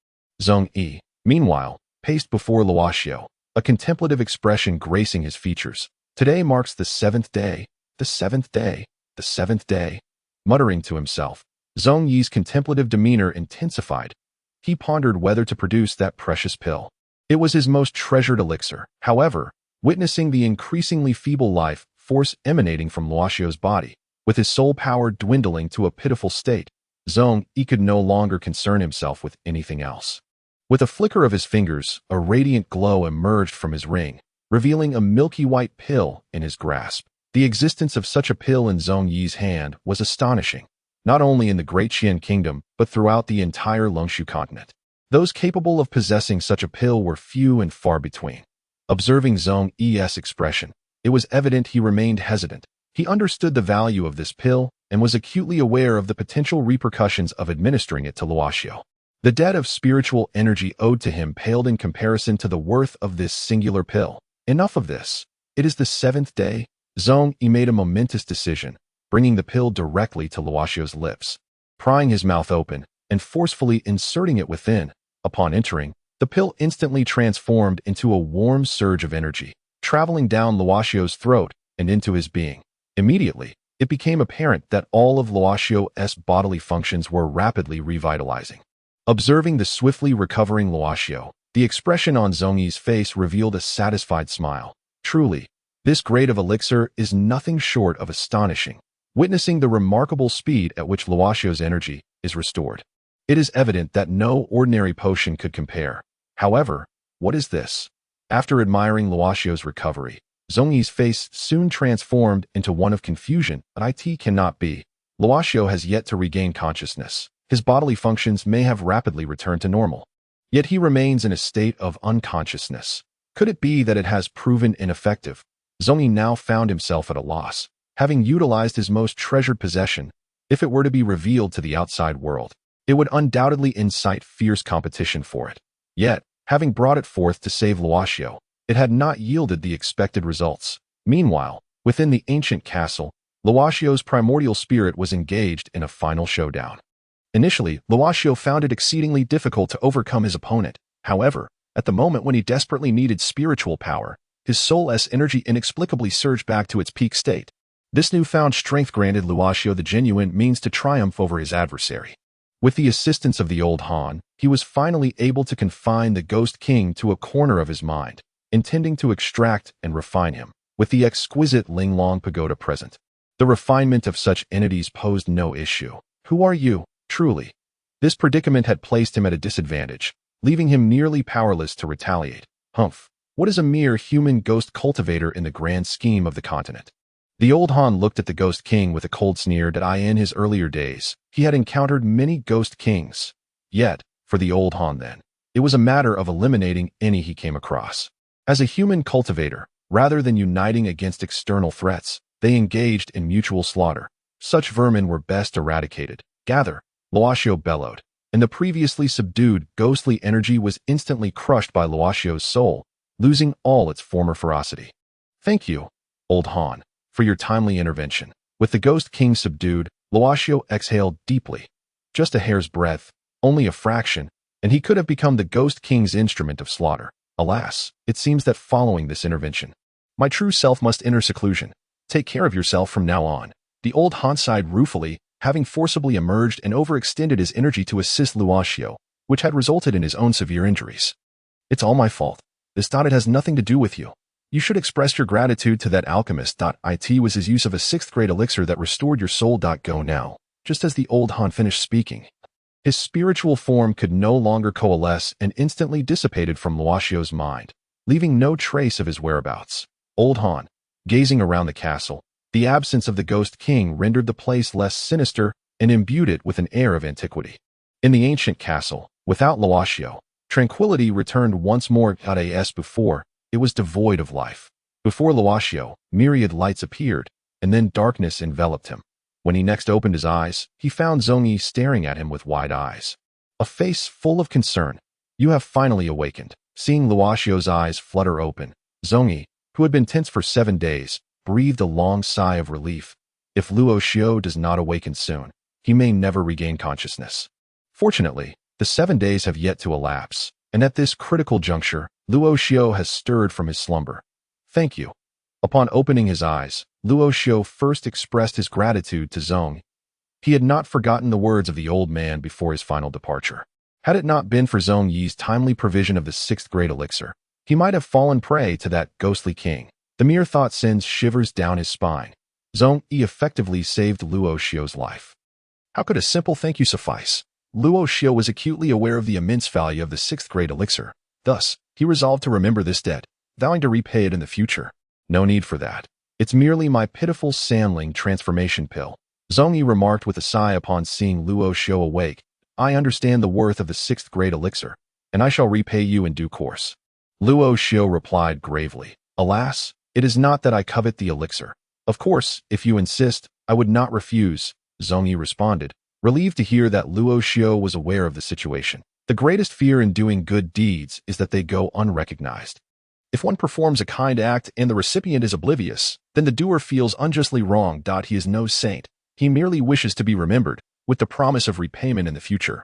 Zhongyi, meanwhile, paced before Longxu, a contemplative expression gracing his features. Today marks the seventh day, the seventh day, the seventh day. Muttering to himself, Zhongyi's contemplative demeanor intensified. He pondered whether to produce that precious pill. It was his most treasured elixir. However, witnessing the increasingly feeble life force emanating from Longxu's body, with his soul power dwindling to a pitiful state, Zhongyi could no longer concern himself with anything else. With a flicker of his fingers, a radiant glow emerged from his ring, revealing a milky white pill in his grasp. The existence of such a pill in Zhongyi's hand was astonishing, not only in the Great Qian Kingdom, but throughout the entire Longxu continent. Those capable of possessing such a pill were few and far between. Observing Zhongyi's expression, it was evident he remained hesitant. He understood the value of this pill and was acutely aware of the potential repercussions of administering it to Longxu. The debt of spiritual energy owed to him paled in comparison to the worth of this singular pill. Enough of this. It is the seventh day. Zhongyi made a momentous decision, bringing the pill directly to Longxu's lips, prying his mouth open and forcefully inserting it within. Upon entering, the pill instantly transformed into a warm surge of energy, traveling down Longxu's throat and into his being. Immediately, it became apparent that all of Longxu's bodily functions were rapidly revitalizing. Observing the swiftly recovering Longxu, the expression on Zhongyi's face revealed a satisfied smile. Truly, this grade of elixir is nothing short of astonishing. Witnessing the remarkable speed at which Longxu's energy is restored, it is evident that no ordinary potion could compare. However, what is this? After admiring Longxu's recovery, Zhongyi's face soon transformed into one of confusion. It cannot be. Longxu has yet to regain consciousness. His bodily functions may have rapidly returned to normal, yet he remains in a state of unconsciousness. Could it be that it has proven ineffective? Zhongyi now found himself at a loss, having utilized his most treasured possession. If it were to be revealed to the outside world, it would undoubtedly incite fierce competition for it. Yet, having brought it forth to save Longxu, it had not yielded the expected results. Meanwhile, within the ancient castle, Longxu's primordial spirit was engaged in a final showdown. Initially, Longxu found it exceedingly difficult to overcome his opponent. However, at the moment when he desperately needed spiritual power, his soul's energy inexplicably surged back to its peak state. This newfound strength granted Longxu the genuine means to triumph over his adversary. With the assistance of the old Han, he was finally able to confine the Ghost King to a corner of his mind, intending to extract and refine him, with the exquisite Linglong Pagoda present. The refinement of such entities posed no issue. Who are you? Truly, this predicament had placed him at a disadvantage, leaving him nearly powerless to retaliate. Humph, what is a mere human ghost cultivator in the grand scheme of the continent? The old Han looked at the Ghost King with a cold sneer that in his earlier days, he had encountered many Ghost Kings. Yet, for the old Han then, it was a matter of eliminating any he came across. As a human cultivator, rather than uniting against external threats, they engaged in mutual slaughter. Such vermin were best eradicated. Gather, Longxu bellowed, and the previously subdued ghostly energy was instantly crushed by Longxu's soul, losing all its former ferocity. Thank you, old Han, for your timely intervention. With the Ghost King subdued, Longxu exhaled deeply. Just a hair's breadth, only a fraction, and he could have become the Ghost King's instrument of slaughter. Alas, it seems that following this intervention, my true self must enter seclusion. Take care of yourself from now on. The old Han sighed ruefully, having forcibly emerged and overextended his energy to assist Luoxu, which had resulted in his own severe injuries. It's all my fault. This it has nothing to do with you. You should express your gratitude to that alchemist. It was his use of a 6th grade elixir that restored your soul. Go now. Just as the old Han finished speaking, his spiritual form could no longer coalesce and instantly dissipated from Luoxiu's mind, leaving no trace of his whereabouts. Old Han, gazing around the castle, the absence of the Ghost King rendered the place less sinister and imbued it with an air of antiquity. In the ancient castle, without Luoxiu, tranquility returned once more. As before, it was devoid of life. Before Luoxiu, myriad lights appeared, and then darkness enveloped him. When he next opened his eyes, he found Zhongyi staring at him with wide eyes, a face full of concern. You have finally awakened. Seeing Luoxiu's eyes flutter open, Zhongyi, who had been tense for 7 days, breathed a long sigh of relief. If Luoxiu does not awaken soon, he may never regain consciousness. Fortunately, the 7 days have yet to elapse, and at this critical juncture, Luoxiu has stirred from his slumber. Thank you. Upon opening his eyes, Luoxiu first expressed his gratitude to Zhongyi. He had not forgotten the words of the old man before his final departure. Had it not been for Zhongyi's timely provision of the 6th grade elixir, he might have fallen prey to that ghostly king. The mere thought sends shivers down his spine. Zhongyi effectively saved Luoxiu's life. How could a simple thank you suffice? Luoxiu was acutely aware of the immense value of the 6th grade elixir. Thus, he resolved to remember this debt, vowing to repay it in the future. No need for that. It's merely my pitiful sandling transformation pill. Zhongyi remarked with a sigh upon seeing Luoxiu awake. I understand the worth of the 6th grade elixir, and I shall repay you in due course. Luoxiu replied gravely, Alas, it is not that I covet the elixir. Of course, if you insist, I would not refuse, Zhongyi responded, relieved to hear that Luoxiu was aware of the situation. The greatest fear in doing good deeds is that they go unrecognized. If one performs a kind act and the recipient is oblivious, then the doer feels unjustly wronged. He is no saint. He merely wishes to be remembered, with the promise of repayment in the future.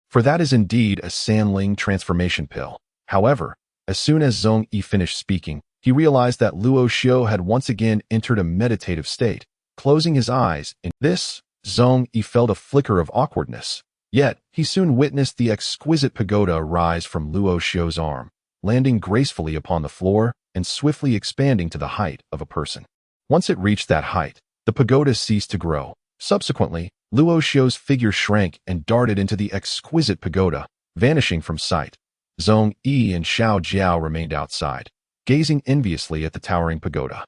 For that is indeed a sandling transformation pill. However, as soon as Zhongyi finished speaking, he realized that Luoxiu had once again entered a meditative state. Closing his eyes, in this, Zhongyi felt a flicker of awkwardness. Yet, he soon witnessed the exquisite pagoda rise from Luoxiu's arm, landing gracefully upon the floor and swiftly expanding to the height of a person. Once it reached that height, the pagoda ceased to grow. Subsequently, Luoxiu's figure shrank and darted into the exquisite pagoda, vanishing from sight. Zhongyi and Xiao Jiao remained outside, gazing enviously at the towering pagoda.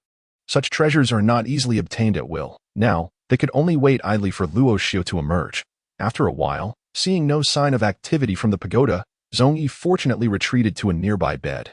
Such treasures are not easily obtained at will. Now, they could only wait idly for Luoxiu to emerge. After a while, seeing no sign of activity from the pagoda, Zhongyi fortunately retreated to a nearby bed,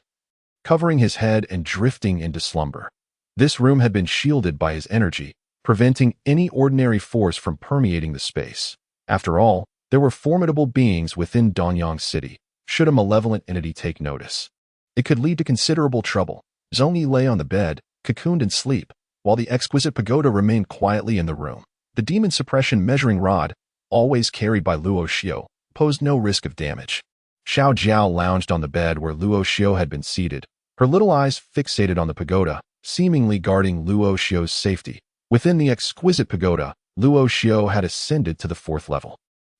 covering his head and drifting into slumber. This room had been shielded by his energy, preventing any ordinary force from permeating the space. After all, there were formidable beings within Danyang City. Should a malevolent entity take notice, it could lead to considerable trouble. Zhongyi lay on the bed, cocooned in sleep, while the exquisite pagoda remained quietly in the room. The demon suppression measuring rod, always carried by Luoxiu, posed no risk of damage. Xiao Jiao lounged on the bed where Luoxiu had been seated, her little eyes fixated on the pagoda, seemingly guarding Luoxiu's safety. Within the exquisite pagoda, Luoxiu had ascended to the 4th level.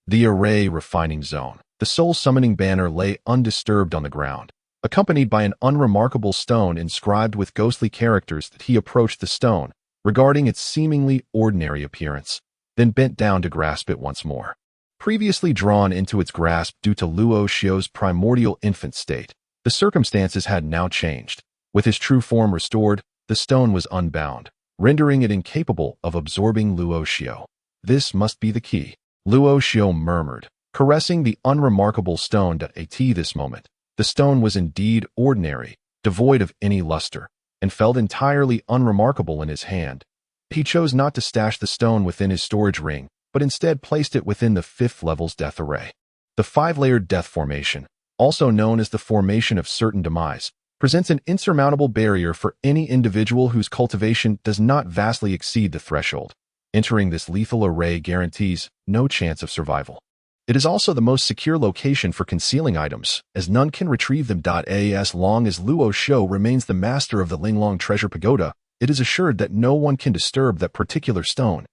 The array refining zone, the soul summoning banner lay undisturbed on the ground, accompanied by an unremarkable stone inscribed with ghostly characters. That he approached the stone, regarding its seemingly ordinary appearance, then bent down to grasp it once more. Previously drawn into its grasp due to Luoxiu's primordial infant state, the circumstances had now changed. With his true form restored, the stone was unbound, rendering it incapable of absorbing Luoxiu. This must be the key, Luoxiu murmured, caressing the unremarkable stone. At this moment, the stone was indeed ordinary, devoid of any luster, and felt entirely unremarkable in his hand. He chose not to stash the stone within his storage ring, but instead placed it within the 5th level's death array. The 5-layered death formation, also known as the formation of certain demise, presents an insurmountable barrier for any individual whose cultivation does not vastly exceed the threshold. Entering this lethal array guarantees no chance of survival. It is also the most secure location for concealing items, as none can retrieve them. As long as Luo Xiu remains the master of the Linglong Treasure Pagoda, it is assured that no one can disturb that particular stone.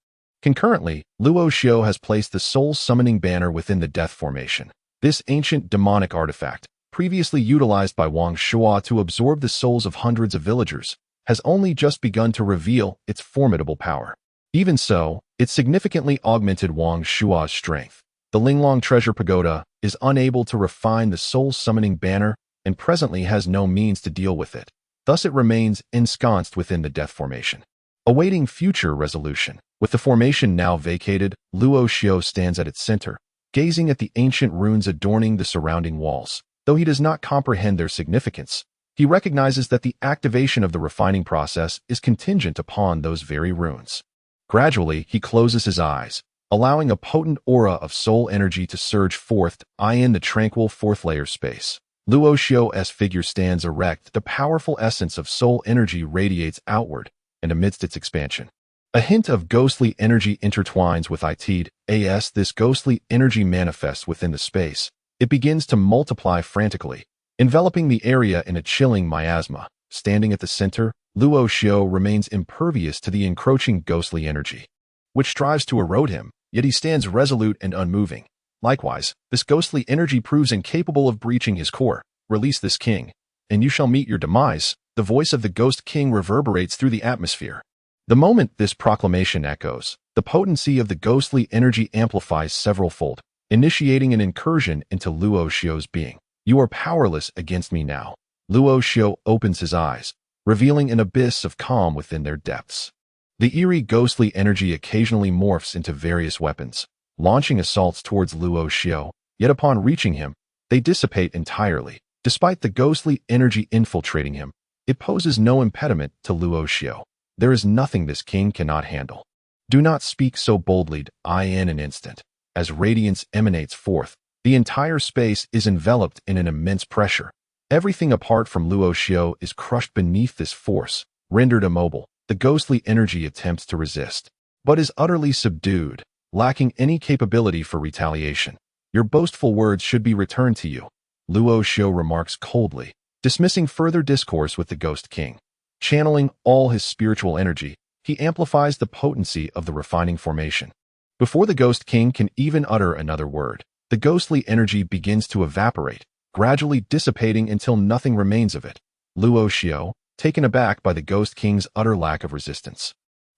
Concurrently, Luo Xiu has placed the Soul Summoning Banner within the Death Formation. This ancient demonic artifact, previously utilized by Longxu to absorb the souls of hundreds of villagers, has only just begun to reveal its formidable power. Even so, it significantly augmented Longxu's strength. The Linglong Treasure Pagoda is unable to refine the Soul Summoning Banner and presently has no means to deal with it. Thus it remains ensconced within the Death Formation, awaiting future resolution. With the formation now vacated, Luo Xiu stands at its center, gazing at the ancient runes adorning the surrounding walls. Though he does not comprehend their significance, he recognizes that the activation of the refining process is contingent upon those very runes. Gradually, he closes his eyes, allowing a potent aura of soul energy to surge forth in the tranquil fourth-layer space. Luo Xiu's figure stands erect. The powerful essence of soul energy radiates outward, and amidst its expansion, a hint of ghostly energy intertwines with it. As this ghostly energy manifests within the space, it begins to multiply frantically, enveloping the area in a chilling miasma. Standing at the center, Luo Xiu remains impervious to the encroaching ghostly energy, which strives to erode him, yet he stands resolute and unmoving. Likewise, this ghostly energy proves incapable of breaching his core. Release this king, and you shall meet your demise. The voice of the Ghost King reverberates through the atmosphere. The moment this proclamation echoes, the potency of the ghostly energy amplifies several-fold, initiating an incursion into Luo Xiu's being. You are powerless against me now. Luo Xiu opens his eyes, revealing an abyss of calm within their depths. The eerie ghostly energy occasionally morphs into various weapons, launching assaults towards Luo Xiu, yet upon reaching him, they dissipate entirely. Despite the ghostly energy infiltrating him, it poses no impediment to Luo Xiu. There is nothing this king cannot handle. Do not speak so boldly. In an instant, as radiance emanates forth, the entire space is enveloped in an immense pressure. Everything apart from Luo Xiu is crushed beneath this force, rendered immobile. The ghostly energy attempts to resist, but is utterly subdued, lacking any capability for retaliation. Your boastful words should be returned to you, Luo Xiu remarks coldly, dismissing further discourse with the Ghost King. Channeling all his spiritual energy, he amplifies the potency of the refining formation. Before the Ghost King can even utter another word, the ghostly energy begins to evaporate, gradually dissipating until nothing remains of it. Luo Xiu, taken aback by the Ghost King's utter lack of resistance,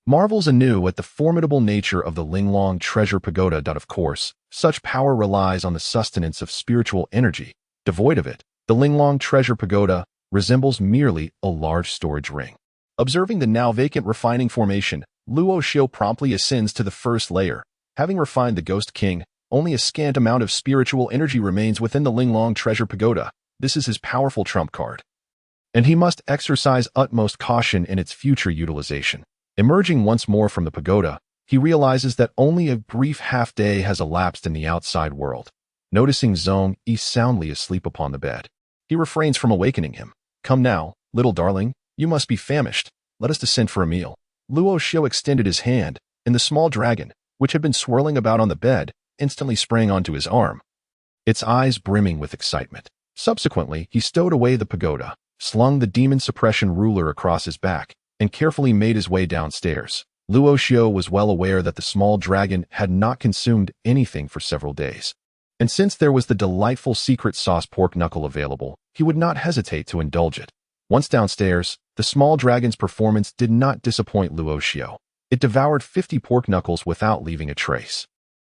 marvels anew at the formidable nature of the Linglong Treasure Pagoda. Of course, such power relies on the sustenance of spiritual energy. Devoid of it, the Linglong Treasure Pagoda resembles merely a large storage ring. Observing the now vacant refining formation, Luo Xiu promptly ascends to the first layer. Having refined the Ghost King, only a scant amount of spiritual energy remains within the Linglong Treasure Pagoda. This is his powerful trump card, and he must exercise utmost caution in its future utilization. Emerging once more from the pagoda, he realizes that only a brief half-day has elapsed in the outside world. Noticing Zhong Yi soundly asleep upon the bed, he refrains from awakening him. Come now, little darling, you must be famished. Let us descend for a meal. Luo Xiu extended his hand, and the small dragon, which had been swirling about on the bed, instantly sprang onto his arm, its eyes brimming with excitement. Subsequently, he stowed away the pagoda, slung the demon suppression ruler across his back, and carefully made his way downstairs. Luo Xiu was well aware that the small dragon had not consumed anything for several days, and since there was the delightful secret sauce pork knuckle available, he would not hesitate to indulge it. Once downstairs, the small dragon's performance did not disappoint Luo Xiu. It devoured 50 pork knuckles without leaving a trace.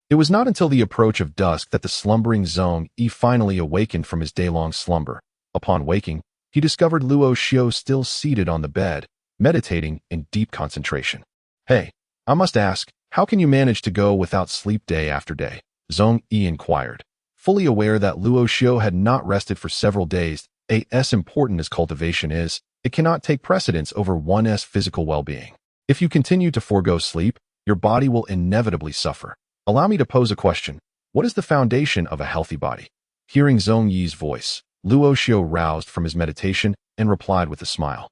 It was not until the approach of dusk that the slumbering Zhong Yi finally awakened from his day-long slumber. Upon waking, he discovered Luo Xiu still seated on the bed, meditating in deep concentration. Hey, I must ask, how can you manage to go without sleep day after day? Zhong Yi inquired, fully aware that Luo Xiu had not rested for several days. As important as cultivation is, it cannot take precedence over one's physical well-being. If you continue to forego sleep, your body will inevitably suffer. Allow me to pose a question. What is the foundation of a healthy body? Hearing Zhong Yi's voice, Luo Xiu roused from his meditation and replied with a smile.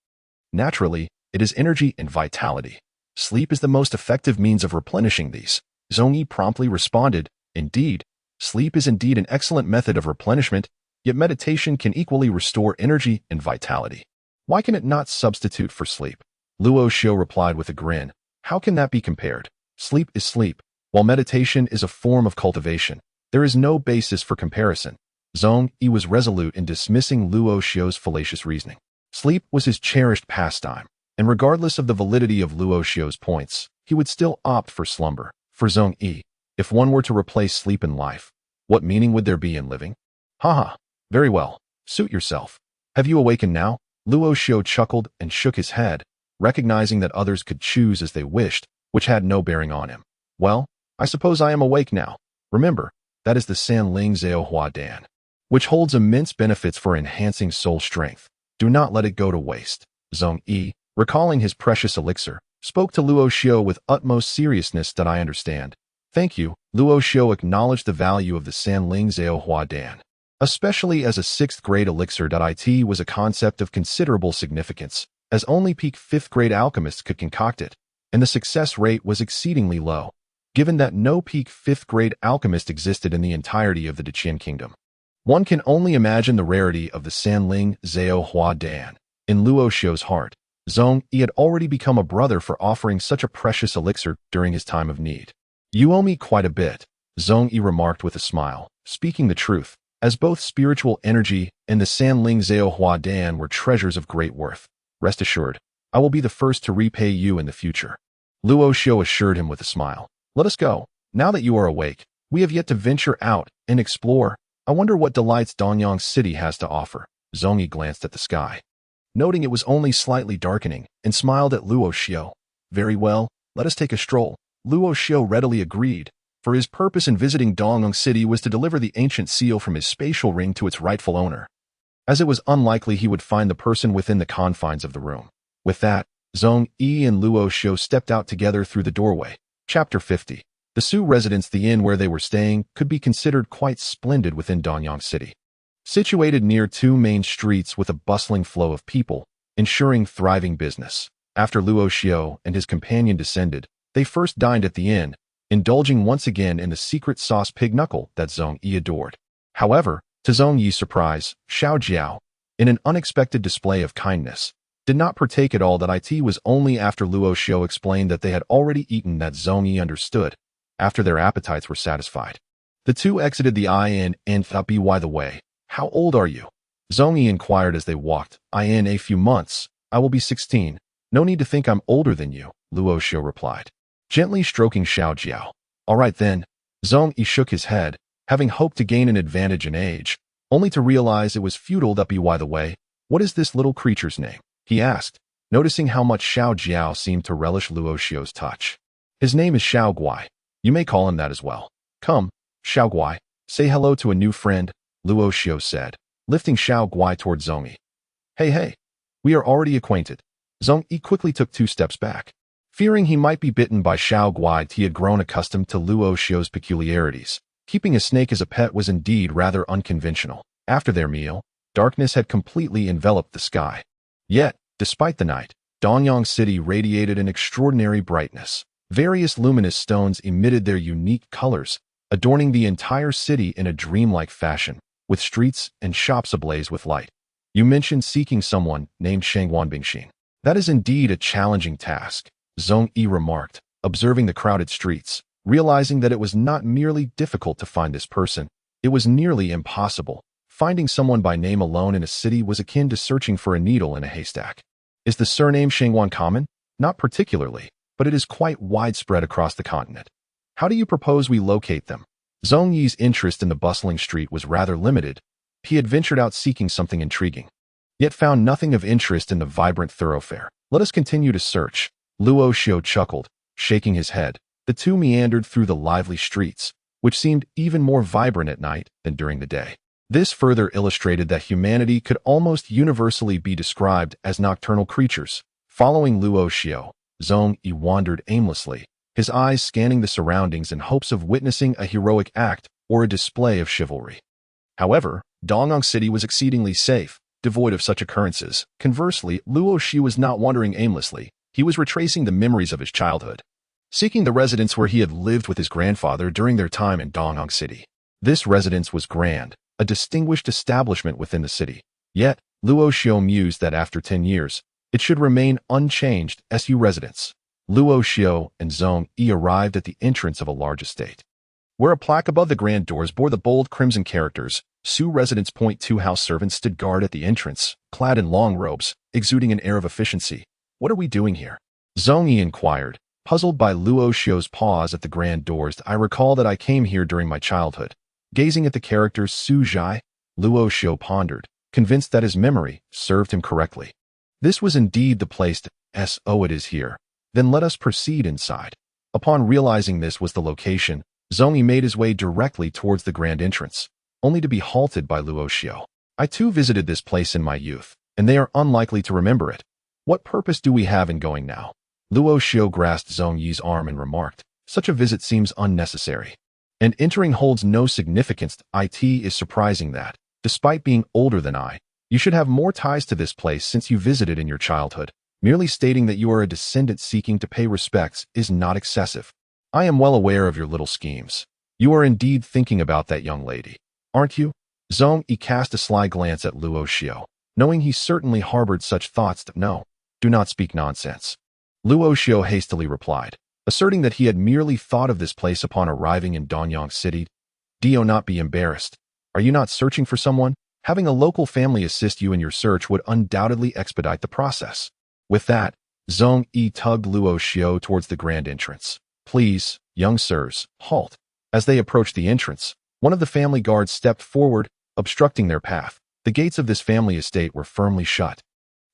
Naturally, it is energy and vitality. Sleep is the most effective means of replenishing these. Zhong Yi promptly responded, indeed, Sleep is indeed an excellent method of replenishment, yet meditation can equally restore energy and vitality. Why can it not substitute for sleep? Luo Xiu replied with a grin. How can that be compared? Sleep is sleep, while meditation is a form of cultivation. There is no basis for comparison. Zhong Yi was resolute in dismissing Luo Xiu's fallacious reasoning. Sleep was his cherished pastime, and regardless of the validity of Luo Xiu's points, he would still opt for slumber. For Zhong Yi, if one were to replace sleep in life, what meaning would there be in living? Haha, very well, suit yourself. Have you awakened now? Luo Xiu chuckled and shook his head, recognizing that others could choose as they wished, which had no bearing on him. Well, I suppose I am awake now. Remember, that is the Sanling Zhao Hua Dan, which holds immense benefits for enhancing soul strength. Do not let it go to waste. Zhong Yi, recalling his precious elixir, spoke to Luo Xiu with utmost seriousness. That I understand. Thank you. Luo Xiu acknowledged the value of the Sanling Zhao Hua Dan, especially as a 6th grade elixir. It was a concept of considerable significance, as only peak 5th grade alchemists could concoct it, and the success rate was exceedingly low, given that no peak 5th grade alchemist existed in the entirety of the Deqian Kingdom. One can only imagine the rarity of the Sanling Zhao Hua Dan. In Luo Xiu's heart, Zhong Yi had already become a brother for offering such a precious elixir during his time of need. You owe me quite a bit, Zhong Yi remarked with a smile. Speaking the truth, as both spiritual energy and the Sanling Zhao Hua Dan were treasures of great worth. Rest assured, I will be the first to repay you in the future. Luo Xiu assured him with a smile. Let us go. Now that you are awake, we have yet to venture out and explore. I wonder what delights Dongyang City has to offer. Zhong Yi glanced at the sky, noting it was only slightly darkening, and smiled at Luo Xiu. Very well, let us take a stroll. Luo Xiu readily agreed, for his purpose in visiting Dongyang City was to deliver the ancient seal from his spatial ring to its rightful owner, as it was unlikely he would find the person within the confines of the room. With that, Zhong Yi and Luo Xiu stepped out together through the doorway. Chapter 50. The Su residence, the inn where they were staying, could be considered quite splendid within Dongyang City. Situated near 2 main streets with a bustling flow of people, ensuring thriving business. After Luo Xiu and his companion descended, they first dined at the inn, indulging once again in the secret sauce pig knuckle that Zhong Yi adored. However, to Zhong Yi's surprise, Xiao Jiao, in an unexpected display of kindness, did not partake at all. That it was only after Luo Xiu explained that they had already eaten that Zhong Yi understood, after their appetites were satisfied. The two exited the inn and by the way, how old are you? Zhong Yi inquired as they walked. In a few months, I will be 16. No need to think I'm older than you, Luo Xiu replied, gently stroking Xiao Jiao. All right then. Zhong Yi shook his head, having hoped to gain an advantage in age, only to realize it was futile. By the way, what is this little creature's name? He asked, noticing how much Xiao Jiao seemed to relish Luo Xiu's touch. His name is Xiao Guai. You may call him that as well. Come, Xiao Guai, say hello to a new friend, Luo Xiu said, lifting Xiao Guai toward Zhong Yi. Hey, we are already acquainted. Zhong Yi quickly took 2 steps back. Fearing he might be bitten by Xiao Guai, he had grown accustomed to Luo Xiu's peculiarities. Keeping a snake as a pet was indeed rather unconventional. After their meal, darkness had completely enveloped the sky. Yet, despite the night, Dongyang City radiated an extraordinary brightness. Various luminous stones emitted their unique colors, adorning the entire city in a dreamlike fashion, with streets and shops ablaze with light. You mentioned seeking someone named Shangwan Bingxin. That is indeed a challenging task, Zhong Yi remarked, observing the crowded streets. Realizing that it was not merely difficult to find this person, it was nearly impossible. Finding someone by name alone in a city was akin to searching for a needle in a haystack. Is the surname Shangwan common? Not particularly, but it is quite widespread across the continent. How do you propose we locate them? Zhong Yi's interest in the bustling street was rather limited. He had ventured out seeking something intriguing, yet found nothing of interest in the vibrant thoroughfare. Let us continue to search. Luo Xiu chuckled, shaking his head. The two meandered through the lively streets, which seemed even more vibrant at night than during the day. This further illustrated that humanity could almost universally be described as nocturnal creatures. Following Luo Xiu, Zhong Yi wandered aimlessly, his eyes scanning the surroundings in hopes of witnessing a heroic act or a display of chivalry. However, Dongyang City was exceedingly safe, devoid of such occurrences. Conversely, Luo Xiu was not wandering aimlessly. He was retracing the memories of his childhood, seeking the residence where he had lived with his grandfather during their time in Dongyang City. This residence was grand, a distinguished establishment within the city. Yet, Luo Xiao mused that after 10 years, it should remain unchanged SU residence. Luo Xiao and Zhong Yi arrived at the entrance of a large estate, where a plaque above the grand doors bore the bold crimson characters, Su Residence. Two house servants stood guard at the entrance, clad in long robes, exuding an air of efficiency. What are we doing here? Zhong Yi inquired, puzzled by Luo Xiao's pause at the grand doors. I recall that I came here during my childhood. Gazing at the characters Su Zhai, Luo Xiao pondered, convinced that his memory served him correctly. This was indeed the place to S.O. It is here. Then let us proceed inside. Upon realizing this was the location, Zhong Yi made his way directly towards the grand entrance, only to be halted by Luo Xiao. I too visited this place in my youth, and they are unlikely to remember it. What purpose do we have in going now? Luo Xiao grasped Zhong Yi's arm and remarked, such a visit seems unnecessary. And entering holds no significance. It is surprising that, despite being older than I, you should have more ties to this place since you visited in your childhood. Merely stating that you are a descendant seeking to pay respects is not excessive. I am well aware of your little schemes. You are indeed thinking about that young lady, aren't you? Zhong Yi cast a sly glance at Luo Xiao, knowing he certainly harbored such thoughts. No, do not speak nonsense. Luo Xiao hastily replied, asserting that he had merely thought of this place upon arriving in Danyang City. Do not be embarrassed. Are you not searching for someone? Having a local family assist you in your search would undoubtedly expedite the process. With that, Zhong Yi tugged Luo Xiao towards the grand entrance. Please, young sirs, halt. As they approached the entrance, one of the family guards stepped forward, obstructing their path. The gates of this family estate were firmly shut,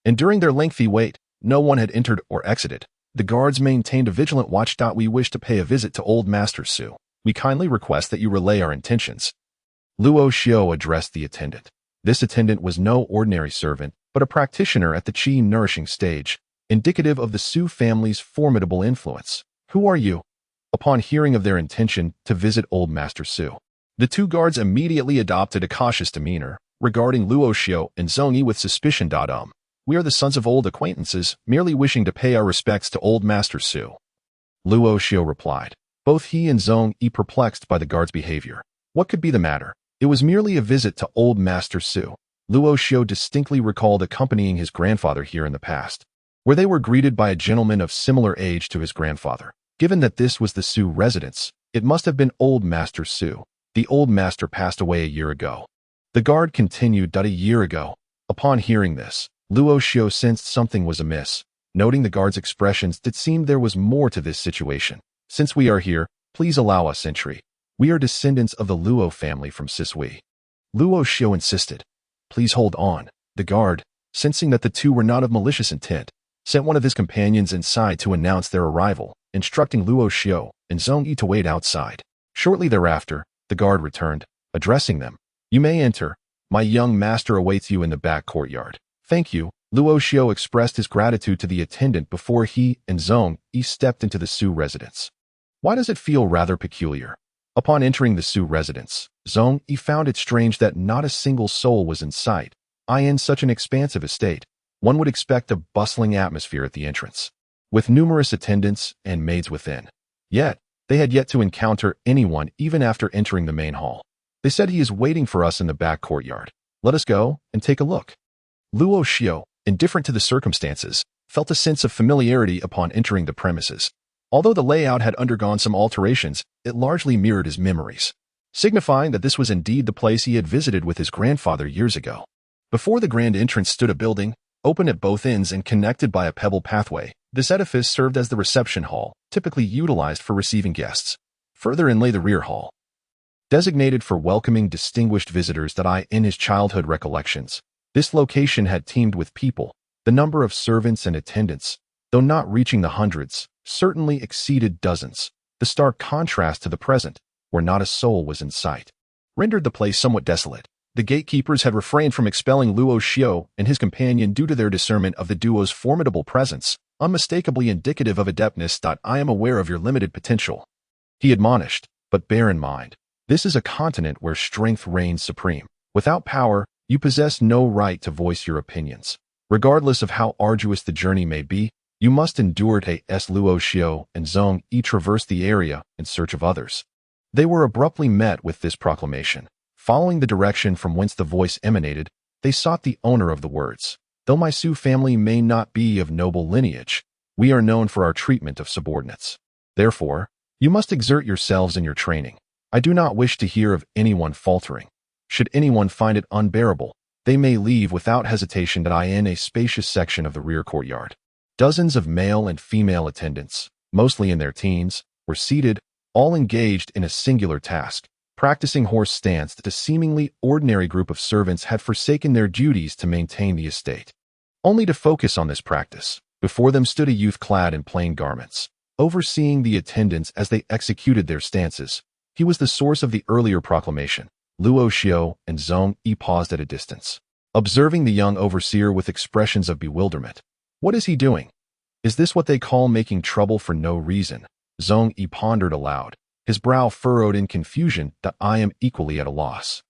and during their lengthy wait, no one had entered or exited. The guards maintained a vigilant watch. We wish to pay a visit to Old Master Su. We kindly request that you relay our intentions. Luo Xiao addressed the attendant. This attendant was no ordinary servant, but a practitioner at the qi nourishing stage, indicative of the Su family's formidable influence. Who are you? Upon hearing of their intention to visit Old Master Su, the two guards immediately adopted a cautious demeanor, regarding Luo Xiao and Zhong Yi with suspicion. We are the sons of old acquaintances, merely wishing to pay our respects to Old Master Su. Luo Xiao replied, both he and Zhong Yi perplexed by the guard's behavior. What could be the matter? It was merely a visit to Old Master Su. Luo Xiao distinctly recalled accompanying his grandfather here in the past, where they were greeted by a gentleman of similar age to his grandfather. Given that this was the Su residence, it must have been Old Master Su. The old master passed away a year ago. The guard continued. A year ago. Upon hearing this, Luo Xiao sensed something was amiss. Noting the guard's expressions, it seemed there was more to this situation. Since we are here, please allow us entry. We are descendants of the Luo family from Sisui. Luo Xiao insisted. Please hold on. The guard, sensing that the two were not of malicious intent, sent one of his companions inside to announce their arrival, instructing Luo Xiao and Zhong Yi to wait outside. Shortly thereafter, the guard returned, addressing them. You may enter. My young master awaits you in the back courtyard. Thank you. Luo Xiao expressed his gratitude to the attendant before he and Zhong Yi stepped into the Su residence. Why does it feel rather peculiar? Upon entering the Su residence, Zhong Yi found it strange that not a single soul was in sight. In such an expansive estate, one would expect a bustling atmosphere at the entrance, with numerous attendants and maids within. Yet, they had yet to encounter anyone even after entering the main hall. They said he is waiting for us in the back courtyard. Let us go and take a look. Luo Xiao, indifferent to the circumstances, felt a sense of familiarity upon entering the premises. Although the layout had undergone some alterations, it largely mirrored his memories, signifying that this was indeed the place he had visited with his grandfather years ago. Before the grand entrance stood a building, open at both ends and connected by a pebble pathway. This edifice served as the reception hall, typically utilized for receiving guests. Further in lay the rear hall, designated for welcoming distinguished visitors. In his childhood recollections, this location had teemed with people. The number of servants and attendants, though not reaching the hundreds, certainly exceeded dozens. The stark contrast to the present, where not a soul was in sight, rendered the place somewhat desolate. The gatekeepers had refrained from expelling Luo Xiao and his companion due to their discernment of the duo's formidable presence, unmistakably indicative of adeptness. I am aware of your limited potential, he admonished, but bear in mind, this is a continent where strength reigns supreme. Without power, you possess no right to voice your opinions. Regardless of how arduous the journey may be, you must endure it. Luo Xiao and Zhong Yi traversed the area in search of others. They were abruptly met with this proclamation. Following the direction from whence the voice emanated, they sought the owner of the words. Though my Su family may not be of noble lineage, we are known for our treatment of subordinates. Therefore, you must exert yourselves in your training. I do not wish to hear of anyone faltering. Should anyone find it unbearable, they may leave without hesitation that I in a spacious section of the rear courtyard. Dozens of male and female attendants, mostly in their teens, were seated, all engaged in a singular task, practicing horse stance that a seemingly ordinary group of servants had forsaken their duties to maintain the estate. Only to focus on this practice, before them stood a youth clad in plain garments, overseeing the attendants as they executed their stances. He was the source of the earlier proclamation. Luo Xiao and Zhong Yi paused at a distance, observing the young overseer with expressions of bewilderment. What is he doing? Is this what they call making trouble for no reason? Zhong Yi pondered aloud, his brow furrowed in confusion. That I am equally at a loss.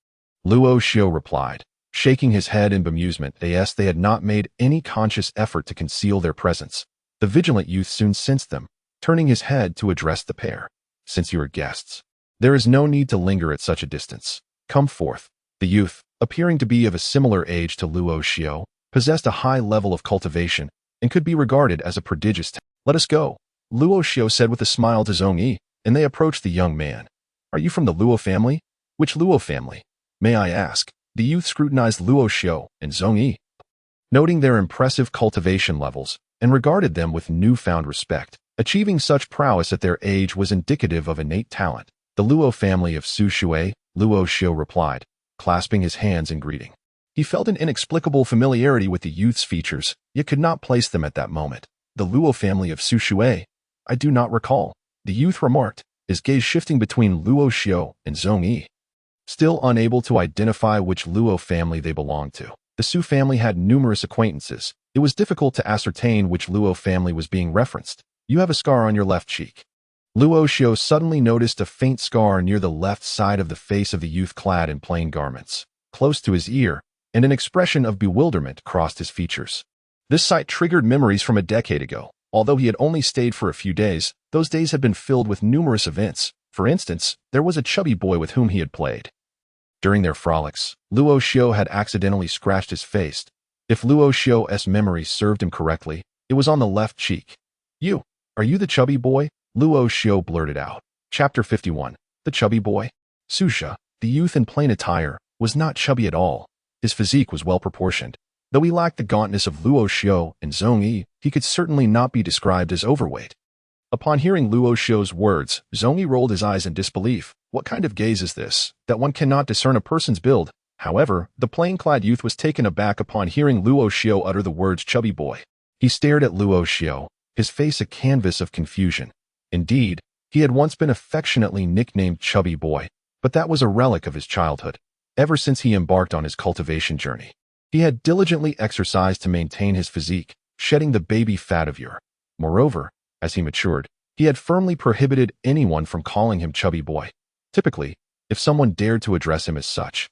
Luo Xiao replied, shaking his head in bemusement. Yes, they had not made any conscious effort to conceal their presence. The vigilant youth soon sensed them, turning his head to address the pair. Since you are guests, there is no need to linger at such a distance. Come forth. The youth, appearing to be of a similar age to Luo Xiao, possessed a high level of cultivation and could be regarded as a prodigious talent. Let us go, Luo Xiao said with a smile to Zhong Yi, and they approached the young man. Are you from the Luo family? Which Luo family, may I ask? The youth scrutinized Luo Xiao and Zhong Yi, noting their impressive cultivation levels, and regarded them with newfound respect. Achieving such prowess at their age was indicative of innate talent. The Luo family of Su Shui, Luo Xiao replied, clasping his hands in greeting. He felt an inexplicable familiarity with the youth's features, yet could not place them at that moment. The Luo family of Su Shui? I do not recall, the youth remarked, his gaze shifting between Luo Xiao and Zhong Yi. Still unable to identify which Luo family they belonged to, the Su family had numerous acquaintances. It was difficult to ascertain which Luo family was being referenced. You have a scar on your left cheek. Luo Xiao suddenly noticed a faint scar near the left side of the face of the youth clad in plain garments, close to his ear, and an expression of bewilderment crossed his features. This sight triggered memories from a decade ago. Although he had only stayed for a few days, those days had been filled with numerous events. For instance, there was a chubby boy with whom he had played. During their frolics, Luo Xiao had accidentally scratched his face. If Luo Xiao's memory served him correctly, it was on the left cheek. Are you the chubby boy? Luo Xiao blurted out. Chapter 51. The Chubby Boy. Susha, the youth in plain attire, was not chubby at all. His physique was well proportioned. Though he lacked the gauntness of Luo Xiao and Zhong Yi, he could certainly not be described as overweight. Upon hearing Luo Xiao's words, Zhong Yi rolled his eyes in disbelief. What kind of gaze is this, that one cannot discern a person's build? However, the plain-clad youth was taken aback upon hearing Luo Xiao utter the words chubby boy. He stared at Luo Xiao, his face a canvas of confusion. Indeed, he had once been affectionately nicknamed Chubby Boy, but that was a relic of his childhood. Ever since he embarked on his cultivation journey, he had diligently exercised to maintain his physique, shedding the baby fat of yore. Moreover, as he matured, he had firmly prohibited anyone from calling him Chubby Boy. Typically, if someone dared to address him as such,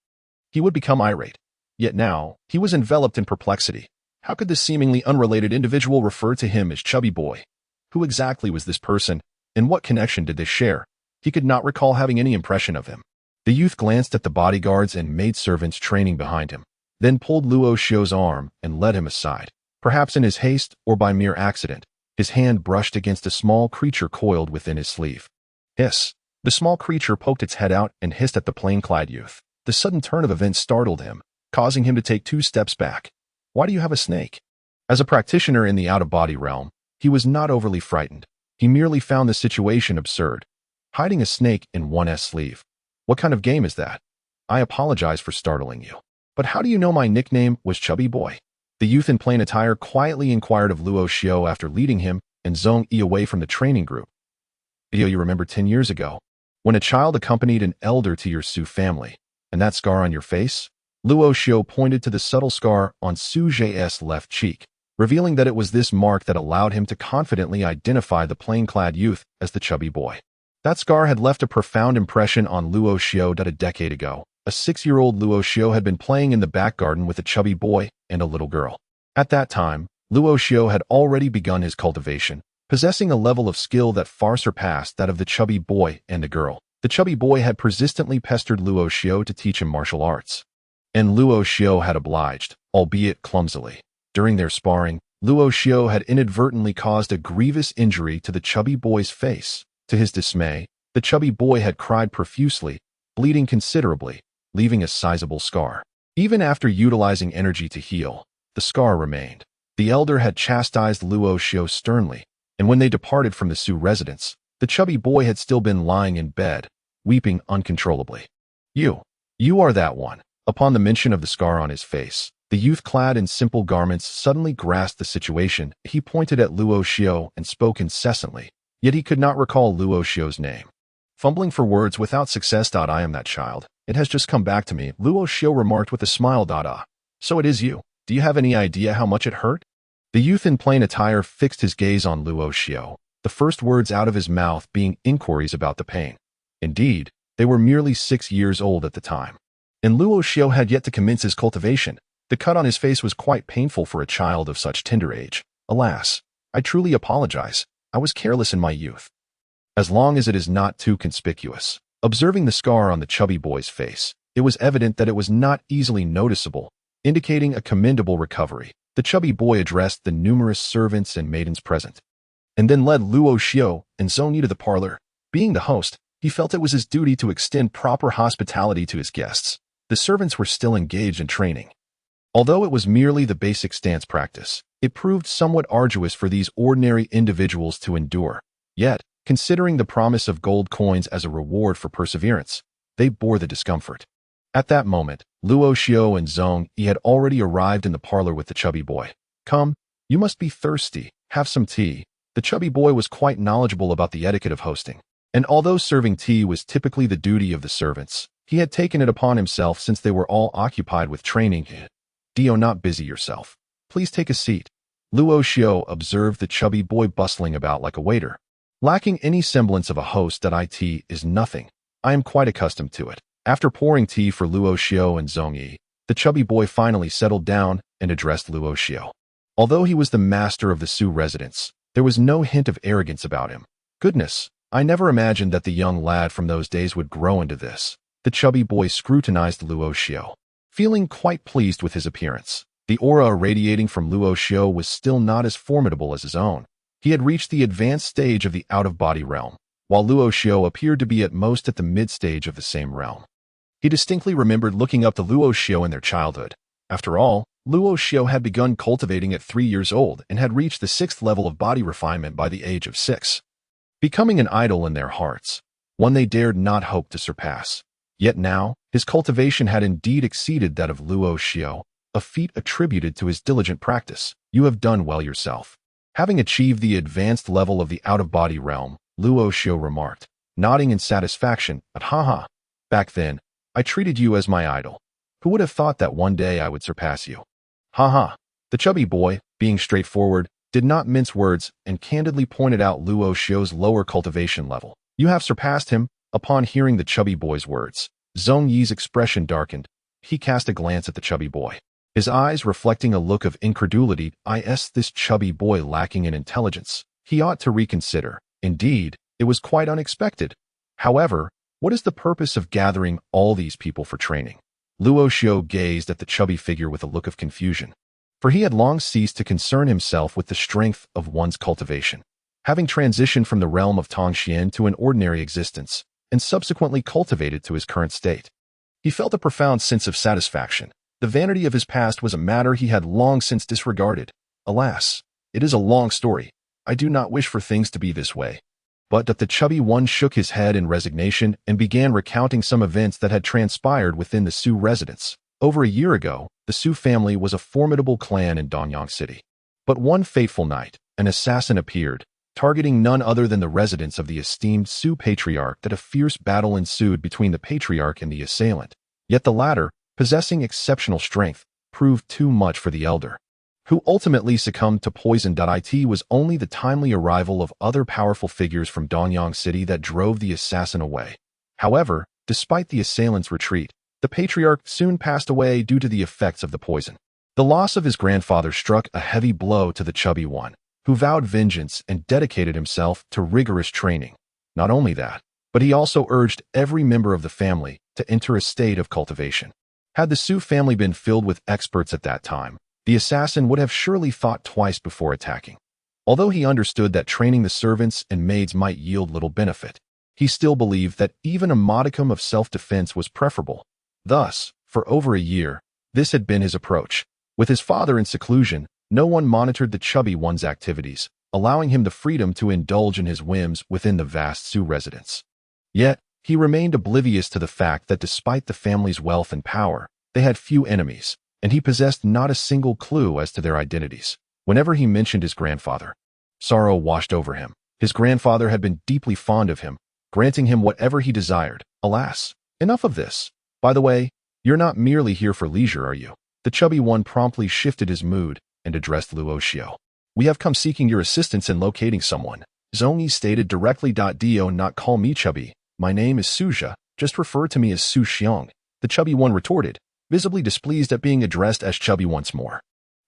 he would become irate. Yet now, he was enveloped in perplexity. How could this seemingly unrelated individual refer to him as Chubby Boy? Who exactly was this person, and what connection did they share? He could not recall having any impression of him. The youth glanced at the bodyguards and maidservants training behind him, then pulled Luo Xiao's arm and led him aside. Perhaps in his haste or by mere accident, his hand brushed against a small creature coiled within his sleeve. Hiss! The small creature poked its head out and hissed at the plain-clad youth. The sudden turn of events startled him, causing him to take 2 steps back. Why do you have a snake? As a practitioner in the out-of-body realm, he was not overly frightened. He merely found the situation absurd. Hiding a snake in one's sleeve. What kind of game is that? I apologize for startling you. But how do you know my nickname was Chubby Boy? The youth in plain attire quietly inquired of Luo Xiao after leading him and Zhong Yi away from the training group. You remember 10 years ago, when a child accompanied an elder to your Su family, and that scar on your face? Luo Xiao pointed to the subtle scar on Su Zhe's left cheek, revealing that it was this mark that allowed him to confidently identify the plain-clad youth as the Chubby Boy. That scar had left a profound impression on Luo Xiao that a decade ago, a 6-year-old Luo Xiao had been playing in the back garden with a chubby boy and a little girl. At that time, Luo Xiao had already begun his cultivation, possessing a level of skill that far surpassed that of the chubby boy and the girl. The chubby boy had persistently pestered Luo Xiao to teach him martial arts. And Luo Xiao had obliged, albeit clumsily. During their sparring, Luo Xiao had inadvertently caused a grievous injury to the chubby boy's face. To his dismay, the chubby boy had cried profusely, bleeding considerably, leaving a sizable scar. Even after utilizing energy to heal, the scar remained. The elder had chastised Luo Xiao sternly, and when they departed from the Su residence, the chubby boy had still been lying in bed, weeping uncontrollably. You are that one. Upon the mention of the scar on his face, the youth clad in simple garments suddenly grasped the situation. He pointed at Luo Xiao and spoke incessantly, yet he could not recall Luo Xiao's name. Fumbling for words without success. I am that child. It has just come back to me, Luo Xiao remarked with a smile. So it is you. Do you have any idea how much it hurt? The youth in plain attire fixed his gaze on Luo Xiao, the first words out of his mouth being inquiries about the pain. Indeed, they were merely 6 years old at the time. And Luo Xiao had yet to commence his cultivation. The cut on his face was quite painful for a child of such tender age. Alas, I truly apologize. I was careless in my youth. As long as it is not too conspicuous. Observing the scar on the chubby boy's face, it was evident that it was not easily noticeable, indicating a commendable recovery. The chubby boy addressed the numerous servants and maidens present, and then led Luo Xiao and Zhongyi to the parlor. Being the host, he felt it was his duty to extend proper hospitality to his guests. The servants were still engaged in training. Although it was merely the basic stance practice, it proved somewhat arduous for these ordinary individuals to endure. Yet, considering the promise of gold coins as a reward for perseverance, they bore the discomfort. At that moment, Luo Xiao and Zhongyi had already arrived in the parlor with the chubby boy. Come, you must be thirsty. Have some tea. The chubby boy was quite knowledgeable about the etiquette of hosting. And although serving tea was typically the duty of the servants, he had taken it upon himself since they were all occupied with training. Do not busy yourself. Please take a seat. Luo Xiao observed the chubby boy bustling about like a waiter. Lacking any semblance of a host. It is nothing. I am quite accustomed to it. After pouring tea for Luo Xiao and Zhongyi, the chubby boy finally settled down and addressed Luo Xiao. Although he was the master of the Su residence, there was no hint of arrogance about him. Goodness, I never imagined that the young lad from those days would grow into this. The chubby boy scrutinized Luo Xiao, feeling quite pleased with his appearance. The aura radiating from Luo Xiao was still not as formidable as his own. He had reached the advanced stage of the out-of-body realm, while Luo Xiao appeared to be at most at the mid-stage of the same realm. He distinctly remembered looking up to Luo Xiao in their childhood. After all, Luo Xiao had begun cultivating at 3 years old and had reached the 6th level of body refinement by the age of 6, becoming an idol in their hearts, one they dared not hope to surpass. Yet now, his cultivation had indeed exceeded that of Luo Xiao, a feat attributed to his diligent practice. You have done well yourself. Having achieved the advanced level of the out-of-body realm, Luo Xiao remarked, nodding in satisfaction, but haha. Back then, I treated you as my idol. Who would have thought that one day I would surpass you? Haha. The chubby boy, being straightforward, did not mince words and candidly pointed out Luo Xiao's lower cultivation level. You have surpassed him. Upon hearing the chubby boy's words, Zhongyi's expression darkened. He cast a glance at the chubby boy, his eyes reflecting a look of incredulity. This chubby boy lacking in intelligence. He ought to reconsider. Indeed, it was quite unexpected. However, what is the purpose of gathering all these people for training? Luo Xiao gazed at the chubby figure with a look of confusion, for he had long ceased to concern himself with the strength of one's cultivation. Having transitioned from the realm of Tongxian to an ordinary existence, and subsequently cultivated to his current state, he felt a profound sense of satisfaction. The vanity of his past was a matter he had long since disregarded. Alas, it is a long story. I do not wish for things to be this way. But the chubby one shook his head in resignation and began recounting some events that had transpired within the Su residence. Over a year ago, the Su family was a formidable clan in Danyang City. But one fateful night, an assassin appeared, targeting none other than the residence of the esteemed Su patriarch. That a fierce battle ensued between the patriarch and the assailant. Yet the latter, possessing exceptional strength, proved too much for the elder, who ultimately succumbed to poison. It was only the timely arrival of other powerful figures from Danyang City that drove the assassin away. However, despite the assailant's retreat, the patriarch soon passed away due to the effects of the poison. The loss of his grandfather struck a heavy blow to the chubby one, who vowed vengeance and dedicated himself to rigorous training. Not only that, but he also urged every member of the family to enter a state of cultivation. Had the Su family been filled with experts at that time, the assassin would have surely thought twice before attacking. Although he understood that training the servants and maids might yield little benefit, he still believed that even a modicum of self-defense was preferable. Thus, for over a year, this had been his approach. With his father in seclusion, no one monitored the chubby one's activities, allowing him the freedom to indulge in his whims within the vast Su residence. Yet, he remained oblivious to the fact that despite the family's wealth and power, they had few enemies, and he possessed not a single clue as to their identities. Whenever he mentioned his grandfather, sorrow washed over him. His grandfather had been deeply fond of him, granting him whatever he desired. Alas, enough of this. By the way, you're not merely here for leisure, are you? The chubby one promptly shifted his mood and addressed Luoxiu. We have come seeking your assistance in locating someone. Zhongyi stated directly. Do not call me chubby. My name is Suja. Just refer to me as Su Xiong. The chubby one retorted, visibly displeased at being addressed as chubby once more.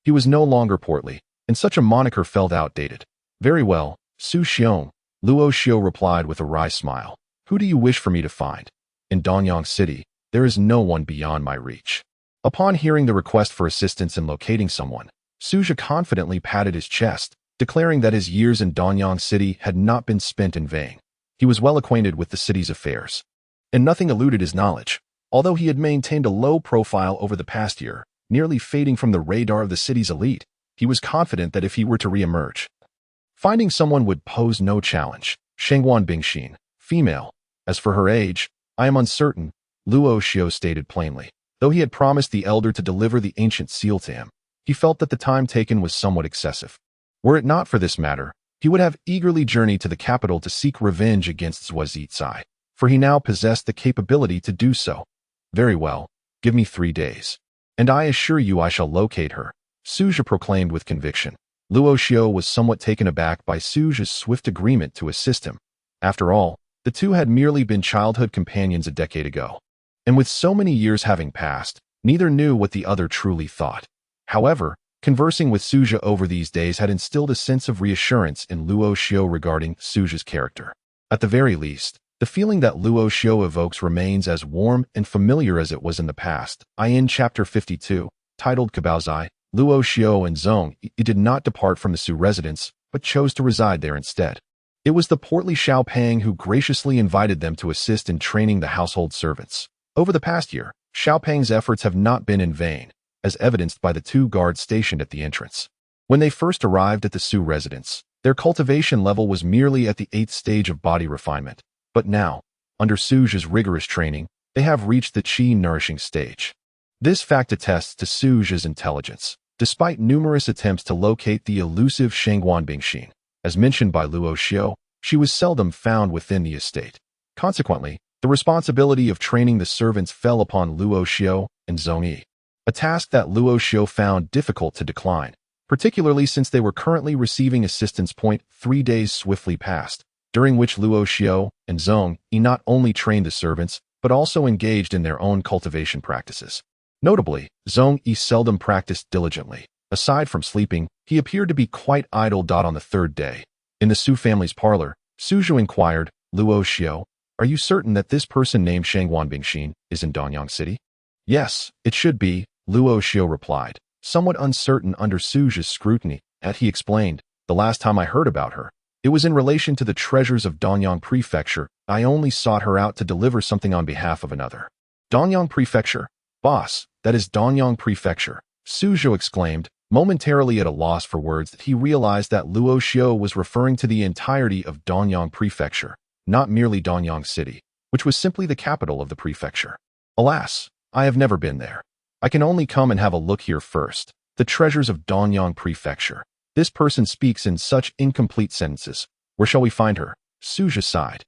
He was no longer portly, and such a moniker felt outdated. Very well, Su Xiong, Luoxiu replied with a wry smile. Who do you wish for me to find? In Danyang City, there is no one beyond my reach. Upon hearing the request for assistance in locating someone, Suja confidently patted his chest, declaring that his years in Danyang City had not been spent in vain. He was well acquainted with the city's affairs, and nothing eluded his knowledge. Although he had maintained a low profile over the past year, nearly fading from the radar of the city's elite, he was confident that if he were to re-emerge, finding someone would pose no challenge. Shengwan Bingxin, female. As for her age, I am uncertain, Luoxiu stated plainly. Though he had promised the elder to deliver the ancient seal to him, he felt that the time taken was somewhat excessive. Were it not for this matter, he would have eagerly journeyed to the capital to seek revenge against Zhuazhizai, for he now possessed the capability to do so. Very well, give me 3 days, and I assure you I shall locate her, Suja proclaimed with conviction. Luoxiu was somewhat taken aback by Suja's swift agreement to assist him. After all, the two had merely been childhood companions a decade ago, and with so many years having passed, neither knew what the other truly thought. However, conversing with Suja over these days had instilled a sense of reassurance in Luoxiu regarding Suja's character. At the very least, the feeling that Luoxiu evokes remains as warm and familiar as it was in the past. In Chapter 52, titled Cabaozai, Luoxiu and Zhongyi did not depart from the Su residence, but chose to reside there instead. It was the portly Xiaopeng who graciously invited them to assist in training the household servants. Over the past year, Xiaopeng's efforts have not been in vain, as evidenced by the 2 guards stationed at the entrance. When they first arrived at the Su residence, their cultivation level was merely at the 8th stage of body refinement, but now, under Suja's rigorous training, they have reached the qi-nourishing stage. This fact attests to Suja's intelligence, despite numerous attempts to locate the elusive Shengwan Bingxin. As mentioned by Luoxiu, she was seldom found within the estate. Consequently, the responsibility of training the servants fell upon Luoxiu and Zhongyi, a task that Luoxiu found difficult to decline, particularly since they were currently receiving assistance. 3 days swiftly passed, during which Luoxiu and Zhongyi not only trained the servants, but also engaged in their own cultivation practices. Notably, Zhongyi seldom practiced diligently. Aside from sleeping, he appeared to be quite idle. On the 3rd day, in the Su family's parlor, Suju inquired, Luoxiu, are you certain that this person named Shengwan Bingxin is in Danyang City? Yes, it should be, Luoxiu replied, somewhat uncertain under Suja's scrutiny. He explained, the last time I heard about her, it was in relation to the treasures of Danyang Prefecture. I only sought her out to deliver something on behalf of another. Danyang Prefecture? Boss, that is Danyang Prefecture, Suju exclaimed, momentarily at a loss for words. He realized that Luoxiu was referring to the entirety of Danyang Prefecture, not merely Danyang City, which was simply the capital of the prefecture. Alas, I have never been there. I can only come and have a look here first. The treasures of Danyang Prefecture. This person speaks in such incomplete sentences. Where shall we find her? Suja sighed,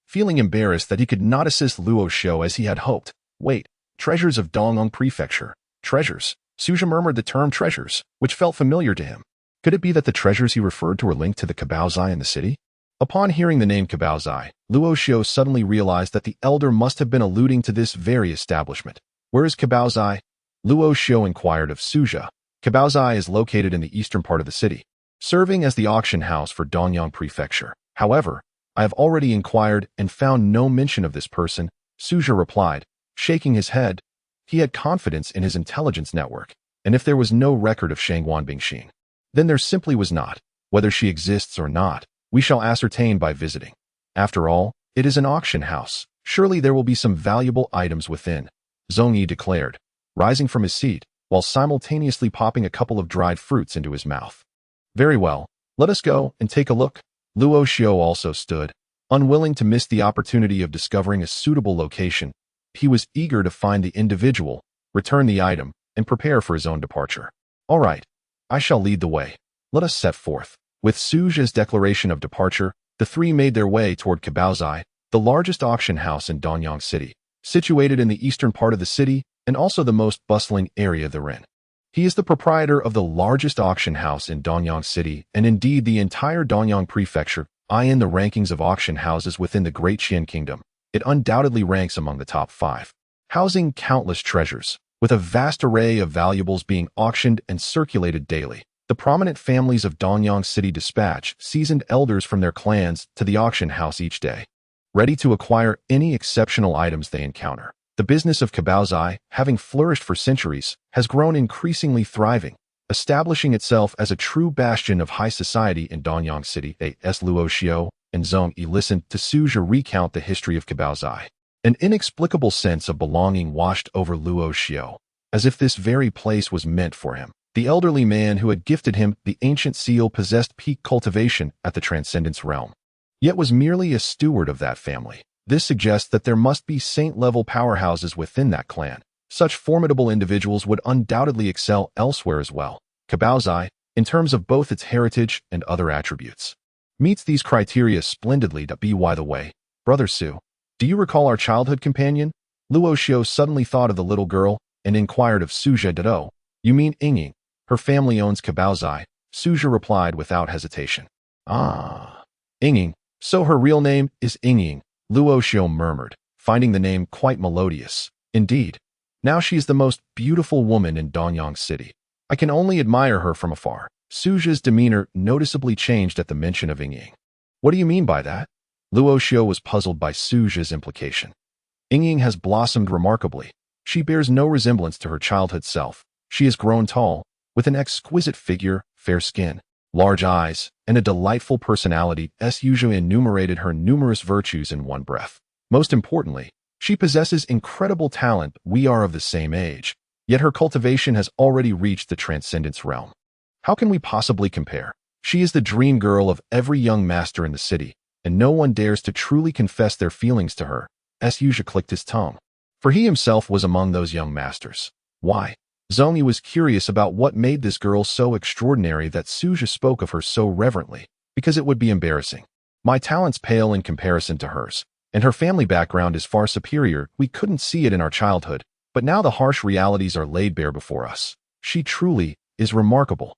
feeling embarrassed that he could not assist Luoxiu as he had hoped. Wait, treasures of Danyang Prefecture. Treasures? Suja murmured the term treasures, which felt familiar to him. Could it be that the treasures he referred to were linked to the Cabaozai in the city? Upon hearing the name Cabaozai, Luoxiu suddenly realized that the elder must have been alluding to this very establishment. Where is Cabaozai? Luoxiu inquired of Suja. Cabaozai is located in the eastern part of the city, serving as the auction house for Danyang Prefecture. However, I have already inquired and found no mention of this person, Suja replied, shaking his head. He had confidence in his intelligence network, and if there was no record of Shangguan Bingxin, then there simply was not. Whether she exists or not, we shall ascertain by visiting. After all, it is an auction house. Surely there will be some valuable items within, Zhong Yi declared, rising from his seat, while simultaneously popping a couple of dried fruits into his mouth. Very well, let us go and take a look. Luo Xiao also stood, unwilling to miss the opportunity of discovering a suitable location. He was eager to find the individual, return the item, and prepare for his own departure. All right, I shall lead the way. Let us set forth. With Suja's declaration of departure, the three made their way toward Cabaozai, the largest auction house in Danyang City, situated in the eastern part of the city and also the most bustling area therein. He is the proprietor of the largest auction house in Danyang City and indeed the entire Danyang Prefecture. In the rankings of auction houses within the Great Qian Kingdom, it undoubtedly ranks among the top 5, housing countless treasures, with a vast array of valuables being auctioned and circulated daily. The prominent families of Danyang City dispatch seasoned elders from their clans to the auction house each day, ready to acquire any exceptional items they encounter. The business of Cabaozai, having flourished for centuries, has grown increasingly thriving, establishing itself as a true bastion of high society in Danyang City. A.S. Luo Xiao and Zhong Yi listened to Suja recount the history of Cabaozai. An inexplicable sense of belonging washed over Luo Xiao, as if this very place was meant for him. The elderly man who had gifted him the ancient seal possessed peak cultivation at the Transcendence realm, yet was merely a steward of that family. This suggests that there must be saint-level powerhouses within that clan. Such formidable individuals would undoubtedly excel elsewhere as well. Cabaozai, in terms of both its heritage and other attributes, meets these criteria splendidly. By the way, Brother Su, do you recall our childhood companion? Luo Xiao suddenly thought of the little girl and inquired of Suja Dado. You mean Yingying? Her family owns Cabaozai, Suja replied without hesitation. Ah, Yingying. So her real name is Yingying, Luo Xiao murmured, finding the name quite melodious. Indeed. Now she is the most beautiful woman in Danyang City. I can only admire her from afar. Suja's demeanor noticeably changed at the mention of Yingying. What do you mean by that? Luo Xiao was puzzled by Suja's implication. Yingying has blossomed remarkably. She bears no resemblance to her childhood self. She has grown tall, with an exquisite figure, fair skin, large eyes, and a delightful personality. Suja enumerated her numerous virtues in one breath. Most importantly, she possesses incredible talent. We are of the same age, yet her cultivation has already reached the Transcendence realm. How can we possibly compare? She is the dream girl of every young master in the city, and no one dares to truly confess their feelings to her. Suja clicked his tongue, for he himself was among those young masters. Why? Zhong Yi was curious about what made this girl so extraordinary that Suja spoke of her so reverently, because it would be embarrassing. My talents pale in comparison to hers, and her family background is far superior. We couldn't see it in our childhood, but now the harsh realities are laid bare before us. She truly is remarkable.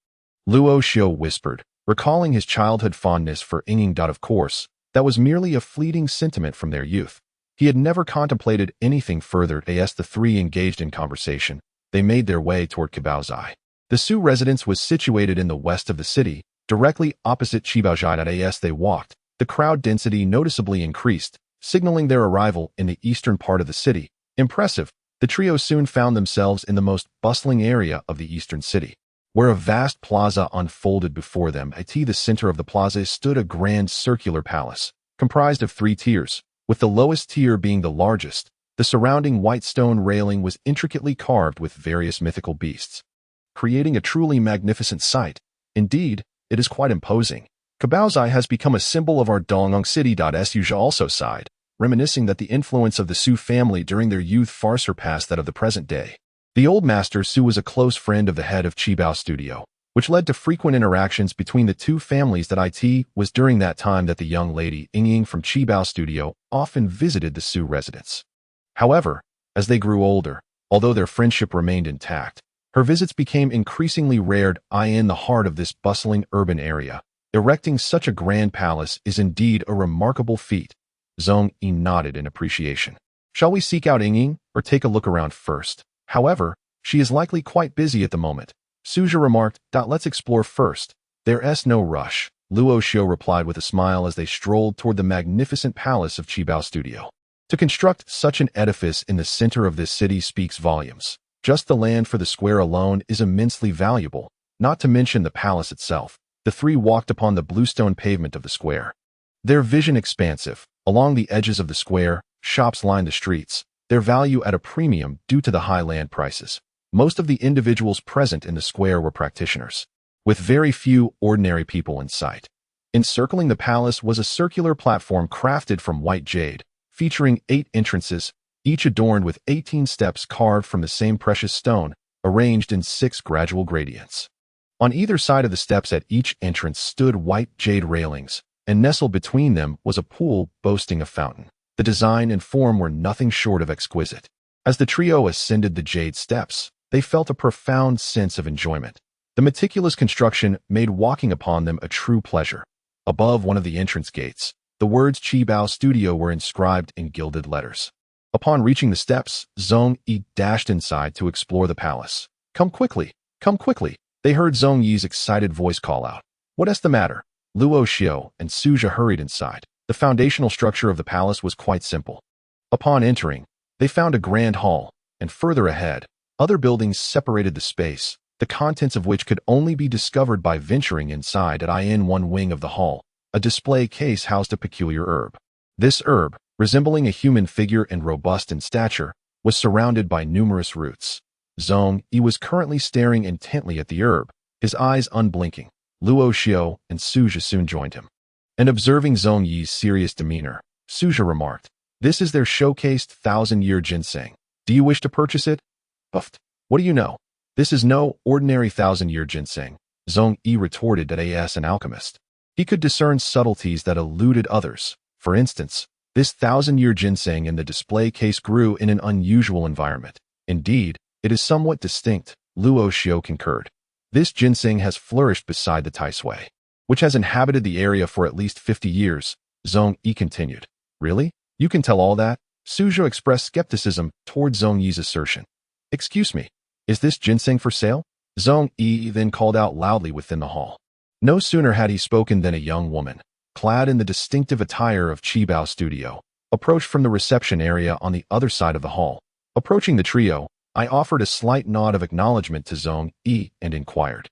Luo Xiao whispered, recalling his childhood fondness for Yingying. Of course, that was merely a fleeting sentiment from their youth. He had never contemplated anything further. As the three engaged in conversation, they made their way toward Cabaozai. The Su residence was situated in the west of the city, directly opposite Cabaozai. As they walked, the crowd density noticeably increased, signaling their arrival in the eastern part of the city. Impressive, the trio soon found themselves in the most bustling area of the eastern city, where a vast plaza unfolded before them. At the center of the plaza stood a grand circular palace, comprised of 3 tiers, with the lowest tier being the largest. The surrounding white stone railing was intricately carved with various mythical beasts, creating a truly magnificent sight. Indeed, it is quite imposing. Cabaozai has become a symbol of our Danyang City. Suja also sighed, reminiscing that the influence of the Su family during their youth far surpassed that of the present day. The old master Su was a close friend of the head of Qibao Studio, which led to frequent interactions between the two families. It was during that time that the young lady Yingying from Qibao Studio often visited the Su residence. However, as they grew older, although their friendship remained intact, her visits became increasingly rare. In the heart of this bustling urban area, erecting such a grand palace is indeed a remarkable feat. Zhong Yi nodded in appreciation. Shall we seek out Yingying, or take a look around first? However, she is likely quite busy at the moment, Suja remarked. Let's explore first. There's no rush. Luo Xiu replied with a smile as they strolled toward the magnificent palace of Qibao Studio. To construct such an edifice in the center of this city speaks volumes. Just the land for the square alone is immensely valuable, not to mention the palace itself. The three walked upon the bluestone pavement of the square. Their vision expansive. Along the edges of the square, shops lined the streets, their value at a premium due to the high land prices. Most of the individuals present in the square were practitioners, with very few ordinary people in sight. Encircling the palace was a circular platform crafted from white jade, featuring 8 entrances, each adorned with 18 steps carved from the same precious stone, arranged in 6 gradual gradients. On either side of the steps at each entrance stood white jade railings, and nestled between them was a pool boasting a fountain. The design and form were nothing short of exquisite. As the trio ascended the jade steps, they felt a profound sense of enjoyment. The meticulous construction made walking upon them a true pleasure. Above one of the entrance gates, the words Qibao Studio were inscribed in gilded letters. Upon reaching the steps, Zhong Yi dashed inside to explore the palace. Come quickly, come quickly, they heard Zhong Yi's excited voice call out. What's the matter? Luo Xiu and Suja hurried inside. The foundational structure of the palace was quite simple. Upon entering, they found a grand hall, and further ahead, other buildings separated the space, the contents of which could only be discovered by venturing inside. In one wing of the hall, a display case housed a peculiar herb. This herb, resembling a human figure and robust in stature, was surrounded by numerous roots. Zhong Yi was currently staring intently at the herb, his eyes unblinking. Luo Xiu and Suja soon joined him. And observing Zhong Yi's serious demeanor, Suja remarked, "This is their showcased 1,000-year ginseng. Do you wish to purchase it?" "Puffed. What do you know? This is no ordinary 1,000-year ginseng," Zhong Yi retorted that as an alchemist. He could discern subtleties that eluded others. For instance, this 1,000-year ginseng in the display case grew in an unusual environment. Indeed, it is somewhat distinct, Luo Xiu concurred. This ginseng has flourished beside the Tai Sui, which has inhabited the area for at least 50 years, Zhong Yi continued. Really? You can tell all that? Suja expressed skepticism toward Zhong Yi's assertion. Excuse me, is this ginseng for sale? Zhong Yi then called out loudly within the hall. No sooner had he spoken than a young woman, clad in the distinctive attire of Qibao Studio, approached from the reception area on the other side of the hall. Approaching the trio, I offered a slight nod of acknowledgement to Zhong Yi and inquired,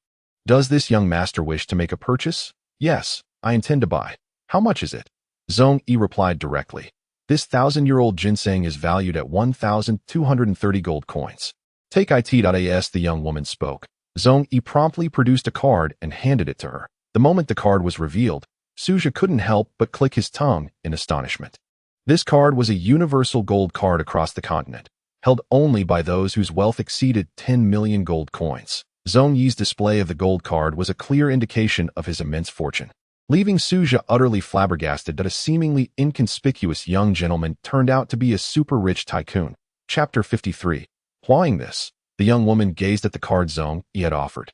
"Does this young master wish to make a purchase?" "Yes, I intend to buy. How much is it?" Zhong Yi replied directly. "This 1,000-year-old ginseng is valued at 1,230 gold coins. Take it. The young woman spoke. Zhong Yi promptly produced a card and handed it to her. The moment the card was revealed, Suja couldn't help but click his tongue in astonishment. This card was a universal gold card across the continent, held only by those whose wealth exceeded 10 million gold coins. Zhong Yi's display of the gold card was a clear indication of his immense fortune, leaving Suja utterly flabbergasted that a seemingly inconspicuous young gentleman turned out to be a super-rich tycoon. Chapter 53. Plying this, the young woman gazed at the card Zhong Yi had offered,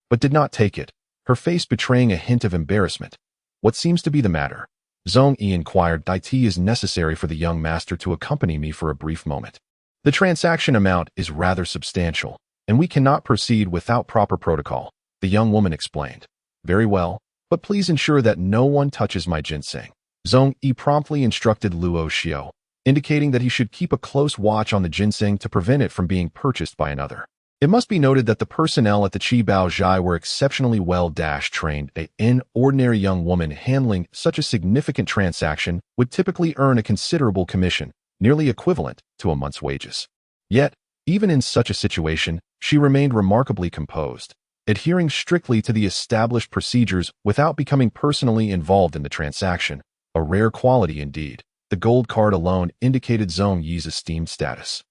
but did not take it, her face betraying a hint of embarrassment. "What seems to be the matter?" Zhong Yi inquired. "It is necessary for the young master to accompany me for a brief moment. The transaction amount is rather substantial, and we cannot proceed without proper protocol," the young woman explained. "Very well, but please ensure that no one touches my ginseng." Zhong Yi promptly instructed Luo Xiu, indicating that he should keep a close watch on the ginseng to prevent it from being purchased by another. It must be noted that the personnel at the Qibao Zhai were exceptionally well-trained. An ordinary young woman handling such a significant transaction would typically earn a considerable commission, nearly equivalent to a month's wages. Yet, even in such a situation, she remained remarkably composed, adhering strictly to the established procedures without becoming personally involved in the transaction, a rare quality indeed. The gold card alone indicated Zhong Yi's esteemed status.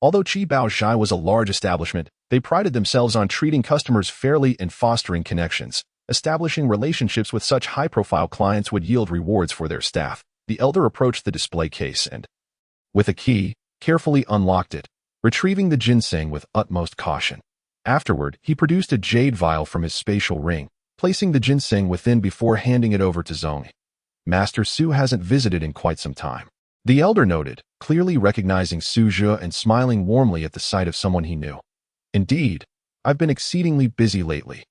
Although Qibao Zhai was a large establishment, they prided themselves on treating customers fairly and fostering connections. Establishing relationships with such high-profile clients would yield rewards for their staff. The elder approached the display case and, with a key, carefully unlocked it, retrieving the ginseng with utmost caution. Afterward, he produced a jade vial from his spatial ring, placing the ginseng within before handing it over to Zhong Yi. "Master Su hasn't visited in quite some time," the elder noted, clearly recognizing Suja and smiling warmly at the sight of someone he knew. "Indeed, I've been exceedingly busy lately."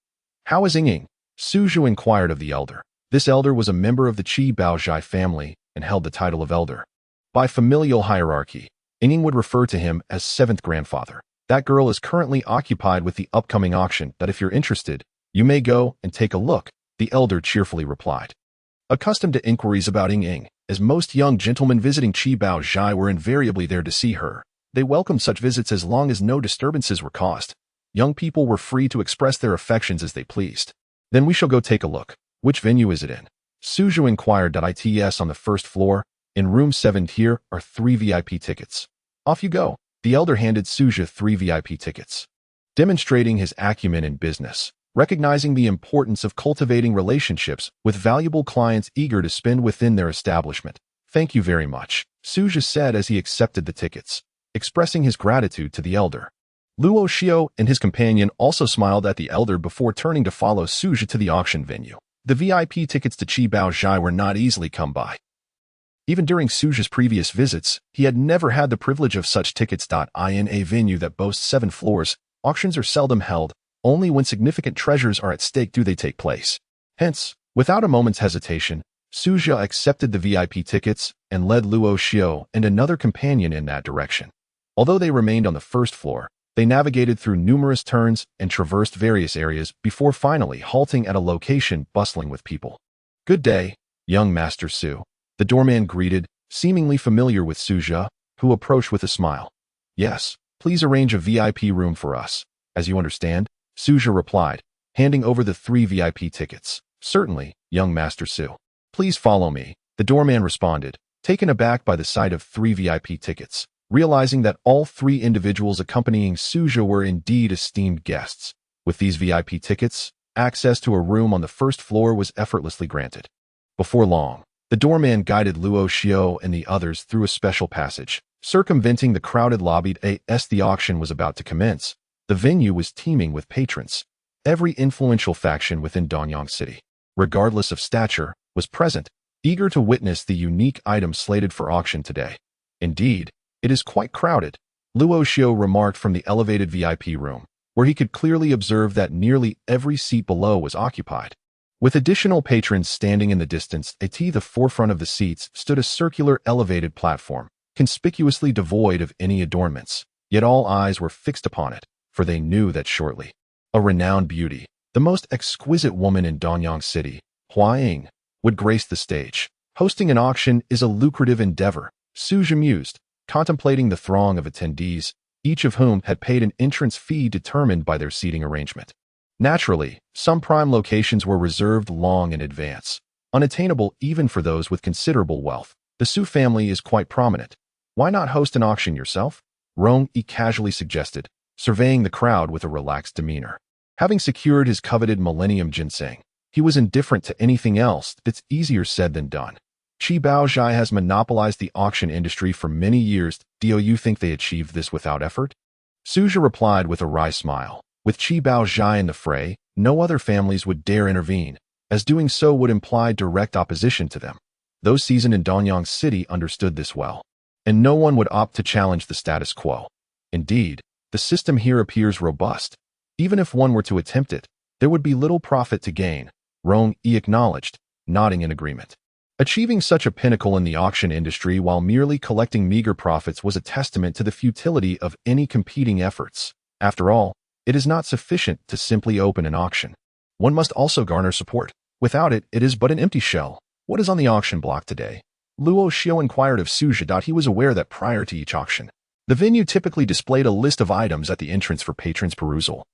"How is Ying?" Suja inquired of the elder. This elder was a member of the Qi Baozhai family and held the title of elder. By familial hierarchy, Ying would refer to him as seventh grandfather. That girl is currently occupied with the upcoming auction, but if you're interested, you may go and take a look, the elder cheerfully replied. Accustomed to inquiries about Ying, as most young gentlemen visiting Qi Baozhai were invariably there to see her, they welcomed such visits as long as no disturbances were caused. Young people were free to express their affections as they pleased. Then we shall go take a look. Which venue is it in? Suzhou inquired. It's on the first floor. In room 7 here are 3 VIP tickets. Off you go. The elder handed Suzhou 3 VIP tickets. Demonstrating his acumen in business, recognizing the importance of cultivating relationships with valuable clients eager to spend within their establishment. Thank you very much, Suzhou said as he accepted the tickets, expressing his gratitude to the elder. Luo Xiao and his companion also smiled at the elder before turning to follow Suzhou to the auction venue. The VIP tickets to Qi Baozhai were not easily come by. Even during Suzhou's previous visits, he had never had the privilege of such tickets. In a venue that boasts 7 floors, auctions are seldom held. Only when significant treasures are at stake do they take place. Hence, without a moment's hesitation, Suzhou accepted the VIP tickets and led Luo Xiao and another companion in that direction. Although they remained on the first floor, they navigated through numerous turns and traversed various areas before finally halting at a location bustling with people. Good day, young Master Su, the doorman greeted, seemingly familiar with Suzhou, who approached with a smile. Yes, please arrange a VIP room for us. As you understand, Suzhou replied, handing over the 3 VIP tickets. Certainly, young Master Su. Please follow me, the doorman responded, taken aback by the sight of 3 VIP tickets. Realizing that all 3 individuals accompanying Suzhou were indeed esteemed guests. With these VIP tickets, access to a room on the first floor was effortlessly granted. Before long, the doorman guided Luo Xiao and the others through a special passage, circumventing the crowded lobby as the auction was about to commence. The venue was teeming with patrons. Every influential faction within Danyang City, regardless of stature, was present, eager to witness the unique items slated for auction today. Indeed, it is quite crowded, Luo Xiao remarked from the elevated VIP room, where he could clearly observe that nearly every seat below was occupied. With additional patrons standing in the distance, at the forefront of the seats stood a circular elevated platform, conspicuously devoid of any adornments, yet all eyes were fixed upon it, for they knew that shortly a renowned beauty, the most exquisite woman in Danyang City, Hua Ying, would grace the stage. Hosting an auction is a lucrative endeavor, Suzhou mused, contemplating the throng of attendees, each of whom had paid an entrance fee determined by their seating arrangement. Naturally, some prime locations were reserved long in advance, unattainable even for those with considerable wealth. The Su family is quite prominent. Why not host an auction yourself? Rong-yi casually suggested, surveying the crowd with a relaxed demeanor. Having secured his coveted Millennium Ginseng, he was indifferent to anything else. That's easier said than done. Qi Baozhai has monopolized the auction industry for many years. Do you think they achieved this without effort? Suzhou replied with a wry smile. With Qi Baozhai in the fray, no other families would dare intervene, as doing so would imply direct opposition to them. Those seasoned in Danyang City understood this well, and no one would opt to challenge the status quo. Indeed, the system here appears robust. Even if one were to attempt it, there would be little profit to gain, Rong-yi acknowledged, nodding in agreement. Achieving such a pinnacle in the auction industry while merely collecting meager profits was a testament to the futility of any competing efforts. After all, it is not sufficient to simply open an auction. One must also garner support. Without it, it is but an empty shell. What is on the auction block today? Luo Xiao inquired of Suzhou. He was aware that prior to each auction, the venue typically displayed a list of items at the entrance for patrons' perusal,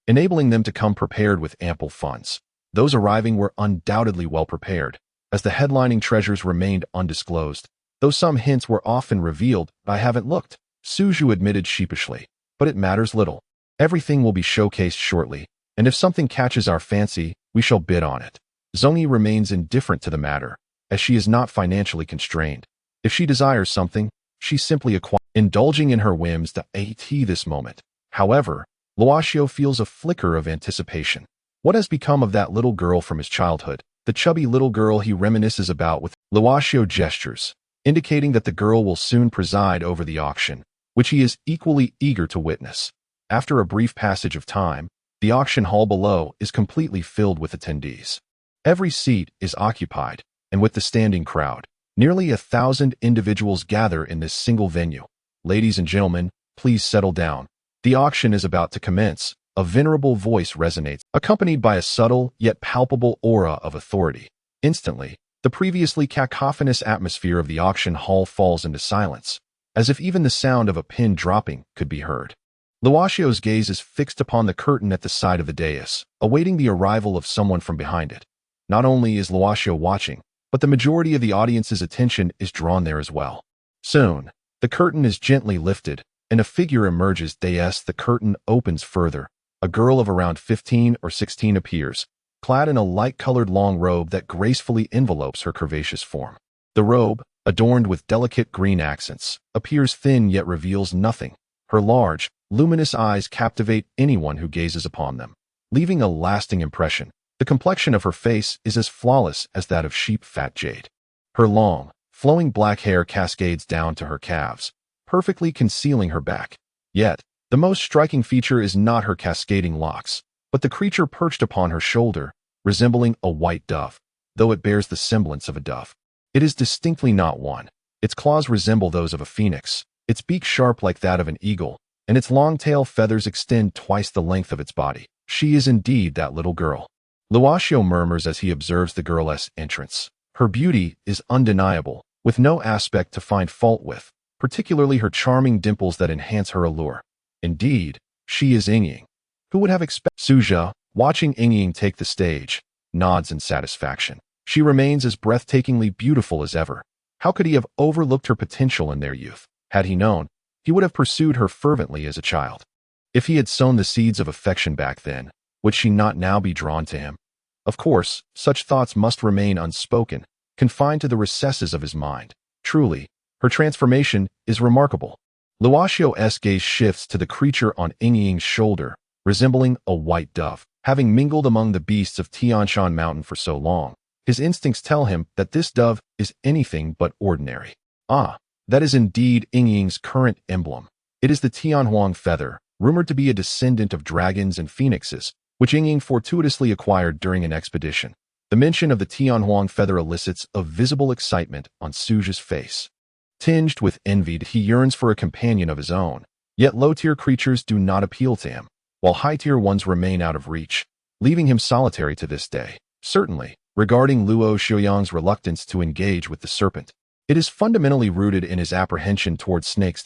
enabling them to come prepared with ample funds. Those arriving were undoubtedly well prepared, as the headlining treasures remained undisclosed, though some hints were often revealed. I haven't looked, Suzhou admitted sheepishly, but it matters little. Everything will be showcased shortly, and if something catches our fancy, we shall bid on it. Zhongyi remains indifferent to the matter, as she is not financially constrained. If she desires something, she simply acquires, indulging in her whims this moment. However, Luoxiao feels a flicker of anticipation. What has become of that little girl from his childhood? The chubby little girl he reminisces about with Luoxiao gestures, indicating that the girl will soon preside over the auction, which he is equally eager to witness. After a brief passage of time, the auction hall below is completely filled with attendees. Every seat is occupied, and with the standing crowd, nearly 1,000 individuals gather in this single venue. Ladies and gentlemen, please settle down. The auction is about to commence. A venerable voice resonates, accompanied by a subtle yet palpable aura of authority. Instantly, the previously cacophonous atmosphere of the auction hall falls into silence, as if even the sound of a pin dropping could be heard. Luacio's gaze is fixed upon the curtain at the side of the dais, awaiting the arrival of someone from behind it. Not only is Luacio watching, but the majority of the audience's attention is drawn there as well. Soon, the curtain is gently lifted, and a figure emerges. The curtain opens further. A girl of around 15 or 16 appears, clad in a light-colored long robe that gracefully envelopes her curvaceous form. The robe, adorned with delicate green accents, appears thin yet reveals nothing. Her large, luminous eyes captivate anyone who gazes upon them, leaving a lasting impression. The complexion of her face is as flawless as that of sheep-fat jade. Her long, flowing black hair cascades down to her calves, perfectly concealing her back. Yet, the most striking feature is not her cascading locks, but the creature perched upon her shoulder, resembling a white dove, though it bears the semblance of a dove. It is distinctly not one. Its claws resemble those of a phoenix, its beak sharp like that of an eagle, and its long tail feathers extend twice the length of its body. She is indeed that little girl. Luacio murmurs as he observes the girl's entrance. Her beauty is undeniable, with no aspect to find fault with, particularly her charming dimples that enhance her allure. Indeed, she is Yingying. Who would have expected? Suja, watching Yingying take the stage, nods in satisfaction. She remains as breathtakingly beautiful as ever. How could he have overlooked her potential in their youth? Had he known, he would have pursued her fervently as a child. If he had sown the seeds of affection back then, would she not now be drawn to him? Of course, such thoughts must remain unspoken, confined to the recesses of his mind. Truly, her transformation is remarkable. Luacio's gaze shifts to the creature on Yingying's shoulder, resembling a white dove. Having mingled among the beasts of Tianshan Mountain for so long, his instincts tell him that this dove is anything but ordinary. Ah, that is indeed Yingying's current emblem. It is the Tianhuang feather, rumored to be a descendant of dragons and phoenixes, which Yingying fortuitously acquired during an expedition. The mention of the Tianhuang feather elicits a visible excitement on Suja's face. Tinged with envy, he yearns for a companion of his own, yet low-tier creatures do not appeal to him, while high-tier ones remain out of reach, leaving him solitary to this day. Certainly, regarding Luo Xiuyang's reluctance to engage with the serpent, it is fundamentally rooted in his apprehension towards snakes.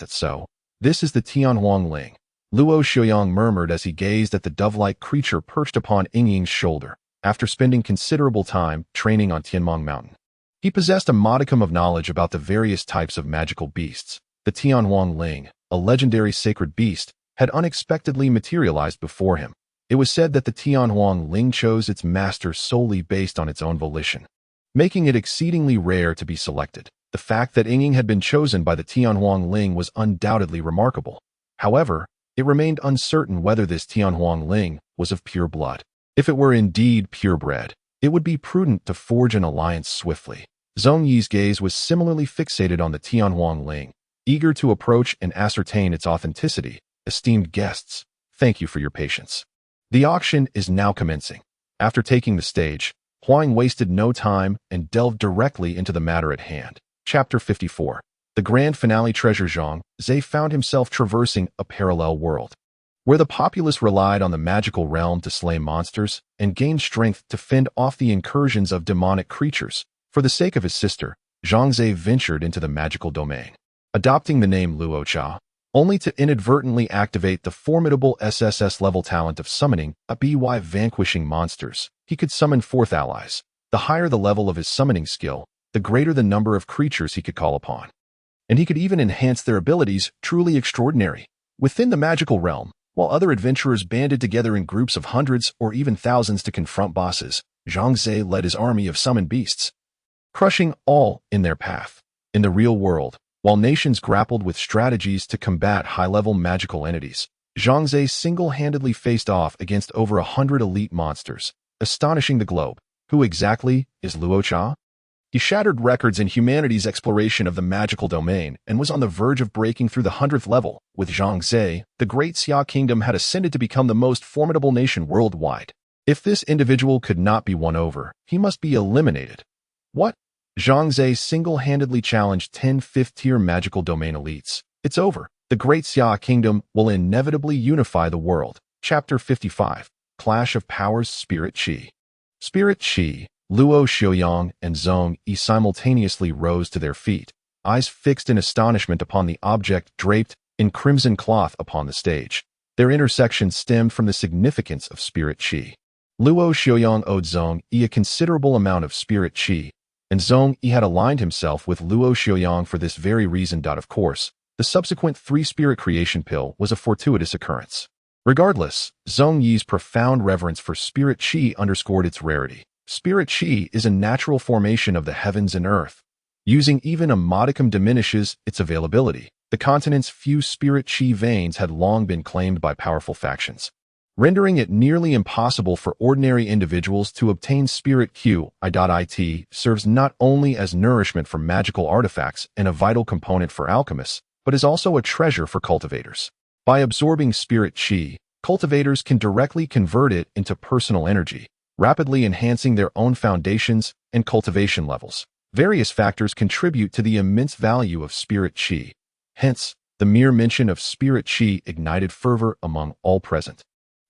This is the Tianhuang Ling, Luo Xiuyang murmured as he gazed at the dove-like creature perched upon Yingying's shoulder, after spending considerable time training on Tianmong Mountain. He possessed a modicum of knowledge about the various types of magical beasts. The Tianhuang Ling, a legendary sacred beast, had unexpectedly materialized before him. It was said that the Tianhuang Ling chose its master solely based on its own volition, making it exceedingly rare to be selected. The fact that Yingying had been chosen by the Tianhuang Ling was undoubtedly remarkable. However, it remained uncertain whether this Tianhuang Ling was of pure blood. If it were indeed purebred, it would be prudent to forge an alliance swiftly. Zhong Yi's gaze was similarly fixated on the Tianhuang Ling, eager to approach and ascertain its authenticity. Esteemed guests, thank you for your patience. The auction is now commencing. After taking the stage, Huang wasted no time and delved directly into the matter at hand. Chapter 54. The grand finale. Treasure. Zhang Zhe found himself traversing a parallel world, where the populace relied on the magical realm to slay monsters and gain strength to fend off the incursions of demonic creatures. For the sake of his sister, Zhang Zhe ventured into the magical domain, adopting the name Luo Cha, only to inadvertently activate the formidable SSS-level talent of summoning, by vanquishing monsters. He could summon fourth allies. The higher the level of his summoning skill, the greater the number of creatures he could call upon. And he could even enhance their abilities, truly extraordinary. Within the magical realm, while other adventurers banded together in groups of hundreds or even thousands to confront bosses, Zhang Zhe led his army of summoned beasts, crushing all in their path. In the real world, while nations grappled with strategies to combat high-level magical entities, Zhang Zhe single-handedly faced off against over 100 elite monsters, astonishing the globe. Who exactly is Luo Cha? He shattered records in humanity's exploration of the magical domain and was on the verge of breaking through the 100th level. With Zhang Zhe, the Great Xia Kingdom had ascended to become the most formidable nation worldwide. If this individual could not be won over, he must be eliminated. What? Zhang Zhe single-handedly challenged 10 fifth-tier magical domain elites. It's over. The Great Xia Kingdom will inevitably unify the world. Chapter 55. Clash of Powers. Spirit Qi. Spirit Qi, Luo Xiaoyang, and Zhong Yi simultaneously rose to their feet, eyes fixed in astonishment upon the object draped in crimson cloth upon the stage. Their intersection stemmed from the significance of Spirit Qi. Luo Xiaoyang owed Zhong Yi a considerable amount of Spirit Qi, and Zhong Yi had aligned himself with Luo Xiaoyang for this very reason. Of course, the subsequent 3-spirit creation pill was a fortuitous occurrence. Regardless, Zhong Yi's profound reverence for Spirit Qi underscored its rarity. Spirit Qi is a natural formation of the heavens and earth. Using even a modicum diminishes its availability. The continent's few Spirit Qi veins had long been claimed by powerful factions, rendering it nearly impossible for ordinary individuals to obtain Spirit Q. It serves not only as nourishment for magical artifacts and a vital component for alchemists, but is also a treasure for cultivators. By absorbing Spirit Qi, cultivators can directly convert it into personal energy, rapidly enhancing their own foundations and cultivation levels. Various factors contribute to the immense value of Spirit Qi. Hence, the mere mention of Spirit Qi ignited fervor among all present,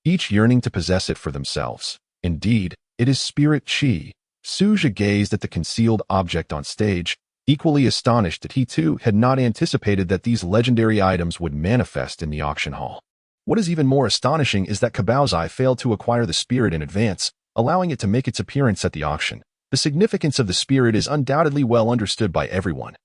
each yearning to possess it for themselves. Indeed, it is Spirit Qi. Suja gazed at the concealed object on stage, equally astonished that he too had not anticipated that these legendary items would manifest in the auction hall. What is even more astonishing is that Cabao's failed to acquire the spirit in advance, allowing it to make its appearance at the auction. The significance of the spirit is undoubtedly well understood by everyone.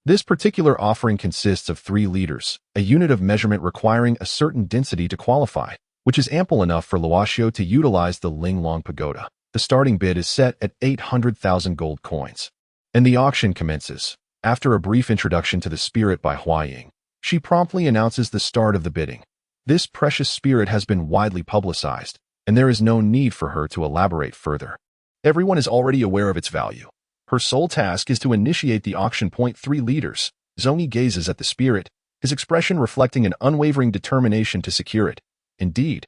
This particular offering consists of 3 liters, a unit of measurement requiring a certain density to qualify, which is ample enough for Luoxu to utilize the Linglong Pagoda. The starting bid is set at 800,000 gold coins, and the auction commences. After a brief introduction to the spirit by Huaying, she promptly announces the start of the bidding. This precious spirit has been widely publicized, and there is no need for her to elaborate further. Everyone is already aware of its value. Her sole task is to initiate the auction. 3 liters. Zhong Yi gazes at the spirit, his expression reflecting an unwavering determination to secure it. Indeed,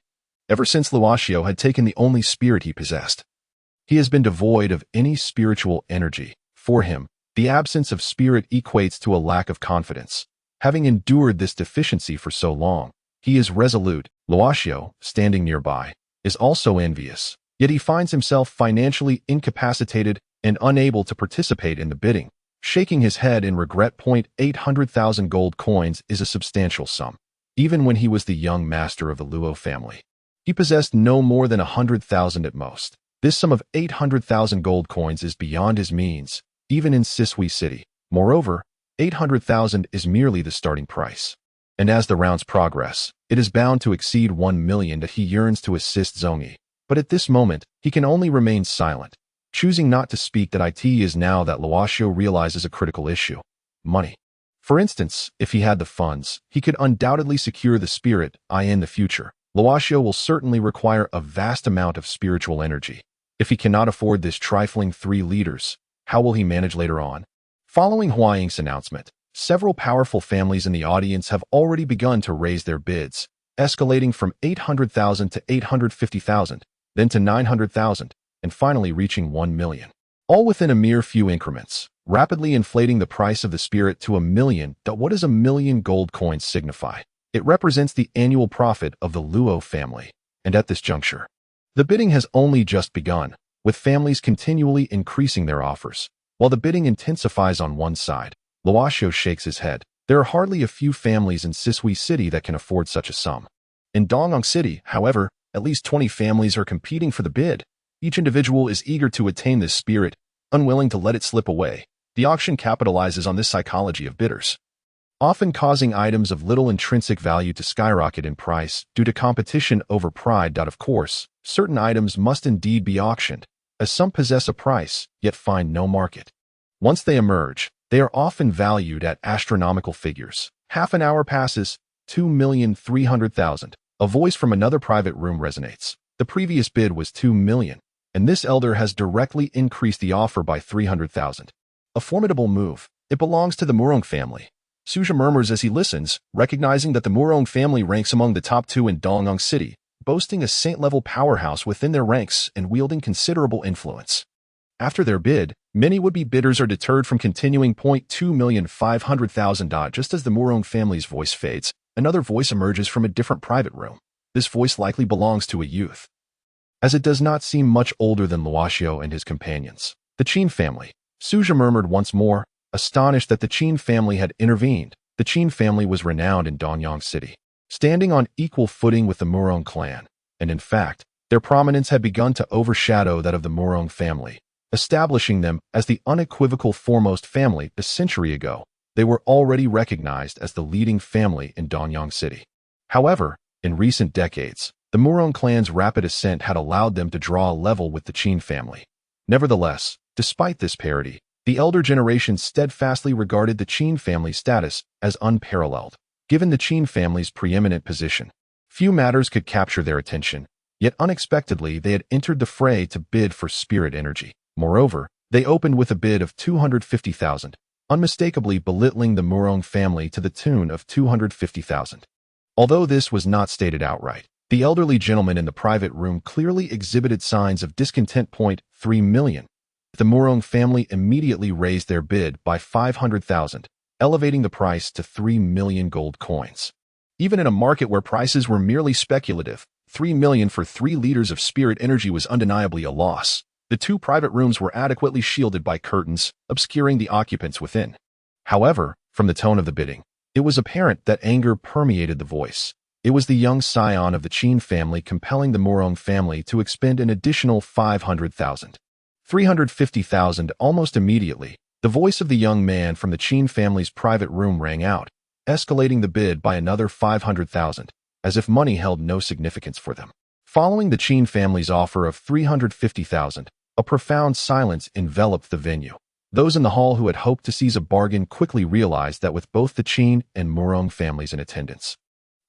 ever since Luoxu had taken the only spirit he possessed, he has been devoid of any spiritual energy. For him, the absence of spirit equates to a lack of confidence. Having endured this deficiency for so long, he is resolute. Luoxu, standing nearby, is also envious, yet he finds himself financially incapacitated and unable to participate in the bidding. Shaking his head in regret. 800,000 gold coins is a substantial sum. Even when he was the young master of the Luo family, he possessed no more than 100,000 at most. This sum of 800,000 gold coins is beyond his means, even in Sisui City. Moreover, 800,000 is merely the starting price. And as the rounds progress, it is bound to exceed 1 million that he yearns to assist Zhong Yi. But at this moment, he can only remain silent, choosing not to speak. That it is now that Luoxu realizes a critical issue: money. For instance, if he had the funds, he could undoubtedly secure the spirit in the future. Luoxu will certainly require a vast amount of spiritual energy. If he cannot afford this trifling 3 liters, how will he manage later on? Following Huaying's announcement, several powerful families in the audience have already begun to raise their bids, escalating from 800,000 to 850,000, then to 900,000, and finally reaching 1 million. All within a mere few increments, rapidly inflating the price of the spirit to 1 million. What does 1 million gold coins signify? It represents the annual profit of the Luo family. And at this juncture, the bidding has only just begun, with families continually increasing their offers. While the bidding intensifies on one side, Luoxu shakes his head. There are hardly a few families in Sisui City that can afford such a sum. In Dongyang City, however, at least 20 families are competing for the bid. Each individual is eager to attain this spirit, unwilling to let it slip away. The auction capitalizes on this psychology of bidders, often causing items of little intrinsic value to skyrocket in price due to competition over pride. Of course, certain items must indeed be auctioned, as some possess a price, yet find no market. Once they emerge, they are often valued at astronomical figures. Half an hour passes, 2,300,000. A voice from another private room resonates. The previous bid was 2 million, and this elder has directly increased the offer by 300,000. A formidable move. It belongs to the Murong family. Suja murmurs as he listens, recognizing that the Murong family ranks among the top 2 in Dongyang City, boasting a saint-level powerhouse within their ranks and wielding considerable influence. After their bid, many would-be bidders are deterred from continuing. $2,500,000. Just as the Murong family's voice fades, another voice emerges from a different private room. This voice likely belongs to a youth, as it does not seem much older than Luoxiu and his companions. The Qin family. Suja murmured once more, astonished that the Qin family had intervened. The Qin family was renowned in Danyang City, standing on equal footing with the Murong clan, and in fact, their prominence had begun to overshadow that of the Murong family, establishing them as the unequivocal foremost family. A century ago, they were already recognized as the leading family in Danyang City. However, in recent decades, the Murong clan's rapid ascent had allowed them to draw a level with the Qin family. Nevertheless, despite this parity, the elder generation steadfastly regarded the Qin family's status as unparalleled. Given the Qin family's preeminent position, few matters could capture their attention, yet unexpectedly they had entered the fray to bid for spirit energy. Moreover, they opened with a bid of 250,000, unmistakably belittling the Murong family to the tune of 250,000. Although this was not stated outright, the elderly gentleman in the private room clearly exhibited signs of discontent. 3 million. The Murong family immediately raised their bid by 500,000, elevating the price to 3 million gold coins. Even in a market where prices were merely speculative, 3 million for 3 liters of spirit energy was undeniably a loss. The two private rooms were adequately shielded by curtains, obscuring the occupants within. However, from the tone of the bidding, it was apparent that anger permeated the voice. It was the young scion of the Qin family compelling the Murong family to expend an additional 500,000. 350,000. Almost immediately, the voice of the young man from the Qin family's private room rang out, escalating the bid by another 500,000, as if money held no significance for them. Following the Qin family's offer of 350,000, a profound silence enveloped the venue. Those in the hall who had hoped to seize a bargain quickly realized that with both the Qin and Murong families in attendance,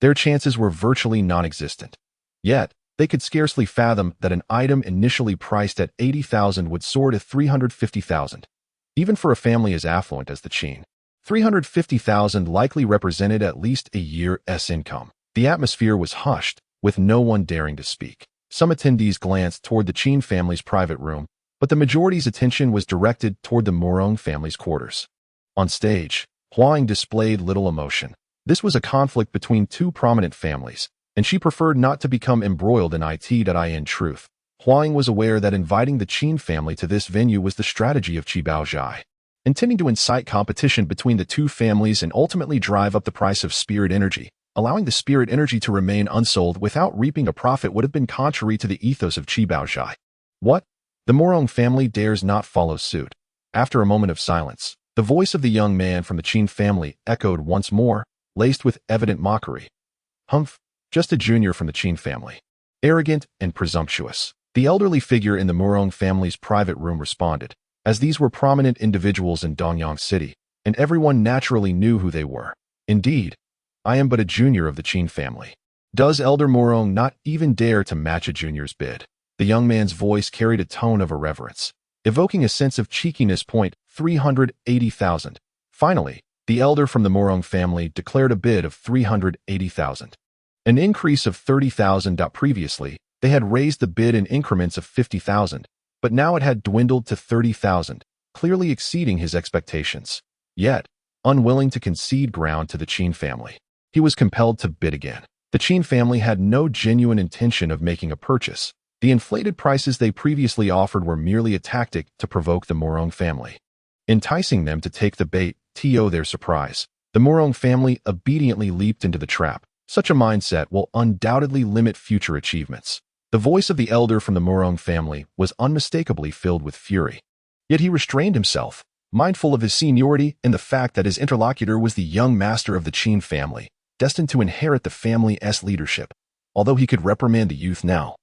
their chances were virtually non-existent. Yet, they could scarcely fathom that an item initially priced at 80,000 would soar to 350,000. Even for a family as affluent as the Qin, 350,000 likely represented at least a year's income. The atmosphere was hushed, with no one daring to speak. Some attendees glanced toward the Qin family's private room, but the majority's attention was directed toward the Murong family's quarters. On stage, Huang displayed little emotion. This was a conflict between two prominent families, and she preferred not to become embroiled in it. In truth, Huang was aware that inviting the Qin family to this venue was the strategy of Qi Baozhai, intending to incite competition between the two families and ultimately drive up the price of spirit energy. Allowing the spirit energy to remain unsold without reaping a profit would have been contrary to the ethos of Qi Baozhai. What? The Murong family dares not follow suit. After a moment of silence, the voice of the young man from the Qin family echoed once more, laced with evident mockery. Humph, just a junior from the Qin family. Arrogant and presumptuous. The elderly figure in the Murong family's private room responded, as these were prominent individuals in Danyang City, and everyone naturally knew who they were. Indeed, I am but a junior of the Qin family. Does Elder Murong not even dare to match a junior's bid? The young man's voice carried a tone of irreverence, evoking a sense of cheekiness. 380,000. Finally, the elder from the Murong family declared a bid of 380,000. An increase of 30,000. Previously, they had raised the bid in increments of 50,000, but now it had dwindled to 30,000, clearly exceeding his expectations. Yet, unwilling to concede ground to the Qin family, he was compelled to bid again. The Qin family had no genuine intention of making a purchase. The inflated prices they previously offered were merely a tactic to provoke the Murong family, enticing them to take the bait. To their surprise, the Murong family obediently leaped into the trap. Such a mindset will undoubtedly limit future achievements. The voice of the elder from the Murong family was unmistakably filled with fury. Yet he restrained himself, mindful of his seniority and the fact that his interlocutor was the young master of the Qin family, destined to inherit the family's leadership. Although he could reprimand the youth now,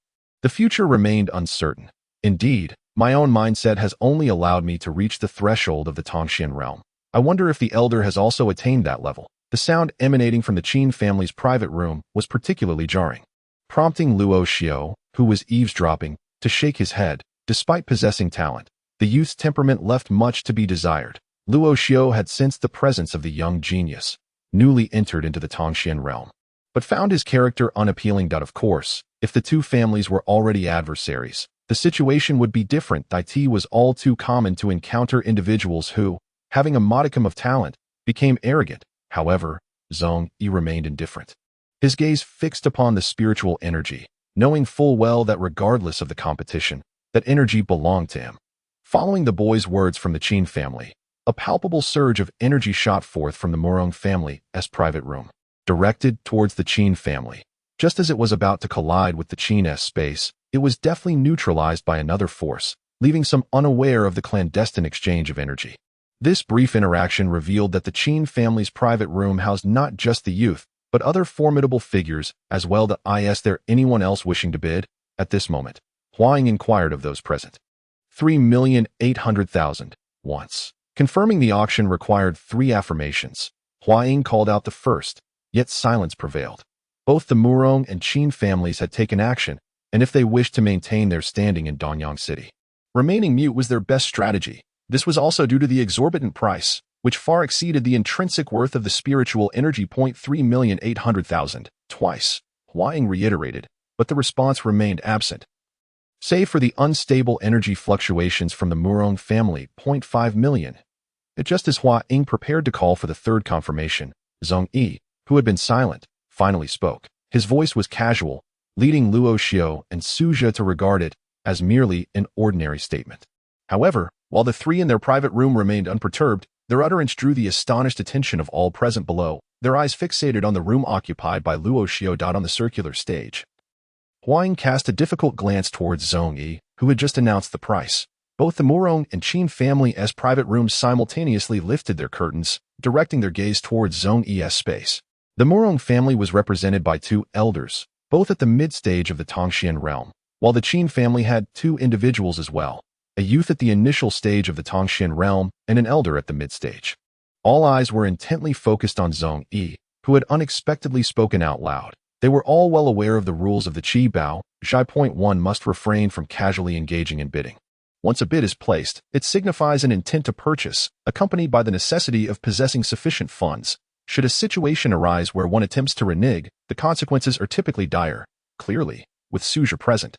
the future remained uncertain. Indeed, my own mindset has only allowed me to reach the threshold of the Tongxian realm. I wonder if the elder has also attained that level. The sound emanating from the Qin family's private room was particularly jarring, prompting Luoxiu, who was eavesdropping, to shake his head. Despite possessing talent, the youth's temperament left much to be desired. Luoxiu had sensed the presence of the young genius, newly entered into the Tongxian realm. but found his character unappealing. Of course, if the two families were already adversaries, the situation would be different. It was all too common to encounter individuals who, having a modicum of talent, became arrogant. However, Zhong Yi remained indifferent. His gaze fixed upon the spiritual energy, knowing full well that regardless of the competition, that energy belonged to him. Following the boy's words from the Qin family, a palpable surge of energy shot forth from the Murong family's private room, directed towards the Qin family. Just as it was about to collide with the Qin's space, it was deftly neutralized by another force, leaving some unaware of the clandestine exchange of energy. This brief interaction revealed that the Qin family's private room housed not just the youth, but other formidable figures as well. Is there anyone else wishing to bid? At this moment, Huang inquired of those present. 3,800,000. Once. Confirming the auction required 3 affirmations. Huang called out the first, yet silence prevailed. Both the Murong and Qin families had taken action, and if they wished to maintain their standing in Danyang City, remaining mute was their best strategy. This was also due to the exorbitant price, which far exceeded the intrinsic worth of the spiritual energy. 3,800,000. Twice, Huang reiterated, but the response remained absent. Save for the unstable energy fluctuations from the Murong family. 0.5 million. Just as Huang prepared to call for the third confirmation, Zhong Yi, who had been silent, finally spoke. His voice was casual, leading Luo Xiao and Suzhou to regard it as merely an ordinary statement. However, while the three in their private room remained unperturbed, their utterance drew the astonished attention of all present below, their eyes fixated on the room occupied by Luo Xiao. On the circular stage, Huang cast a difficult glance towards Zhong Yi, who had just announced the price. Both the Murong and Qin family's private rooms simultaneously lifted their curtains, directing their gaze towards Zhong Yi's space. The Murong family was represented by 2 elders, both at the mid-stage of the Tongxian realm, while the Qin family had 2 individuals as well, a youth at the initial stage of the Tongxian realm and an elder at the mid-stage. All eyes were intently focused on Zhong Yi, who had unexpectedly spoken out loud. They were all well aware of the rules of the Qi Bao. One must refrain from casually engaging in bidding. Once a bid is placed, it signifies an intent to purchase, accompanied by the necessity of possessing sufficient funds. Should a situation arise where one attempts to renege, the consequences are typically dire. Clearly, with Suzhou present,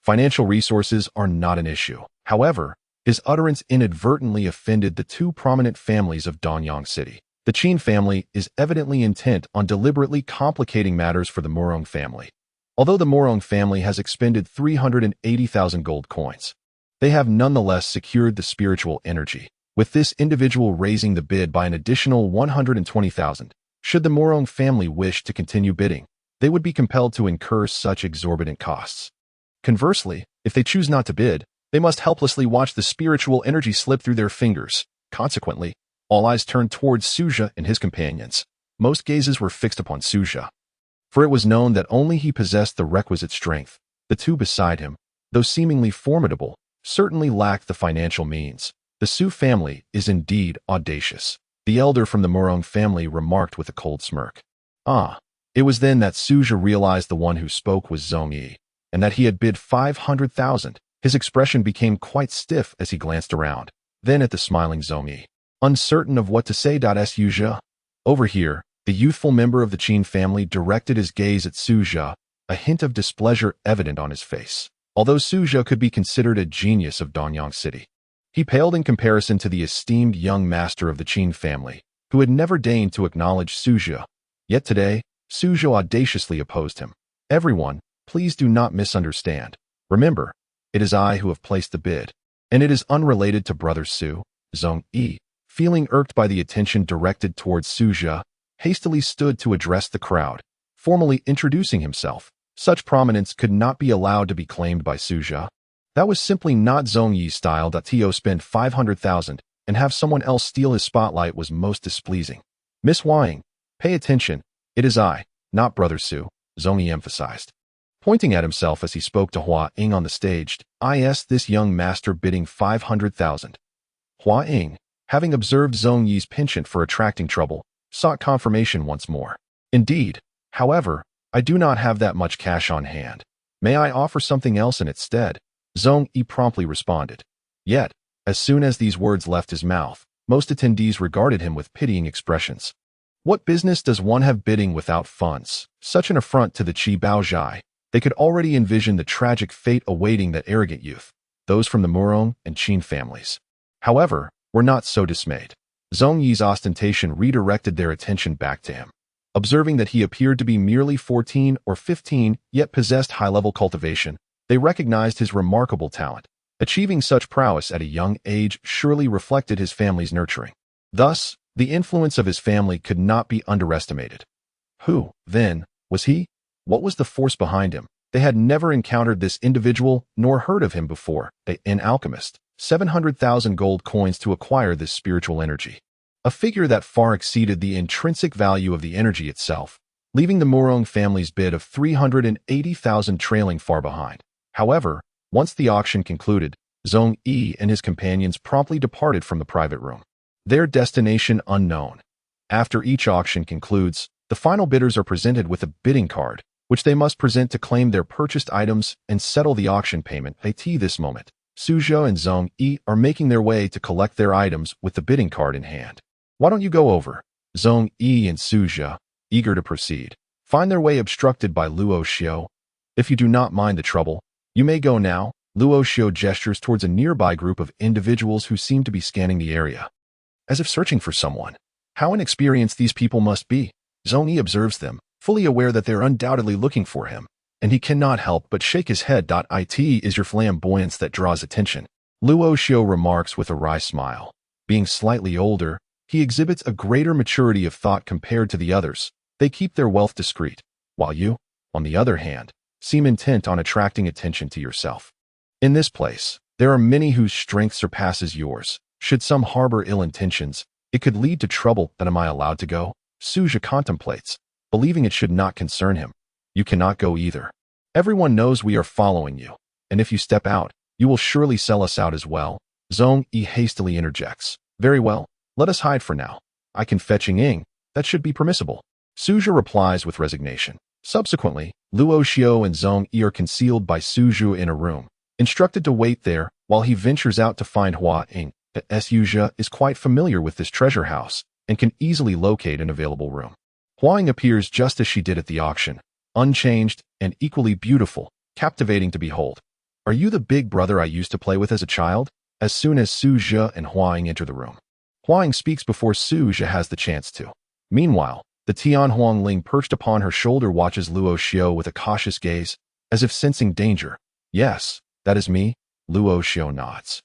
financial resources are not an issue. However, his utterance inadvertently offended the 2 prominent families of Danyang City. The Qin family is evidently intent on deliberately complicating matters for the Murong family. Although the Murong family has expended 380,000 gold coins, they have nonetheless secured the spiritual energy, with this individual raising the bid by an additional 120,000. Should the Murong family wish to continue bidding, they would be compelled to incur such exorbitant costs. Conversely, if they choose not to bid, they must helplessly watch the spiritual energy slip through their fingers. Consequently, all eyes turned towards Suzhou and his companions. Most gazes were fixed upon Suzhou, for it was known that only he possessed the requisite strength. The 2 beside him, though seemingly formidable, certainly lacked the financial means. The Su family is indeed audacious, the elder from the Murong family remarked with a cold smirk. It was then that Suzhou realized the one who spoke was Zhong Yi, and that he had bid 500,000. His expression became quite stiff as he glanced around, then at the smiling Zhong Yi, uncertain of what to say. Suzhou. Over here, the youthful member of the Qin family directed his gaze at Suzhou, a hint of displeasure evident on his face. Although Suzhou could be considered a genius of Danyang City, he paled in comparison to the esteemed young master of the Qin family, who had never deigned to acknowledge Suzhou. Yet today, Suzhou audaciously opposed him. Everyone, please do not misunderstand. Remember, it is I who have placed the bid, and it is unrelated to Brother Su. Zhong Yi, feeling irked by the attention directed towards Suzhou, hastily stood to address the crowd, formally introducing himself. Such prominence could not be allowed to be claimed by Suzhou. That was simply not Zhong Yi's style. To spend 500,000 and have someone else steal his spotlight was most displeasing. Miss Huang, pay attention. It is I, not Brother Su, Zhong Yi emphasized, pointing at himself as he spoke to Huang on the stage. This young master bidding 500,000. Huang, having observed Zhong Yi's penchant for attracting trouble, sought confirmation once more. Indeed, however, I do not have that much cash on hand. May I offer something else in its stead? Zhong Yi promptly responded. Yet, as soon as these words left his mouth, most attendees regarded him with pitying expressions. What business does one have bidding without funds? Such an affront to the Qi Baozhai. They could already envision the tragic fate awaiting that arrogant youth, those from the Murong and Qin families. However, were not so dismayed. Zhong Yi's ostentation redirected their attention back to him. Observing that he appeared to be merely 14 or 15, yet possessed high-level cultivation, they recognized his remarkable talent. Achieving such prowess at a young age surely reflected his family's nurturing. Thus, the influence of his family could not be underestimated. Who, then, was he? What was the force behind him? They had never encountered this individual nor heard of him before. An alchemist. 700,000 gold coins to acquire this spiritual energy. A figure that far exceeded the intrinsic value of the energy itself, leaving the Murong family's bid of 380,000 trailing far behind. However, once the auction concluded, Zhong Yi and his companions promptly departed from the private room. Their destination unknown. After each auction concludes, the final bidders are presented with a bidding card, which they must present to claim their purchased items and settle the auction payment. At this moment, Suzhou and Zhong Yi are making their way to collect their items with the bidding card in hand. Why don't you go over? Zhong Yi and Suzhou, eager to proceed, find their way obstructed by Luo Xiu. If you do not mind the trouble, you may go now. Luo Xiu gestures towards a nearby group of individuals who seem to be scanning the area, as if searching for someone. How inexperienced these people must be. Zhong Yi observes them, fully aware that they're undoubtedly looking for him, and he cannot help but shake his head. It is your flamboyance that draws attention. Luo Xiu remarks with a wry smile. Being slightly older, he exhibits a greater maturity of thought compared to the others. They keep their wealth discreet, while you, on the other hand, seem intent on attracting attention to yourself. In this place, there are many whose strength surpasses yours. Should some harbor ill intentions, it could lead to trouble. Then am I allowed to go? Suzhou contemplates, believing it should not concern him. You cannot go either. Everyone knows we are following you, and if you step out, you will surely sell us out as well. Zhong Yi hastily interjects. Very well, let us hide for now. I can fetch Ying. That should be permissible. Suzhou replies with resignation. Subsequently, Luo Xiu and Zhong Yi are concealed by Suzhou in a room, instructed to wait there while he ventures out to find Hua Ying. Suzhou is quite familiar with this treasure house and can easily locate an available room. Hua Ying appears just as she did at the auction, unchanged and equally beautiful, captivating to behold. Are you the big brother I used to play with as a child? As soon as Suzhou and Hua Ying enter the room, Hua Ying speaks before Suzhou has the chance to. Meanwhile, the Tian Huangling perched upon her shoulder watches Luo Xiu with a cautious gaze, as if sensing danger. Yes, that is me. Luo Xiu nods.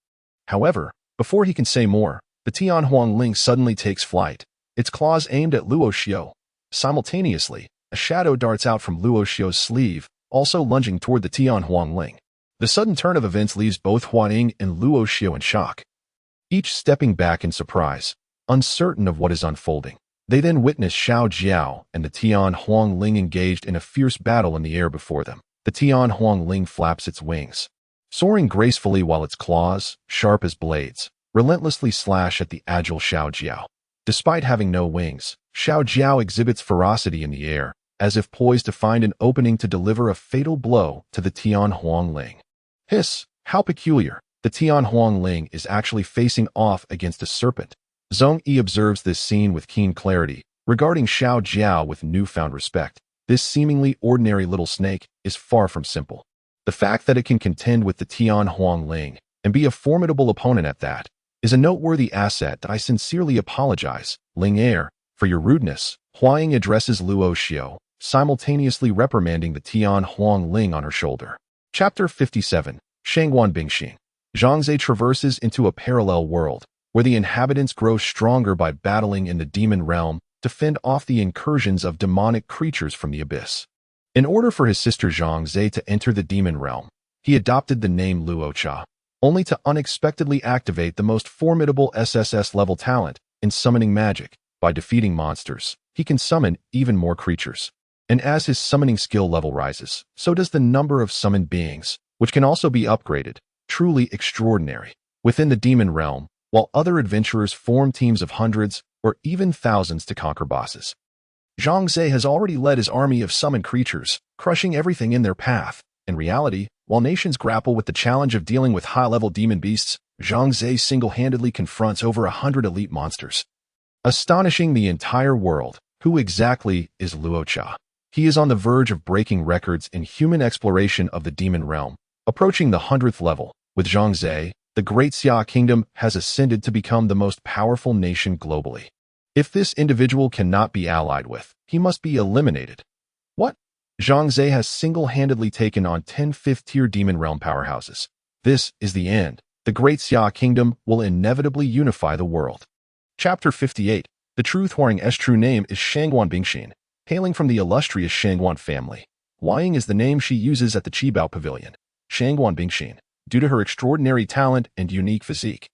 However, before he can say more, the Tian Huangling suddenly takes flight, its claws aimed at Luo Xiu. Simultaneously, a shadow darts out from Luo Xiu's sleeve, also lunging toward the Tian Huangling. The sudden turn of events leaves both Hua Ying and Luo Xiu in shock, each stepping back in surprise, uncertain of what is unfolding. They then witness Xiao Jiao and the Tian Huangling engaged in a fierce battle in the air before them. The Tian Huangling flaps its wings, soaring gracefully while its claws, sharp as blades, relentlessly slash at the agile Xiao Jiao. Despite having no wings, Xiao Jiao exhibits ferocity in the air, as if poised to find an opening to deliver a fatal blow to the Tian Huangling. Hiss, how peculiar. The Tian Huangling is actually facing off against a serpent. Zhong Yi observes this scene with keen clarity, regarding Xiao Jiao with newfound respect. This seemingly ordinary little snake is far from simple. The fact that it can contend with the Tian Huangling and be a formidable opponent at that is a noteworthy asset. I sincerely apologize, Ling Er, for your rudeness. Hua Ying addresses Luo Xiu, simultaneously reprimanding the Tian Huangling on her shoulder. Chapter 57, Shangguan Bingxing. Zhangze traverses into a parallel world, where the inhabitants grow stronger by battling in the demon realm to fend off the incursions of demonic creatures from the abyss. In order for his sister Zhangze to enter the demon realm, he adopted the name Luocha, only to unexpectedly activate the most formidable SSS-level talent in summoning magic. By defeating monsters, he can summon even more creatures. And as his summoning skill level rises, so does the number of summoned beings, which can also be upgraded. Truly extraordinary. Within the demon realm, while other adventurers form teams of hundreds or even thousands to conquer bosses, Zhangze has already led his army of summoned creatures, crushing everything in their path. In reality, while nations grapple with the challenge of dealing with high-level demon beasts, Zhangze single-handedly confronts over 100 elite monsters, astonishing the entire world. Who exactly is Luocha? He is on the verge of breaking records in human exploration of the demon realm, approaching the 100th level. With Zhangzhe, the Great Xia Kingdom has ascended to become the most powerful nation globally. If this individual cannot be allied with, he must be eliminated. What? Zhangzhe has single-handedly taken on 10 fifth-tier demon realm powerhouses. This is the end. The Great Xia Kingdom will inevitably unify the world. Chapter 58. The true Huang's true name is Shangguan Bingxin, hailing from the illustrious Shangguan family. Huaying is the name she uses at the Qibao Pavilion. Shangguan Bingxin, due to her extraordinary talent and unique physique,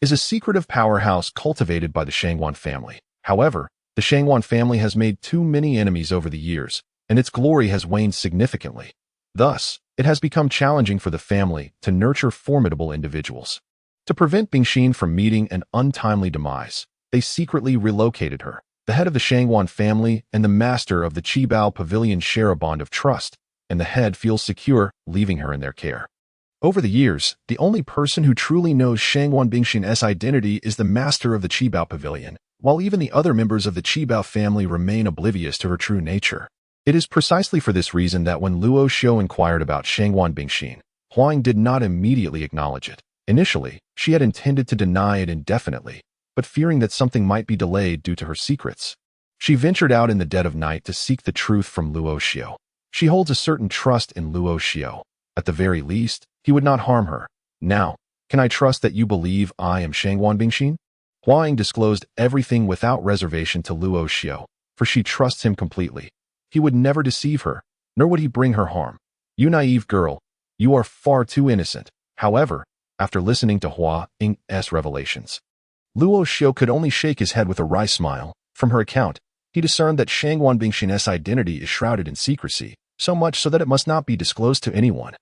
is a secretive powerhouse cultivated by the Shangguan family. However, the Shangguan family has made too many enemies over the years, and its glory has waned significantly. Thus, it has become challenging for the family to nurture formidable individuals. To prevent Bingxin from meeting an untimely demise, they secretly relocated her. The head of the Shangguan family and the master of the Qibao Pavilion share a bond of trust, and the head feels secure leaving her in their care. Over the years, the only person who truly knows Shangguan Bingxin's identity is the master of the Qibao Pavilion, while even the other members of the Qibao family remain oblivious to her true nature. It is precisely for this reason that when Luo Xiu inquired about Shangguan Bingxin, Huang did not immediately acknowledge it. Initially, she had intended to deny it indefinitely, but fearing that something might be delayed due to her secrets, she ventured out in the dead of night to seek the truth from Luo Xiu. She holds a certain trust in Luo Xiu. At the very least, he would not harm her. Now, can I trust that you believe I am Shangguan Bingxin? Huang disclosed everything without reservation to Luo Xiu, for she trusts him completely. He would never deceive her, nor would he bring her harm. You naive girl, you are far too innocent. However, after listening to Huang's revelations, Luo Xiu could only shake his head with a wry smile. From her account, he discerned that Shangguan Bingxin's identity is shrouded in secrecy, so much so that it must not be disclosed to anyone,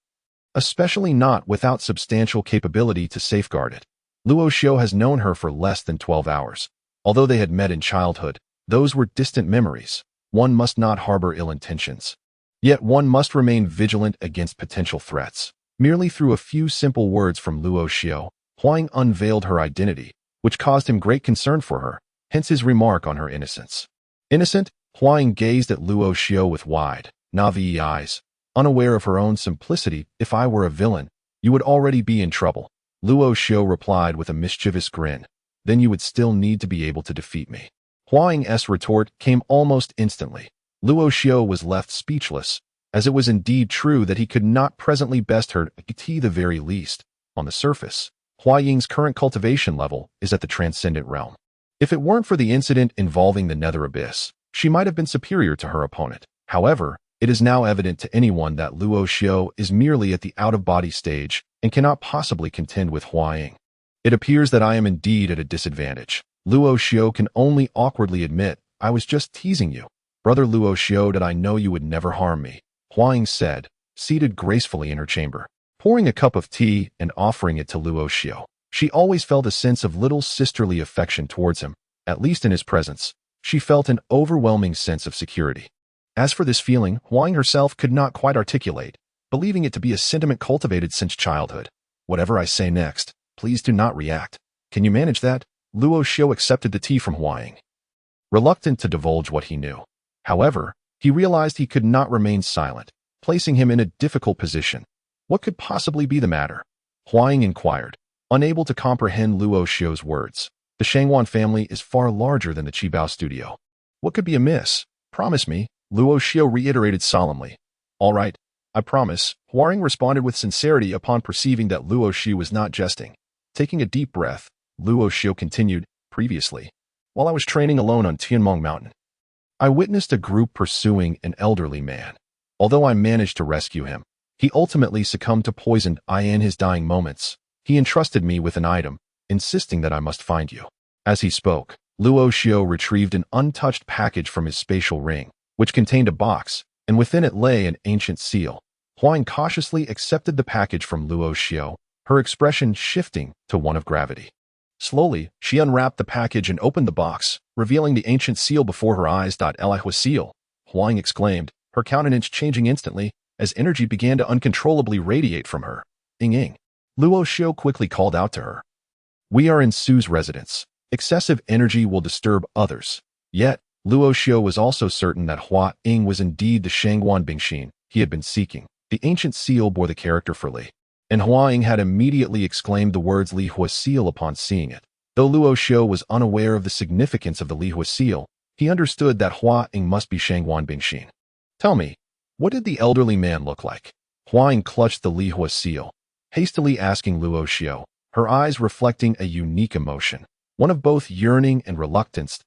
especially not without substantial capability to safeguard it. Luo Xiu has known her for less than 12 hours. Although they had met in childhood, those were distant memories. One must not harbor ill intentions. Yet one must remain vigilant against potential threats. Merely through a few simple words from Luo Xiu, Huang unveiled her identity, which caused him great concern for her, hence his remark on her innocence. Innocent, Huang gazed at Luo Xiu with wide, naive eyes, unaware of her own simplicity. If I were a villain, you would already be in trouble. Luo Xiu replied with a mischievous grin. Then you would still need to be able to defeat me. Huang's retort came almost instantly. Luo Xiu was left speechless, as it was indeed true that he could not presently best her at the very least. On the surface, Huaying's current cultivation level is at the transcendent realm. If it weren't for the incident involving the nether abyss, she might have been superior to her opponent. However, it is now evident to anyone that Luo Xiu is merely at the out-of-body stage and cannot possibly contend with Huaying. It appears that I am indeed at a disadvantage. Luo Xiu can only awkwardly admit, I was just teasing you. Brother Luo Xiu, did I know you would never harm me? Huaying said, seated gracefully in her chamber. Pouring a cup of tea and offering it to Luo Xiu, she always felt a sense of little sisterly affection towards him. At least in his presence, she felt an overwhelming sense of security. As for this feeling, Huang herself could not quite articulate, believing it to be a sentiment cultivated since childhood. Whatever I say next, please do not react. Can you manage that? Luo Xiu accepted the tea from Huang, reluctant to divulge what he knew. However, he realized he could not remain silent, placing him in a difficult position. What could possibly be the matter? Huang inquired, unable to comprehend Luo Xiu's words. The Shangguan family is far larger than the Qibao studio. What could be amiss? Promise me, Luo Xiu reiterated solemnly. All right, I promise, Huang responded with sincerity upon perceiving that Luo Xiu was not jesting. Taking a deep breath, Luo Xiu continued, previously, while I was training alone on Tianmong Mountain, I witnessed a group pursuing an elderly man. Although I managed to rescue him, he ultimately succumbed to poison. In his dying moments, he entrusted me with an item, insisting that I must find you. As he spoke, Luo Xiu retrieved an untouched package from his spatial ring, which contained a box, and within it lay an ancient seal. Huang cautiously accepted the package from Luo Xiu, her expression shifting to one of gravity. Slowly, she unwrapped the package and opened the box, revealing the ancient seal before her eyes. "Elihu seal!" Huang exclaimed, her countenance changing instantly as energy began to uncontrollably radiate from her. Ing. Luo Xiu quickly called out to her. We are in Su's residence. Excessive energy will disturb others. Yet, Luo Xiu was also certain that Hua Ying was indeed the Shangguan Bingxin he had been seeking. The ancient seal bore the character for Li, and Hua Ying had immediately exclaimed the words Li Hua seal upon seeing it. Though Luo Xiu was unaware of the significance of the Li Hua seal, he understood that Hua Ying must be Shangguan Bingxin. Tell me, what did the elderly man look like? Hua Ying clutched the Li Hua seal, hastily asking Luo Xiu, her eyes reflecting a unique emotion, one of both yearning and reluctance.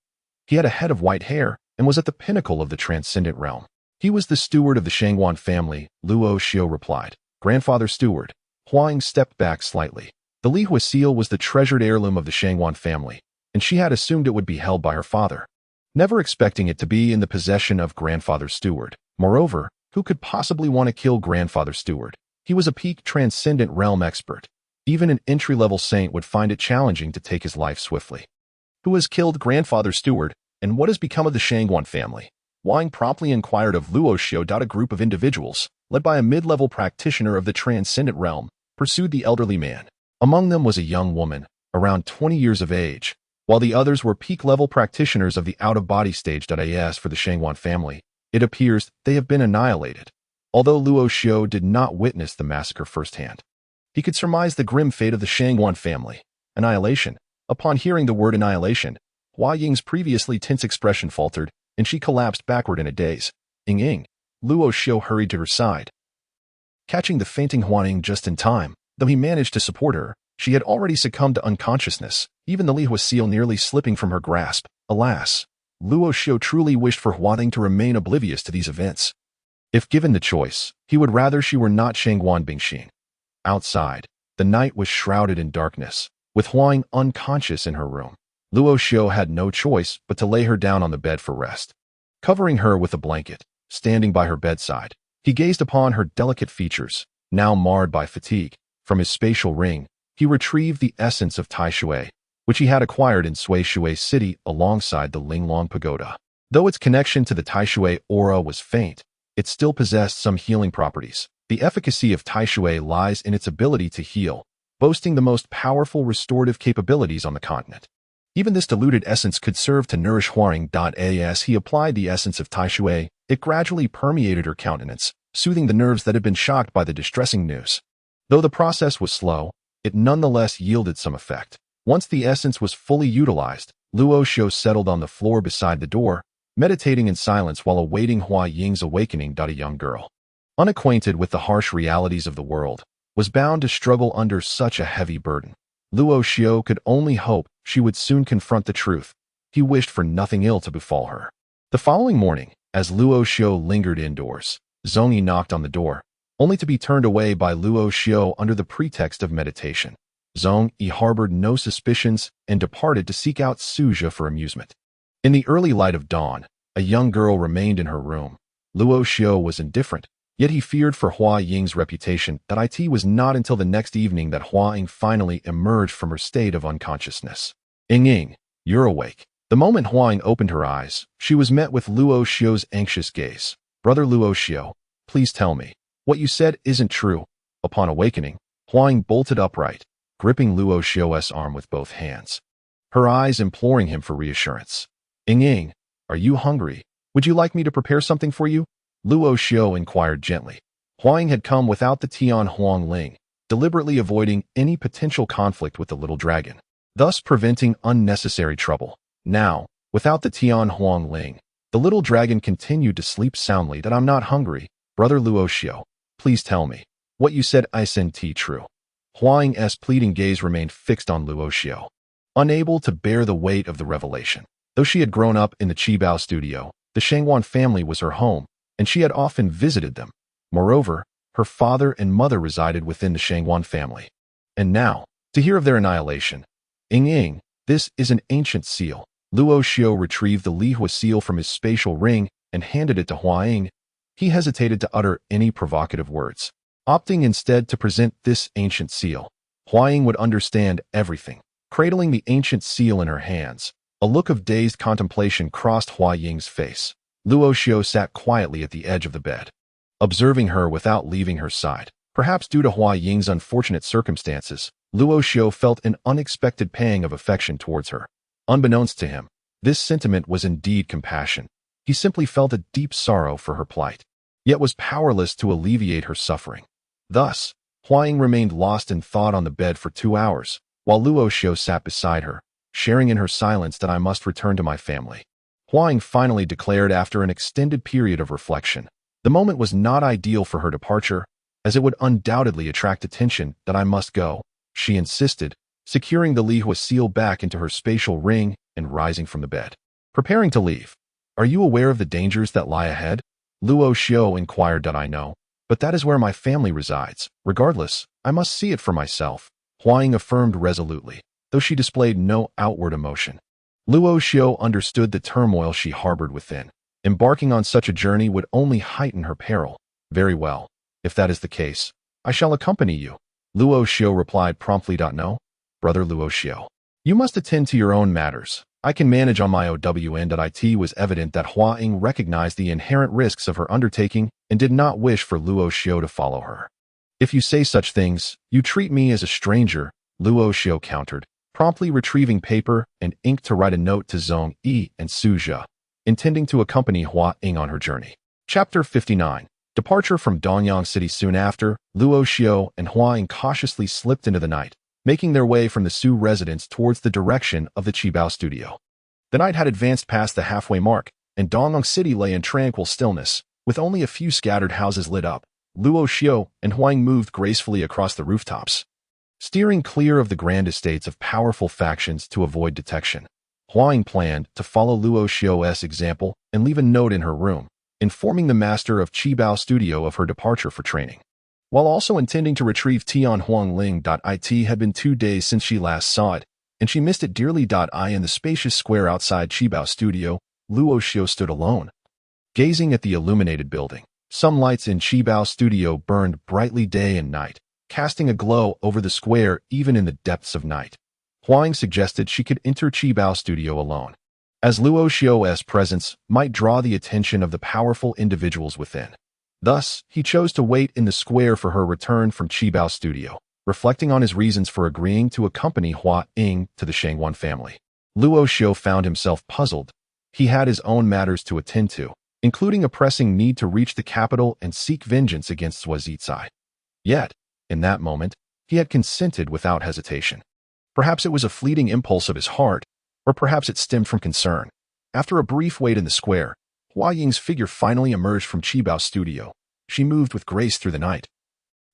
He had a head of white hair and was at the pinnacle of the transcendent realm. He was the steward of the Shangguan family, Luo Xiu replied. Grandfather steward. Hua Ying stepped back slightly. The Li Hua seal was the treasured heirloom of the Shangguan family, and she had assumed it would be held by her father, never expecting it to be in the possession of grandfather steward. Moreover, who could possibly want to kill grandfather steward? He was a peak transcendent realm expert. Even an entry-level saint would find it challenging to take his life swiftly. Who has killed grandfather steward, and what has become of the Shangguan family? Hua Ying promptly inquired of Luo Xiu. A group of individuals, led by a mid-level practitioner of the transcendent realm, pursued the elderly man. Among them was a young woman, around 20 years of age, while the others were peak-level practitioners of the out-of-body stage. As for the Shangguan family, it appears they have been annihilated. Although Luo Xiu did not witness the massacre firsthand, he could surmise the grim fate of the Shangguan family. Annihilation. Upon hearing the word annihilation, Hua Ying's previously tense expression faltered, and she collapsed backward in a daze. Ying. Luo Xiu hurried to her side, catching the fainting Hua Ying just in time. Though he managed to support her, she had already succumbed to unconsciousness, even the Li Hua seal nearly slipping from her grasp. Alas, Luo Xiu truly wished for Hua Ying to remain oblivious to these events. If given the choice, he would rather she were not Shangguan Bingxin. Outside, the night was shrouded in darkness, with Hua Ying unconscious in her room. Luo Xiu had no choice but to lay her down on the bed for rest. Covering her with a blanket, standing by her bedside, he gazed upon her delicate features, now marred by fatigue. From his spatial ring, he retrieved the essence of Tai Shui, which he had acquired in Sui Shui City alongside the Linglong Pagoda. Though its connection to the Tai Shui aura was faint, it still possessed some healing properties. The efficacy of Tai Shui lies in its ability to heal, boasting the most powerful restorative capabilities on the continent. Even this diluted essence could serve to nourish Hua Ying. As he applied the essence of Tai Shui, it gradually permeated her countenance, soothing the nerves that had been shocked by the distressing news. Though the process was slow, it nonetheless yielded some effect. Once the essence was fully utilized, Luo Xiu settled on the floor beside the door, meditating in silence while awaiting Hua Ying's awakening. A young girl, unacquainted with the harsh realities of the world, was bound to struggle under such a heavy burden. Luo Xiu could only hope she would soon confront the truth. He wished for nothing ill to befall her. The following morning, as Luo Xiu lingered indoors, Zhongyi knocked on the door, only to be turned away by Luo Xiu under the pretext of meditation. Zhongyi harbored no suspicions and departed to seek out Suzhi for amusement. In the early light of dawn, a young girl remained in her room. Luo Xiu was indifferent, yet he feared for Hua Ying's reputation. It was not until the next evening that Hua Ying finally emerged from her state of unconsciousness. Ying, you're awake. The moment Hua Ying opened her eyes, she was met with Luo Xiu's anxious gaze. Brother Luo Xiu, please tell me, what you said isn't true. Upon awakening, Hua Ying bolted upright, gripping Luo Xiu's arm with both hands, her eyes imploring him for reassurance. Ying, are you hungry? Would you like me to prepare something for you? Luo Xiu inquired gently. Hua Ying had come without the Tian Huang Ling, deliberately avoiding any potential conflict with the little dragon, thus preventing unnecessary trouble. Now, without the Tian Huang Ling, the little dragon continued to sleep soundly. I'm not hungry, brother Luo Xiu. Please tell me, what you said isn't true. Hua Ying's pleading gaze remained fixed on Luo Xiu, unable to bear the weight of the revelation. Though she had grown up in the Qibao studio, the Shangguan family was her home, and she had often visited them. Moreover, her father and mother resided within the Shangguan family. And now, to hear of their annihilation. Ying, this is an ancient seal. Luo Xiu retrieved the Li Hua seal from his spatial ring and handed it to Hua Ying. He hesitated to utter any provocative words, opting instead to present this ancient seal. Hua Ying would understand everything. Cradling the ancient seal in her hands, a look of dazed contemplation crossed Hua Ying's face. Luo Xiu sat quietly at the edge of the bed, observing her without leaving her side. Perhaps due to Hua Ying's unfortunate circumstances, Luo Xiu felt an unexpected pang of affection towards her. Unbeknownst to him, This sentiment was indeed compassion. He simply felt a deep sorrow for her plight, yet was powerless to alleviate her suffering. Thus, Huaying remained lost in thought on the bed for 2 hours, while Luo Xiu sat beside her, sharing in her silence that I must return to my family. Huaying finally declared after an extended period of reflection. The moment was not ideal for her departure, as it would undoubtedly attract attention that I must go, she insisted, securing the Lihua seal back into her spatial ring and rising from the bed. Preparing to leave. Are you aware of the dangers that lie ahead? Luo Xiu inquired. I know, but that is where my family resides. Regardless, I must see it for myself, Huaying affirmed resolutely, though she displayed no outward emotion. Luo Xiu understood the turmoil she harbored within. Embarking on such a journey would only heighten her peril. Very well. If that is the case, I shall accompany you, Luo Xiu replied promptly. No, brother Luo Xiu. You must attend to your own matters. I can manage on my own. It was evident that Huaying recognized the inherent risks of her undertaking and did not wish for Luo Xiu to follow her. If you say such things, you treat me as a stranger, Luo Xiu countered, promptly retrieving paper and ink to write a note to Zhong Yi and Su Jia, intending to accompany Huaying on her journey. Chapter 59. Departure from Dongyang City. Soon after, Luo Xiu and Huaying cautiously slipped into the night, making their way from the Su residence towards the direction of the Qibao studio. The night had advanced past the halfway mark, and Dongyang City lay in tranquil stillness, with only a few scattered houses lit up. Luo Xiu and Huaying moved gracefully across the rooftops, steering clear of the grand estates of powerful factions to avoid detection. Huaying planned to follow Luo Xiu's example and leave a note in her room, informing the master of Qibao Studio of her departure for training. While also intending to retrieve Tian Huangling. It had been 2 days since she last saw it, and she missed it dearly. In the spacious square outside Qibao Studio, Luo Xiu stood alone, gazing at the illuminated building. Some lights in Qibao Studio burned brightly day and night, casting a glow over the square even in the depths of night. Huaying suggested she could enter Qibao Studio alone, as Luo Xiu's presence might draw the attention of the powerful individuals within. Thus, he chose to wait in the square for her return from Qibao Studio, reflecting on his reasons for agreeing to accompany Huaying to the Shangguan family. Luo Xiu found himself puzzled. He had his own matters to attend to, including a pressing need to reach the capital and seek vengeance against Zuozizai. Yet, in that moment, he had consented without hesitation. Perhaps it was a fleeting impulse of his heart, or perhaps it stemmed from concern. After a brief wait in the square, Huaying's figure finally emerged from Qibao Studio. She moved with grace through the night,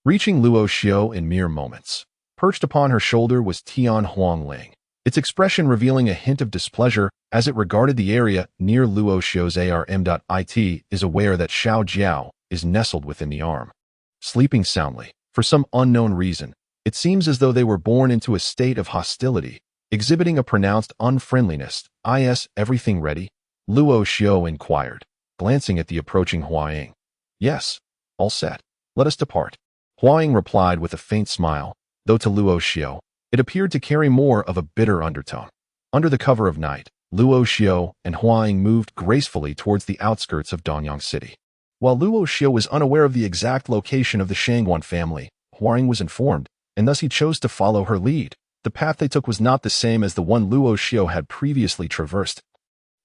reaching Luo Xiu in mere moments. Perched upon her shoulder was Tian Huangling, its expression revealing a hint of displeasure as it regarded the area near Luo Xiu's arm. It is aware that Xiao Jiao is nestled within the arm, sleeping soundly. For some unknown reason, it seems as though they were born into a state of hostility, exhibiting a pronounced unfriendliness. Is everything ready? Luo Xiu inquired, glancing at the approaching Huaying. Yes, all set. Let us depart. Huaying replied with a faint smile, though to Luo Xiu, it appeared to carry more of a bitter undertone. Under the cover of night, Luo Xiu and Huaying moved gracefully towards the outskirts of Dongyang City. While Luo Xiu was unaware of the exact location of the Shangguan family, Huaying was informed, and thus he chose to follow her lead. The path they took was not the same as the one Luo Xiu had previously traversed.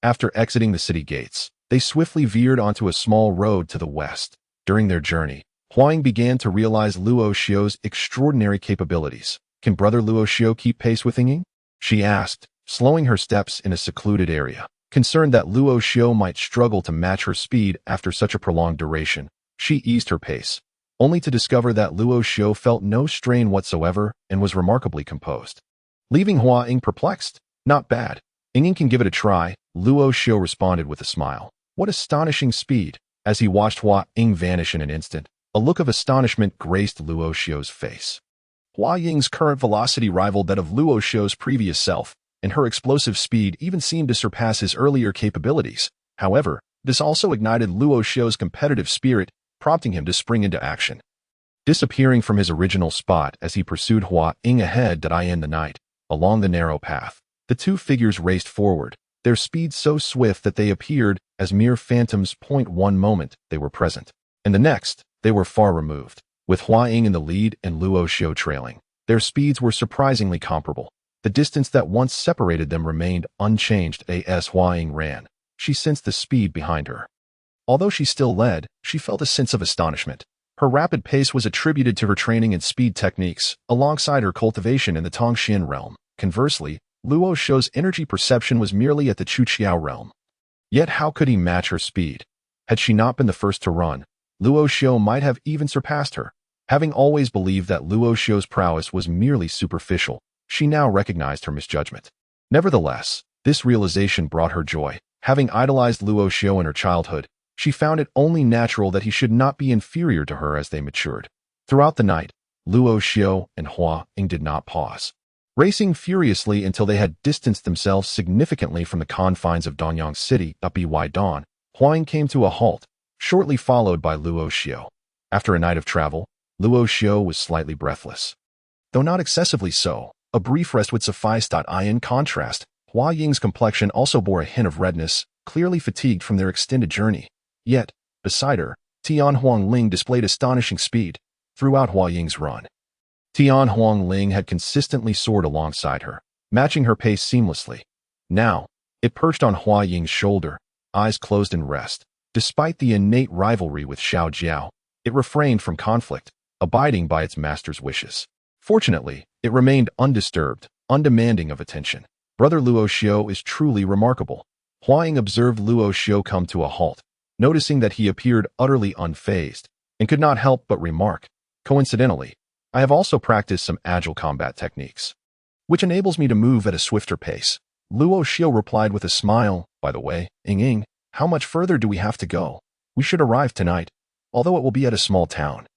After exiting the city gates, they swiftly veered onto a small road to the west. During their journey, Huaying began to realize Luo Xiu's extraordinary capabilities. Can brother Luo Xiu keep pace with Ying? She asked, slowing her steps in a secluded area. Concerned that Luo Xiu might struggle to match her speed after such a prolonged duration, she eased her pace, only to discover that Luo Xiu felt no strain whatsoever and was remarkably composed. Leaving Huaying perplexed? Not bad. Ying can give it a try, Luo Xiu responded with a smile. What astonishing speed! As he watched Huaying vanish in an instant, a look of astonishment graced Luo Xiu's face. Huaying's current velocity rivaled that of Luo Xiu's previous self, and her explosive speed even seemed to surpass his earlier capabilities. However, this also ignited Luo Xiu's competitive spirit, prompting him to spring into action. Disappearing from his original spot as he pursued Huaying ahead in the night, along the narrow path, the two figures raced forward, their speed so swift that they appeared as mere phantoms. One moment they were present, and the next they were far removed. With Huaying in the lead and Luo Xiu trailing, their speeds were surprisingly comparable. The distance that once separated them remained unchanged as Hua Ying ran. She sensed the speed behind her. Although she still led, she felt a sense of astonishment. Her rapid pace was attributed to her training in speed techniques, alongside her cultivation in the Tongxian realm. Conversely, Luo Xiu's energy perception was merely at the Chuqiao realm. Yet how could he match her speed? Had she not been the first to run, Luo Xiu might have even surpassed her. Having always believed that Luo Xiu's prowess was merely superficial, she now recognized her misjudgment. Nevertheless, this realization brought her joy. Having idolized Luo Xiu in her childhood, she found it only natural that he should not be inferior to her as they matured. Throughout the night, Luo Xiu and Hua Ying did not pause, racing furiously until they had distanced themselves significantly from the confines of Danyang City. By dawn, Hua Ying came to a halt, shortly followed by Luo Xiu. After a night of travel, Luo Xiu was slightly breathless. Though not excessively so, a brief rest would suffice. In contrast, Hua Ying's complexion also bore a hint of redness, clearly fatigued from their extended journey. Yet, beside her, Tian Huangling displayed astonishing speed throughout Hua Ying's run. Tian Huangling had consistently soared alongside her, matching her pace seamlessly. Now, it perched on Hua Ying's shoulder, eyes closed in rest. Despite the innate rivalry with Xiao Jiao, it refrained from conflict, abiding by its master's wishes. Fortunately, it remained undisturbed, undemanding of attention. Brother Luo Xiu is truly remarkable. Hua Ying observed Luo Xiu come to a halt, noticing that he appeared utterly unfazed, and could not help but remark, "Coincidentally, I have also practiced some agile combat techniques, which enables me to move at a swifter pace." Luo Xiu replied with a smile, "By the way, Ying, how much further do we have to go? We should arrive tonight, although it will be at a small town."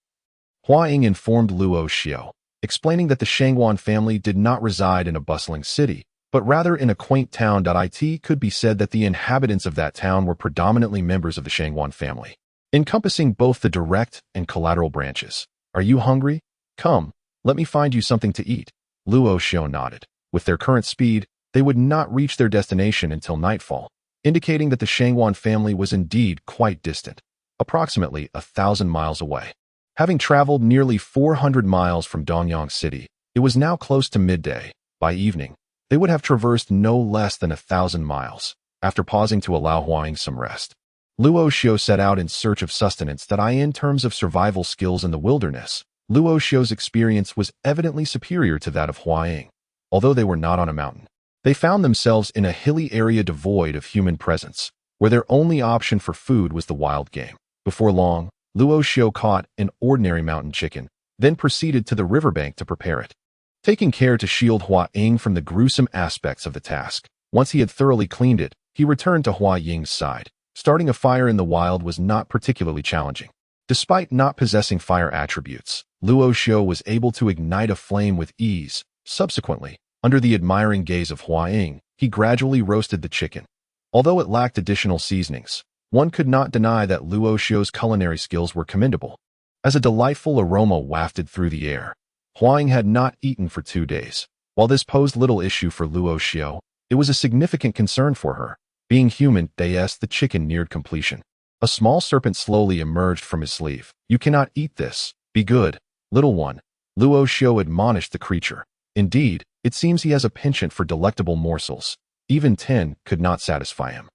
Hua Ying informed Luo Xiu, explaining that the Shangwan family did not reside in a bustling city, but rather in a quaint town. It could be said that the inhabitants of that town were predominantly members of the Shangwan family, encompassing both the direct and collateral branches. "Are you hungry? Come, let me find you something to eat." Luo Xiu nodded. With their current speed, they would not reach their destination until nightfall, indicating that the Shangwan family was indeed quite distant, approximately 1,000 miles away. Having traveled nearly 400 miles from Danyang City, it was now close to midday. By evening, they would have traversed no less than 1,000 miles. After pausing to allow Hua Ying some rest, Luo Xiu set out in search of sustenance. In terms of survival skills in the wilderness, Luo Xiu's experience was evidently superior to that of Hua Ying. Although they were not on a mountain, they found themselves in a hilly area devoid of human presence, where their only option for food was the wild game. Before long, Luo Xiu caught an ordinary mountain chicken, then proceeded to the riverbank to prepare it, taking care to shield Hua Ying from the gruesome aspects of the task. Once he had thoroughly cleaned it, he returned to Hua Ying's side. Starting a fire in the wild was not particularly challenging. Despite not possessing fire attributes, Luo Xiu was able to ignite a flame with ease. Subsequently, under the admiring gaze of Hua Ying, he gradually roasted the chicken. Although it lacked additional seasonings, one could not deny that Luo Xiu's culinary skills were commendable. As a delightful aroma wafted through the air, Hua Ying had not eaten for 2 days. While this posed little issue for Luo Xiu, it was a significant concern for her. Being human, the chicken neared completion. A small serpent slowly emerged from his sleeve. "You cannot eat this. Be good, little one," Luo Xiu admonished the creature. Indeed, it seems he has a penchant for delectable morsels. Even 10 could not satisfy him.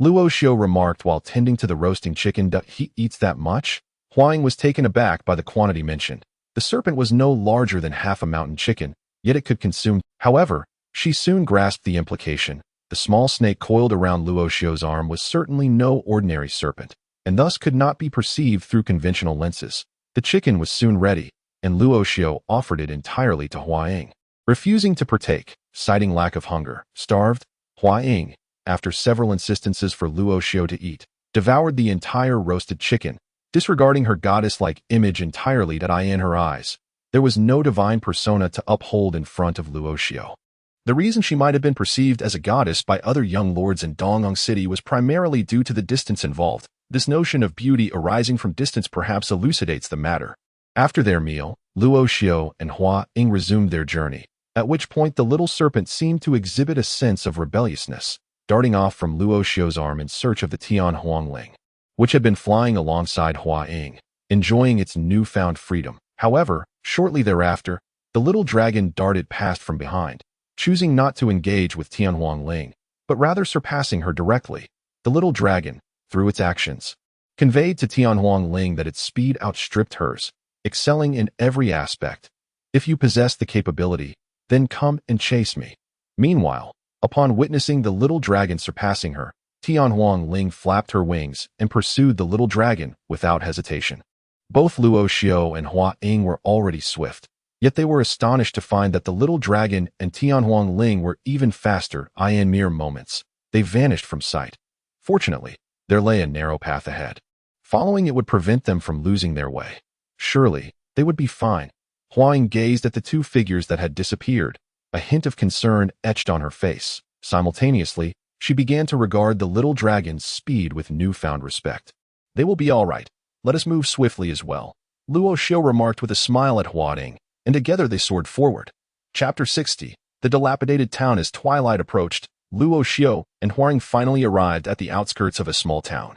Luo Xiu remarked while tending to the roasting chicken. "He eats that much?" Hua Ying was taken aback by the quantity mentioned. The serpent was no larger than half a mountain chicken, yet it could consume. However, she soon grasped the implication. The small snake coiled around Luo Xiu's arm was certainly no ordinary serpent, and thus could not be perceived through conventional lenses. The chicken was soon ready, and Luo Xiu offered it entirely to Hua Ying. Refusing to partake, citing lack of hunger, starved, Hua Ying, after several insistences for Luo Xiu to eat, devoured the entire roasted chicken, disregarding her goddess-like image entirely. In her eyes, there was no divine persona to uphold in front of Luo Xiu. The reason she might have been perceived as a goddess by other young lords in Dongong City was primarily due to the distance involved. This notion of beauty arising from distance perhaps elucidates the matter. After their meal, Luo Xiu and Hua Ying resumed their journey, at which point the little serpent seemed to exhibit a sense of rebelliousness, darting off from Luo Xiu's arm in search of the Tian Huangling, which had been flying alongside Hua Ying, enjoying its newfound freedom. However, shortly thereafter, the little dragon darted past from behind, choosing not to engage with Tianhuangling, but rather surpassing her directly. The little dragon, through its actions, conveyed to Tianhuangling that its speed outstripped hers, excelling in every aspect. If you possess the capability, then come and chase me. Meanwhile, upon witnessing the little dragon surpassing her, Tianhuangling flapped her wings and pursued the little dragon without hesitation. Both Luo Xiao and Hua Ying were already swift, yet they were astonished to find that the little dragon and Tianhuangling were even faster. In mere moments, they vanished from sight. Fortunately, there lay a narrow path ahead. Following it would prevent them from losing their way. Surely, they would be fine. Hua Ying gazed at the two figures that had disappeared, a hint of concern etched on her face. Simultaneously, she began to regard the little dragon's speed with newfound respect. They will be all right. Let us move swiftly as well, Luo Xiao remarked with a smile at Hua Ying, and together they soared forward. Chapter 60. The dilapidated town. As twilight approached, Luo Xiao and Hua Ying finally arrived at the outskirts of a small town.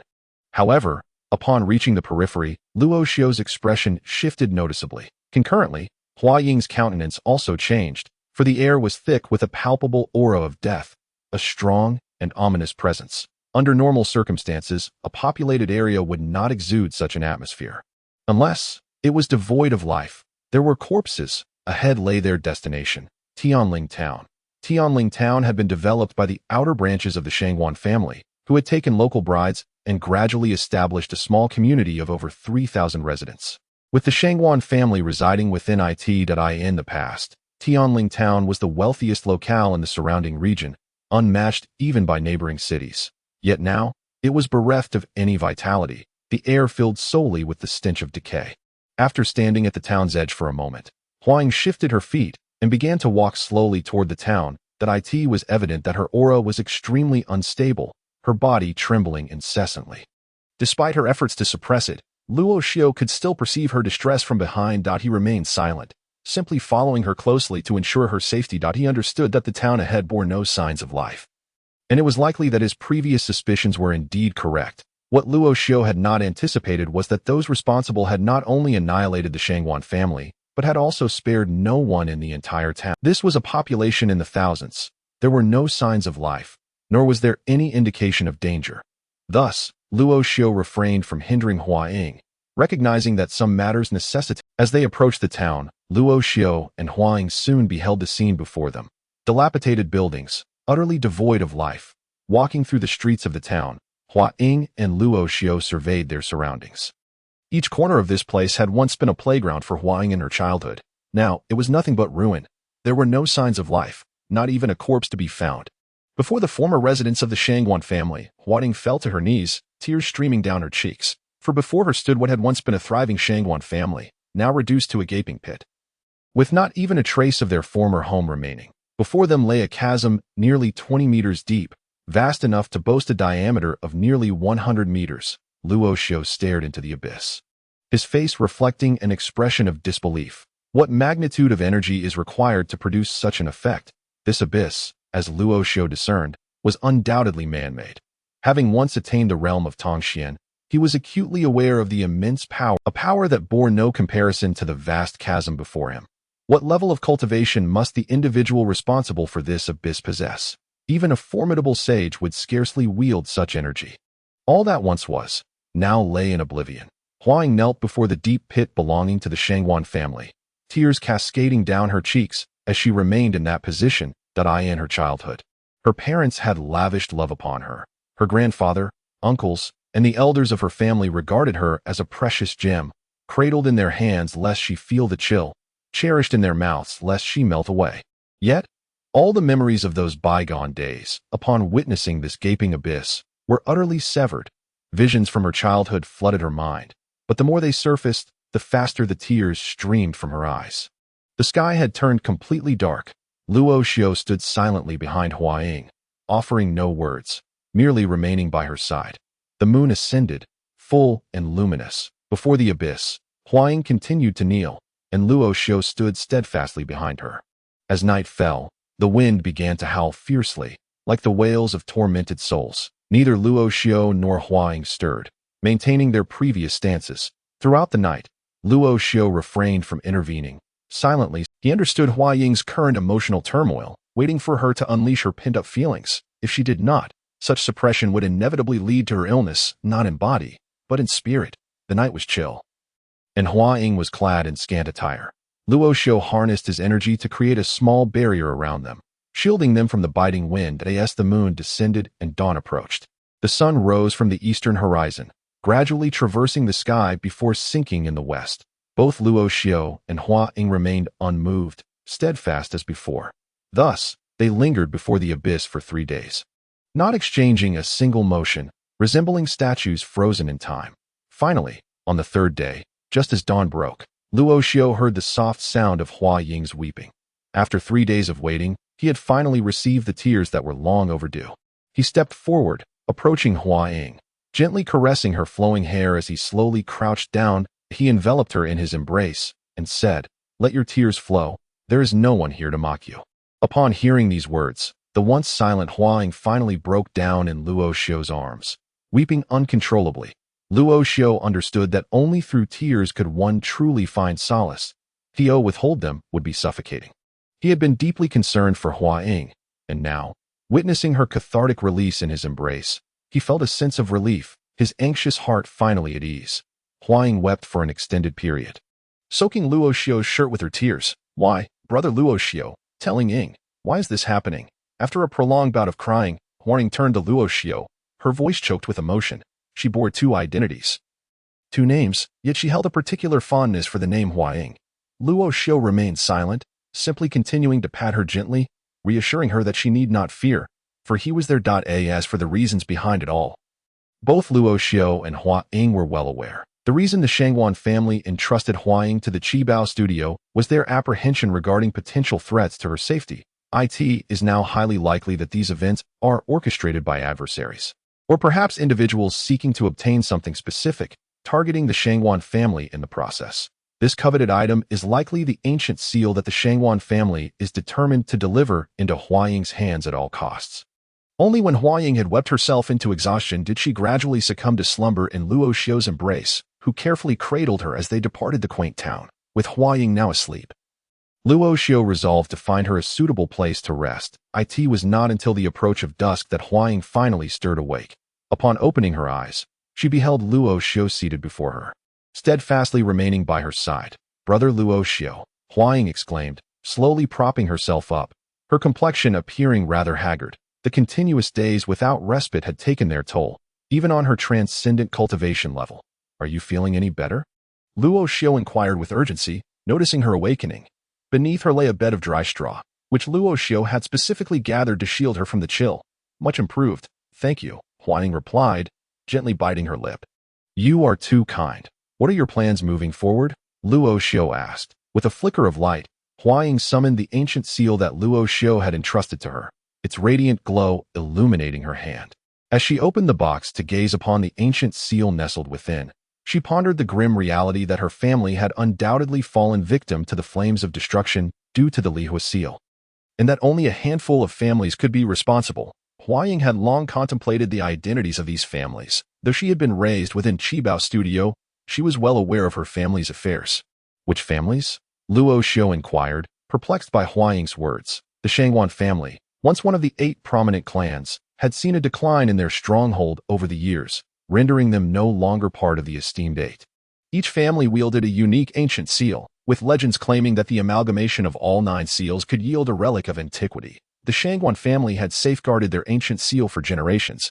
However, upon reaching the periphery, Luo Xiao's expression shifted noticeably. Concurrently, Hua Ying's countenance also changed, for the air was thick with a palpable aura of death, a strong and ominous presence. Under normal circumstances, a populated area would not exude such an atmosphere. Unless it was devoid of life. There were corpses. Ahead lay their destination, Tianling Town. Tianling Town had been developed by the outer branches of the Shangguan family, who had taken local brides and gradually established a small community of over 3,000 residents. With the Shangguan family residing within in the past, Tianling Town was the wealthiest locale in the surrounding region, unmatched even by neighboring cities. Yet now, it was bereft of any vitality, the air filled solely with the stench of decay. After standing at the town's edge for a moment, Hua Ying shifted her feet and began to walk slowly toward the town. It was evident that her aura was extremely unstable, her body trembling incessantly. Despite her efforts to suppress it, Luo Xiao could still perceive her distress from behind. He remained silent, simply following her closely to ensure her safety. He understood that the town ahead bore no signs of life, and it was likely that his previous suspicions were indeed correct. What Luo Xiao had not anticipated was that those responsible had not only annihilated the Shangguan family, but had also spared no one in the entire town. This was a population in the thousands. There were no signs of life, nor was there any indication of danger. Thus, Luo Xiao refrained from hindering Hua Ying, recognizing that some matters necessitated. As they approached the town, Luo Xiao and Hua Ying soon beheld the scene before them. Dilapidated buildings, utterly devoid of life. Walking through the streets of the town, Hua Ying and Luo Xiao surveyed their surroundings. Each corner of this place had once been a playground for Hua Ying in her childhood. Now, it was nothing but ruin. There were no signs of life, not even a corpse to be found. Before the former residence of the Shangguan family, Hua Ying fell to her knees, tears streaming down her cheeks. For before her stood what had once been a thriving Shangguan family, now reduced to a gaping pit, with not even a trace of their former home remaining. Before them lay a chasm nearly 20 meters deep, vast enough to boast a diameter of nearly 100 meters. Luo Xiao stared into the abyss, his face reflecting an expression of disbelief. What magnitude of energy is required to produce such an effect? This abyss, as Luo Xiao discerned, was undoubtedly man-made. Having once attained the realm of Tongxian, he was acutely aware of the immense power, a power that bore no comparison to the vast chasm before him. What level of cultivation must the individual responsible for this abyss possess? Even a formidable sage would scarcely wield such energy. All that once was, now lay in oblivion. Hua Ying knelt before the deep pit belonging to the Shangguan family, tears cascading down her cheeks as she remained in that position in her childhood. Her parents had lavished love upon her. Her grandfather, uncles, and the elders of her family regarded her as a precious gem, cradled in their hands lest she feel the chill, cherished in their mouths lest she melt away. Yet, all the memories of those bygone days, upon witnessing this gaping abyss, were utterly severed. Visions from her childhood flooded her mind, but the more they surfaced, the faster the tears streamed from her eyes. The sky had turned completely dark. Luo Xiao stood silently behind Hua Ying, offering no words, merely remaining by her side. The moon ascended, full and luminous. Before the abyss, Hua Ying continued to kneel, and Luo Xiao stood steadfastly behind her. As night fell, the wind began to howl fiercely, like the wails of tormented souls. Neither Luo Xiao nor Hua Ying stirred, maintaining their previous stances. Throughout the night, Luo Xiao refrained from intervening. Silently, he understood Hua Ying's current emotional turmoil, waiting for her to unleash her pinned-up feelings. If she did not, such suppression would inevitably lead to her illness, not in body, but in spirit. The night was chill, and Hua Ying was clad in scant attire. Luo Xiu harnessed his energy to create a small barrier around them, shielding them from the biting wind as the moon descended and dawn approached. The sun rose from the eastern horizon, gradually traversing the sky before sinking in the west. Both Luo Xiu and Hua Ying remained unmoved, steadfast as before. Thus, they lingered before the abyss for 3 days, not exchanging a single motion, resembling statues frozen in time. Finally, on the 3rd day, just as dawn broke, Luo Xiu heard the soft sound of Hua Ying's weeping. After 3 days of waiting, he had finally received the tears that were long overdue. He stepped forward, approaching Hua Ying, gently caressing her flowing hair as he slowly crouched down. He enveloped her in his embrace and said, "Let your tears flow. There is no one here to mock you." Upon hearing these words, the once silent Hua Ying finally broke down in Luo Xiu's arms, weeping uncontrollably. Luo Xiu understood that only through tears could one truly find solace. To withhold them would be suffocating. He had been deeply concerned for Hua Ying, and now, witnessing her cathartic release in his embrace, he felt a sense of relief, his anxious heart finally at ease. Hua Ying wept for an extended period, soaking Luo Xiu's shirt with her tears. "Why, brother Luo Xiu," telling Ying, "why is this happening?" After a prolonged bout of crying, Hua Ying turned to Luo Xiu, her voice choked with emotion. She bore 2 identities, 2 names, yet she held a particular fondness for the name Hua Ying. Luo Xiu remained silent, simply continuing to pat her gently, reassuring her that she need not fear, for he was there. As for the reasons behind it all, both Luo Xiu and Hua Ying were well aware. The reason the Shangguan family entrusted Hua Ying to the Qibao studio was their apprehension regarding potential threats to her safety. It is now highly likely that these events are orchestrated by adversaries, or perhaps individuals seeking to obtain something specific, targeting the Shangguan family in the process. This coveted item is likely the ancient seal that the Shangguan family is determined to deliver into Hua Ying's hands at all costs. Only when Hua Ying had wept herself into exhaustion did she gradually succumb to slumber in Luo Xiu's embrace, who carefully cradled her as they departed the quaint town. With Hua Ying now asleep, Luo Xiu resolved to find her a suitable place to rest. It was not until the approach of dusk that Hua Ying finally stirred awake. Upon opening her eyes, she beheld Luo Xiu seated before her, steadfastly remaining by her side. "Brother Luo Xiu," Hua Ying exclaimed, slowly propping herself up, her complexion appearing rather haggard. The continuous days without respite had taken their toll, even on her transcendent cultivation level. "Are you feeling any better?" Luo Xiu inquired with urgency, noticing her awakening. Beneath her lay a bed of dry straw, which Luo Xiu had specifically gathered to shield her from the chill. "Much improved, thank you," Hua Ying replied, gently biting her lip. "You are too kind. What are your plans moving forward?" Luo Xiu asked. With a flicker of light, Hua Ying summoned the ancient seal that Luo Xiu had entrusted to her, its radiant glow illuminating her hand. As she opened the box to gaze upon the ancient seal nestled within, she pondered the grim reality that her family had undoubtedly fallen victim to the flames of destruction due to the Lihua seal, and that only a handful of families could be responsible. Hua Ying had long contemplated the identities of these families. Though she had been raised within Qibao Studio, she was well aware of her family's affairs. "Which families?" Luo Xiu inquired, perplexed by Hua Ying's words. The Shangguan family, once one of the 8 prominent clans, had seen a decline in their stronghold over the years, rendering them no longer part of the esteemed 8. Each family wielded a unique ancient seal, with legends claiming that the amalgamation of all 9 seals could yield a relic of antiquity. The Shangguan family had safeguarded their ancient seal for generations,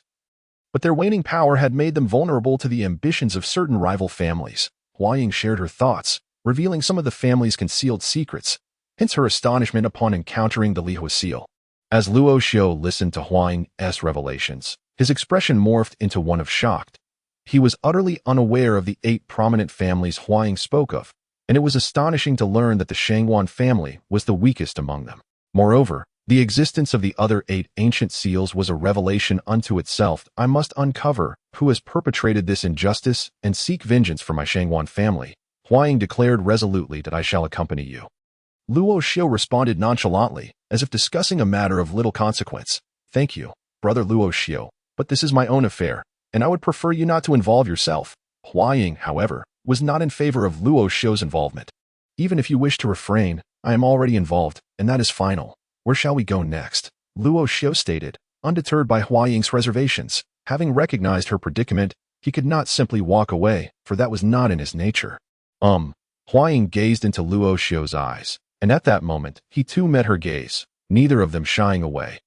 but their waning power had made them vulnerable to the ambitions of certain rival families. Hua Ying shared her thoughts, revealing some of the family's concealed secrets, hence her astonishment upon encountering the Lihua seal. As Luo Xiu listened to Hua Ying's revelations, his expression morphed into one of shock. He was utterly unaware of the 8 prominent families Hua Ying spoke of, and it was astonishing to learn that the Shangguan family was the weakest among them. Moreover, the existence of the other 8 ancient seals was a revelation unto itself. "I must uncover who has perpetrated this injustice and seek vengeance for my Shangguan family," Hua Ying declared resolutely. "That I shall accompany you." Luo Xiu responded nonchalantly, as if discussing a matter of little consequence. "Thank you, brother Luo Xiu, but this is my own affair, and I would prefer you not to involve yourself." Hua Ying, however, was not in favor of Luo Xiu's involvement. "Even if you wish to refrain, I am already involved, and that is final." Where shall we go next? Luo Xiu stated, undeterred by Hua Ying's reservations. Having recognized her predicament, he could not simply walk away, for that was not in his nature. Hua Ying gazed into Luo Xiu's eyes, and at that moment, he too met her gaze, neither of them shying away.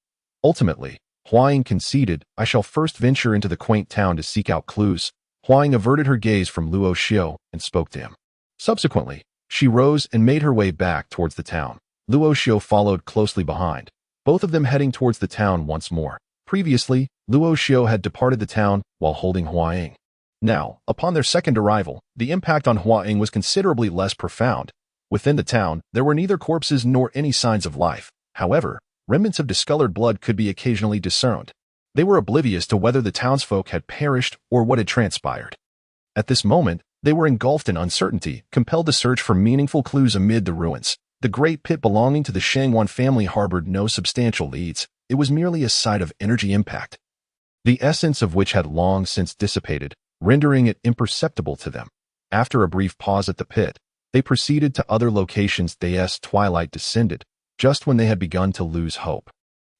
Ultimately, Hua Ying conceded, I shall first venture into the quaint town to seek out clues. Hua Ying averted her gaze from Luo Xiu and spoke to him. Subsequently, she rose and made her way back towards the town. Luo Xiu followed closely behind, both of them heading towards the town once more. Previously, Luo Xiu had departed the town while holding Hua Ying. Now, upon their second arrival, the impact on Hua Ying was considerably less profound. Within the town, there were neither corpses nor any signs of life. However, remnants of discolored blood could be occasionally discerned. They were oblivious to whether the townsfolk had perished or what had transpired. At this moment, they were engulfed in uncertainty, compelled to search for meaningful clues amid the ruins. The great pit belonging to the Shangwan family harbored no substantial leads. It was merely a site of energy impact, the essence of which had long since dissipated, rendering it imperceptible to them. After a brief pause at the pit, they proceeded to other locations. As twilight descended, just when they had begun to lose hope,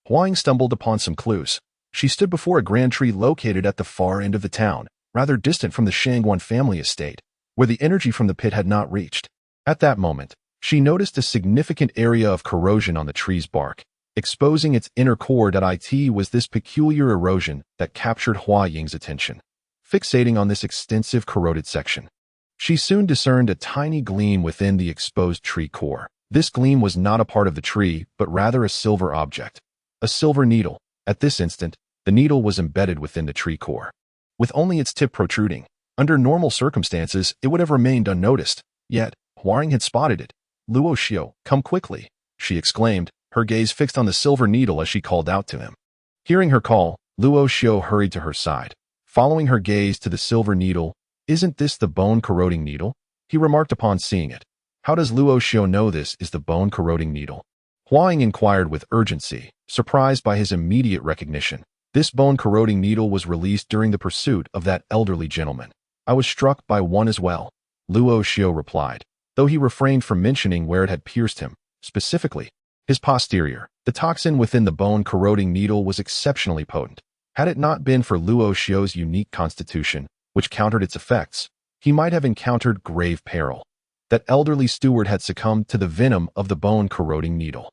Hua Ying stumbled upon some clues. She stood before a grand tree located at the far end of the town, rather distant from the Shangwan family estate, where the energy from the pit had not reached. At that moment, she noticed a significant area of corrosion on the tree's bark, exposing its inner core. It was this peculiar erosion that captured Hua Ying's attention. Fixating on this extensive corroded section, she soon discerned a tiny gleam within the exposed tree core. This gleam was not a part of the tree, but rather a silver object, a silver needle. At this instant, the needle was embedded within the tree core, with only its tip protruding. Under normal circumstances, it would have remained unnoticed, yet Hua Ying had spotted it. Luo Xiu, come quickly, she exclaimed, her gaze fixed on the silver needle as she called out to him. Hearing her call, Luo Xiu hurried to her side, following her gaze to the silver needle. Isn't this the bone-corroding needle? He remarked upon seeing it. How does Luo Xiu know this is the bone-corroding needle? Hua Ying inquired with urgency, surprised by his immediate recognition. This bone-corroding needle was released during the pursuit of that elderly gentleman. I was struck by one as well, Luo Xiu replied, though he refrained from mentioning where it had pierced him. Specifically, his posterior. The toxin within the bone-corroding needle was exceptionally potent. Had it not been for Luo Xiu's unique constitution, which countered its effects, he might have encountered grave peril. That elderly steward had succumbed to the venom of the bone-corroding needle.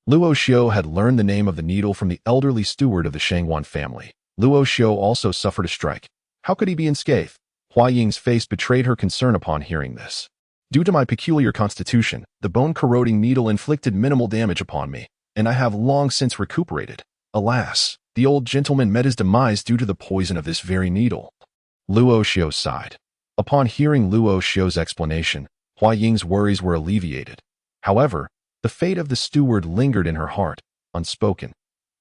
Luo Xiu had learned the name of the needle from the elderly steward of the Shangwan family. Luo Xiu also suffered a strike. How could he be unscathed? Hua Ying's face betrayed her concern upon hearing this. Due to my peculiar constitution, the bone-corroding needle inflicted minimal damage upon me, and I have long since recuperated. Alas, the old gentleman met his demise due to the poison of this very needle. Luo Xiu sighed. Upon hearing Luo Xiu's explanation, Hua Ying's worries were alleviated. However, the fate of the steward lingered in her heart, unspoken.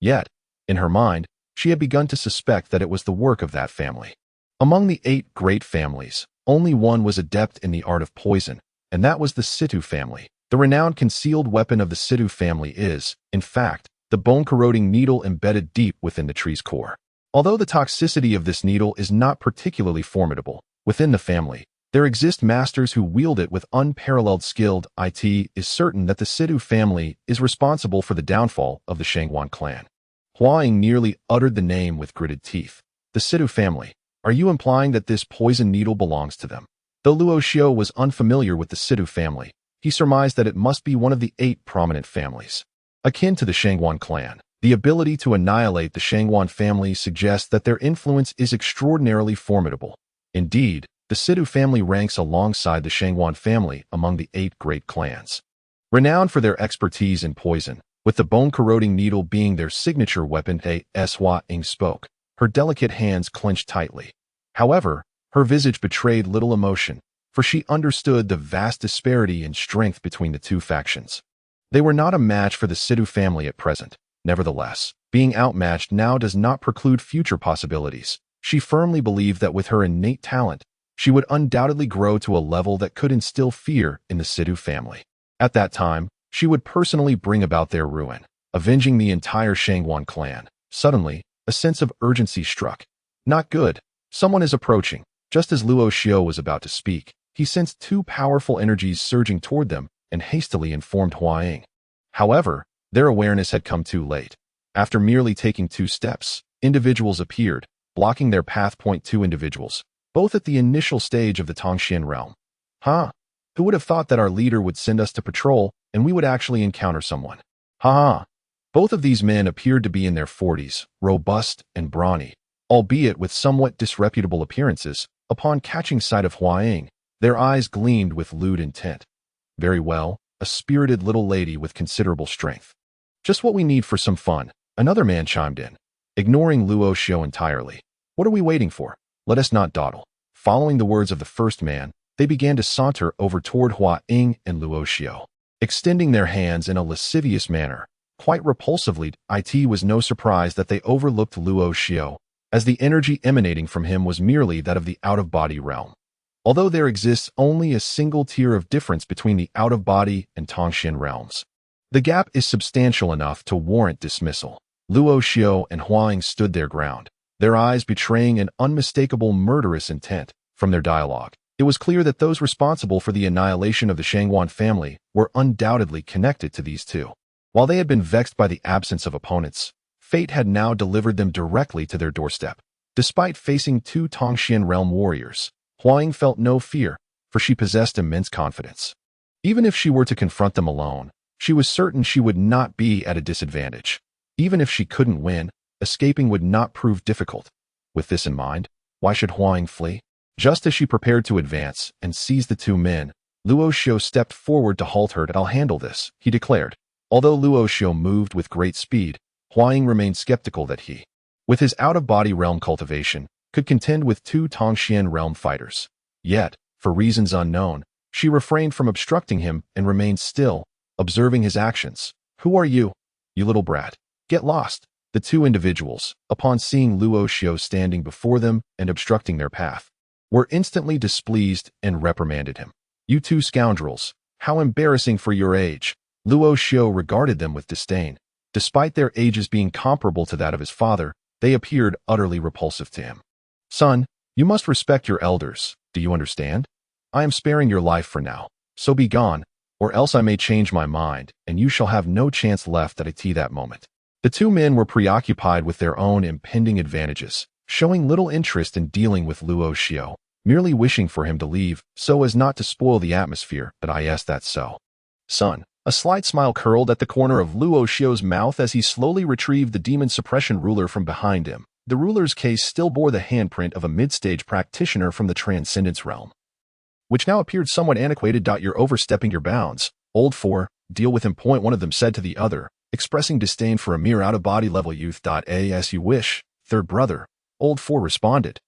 Yet, in her mind, she had begun to suspect that it was the work of that family. Among the 8 great families, only one was adept in the art of poison, and that was the Situ family. The renowned concealed weapon of the Situ family is, in fact, the bone-corroding needle embedded deep within the tree's core. Although the toxicity of this needle is not particularly formidable, within the family, there exist masters who wield it with unparalleled skill. It is certain that the Situ family is responsible for the downfall of the Shangwan clan. Hua Ying nearly uttered the name with gritted teeth. The Situ family. Are you implying that this poison needle belongs to them? Though Luo Xiu was unfamiliar with the Situ family, he surmised that it must be one of the 8 prominent families. Akin to the Shangwan clan, the ability to annihilate the Shangwan family suggests that their influence is extraordinarily formidable. Indeed, the Situ family ranks alongside the Shangwan family among the 8 great clans. Renowned for their expertise in poison, with the bone-corroding needle being their signature weapon, Hua Ying spoke, her delicate hands clenched tightly. However, her visage betrayed little emotion, for she understood the vast disparity in strength between the 2 factions. They were not a match for the Situ family at present. Nevertheless, being outmatched now does not preclude future possibilities. She firmly believed that with her innate talent, she would undoubtedly grow to a level that could instill fear in the Situ family. At that time, she would personally bring about their ruin, avenging the entire Shangwan clan. Suddenly, a sense of urgency struck. Not good. Someone is approaching. Just as Luo Xiu was about to speak, he sensed 2 powerful energies surging toward them and hastily informed Hua Ying. However, Their awareness had come too late. After merely taking 2 steps, individuals appeared, blocking their path. 2 individuals, both at the initial stage of the Tongxian realm. Huh? Who would have thought that our leader would send us to patrol and we would actually encounter someone? Ha! Both of these men appeared to be in their 40s, robust and brawny, albeit with somewhat disreputable appearances. Upon catching sight of Hua Ying, their eyes gleamed with lewd intent. Very well, a spirited little lady with considerable strength. Just what we need for some fun, another man chimed in, ignoring Luo Xiao entirely. What are we waiting for? Let us not dawdle. Following the words of the first man, they began to saunter over toward Hua Ying and Luo Xiao, extending their hands in a lascivious manner. Quite repulsively, it was no surprise that they overlooked Luo Xiao, as the energy emanating from him was merely that of the out-of-body realm. Although there exists only a single tier of difference between the out-of-body and Tongxian realms, the gap is substantial enough to warrant dismissal. Luo Xiao and Hua Ying stood their ground, their eyes betraying an unmistakable murderous intent. From their dialogue, it was clear that those responsible for the annihilation of the Shangguan family were undoubtedly connected to these two. While they had been vexed by the absence of opponents, fate had now delivered them directly to their doorstep. Despite facing 2 Tongxian realm warriors, Hua Ying felt no fear, for she possessed immense confidence. Even if she were to confront them alone, she was certain she would not be at a disadvantage. Even if she couldn't win, escaping would not prove difficult. With this in mind, why should Hua Ying flee? Just as she prepared to advance and seize the 2 men, Luo Xiao stepped forward to halt her. "I'll handle this," he declared. Although Luo Xiao moved with great speed, Hua Ying remained skeptical that he, with his out-of-body realm cultivation, could contend with 2 Tongxian realm fighters. Yet, for reasons unknown, she refrained from obstructing him and remained still, observing his actions. "Who are you? You little brat. Get lost." The 2 individuals, upon seeing Luo Xiao standing before them and obstructing their path, were instantly displeased and reprimanded him. "You 2 scoundrels, how embarrassing for your age." Luo Xiao regarded them with disdain. Despite their ages being comparable to that of his father, they appeared utterly repulsive to him. "Son, you must respect your elders, do you understand? I am sparing your life for now, so be gone, or else I may change my mind, and you shall have no chance left at that moment." The 2 men were preoccupied with their own impending advantages, showing little interest in dealing with Luo Xiao, merely wishing for him to leave so as not to spoil the atmosphere. That's so. "Son." A slight smile curled at the corner of Luo Xiao's mouth as he slowly retrieved the demon suppression ruler from behind him. The ruler's case still bore the handprint of a mid-stage practitioner from the Transcendence realm, which now appeared somewhat antiquated. "You're overstepping your bounds, old 4, deal with him." One of them said to the other, expressing disdain for a mere out-of-body level youth. "As you wish, third brother," old 4 responded,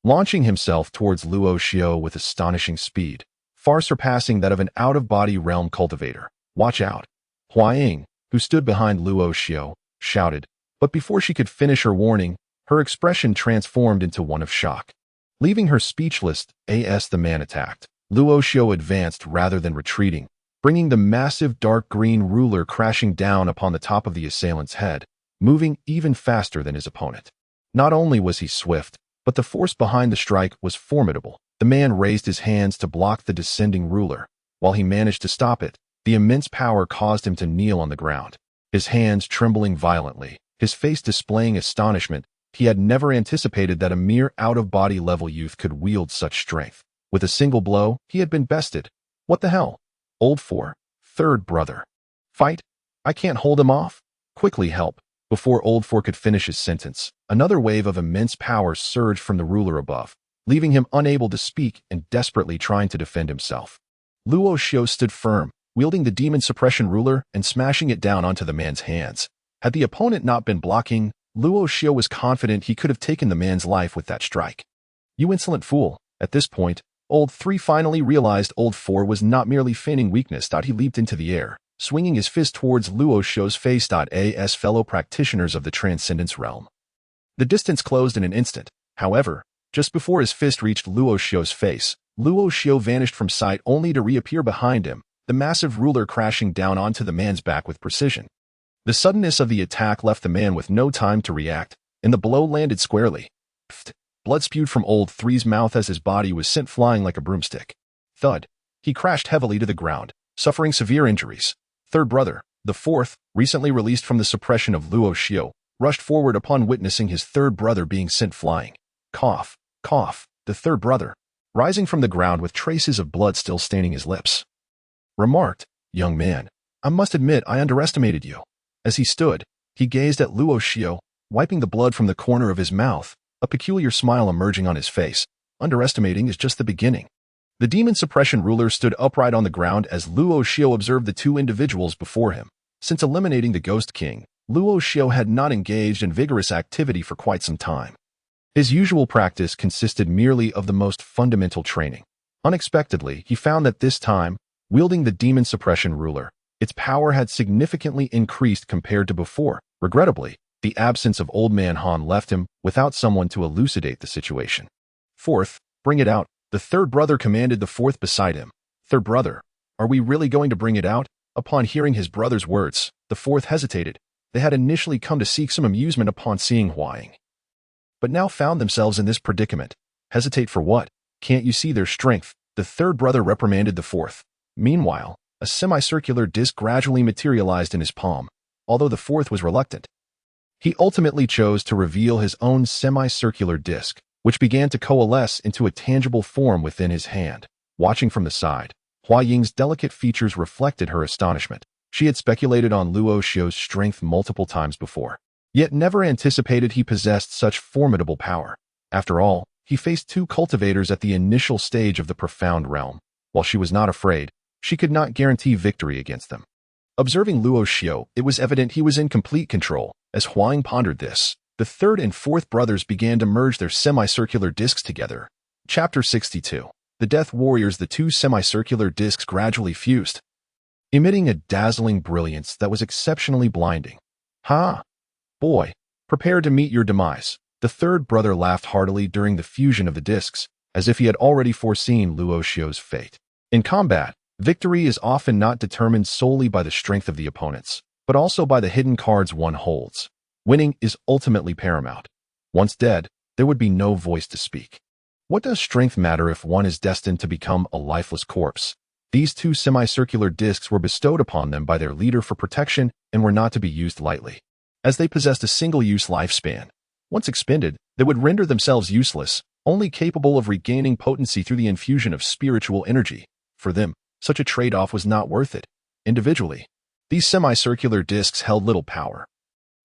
launching himself towards Luo Xiao with astonishing speed, far surpassing that of an out-of-body realm cultivator. "Watch out." Hua Ying, who stood behind Luo Xiao, shouted, but before she could finish her warning, her expression transformed into one of shock. Leaving her speechless, the man attacked. Luo Xiao advanced rather than retreating, bringing the massive dark green ruler crashing down upon the top of the assailant's head, moving even faster than his opponent. Not only was he swift, but the force behind the strike was formidable. The man raised his hands to block the descending ruler. While he managed to stop it, the immense power caused him to kneel on the ground, his hands trembling violently, his face displaying astonishment. He had never anticipated that a mere out-of-body level youth could wield such strength. With a single blow, he had been bested. "What the hell? Old 4, third brother. Fight? I can't hold him off. Quickly help." Before old 4 could finish his sentence, another wave of immense power surged from the ruler above, leaving him unable to speak and desperately trying to defend himself. Luo Xiao stood firm, wielding the demon suppression ruler and smashing it down onto the man's hands. Had the opponent not been blocking, Luo Xiao was confident he could have taken the man's life with that strike. "You insolent fool." At this point, old 3 finally realized old 4 was not merely feigning weakness. He leaped into the air, swinging his fist towards Luo Xiao's face. As fellow practitioners of the Transcendence realm, the distance closed in an instant. However, just before his fist reached Luo Xiao's face, Luo Xiao vanished from sight only to reappear behind him, the massive ruler crashing down onto the man's back with precision. The suddenness of the attack left the man with no time to react, and the blow landed squarely. Pfft. Blood spewed from old 3's mouth as his body was sent flying like a broomstick. Thud. He crashed heavily to the ground, suffering severe injuries. "Third brother, The fourth, recently released from the suppression of Luo Xiu, rushed forward upon witnessing his third brother being sent flying. Cough, cough, the third brother, rising from the ground with traces of blood still staining his lips, remarked, "Young man, I must admit I underestimated you." As he stood, he gazed at Luo Xiu, wiping the blood from the corner of his mouth, a peculiar smile emerging on his face. Underestimating is just the beginning. The demon suppression ruler stood upright on the ground as Luo Xiu observed the two individuals before him. Since eliminating the Ghost King, Luo Xiu had not engaged in vigorous activity for quite some time. His usual practice consisted merely of the most fundamental training. Unexpectedly, he found that this time, wielding the demon suppression ruler, its power had significantly increased compared to before. Regrettably, the absence of Old Man Han left him without someone to elucidate the situation. Fourth, bring it out, the third brother commanded the fourth beside him. Third brother, are we really going to bring it out? Upon hearing his brother's words, the fourth hesitated. They had initially come to seek some amusement upon seeing Huaying, but now found themselves in this predicament. Hesitate for what? Can't you see their strength? The third brother reprimanded the fourth. Meanwhile, a semicircular disc gradually materialized in his palm, although the fourth was reluctant. He ultimately chose to reveal his own semicircular disc, which began to coalesce into a tangible form within his hand. Watching from the side, Huaying's delicate features reflected her astonishment. She had speculated on Luo Xiu's strength multiple times before, yet never anticipated he possessed such formidable power. After all, he faced two cultivators at the initial stage of the profound realm. While she was not afraid, she could not guarantee victory against them. Observing Luo Xiu, it was evident he was in complete control. As Huaying pondered this, the third and fourth brothers began to merge their semicircular discs together. Chapter 62. The Death Warriors. The two semicircular discs gradually fused, emitting a dazzling brilliance that was exceptionally blinding. "Ha! Boy, prepare to meet your demise." The third brother laughed heartily during the fusion of the discs, as if he had already foreseen Luo Xiu's fate. In combat, victory is often not determined solely by the strength of the opponents, but also by the hidden cards one holds. Winning is ultimately paramount. Once dead, there would be no voice to speak. What does strength matter if one is destined to become a lifeless corpse? These two semicircular discs were bestowed upon them by their leader for protection and were not to be used lightly, as they possessed a single-use lifespan. Once expended, they would render themselves useless, only capable of regaining potency through the infusion of spiritual energy. For them, such a trade-off was not worth it. Individually, these semicircular discs held little power,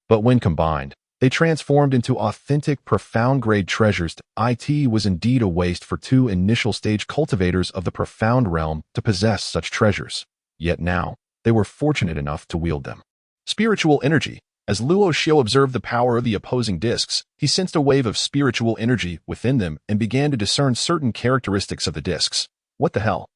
but when combined, they transformed into authentic, profound-grade treasures. It was indeed a waste for two initial-stage cultivators of the profound realm to possess such treasures. Yet now, they were fortunate enough to wield them. Spiritual energy. As Luo Xiu observed the power of the opposing discs, he sensed a wave of spiritual energy within them and began to discern certain characteristics of the discs. What the hell?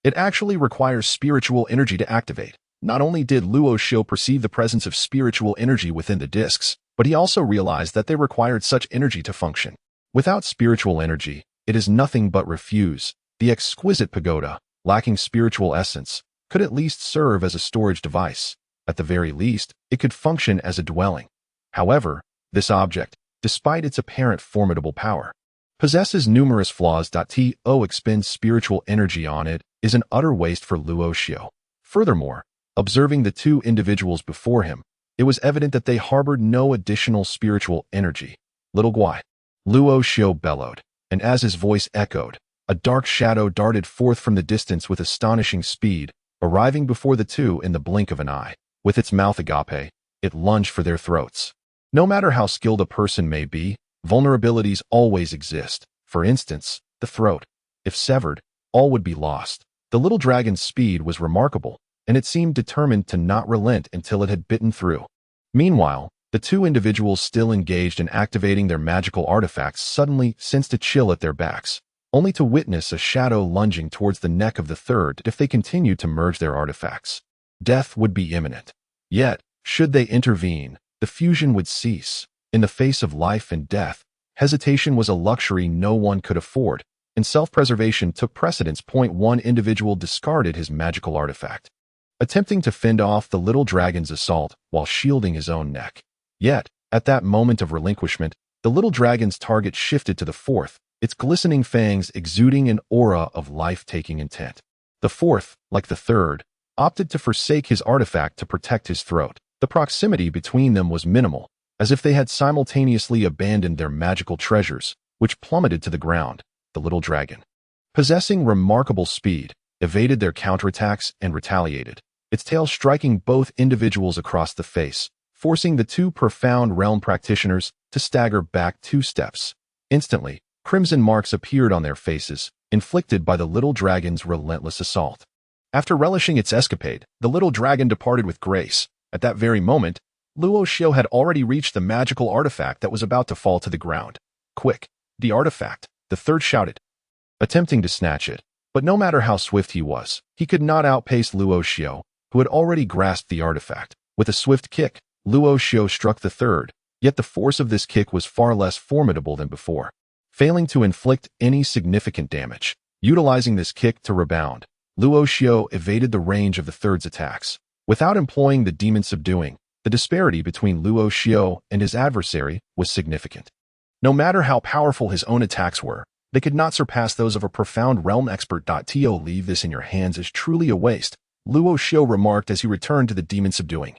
It actually requires spiritual energy to activate. Not only did Luo Xiu perceive the presence of spiritual energy within the discs, but he also realized that they required such energy to function. Without spiritual energy, it is nothing but refuse. The exquisite pagoda, lacking spiritual essence, could at least serve as a storage device. At the very least, it could function as a dwelling. However, this object, despite its apparent formidable power, possesses numerous flaws. To expend spiritual energy on it is an utter waste for Luo Xiu. Furthermore, observing the two individuals before him, it was evident that they harbored no additional spiritual energy. Little Guai. Luo Xiu bellowed, and as his voice echoed, a dark shadow darted forth from the distance with astonishing speed, arriving before the two in the blink of an eye. With its mouth agape, it lunged for their throats. No matter how skilled a person may be, vulnerabilities always exist. For instance, the throat. If severed, all would be lost. The little dragon's speed was remarkable, and it seemed determined to not relent until it had bitten through. Meanwhile, the two individuals still engaged in activating their magical artifacts suddenly sensed a chill at their backs, only to witness a shadow lunging towards the neck of the third if they continued to merge their artifacts. Death would be imminent. Yet, should they intervene, the fusion would cease. In the face of life and death, hesitation was a luxury no one could afford, and self-preservation took precedence. One individual discarded his magical artifact, attempting to fend off the little dragon's assault while shielding his own neck. Yet, at that moment of relinquishment, the little dragon's target shifted to the fourth, its glistening fangs exuding an aura of life-taking intent. The fourth, like the third, opted to forsake his artifact to protect his throat. The proximity between them was minimal, as if they had simultaneously abandoned their magical treasures, which plummeted to the ground. The little dragon, possessing remarkable speed, evaded their counterattacks and retaliated, its tail striking both individuals across the face, forcing the two profound realm practitioners to stagger back 2 steps. Instantly, crimson marks appeared on their faces, inflicted by the little dragon's relentless assault. After relishing its escapade, the little dragon departed with grace. At that very moment, Luo Xiao had already reached the magical artifact that was about to fall to the ground. "Quick, the artifact," the third shouted, attempting to snatch it. But no matter how swift he was, he could not outpace Luo Xiao, who had already grasped the artifact. With a swift kick, Luo Xiao struck the third, yet the force of this kick was far less formidable than before. Failing to inflict any significant damage, utilizing this kick to rebound, Luo Xiao evaded the range of the third's attacks. Without employing the demon subduing, the disparity between Luo Xiao and his adversary was significant. No matter how powerful his own attacks were, they could not surpass those of a profound realm expert. To leave this in your hands is truly a waste, Luo Xiao remarked as he returned to the demon subduing.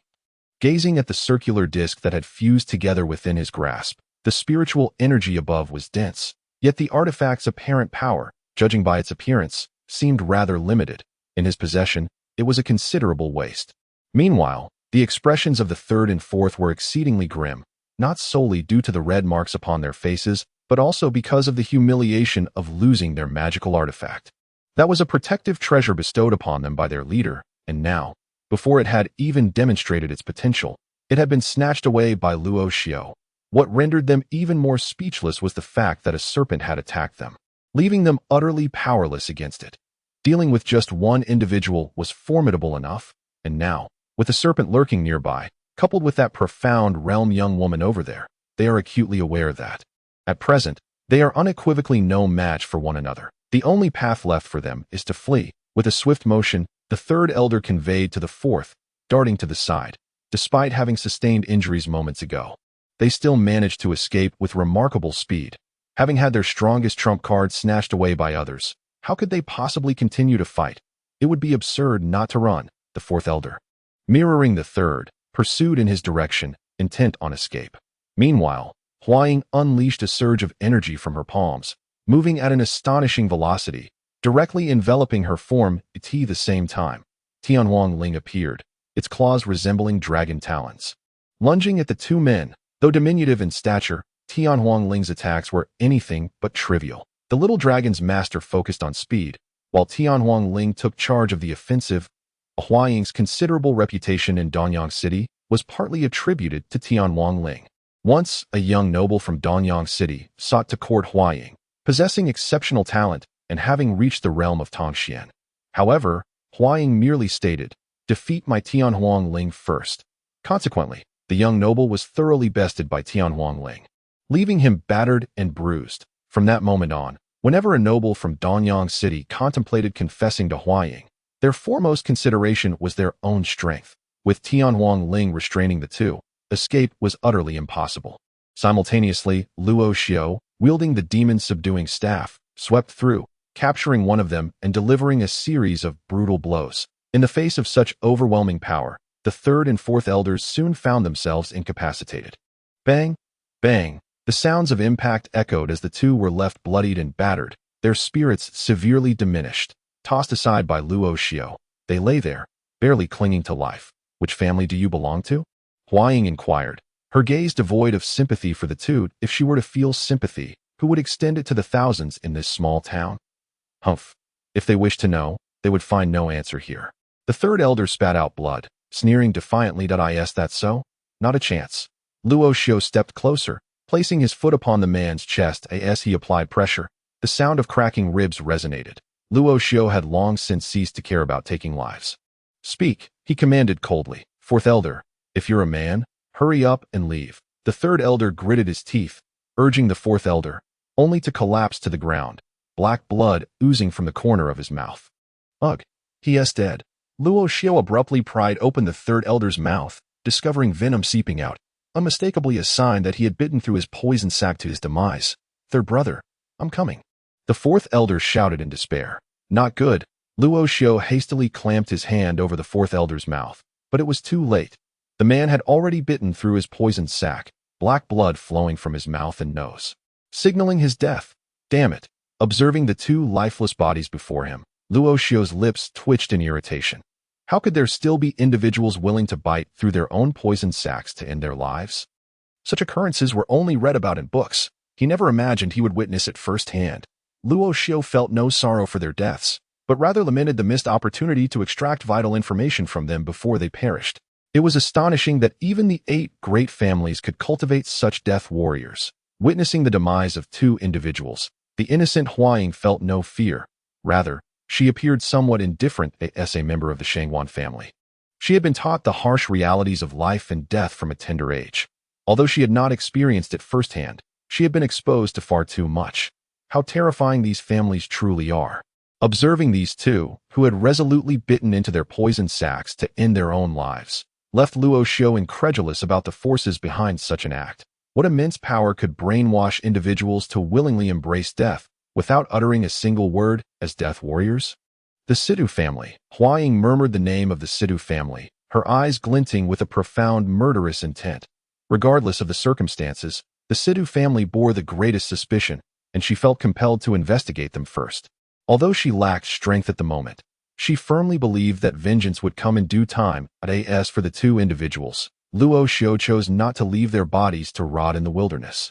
Gazing at the circular disc that had fused together within his grasp, the spiritual energy above was dense, yet the artifact's apparent power, judging by its appearance, seemed rather limited. In his possession, it was a considerable waste. Meanwhile, the expressions of the third and fourth were exceedingly grim, not solely due to the red marks upon their faces, but also because of the humiliation of losing their magical artifact. That was a protective treasure bestowed upon them by their leader, and now, before it had even demonstrated its potential, it had been snatched away by Luo Xiao. What rendered them even more speechless was the fact that a serpent had attacked them, leaving them utterly powerless against it. Dealing with just one individual was formidable enough, and now, with the serpent lurking nearby, coupled with that profound realm young woman over there, they are acutely aware that, at present, they are unequivocally no match for one another. The only path left for them is to flee. With a swift motion, the third elder conveyed to the fourth, darting to the side. Despite having sustained injuries moments ago, they still managed to escape with remarkable speed. Having had their strongest trump card snatched away by others, how could they possibly continue to fight? It would be absurd not to run, the fourth elder, mirroring the third, pursued in his direction, intent on escape. Meanwhile, Huaying unleashed a surge of energy from her palms, moving at an astonishing velocity, directly enveloping her form at the same time. Tianhuang Ling appeared, its claws resembling dragon talons. Lunging at the two men, though diminutive in stature, Tianhuang Ling's attacks were anything but trivial. The little dragon's master focused on speed, while Tianhuang Ling took charge of the offensive. Huaying's considerable reputation in Danyang City was partly attributed to Tianhuang Ling. Once, a young noble from Danyang City sought to court Huaying, possessing exceptional talent and having reached the realm of Tongxian. However, Huaying merely stated, "Defeat my Tianhuang Ling first." Consequently, the young noble was thoroughly bested by Tianhuang Ling, leaving him battered and bruised. From that moment on, whenever a noble from Danyang City contemplated confessing to Huaying, their foremost consideration was their own strength. With Tianhuang Ling restraining the two, escape was utterly impossible. Simultaneously, Luo Xiao, wielding the demon-subduing staff, swept through, capturing one of them and delivering a series of brutal blows. In the face of such overwhelming power, the third and fourth elders soon found themselves incapacitated. Bang! Bang! The sounds of impact echoed as the two were left bloodied and battered, their spirits severely diminished. Tossed aside by Luo Xiao, they lay there, barely clinging to life. "Which family do you belong to?" Huaying inquired, her gaze devoid of sympathy for the two. If she were to feel sympathy, who would extend it to the thousands in this small town? Humph. If they wished to know, they would find no answer here. The third elder spat out blood, sneering defiantly. "Is that so? Not a chance." Luo Xiao stepped closer, placing his foot upon the man's chest as he applied pressure. The sound of cracking ribs resonated. Luo Xiao had long since ceased to care about taking lives. "Speak," he commanded coldly. "Fourth elder, if you're a man, hurry up and leave." The third elder gritted his teeth, urging the fourth elder, only to collapse to the ground, black blood oozing from the corner of his mouth. "Ugh, he is dead." Luo Xiao abruptly pried open the third elder's mouth, discovering venom seeping out, unmistakably a sign that he had bitten through his poison sac to his demise. "Third brother, I'm coming." The fourth elder shouted in despair. "Not good, Luo Xiu hastily clamped his hand over the fourth elder's mouth, but it was too late. The man had already bitten through his poisoned sac, black blood flowing from his mouth and nose, signaling his death. Damn it! Observing the two lifeless bodies before him, Luo Xiu's lips twitched in irritation. How could there still be individuals willing to bite through their own poisoned sacs to end their lives? Such occurrences were only read about in books. He never imagined he would witness it firsthand. Luo Xiu felt no sorrow for their deaths, but rather lamented the missed opportunity to extract vital information from them before they perished. It was astonishing that even the 8 great families could cultivate such death warriors. Witnessing the demise of 2 individuals, the innocent Huaying felt no fear. Rather, she appeared somewhat indifferent as a member of the Shangwan family. She had been taught the harsh realities of life and death from a tender age. Although she had not experienced it firsthand, she had been exposed to far too much. How terrifying these families truly are. Observing these 2, who had resolutely bitten into their poisoned sacs to end their own lives, left Luo Xiu incredulous about the forces behind such an act. What immense power could brainwash individuals to willingly embrace death without uttering a single word as death warriors? The Sidu family. Huaying murmured the name of the Sidu family, her eyes glinting with a profound murderous intent. Regardless of the circumstances, the Sidu family bore the greatest suspicion, and she felt compelled to investigate them first. Although she lacked strength at the moment, she firmly believed that vengeance would come in due time. As for the 2 individuals, Luo Xiu chose not to leave their bodies to rot in the wilderness.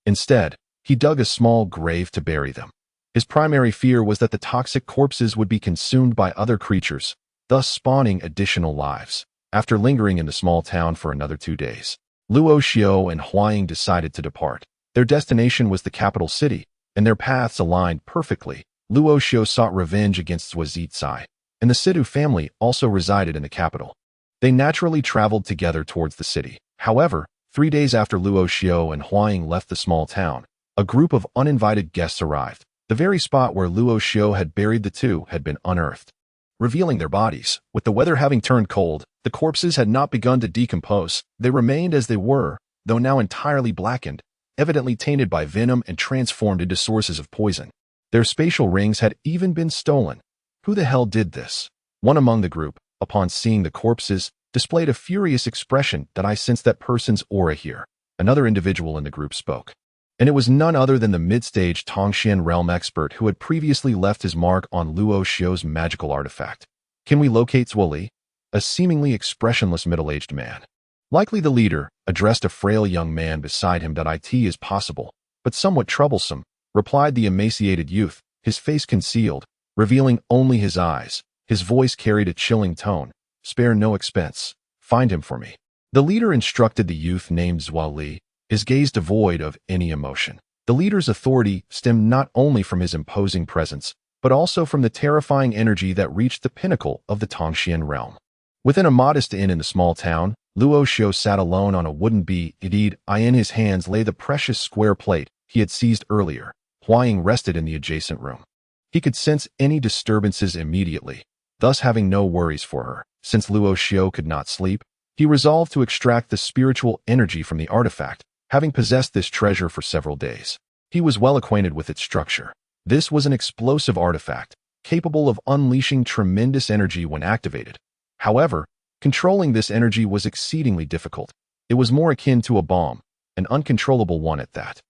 Instead, he dug a small grave to bury them. His primary fear was that the toxic corpses would be consumed by other creatures, thus spawning additional lives. After lingering in the small town for another 2 days, Luo Xiu and Huaying decided to depart. Their destination was the capital city, and their paths aligned perfectly. Luo Xiu sought revenge against Zhuazhi, and the Sidu family also resided in the capital. They naturally traveled together towards the city. However, 3 days after Luo Xiu and Huaying left the small town, a group of uninvited guests arrived. The very spot where Luo Xiu had buried the 2 had been unearthed, revealing their bodies. With the weather having turned cold, the corpses had not begun to decompose. They remained as they were, though now entirely blackened, evidently tainted by venom and transformed into sources of poison. Their spatial rings had even been stolen. Who the hell did this? One among the group, upon seeing the corpses, displayed a furious expression. That I sensed that person's aura here. Another individual in the group spoke. And it was none other than the mid-stage Tongxian realm expert who had previously left his mark on Luo Xiu's magical artifact. Can we locate Zuoli? A seemingly expressionless middle-aged man. Likely the leader, addressed a frail young man beside him. It is possible, but somewhat troublesome, replied the emaciated youth, his face concealed, revealing only his eyes. His voice carried a chilling tone. Spare no expense. Find him for me. The leader instructed the youth named Zuoli, his gaze devoid of any emotion. The leader's authority stemmed not only from his imposing presence, but also from the terrifying energy that reached the pinnacle of the Tongxian realm. Within a modest inn in the small town, Luo Xiu sat alone on a wooden bee. In his hands lay the precious square plate he had seized earlier. Huaying rested in the adjacent room. He could sense any disturbances immediately, thus having no worries for her. Since Luo Xiu could not sleep, he resolved to extract the spiritual energy from the artifact, having possessed this treasure for several days. He was well acquainted with its structure. This was an explosive artifact, capable of unleashing tremendous energy when activated. However, controlling this energy was exceedingly difficult. It was more akin to a bomb, an uncontrollable one at that.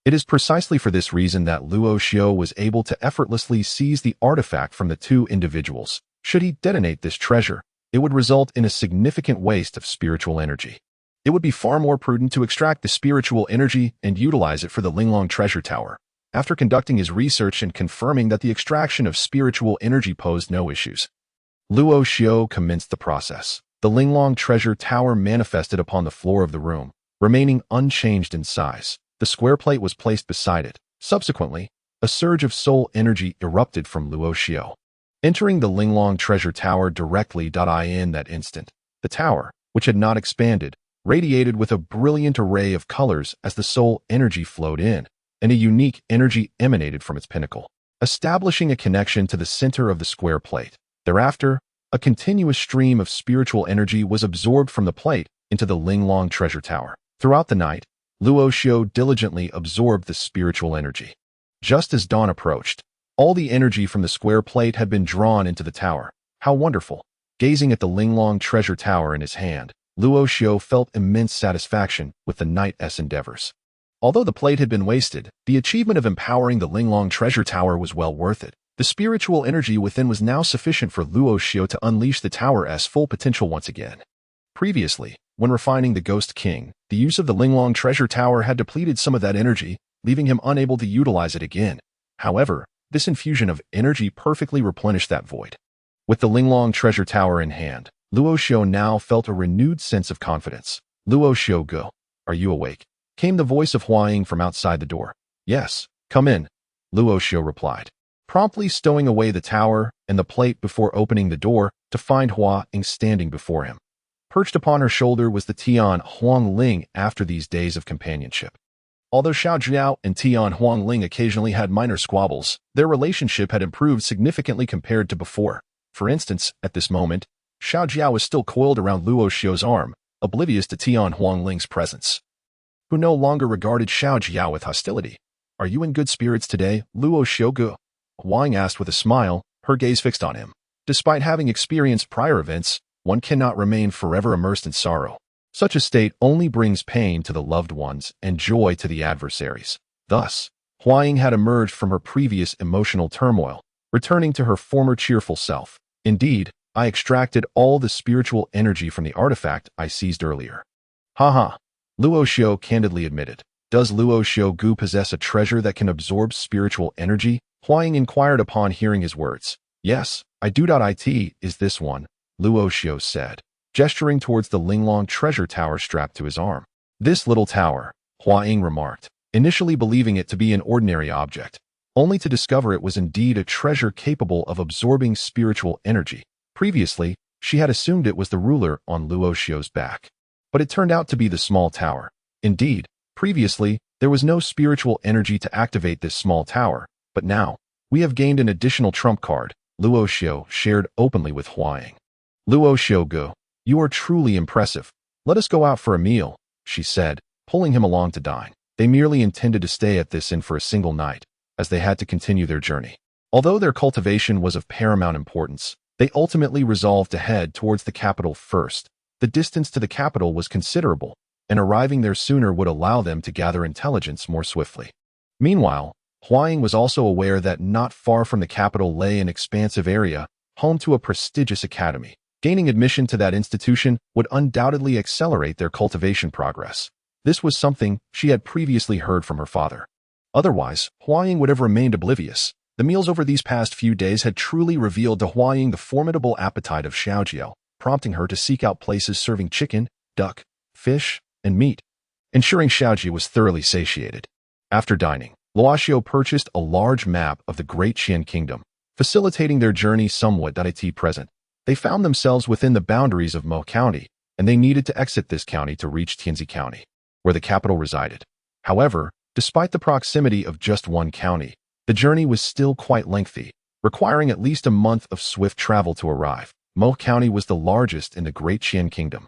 It is precisely for this reason that Luo Xiu was able to effortlessly seize the artifact from the 2 individuals. Should he detonate this treasure, it would result in a significant waste of spiritual energy. It would be far more prudent to extract the spiritual energy and utilize it for the Linglong treasure tower. After conducting his research and confirming that the extraction of spiritual energy posed no issues, Luo Xiu commenced the process. The Linglong treasure tower manifested upon the floor of the room, remaining unchanged in size. The square plate was placed beside it. Subsequently, a surge of soul energy erupted from Luo Xiu, entering the Linglong treasure tower directly. In that instant, the tower, which had not expanded, radiated with a brilliant array of colors as the soul energy flowed in, and a unique energy emanated from its pinnacle, establishing a connection to the center of the square plate. Thereafter, a continuous stream of spiritual energy was absorbed from the plate into the Linglong treasure tower. Throughout the night, Luo Xiu diligently absorbed the spiritual energy. Just as dawn approached, All the energy from the square plate had been drawn into the tower. How wonderful! Gazing at the Linglong treasure tower in his hand, Luo Xiu felt immense satisfaction with the knight's endeavors. Although the plate had been wasted, the achievement of empowering the Linglong treasure tower was well worth it. The spiritual energy within was now sufficient for Luo Xiu to unleash the tower's full potential once again. Previously, when refining the Ghost King, the use of the Linglong treasure tower had depleted some of that energy, leaving him unable to utilize it again. However, this infusion of energy perfectly replenished that void. With the Linglong treasure tower in hand, Luo Xiu now felt a renewed sense of confidence. Luo Xiu, go. Are you awake? Came the voice of Hua Ying from outside the door. Yes, come in, Luo Xiu replied, promptly stowing away the tower and the plate before opening the door to find Hua Ying standing before him. Perched upon her shoulder was the Tian Huangling after these days of companionship. Although Xiao Jiao and Tian Huangling occasionally had minor squabbles, their relationship had improved significantly compared to before. For instance, at this moment, Xiao Jiao was still coiled around Luo Xiu's arm, oblivious to Tian Huangling's presence, who no longer regarded Xiao Jiao with hostility. Are you in good spirits today, Luo Xiu? Hua Ying asked with a smile, her gaze fixed on him. Despite having experienced prior events, one cannot remain forever immersed in sorrow. Such a state only brings pain to the loved ones and joy to the adversaries. Thus, Hua Ying had emerged from her previous emotional turmoil, returning to her former cheerful self. Indeed, I extracted all the spiritual energy from the artifact I seized earlier. Haha, Luo Xiu candidly admitted. Does Luo Xiu possess a treasure that can absorb spiritual energy? Hua Ying inquired upon hearing his words. Yes, I do. It is this one, Luo Xiu said, gesturing towards the Linglong treasure tower strapped to his arm. This little tower, Hua Ying remarked, initially believing it to be an ordinary object, only to discover it was indeed a treasure capable of absorbing spiritual energy. Previously, she had assumed it was the ruler on Luo Xiu's back. But it turned out to be the small tower. Indeed, previously, there was no spiritual energy to activate this small tower, but now, we have gained an additional trump card, Luo Xiu shared openly with Hua Ying. Luo Xiu, you are truly impressive. Let us go out for a meal, she said, pulling him along to dine. They merely intended to stay at this inn for a single night, as they had to continue their journey. Although their cultivation was of paramount importance, they ultimately resolved to head towards the capital first. The distance to the capital was considerable, and arriving there sooner would allow them to gather intelligence more swiftly. Meanwhile, Hua Ying was also aware that not far from the capital lay an expansive area, home to a prestigious academy. Gaining admission to that institution would undoubtedly accelerate their cultivation progress. This was something she had previously heard from her father. Otherwise, Hua Ying would have remained oblivious. The meals over these past few days had truly revealed to Hua Ying the formidable appetite of Xiao Jiao, prompting her to seek out places serving chicken, duck, fish, and meat, ensuring Xiao Ji was thoroughly satiated. After dining, Luo Xiu purchased a large map of the Great Qian Kingdom, facilitating their journey somewhat. At present, they found themselves within the boundaries of Mo County, and they needed to exit this county to reach Tianzi County, where the capital resided. However, despite the proximity of just one county, the journey was still quite lengthy, requiring at least a month of swift travel to arrive. Mo County was the largest in the Great Qian Kingdom,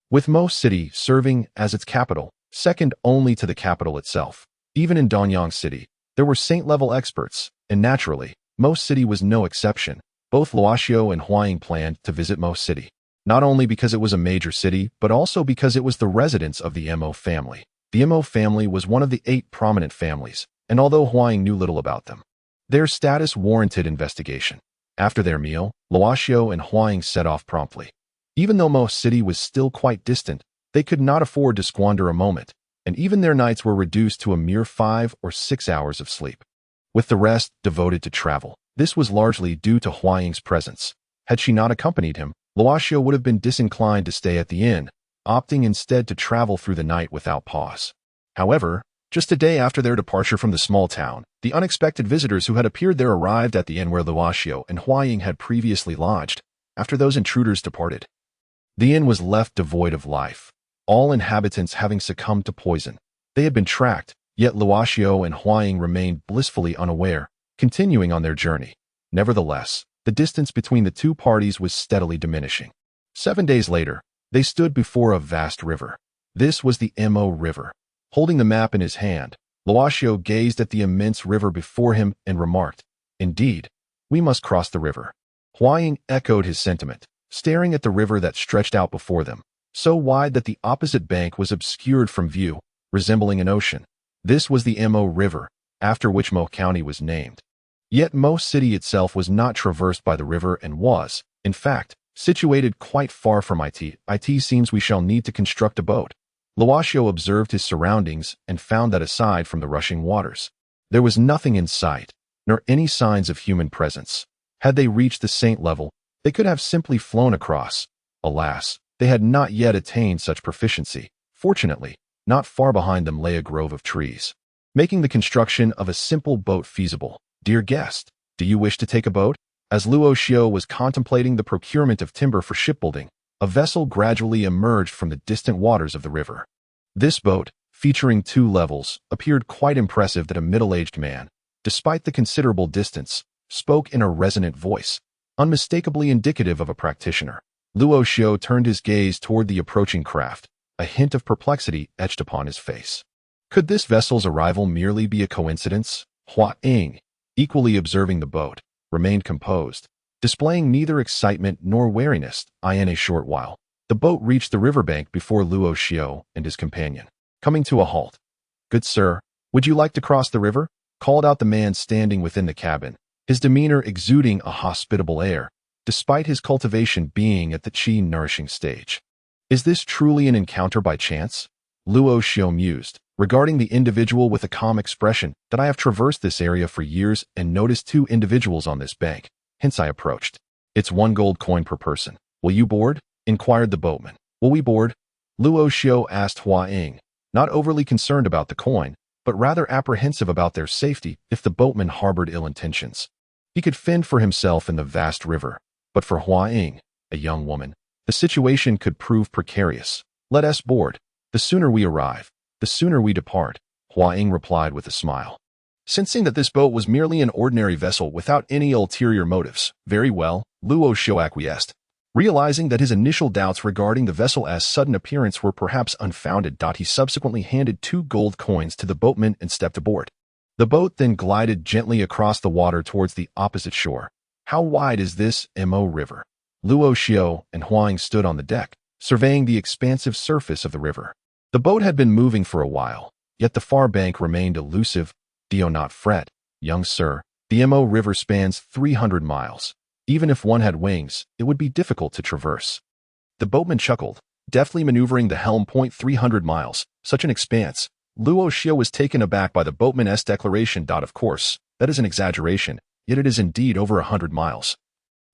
with Mo City serving as its capital, second only to the capital itself. Even in Danyang City, there were saint-level experts, and naturally, Mo City was no exception. Both Luo Xiu and Hua Ying planned to visit Mo City, not only because it was a major city, but also because it was the residence of the Mo family. The Mo family was one of the 8 prominent families, and although Hua Ying knew little about them, their status warranted investigation. After their meal, Luo Xiu and Hua Ying set off promptly. Even though Mo City was still quite distant, they could not afford to squander a moment, and even their nights were reduced to a mere 5 or 6 hours of sleep, with the rest devoted to travel. This was largely due to Hua Ying's presence. Had she not accompanied him, Luo Xiu would have been disinclined to stay at the inn, opting instead to travel through the night without pause. However, just a day after their departure from the small town, the unexpected visitors who had appeared there arrived at the inn where Luo Xiu and Hua Ying had previously lodged. After those intruders departed, the inn was left devoid of life, all inhabitants having succumbed to poison. They had been tracked, yet Luo Xiu and Hua Ying remained blissfully unaware, continuing on their journey. Nevertheless, the distance between the two parties was steadily diminishing. 7 days later, they stood before a vast river. This was the Mo River. Holding the map in his hand, Luo Xiu gazed at the immense river before him and remarked, Indeed, we must cross the river. Huaying echoed his sentiment, staring at the river that stretched out before them, so wide that the opposite bank was obscured from view, resembling an ocean. This was the Mo River, after which Mo County was named. Yet Mo City itself was not traversed by the river and was, in fact, situated quite far from it. It seems we shall need to construct a boat. Luoxiu observed his surroundings and found that aside from the rushing waters, there was nothing in sight, nor any signs of human presence. Had they reached the saint level, they could have simply flown across. Alas, they had not yet attained such proficiency. Fortunately, not far behind them lay a grove of trees, making the construction of a simple boat feasible. Dear guest, do you wish to take a boat? As Luoxiu was contemplating the procurement of timber for shipbuilding, a vessel gradually emerged from the distant waters of the river. This boat, featuring 2 levels, appeared quite impressive that a middle-aged man, despite the considerable distance, spoke in a resonant voice, unmistakably indicative of a practitioner. Luoxiu turned his gaze toward the approaching craft, a hint of perplexity etched upon his face. Could this vessel's arrival merely be a coincidence? Hua Ying, equally observing the boat, remained composed, displaying neither excitement nor wariness. In a short while, the boat reached the riverbank before Luoxiu and his companion, coming to a halt. "Good sir, would you like to cross the river?" called out the man standing within the cabin, his demeanor exuding a hospitable air, despite his cultivation being at the qi nourishing stage. "Is this truly an encounter by chance?" Luoxiu mused, regarding the individual with a calm expression. "That I have traversed this area for years and noticed 2 individuals on this bank, hence I approached. It's 1 gold coin per person. Will you board?" inquired the boatman. "Will we board?" Luoxiu asked Hua Ying, not overly concerned about the coin, but rather apprehensive about their safety if the boatman harbored ill intentions. He could fend for himself in the vast river, but for Hua Ying, a young woman, the situation could prove precarious. "Let us board. The sooner we arrive, the sooner we depart," Hua Ying replied with a smile. Sensing that this boat was merely an ordinary vessel without any ulterior motives, "Very well," Luoxiu acquiesced, realizing that his initial doubts regarding the vessel's sudden appearance were perhaps unfounded. He subsequently handed 2 gold coins to the boatman and stepped aboard. The boat then glided gently across the water towards the opposite shore. How wide is this Mo River? Luoxiu and Huang stood on the deck, surveying the expansive surface of the river. The boat had been moving for a while, yet the far bank remained elusive. "Do not fret, young sir. The Mo River spans 300 miles. Even if one had wings, it would be difficult to traverse." The boatman chuckled, deftly maneuvering the helm. 300 miles, such an expanse. Luoxiu was taken aback by the boatman's declaration. "Of course, that is an exaggeration, yet it is indeed over 100 miles.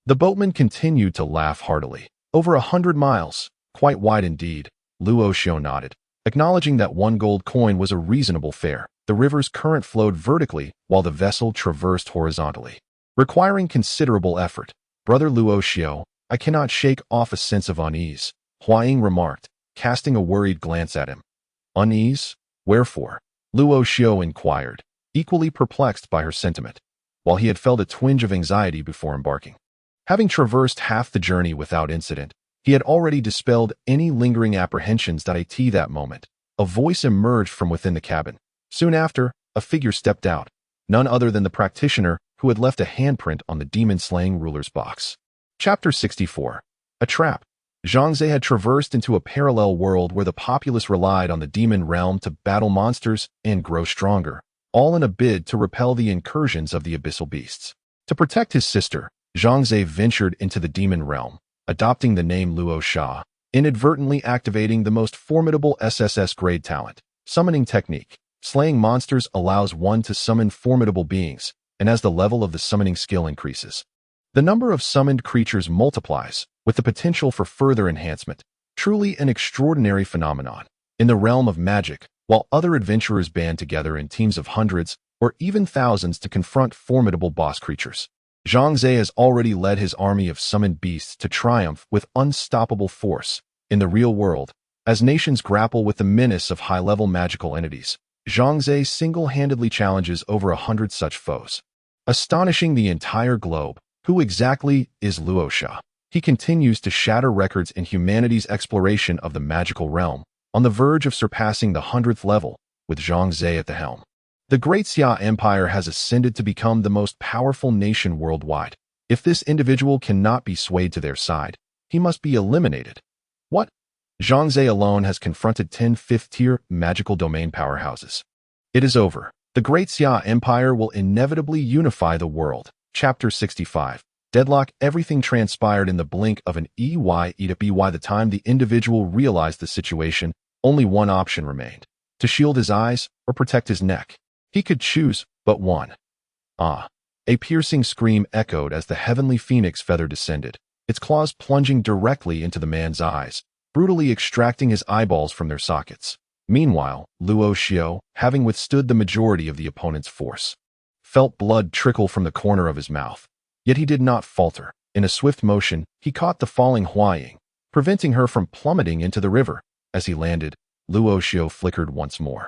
The boatman continued to laugh heartily. "Over 100 miles, quite wide indeed." Luoxiu nodded, acknowledging that 1 gold coin was a reasonable fare. The river's current flowed vertically while the vessel traversed horizontally, requiring considerable effort. "Brother Luoxiu, I cannot shake off a sense of unease," Hua Ying remarked, casting a worried glance at him. "Unease? Wherefore?" Luoxiu inquired, equally perplexed by her sentiment, while he had felt a twinge of anxiety before embarking. Having traversed half the journey without incident, he had already dispelled any lingering apprehensions. At that moment, a voice emerged from within the cabin. Soon after, a figure stepped out, none other than the practitioner who had left a handprint on the demon-slaying ruler's box. Chapter 64. A Trap. Zhangze had traversed into a parallel world where the populace relied on the demon realm to battle monsters and grow stronger, all in a bid to repel the incursions of the abyssal beasts. To protect his sister, Zhangze ventured into the demon realm, adopting the name Luo Sha, inadvertently activating the most formidable SSS grade talent, summoning technique. Slaying monsters allows one to summon formidable beings, and as the level of the summoning skill increases, the number of summoned creatures multiplies, with the potential for further enhancement. Truly an extraordinary phenomenon. In the realm of magic, while other adventurers band together in teams of hundreds or even thousands to confront formidable boss creatures, Zhangze has already led his army of summoned beasts to triumph with unstoppable force. In the real world, as nations grapple with the menace of high-level magical entities, Zhangze single-handedly challenges over 100 such foes, astonishing the entire globe. Who exactly is Luo Sha? He continues to shatter records in humanity's exploration of the magical realm, on the verge of surpassing the 100th level, with Zhangze at the helm. The Great Xia Empire has ascended to become the most powerful nation worldwide. If this individual cannot be swayed to their side, he must be eliminated. What? Zhangzhe alone has confronted 10 fifth-tier magical domain powerhouses. It is over. The Great Xia Empire will inevitably unify the world. Chapter 65. Deadlock. Everything transpired in the blink of an eye. By the time the individual realized the situation, only one option remained: to shield his eyes or protect his neck. He could choose but one. Ah! A piercing scream echoed as the heavenly phoenix feather descended, its claws plunging directly into the man's eyes, brutally extracting his eyeballs from their sockets. Meanwhile, Luo Xiao, having withstood the majority of the opponent's force, felt blood trickle from the corner of his mouth. Yet he did not falter. In a swift motion, he caught the falling Huaying, preventing her from plummeting into the river. As he landed, Luo Xiao flickered once more,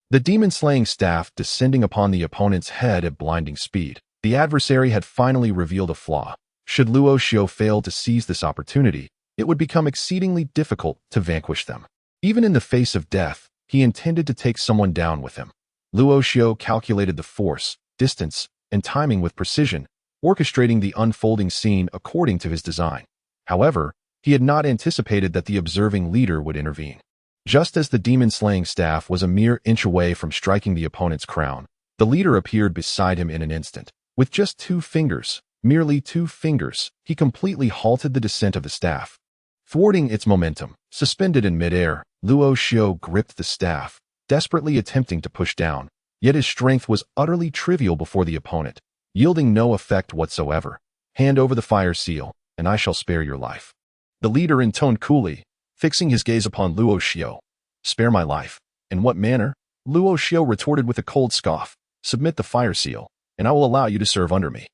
the demon-slaying staff descending upon the opponent's head at blinding speed. The adversary had finally revealed a flaw. Should Luo Xiao fail to seize this opportunity, it would become exceedingly difficult to vanquish them. Even in the face of death, he intended to take someone down with him. Luo Xiao calculated the force, distance, and timing with precision, orchestrating the unfolding scene according to his design. However, he had not anticipated that the observing leader would intervene. Just as the demon-slaying staff was a mere inch away from striking the opponent's crown, the leader appeared beside him in an instant. With just 2 fingers, merely 2 fingers, he completely halted the descent of the staff. Thwarting its momentum, suspended in midair, Luo Xiao gripped the staff, desperately attempting to push down. Yet his strength was utterly trivial before the opponent, yielding no effect whatsoever. Hand over the fire seal, and I shall spare your life. The leader intoned coolly, fixing his gaze upon Luo Xiao. Spare my life? In what manner? Luo Xiao retorted with a cold scoff. Submit the fire seal, and I will allow you to serve under me.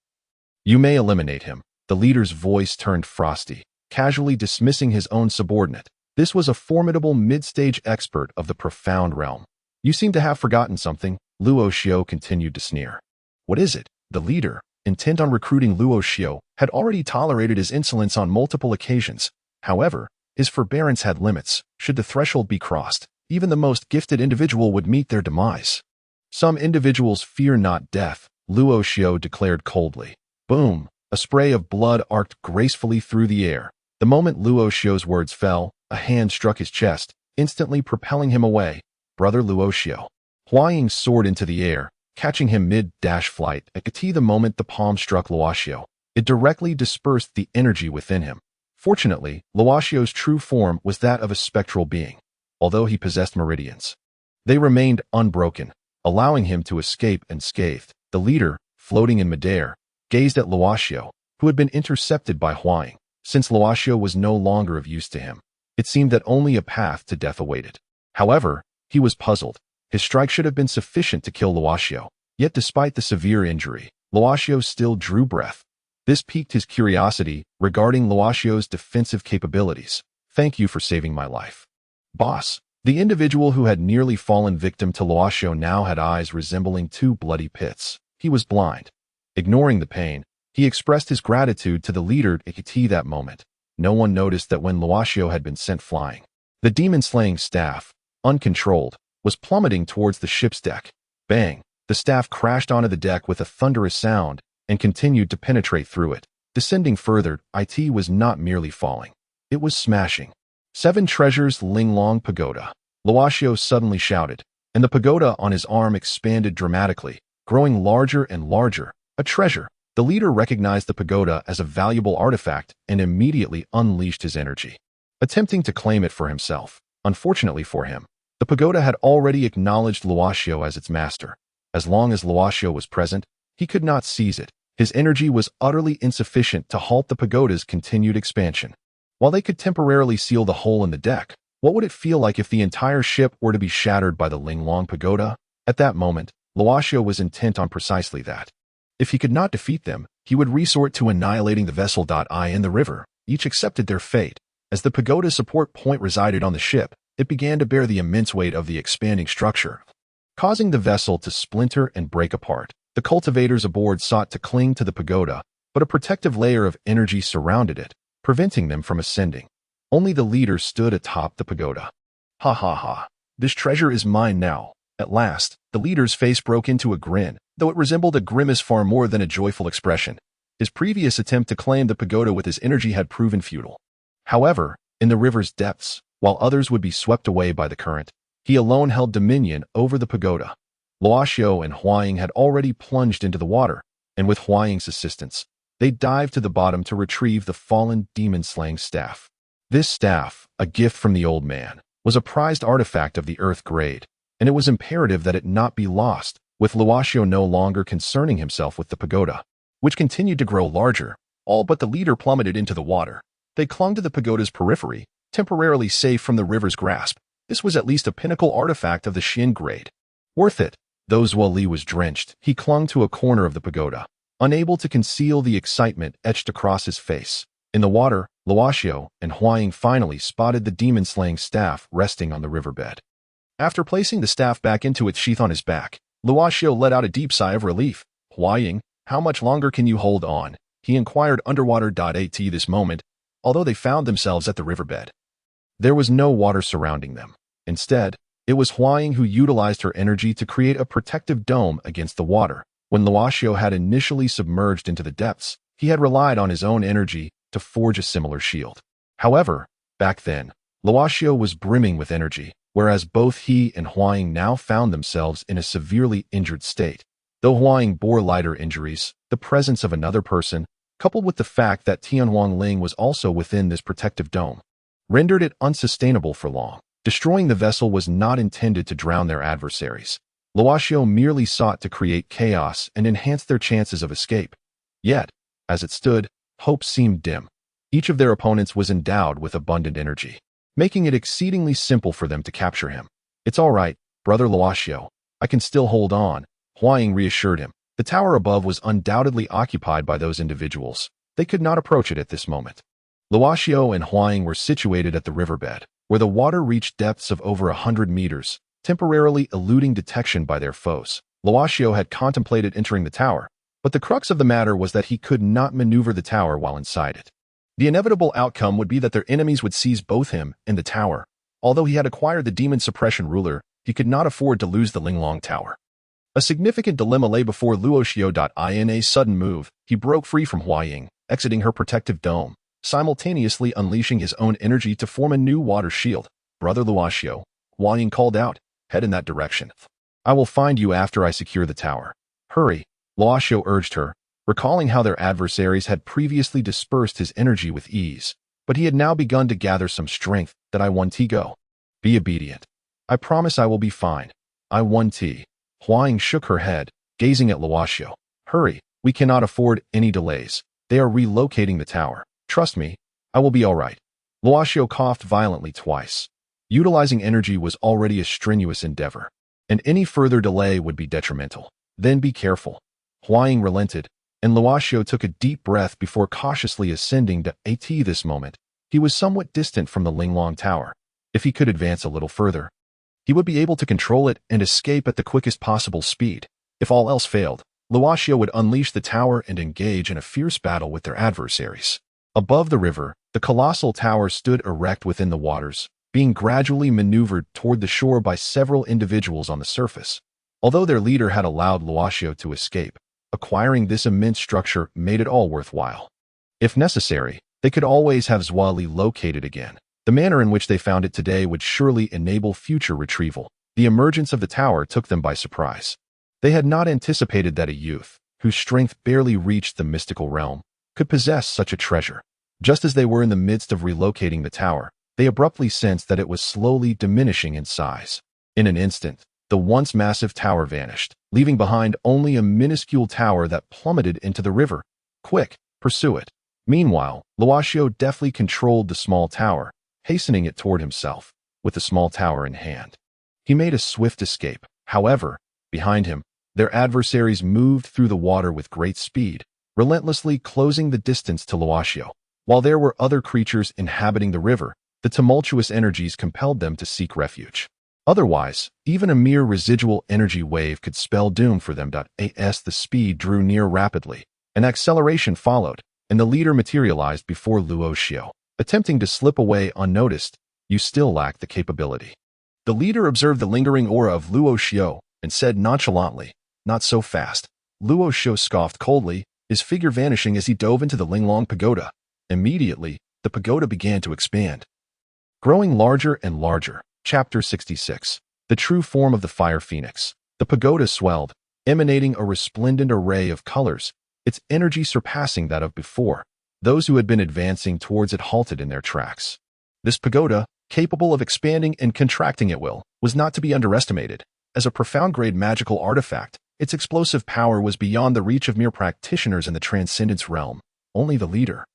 You may eliminate him. The leader's voice turned frosty, casually dismissing his own subordinate. This was a formidable mid-stage expert of the profound realm. You seem to have forgotten something, Luo Xiao continued to sneer. What is it? The leader, intent on recruiting Luo Xiao, had already tolerated his insolence on multiple occasions. However, his forbearance had limits. Should the threshold be crossed, even the most gifted individual would meet their demise. Some individuals fear not death, Luo Xiao declared coldly. Boom! A spray of blood arced gracefully through the air. The moment Luo Xiao's words fell, a hand struck his chest, instantly propelling him away. Brother Luo Xiao. Huaying soared into the air, catching him mid-dash flight. The moment the palm struck Luo Xiao, it directly dispersed the energy within him. Fortunately, Luo Xiao's true form was that of a spectral being, although he possessed meridians. They remained unbroken, allowing him to escape unscathed. The leader, floating in midair, gazed at Luo Xiao, who had been intercepted by Huaying. Since Luo Xiao was no longer of use to him, it seemed that only a path to death awaited. However, he was puzzled. His strike should have been sufficient to kill Luo Xiao. Yet despite the severe injury, Luo Xiao still drew breath. This piqued his curiosity regarding Luo Xiao's defensive capabilities. Thank you for saving my life. Boss. The individual who had nearly fallen victim to Luo Xiao now had eyes resembling 2 bloody pits. He was blind. Ignoring the pain, he expressed his gratitude to the leader at that moment. No one noticed that when Luo Xiao had been sent flying, the demon-slaying staff, uncontrolled, was plummeting towards the ship's deck. Bang! The staff crashed onto the deck with a thunderous sound and continued to penetrate through it. Descending further, it was not merely falling. It was smashing. 7 treasures Linglong Pagoda. Luo Xiao suddenly shouted, and the pagoda on his arm expanded dramatically, growing larger and larger. A treasure. The leader recognized the pagoda as a valuable artifact and immediately unleashed his energy, attempting to claim it for himself. Unfortunately for him, the pagoda had already acknowledged Luo Xiao as its master. As long as Luo Xiao was present, he could not seize it. His energy was utterly insufficient to halt the pagoda's continued expansion. While they could temporarily seal the hole in the deck, what would it feel like if the entire ship were to be shattered by the Linglong pagoda? At that moment, Luo Xiao was intent on precisely that. If he could not defeat them, he would resort to annihilating the vessel. In the river, each accepted their fate. As the pagoda's support point resided on the ship, it began to bear the immense weight of the expanding structure, causing the vessel to splinter and break apart. The cultivators aboard sought to cling to the pagoda, but a protective layer of energy surrounded it, preventing them from ascending. Only the leader stood atop the pagoda. Ha ha ha. This treasure is mine now. At last, the leader's face broke into a grin, though it resembled a grimace far more than a joyful expression. His previous attempt to claim the pagoda with his energy had proven futile. However, in the river's depths, while others would be swept away by the current, he alone held dominion over the pagoda. Luoxiao and Huaying had already plunged into the water, and with Huaying's assistance, they dived to the bottom to retrieve the fallen demon-slaying staff. This staff, a gift from the old man, was a prized artifact of the Earth grade, and it was imperative that it not be lost, with Luoxiao no longer concerning himself with the pagoda, which continued to grow larger. All but the leader plummeted into the water. They clung to the pagoda's periphery, temporarily safe from the river's grasp. This was at least a pinnacle artifact of the Xin grade. Worth it. Though Zhuo Li was drenched, he clung to a corner of the pagoda, unable to conceal the excitement etched across his face. In the water, Luoxiao and Huaying finally spotted the demon-slaying staff resting on the riverbed. After placing the staff back into its sheath on his back, Luoxiao let out a deep sigh of relief. Huaying, how much longer can you hold on? He inquired underwater. At this moment, although they found themselves at the riverbed, there was no water surrounding them. Instead, it was Huaying who utilized her energy to create a protective dome against the water. When Luoxiao had initially submerged into the depths, he had relied on his own energy to forge a similar shield. However, back then, Luoxiao was brimming with energy, whereas both he and Huaying now found themselves in a severely injured state. Though Huaying bore lighter injuries, the presence of another person, coupled with the fact that Tianhuang Ling was also within this protective dome, rendered it unsustainable for long. Destroying the vessel was not intended to drown their adversaries. Luoxiao merely sought to create chaos and enhance their chances of escape. Yet, as it stood, hope seemed dim. Each of their opponents was endowed with abundant energy, making it exceedingly simple for them to capture him. It's all right, brother Luoxiao. I can still hold on, Huaying reassured him. The tower above was undoubtedly occupied by those individuals. They could not approach it at this moment. Luoxiao and Huaying were situated at the riverbed, where the water reached depths of over 100 meters, temporarily eluding detection by their foes. Luoxiao had contemplated entering the tower, but the crux of the matter was that he could not maneuver the tower while inside it. The inevitable outcome would be that their enemies would seize both him and the tower. Although he had acquired the demon suppression ruler, he could not afford to lose the Linglong Tower. A significant dilemma lay before Luoxiao. In a sudden move, he broke free from Huaying, exiting her protective dome, simultaneously unleashing his own energy to form a new water shield. Brother Luoxiao, Huaying called out, head in that direction. I will find you after I secure the tower. Hurry, Luoxiao urged her, recalling how their adversaries had previously dispersed his energy with ease, but he had now begun to gather some strength. That I want to go. Be obedient. I promise I will be fine. I want to. Huaying shook her head, gazing at Luoxiao. Hurry, we cannot afford any delays. They are relocating the tower. Trust me, I will be all right. Luoxiao coughed violently twice. Utilizing energy was already a strenuous endeavor, and any further delay would be detrimental. Then be careful. Huaying relented, and Luoxiao took a deep breath before cautiously ascending to At this moment. He was somewhat distant from the Linglong Tower. If he could advance a little further, he would be able to control it and escape at the quickest possible speed. If all else failed, Luoxiao would unleash the tower and engage in a fierce battle with their adversaries. Above the river, the colossal tower stood erect within the waters, being gradually maneuvered toward the shore by several individuals on the surface. Although their leader had allowed Luoxiao to escape, acquiring this immense structure made it all worthwhile. If necessary, they could always have Zhuo Li located again. The manner in which they found it today would surely enable future retrieval. The emergence of the tower took them by surprise. They had not anticipated that a youth, whose strength barely reached the mystical realm, could possess such a treasure. Just as they were in the midst of relocating the tower, they abruptly sensed that it was slowly diminishing in size. In an instant, the once massive tower vanished, leaving behind only a minuscule tower that plummeted into the river. Quick, pursue it. Meanwhile, Luoxiao deftly controlled the small tower, hastening it toward himself, with the small tower in hand. He made a swift escape. However, behind him, their adversaries moved through the water with great speed, relentlessly closing the distance to Luoxiao. While there were other creatures inhabiting the river, the tumultuous energies compelled them to seek refuge. Otherwise, even a mere residual energy wave could spell doom for them. As the speed drew near rapidly, an acceleration followed, and the leader materialized before Luoxiao. Attempting to slip away unnoticed, you still lack the capability. The leader observed the lingering aura of Luo Xiao and said nonchalantly, "Not so fast." Luo Xiao scoffed coldly, his figure vanishing as he dove into the Linglong Pagoda. Immediately, the pagoda began to expand, growing larger and larger. Chapter 66. The true form of the fire phoenix. The pagoda swelled, emanating a resplendent array of colors, its energy surpassing that of before. Those who had been advancing towards it halted in their tracks. This pagoda, capable of expanding and contracting at will, was not to be underestimated. As a profound-grade magical artifact, its explosive power was beyond the reach of mere practitioners in the transcendence realm. Only the leader,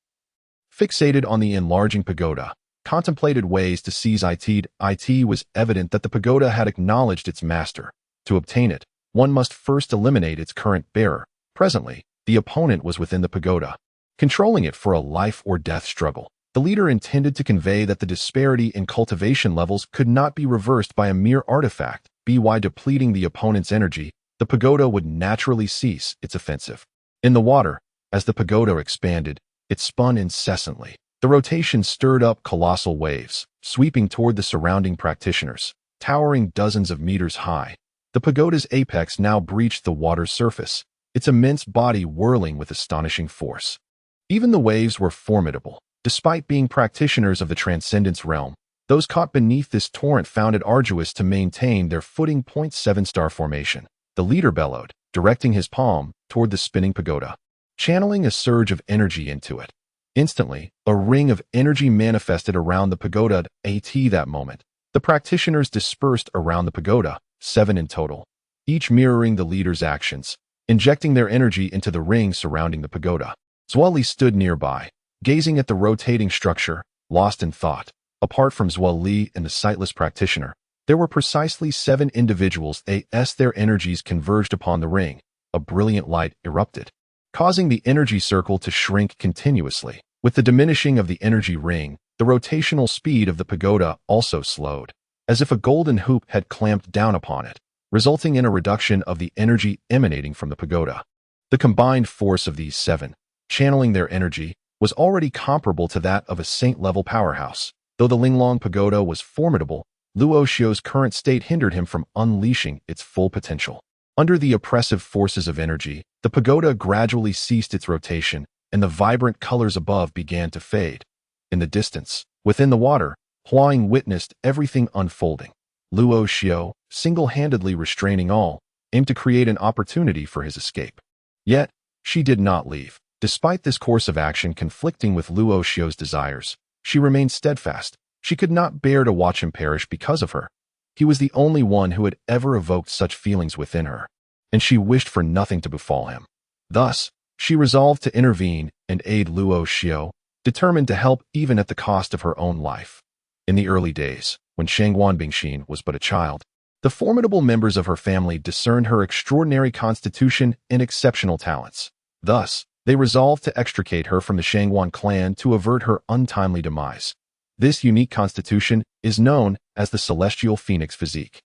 fixated on the enlarging pagoda, contemplated ways to seize it. It was evident that the pagoda had acknowledged its master. To obtain it, one must first eliminate its current bearer. Presently, the opponent was within the pagoda, controlling it for a life-or-death struggle. The leader intended to convey that the disparity in cultivation levels could not be reversed by a mere artifact. By depleting the opponent's energy, the pagoda would naturally cease its offensive. In the water, as the pagoda expanded, it spun incessantly. The rotation stirred up colossal waves, sweeping toward the surrounding practitioners, towering dozens of meters high. The pagoda's apex now breached the water's surface, its immense body whirling with astonishing force. Even the waves were formidable. Despite being practitioners of the transcendence realm, those caught beneath this torrent found it arduous to maintain their footing. 7-star formation. The leader bellowed, directing his palm toward the spinning pagoda, channeling a surge of energy into it. Instantly, a ring of energy manifested around the pagoda. At that moment, the practitioners dispersed around the pagoda, 7 in total, each mirroring the leader's actions, injecting their energy into the ring surrounding the pagoda. Zuali stood nearby, gazing at the rotating structure, lost in thought. Apart from Zuali and the sightless practitioner, there were precisely 7 individuals. As their energies converged upon the ring, a brilliant light erupted, causing the energy circle to shrink continuously. With the diminishing of the energy ring, the rotational speed of the pagoda also slowed, as if a golden hoop had clamped down upon it, resulting in a reduction of the energy emanating from the pagoda. The combined force of these 7, channeling their energy, was already comparable to that of a saint-level powerhouse. Though the Linglong Pagoda was formidable, Luo Xiao's current state hindered him from unleashing its full potential. Under the oppressive forces of energy, the pagoda gradually ceased its rotation, and the vibrant colors above began to fade. In the distance, within the water, Huang witnessed everything unfolding. Luo Xiao, single-handedly restraining all, aimed to create an opportunity for his escape. Yet, she did not leave. Despite this course of action conflicting with Luo Xiao's desires, she remained steadfast. She could not bear to watch him perish because of her. He was the only one who had ever evoked such feelings within her, and she wished for nothing to befall him. Thus, she resolved to intervene and aid Luo Xiao, determined to help even at the cost of her own life. In the early days, when Shangguan Bingxin was but a child, the formidable members of her family discerned her extraordinary constitution and exceptional talents. Thus, they resolved to extricate her from the Shangguan clan to avert her untimely demise. This unique constitution is known as the Celestial Phoenix Physique.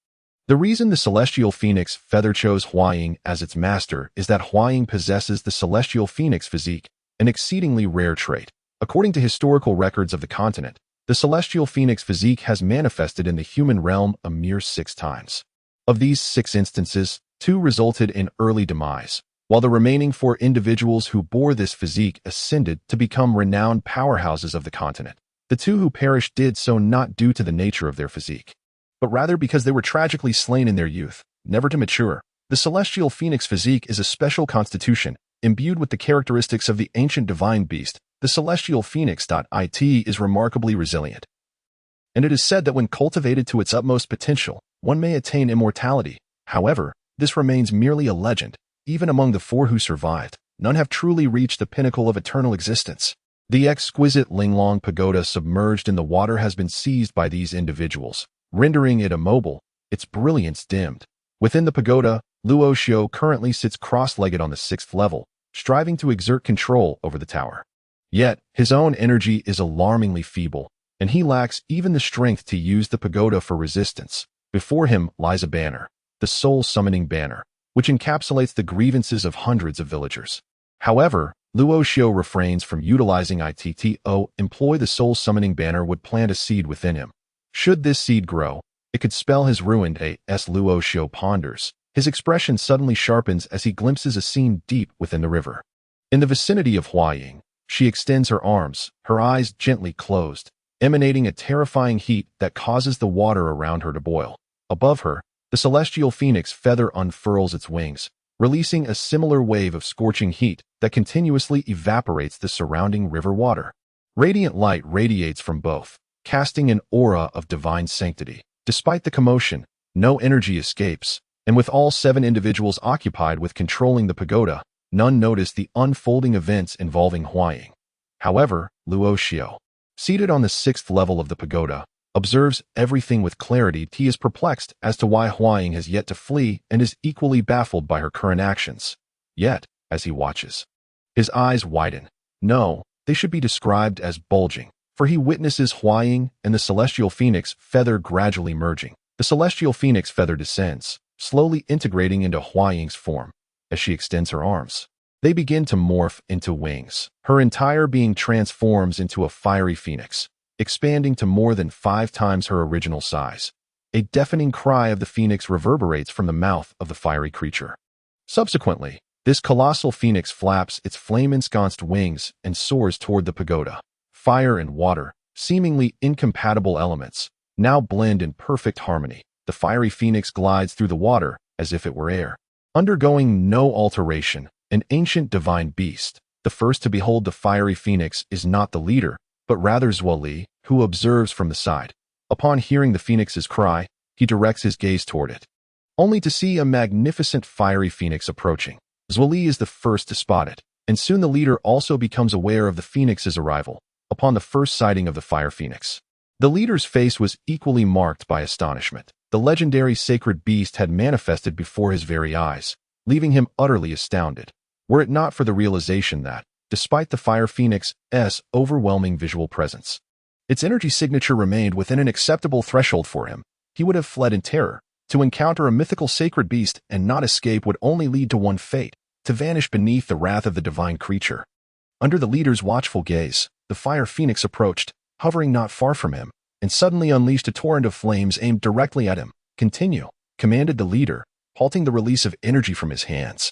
The reason the Celestial Phoenix Feather chose Huang as its master is that Huang possesses the Celestial Phoenix Physique, an exceedingly rare trait. According to historical records of the continent, the Celestial Phoenix Physique has manifested in the human realm a mere 6 times. Of these 6 instances, 2 resulted in early demise, while the remaining 4 individuals who bore this physique ascended to become renowned powerhouses of the continent. The 2 who perished did so not due to the nature of their physique, but rather because they were tragically slain in their youth, never to mature. The Celestial Phoenix Physique is a special constitution, imbued with the characteristics of the ancient divine beast. The Celestial Phoenix. It is remarkably resilient, and it is said that when cultivated to its utmost potential, one may attain immortality. However, this remains merely a legend. Even among the 4 who survived, none have truly reached the pinnacle of eternal existence. The exquisite Linglong Pagoda submerged in the water has been seized by these individuals, rendering it immobile, its brilliance dimmed. Within the pagoda, Luo Xiao currently sits cross-legged on the 6th level, striving to exert control over the tower. Yet, his own energy is alarmingly feeble, and he lacks even the strength to use the pagoda for resistance. Before him lies a banner, the soul-summoning banner, which encapsulates the grievances of hundreds of villagers. However, Luo Xiao refrains from utilizing it to employ the soul-summoning banner would plant a seed within him. Should this seed grow, It could spell his ruin. As Luo Xiao ponders, his expression suddenly sharpens as he glimpses a scene deep within the river. In the vicinity of Huaying, she extends her arms, her eyes gently closed, emanating a terrifying heat that causes the water around her to boil. Above her, the celestial phoenix feather unfurls its wings, releasing a similar wave of scorching heat that continuously evaporates the surrounding river water. Radiant light radiates from both, casting an aura of divine sanctity. Despite the commotion, no energy escapes, and with all 7 individuals occupied with controlling the pagoda, none notice the unfolding events involving Huaying. However, Luo Xiao, seated on the 6th level of the pagoda, observes everything with clarity. He is perplexed as to why Huaying has yet to flee and is equally baffled by her current actions. Yet, as he watches, his eyes widen. No, they should be described as bulging, for he witnesses Huaying and the celestial phoenix feather gradually merging. The celestial phoenix feather descends, slowly integrating into Huaying's form. As she extends her arms, they begin to morph into wings. Her entire being transforms into a fiery phoenix, expanding to more than 5 times her original size. A deafening cry of the phoenix reverberates from the mouth of the fiery creature. Subsequently, this colossal phoenix flaps its flame-ensconced wings and soars toward the pagoda. Fire and water, seemingly incompatible elements, now blend in perfect harmony. The fiery phoenix glides through the water as if it were air, undergoing no alteration, an ancient divine beast. The first to behold the fiery phoenix is not the leader, but rather Zuoli, who observes from the side. Upon hearing the phoenix's cry, he directs his gaze toward it, only to see a magnificent fiery phoenix approaching. Zuoli is the first to spot it, and soon the leader also becomes aware of the phoenix's arrival. Upon the first sighting of the fire phoenix, the leader's face was equally marked by astonishment. The legendary sacred beast had manifested before his very eyes, leaving him utterly astounded, were it not for the realization that, despite the fire phoenix's overwhelming visual presence, its energy signature remained within an acceptable threshold for him. He would have fled in terror. To encounter a mythical sacred beast and not escape would only lead to one fate, to vanish beneath the wrath of the divine creature. Under the leader's watchful gaze, the fire phoenix approached, hovering not far from him, and suddenly unleashed a torrent of flames aimed directly at him. "Continue," commanded the leader, halting the release of energy from his hands.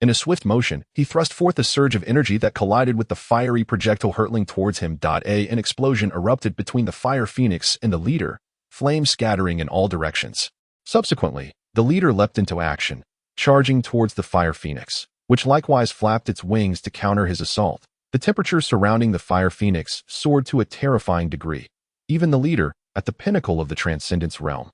In a swift motion, he thrust forth a surge of energy that collided with the fiery projectile hurtling towards him. An explosion erupted between the fire phoenix and the leader, flames scattering in all directions. Subsequently, the leader leapt into action, charging towards the fire phoenix, which likewise flapped its wings to counter his assault. The temperature surrounding the fire phoenix soared to a terrifying degree. Even the leader, at the pinnacle of the transcendence realm,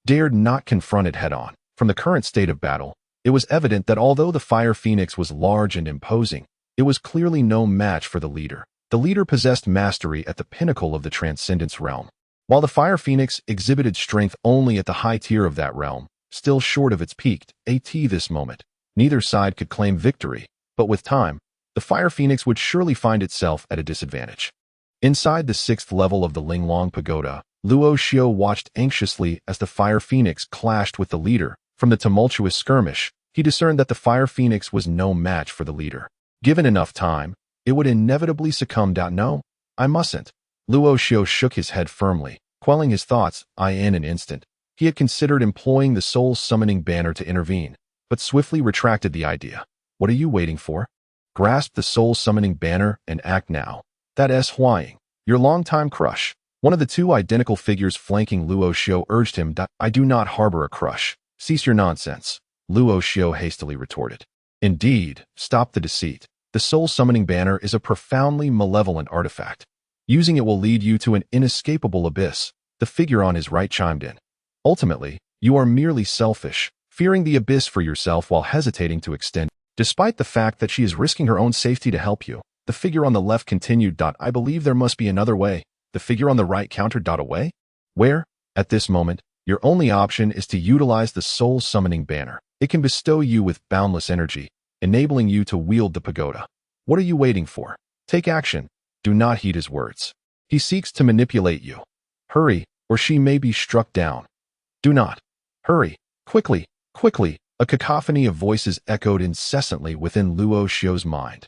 dared not confront it head-on. From the current state of battle, it was evident that although the fire phoenix was large and imposing, it was clearly no match for the leader. The leader possessed mastery at the pinnacle of the transcendence realm, while the fire phoenix exhibited strength only at the high tier of that realm, still short of its peak. At this moment, neither side could claim victory, but with time, the fire phoenix would surely find itself at a disadvantage. Inside the 6th level of the Linglong Pagoda, Luo Xiao watched anxiously as the fire phoenix clashed with the leader. From the tumultuous skirmish, he discerned that the fire phoenix was no match for the leader. Given enough time, it would inevitably succumb. No, I mustn't. Luo Xiao shook his head firmly, quelling his thoughts. In an instant, he had considered employing the soul summoning banner to intervene, but swiftly retracted the idea. What are you waiting for? Grasp the soul summoning banner and act now. That's Huaying, your longtime crush. One of the 2 identical figures flanking Luo Xiao urged him. I do not harbor a crush. Cease your nonsense, Luo Xiao hastily retorted. Indeed, stop the deceit. The soul summoning banner is a profoundly malevolent artifact. Using it will lead you to an inescapable abyss. The figure on his right chimed in. Ultimately, you are merely selfish, fearing the abyss for yourself while hesitating to extend. Despite the fact that she is risking her own safety to help you, the figure on the left continued. I believe there must be another way. The figure on the right countered. A way? Where? At this moment, your only option is to utilize the soul summoning banner. It can bestow you with boundless energy, enabling you to wield the pagoda. What are you waiting for? Take action. Do not heed his words. He seeks to manipulate you. Hurry, or she may be struck down. Do not. Hurry. Quickly, quickly. A cacophony of voices echoed incessantly within Luo Xiao's mind.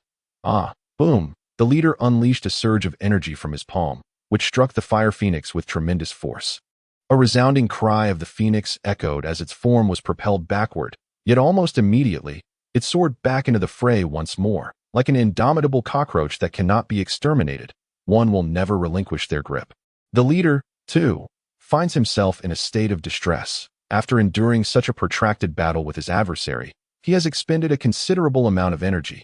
Boom. The leader unleashed a surge of energy from his palm, which struck the fire phoenix with tremendous force. A resounding cry of the phoenix echoed as its form was propelled backward, yet almost immediately, it soared back into the fray once more. Like an indomitable cockroach that cannot be exterminated, one will never relinquish their grip. The leader, too, finds himself in a state of distress. After enduring such a protracted battle with his adversary, he has expended a considerable amount of energy,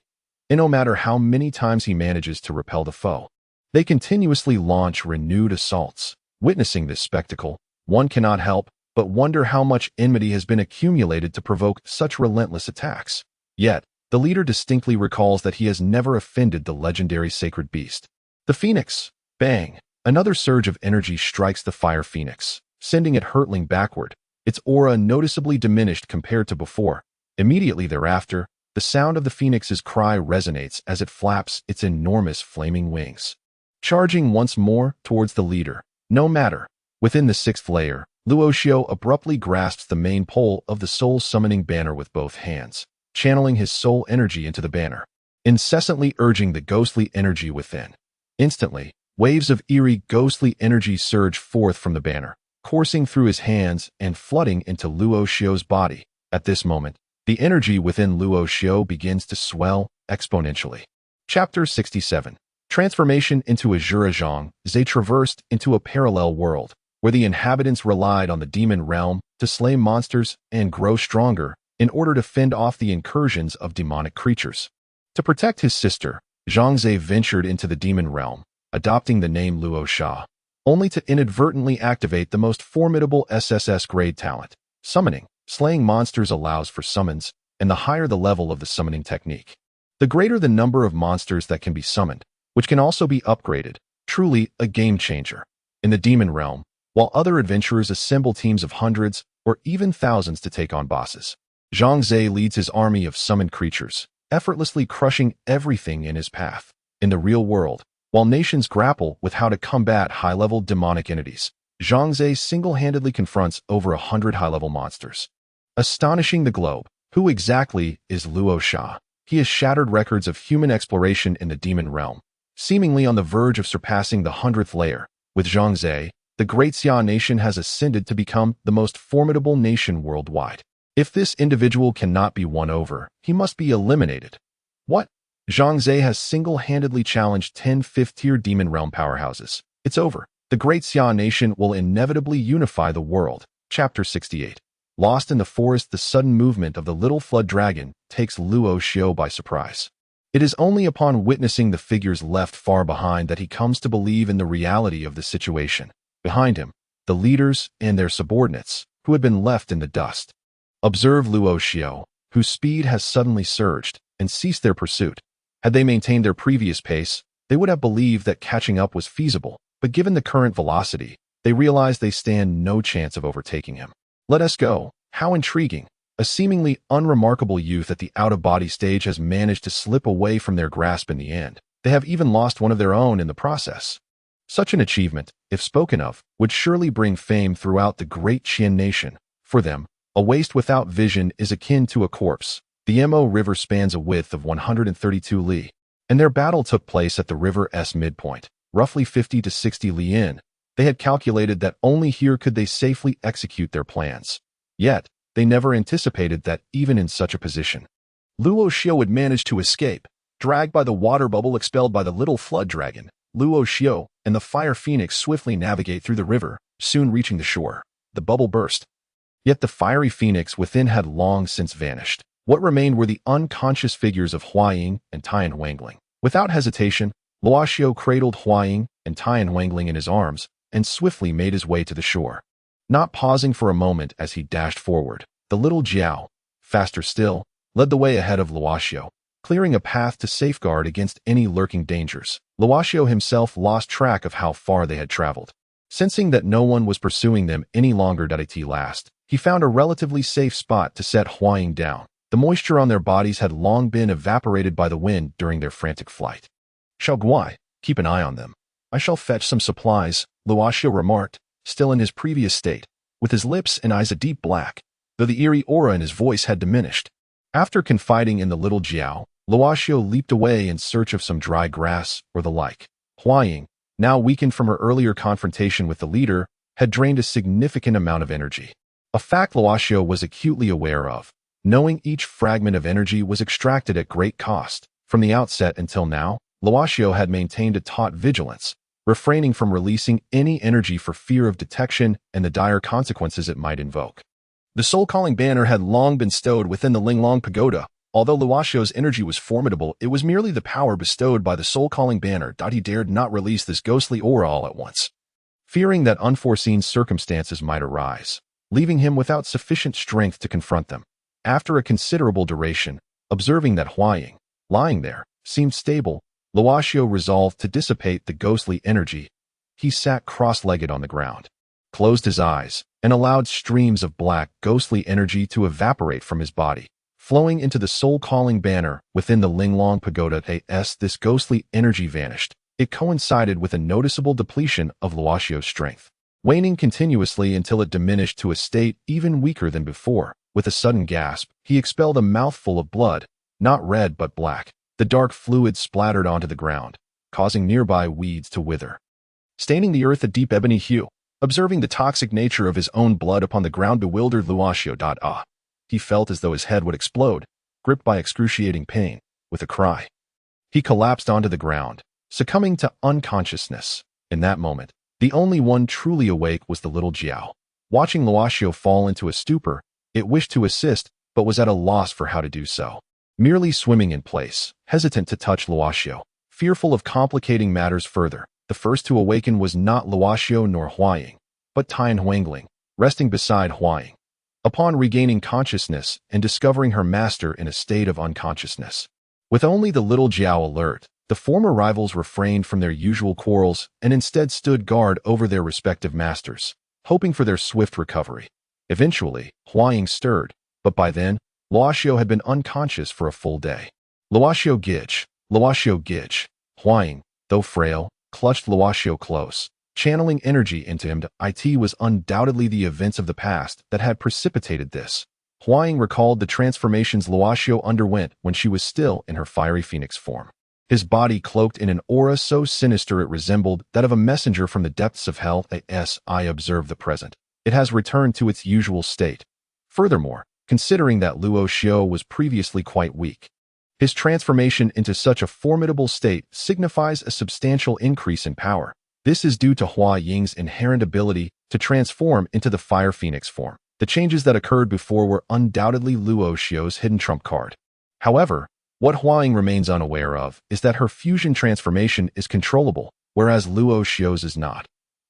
and no matter how many times he manages to repel the foe, they continuously launch renewed assaults. Witnessing this spectacle, one cannot help but wonder how much enmity has been accumulated to provoke such relentless attacks. Yet, the leader distinctly recalls that he has never offended the legendary sacred beast. The phoenix. Bang! Another surge of energy strikes the fire phoenix, sending it hurtling backward, its aura noticeably diminished compared to before. Immediately thereafter, the sound of the phoenix's cry resonates as it flaps its enormous flaming wings, charging once more towards the leader. No matter. Within the sixth layer, Luoxiu abruptly grasps the main pole of the soul-summoning banner with both hands, channeling his soul energy into the banner, incessantly urging the ghostly energy within. Instantly, waves of eerie ghostly energy surge forth from the banner, coursing through his hands and flooding into Luoxiu's body. At this moment, the energy within Luoxiu begins to swell exponentially. Chapter 67. Transformation into Asura. Zhang Zhe traversed into a parallel world, where the inhabitants relied on the demon realm to slay monsters and grow stronger in order to fend off the incursions of demonic creatures. To protect his sister, Zhang Zhe ventured into the demon realm, adopting the name Luoxia, only to inadvertently activate the most formidable SSS grade talent, summoning. Slaying monsters allows for summons, and the higher the level of the summoning technique, the greater the number of monsters that can be summoned, which can also be upgraded. Truly a game changer. In the demon realm, while other adventurers assemble teams of hundreds or even thousands to take on bosses, Zhang Zhe leads his army of summoned creatures, effortlessly crushing everything in his path. In the real world, while nations grapple with how to combat high-level demonic entities, Zhang Zhe single-handedly confronts over 100 high-level monsters, astonishing the globe. Who exactly is Luoxia? He has shattered records of human exploration in the demon realm, seemingly on the verge of surpassing the 100th layer. With Zhang Zhe, the Great Xia nation has ascended to become the most formidable nation worldwide. If this individual cannot be won over, he must be eliminated. What? Zhang Zhe has single-handedly challenged 10 fifth-tier demon realm powerhouses. It's over. The Great Xia nation will inevitably unify the world. Chapter 68. Lost in the forest, the sudden movement of the little flood dragon takes Luoxiu by surprise. It is only upon witnessing the figures left far behind that he comes to believe in the reality of the situation. Behind him, the leaders and their subordinates, who had been left in the dust. Observe Luoxiu, whose speed has suddenly surged, and ceased their pursuit. Had they maintained their previous pace, they would have believed that catching up was feasible, but given the current velocity, they realize they stand no chance of overtaking him. Let us go. How intriguing. A seemingly unremarkable youth at the out-of-body stage has managed to slip away from their grasp in the end. They have even lost one of their own in the process. Such an achievement, if spoken of, would surely bring fame throughout the great Qian nation. For them, a waste without vision is akin to a corpse. The Mo River spans a width of 132 li, and their battle took place at the river's midpoint, roughly 50 to 60 li in. They had calculated that only here could they safely execute their plans. Yet, they never anticipated that even in such a position, Luoxiu would manage to escape. Dragged by the water bubble expelled by the little flood dragon, Luoxiu and the fire phoenix swiftly navigate through the river, soon reaching the shore. The bubble burst. Yet the fiery phoenix within had long since vanished. What remained were the unconscious figures of Huaying and Tian Huangling. Without hesitation, Luoxiu cradled Huaying and Tian Huangling in his arms and swiftly made his way to the shore. Not pausing for a moment as he dashed forward, the little Jiao, faster still, led the way ahead of Luoxiu, clearing a path to safeguard against any lurking dangers. Luoxiu himself lost track of how far they had traveled. Sensing that no one was pursuing them any longer at last, he found a relatively safe spot to set Huaying down. The moisture on their bodies had long been evaporated by the wind during their frantic flight. Xiaoguai, keep an eye on them. I shall fetch some supplies, Luoxiu remarked, still in his previous state, with his lips and eyes a deep black, though the eerie aura in his voice had diminished. After confiding in the little Jiao, Luoxiu leaped away in search of some dry grass or the like. Huaying, now weakened from her earlier confrontation with the leader, had drained a significant amount of energy. A fact Longxu was acutely aware of, knowing each fragment of energy was extracted at great cost. From the outset until now, Longxu had maintained a taut vigilance, refraining from releasing any energy for fear of detection and the dire consequences it might invoke. The soul-calling banner had long been stowed within the Linglong Pagoda. Although Luoxiu's energy was formidable, it was merely the power bestowed by the soul-calling banner. He dared not release this ghostly aura all at once, fearing that unforeseen circumstances might arise, leaving him without sufficient strength to confront them. After a considerable duration, observing that Huaying, lying there, seemed stable, Luoxiu resolved to dissipate the ghostly energy. He sat cross-legged on the ground, closed his eyes, and allowed streams of black, ghostly energy to evaporate from his body, flowing into the soul-calling banner within the Linglong Pagoda. As this ghostly energy vanished, it coincided with a noticeable depletion of Luoxiu's strength, waning continuously until it diminished to a state even weaker than before. With a sudden gasp, he expelled a mouthful of blood, not red but black. The dark fluid splattered onto the ground, causing nearby weeds to wither, staining the earth a deep ebony hue. Observing the toxic nature of his own blood upon the ground, bewildered Luoxiu. He felt as though his head would explode, gripped by excruciating pain. With a cry, he collapsed onto the ground, succumbing to unconsciousness. In that moment, the only one truly awake was the little Jiao. Watching Luoxiu fall into a stupor, it wished to assist, but was at a loss for how to do so. Merely swimming in place, hesitant to touch Luoxiu, fearful of complicating matters further. The first to awaken was not Luoxiu nor Huaying, but Tian Huangling, resting beside Huaying. Upon regaining consciousness and discovering her master in a state of unconsciousness, with only the little Jiao alert, the former rivals refrained from their usual quarrels and instead stood guard over their respective masters, hoping for their swift recovery. Eventually, Huaying stirred, but by then, Luoxiu had been unconscious for a full day. Luoxiu Gij. Huaying, though frail, clutched Luoxiu close, channeling energy into him. It was undoubtedly the events of the past that had precipitated this. Huaying recalled the transformations Luoxiu underwent when she was still in her fiery phoenix form. His body cloaked in an aura so sinister it resembled that of a messenger from the depths of hell. I observe the present. It has returned to its usual state. Furthermore, considering that Luoxiu was previously quite weak, his transformation into such a formidable state signifies a substantial increase in power. This is due to Huaying's inherent ability to transform into the fire phoenix form. The changes that occurred before were undoubtedly Luoxiu's hidden trump card. However, what Huaying remains unaware of is that her fusion transformation is controllable, whereas Luoxiu's is not.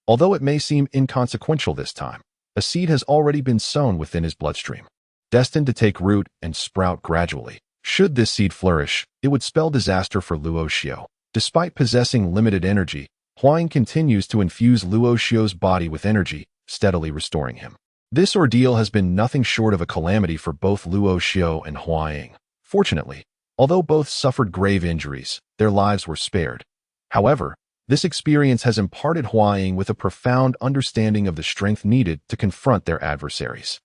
Although it may seem inconsequential this time, a seed has already been sown within his bloodstream, destined to take root and sprout gradually. Should this seed flourish, it would spell disaster for Luoxiu. Despite possessing limited energy, Huaying continues to infuse Luoxiu's body with energy, steadily restoring him. This ordeal has been nothing short of a calamity for both Luoxiu and Huaying. Fortunately, although both suffered grave injuries, their lives were spared. However, this experience has imparted Huaying with a profound understanding of the strength needed to confront their adversaries.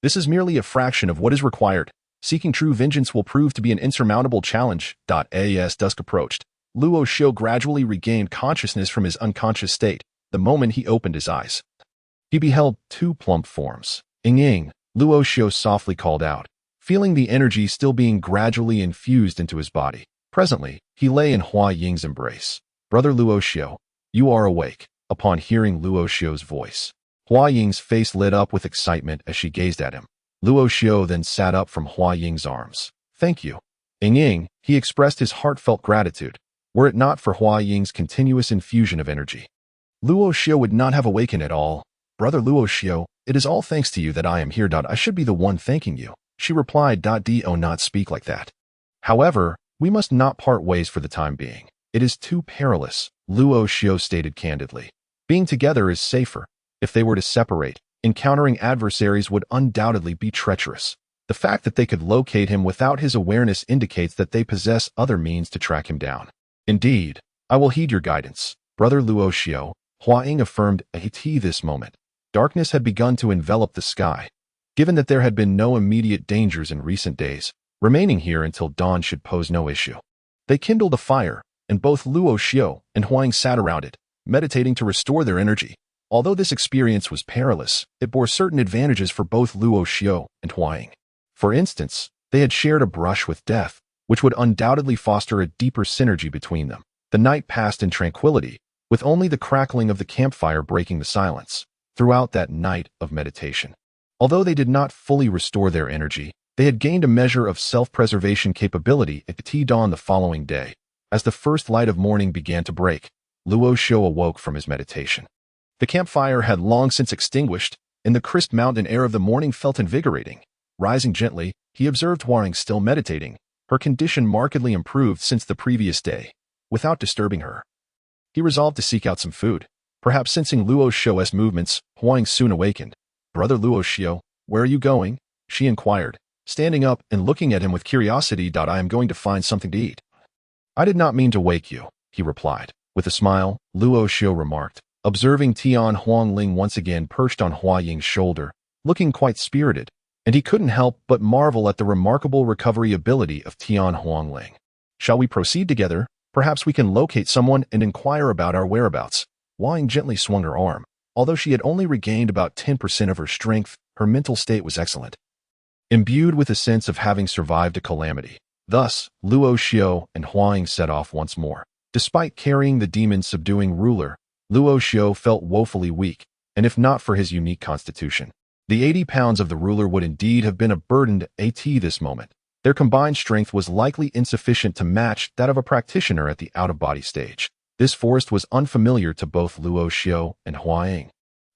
This is merely a fraction of what is required. Seeking true vengeance will prove to be an insurmountable challenge. As dusk approached, Luoxiu gradually regained consciousness from his unconscious state. The moment he opened his eyes, he beheld two plump forms. Ying, Luoxiu softly called out, feeling the energy still being gradually infused into his body. Presently, he lay in Huaying's embrace. Brother Luoxiu, you are awake. Upon hearing Luoxiu's voice, Huaying's face lit up with excitement as she gazed at him. Luoxiu then sat up from Huaying's arms. Thank you. Ying, he expressed his heartfelt gratitude. Were it not for Huaying's continuous infusion of energy, Luoxiu would not have awakened at all. Brother Luoxiu, it is all thanks to you that I am here. I should be the one thanking you, she replied. Do not speak like that. However, we must not part ways for the time being. It is too perilous, Luoxiu stated candidly. Being together is safer. If they were to separate, encountering adversaries would undoubtedly be treacherous. The fact that they could locate him without his awareness indicates that they possess other means to track him down. Indeed, I will heed your guidance, Brother Luoxiu, Huaying affirmed. At this moment, darkness had begun to envelop the sky. Given that there had been no immediate dangers in recent days, remaining here until dawn should pose no issue. They kindled a fire, and both Luoxiu and Huaying sat around it, meditating to restore their energy. Although this experience was perilous, it bore certain advantages for both Luo Xiao and Hua Ying. For instance, they had shared a brush with death, which would undoubtedly foster a deeper synergy between them. The night passed in tranquility, with only the crackling of the campfire breaking the silence. Throughout that night of meditation, although they did not fully restore their energy, they had gained a measure of self-preservation capability at the dawn the following day. As the first light of morning began to break, Luo Xiao awoke from his meditation. The campfire had long since extinguished, and the crisp mountain air of the morning felt invigorating. Rising gently, he observed Hua Ying still meditating. Her condition markedly improved since the previous day. Without disturbing her, he resolved to seek out some food. Perhaps sensing Luo Xiao's movements, Hua Ying soon awakened. "Brother Luo Xiao, where are you going?" she inquired, standing up and looking at him with curiosity. "I am going to find something to eat." "I did not mean to wake you," he replied. With a smile, Luo Xiao remarked, observing Tian Huangling once again perched on Hua Ying's shoulder, looking quite spirited, and he couldn't help but marvel at the remarkable recovery ability of Tian Huangling. "Shall we proceed together? Perhaps we can locate someone and inquire about our whereabouts." Hua Ying gently swung her arm. Although she had only regained about 10% of her strength, her mental state was excellent, imbued with a sense of having survived a calamity. Thus, Luo Xiao and Hua Ying set off once more. Despite carrying the demon-subduing ruler, Luo Xiao felt woefully weak, and if not for his unique constitution, the 80 pounds of the ruler would indeed have been a burden to this moment. Their combined strength was likely insufficient to match that of a practitioner at the out-of-body stage. This forest was unfamiliar to both Luo Xiao and Hua Ying,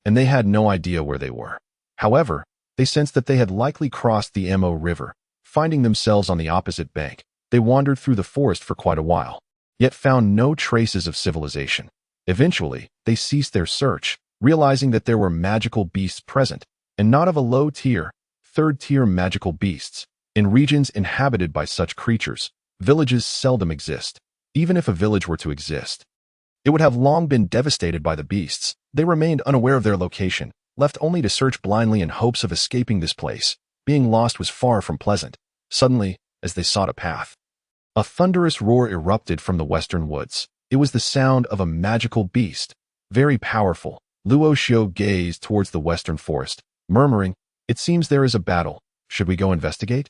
and they had no idea where they were. However, they sensed that they had likely crossed the Mo River. Finding themselves on the opposite bank, they wandered through the forest for quite a while, yet found no traces of civilization. Eventually, they ceased their search, realizing that there were magical beasts present, and not of a low-tier, third-tier magical beasts. In regions inhabited by such creatures, villages seldom exist. Even if a village were to exist, it would have long been devastated by the beasts. They remained unaware of their location, left only to search blindly in hopes of escaping this place. Being lost was far from pleasant. Suddenly, as they sought a path, a thunderous roar erupted from the western woods. It was the sound of a magical beast, very powerful. Luo Xiao gazed towards the western forest, murmuring, "It seems there is a battle. Should we go investigate?"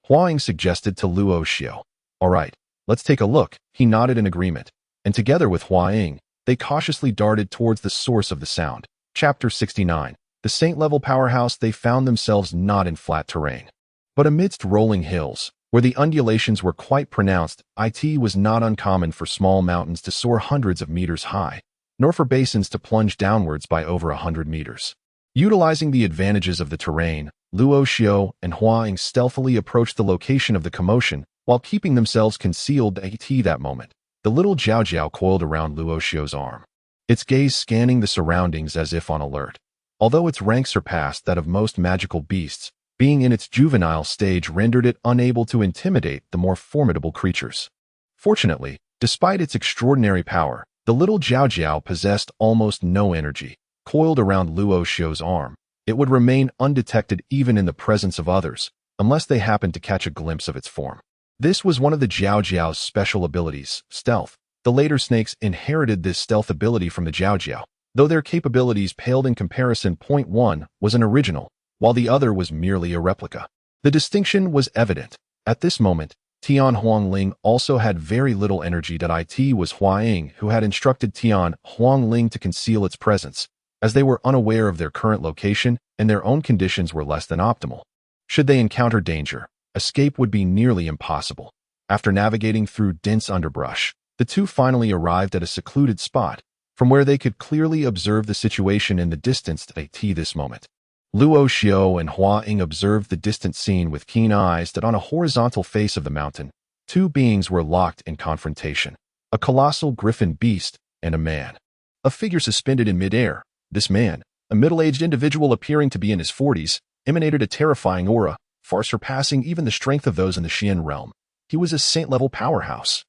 Hua Ying suggested to Luo Xiao. "All right, let's take a look." He nodded in agreement, and together with Hua Ying, they cautiously darted towards the source of the sound. Chapter 69. The Saint-level powerhouse. They found themselves not in flat terrain, but amidst rolling hills, where the undulations were quite pronounced. It was not uncommon for small mountains to soar hundreds of meters high, nor for basins to plunge downwards by over 100 meters. Utilizing the advantages of the terrain, Luo Xiao and Hua Ying stealthily approached the location of the commotion, while keeping themselves concealed. At that moment, the little Jiao Jiao coiled around Luo Xiao's arm, its gaze scanning the surroundings as if on alert. Although its rank surpassed that of most magical beasts, being in its juvenile stage rendered it unable to intimidate the more formidable creatures. Fortunately, despite its extraordinary power, the little Jiao Jiao possessed almost no energy. Coiled around Luo Xiao's arm, it would remain undetected even in the presence of others, unless they happened to catch a glimpse of its form. This was one of the Jiao Jiao's special abilities, stealth. The later snakes inherited this stealth ability from the Jiao Jiao, though their capabilities paled in comparison. Point one was an original, while the other was merely a replica. The distinction was evident. At this moment, Tian Huangling also had very little energy. It was Hua Ying who had instructed Tian Huangling to conceal its presence, as they were unaware of their current location and their own conditions were less than optimal. Should they encounter danger, escape would be nearly impossible. After navigating through dense underbrush, the two finally arrived at a secluded spot, from where they could clearly observe the situation in the distance. At this moment, Luo Xiao and Hua Ying observed the distant scene with keen eyes. That on a horizontal face of the mountain, two beings were locked in confrontation, a colossal griffin beast and a man. A figure suspended in midair. This man, a middle-aged individual appearing to be in his 40s, emanated a terrifying aura, far surpassing even the strength of those in the Xian realm. He was a saint-level powerhouse.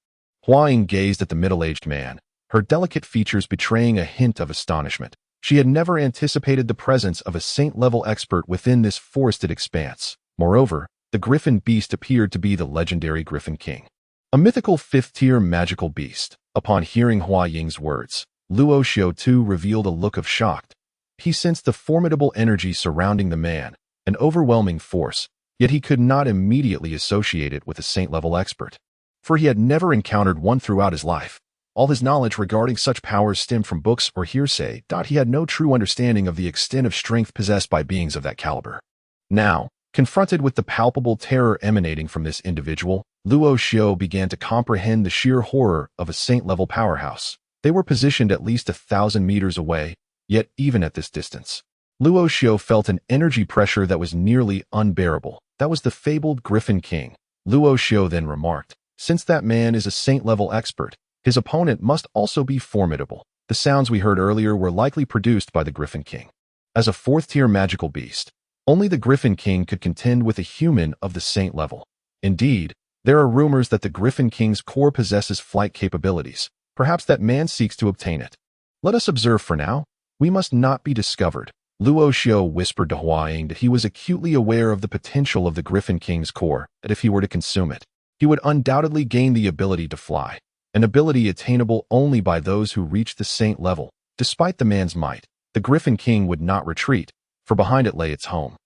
Hua Ying gazed at the middle-aged man, her delicate features betraying a hint of astonishment. She had never anticipated the presence of a saint-level expert within this forested expanse. Moreover, the griffin beast appeared to be the legendary Griffin King, a mythical fifth-tier magical beast. Upon hearing Hua Ying's words, Luo Xiao too revealed a look of shock. He sensed the formidable energy surrounding the man, an overwhelming force, yet he could not immediately associate it with a saint-level expert. For he had never encountered one throughout his life. All his knowledge regarding such powers stemmed from books or hearsay. He had no true understanding of the extent of strength possessed by beings of that caliber. Now, confronted with the palpable terror emanating from this individual, Luoxiu began to comprehend the sheer horror of a saint-level powerhouse. They were positioned at least 1,000 meters away, yet even at this distance, Luoxiu felt an energy pressure that was nearly unbearable. That was the fabled Griffin King. Luoxiu then remarked, since that man is a saint-level expert, his opponent must also be formidable. The sounds we heard earlier were likely produced by the Griffin King. As a fourth-tier magical beast, only the Griffin King could contend with a human of the saint level. Indeed, there are rumors that the Griffin King's core possesses flight capabilities. Perhaps that man seeks to obtain it. Let us observe for now. We must not be discovered. Luoxiu whispered to Huaying that he was acutely aware of the potential of the Griffin King's core, that if he were to consume it, he would undoubtedly gain the ability to fly, an ability attainable only by those who reach the saint level. Despite the man's might, the Griffin King would not retreat, for behind it lay its home,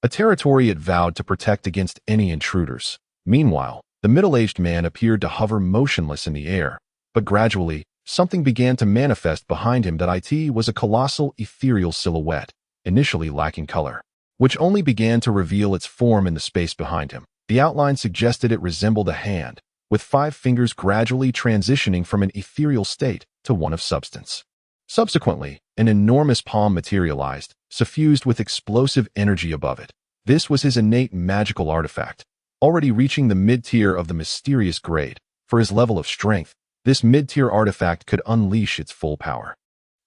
a territory it vowed to protect against any intruders. Meanwhile, the middle-aged man appeared to hover motionless in the air, but gradually, something began to manifest behind him. It was a colossal ethereal silhouette, initially lacking color, which only began to reveal its form in the space behind him. The outline suggested it resembled a hand, with 5 fingers gradually transitioning from an ethereal state to one of substance. Subsequently, an enormous palm materialized, suffused with explosive energy above it. This was his innate magical artifact, already reaching the mid-tier of the mysterious grade. For his level of strength, this mid-tier artifact could unleash its full power.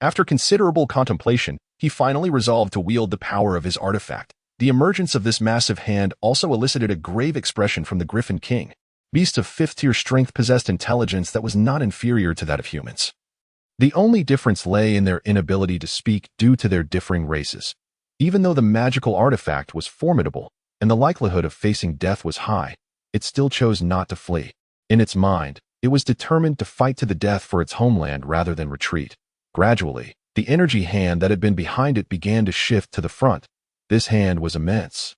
After considerable contemplation, he finally resolved to wield the power of his artifact. The emergence of this massive hand also elicited a grave expression from the Griffin King. Beasts of 5th-tier strength possessed intelligence that was not inferior to that of humans. The only difference lay in their inability to speak due to their differing races. Even though the magical artifact was formidable and the likelihood of facing death was high, it still chose not to flee. In its mind, it was determined to fight to the death for its homeland rather than retreat. Gradually, the energy hand that had been behind it began to shift to the front. This hand was immense,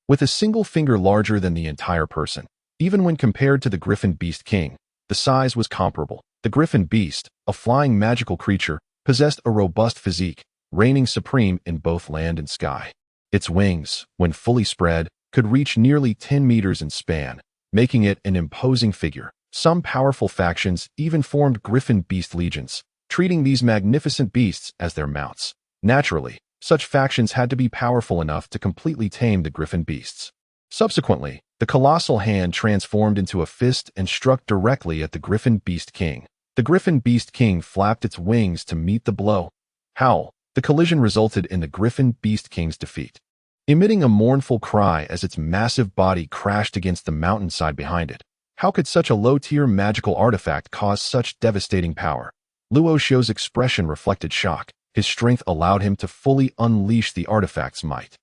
with a single finger larger than the entire person. Even when compared to the Griffin Beast King, the size was comparable. The Griffin Beast, a flying magical creature, possessed a robust physique, reigning supreme in both land and sky. Its wings, when fully spread, could reach nearly 10 meters in span, making it an imposing figure. Some powerful factions even formed Griffin Beast legions, treating these magnificent beasts as their mounts. Naturally, such factions had to be powerful enough to completely tame the Griffin Beasts. Subsequently, the colossal hand transformed into a fist and struck directly at the Griffin Beast King. The Griffin Beast King flapped its wings to meet the blow. Howl! The collision resulted in the Griffin Beast King's defeat. Emitting a mournful cry as its massive body crashed against the mountainside behind it. How could such a low-tier magical artifact cause such devastating power? Luoxiu's expression reflected shock. His strength allowed him to fully unleash the artifact's might.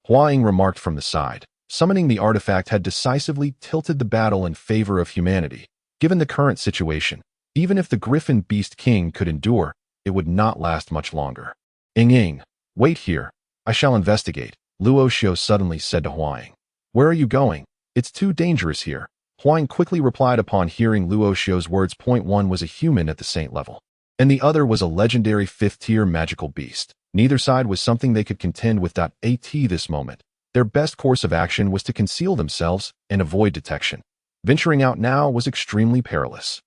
Huaying remarked from the side. Summoning the artifact had decisively tilted the battle in favor of humanity. Given the current situation, even if the Griffin Beast King could endure, it would not last much longer. Ying, wait here. I shall investigate, Luoxiu suddenly said to Huaying. Where are you going? It's too dangerous here. Huaying quickly replied upon hearing Luoxiu's words. One was a human at the saint level, and the other was a legendary 5th-tier magical beast. Neither side was something they could contend with. At this moment, their best course of action was to conceal themselves and avoid detection. Venturing out now was extremely perilous.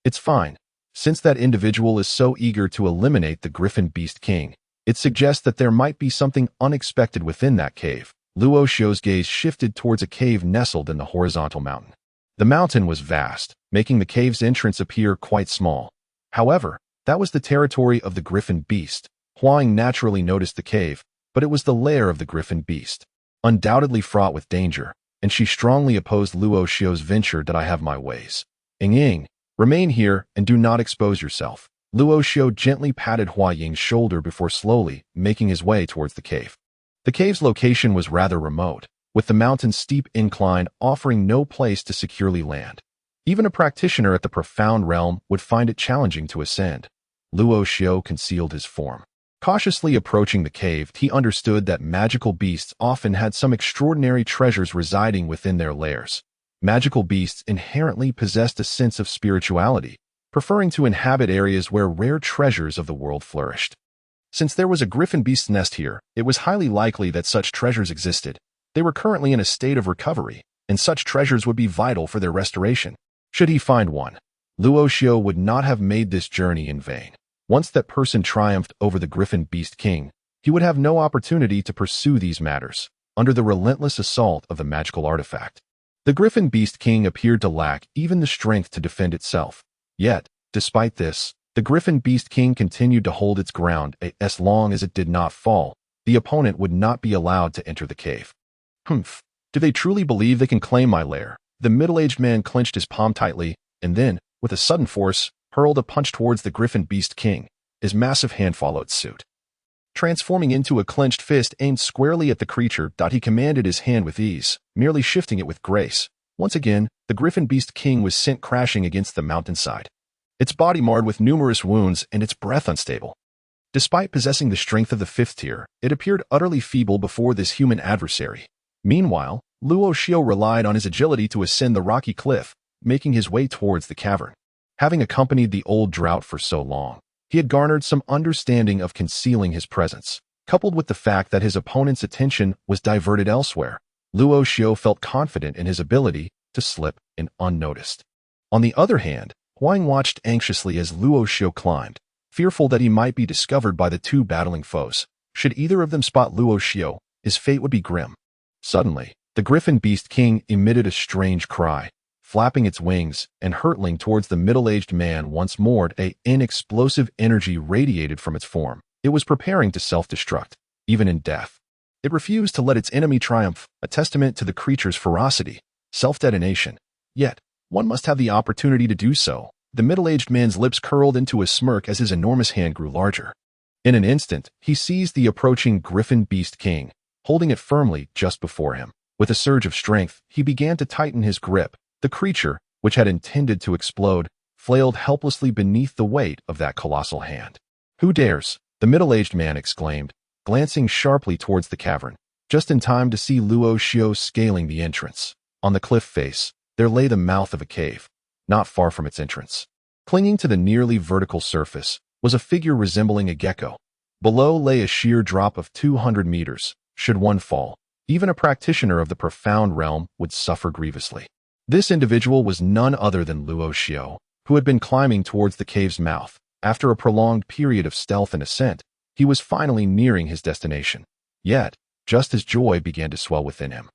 It's fine. Since that individual is so eager to eliminate the Griffin Beast King, it suggests that there might be something unexpected within that cave. Luoxiu's gaze shifted towards a cave nestled in the horizontal mountain. The mountain was vast, making the cave's entrance appear quite small. However, that was the territory of the Griffin Beast. Huaying naturally noticed the cave, but it was the lair of the Griffin Beast, undoubtedly fraught with danger, and she strongly opposed Luoxiu's venture. I have my ways. Ying, remain here and do not expose yourself. Luoxiu gently patted Huaying's shoulder before slowly making his way towards the cave. The cave's location was rather remote, with the mountain's steep incline offering no place to securely land. Even a practitioner at the profound realm would find it challenging to ascend. Luoxiu concealed his form. Cautiously approaching the cave, he understood that magical beasts often had some extraordinary treasures residing within their lairs. Magical beasts inherently possessed a sense of spirituality, preferring to inhabit areas where rare treasures of the world flourished. Since there was a griffin beast's nest here, it was highly likely that such treasures existed. They were currently in a state of recovery, and such treasures would be vital for their restoration. Should he find one, Luoxiu would not have made this journey in vain. Once that person triumphed over the Griffin Beast King, he would have no opportunity to pursue these matters, under the relentless assault of the magical artifact. The Griffin Beast King appeared to lack even the strength to defend itself. Yet, despite this, the Griffin Beast King continued to hold its ground. As long as it did not fall, the opponent would not be allowed to enter the cave. Humph. Do they truly believe they can claim my lair? The middle-aged man clenched his palm tightly, and then, with a sudden force, hurled a punch towards the Griffin Beast King. His massive hand followed suit, transforming into a clenched fist aimed squarely at the creature. He commanded his hand with ease, merely shifting it with grace. Once again, the Griffin Beast King was sent crashing against the mountainside, its body marred with numerous wounds and its breath unstable. Despite possessing the strength of the fifth tier, it appeared utterly feeble before this human adversary. Meanwhile, Luoxiu relied on his agility to ascend the rocky cliff, making his way towards the cavern. Having accompanied the old drought for so long, he had garnered some understanding of concealing his presence. Coupled with the fact that his opponent's attention was diverted elsewhere, Luoxiu felt confident in his ability to slip in unnoticed. On the other hand, Huang watched anxiously as Luoxiu climbed, fearful that he might be discovered by the two battling foes. Should either of them spot Luoxiu, his fate would be grim. Suddenly, the Griffin Beast King emitted a strange cry, flapping its wings and hurtling towards the middle-aged man once more. An explosive energy radiated from its form. It was preparing to self-destruct, even in death. It refused to let its enemy triumph, a testament to the creature's ferocity, self-detonation. Yet, one must have the opportunity to do so. The middle-aged man's lips curled into a smirk as his enormous hand grew larger. In an instant, he seized the approaching Griffin Beast King, holding it firmly just before him. With a surge of strength, he began to tighten his grip. The creature, which had intended to explode, flailed helplessly beneath the weight of that colossal hand. "Who dares?" the middle-aged man exclaimed, glancing sharply towards the cavern, just in time to see Luoxiu scaling the entrance. On the cliff face, there lay the mouth of a cave, not far from its entrance. Clinging to the nearly vertical surface was a figure resembling a gecko. Below lay a sheer drop of 200 meters. Should one fall, even a practitioner of the profound realm would suffer grievously. This individual was none other than Luoxiu, who had been climbing towards the cave's mouth. After a prolonged period of stealth and ascent, he was finally nearing his destination. Yet, just as joy began to swell within him,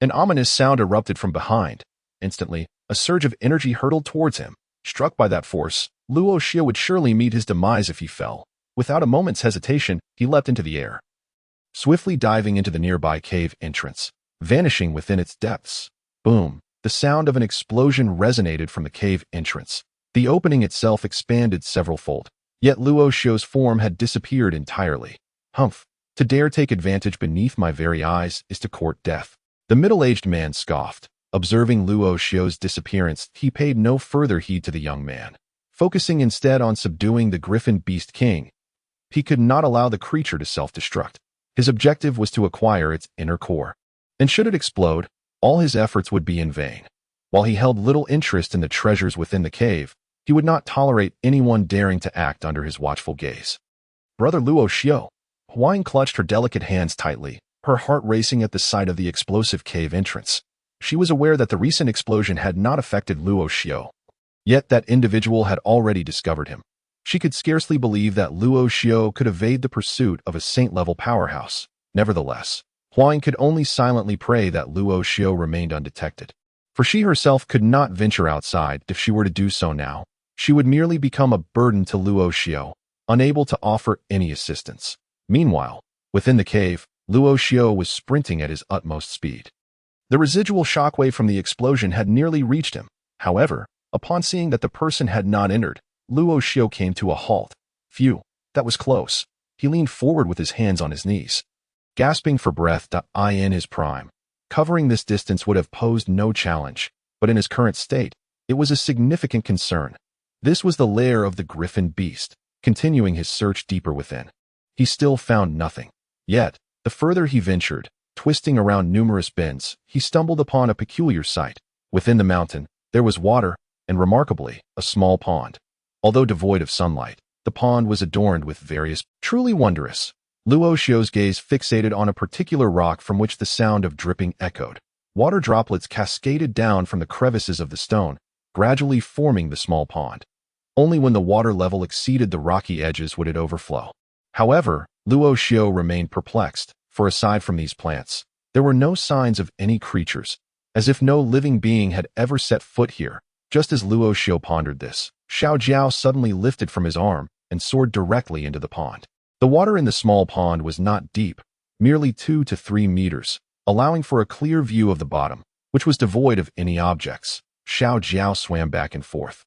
an ominous sound erupted from behind. Instantly, a surge of energy hurtled towards him. Struck by that force, Luoxiu would surely meet his demise if he fell. Without a moment's hesitation, he leapt into the air, swiftly diving into the nearby cave entrance, vanishing within its depths. Boom! The sound of an explosion resonated from the cave entrance. The opening itself expanded several-fold, yet Luoxiu's form had disappeared entirely. Humph! To dare take advantage beneath my very eyes is to court death. The middle-aged man scoffed. Observing Luoxiu's disappearance, he paid no further heed to the young man, focusing instead on subduing the Griffin Beast King. He could not allow the creature to self-destruct. His objective was to acquire its inner core, and should it explode, all his efforts would be in vain. While he held little interest in the treasures within the cave, he would not tolerate anyone daring to act under his watchful gaze. "Brother Luoxiu." Huang clutched her delicate hands tightly, her heart racing at the sight of the explosive cave entrance. She was aware that the recent explosion had not affected Luoxiu, yet that individual had already discovered him. She could scarcely believe that Luoxiu could evade the pursuit of a saint-level powerhouse. Nevertheless, Huang could only silently pray that Luoxiu remained undetected. For she herself could not venture outside. If she were to do so now, she would merely become a burden to Luoxiu, unable to offer any assistance. Meanwhile, within the cave, Luoxiu was sprinting at his utmost speed. The residual shockwave from the explosion had nearly reached him. However, upon seeing that the person had not entered, Luoxiu came to a halt. Phew, that was close. He leaned forward with his hands on his knees, gasping for breath. In his prime, covering this distance would have posed no challenge, but in his current state, it was a significant concern. This was the lair of the Griffin Beast. Continuing his search deeper within, he still found nothing. Yet, the further he ventured, twisting around numerous bends, he stumbled upon a peculiar sight. Within the mountain, there was water, and remarkably, a small pond. Although devoid of sunlight, the pond was adorned with various, truly wondrous. Luo Xiu's gaze fixated on a particular rock from which the sound of dripping echoed. Water droplets cascaded down from the crevices of the stone, gradually forming the small pond. Only when the water level exceeded the rocky edges would it overflow. However, Luo Xiu remained perplexed, for aside from these plants, there were no signs of any creatures, as if no living being had ever set foot here. Just as Luo Xiu pondered this, Xiao Jiao suddenly lifted from his arm and soared directly into the pond. The water in the small pond was not deep, merely 2 to 3 meters, allowing for a clear view of the bottom, which was devoid of any objects. Xiao Jiao swam back and forth,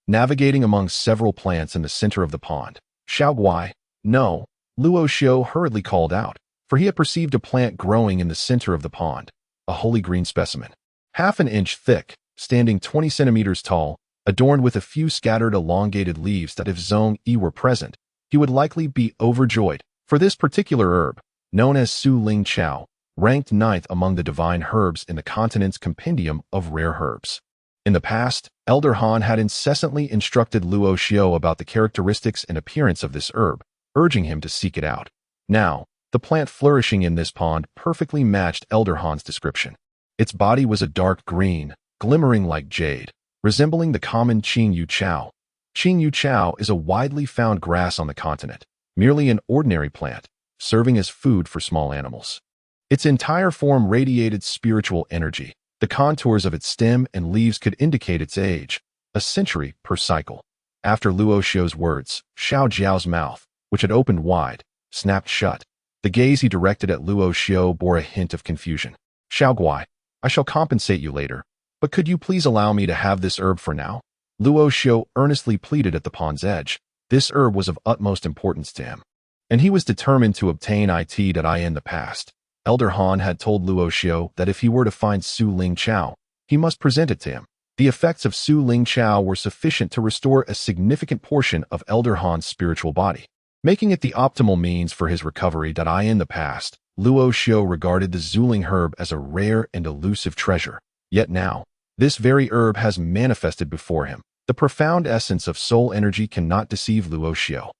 navigating among several plants in the center of the pond. Xiao Guai, no, Luo Xiu hurriedly called out, for he had perceived a plant growing in the center of the pond, a holy green specimen, half an inch thick, standing 20 centimeters tall, adorned with a few scattered elongated leaves that if Zhong Yi were present, he would likely be overjoyed, for this particular herb, known as Su Ling Chao, ranked 9th among the divine herbs in the continent's compendium of rare herbs. In the past, Elder Han had incessantly instructed Luo Xiu about the characteristics and appearance of this herb, urging him to seek it out. Now, the plant flourishing in this pond perfectly matched Elder Han's description. Its body was a dark green, glimmering like jade, resembling the common Qing Yu Chao. Qing Yu Chao is a widely found grass on the continent, merely an ordinary plant, serving as food for small animals. Its entire form radiated spiritual energy. The contours of its stem and leaves could indicate its age, a century per cycle. After Luo Xiu's words, Xiao Jiao's mouth, which had opened wide, snapped shut. The gaze he directed at Luo Xiu bore a hint of confusion. Xiao Guai, I shall compensate you later, but could you please allow me to have this herb for now? Luo Xiu earnestly pleaded at the pond's edge. This herb was of utmost importance to him, and he was determined to obtain it in the past. Elder Han had told Luo Xiu that if he were to find Su Ling Chao, he must present it to him. The effects of Su Ling Chao were sufficient to restore a significant portion of Elder Han's spiritual body, making it the optimal means for his recovery. In the past, Luo Xiu regarded the Zuling herb as a rare and elusive treasure. Yet now, this very herb has manifested before him. The profound essence of soul energy cannot deceive Luo Xiu.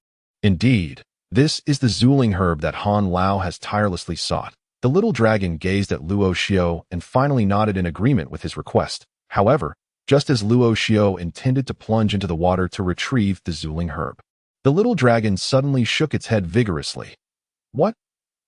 Indeed, this is the Zuling herb that Han Lao has tirelessly sought. The little dragon gazed at Luo Xiu and finally nodded in agreement with his request. However, just as Luo Xiu intended to plunge into the water to retrieve the Zuling herb, the little dragon suddenly shook its head vigorously. What?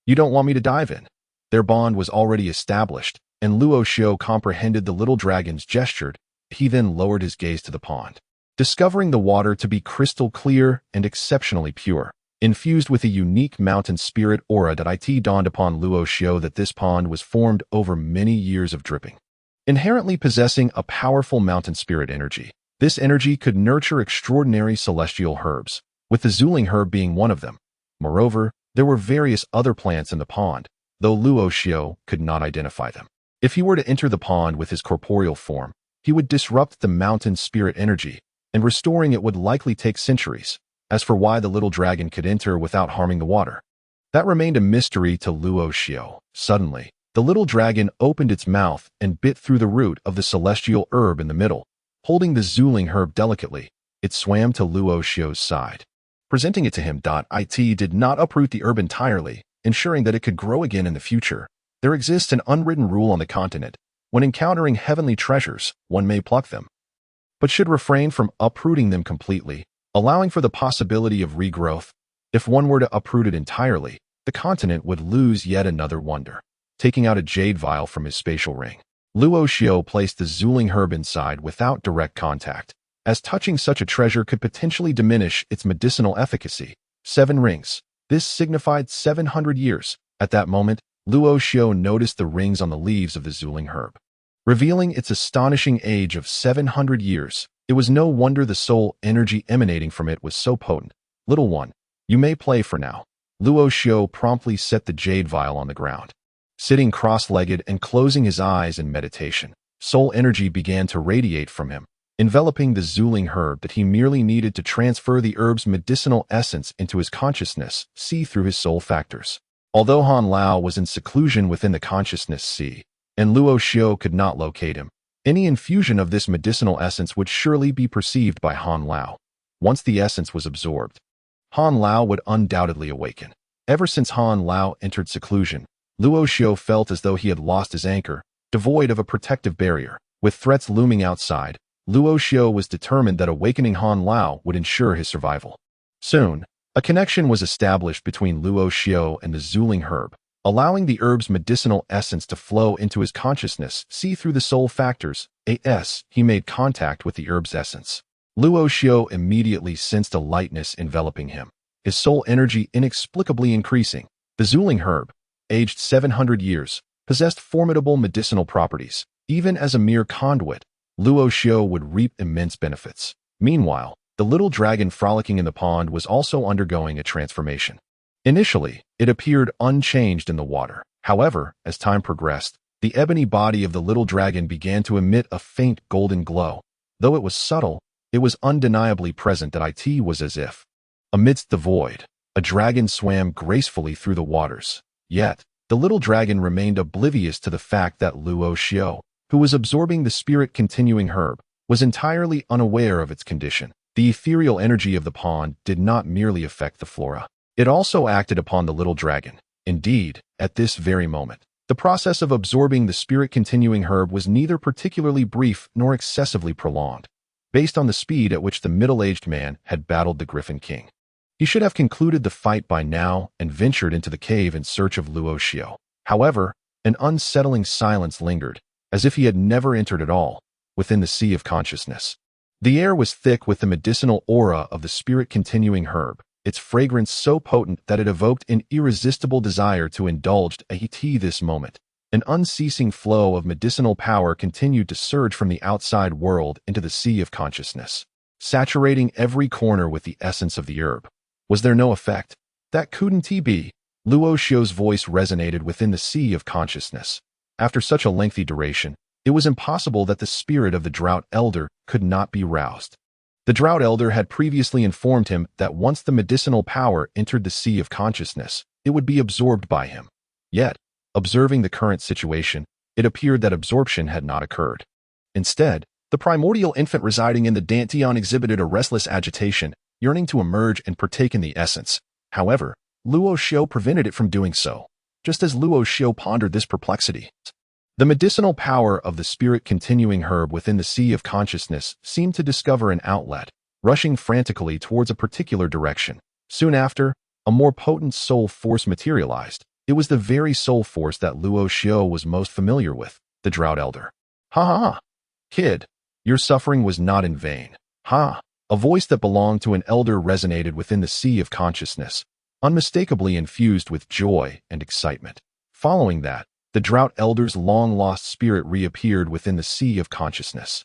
You don't want me to dive in? Their bond was already established, and Luo Xiu comprehended the little dragon's gesture. He then lowered his gaze to the pond, discovering the water to be crystal clear and exceptionally pure. Infused with a unique mountain spirit aura it dawned upon Luo Xiu that this pond was formed over many years of dripping. Inherently possessing a powerful mountain spirit energy, this energy could nurture extraordinary celestial herbs, with the Zuling herb being one of them. Moreover, there were various other plants in the pond, though Luo Xiu could not identify them. If he were to enter the pond with his corporeal form, he would disrupt the mountain spirit energy, and restoring it would likely take centuries. As for why the little dragon could enter without harming the water, that remained a mystery to Luo Xiu. Suddenly, the little dragon opened its mouth and bit through the root of the celestial herb in the middle. Holding the Zuling herb delicately, it swam to Luo Xiu's side. Presenting it to him, it did not uproot the herb entirely, ensuring that it could grow again in the future. There exists an unwritten rule on the continent. When encountering heavenly treasures, one may pluck them, but should refrain from uprooting them completely, allowing for the possibility of regrowth. If one were to uproot it entirely, the continent would lose yet another wonder. Taking out a jade vial from his spatial ring, Luo Xiu placed the Zuling herb inside without direct contact, as touching such a treasure could potentially diminish its medicinal efficacy. 7 rings. This signified 700 years. At that moment, Luo Xiu noticed the rings on the leaves of the Zuling herb, revealing its astonishing age of 700 years. It was no wonder the soul energy emanating from it was so potent. Little one, you may play for now. Luo Xiu promptly set the jade vial on the ground. Sitting cross-legged and closing his eyes in meditation, soul energy began to radiate from him. enveloping the Zuling herb that he merely needed to transfer the herb's medicinal essence into his consciousness, see through his soul factors. Although Han Lao was in seclusion within the consciousness sea, and Luo Xiu could not locate him, any infusion of this medicinal essence would surely be perceived by Han Lao. Once the essence was absorbed, Han Lao would undoubtedly awaken. Ever since Han Lao entered seclusion, Luo Xiu felt as though he had lost his anchor, devoid of a protective barrier. With threats looming outside, Luo Xiu was determined that awakening Han Lao would ensure his survival. Soon, a connection was established between Luo Xiu and the Zuling herb, allowing the herb's medicinal essence to flow into his consciousness, see through the soul factors. He made contact with the herb's essence. Luo Xiu immediately sensed a lightness enveloping him, his soul energy inexplicably increasing. The Zuling herb, aged 700 years, possessed formidable medicinal properties. Even as a mere conduit, Luo Xiu would reap immense benefits. Meanwhile, the little dragon frolicking in the pond was also undergoing a transformation. Initially, it appeared unchanged in the water. However, as time progressed, the ebony body of the little dragon began to emit a faint golden glow. Though it was subtle, it was undeniably present. That it was as if, amidst the void, a dragon swam gracefully through the waters. Yet, the little dragon remained oblivious to the fact that Luo Xiu, who was absorbing the spirit-continuing herb, was entirely unaware of its condition. The ethereal energy of the pond did not merely affect the flora. It also acted upon the little dragon. Indeed, at this very moment, the process of absorbing the spirit-continuing herb was neither particularly brief nor excessively prolonged, based on the speed at which the middle-aged man had battled the Griffin King. He should have concluded the fight by now and ventured into the cave in search of Luo Xiu. However, an unsettling silence lingered, as if he had never entered at all, within the sea of consciousness. The air was thick with the medicinal aura of the spirit-continuing herb, its fragrance so potent that it evoked an irresistible desire to indulge this moment. An unceasing flow of medicinal power continued to surge from the outside world into the sea of consciousness, saturating every corner with the essence of the herb. Was there no effect? That couldn't be. Luo Xiu's voice resonated within the sea of consciousness. After such a lengthy duration, it was impossible that the spirit of the Drought Elder could not be roused. The Drought Elder had previously informed him that once the medicinal power entered the sea of consciousness, it would be absorbed by him. Yet, observing the current situation, it appeared that absorption had not occurred. Instead, the primordial infant residing in the Dantian exhibited a restless agitation, yearning to emerge and partake in the essence. However, Luo Xiu prevented it from doing so. Just as Luo Xiu pondered this perplexity, the medicinal power of the spirit-continuing herb within the sea of consciousness seemed to discover an outlet, rushing frantically towards a particular direction. Soon after, a more potent soul force materialized. It was the very soul force that Luo Xiu was most familiar with, the Drought Elder. Ha ha ha! Kid, your suffering was not in vain. Ha! A voice that belonged to an elder resonated within the sea of consciousness, unmistakably infused with joy and excitement. Following that, the Drought Elder's long-lost spirit reappeared within the sea of consciousness.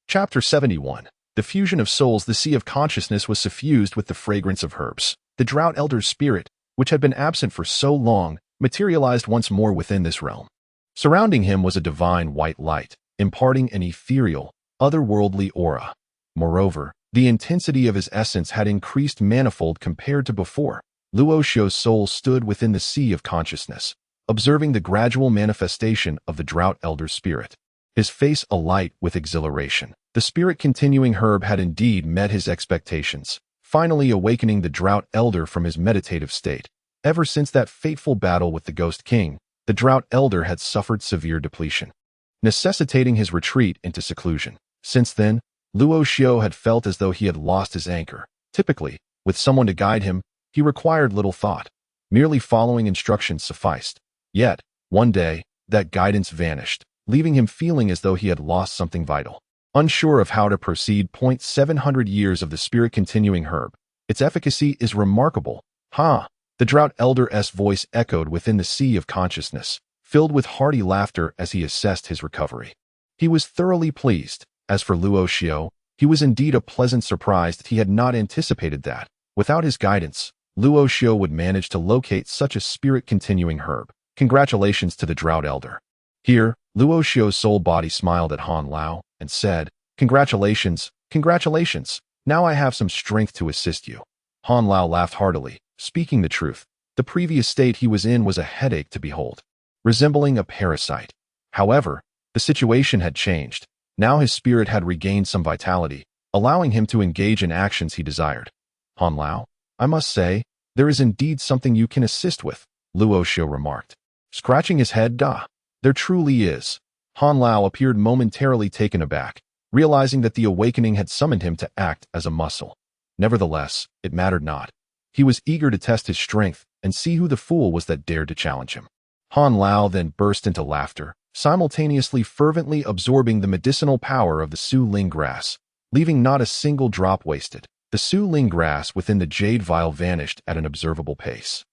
Chapter 71. The fusion of souls. The sea of consciousness was suffused with the fragrance of herbs. The Drought Elder's spirit, which had been absent for so long, materialized once more within this realm. Surrounding him was a divine white light, imparting an ethereal, otherworldly aura. Moreover, the intensity of his essence had increased manifold compared to before. Luo Xiu's soul stood within the sea of consciousness, observing the gradual manifestation of the Drought Elder's spirit, his face alight with exhilaration. The spirit-continuing herb had indeed met his expectations, finally awakening the Drought Elder from his meditative state. Ever since that fateful battle with the Ghost King, the Drought Elder had suffered severe depletion, necessitating his retreat into seclusion. Since then, Luo Xiu had felt as though he had lost his anchor. Typically, with someone to guide him, he required little thought. Merely following instructions sufficed. Yet, one day, that guidance vanished, leaving him feeling as though he had lost something vital. Unsure of how to proceed. 700 years of the spirit-continuing herb. Its efficacy is remarkable. Ha! The Drought Elder's voice echoed within the sea of consciousness, filled with hearty laughter as he assessed his recovery. He was thoroughly pleased. As for Luo Xiu, he was indeed a pleasant surprise that he had not anticipated that, without his guidance, Luo Xiu would manage to locate such a spirit-continuing herb. Congratulations to the Drought Elder. Here, Luo Xiu's soul body smiled at Han Lao and said, Congratulations, congratulations. Now I have some strength to assist you. Han Lao laughed heartily, speaking the truth. The previous state he was in was a headache to behold, resembling a parasite. However, the situation had changed. Now his spirit had regained some vitality, allowing him to engage in actions he desired. Han Lao, I must say, there is indeed something you can assist with, Luo Xiu remarked. Scratching his head, there truly is. Han Lao appeared momentarily taken aback, realizing that the awakening had summoned him to act as a muscle. Nevertheless, it mattered not. He was eager to test his strength and see who the fool was that dared to challenge him. Han Lao then burst into laughter, simultaneously fervently absorbing the medicinal power of the Su Ling grass, leaving not a single drop wasted. The Su Ling grass within the jade vial vanished at an observable pace,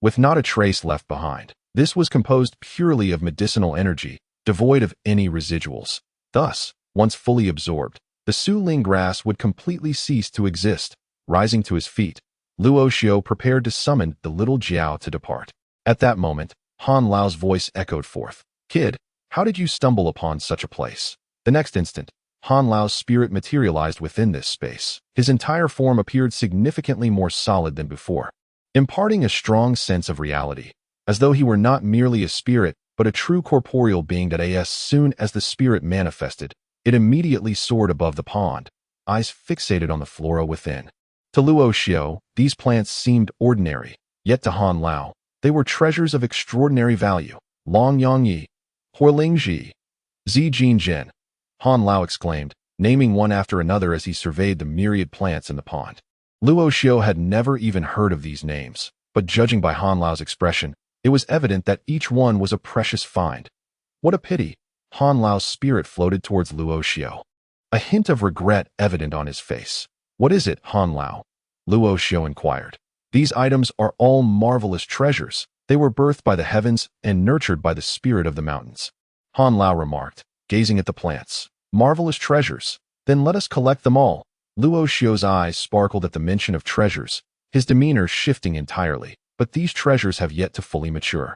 with not a trace left behind. This was composed purely of medicinal energy, devoid of any residuals. Thus, once fully absorbed, the Su Ling grass would completely cease to exist. Rising to his feet, Luo Xiu prepared to summon the little Jiao to depart. At that moment, Han Lao's voice echoed forth. Kid, how did you stumble upon such a place? The next instant, Han Lao's spirit materialized within this space. His entire form appeared significantly more solid than before, imparting a strong sense of reality, as though he were not merely a spirit, but a true corporeal being. That as soon as the spirit manifested, it immediately soared above the pond, eyes fixated on the flora within. To Luo Xiu, these plants seemed ordinary, yet to Han Lao, they were treasures of extraordinary value. Long Yangyi, Huolingji, Zijinjian, Han Lao exclaimed, naming one after another as he surveyed the myriad plants in the pond. Luo Xiu had never even heard of these names, but judging by Han Lao's expression, it was evident that each one was a precious find. What a pity! Han Lao's spirit floated towards Luo Xiu, a hint of regret evident on his face. What is it, Han Lao? Luo Xiu inquired. These items are all marvelous treasures. They were birthed by the heavens and nurtured by the spirit of the mountains. Han Lao remarked, gazing at the plants. Marvelous treasures. Then let us collect them all. Luo Xiu's eyes sparkled at the mention of treasures, his demeanor shifting entirely. But these treasures have yet to fully mature.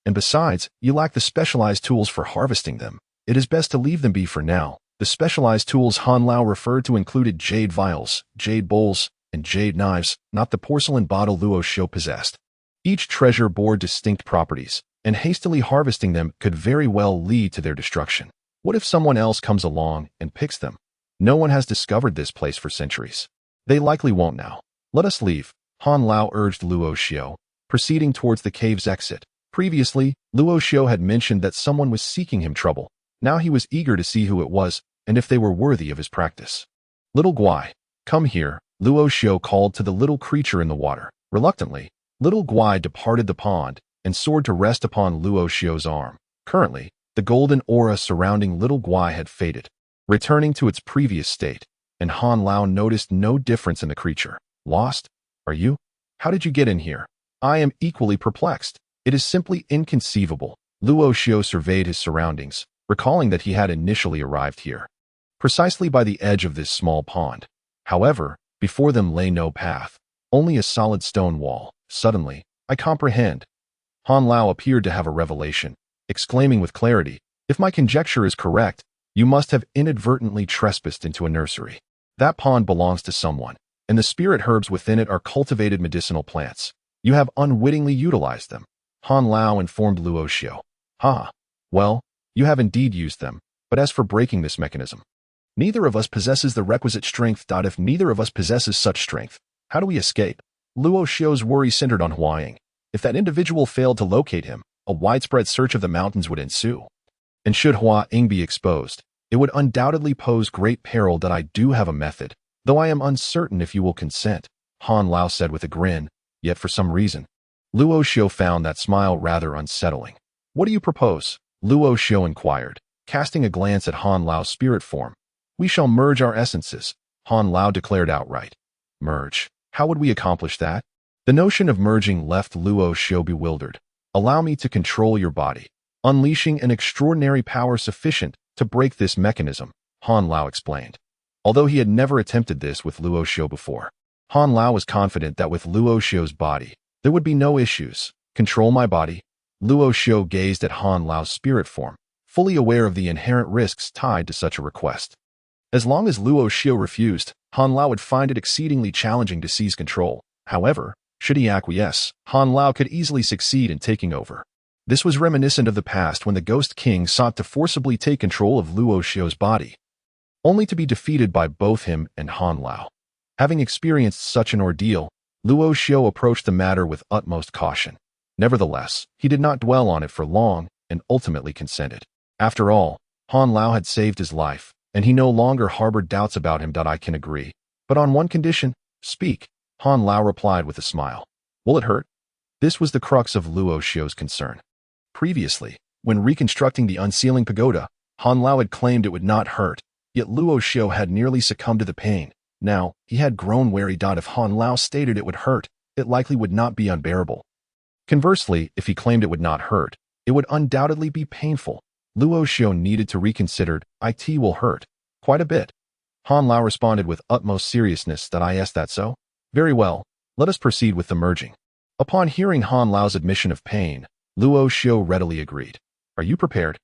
And besides, you lack the specialized tools for harvesting them. It is best to leave them be for now. The specialized tools Han Lao referred to included jade vials, jade bowls, and jade knives, not the porcelain bottle Luo Xiu possessed. Each treasure bore distinct properties, and hastily harvesting them could very well lead to their destruction. What if someone else comes along and picks them? No one has discovered this place for centuries. They likely won't now. Let us leave, Han Lao urged Luo Xiu, proceeding towards the cave's exit. Previously, Luo Xiu had mentioned that someone was seeking him trouble. Now he was eager to see who it was, and if they were worthy of his practice. Little Guai, come here, Luo Xiu called to the little creature in the water. Reluctantly, little Guai departed the pond and soared to rest upon Luo Xiu's arm. Currently, the golden aura surrounding little Guai had faded, returning to its previous state, and Han Lao noticed no difference in the creature. Lost? Are you? How did you get in here? I am equally perplexed. It is simply inconceivable. Luo Xiu surveyed his surroundings, recalling that he had initially arrived here, precisely by the edge of this small pond. However, before them lay no path, only a solid stone wall. Suddenly, I comprehend. Han Lao appeared to have a revelation, exclaiming with clarity, if my conjecture is correct, you must have inadvertently trespassed into a nursery. That pond belongs to someone, and the spirit herbs within it are cultivated medicinal plants. You have unwittingly utilized them. Han Lao informed Luo Xiu. Ha! Well, you have indeed used them, but as for breaking this mechanism, neither of us possesses the requisite strength. If neither of us possesses such strength, how do we escape? Luo Xiu's worry centered on Huaying. If that individual failed to locate him, a widespread search of the mountains would ensue. And should Huaying be exposed, it would undoubtedly pose great peril. I do have a method, though I am uncertain if you will consent, Han Lao said with a grin, yet for some reason, Luo Xiu found that smile rather unsettling. What do you propose? Luo Xiu inquired, casting a glance at Han Lao's spirit form. We shall merge our essences, Han Lao declared outright. Merge? How would we accomplish that? The notion of merging left Luo Xiu bewildered. Allow me to control your body, unleashing an extraordinary power sufficient to break this mechanism, Han Lao explained. Although he had never attempted this with Luo Xiu before, Han Lao was confident that with Luo Xiu's body, there would be no issues. Control my body? Luo Xiu gazed at Han Lao's spirit form, fully aware of the inherent risks tied to such a request. As long as Luo Xiu refused, Han Lao would find it exceedingly challenging to seize control. However, should he acquiesce, Han Lao could easily succeed in taking over. This was reminiscent of the past when the Ghost King sought to forcibly take control of Luo Xiu's body, only to be defeated by both him and Han Lao. Having experienced such an ordeal, Luo Xiu approached the matter with utmost caution. Nevertheless, he did not dwell on it for long and ultimately consented. After all, Han Lao had saved his life, and he no longer harbored doubts about him. I can agree. But on one condition, speak, Han Lao replied with a smile. Will it hurt? This was the crux of Luo Xiu's concern. Previously, when reconstructing the unsealing pagoda, Han Lao had claimed it would not hurt, yet Luo Xiu had nearly succumbed to the pain. Now, he had grown wary. If Han Lao stated it would hurt, it likely would not be unbearable. Conversely, if he claimed it would not hurt, it would undoubtedly be painful. Luo Xiu needed to reconsider. It will hurt. Quite a bit. Han Lao responded with utmost seriousness. Is that so? Very well, let us proceed with the merging. Upon hearing Han Lao's admission of pain, Luo Xiu readily agreed. Are you prepared?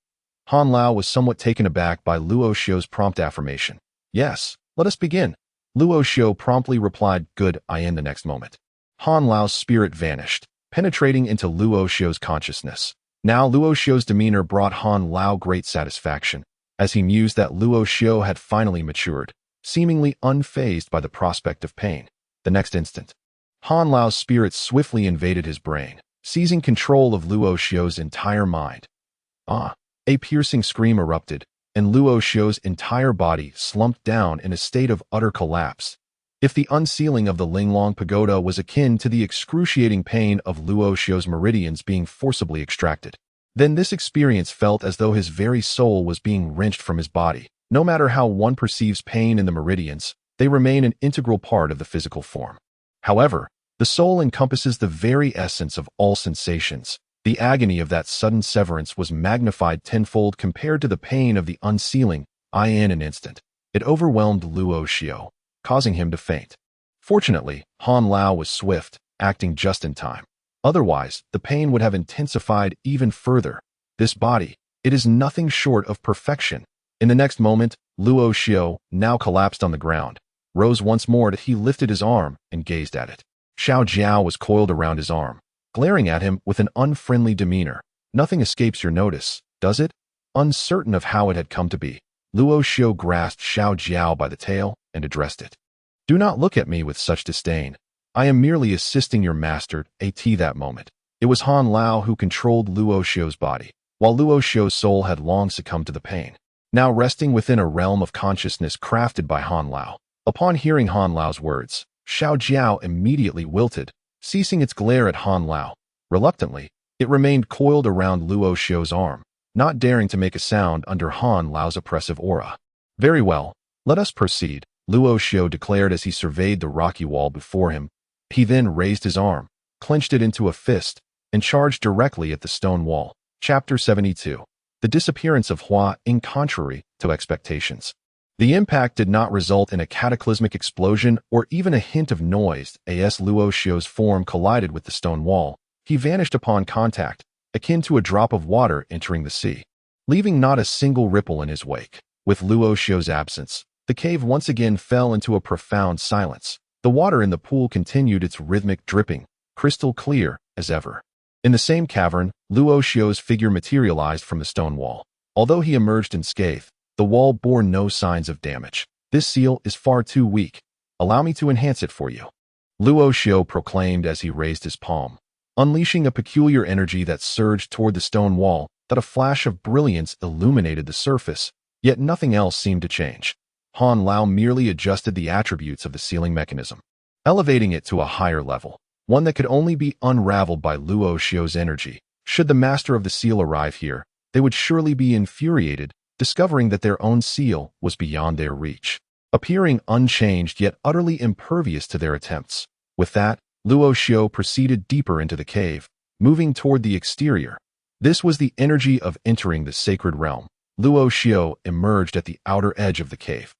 Han Lao was somewhat taken aback by Luo Xiu's prompt affirmation. Yes, let us begin. Luo Xiu promptly replied, good. In the next moment, Han Lao's spirit vanished, penetrating into Luo Xiu's consciousness. Now Luo Xiu's demeanor brought Han Lao great satisfaction, as he mused that Luo Xiu had finally matured, seemingly unfazed by the prospect of pain. The next instant, Han Lao's spirit swiftly invaded his brain, seizing control of Luo Xiu's entire mind. A piercing scream erupted, and Luo Xiu's entire body slumped down in a state of utter collapse. If the unsealing of the Linglong Pagoda was akin to the excruciating pain of Luo Xiu's meridians being forcibly extracted, then this experience felt as though his very soul was being wrenched from his body. No matter how one perceives pain in the meridians, they remain an integral part of the physical form. However, the soul encompasses the very essence of all sensations. The agony of that sudden severance was magnified tenfold compared to the pain of the unsealing. In an instant, it overwhelmed Luo Xiu, causing him to faint. Fortunately, Han Lao was swift, acting just in time. Otherwise, the pain would have intensified even further. This body, it is nothing short of perfection. In the next moment, Luo Xiu, now collapsed on the ground, rose once more. He lifted his arm and gazed at it. Xiao Jiao was coiled around his arm, glaring at him with an unfriendly demeanor. Nothing escapes your notice, does it? Uncertain of how it had come to be, Luo Xiu grasped Xiao Jiao by the tail and addressed it. Do not look at me with such disdain. I am merely assisting your master. At that moment, it was Han Lao who controlled Luo Xiu's body, while Luo Xiu's soul had long succumbed to the pain, now resting within a realm of consciousness crafted by Han Lao. Upon hearing Han Lao's words, Xiao Jiao immediately wilted, ceasing its glare at Han Lao. Reluctantly, it remained coiled around Luo Xiu's arm, not daring to make a sound under Han Lao's oppressive aura. Very well, let us proceed, Luo Xiu declared as he surveyed the rocky wall before him. He then raised his arm, clenched it into a fist, and charged directly at the stone wall. Chapter 72. The disappearance of Hua, in contrary to expectations. The impact did not result in a cataclysmic explosion or even a hint of noise. As Luo Xiu's form collided with the stone wall, he vanished upon contact, akin to a drop of water entering the sea, leaving not a single ripple in his wake. With Luo Xiu's absence, the cave once again fell into a profound silence. The water in the pool continued its rhythmic dripping, crystal clear as ever. In the same cavern, Luo Xiu's figure materialized from the stone wall. Although he emerged unscathed, the wall bore no signs of damage. This seal is far too weak. Allow me to enhance it for you, Luo Xiu proclaimed as he raised his palm, unleashing a peculiar energy that surged toward the stone wall. That a flash of brilliance illuminated the surface, yet nothing else seemed to change. Han Lao merely adjusted the attributes of the sealing mechanism, elevating it to a higher level, one that could only be unraveled by Luo Xiu's energy. Should the master of the seal arrive here, they would surely be infuriated, discovering that their own seal was beyond their reach, appearing unchanged yet utterly impervious to their attempts. With that, Luo Xiu proceeded deeper into the cave, moving toward the exterior. This was the energy of entering the sacred realm. Luo Xiu emerged at the outer edge of the cave,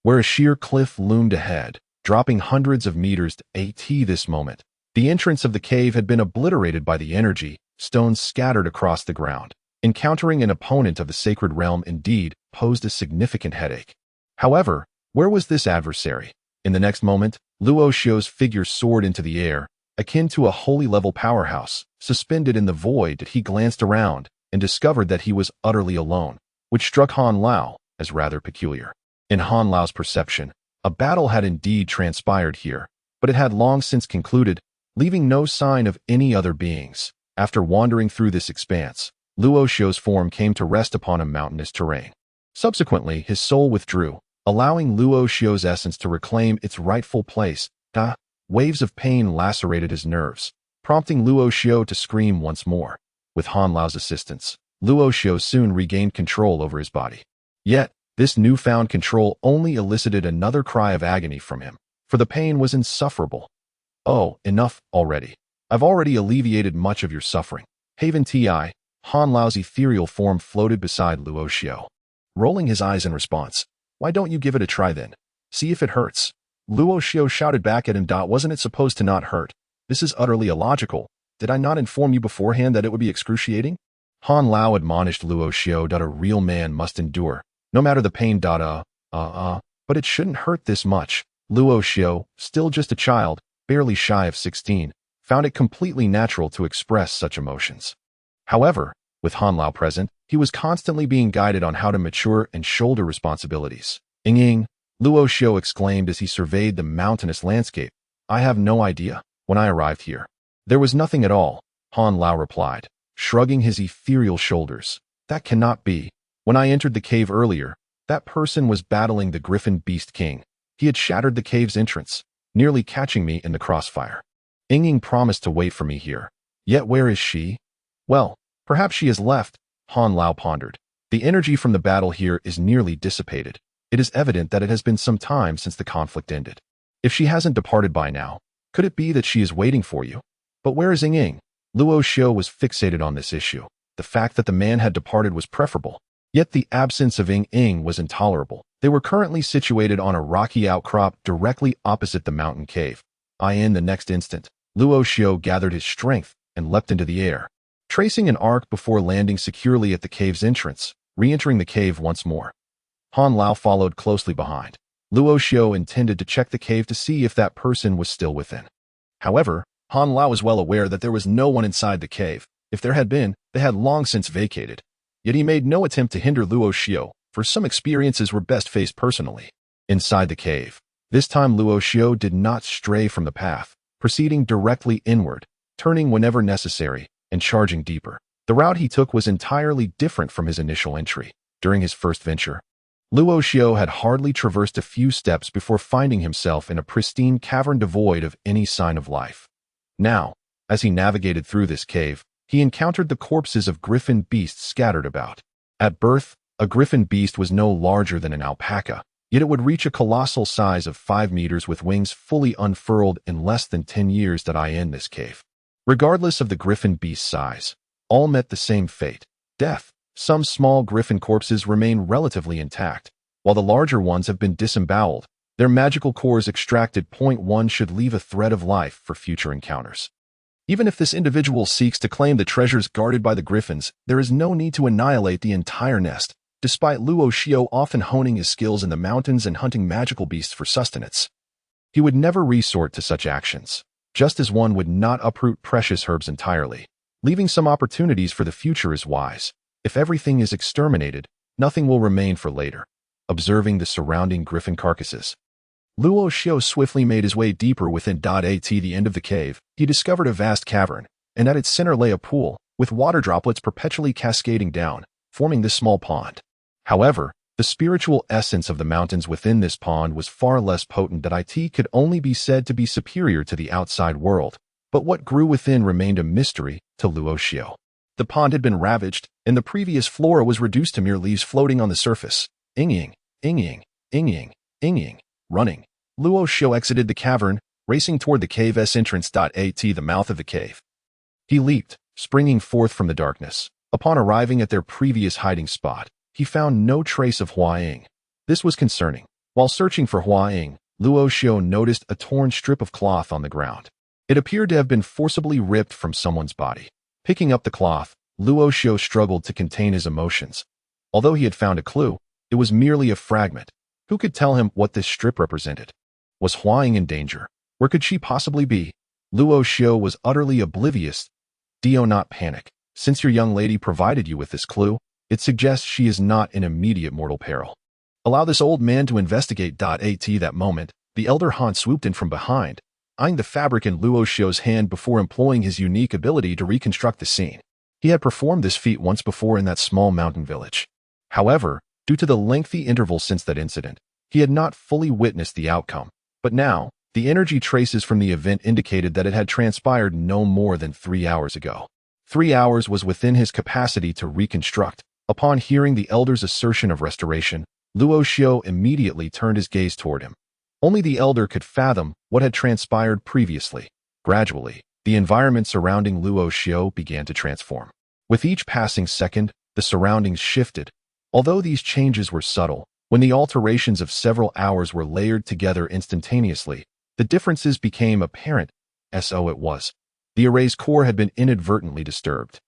where a sheer cliff loomed ahead, dropping hundreds of meters at this moment. The entrance of the cave had been obliterated by the energy, stones scattered across the ground. Encountering an opponent of the sacred realm indeed posed a significant headache. However, where was this adversary? In the next moment, Luo Xiu's figure soared into the air, akin to a holy-level powerhouse. Suspended in the void, he glanced around and discovered that he was utterly alone, which struck Han Lao as rather peculiar. In Han Lao's perception, a battle had indeed transpired here, but it had long since concluded, leaving no sign of any other beings. After wandering through this expanse, Luo Xiu's form came to rest upon a mountainous terrain. Subsequently, his soul withdrew, allowing Luo Xiu's essence to reclaim its rightful place. Waves of pain lacerated his nerves, prompting Luo Xiu to scream once more. With Han Lao's assistance, Luo Xiu soon regained control over his body. Yet, this newfound control only elicited another cry of agony from him, for the pain was insufferable. "Oh, enough already. I've already alleviated much of your suffering." Haven Ti, Han Lao's ethereal form floated beside Luo Xiu. Rolling his eyes in response, "Why don't you give it a try then? See if it hurts." Luo Xiu shouted back at him. "Wasn't it supposed to not hurt? This is utterly illogical. Did I not inform you beforehand that it would be excruciating?" Han Lao admonished Luo Xiu that a real man must endure, no matter the pain. But it shouldn't hurt this much. Luo Xiu, still just a child, barely shy of 16, found it completely natural to express such emotions. However, with Han Lao present, he was constantly being guided on how to mature and shoulder responsibilities. "Ing," Luo Xiu exclaimed as he surveyed the mountainous landscape. "I have no idea. When I arrived here, there was nothing at all," Han Lao replied, shrugging his ethereal shoulders. "That cannot be. When I entered the cave earlier, that person was battling the Griffin Beast King. He had shattered the cave's entrance, nearly catching me in the crossfire. Ing promised to wait for me here. Yet where is she? Well, perhaps she has left," Han Lao pondered. "The energy from the battle here is nearly dissipated. It is evident that it has been some time since the conflict ended. If she hasn't departed by now, could it be that she is waiting for you? But where is Ing?" Luo Xiu was fixated on this issue. The fact that the man had departed was preferable, yet the absence of Ing was intolerable. They were currently situated on a rocky outcrop directly opposite the mountain cave. In the next instant, Luo Xiu gathered his strength and leapt into the air, tracing an arc before landing securely at the cave's entrance, re-entering the cave once more. Han Lao followed closely behind. Luo Xiu intended to check the cave to see if that person was still within. However, Han Lao was well aware that there was no one inside the cave. If there had been, they had long since vacated. Yet he made no attempt to hinder Luo Xiu, for some experiences were best faced personally. Inside the cave, this time Luo Xiu did not stray from the path, proceeding directly inward, turning whenever necessary, and charging deeper. The route he took was entirely different from his initial entry. During his first venture, Luo Xiu had hardly traversed a few steps before finding himself in a pristine cavern devoid of any sign of life. Now, as he navigated through this cave, he encountered the corpses of griffin beasts scattered about. At birth, a griffin beast was no larger than an alpaca, yet it would reach a colossal size of 5 meters with wings fully unfurled in less than 10 years that I in this cave. Regardless of the griffin beast's size, all met the same fate, death. Some small griffin corpses remain relatively intact, while the larger ones have been disemboweled. Their magical cores extracted. 1 should leave a thread of life for future encounters. Even if this individual seeks to claim the treasures guarded by the griffins, there is no need to annihilate the entire nest, despite Luo Xiu often honing his skills in the mountains and hunting magical beasts for sustenance. He would never resort to such actions, just as one would not uproot precious herbs entirely. Leaving some opportunities for the future is wise. If everything is exterminated, nothing will remain for later. Observing the surrounding griffin carcasses, Luo Xiu swiftly made his way deeper within. At the end of the cave, he discovered a vast cavern, and at its center lay a pool, with water droplets perpetually cascading down, forming this small pond. However, the spiritual essence of the mountains within this pond was far less potent. It could only be said to be superior to the outside world, but what grew within remained a mystery to Luo Xiu. The pond had been ravaged, and the previous flora was reduced to mere leaves floating on the surface. Ing, running. Luo Xiu exited the cavern, racing toward the cave's entrance. At the mouth of the cave, he leaped, springing forth from the darkness. Upon arriving at their previous hiding spot, he found no trace of Hua Ying. This was concerning. While searching for Hua Ying, Luo Xiu noticed a torn strip of cloth on the ground. It appeared to have been forcibly ripped from someone's body. Picking up the cloth, Luo Xiu struggled to contain his emotions. Although he had found a clue, it was merely a fragment. Who could tell him what this strip represented? Was Huaying in danger? Where could she possibly be? Luo Xiao was utterly oblivious. Do not panic. Since your young lady provided you with this clue, it suggests she is not in immediate mortal peril. Allow this old man to investigate. At that moment, the elder Han swooped in from behind, eyeing the fabric in Luo Xiao's hand before employing his unique ability to reconstruct the scene. He had performed this feat once before in that small mountain village. However, due to the lengthy interval since that incident, he had not fully witnessed the outcome. But now, the energy traces from the event indicated that it had transpired no more than 3 hours ago. 3 hours was within his capacity to reconstruct. Upon hearing the elder's assertion of restoration, Luo Xiao immediately turned his gaze toward him. Only the elder could fathom what had transpired previously. Gradually, the environment surrounding Luo Xiao began to transform. With each passing second, the surroundings shifted. Although these changes were subtle, when the alterations of several hours were layered together instantaneously, the differences became apparent. So it was. The array's core had been inadvertently disturbed,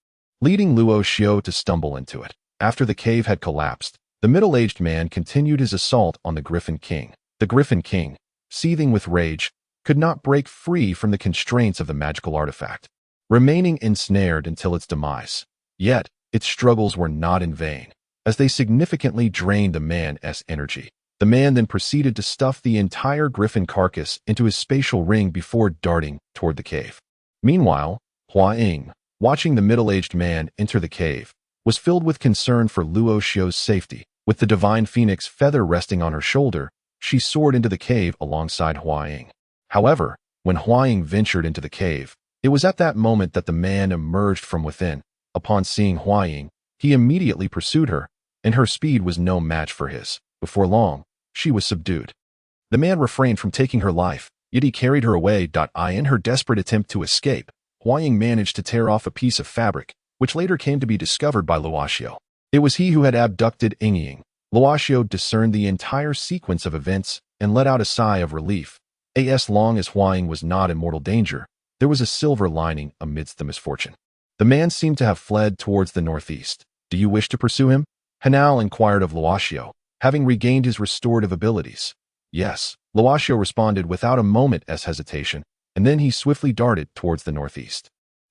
leading Luo Xiao to stumble into it. After the cave had collapsed, the middle-aged man continued his assault on the Griffin King. The Griffin King, seething with rage, could not break free from the constraints of the magical artifact, remaining ensnared until its demise. Yet, its struggles were not in vain, as they significantly drained the man's energy. The man then proceeded to stuff the entire griffin carcass into his spatial ring before darting toward the cave. Meanwhile, Huaying, watching the middle-aged man enter the cave, was filled with concern for Luo Xiao's safety. With the divine phoenix feather resting on her shoulder, she soared into the cave alongside Huaying. However, when Huaying ventured into the cave, it was at that moment that the man emerged from within. Upon seeing Huaying, he immediately pursued her, and her speed was no match for his. Before long, she was subdued. The man refrained from taking her life, yet he carried her away. In her desperate attempt to escape, Huaying managed to tear off a piece of fabric, which later came to be discovered by Luo Xiao. It was he who had abducted Ying. Luo Xiao discerned the entire sequence of events and let out a sigh of relief. As long as Huaying was not in mortal danger, there was a silver lining amidst the misfortune. The man seemed to have fled towards the northeast. Do you wish to pursue him? Hanal inquired of Luo Xiao, having regained his restorative abilities. Yes, Luo Xiao responded without a moment's hesitation, and then he swiftly darted towards the northeast.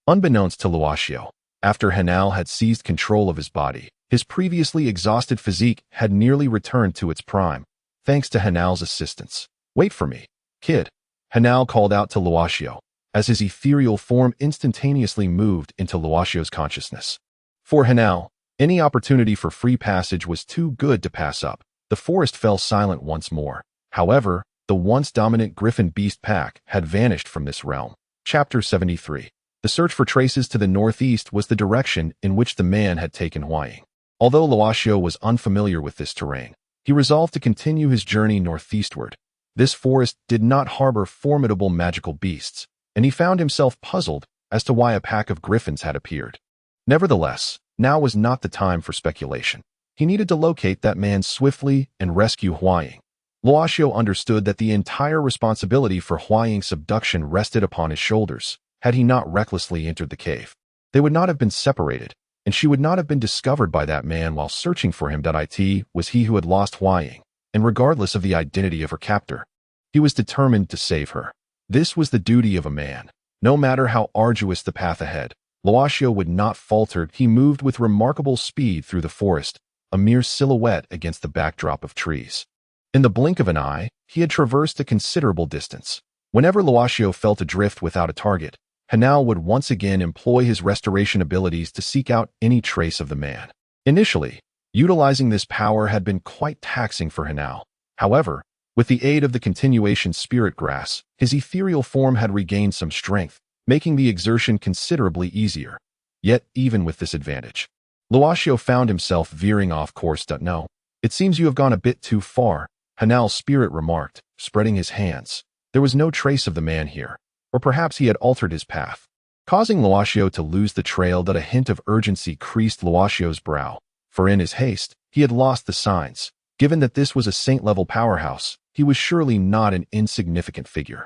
Unbeknownst to Luo Xiao, after Hanal had seized control of his body, his previously exhausted physique had nearly returned to its prime, thanks to Hanal's assistance. Wait for me, kid, Hanal called out to Luo Xiao, as his ethereal form instantaneously moved into Luo Xiao's consciousness. For Hanal, any opportunity for free passage was too good to pass up. The forest fell silent once more. However, the once dominant griffin beast pack had vanished from this realm. Chapter 73. The search for traces to the northeast was the direction in which the man had taken Huaying. Although Luo Xiao was unfamiliar with this terrain, he resolved to continue his journey northeastward. This forest did not harbor formidable magical beasts, and he found himself puzzled as to why a pack of griffins had appeared. Nevertheless, now was not the time for speculation. He needed to locate that man swiftly and rescue Huaying. Luo Xiao understood that the entire responsibility for Huaying's abduction rested upon his shoulders. Had he not recklessly entered the cave, they would not have been separated, and she would not have been discovered by that man while searching for him. It was he who had lost Huaying, and regardless of the identity of her captor, he was determined to save her. This was the duty of a man. No matter how arduous the path ahead, Luo Xiao would not falter. He moved with remarkable speed through the forest, a mere silhouette against the backdrop of trees. In the blink of an eye, he had traversed a considerable distance. Whenever Luo Xiao felt adrift without a target, Hanal would once again employ his restoration abilities to seek out any trace of the man. Initially, utilizing this power had been quite taxing for Hanal. However, with the aid of the continuation spirit grass, his ethereal form had regained some strength, making the exertion considerably easier. Yet, even with this advantage, Luo Xiao found himself veering off course. No, it seems you have gone a bit too far, Hanal's spirit remarked, spreading his hands. There was no trace of the man here. Or perhaps he had altered his path, causing Luo Xiao to lose the trail. A hint of urgency creased Luo Xiao's brow, for in his haste, he had lost the signs. Given that this was a saint-level powerhouse, he was surely not an insignificant figure.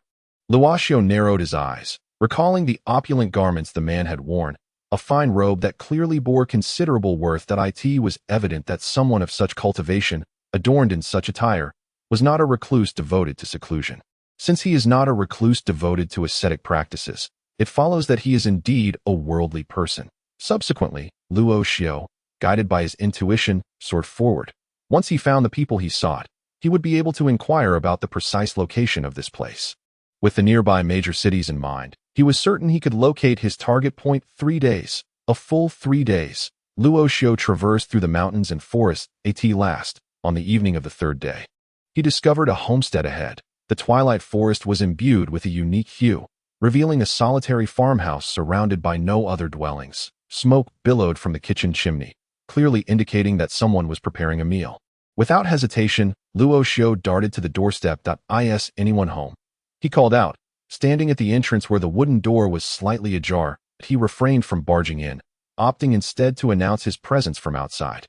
Luo Xiao narrowed his eyes, recalling the opulent garments the man had worn, a fine robe that clearly bore considerable worth. It was evident that someone of such cultivation, adorned in such attire, was not a recluse devoted to seclusion. Since he is not a recluse devoted to ascetic practices, it follows that he is indeed a worldly person. Subsequently, Luo Xiao, guided by his intuition, soared forward. Once he found the people he sought, he would be able to inquire about the precise location of this place. With the nearby major cities in mind, he was certain he could locate his target point 3 days. A full 3 days. Luo Xiao traversed through the mountains and forests at last. On the evening of the 3rd day, he discovered a homestead ahead. The twilight forest was imbued with a unique hue, revealing a solitary farmhouse surrounded by no other dwellings. Smoke billowed from the kitchen chimney, clearly indicating that someone was preparing a meal. Without hesitation, Luo Xiao darted to the doorstep. Is anyone home? He called out. Standing at the entrance where the wooden door was slightly ajar, he refrained from barging in, opting instead to announce his presence from outside.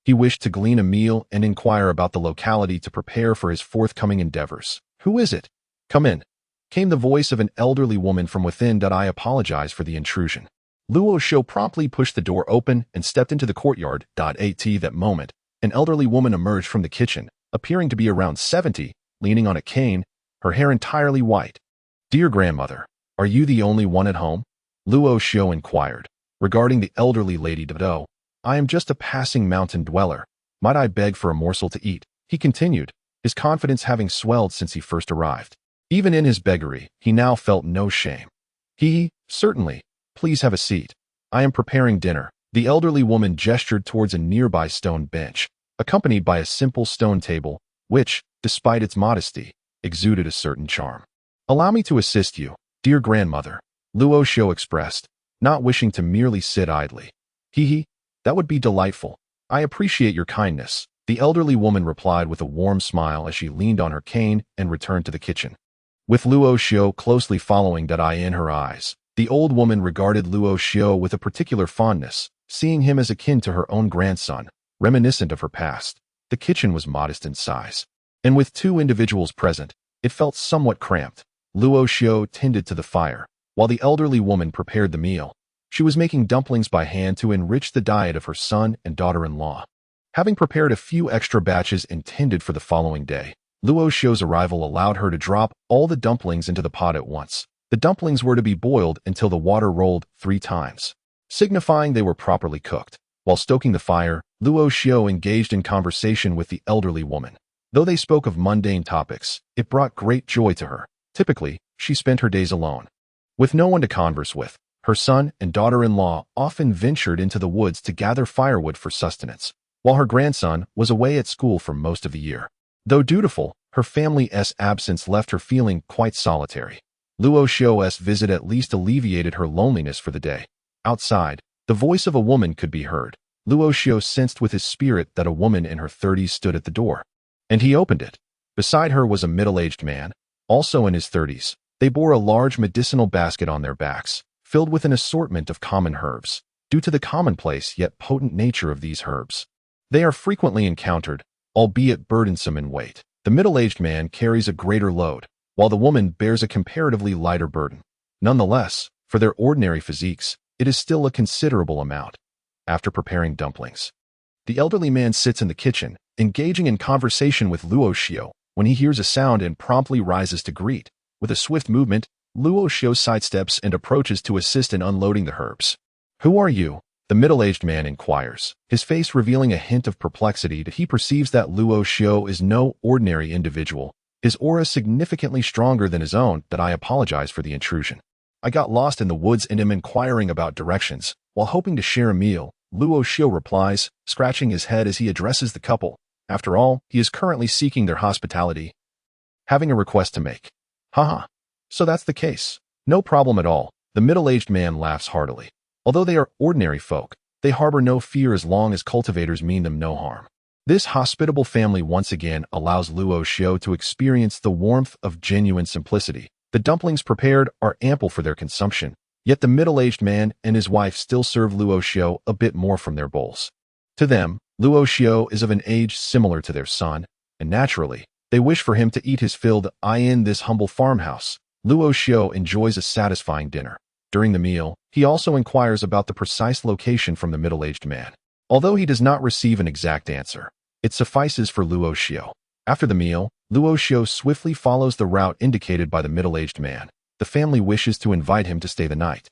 He wished to glean a meal and inquire about the locality to prepare for his forthcoming endeavors. Who is it? Come in, came the voice of an elderly woman from within. I apologize for the intrusion. Luo Xiao promptly pushed the door open and stepped into the courtyard. At that moment, an elderly woman emerged from the kitchen, appearing to be around 70, leaning on a cane, her hair entirely white. Dear grandmother, are you the only one at home? Luo Xiao inquired. Regarding the elderly lady Dado, I am just a passing mountain dweller. Might I beg for a morsel to eat? He continued, his confidence having swelled since he first arrived. Even in his beggary, he now felt no shame. Certainly. Please have a seat. I am preparing dinner. The elderly woman gestured towards a nearby stone bench, accompanied by a simple stone table, which, despite its modesty, exuded a certain charm. Allow me to assist you, dear grandmother, Luo Xiao expressed, not wishing to merely sit idly. That would be delightful. I appreciate your kindness, the elderly woman replied with a warm smile as she leaned on her cane and returned to the kitchen. With Luo Xiao closely following in her eyes, the old woman regarded Luo Xiao with a particular fondness, seeing him as akin to her own grandson, reminiscent of her past. The kitchen was modest in size, and with 2 individuals present, it felt somewhat cramped. Luo Xiao tended to the fire, while the elderly woman prepared the meal. She was making dumplings by hand to enrich the diet of her son and daughter-in-law. Having prepared a few extra batches intended for the following day, Luo Xiao's arrival allowed her to drop all the dumplings into the pot at once. The dumplings were to be boiled until the water rolled 3 times, signifying they were properly cooked. While stoking the fire, Luo Xiao engaged in conversation with the elderly woman. Though they spoke of mundane topics, it brought great joy to her. Typically, she spent her days alone, with no one to converse with. Her son and daughter-in-law often ventured into the woods to gather firewood for sustenance, while her grandson was away at school for most of the year. Though dutiful, her family's absence left her feeling quite solitary. Luo Xiao's visit at least alleviated her loneliness for the day. Outside, the voice of a woman could be heard. Luo Xiao sensed with his spirit that a woman in her 30s stood at the door, and he opened it. Beside her was a middle-aged man, also in his 30s. They bore a large medicinal basket on their backs, filled with an assortment of common herbs. Due to the commonplace yet potent nature of these herbs, they are frequently encountered, albeit burdensome in weight. The middle-aged man carries a greater load, while the woman bears a comparatively lighter burden. Nonetheless, for their ordinary physiques, it is still a considerable amount. After preparing dumplings, the elderly man sits in the kitchen, engaging in conversation with Luo Xiao, when he hears a sound and promptly rises to greet. With a swift movement, Luo Xiao sidesteps and approaches to assist in unloading the herbs. Who are you? The middle-aged man inquires, his face revealing a hint of perplexity that he perceives that Luo Xiao is no ordinary individual, his aura significantly stronger than his own. I apologize for the intrusion. I got lost in the woods and am inquiring about directions, while hoping to share a meal, Luo Xiao replies, scratching his head as he addresses the couple. After all, he is currently seeking their hospitality. Having a request to make. So that's the case. No problem at all. The middle-aged man laughs heartily. Although they are ordinary folk, they harbor no fear as long as cultivators mean them no harm. This hospitable family once again allows Luo Xiao to experience the warmth of genuine simplicity. The dumplings prepared are ample for their consumption, yet the middle-aged man and his wife still serve Luo Xiao a bit more from their bowls. To them, Luo Xiao is of an age similar to their son, and naturally, they wish for him to eat his fill. In this humble farmhouse, Luo Xiao enjoys a satisfying dinner. During the meal, he also inquires about the precise location from the middle-aged man. Although he does not receive an exact answer, it suffices for Luo Xiao. After the meal, Luo Xiu swiftly follows the route indicated by the middle-aged man. The family wishes to invite him to stay the night,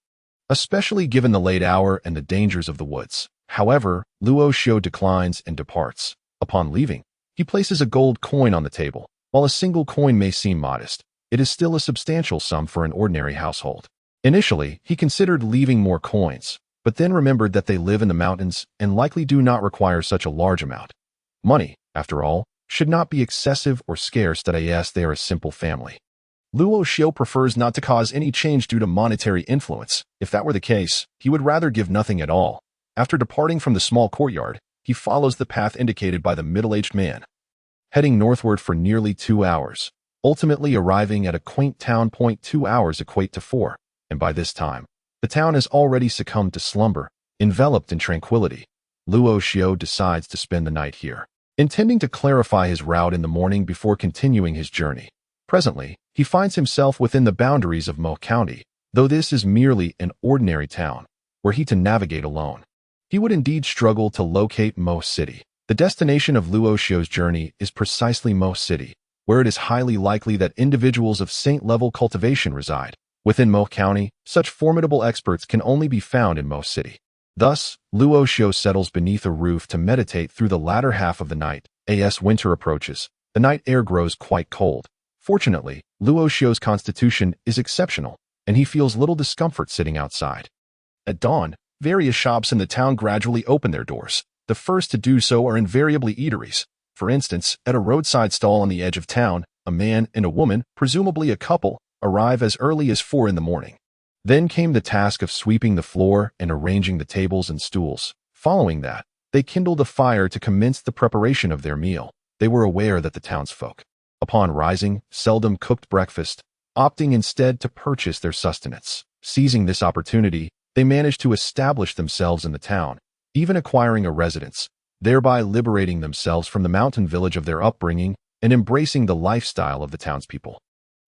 especially given the late hour and the dangers of the woods. However, Luo Xiu declines and departs. Upon leaving, he places a gold coin on the table. While a single coin may seem modest, it is still a substantial sum for an ordinary household. Initially, he considered leaving more coins, but then remembered that they live in the mountains and likely do not require such a large amount. Money, after all, should not be excessive or scarce that they are a simple family. Luo Xiu prefers not to cause any change due to monetary influence. If that were the case, he would rather give nothing at all. After departing from the small courtyard, he follows the path indicated by the middle-aged man, heading northward for nearly 2 hours, ultimately arriving at a quaint town. 2 hours equate to 4, and by this time, the town has already succumbed to slumber, enveloped in tranquility. Luo Xiu decides to spend the night here, intending to clarify his route in the morning before continuing his journey. Presently, he finds himself within the boundaries of Mo County, though this is merely an ordinary town, were he to navigate alone. He would indeed struggle to locate Mo City. The destination of Luo Xiu's journey is precisely Mo City, where it is highly likely that individuals of saint-level cultivation reside. Within Mo County, such formidable experts can only be found in Mo City. Thus, Luo Xiu settles beneath a roof to meditate through the latter half of the night. As winter approaches, the night air grows quite cold. Fortunately, Luo Xiu's constitution is exceptional, and he feels little discomfort sitting outside. At dawn, various shops in the town gradually open their doors. The first to do so are invariably eateries. For instance, at a roadside stall on the edge of town, a man and a woman, presumably a couple, arrive as early as 4 in the morning. Then came the task of sweeping the floor and arranging the tables and stools. Following that, they kindled a fire to commence the preparation of their meal. They were aware that the townsfolk, upon rising, seldom cooked breakfast, opting instead to purchase their sustenance. Seizing this opportunity, they managed to establish themselves in the town, even acquiring a residence, thereby liberating themselves from the mountain village of their upbringing and embracing the lifestyle of the townspeople.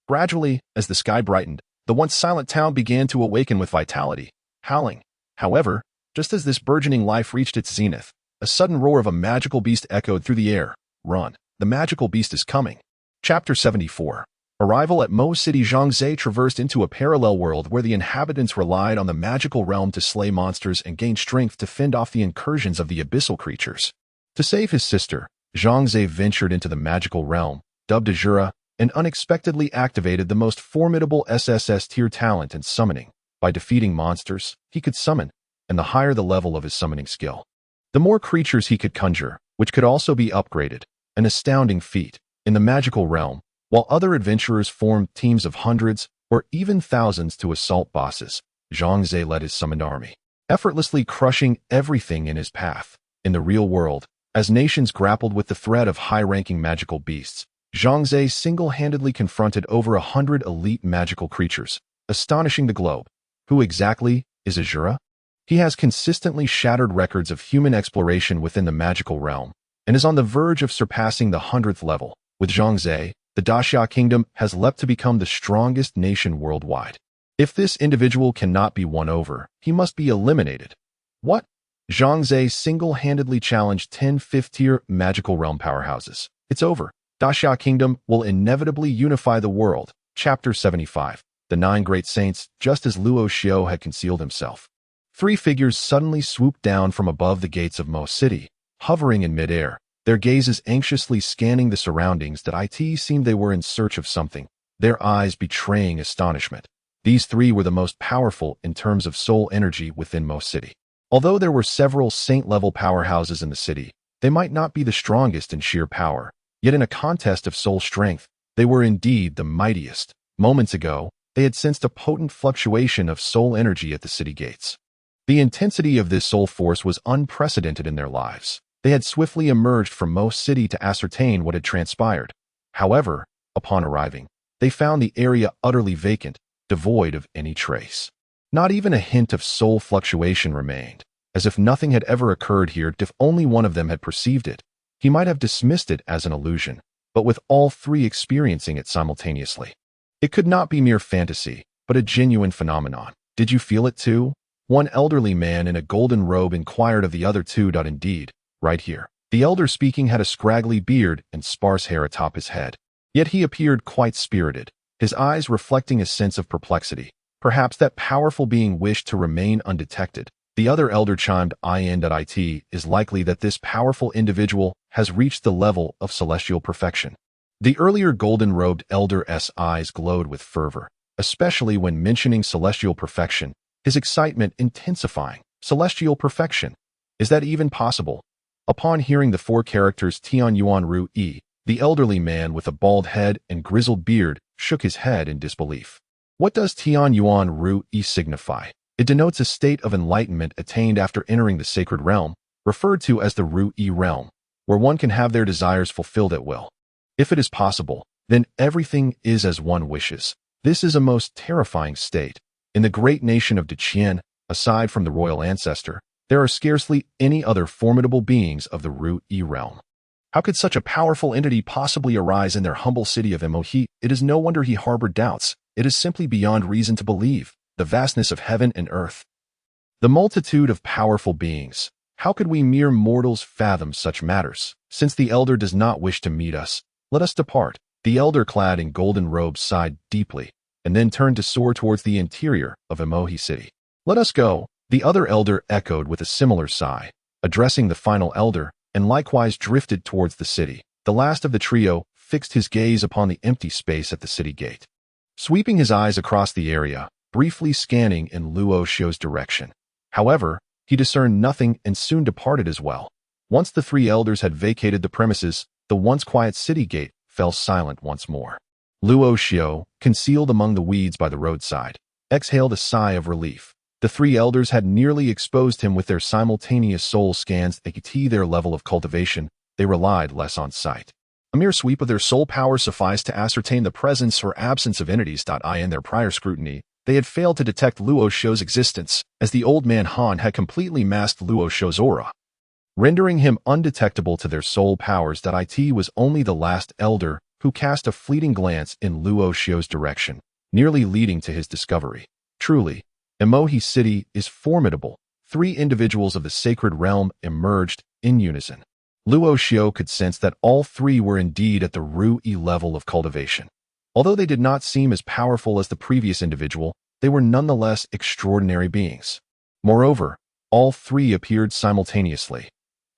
Gradually, as the sky brightened, the once silent town began to awaken with vitality, howling. However, just as this burgeoning life reached its zenith, a sudden roar of a magical beast echoed through the air. Run, the magical beast is coming. Chapter 74. Arrival at Mo City. Zhangzhe traversed into a parallel world where the inhabitants relied on the magical realm to slay monsters and gain strength to fend off the incursions of the abyssal creatures. To save his sister, Zhangzhe ventured into the magical realm, dubbed Asura, and unexpectedly activated the most formidable SSS tier talent in summoning. By defeating monsters, he could summon, and the higher the level of his summoning skill, the more creatures he could conjure, which could also be upgraded, an astounding feat. In the magical realm, while other adventurers formed teams of hundreds or even thousands to assault bosses, Zhangzhe led his summoned army, effortlessly crushing everything in his path. In the real world, as nations grappled with the threat of high-ranking magical beasts, Zhangzhe single-handedly confronted over 100 elite magical creatures, astonishing the globe. Who exactly is Asura? He has consistently shattered records of human exploration within the magical realm, and is on the verge of surpassing the 100th level. With Zhangzhe, the Daxia Kingdom has leapt to become the strongest nation worldwide. If this individual cannot be won over, he must be eliminated. What? Zhangzhe single-handedly challenged 10 fifth-tier magical realm powerhouses. It's over. Daxia Kingdom will inevitably unify the world. Chapter 75. The 9 Great Saints. Just as Luo Xiu had concealed himself, 3 figures suddenly swooped down from above the gates of Mo City, hovering in midair, their gazes anxiously scanning the surroundings. It seemed they were in search of something, their eyes betraying astonishment. These 3 were the most powerful in terms of soul energy within Mo City. Although there were several saint-level powerhouses in the city, they might not be the strongest in sheer power. Yet in a contest of soul strength, they were indeed the mightiest. Moments ago, they had sensed a potent fluctuation of soul energy at the city gates. The intensity of this soul force was unprecedented in their lives. They had swiftly emerged from Mo City to ascertain what had transpired. However, upon arriving, they found the area utterly vacant, devoid of any trace. Not even a hint of soul fluctuation remained, as if nothing had ever occurred here. If only one of them had perceived it, he might have dismissed it as an illusion, but with all 3 experiencing it simultaneously, it could not be mere fantasy, but a genuine phenomenon. Did you feel it too? One elderly man in a golden robe inquired of the other 2. Indeed, right here. The elder speaking had a scraggly beard and sparse hair atop his head. Yet he appeared quite spirited, his eyes reflecting a sense of perplexity. Perhaps that powerful being wished to remain undetected. The other elder chimed in. It is likely that this powerful individual has reached the level of celestial perfection. The earlier golden-robed elder's eyes glowed with fervor, especially when mentioning celestial perfection, his excitement intensifying. Celestial perfection. Is that even possible? Upon hearing the four characters Tian Yuan Ru Yi, the elderly man with a bald head and grizzled beard shook his head in disbelief. What does Tian Yuan Ru Yi signify? It denotes a state of enlightenment attained after entering the sacred realm, referred to as the Ru Yi realm, where one can have their desires fulfilled at will. If it is possible, then everything is as one wishes. This is a most terrifying state. In the great nation of Deqian, aside from the royal ancestor, there are scarcely any other formidable beings of the Ru Yi realm. How could such a powerful entity possibly arise in their humble city of Emohi? It is no wonder he harbored doubts. It is simply beyond reason to believe. The vastness of heaven and earth. The multitude of powerful beings. How could we mere mortals fathom such matters? Since the elder does not wish to meet us, let us depart. The elder clad in golden robes sighed deeply, and then turned to soar towards the interior of Emohi city. Let us go. The other elder echoed with a similar sigh, addressing the final elder, and likewise drifted towards the city. The last of the trio fixed his gaze upon the empty space at the city gate, sweeping his eyes across the area, briefly scanning in Luo Xiu's direction. However, he discerned nothing and soon departed as well. Once the three elders had vacated the premises, the once quiet city gate fell silent once more. Luo Xiu, concealed among the weeds by the roadside, exhaled a sigh of relief. The three elders had nearly exposed him with their simultaneous soul scans. Their level of cultivation, they relied less on sight. A mere sweep of their soul power sufficed to ascertain the presence or absence of entities. In their prior scrutiny, they had failed to detect Luo Xiu's existence, as the old man Han had completely masked Luo Xiu's aura, rendering him undetectable to their soul powers. It was only the last elder who cast a fleeting glance in Luo Xiu's direction, nearly leading to his discovery. Truly, Emohi city is formidable. Three individuals of the sacred realm emerged in unison. Luo Xiu could sense that all three were indeed at the Ru Yi level of cultivation. Although they did not seem as powerful as the previous individual, they were nonetheless extraordinary beings. Moreover, all three appeared simultaneously.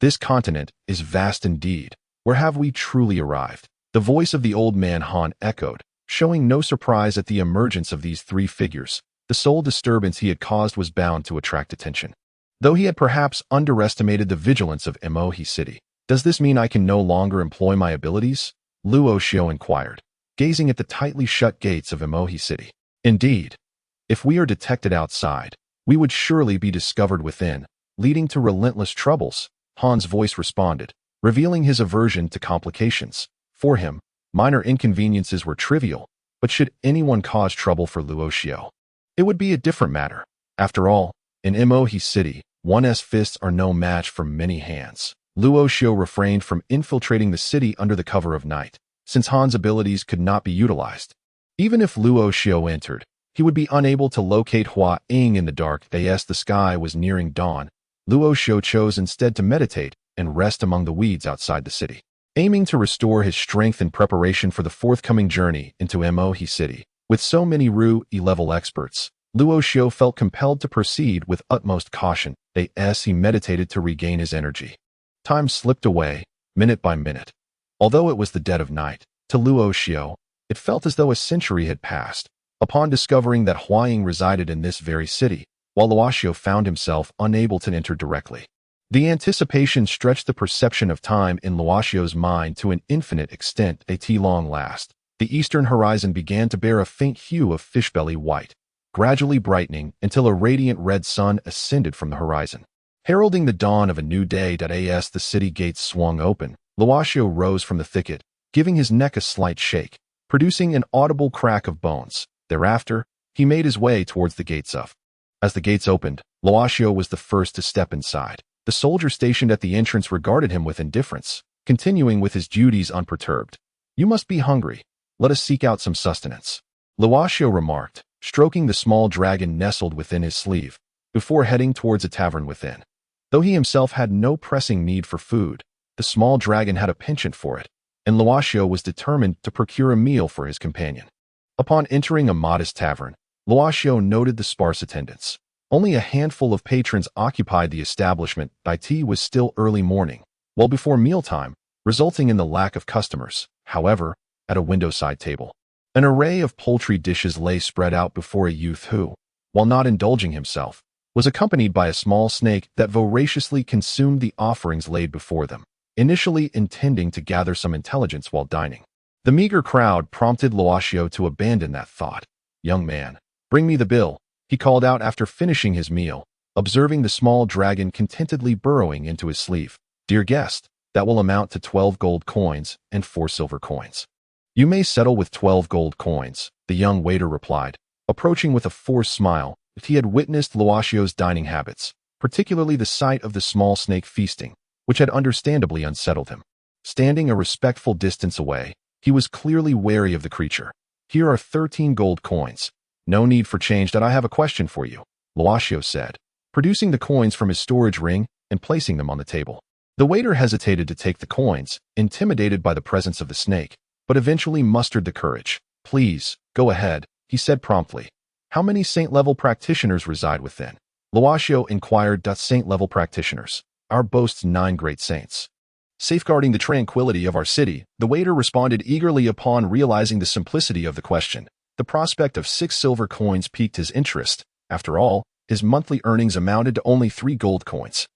This continent is vast indeed. Where have we truly arrived? The voice of the old man Han echoed, showing no surprise at the emergence of these three figures. The sole disturbance he had caused was bound to attract attention. Though he had perhaps underestimated the vigilance of Emohi city. Does this mean I can no longer employ my abilities? Luo Xiu inquired, gazing at the tightly shut gates of Emohi city. Indeed, if we are detected outside, we would surely be discovered within, leading to relentless troubles, Han's voice responded, revealing his aversion to complications. For him, minor inconveniences were trivial, but should anyone cause trouble for Luo Xiu, it would be a different matter. After all, in Emohi city, one's fists are no match for many hands. Luo Xiu refrained from infiltrating the city under the cover of night, since Han's abilities could not be utilized. Even if Luo Xiu entered, he would be unable to locate Hua Ying in the dark. The sky was nearing dawn. Luo Xiu chose instead to meditate and rest among the weeds outside the city, aiming to restore his strength in preparation for the forthcoming journey into Emohi city. With so many Ru Yi level experts, Luo Xiu felt compelled to proceed with utmost caution. He meditated to regain his energy. Time slipped away, minute by minute. Although it was the dead of night, to Luo Xiu, it felt as though a century had passed. Upon discovering that Hua Ying resided in this very city, while Luo Xiu found himself unable to enter directly, the anticipation stretched the perception of time in Luo Xiu's mind to an infinite extent. At long last, the eastern horizon began to bear a faint hue of fishbelly white, gradually brightening until a radiant red sun ascended from the horizon, heralding the dawn of a new day. As the city gates swung open, Luo Xiu rose from the thicket, giving his neck a slight shake, producing an audible crack of bones. Thereafter, he made his way towards the gates of. As the gates opened, Luo Xiu was the first to step inside. The soldier stationed at the entrance regarded him with indifference, continuing with his duties unperturbed. "You must be hungry. Let us seek out some sustenance," Luo Xiu remarked, stroking the small dragon nestled within his sleeve, before heading towards a tavern within. Though he himself had no pressing need for food, the small dragon had a penchant for it, and Longxu was determined to procure a meal for his companion. Upon entering a modest tavern, Longxu noted the sparse attendance. Only a handful of patrons occupied the establishment. It was still early morning, well before mealtime, resulting in the lack of customers. However, at a window-side table, an array of poultry dishes lay spread out before a youth who, while not indulging himself, was accompanied by a small snake that voraciously consumed the offerings laid before them, initially intending to gather some intelligence while dining. The meager crowd prompted Longxu to abandon that thought. "Young man, bring me the bill," he called out after finishing his meal, observing the small dragon contentedly burrowing into his sleeve. "Dear guest, that will amount to 12 gold coins and 4 silver coins." "You may settle with 12 gold coins," the young waiter replied, approaching with a forced smile. He had witnessed Longxu's dining habits, particularly the sight of the small snake feasting, which had understandably unsettled him. Standing a respectful distance away, he was clearly wary of the creature. "Here are 13 gold coins. No need for change. That I have a question for you," Longxu said, producing the coins from his storage ring and placing them on the table. The waiter hesitated to take the coins, intimidated by the presence of the snake, but eventually mustered the courage. "Please, go ahead," he said promptly. "How many saint-level practitioners reside within?" Longxu inquired. "Saint-level practitioners. Our boasts 9 great saints, safeguarding the tranquility of our city," the waiter responded eagerly upon realizing the simplicity of the question. The prospect of 6 silver coins piqued his interest. After all, his monthly earnings amounted to only 3 gold coins.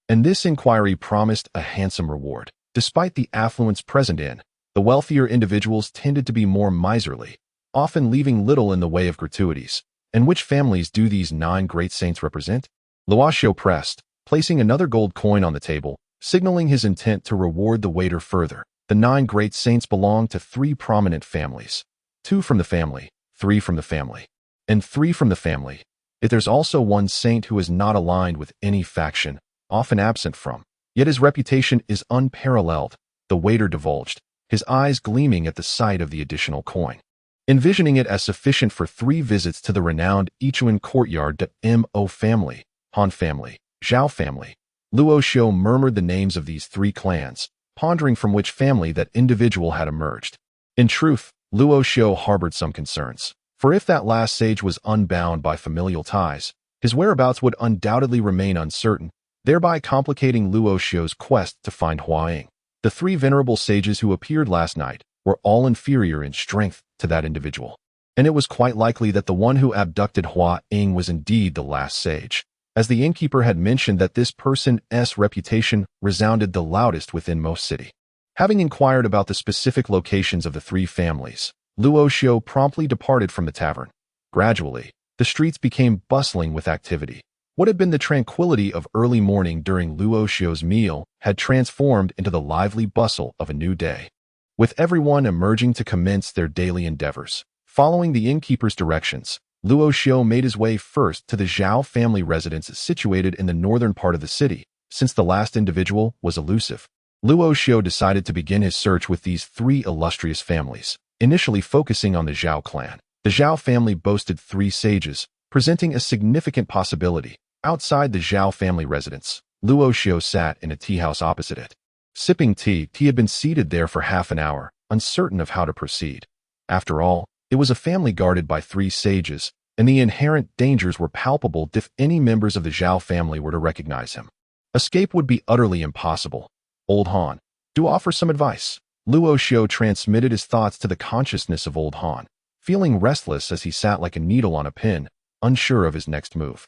And this inquiry promised a handsome reward. Despite the affluence present in, the wealthier individuals tended to be more miserly, often leaving little in the way of gratuities. "And which families do these 9 great saints represent?" Longxu pressed, placing another gold coin on the table, signaling his intent to reward the waiter further. "The 9 great saints belong to 3 prominent families. 2 from the family, 3 from the family, and 3 from the family. Yet there's also one saint who is not aligned with any faction, often absent from, yet his reputation is unparalleled," the waiter divulged, his eyes gleaming at the sight of the additional coin. Envisioning it as sufficient for 3 visits to the renowned Ichuan courtyard. "The Mo family, Han family, Zhao family." Longxu murmured the names of these 3 clans, pondering from which family that individual had emerged. In truth, Longxu harbored some concerns, for if that last sage was unbound by familial ties, his whereabouts would undoubtedly remain uncertain, thereby complicating Longxu's quest to find Hua Ying. The 3 venerable sages who appeared last night were all inferior in strength to that individual, and it was quite likely that the one who abducted Hua Ying was indeed the last sage, as the innkeeper had mentioned that this person's reputation resounded the loudest within most city. Having inquired about the specific locations of the 3 families, Longxu promptly departed from the tavern. Gradually, the streets became bustling with activity. What had been the tranquility of early morning during Longxu's meal had transformed into the lively bustle of a new day, with everyone emerging to commence their daily endeavors. Following the innkeeper's directions, Longxu made his way first to the Zhao family residence situated in the northern part of the city. Since the last individual was elusive, Longxu decided to begin his search with these 3 illustrious families, initially focusing on the Zhao clan. The Zhao family boasted 3 sages, presenting a significant possibility. Outside the Zhao family residence, Longxu sat in a tea house opposite it. Sipping tea, he had been seated there for half an hour, uncertain of how to proceed. After all, it was a family guarded by 3 sages, and the inherent dangers were palpable if any members of the Zhao family were to recognize him. Escape would be utterly impossible. "Old Han, do offer some advice." Longxu transmitted his thoughts to the consciousness of Old Han, feeling restless as he sat like a needle on a pin, unsure of his next move.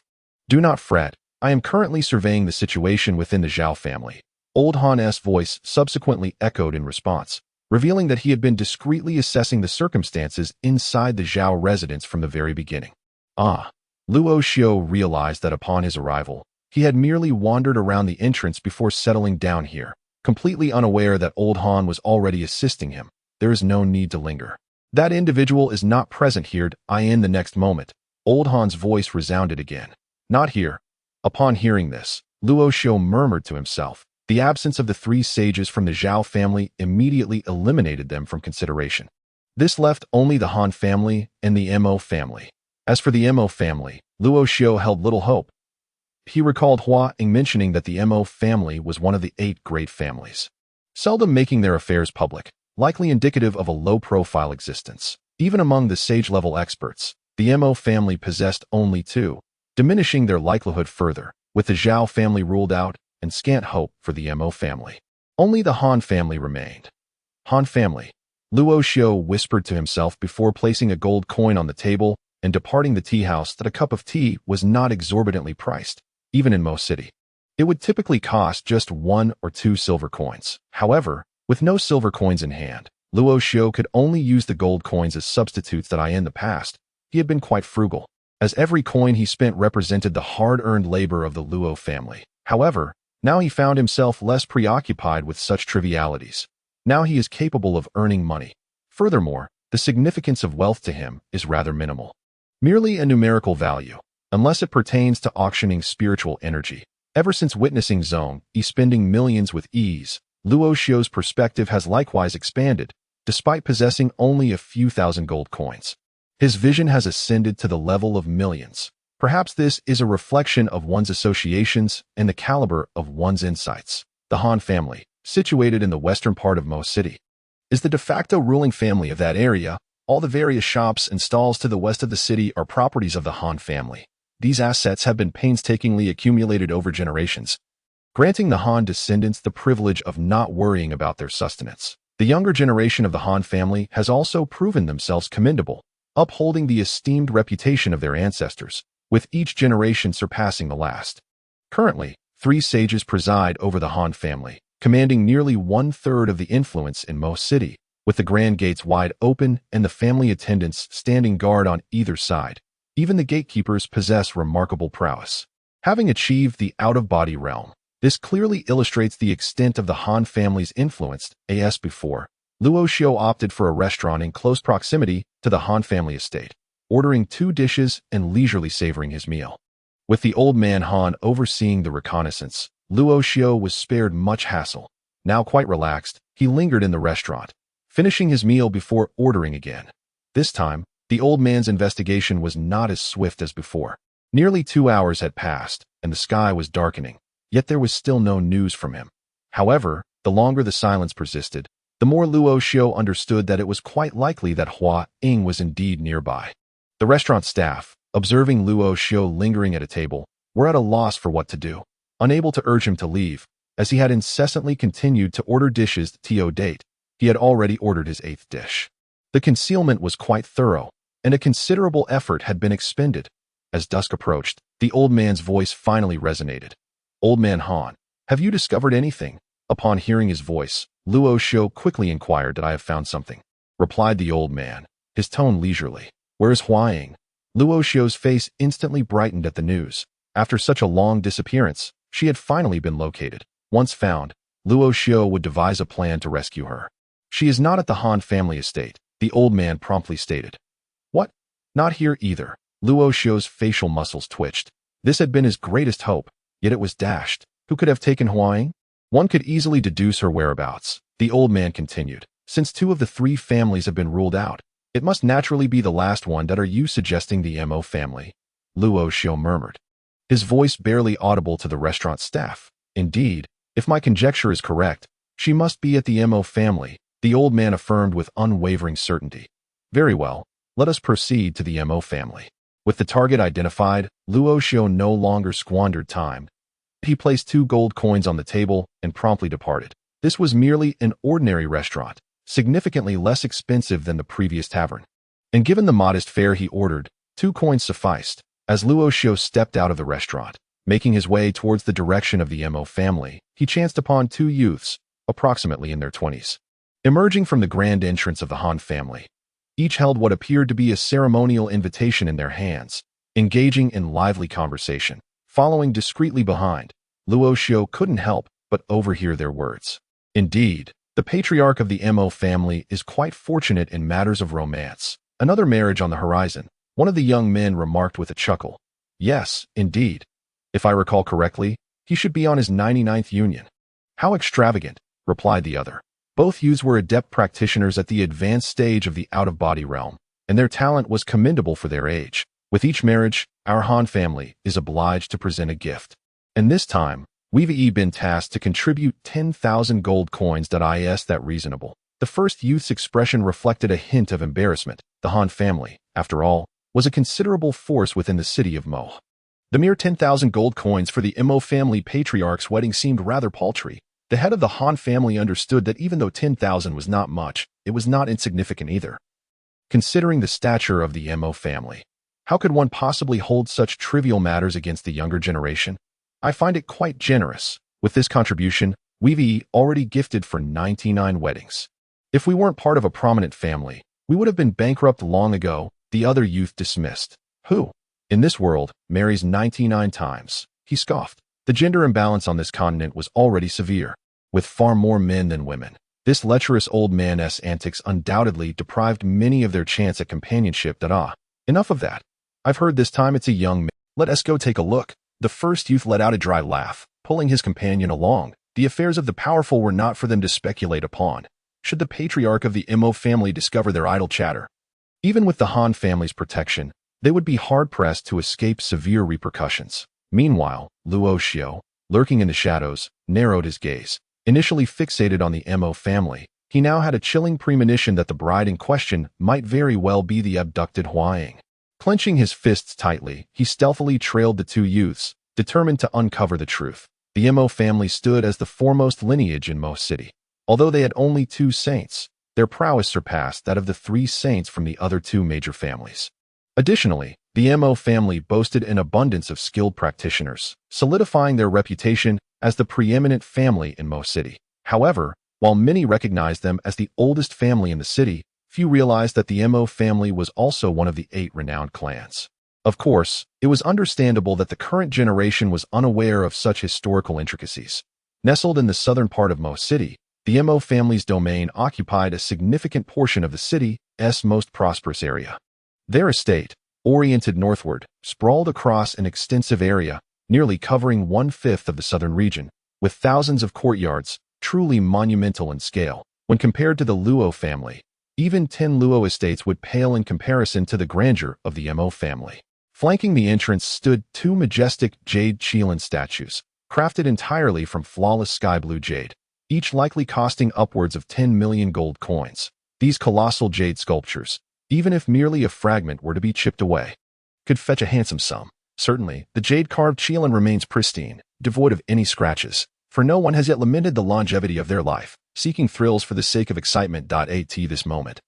"Do not fret, I am currently surveying the situation within the Zhao family." Old Han's voice subsequently echoed in response, revealing that he had been discreetly assessing the circumstances inside the Zhao residence from the very beginning. Longxu realized that upon his arrival, he had merely wandered around the entrance before settling down here, completely unaware that Old Han was already assisting him. There is no need to linger. "That individual is not present here." In the next moment, Old Han's voice resounded again. "Not here." Upon hearing this, Longxu murmured to himself. The absence of the 3 sages from the Zhao family immediately eliminated them from consideration. This left only the Han family and the Mo family. As for the Mo family, Longxu held little hope. He recalled Hua Ying mentioning that the Mo family was one of the 8 great families, seldom making their affairs public. likely indicative of a low-profile existence. Even among the sage-level experts, the Mo family possessed only two, diminishing their likelihood further, with the Zhao family ruled out and scant hope for the Mo family. Only the Han family remained. Han family, Luo Xiu whispered to himself before placing a gold coin on the table and departing the tea house that a cup of tea was not exorbitantly priced, even in Mo City. It would typically cost just 1 or 2 silver coins. However, with no silver coins in hand, Luo Xiu could only use the gold coins as substitutes that in the past, he had been quite frugal, as every coin he spent represented the hard-earned labor of the Luo family. However, now he found himself less preoccupied with such trivialities. Now he is capable of earning money. Furthermore, the significance of wealth to him is rather minimal. Merely a numerical value, unless it pertains to auctioning spiritual energy. Ever since witnessing Zhong Yi spending millions with ease, Luo Xiu's perspective has likewise expanded, despite possessing only a few thousand gold coins. His vision has ascended to the level of millions. Perhaps this is a reflection of one's associations and the caliber of one's insights. The Han family, situated in the western part of Mo City, is the de facto ruling family of that area. All the various shops and stalls to the west of the city are properties of the Han family. These assets have been painstakingly accumulated over generations, granting the Han descendants the privilege of not worrying about their sustenance. The younger generation of the Han family has also proven themselves commendable, upholding the esteemed reputation of their ancestors, with each generation surpassing the last. Currently, 3 sages preside over the Han family, commanding nearly 1/3 of the influence in Mo City, with the grand gates wide open and the family attendants standing guard on either side. Even the gatekeepers possess remarkable prowess. Having achieved the out-of-body realm, this clearly illustrates the extent of the Han family's influence. As before, Luo Xiu opted for a restaurant in close proximity to the Han family estate, ordering 2 dishes and leisurely savoring his meal. With the old man Han overseeing the reconnaissance, Luo Xiu was spared much hassle. Now quite relaxed, he lingered in the restaurant, finishing his meal before ordering again. This time, the old man's investigation was not as swift as before. Nearly 2 hours had passed, and the sky was darkening, yet there was still no news from him. However, the longer the silence persisted, the more Luo Xiu understood that it was quite likely that Hua Ying was indeed nearby. The restaurant staff, observing Luo Xiu lingering at a table, were at a loss for what to do, unable to urge him to leave, as he had incessantly continued to order dishes to date. He had already ordered his 8th dish. The concealment was quite thorough, and a considerable effort had been expended. As dusk approached, the old man's voice finally resonated. "Old man Han, have you discovered anything?" Upon hearing his voice, Luo Xiu quickly inquired. "That I have found something," replied the old man, his tone leisurely. "Where is Hua Ying?" Luo Xiu's face instantly brightened at the news. After such a long disappearance, she had finally been located. Once found, Luo Xiu would devise a plan to rescue her. "She is not at the Han family estate," the old man promptly stated. "What? Not here either?" Luo Xiu's facial muscles twitched. This had been his greatest hope, yet it was dashed. Who could have taken Hua Ying? One could easily deduce her whereabouts, the old man continued. "Since 2 of the 3 families have been ruled out, it must naturally be the last one. That are you suggesting the Mo family?" Luo Xiu murmured, his voice barely audible to the restaurant staff. "Indeed, if my conjecture is correct, she must be at the Mo family," the old man affirmed with unwavering certainty. "Very well, let us proceed to the Mo family." With the target identified, Luo Xiu no longer squandered time. He placed 2 gold coins on the table and promptly departed. This was merely an ordinary restaurant, significantly less expensive than the previous tavern. And given the modest fare he ordered, 2 coins sufficed. As Luo Xiu stepped out of the restaurant, making his way towards the direction of the Mo family, he chanced upon 2 youths, approximately in their 20s, emerging from the grand entrance of the Han family. Each held what appeared to be a ceremonial invitation in their hands, engaging in lively conversation. Following discreetly behind, Luo Xiu couldn't help but overhear their words. Indeed, the patriarch of the Mo family is quite fortunate in matters of romance. "Another marriage on the horizon," one of the young men remarked with a chuckle. "Yes, indeed. If I recall correctly, he should be on his 99th union." "How extravagant," replied the other. Both youths were adept practitioners at the advanced stage of the out-of-body realm, and their talent was commendable for their age. "With each marriage, our Han family is obliged to present a gift. And this time, we've been tasked to contribute 10,000 gold coins. Is that reasonable?" The first youth's expression reflected a hint of embarrassment. The Han family, after all, was a considerable force within the city of Mo. The mere 10,000 gold coins for the Mo family patriarch's wedding seemed rather paltry. The head of the Han family understood that even though 10,000 was not much, it was not insignificant either. Considering the stature of the Mo family, how could one possibly hold such trivial matters against the younger generation? I find it quite generous. With this contribution, we've already gifted for 99 weddings. If we weren't part of a prominent family, we would have been bankrupt long ago, the other youth dismissed. Who, in this world, marries 99 times? He scoffed. The gender imbalance on this continent was already severe, with far more men than women. This lecherous old man's antics undoubtedly deprived many of their chance at companionship. Enough of that. I've heard this time it's a young man. Let us go take a look. The first youth let out a dry laugh, pulling his companion along. The affairs of the powerful were not for them to speculate upon. Should the patriarch of the Mo family discover their idle chatter, even with the Han family's protection, they would be hard-pressed to escape severe repercussions. Meanwhile, Longxu, lurking in the shadows, narrowed his gaze. Initially fixated on the Mo family, he now had a chilling premonition that the bride in question might very well be the abducted Huaying. Clenching his fists tightly, he stealthily trailed the two youths, determined to uncover the truth. The Mo family stood as the foremost lineage in Mo City. Although they had only 2 saints, their prowess surpassed that of the 3 saints from the other 2 major families. Additionally, the Mo family boasted an abundance of skilled practitioners, solidifying their reputation as the preeminent family in Mo City. However, while many recognized them as the oldest family in the city, few realized that the Mo family was also one of the 8 renowned clans. Of course, it was understandable that the current generation was unaware of such historical intricacies. Nestled in the southern part of Mo City, the Mo family's domain occupied a significant portion of the city's most prosperous area. Their estate, oriented northward, sprawled across an extensive area, nearly covering 1/5 of the southern region, with thousands of courtyards, truly monumental in scale. When compared to the Luo family, even 10 Luo estates would pale in comparison to the grandeur of the Mo family. Flanking the entrance stood 2 majestic jade Qilin statues, crafted entirely from flawless sky blue jade, each likely costing upwards of 10 million gold coins. These colossal jade sculptures, even if merely a fragment were to be chipped away, could fetch a handsome sum. Certainly, the jade-carved Qilin remains pristine, devoid of any scratches, for no one has yet lamented the longevity of their life, seeking thrills for the sake of excitement. At this moment,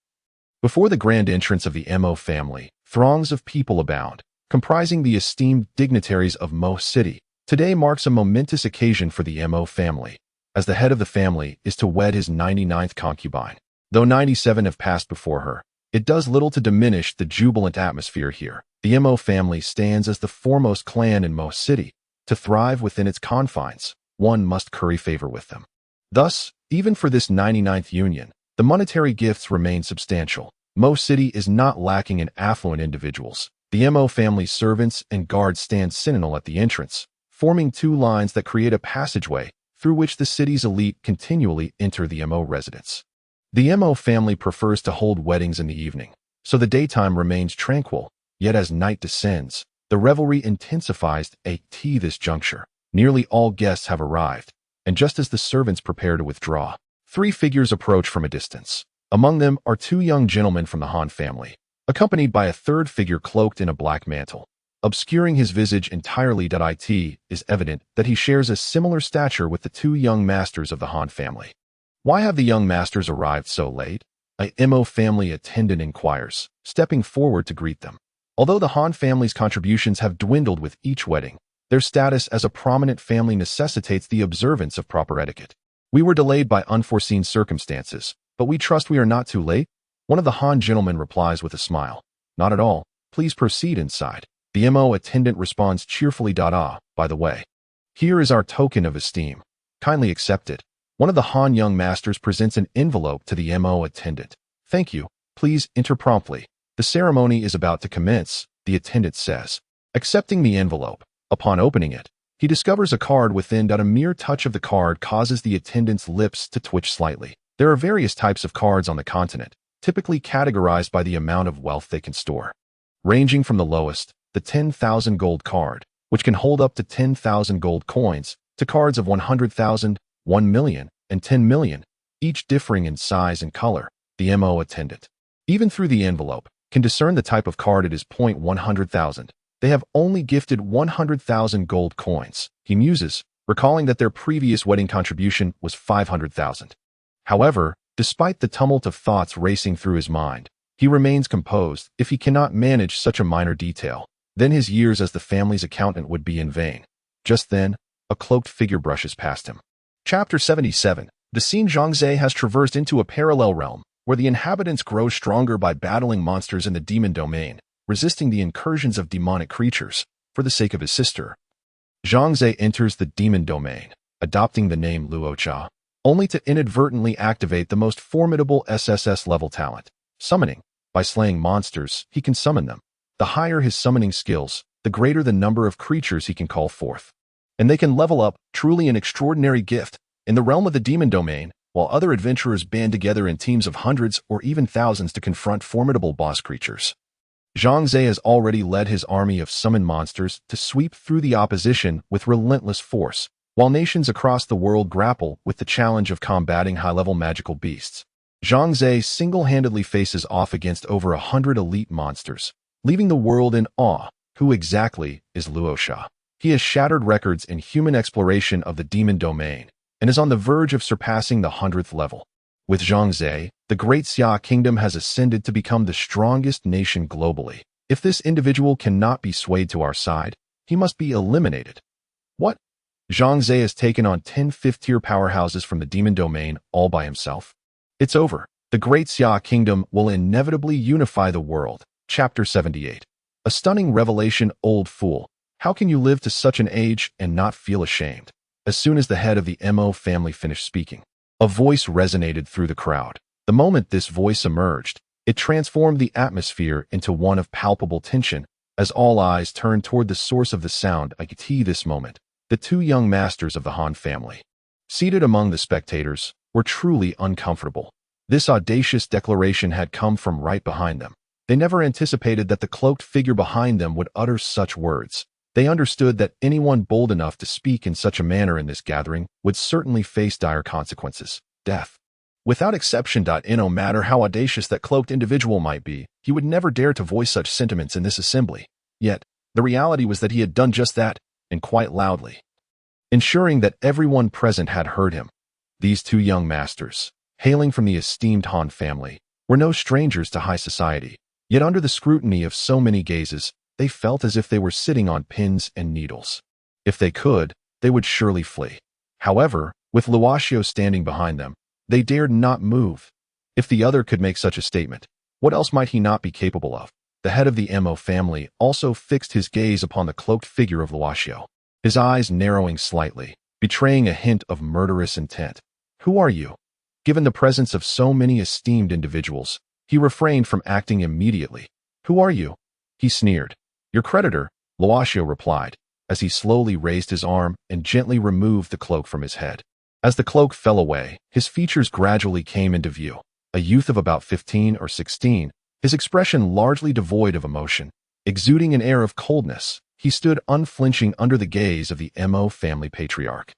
before the grand entrance of the Mo family, throngs of people abound, comprising the esteemed dignitaries of Mo City. Today marks a momentous occasion for the Mo family, as the head of the family is to wed his 99th concubine. Though 97 have passed before her, it does little to diminish the jubilant atmosphere here. The Mo family stands as the foremost clan in Mo City. To thrive within its confines, one must curry favor with them. Thus, even for this 99th union, the monetary gifts remain substantial. Mo City is not lacking in affluent individuals. The Mo family's servants and guards stand sentinel at the entrance, forming 2 lines that create a passageway through which the city's elite continually enter the Mo residence. The Mo family prefers to hold weddings in the evening, so the daytime remains tranquil, yet as night descends, the revelry intensifies. At this juncture, nearly all guests have arrived, and just as the servants prepare to withdraw, 3 figures approach from a distance. Among them are 2 young gentlemen from the Han family, accompanied by a 3rd figure cloaked in a black mantle. Obscuring his visage entirely. It is evident that he shares a similar stature with the 2 young masters of the Han family. Why have the young masters arrived so late? A Mo family attendant inquires, stepping forward to greet them. Although the Han family's contributions have dwindled with each wedding, their status as a prominent family necessitates the observance of proper etiquette. We were delayed by unforeseen circumstances, but we trust we are not too late. One of the Han gentlemen replies with a smile. Not at all. Please proceed inside. The Mo attendant responds cheerfully. By the way, here is our token of esteem. Kindly accept it. One of the Han young masters presents an envelope to the Mo attendant. Thank you. Please enter promptly. The ceremony is about to commence, the attendant says. Accepting the envelope, upon opening it, he discovers a card within. A mere touch of the card causes the attendant's lips to twitch slightly. There are various types of cards on the continent, typically categorized by the amount of wealth they can store. Ranging from the lowest, the 10,000 gold card, which can hold up to 10,000 gold coins, to cards of 100,000, 1 million, and 10 million, each differing in size and color. The MO attendant, even through the envelope, can discern the type of card it is. 100,000. They have only gifted 100,000 gold coins. He muses, recalling that their previous wedding contribution was 500,000. However, despite the tumult of thoughts racing through his mind, he remains composed. If he cannot manage such a minor detail, then his years as the family's accountant would be in vain. Just then, a cloaked figure brushes past him. Chapter 77. The scene. Zhangze has traversed into a parallel realm, where the inhabitants grow stronger by battling monsters in the demon domain, resisting the incursions of demonic creatures, for the sake of his sister. Zhangze enters the demon domain, adopting the name Luocha, only to inadvertently activate the most formidable SSS-level talent, summoning. By slaying monsters, he can summon them. The higher his summoning skills, the greater the number of creatures he can call forth. And they can level up, truly an extraordinary gift. In the realm of the demon domain, while other adventurers band together in teams of hundreds or even thousands to confront formidable boss creatures, Zhangze has already led his army of summoned monsters to sweep through the opposition with relentless force, while nations across the world grapple with the challenge of combating high-level magical beasts. Zhangze single-handedly faces off against over 100 elite monsters, leaving the world in awe. Who exactly is Luocha? He has shattered records in human exploration of the demon domain, and is on the verge of surpassing the 100th level. With Zhangze, the Great Xia Kingdom has ascended to become the strongest nation globally. If this individual cannot be swayed to our side, he must be eliminated. What? Zhangze has taken on 10 fifth-tier powerhouses from the demon domain all by himself? It's over. The Great Xia Kingdom will inevitably unify the world. Chapter 78. A stunning revelation. Old fool, how can you live to such an age and not feel ashamed? As soon as the head of the Mo family finished speaking, a voice resonated through the crowd. The moment this voice emerged, it transformed the atmosphere into one of palpable tension. As all eyes turned toward the source of the sound, I could see this moment. The two young masters of the Han family, seated among the spectators, were truly uncomfortable. This audacious declaration had come from right behind them. They never anticipated that the cloaked figure behind them would utter such words. They understood that anyone bold enough to speak in such a manner in this gathering would certainly face dire consequences, death. Without exception. No matter how audacious that cloaked individual might be, he would never dare to voice such sentiments in this assembly. Yet, the reality was that he had done just that, and quite loudly, ensuring that everyone present had heard him. These two young masters, hailing from the esteemed Han family, were no strangers to high society. Yet under the scrutiny of so many gazes, they felt as if they were sitting on pins and needles. If they could, they would surely flee. However, with Luoxu standing behind them, they dared not move. If the other could make such a statement, what else might he not be capable of? The head of the Mo family also fixed his gaze upon the cloaked figure of Luoxu, his eyes narrowing slightly, betraying a hint of murderous intent. Who are you? Given the presence of so many esteemed individuals, he refrained from acting immediately. Who are you? He sneered. Your creditor, Luoxu replied, as he slowly raised his arm and gently removed the cloak from his head. As the cloak fell away, his features gradually came into view. A youth of about 15 or 16, his expression largely devoid of emotion, exuding an air of coldness, he stood unflinching under the gaze of the Mo family patriarch.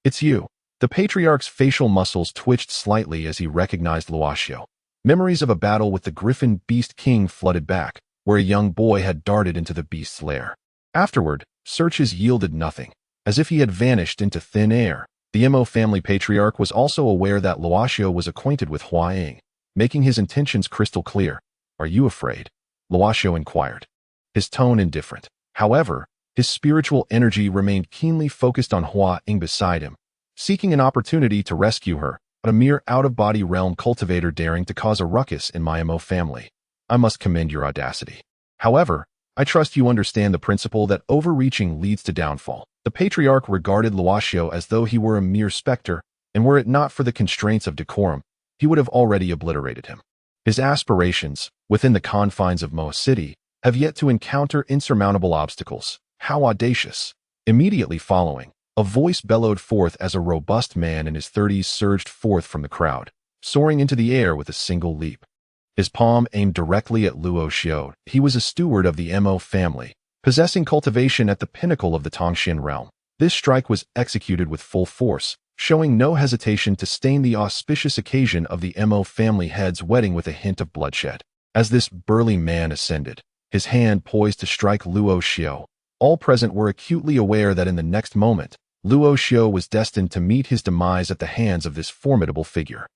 It's you. The patriarch's facial muscles twitched slightly as he recognized Luoxu. Memories of a battle with the Griffin Beast King flooded back, where a young boy had darted into the beast's lair. Afterward, searches yielded nothing. As if he had vanished into thin air, the Mo family patriarch was also aware that Luoxu was acquainted with Hua Ying, making his intentions crystal clear. Are you afraid? Luoxu inquired, his tone indifferent. However, his spiritual energy remained keenly focused on Hua Ying beside him, seeking an opportunity to rescue her, but a mere out-of-body realm cultivator daring to cause a ruckus in my Mo family. I must commend your audacity. However, I trust you understand the principle that overreaching leads to downfall. The patriarch regarded Luoxu as though he were a mere specter, and were it not for the constraints of decorum, he would have already obliterated him. His aspirations, within the confines of Mo City, have yet to encounter insurmountable obstacles. How audacious! Immediately following, a voice bellowed forth as a robust man in his 30s surged forth from the crowd, soaring into the air with a single leap. His palm aimed directly at Luoxu. He was a steward of the Mo family, possessing cultivation at the pinnacle of the Tongxin realm. This strike was executed with full force, showing no hesitation to stain the auspicious occasion of the Mo family head's wedding with a hint of bloodshed. As this burly man ascended, his hand poised to strike Luo Xiao, all present were acutely aware that in the next moment, Luo Xiao was destined to meet his demise at the hands of this formidable figure.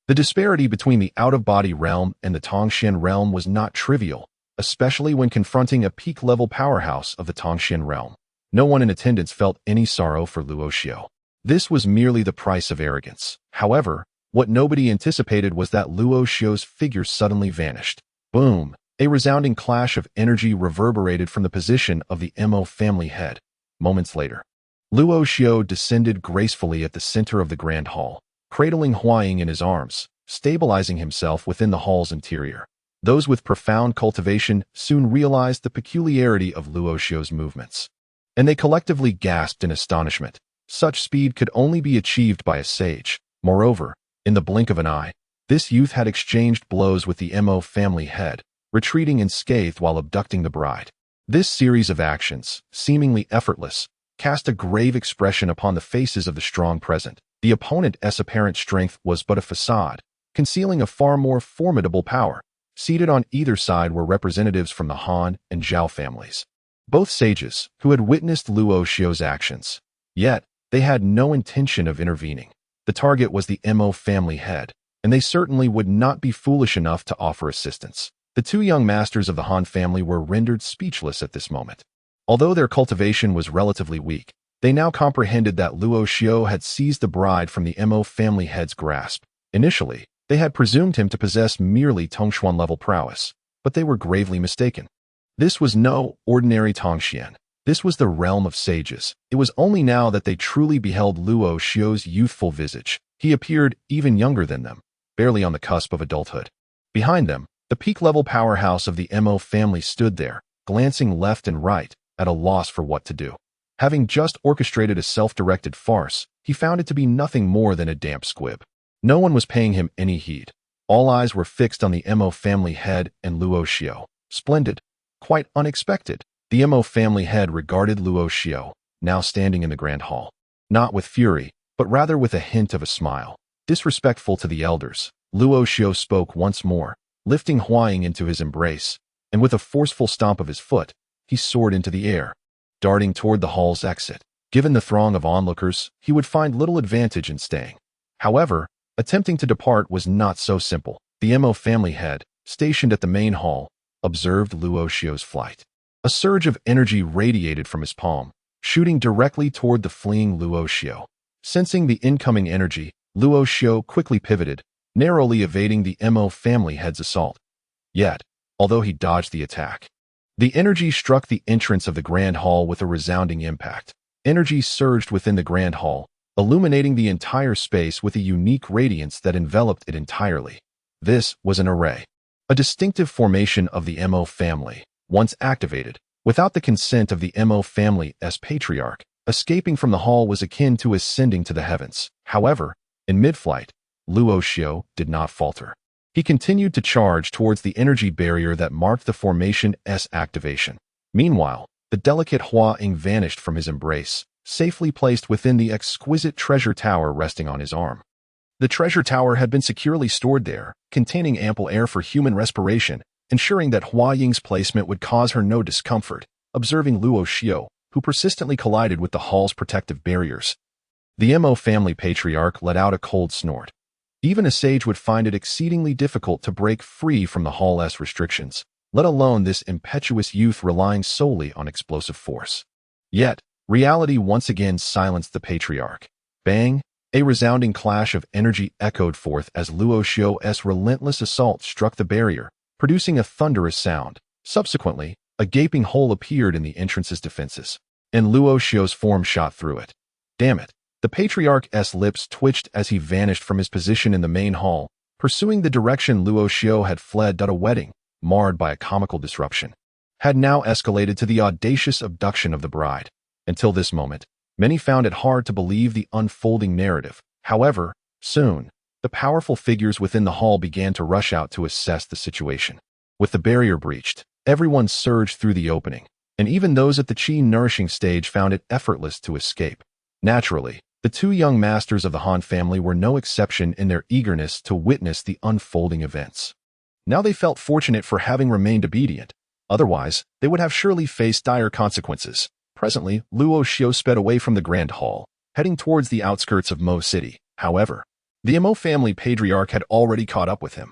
The disparity between the out-of-body realm and the Tongxian realm was not trivial, especially when confronting a peak-level powerhouse of the Tongxian realm. No one in attendance felt any sorrow for Luo Xiao. This was merely the price of arrogance. However, what nobody anticipated was that Luo Xiao's figure suddenly vanished. Boom! A resounding clash of energy reverberated from the position of the Mo family head. Moments later, Luo Xiao descended gracefully at the center of the grand hall, cradling Huaying in his arms, stabilizing himself within the hall's interior. Those with profound cultivation soon realized the peculiarity of Luo Xiao's movements, and they collectively gasped in astonishment. Such speed could only be achieved by a sage. Moreover, in the blink of an eye, this youth had exchanged blows with the Mo family head, retreating unscathed while abducting the bride. This series of actions, seemingly effortless, cast a grave expression upon the faces of the strong present. The opponent's apparent strength was but a facade, concealing a far more formidable power. Seated on either side were representatives from the Han and Zhao families, both sages who had witnessed Luo Xiao's actions. Yet, they had no intention of intervening. The target was the Mo family head, and they certainly would not be foolish enough to offer assistance. The two young masters of the Han family were rendered speechless at this moment. Although their cultivation was relatively weak, they now comprehended that Luo Xiao had seized the bride from the Mo family head's grasp. Initially, they had presumed him to possess merely Tongxuan-level prowess, but they were gravely mistaken. This was no ordinary Tongxian. This was the realm of sages. It was only now that they truly beheld Luo Xiao's youthful visage. He appeared even younger than them, barely on the cusp of adulthood. Behind them, the peak-level powerhouse of the Mo family stood there, glancing left and right, at a loss for what to do. Having just orchestrated a self-directed farce, he found it to be nothing more than a damp squib. No one was paying him any heed. All eyes were fixed on the Mo family head and Luo Xiao. Splendid. Quite unexpected. The Mo family head regarded Luo Xiao, now standing in the grand hall, not with fury, but rather with a hint of a smile. Disrespectful to the elders, Luo Xiao spoke once more, lifting Huaying into his embrace, and with a forceful stomp of his foot, he soared into the air, darting toward the hall's exit. Given the throng of onlookers, he would find little advantage in staying. However, attempting to depart was not so simple. The Mo family head, stationed at the main hall, observed Luo Xiao's flight. A surge of energy radiated from his palm, shooting directly toward the fleeing Luo Xiao. Sensing the incoming energy, Luo Xiao quickly pivoted, narrowly evading the Mo family head's assault. Yet, although he dodged the attack, the energy struck the entrance of the grand hall with a resounding impact. Energy surged within the grand hall, illuminating the entire space with a unique radiance that enveloped it entirely. This was an array, a distinctive formation of the Mo family. Once activated, without the consent of the Mo family's patriarch, escaping from the hall was akin to ascending to the heavens. However, in mid-flight, Luo Xiao did not falter. He continued to charge towards the energy barrier that marked the formation's activation. Meanwhile, the delicate Huaying vanished from his embrace, safely placed within the exquisite treasure tower resting on his arm. The treasure tower had been securely stored there, containing ample air for human respiration, ensuring that Huaying's placement would cause her no discomfort. Observing Luo Xiao, who persistently collided with the hall's protective barriers, the Mo family patriarch let out a cold snort. Even a sage would find it exceedingly difficult to break free from the hall's restrictions, let alone this impetuous youth relying solely on explosive force. Yet, reality once again silenced the patriarch. Bang! A resounding clash of energy echoed forth as Luo Xiao's relentless assault struck the barrier, producing a thunderous sound. Subsequently, a gaping hole appeared in the entrance's defenses, and Luo Xiao's form shot through it. Damn it! The patriarch's lips twitched as he vanished from his position in the main hall, pursuing the direction Luo Xiao had fled. A wedding, marred by a comical disruption, had now escalated to the audacious abduction of the bride. Until this moment, many found it hard to believe the unfolding narrative. However, soon, the powerful figures within the hall began to rush out to assess the situation. With the barrier breached, everyone surged through the opening, and even those at the chi-nourishing stage found it effortless to escape. Naturally, the two young masters of the Han family were no exception in their eagerness to witness the unfolding events. Now they felt fortunate for having remained obedient. Otherwise, they would have surely faced dire consequences. Presently, Luo Xiao sped away from the Grand Hall, heading towards the outskirts of Mo City. However, the Mo family patriarch had already caught up with him,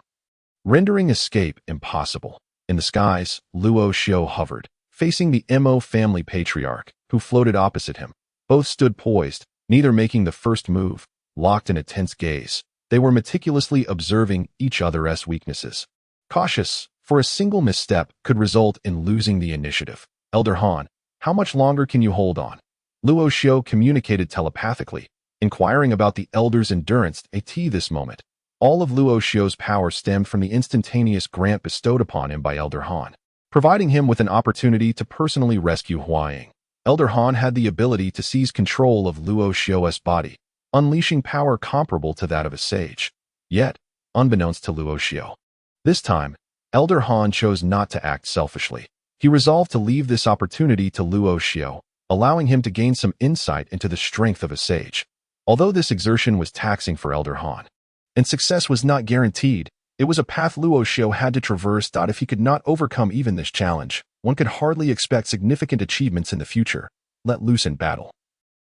rendering escape impossible. In the skies, Luo Xiao hovered, facing the Mo family patriarch, who floated opposite him. Both stood poised, neither making the first move. Locked in a tense gaze, they were meticulously observing each other's weaknesses. Cautious, for a single misstep could result in losing the initiative. Elder Han, how much longer can you hold on? Luo Xiao communicated telepathically, inquiring about the elder's endurance at this moment. All of Luo Xiao's power stemmed from the instantaneous grant bestowed upon him by Elder Han, providing him with an opportunity to personally rescue Huaying. Elder Han had the ability to seize control of Luo Xiao's body, unleashing power comparable to that of a sage. Yet, unbeknownst to Luo Xiao, this time, Elder Han chose not to act selfishly. He resolved to leave this opportunity to Luo Xiao, allowing him to gain some insight into the strength of a sage. Although this exertion was taxing for Elder Han, and success was not guaranteed, it was a path Luo Xiao had to traverse. If he could not overcome even this challenge, one could hardly expect significant achievements in the future. Let loose in battle.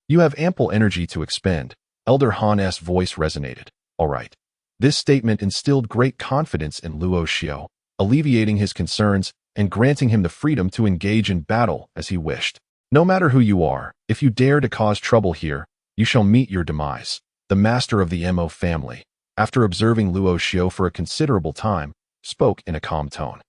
You have ample energy to expend. Elder Han's voice resonated. All right. This statement instilled great confidence in Luo Xiao, alleviating his concerns and granting him the freedom to engage in battle as he wished. No matter who you are, if you dare to cause trouble here, you shall meet your demise. The master of the Mo family, after observing Luo Xiao for a considerable time, spoke in a calm tone.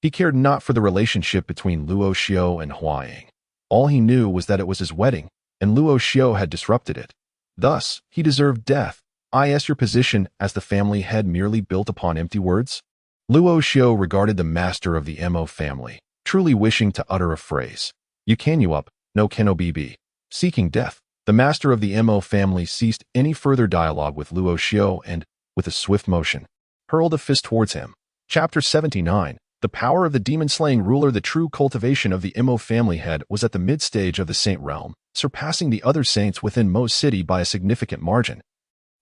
He cared not for the relationship between Luo Xiao and Huaying. All he knew was that it was his wedding, and Luo Xiao had disrupted it. Thus, he deserved death. Your position as the family head merely built upon empty words? Luo Xiao regarded the master of the Mo family, truly wishing to utter a phrase. You up, no bb. Seeking death. The master of the Mo family ceased any further dialogue with Luo Xiao and, with a swift motion, hurled a fist towards him. Chapter 79. The power of the demon-slaying ruler. The true cultivation of the Mo family head was at the mid-stage of the saint realm, surpassing the other saints within Mo City by a significant margin,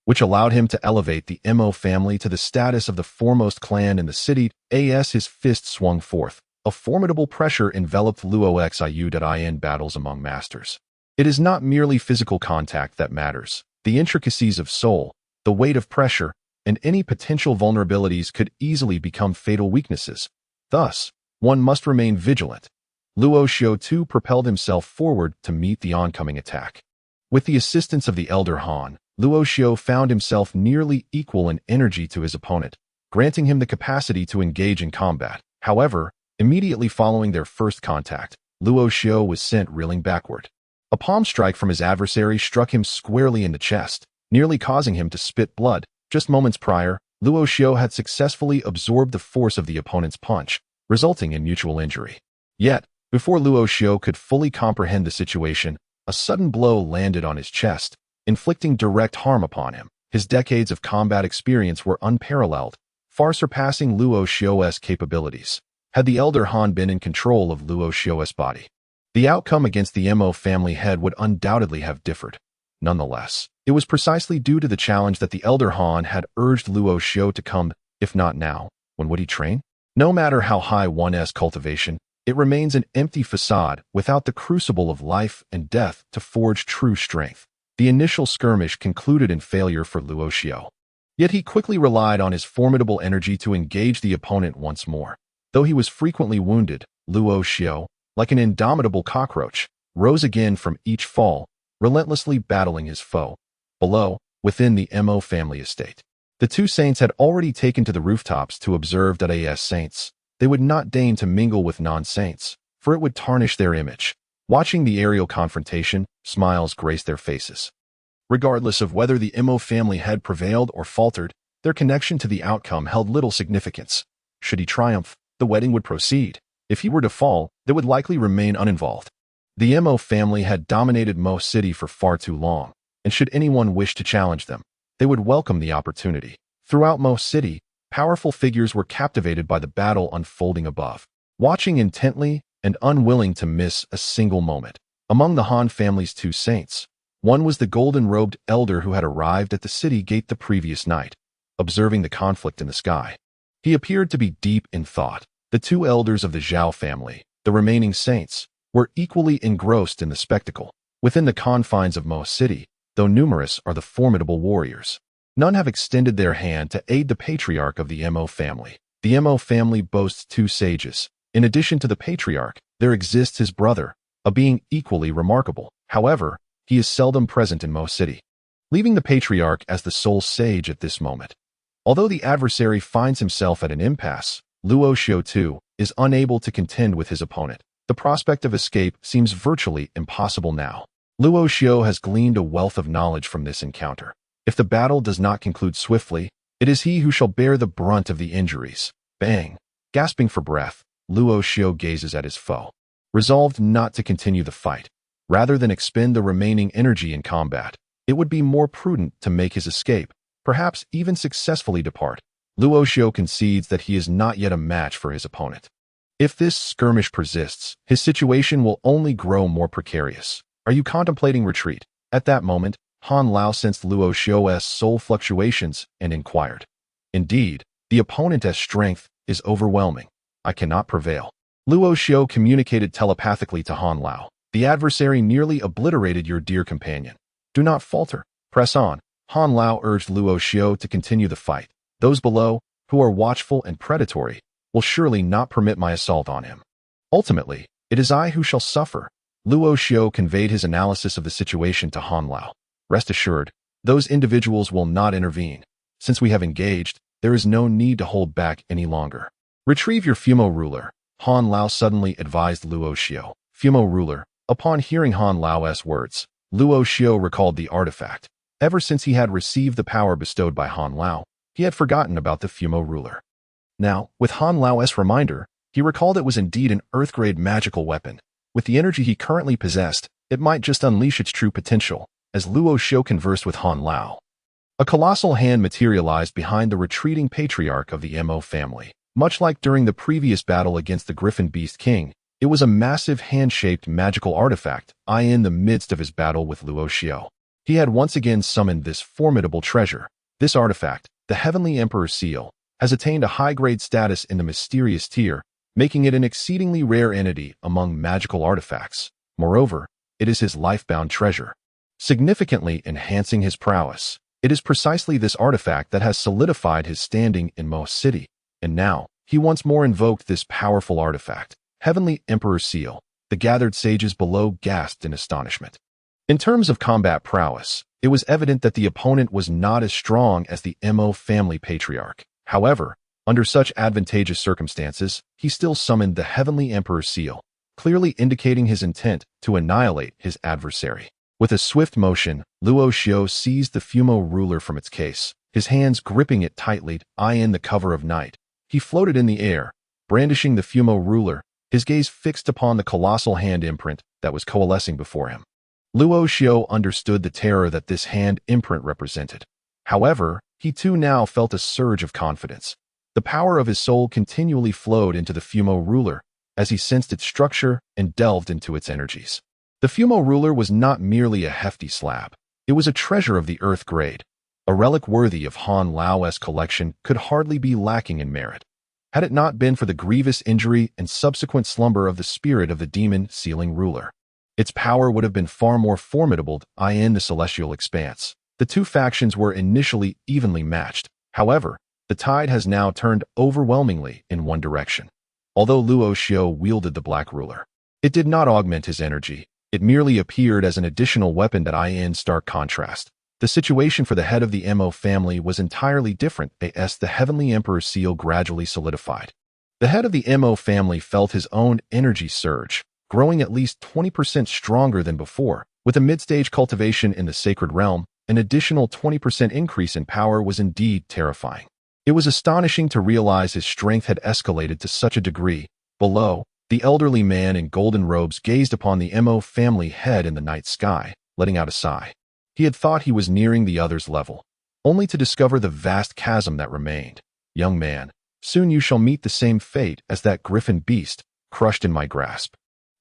which allowed him to elevate the Mo family to the status of the foremost clan in the city. His fist swung forth. A formidable pressure enveloped Luo Xiu in battles among masters. It is not merely physical contact that matters. The intricacies of soul, the weight of pressure, and any potential vulnerabilities could easily become fatal weaknesses. Thus, one must remain vigilant. Luo Xiao too propelled himself forward to meet the oncoming attack. With the assistance of the Elder Han, Luo Xiao found himself nearly equal in energy to his opponent, granting him the capacity to engage in combat. However, immediately following their first contact, Luo Xiao was sent reeling backward. A palm strike from his adversary struck him squarely in the chest, nearly causing him to spit blood. Just moments prior, Luo Xiao had successfully absorbed the force of the opponent's punch, resulting in mutual injury. Yet, before Luo Xiao could fully comprehend the situation, a sudden blow landed on his chest, inflicting direct harm upon him. His decades of combat experience were unparalleled, far surpassing Luo Xiao's capabilities. Had the Elder Han been in control of Luo Xiao's body, the outcome against the Mo family head would undoubtedly have differed. Nonetheless, it was precisely due to the challenge that the Elder Han had urged Luo Xiao to come. If not now, when would he train? No matter how high one's cultivation, it remains an empty facade without the crucible of life and death to forge true strength. The initial skirmish concluded in failure for Luo Xiao. Yet he quickly relied on his formidable energy to engage the opponent once more. Though he was frequently wounded, Luo Xiao, like an indomitable cockroach, rose again from each fall, relentlessly battling his foe. Below, within the Mo family estate, the two saints had already taken to the rooftops to observe that as saints, they would not deign to mingle with non-saints, for it would tarnish their image. Watching the aerial confrontation, smiles graced their faces. Regardless of whether the Mo family had prevailed or faltered, their connection to the outcome held little significance. Should he triumph, the wedding would proceed. If he were to fall, they would likely remain uninvolved. The Mo family had dominated Mo City for far too long, and should anyone wish to challenge them, they would welcome the opportunity. Throughout Mo City, powerful figures were captivated by the battle unfolding above. Watching intently, and unwilling to miss a single moment. Among the Han family's two saints, one was the golden-robed elder who had arrived at the city gate the previous night, observing the conflict in the sky. He appeared to be deep in thought. The two elders of the Zhao family, the remaining saints, were equally engrossed in the spectacle. Within the confines of Mo City, though numerous are the formidable warriors, none have extended their hand to aid the patriarch of the Mo family. The Mo family boasts two sages. In addition to the patriarch, there exists his brother, a being equally remarkable. However, he is seldom present in Mo City, leaving the patriarch as the sole sage at this moment. Although the adversary finds himself at an impasse, Luo Xiu too is unable to contend with his opponent. The prospect of escape seems virtually impossible now. Luo Xiu has gleaned a wealth of knowledge from this encounter. If the battle does not conclude swiftly, it is he who shall bear the brunt of the injuries. Bang! Gasping for breath, Luo Xiu gazes at his foe, resolved not to continue the fight. Rather than expend the remaining energy in combat, it would be more prudent to make his escape, perhaps even successfully depart. Luo Xiu concedes that he is not yet a match for his opponent. If this skirmish persists, his situation will only grow more precarious. Are you contemplating retreat? At that moment, Han Lao sensed Luo Xiu's soul fluctuations and inquired. Indeed, the opponent's strength is overwhelming. I cannot prevail. Luo Xiu communicated telepathically to Han Lao. The adversary nearly obliterated your dear companion. Do not falter. Press on. Han Lao urged Luo Xiu to continue the fight. Those below, who are watchful and predatory, will surely not permit my assault on him. Ultimately, it is I who shall suffer. Luo Xiu conveyed his analysis of the situation to Han Lao. Rest assured, those individuals will not intervene. Since we have engaged, there is no need to hold back any longer. Retrieve your Fumo ruler, Han Lao suddenly advised Luo Xiu. Fumo ruler. Upon hearing Han Lao's words, Luo Xiu recalled the artifact. Ever since he had received the power bestowed by Han Lao, he had forgotten about the Fumo ruler. Now, with Han Lao's reminder, he recalled it was indeed an Earth-grade magical weapon. With the energy he currently possessed, it might just unleash its true potential. As Luo Xiu conversed with Han Lao, a colossal hand materialized behind the retreating patriarch of the Mo family. Much like during the previous battle against the Griffin Beast King, it was a massive hand-shaped magical artifact in the midst of his battle with Luo Xiu. He had once again summoned this formidable treasure. This artifact, the Heavenly Emperor Seal, has attained a high-grade status in the mysterious tier, making it an exceedingly rare entity among magical artifacts. Moreover, it is his life-bound treasure, significantly enhancing his prowess. It is precisely this artifact that has solidified his standing in Mo City, and now, he once more invoked this powerful artifact. Heavenly Emperor Seal. The gathered sages below gasped in astonishment. In terms of combat prowess, it was evident that the opponent was not as strong as the Mo family patriarch. However, under such advantageous circumstances, he still summoned the Heavenly Emperor Seal, clearly indicating his intent to annihilate his adversary. With a swift motion, Luo Xiu seized the Fumo ruler from its case, his hands gripping it tightly in the cover of night. He floated in the air, brandishing the Fumo ruler, his gaze fixed upon the colossal hand imprint that was coalescing before him. Luo Xiu understood the terror that this hand imprint represented. However, he too now felt a surge of confidence. The power of his soul continually flowed into the Fumo ruler as he sensed its structure and delved into its energies. The Fumo ruler was not merely a hefty slab. It was a treasure of the Earth grade. A relic worthy of Han Lao's collection could hardly be lacking in merit, had it not been for the grievous injury and subsequent slumber of the spirit of the demon sealing ruler. Its power would have been far more formidable in the celestial expanse. The two factions were initially evenly matched. However, the tide has now turned overwhelmingly in one direction. Although Luo Xiu wielded the Black Ruler, it did not augment his energy. It merely appeared as an additional weapon that in stark contrast. The situation for the head of the Mo family was entirely different as the Heavenly Emperor Seal gradually solidified. The head of the Mo family felt his own energy surge, growing at least 20% stronger than before. With a mid-stage cultivation in the sacred realm, an additional 20% increase in power was indeed terrifying. It was astonishing to realize his strength had escalated to such a degree. Below, the elderly man in golden robes gazed upon the Mo family head in the night sky, letting out a sigh. He had thought he was nearing the other's level, only to discover the vast chasm that remained. Young man, soon you shall meet the same fate as that griffin beast, crushed in my grasp.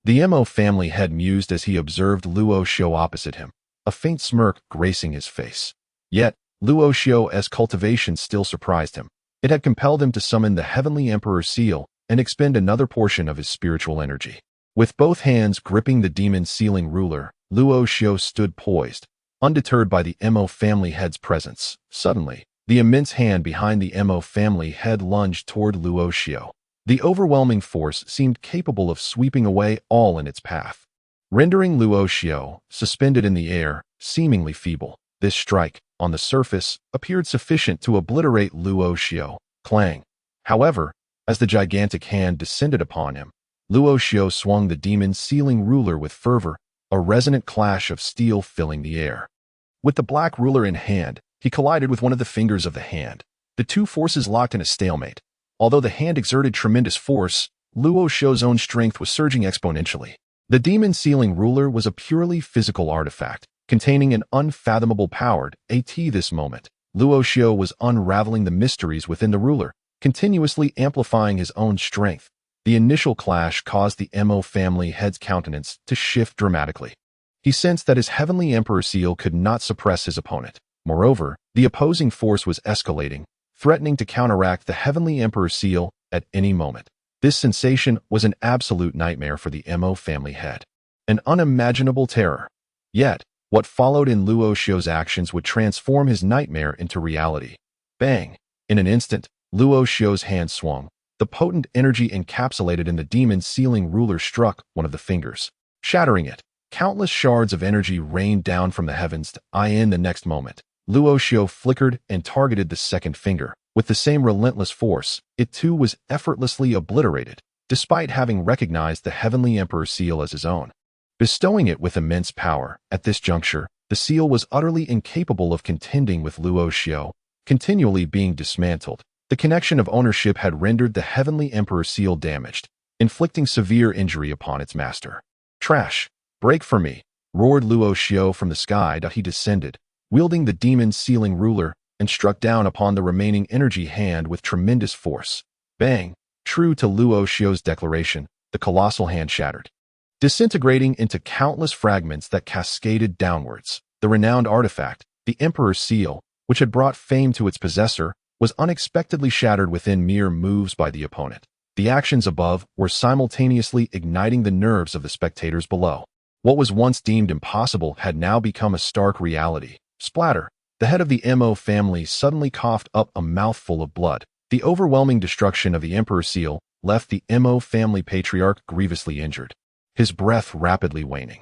The Mo family head mused as he observed Luo Xiao opposite him, a faint smirk gracing his face. Yet, Luo Xiao's cultivation still surprised him. It had compelled him to summon the Heavenly Emperor seal and expend another portion of his spiritual energy. With both hands gripping the demon sealing ruler, Luo Xiao stood poised, undeterred by the Mo family head's presence. Suddenly, the immense hand behind the Mo family head lunged toward Luo Xiao. The overwhelming force seemed capable of sweeping away all in its path, rendering Luo Xiao suspended in the air, seemingly feeble. This strike, on the surface, appeared sufficient to obliterate Luo Xiao. Clang. However, as the gigantic hand descended upon him, Luo Xiao swung the demon sealing ruler with fervor, a resonant clash of steel filling the air. With the black ruler in hand, he collided with one of the fingers of the hand. The two forces locked in a stalemate. Although the hand exerted tremendous force, Luo Xiao's own strength was surging exponentially. The demon sealing ruler was a purely physical artifact, containing an unfathomable power. At this moment, Luo Xiao was unraveling the mysteries within the ruler, continuously amplifying his own strength. The initial clash caused the Mo family head's countenance to shift dramatically. He sensed that his Heavenly Emperor seal could not suppress his opponent. Moreover, the opposing force was escalating, threatening to counteract the Heavenly Emperor seal at any moment. This sensation was an absolute nightmare for the Mo family head. An unimaginable terror. Yet, what followed in Luo Xiao's actions would transform his nightmare into reality. Bang! In an instant, Luo Xiao's hand swung. The potent energy encapsulated in the demon sealing ruler struck one of the fingers, shattering it. Countless shards of energy rained down from the heavens. In the next moment, Luo Xiao flickered and targeted the second finger. With the same relentless force, it too was effortlessly obliterated, despite having recognized the Heavenly Emperor seal as his own. Bestowing it with immense power, at this juncture, the seal was utterly incapable of contending with Luo Xiao, continually being dismantled. The connection of ownership had rendered the Heavenly Emperor seal damaged, inflicting severe injury upon its master. Trash! Break for me! Roared Luo Xiao from the sky. He descended, wielding the demon sealing ruler, and struck down upon the remaining energy hand with tremendous force. Bang! True to Luo Xiao's declaration, the colossal hand shattered, disintegrating into countless fragments that cascaded downwards. The renowned artifact, the Emperor's seal, which had brought fame to its possessor, was unexpectedly shattered within mere moves by the opponent. The actions above were simultaneously igniting the nerves of the spectators below. What was once deemed impossible had now become a stark reality. Splatter! The head of the Mo family suddenly coughed up a mouthful of blood. The overwhelming destruction of the Emperor's seal left the Mo family patriarch grievously injured, his breath rapidly waning.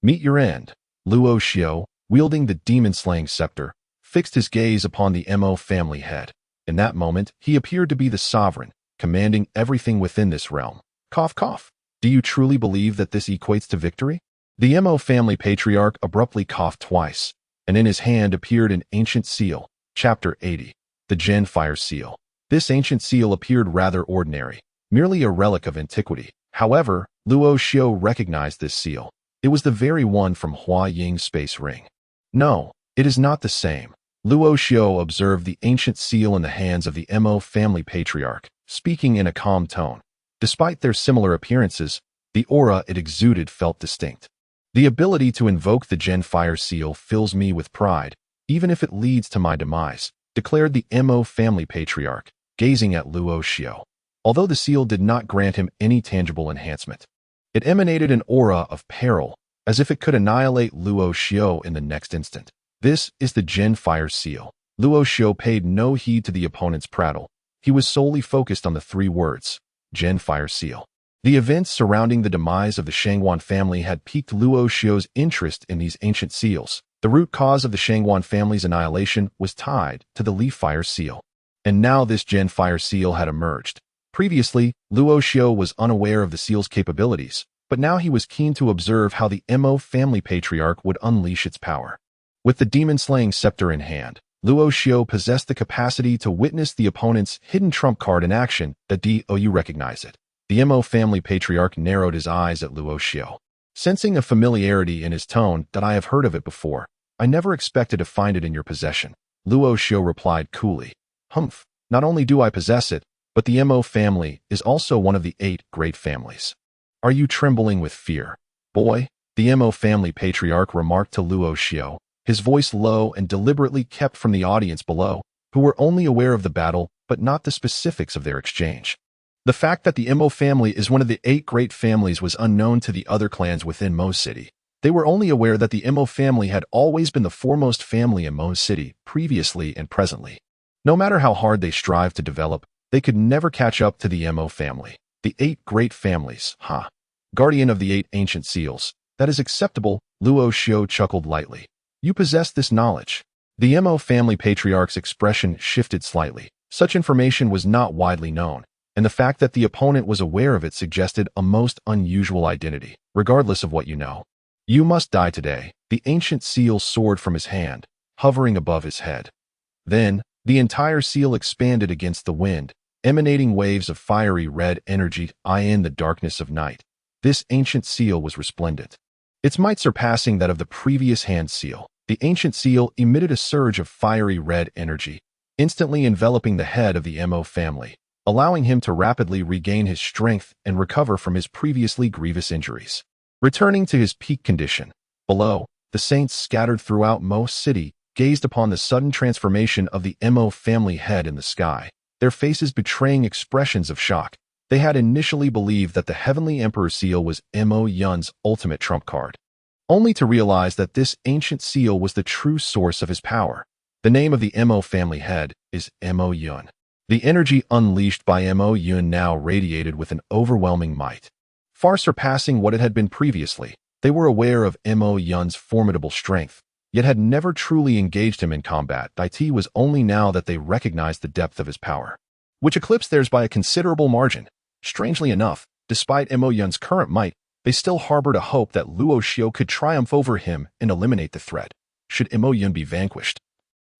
Meet your end. Luo Xiao, wielding the demon-slaying scepter, fixed his gaze upon the Mo family head. In that moment, he appeared to be the sovereign, commanding everything within this realm. Cough, cough. Do you truly believe that this equates to victory? The Mo family patriarch abruptly coughed twice, and in his hand appeared an ancient seal. Chapter 80. The Gen Fire Seal. This ancient seal appeared rather ordinary, merely a relic of antiquity. However, Luo Xiao recognized this seal. It was the very one from Hua Ying's space ring. No, it is not the same. Luo Xiao observed the ancient seal in the hands of the Mo family patriarch, speaking in a calm tone. Despite their similar appearances, the aura it exuded felt distinct. The ability to invoke the Gen Fire seal fills me with pride, even if it leads to my demise, declared the Mo family patriarch, gazing at Luo Xiao. Although the seal did not grant him any tangible enhancement, it emanated an aura of peril, as if it could annihilate Luo Xiao in the next instant. This is the Gen Fire seal. Luo Xiao paid no heed to the opponent's prattle. He was solely focused on the three words, Gen Fire seal. The events surrounding the demise of the Shangwan family had piqued Luo Xiao's interest in these ancient seals. The root cause of the Shangwan family's annihilation was tied to the Leaf Fire seal. And now this Gen Fire seal had emerged. Previously, Luo Xiao was unaware of the seal's capabilities, but now he was keen to observe how the Mo family patriarch would unleash its power. With the demon-slaying scepter in hand, Luo Xiao possessed the capacity to witness the opponent's hidden trump card in action. You recognize it. The Mo family patriarch narrowed his eyes at Luo Xiao, sensing a familiarity in his tone that I have heard of it before. I never expected to find it in your possession. Luo Xiao replied coolly. Humph, not only do I possess it, But the Mo family is also one of the 8 great families. Are you trembling with fear, boy? The Mo family patriarch remarked to Luo Xiao, his voice low and deliberately kept from the audience below, who were only aware of the battle but not the specifics of their exchange. The fact that the Mo family is one of the 8 great families was unknown to the other clans within Mo City. They were only aware that the Mo family had always been the foremost family in Mo City, previously and presently. No matter how hard they strived to develop, they could never catch up to the Mo family. The 8 great families, huh? Guardian of the 8 ancient seals. That is acceptable, Luo Xiao chuckled lightly. You possess this knowledge. The Mo family patriarch's expression shifted slightly. Such information was not widely known, and the fact that the opponent was aware of it suggested a most unusual identity, regardless of what you know. You must die today. The ancient seal soared from his hand, hovering above his head. Then, the entire seal expanded against the wind, emanating waves of fiery red energy in the darkness of night. This ancient seal was resplendent, its might surpassing that of the previous hand seal. The ancient seal emitted a surge of fiery red energy, instantly enveloping the head of the Mo family, allowing him to rapidly regain his strength and recover from his previously grievous injuries. Returning to his peak condition, below, the saints scattered throughout Mo City gazed upon the sudden transformation of the Mo family head in the sky, their faces betraying expressions of shock. They had initially believed that the Heavenly Emperor seal was Mo Yun's ultimate trump card, only to realize that this ancient seal was the true source of his power. The name of the Mo family head is Mo Yun. The energy unleashed by Mo Yun now radiated with an overwhelming might, far surpassing what it had been previously. They were aware of Mo Yun's formidable strength, yet had never truly engaged him in combat. It was only now that they recognized the depth of his power, which eclipsed theirs by a considerable margin. Strangely enough, despite Mo Yun's current might, they still harbored a hope that Luo Xiao could triumph over him and eliminate the threat. Should Mo Yun be vanquished,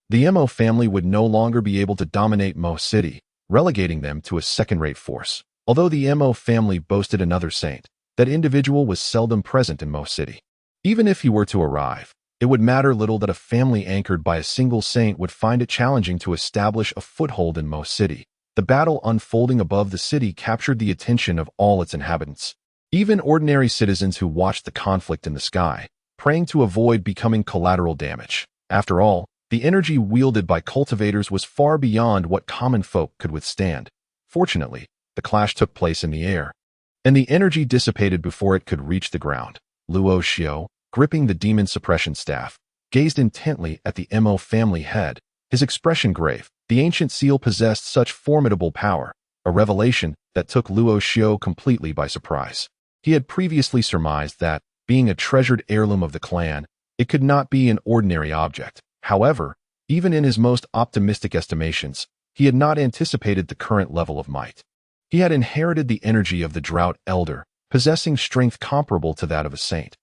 the Mo family would no longer be able to dominate Mo City, relegating them to a second-rate force. Although the Mo family boasted another saint, that individual was seldom present in Mo City. Even if he were to arrive, it would matter little that a family anchored by a single saint would find it challenging to establish a foothold in Mo City. The battle unfolding above the city captured the attention of all its inhabitants. Even ordinary citizens who watched the conflict in the sky, praying to avoid becoming collateral damage. After all, the energy wielded by cultivators was far beyond what common folk could withstand. Fortunately, the clash took place in the air, and the energy dissipated before it could reach the ground. Luo Xiao, gripping the demon suppression staff, gazed intently at the Mo family head, his expression grave. The ancient seal possessed such formidable power, a revelation that took Luo Xiao completely by surprise. He had previously surmised that, being a treasured heirloom of the clan, it could not be an ordinary object. However, even in his most optimistic estimations, he had not anticipated the current level of might. He had inherited the energy of the Drought Elder, possessing strength comparable to that of a saint.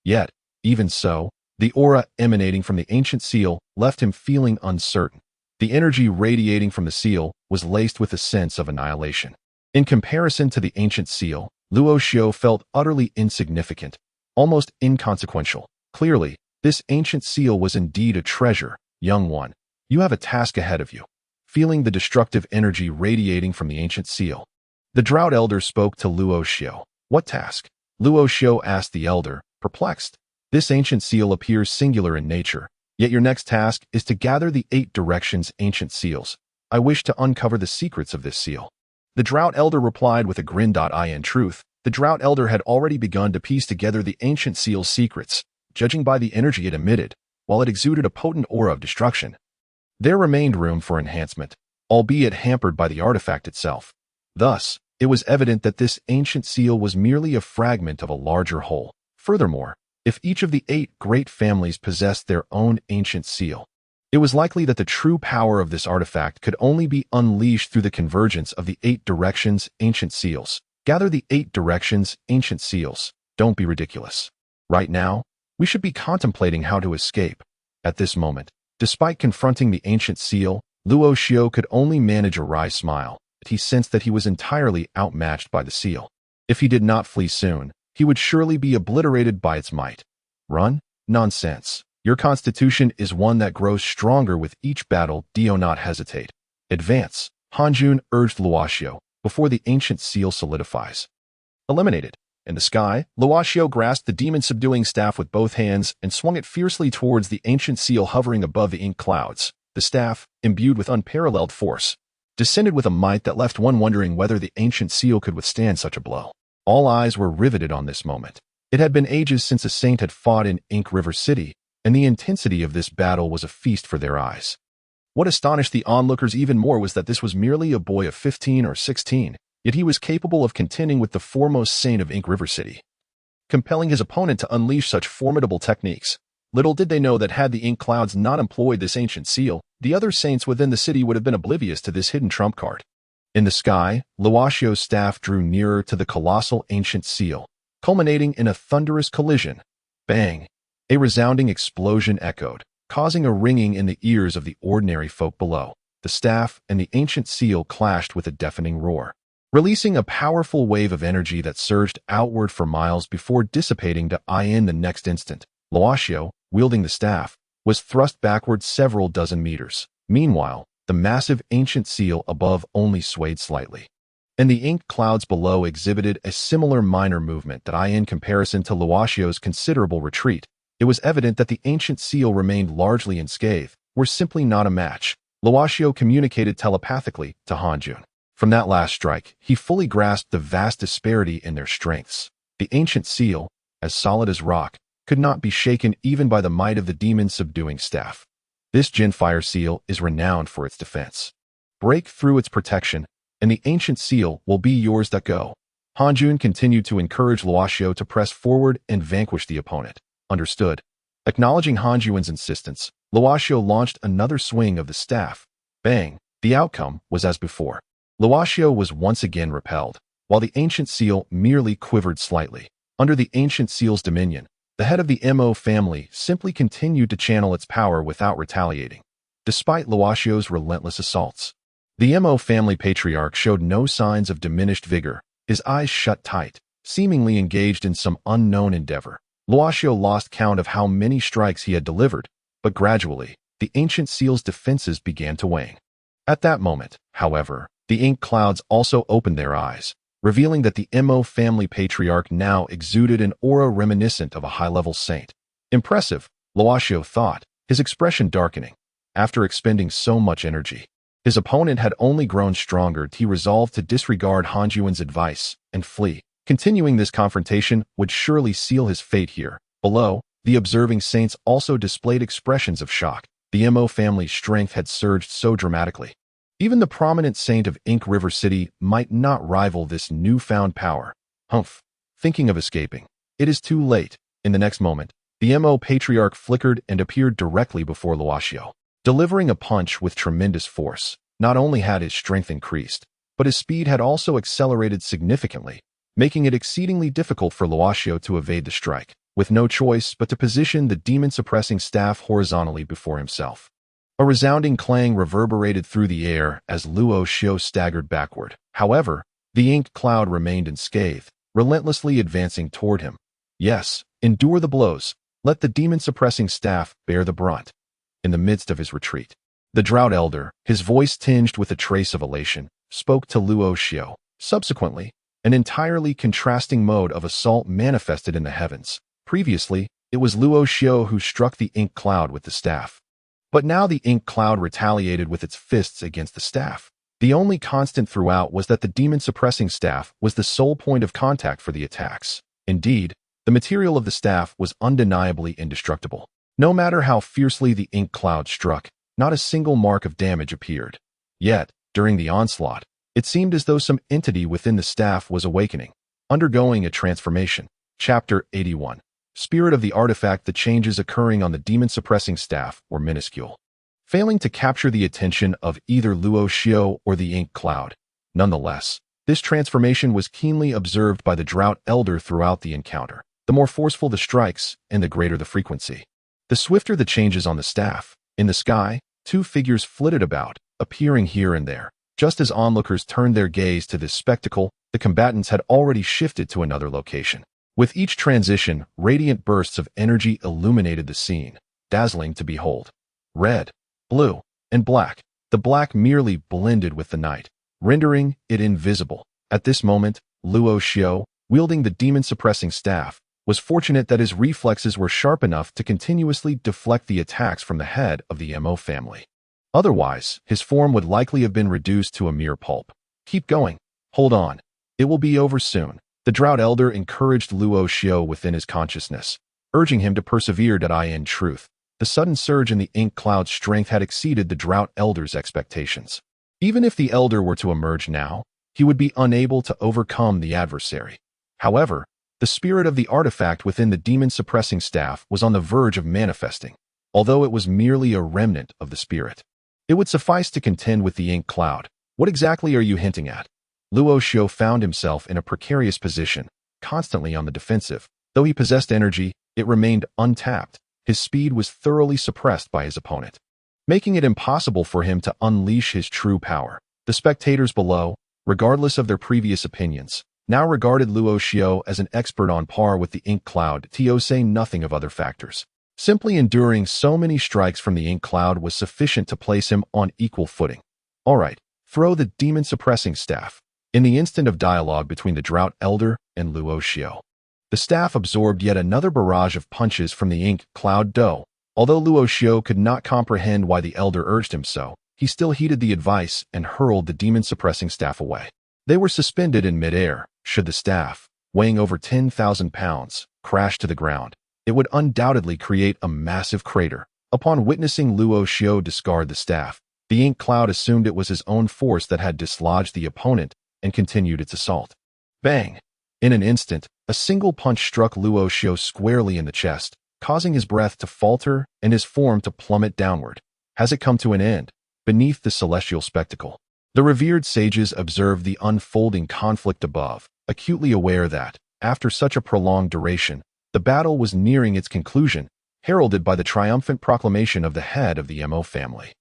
Yet, even so, the aura emanating from the ancient seal left him feeling uncertain. The energy radiating from the seal was laced with a sense of annihilation. In comparison to the ancient seal, Luo Xiao felt utterly insignificant, almost inconsequential. Clearly, this ancient seal was indeed a treasure. Young one, you have a task ahead of you. Feeling the destructive energy radiating from the ancient seal, the Drought Elder spoke to Luo Xiao. What task? Luo Xiao asked the elder, perplexed. This ancient seal appears singular in nature, yet your next task is to gather the 8 directions ancient seals. I wish to uncover the secrets of this seal. The Drought Elder replied with a grin. In truth, the Drought Elder had already begun to piece together the ancient seal's secrets, judging by the energy it emitted, while it exuded a potent aura of destruction. There remained room for enhancement, albeit hampered by the artifact itself. Thus, it was evident that this ancient seal was merely a fragment of a larger whole. Furthermore, if each of the 8 great families possessed their own ancient seal, it was likely that the true power of this artifact could only be unleashed through the convergence of the 8 directions ancient seals. Gather the 8 directions ancient seals. Don't be ridiculous. Right now, we should be contemplating how to escape. At this moment, despite confronting the ancient seal, Luo Xiao could only manage a wry smile. He sensed that he was entirely outmatched by the seal. If he did not flee soon, he would surely be obliterated by its might. Run? Nonsense. Your constitution is one that grows stronger with each battle. Do not hesitate. Advance. Hanjun urged Luoxiao, before the ancient seal solidifies. Eliminated. In the sky, Luoxiao grasped the demon-subduing staff with both hands and swung it fiercely towards the ancient seal hovering above the ink clouds. The staff, imbued with unparalleled force, descended with a might that left one wondering whether the ancient seal could withstand such a blow. All eyes were riveted on this moment. It had been ages since a saint had fought in Ink River City, and the intensity of this battle was a feast for their eyes. What astonished the onlookers even more was that this was merely a boy of 15 or 16, yet he was capable of contending with the foremost saint of Ink River City, compelling his opponent to unleash such formidable techniques. Little did they know that had the ink clouds not employed this ancient seal, the other saints within the city would have been oblivious to this hidden trump card. In the sky, Luoxiao's staff drew nearer to the colossal ancient seal, culminating in a thunderous collision. Bang! A resounding explosion echoed, causing a ringing in the ears of the ordinary folk below. The staff and the ancient seal clashed with a deafening roar, releasing a powerful wave of energy that surged outward for miles before dissipating to the next instant. Luoxiao, wielding the staff, was thrust backward several dozen meters. Meanwhile, the massive ancient seal above only swayed slightly, and the ink clouds below exhibited a similar minor movement that in comparison to Luoxiao's considerable retreat, it was evident that the ancient seal remained largely unscathed, were simply not a match. Luoxiao communicated telepathically to Hanjun. From that last strike, he fully grasped the vast disparity in their strengths. The ancient seal, as solid as rock, could not be shaken even by the might of the demon-subduing staff. This Jin Fire seal is renowned for its defense. Break through its protection, and the ancient seal will be yours to go. Hanjun continued to encourage Luoxiao to press forward and vanquish the opponent. Understood. Acknowledging Hanjun's insistence, Luoxiao launched another swing of the staff. Bang! The outcome was as before. Luoxiao was once again repelled, while the ancient seal merely quivered slightly. Under the ancient seal's dominion, the head of the Mo family simply continued to channel its power without retaliating, despite Luoxiao's relentless assaults. The Mo family patriarch showed no signs of diminished vigor, his eyes shut tight, seemingly engaged in some unknown endeavor. Luoxiao lost count of how many strikes he had delivered, but gradually, the ancient seal's defenses began to wane. At that moment, however, the ink clouds also opened their eyes, revealing that the Mo family patriarch now exuded an aura reminiscent of a high-level saint. Impressive, Luoxiao thought, his expression darkening. After expending so much energy, his opponent had only grown stronger. He resolved to disregard Hanjun's advice and flee. Continuing this confrontation would surely seal his fate here. Below, the observing saints also displayed expressions of shock. The Mo family's strength had surged so dramatically. Even the prominent saint of Ink River City might not rival this newfound power. Humph. Thinking of escaping. It is too late. In the next moment, the Mo patriarch flickered and appeared directly before Luoxiao, delivering a punch with tremendous force. Not only had his strength increased, but his speed had also accelerated significantly, making it exceedingly difficult for Luoxiao to evade the strike, with no choice but to position the demon-suppressing staff horizontally before himself. A resounding clang reverberated through the air as Luoxiao staggered backward. However, the ink cloud remained unscathed, relentlessly advancing toward him. Yes, endure the blows. Let the demon-suppressing staff bear the brunt. In the midst of his retreat, the Drought Elder, his voice tinged with a trace of elation, spoke to Luoxiao. Subsequently, an entirely contrasting mode of assault manifested in the heavens. Previously, it was Luoxiao who struck the ink cloud with the staff. But now the ink cloud retaliated with its fists against the staff. The only constant throughout was that the demon-suppressing staff was the sole point of contact for the attacks. Indeed, the material of the staff was undeniably indestructible. No matter how fiercely the ink cloud struck, not a single mark of damage appeared. Yet, during the onslaught, it seemed as though some entity within the staff was awakening, undergoing a transformation. Chapter 81. Spirit of the artifact. The changes occurring on the demon-suppressing staff were minuscule, failing to capture the attention of either Luoxiao or the ink cloud. Nonetheless, this transformation was keenly observed by the Drought Elder throughout the encounter. The more forceful the strikes, and the greater the frequency, the swifter the changes on the staff. In the sky, two figures flitted about, appearing here and there. Just as onlookers turned their gaze to this spectacle, the combatants had already shifted to another location. With each transition, radiant bursts of energy illuminated the scene, dazzling to behold. Red, blue, and black, The black merely blended with the night, rendering it invisible. At this moment, Luo Xiao, wielding the demon-suppressing staff, was fortunate that his reflexes were sharp enough to continuously deflect the attacks from the head of the Mo family. Otherwise, his form would likely have been reduced to a mere pulp. Keep going. Hold on. It will be over soon. The Drought Elder encouraged Luo Xiao within his consciousness, urging him to persevere. In truth, the sudden surge in the ink cloud's strength had exceeded the Drought Elder's expectations. Even if the Elder were to emerge now, he would be unable to overcome the adversary. However, the spirit of the artifact within the demon-suppressing staff was on the verge of manifesting, although it was merely a remnant of the spirit. It would suffice to contend with the ink cloud. What exactly are you hinting at? Luo Xiao found himself in a precarious position, constantly on the defensive. Though he possessed energy, it remained untapped. His speed was thoroughly suppressed by his opponent, making it impossible for him to unleash his true power. The spectators below, regardless of their previous opinions, now regarded Luo Xiao as an expert on par with the ink cloud, to say nothing of other factors. Simply enduring so many strikes from the ink cloud was sufficient to place him on equal footing. All right, throw the demon-suppressing staff. In the instant of dialogue between the Drought Elder and Luo Xiao, the staff absorbed yet another barrage of punches from the ink cloud dough. Although Luo Xiao could not comprehend why the Elder urged him so, he still heeded the advice and hurled the demon-suppressing staff away. They were suspended in midair. Should the staff, weighing over 10,000 pounds, crash to the ground, it would undoubtedly create a massive crater. Upon witnessing Luo Xiao discard the staff, the ink cloud assumed it was his own force that had dislodged the opponent and continued its assault. Bang! In an instant, a single punch struck Luo Xiao squarely in the chest, causing his breath to falter and his form to plummet downward. Has it come to an end? Beneath the celestial spectacle, the revered sages observed the unfolding conflict above, acutely aware that, after such a prolonged duration, the battle was nearing its conclusion, heralded by the triumphant proclamation of the head of the Mo family.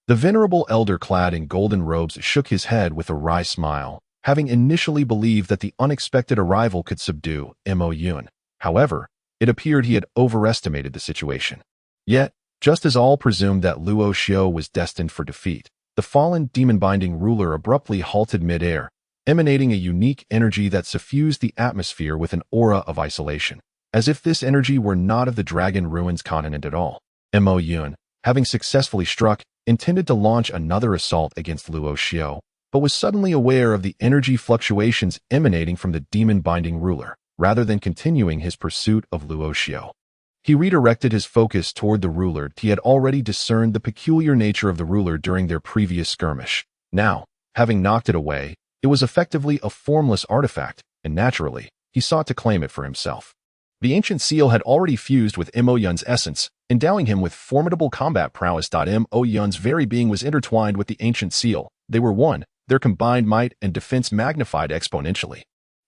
The venerable elder clad in golden robes shook his head with a wry smile, having initially believed that the unexpected arrival could subdue Mo Yun. However, it appeared he had overestimated the situation. Yet, just as all presumed that Luo Xiao was destined for defeat, the fallen demon-binding ruler abruptly halted midair, emanating a unique energy that suffused the atmosphere with an aura of isolation, as if this energy were not of the Dragon Ruins continent at all. Mo Yun, having successfully struck, intended to launch another assault against Luo Xiao, but was suddenly aware of the energy fluctuations emanating from the demon-binding ruler. Rather than continuing his pursuit of Luo Xiao, he redirected his focus toward the ruler. He had already discerned the peculiar nature of the ruler during their previous skirmish. Now, having knocked it away, it was effectively a formless artifact, and naturally, he sought to claim it for himself. The ancient seal had already fused with Mo Yun's essence, endowing him with formidable combat prowess. Mo Yun's very being was intertwined with the ancient seal. They were one, their combined might and defense magnified exponentially.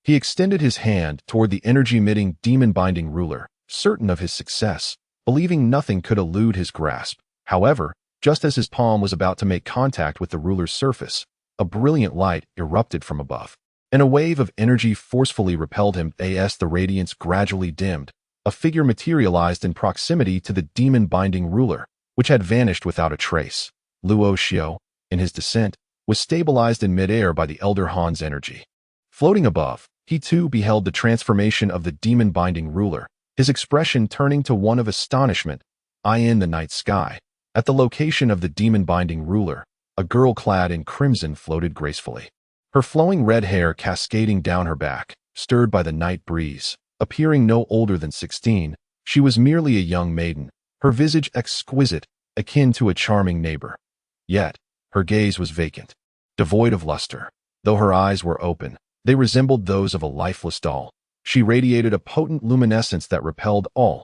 He extended his hand toward the energy-emitting demon-binding ruler, certain of his success, believing nothing could elude his grasp. However, just as his palm was about to make contact with the ruler's surface, a brilliant light erupted from above, and a wave of energy forcefully repelled him. As the radiance gradually dimmed, a figure materialized in proximity to the demon-binding ruler, which had vanished without a trace. Luo Xiao, in his descent, was stabilized in midair by the Elder Han's energy. Floating above, he too beheld the transformation of the demon-binding ruler, his expression turning to one of astonishment. In the night sky, at the location of the demon-binding ruler, a girl clad in crimson floated gracefully. Her flowing red hair cascading down her back, stirred by the night breeze. Appearing no older than 16, she was merely a young maiden, her visage exquisite, akin to a charming neighbor. Yet, her gaze was vacant, devoid of luster. Though her eyes were open, they resembled those of a lifeless doll. She radiated a potent luminescence that repelled all.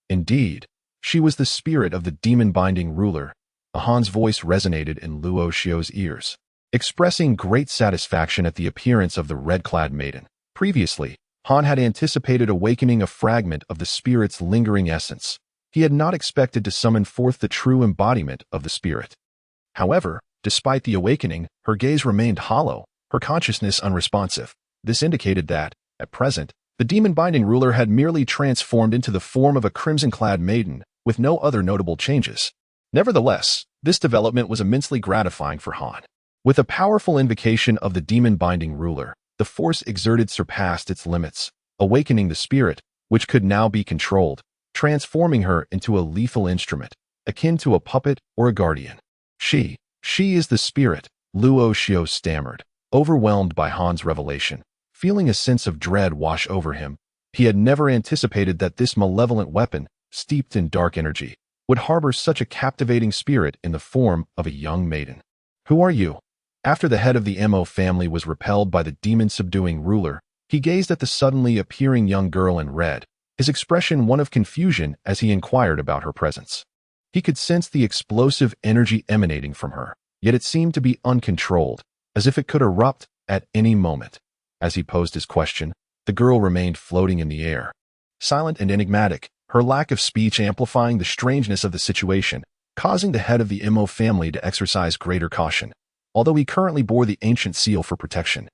Indeed, she was the spirit of the demon-binding ruler. Han's voice resonated in Luo Xiao's ears, expressing great satisfaction at the appearance of the red-clad maiden. Previously, Han had anticipated awakening a fragment of the spirit's lingering essence. He had not expected to summon forth the true embodiment of the spirit. However, despite the awakening, her gaze remained hollow, her consciousness unresponsive. This indicated that, at present, the demon-binding ruler had merely transformed into the form of a crimson-clad maiden, with no other notable changes. Nevertheless, This development was immensely gratifying for Han. With a powerful invocation of the demon-binding ruler, the force exerted surpassed its limits, awakening the spirit, which could now be controlled, transforming her into a lethal instrument, akin to a puppet or a guardian. She is the spirit, Luo Xiao stammered, overwhelmed by Han's revelation. Feeling a sense of dread wash over him, he had never anticipated that this malevolent weapon, steeped in dark energy, would harbor such a captivating spirit in the form of a young maiden. Who are you? After the head of the Mo family was repelled by the demon-subduing ruler, he gazed at the suddenly appearing young girl in red, his expression one of confusion as he inquired about her presence. He could sense the explosive energy emanating from her, yet it seemed to be uncontrolled, as if it could erupt at any moment. As he posed his question, the girl remained floating in the air, silent and enigmatic, her lack of speech amplifying the strangeness of the situation, causing the head of the Mo family to exercise greater caution, although he currently bore the ancient seal for protection.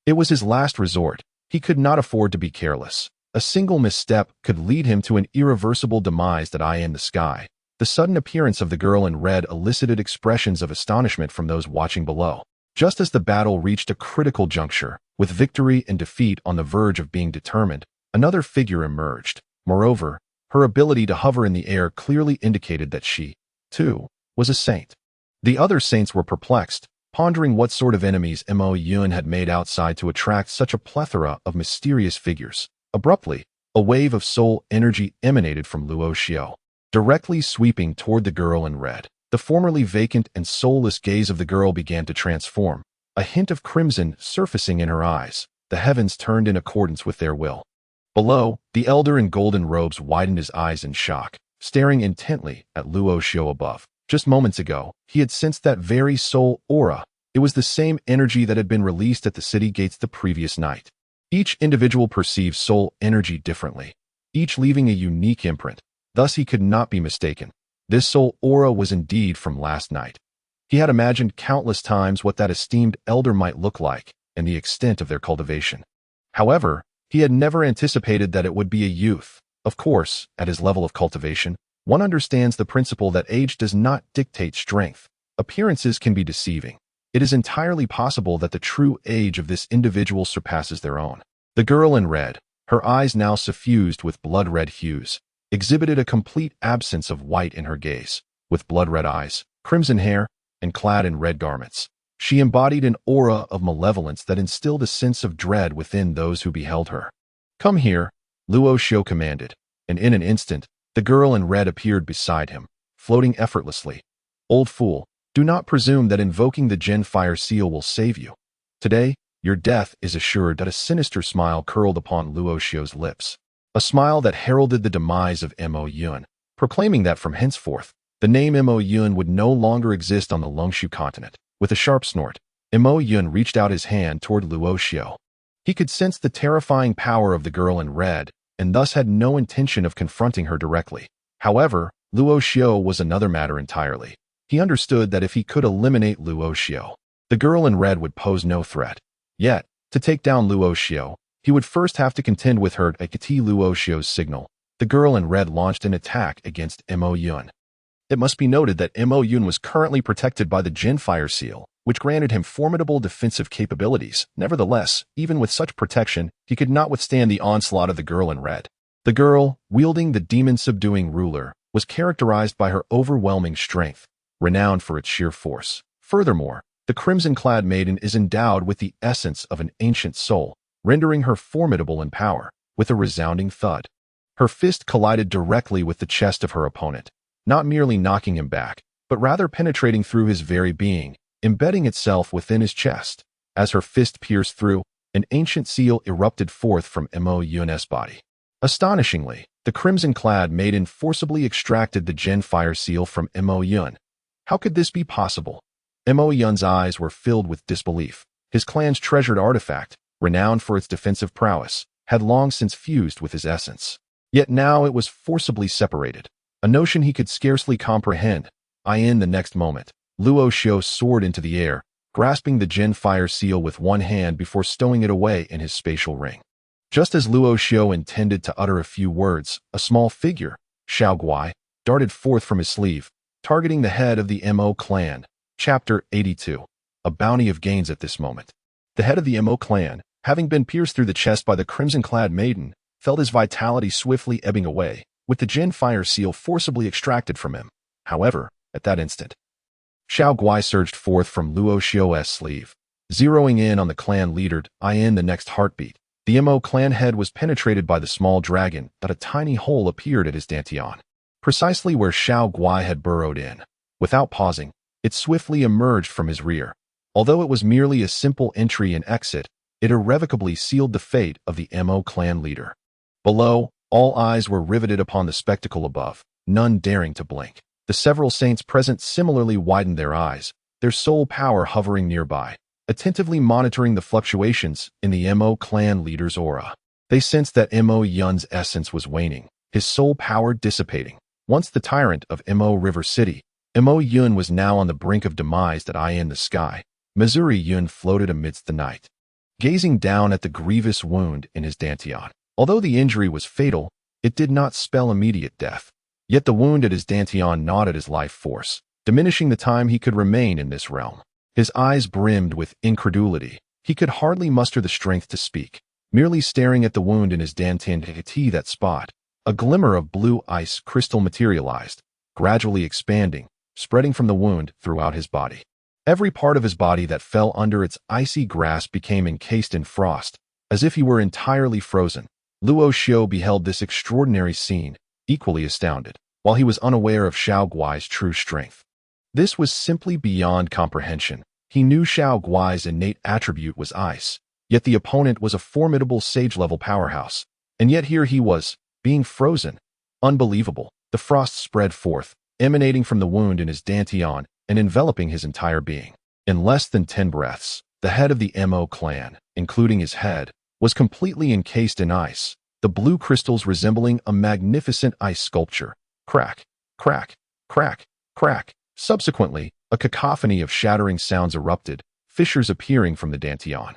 It was his last resort. He could not afford to be careless. A single misstep could lead him to an irreversible demise that eye in the sky. The sudden appearance of the girl in red elicited expressions of astonishment from those watching below. Just as the battle reached a critical juncture, with victory and defeat on the verge of being determined, another figure emerged. Moreover, her ability to hover in the air clearly indicated that she, too, was a saint. The other saints were perplexed, pondering what sort of enemies Mo Yun had made outside to attract such a plethora of mysterious figures. Abruptly, a wave of soul energy emanated from Luo Xiao, directly sweeping toward the girl in red. The formerly vacant and soulless gaze of the girl began to transform, a hint of crimson surfacing in her eyes. The heavens turned in accordance with their will. Below, the elder in golden robes widened his eyes in shock, staring intently at Luo Xiao above. Just moments ago, he had sensed that very soul aura. It was the same energy that had been released at the city gates the previous night. Each individual perceived soul energy differently, each leaving a unique imprint. Thus he could not be mistaken. This soul aura was indeed from last night. He had imagined countless times what that esteemed elder might look like and the extent of their cultivation. However, he had never anticipated that it would be a youth. Of course, at his level of cultivation, one understands the principle that age does not dictate strength. Appearances can be deceiving. It is entirely possible that the true age of this individual surpasses their own. The girl in red, her eyes now suffused with blood-red hues, exhibited a complete absence of white in her gaze. With blood-red eyes, crimson hair, and clad in red garments, she embodied an aura of malevolence that instilled a sense of dread within those who beheld her. "Come here," Luo Xiao commanded, and in an instant, the girl in red appeared beside him, floating effortlessly. "Old fool, do not presume that invoking the Gen Fire Seal will save you. Today, your death is assured." That a sinister smile curled upon Luo Xiao's lips, a smile that heralded the demise of Mo Yun, proclaiming that from henceforth, the name Mo Yun would no longer exist on the Longxu continent. With a sharp snort, Mo Yun reached out his hand toward Luo Xiao. He could sense the terrifying power of the girl in red, and thus had no intention of confronting her directly. However, Luo Xiao was another matter entirely. He understood that if he could eliminate Luo Xiao, the girl in red would pose no threat. Yet, to take down Luo Xiao, he would first have to contend with her at Luo Xiao's signal. The girl in red launched an attack against Mo Yun. It must be noted that Mo Yun was currently protected by the Gen Fire Seal, which granted him formidable defensive capabilities. Nevertheless, even with such protection, he could not withstand the onslaught of the girl in red. The girl, wielding the demon-subduing ruler, was characterized by her overwhelming strength, renowned for its sheer force. Furthermore, the crimson-clad maiden is endowed with the essence of an ancient soul, rendering her formidable in power. With a resounding thud, her fist collided directly with the chest of her opponent, not merely knocking him back, but rather penetrating through his very being, embedding itself within his chest. As her fist pierced through, an ancient seal erupted forth from Mo Yun's body. Astonishingly, the crimson-clad maiden forcibly extracted the Gen Fire Seal from Mo Yun. How could this be possible? Mo Yun's eyes were filled with disbelief. His clan's treasured artifact, renowned for its defensive prowess, had long since fused with his essence. Yet now it was forcibly separated, a notion he could scarcely comprehend. In the next moment, Luo Xiao soared into the air, grasping the Gen Fire Seal with one hand before stowing it away in his spatial ring. Just as Luo Xiao intended to utter a few words, a small figure, Xiao Guai, darted forth from his sleeve, targeting the head of the Mo clan. Chapter 82. A bounty of gains at this moment. The head of the Mo clan, having been pierced through the chest by the crimson-clad maiden, felt his vitality swiftly ebbing away, with the Jin fire seal forcibly extracted from him. However, at that instant, Xiao Guai surged forth from Luo Xiu's sleeve, zeroing in on the clan leader. In the next heartbeat, the Mo clan head was penetrated by the small dragon, but a tiny hole appeared at his dantian, precisely where Xiao Guai had burrowed in. Without pausing, it swiftly emerged from his rear. Although it was merely a simple entry and exit, it irrevocably sealed the fate of the Mo clan leader. Below, all eyes were riveted upon the spectacle above, none daring to blink. The several saints present similarly widened their eyes, their soul power hovering nearby, attentively monitoring the fluctuations in the Mo clan leader's aura. They sensed that Mo Yun's essence was waning, his soul power dissipating. Once the tyrant of Mo River City, Mo Yun was now on the brink of demise. In the sky, Missouri Yun floated amidst the night, gazing down at the grievous wound in his dantian. Although the injury was fatal, it did not spell immediate death. Yet the wound at his dantian gnawed at his life force, diminishing the time he could remain in this realm. His eyes brimmed with incredulity. He could hardly muster the strength to speak, merely staring at the wound in his dantian. That spot, a glimmer of blue ice crystal materialized, gradually expanding, spreading from the wound throughout his body. Every part of his body that fell under its icy grasp became encased in frost, as if he were entirely frozen. Luo Xiu beheld this extraordinary scene, equally astounded, while he was unaware of Xiao Guai's true strength. This was simply beyond comprehension. He knew Xiao Guai's innate attribute was ice, yet the opponent was a formidable sage-level powerhouse, and yet here he was, being frozen. Unbelievable. The frost spread forth, emanating from the wound in his dantian and enveloping his entire being. In less than 10 breaths, the head of the Mo clan, including his head, was completely encased in ice, the blue crystals resembling a magnificent ice sculpture. Crack, crack, crack, crack. Subsequently, a cacophony of shattering sounds erupted, fissures appearing from the dantian,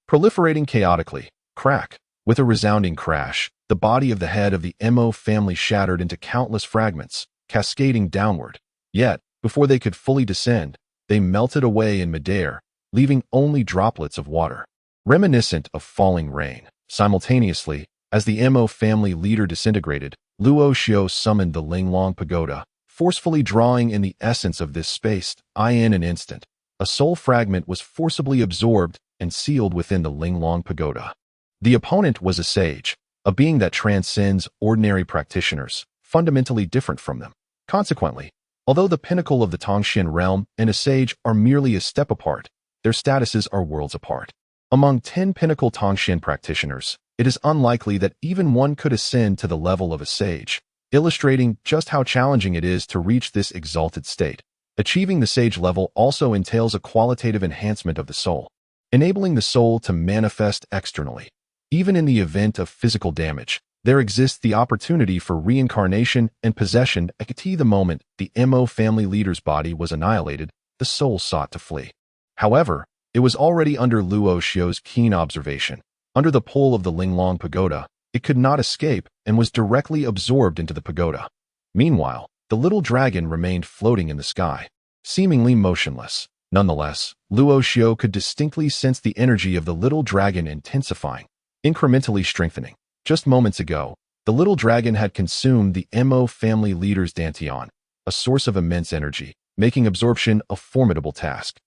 proliferating chaotically. Crack. With a resounding crash, the body of the head of the Mo family shattered into countless fragments, cascading downward. Yet, before they could fully descend, they melted away in midair, leaving only droplets of water, reminiscent of falling rain. Simultaneously, as the Mo family leader disintegrated, Luo Xiu summoned the Linglong Pagoda, forcefully drawing in the essence of this space. In an instant, a soul fragment was forcibly absorbed and sealed within the Linglong Pagoda. The opponent was a sage, a being that transcends ordinary practitioners, fundamentally different from them. Consequently, although the pinnacle of the Tongxin realm and a sage are merely a step apart, their statuses are worlds apart. Among 10 pinnacle Tongxin practitioners, it is unlikely that even one could ascend to the level of a sage, illustrating just how challenging it is to reach this exalted state. Achieving the sage level also entails a qualitative enhancement of the soul, enabling the soul to manifest externally. Even in the event of physical damage, there exists the opportunity for reincarnation and possession. At the moment the Mo family leader's body was annihilated, the soul sought to flee. However, it was already under Luo Xiu's keen observation. Under the pull of the Linglong Pagoda, it could not escape and was directly absorbed into the pagoda. Meanwhile, the little dragon remained floating in the sky, seemingly motionless. Nonetheless, Luo Xiu could distinctly sense the energy of the little dragon intensifying, incrementally strengthening. Just moments ago, the little dragon had consumed the Mo family leader's dantian, a source of immense energy, making absorption a formidable task.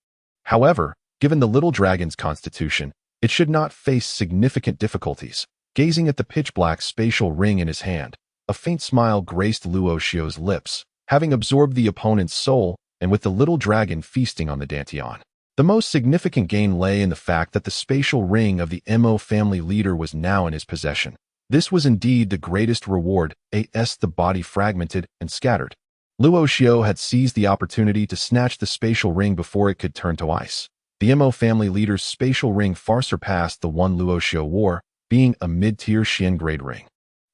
However, given the little dragon's constitution, it should not face significant difficulties. Gazing at the pitch-black spatial ring in his hand, a faint smile graced Luo Xiu's lips, having absorbed the opponent's soul and with the little dragon feasting on the dantian. The most significant gain lay in the fact that the spatial ring of the Mo family leader was now in his possession. This was indeed the greatest reward, as the body fragmented and scattered. Luo Xiu had seized the opportunity to snatch the spatial ring before it could turn to ice. The Mo family leader's spatial ring far surpassed the one Luo Xiu wore, being a mid-tier Xin grade ring,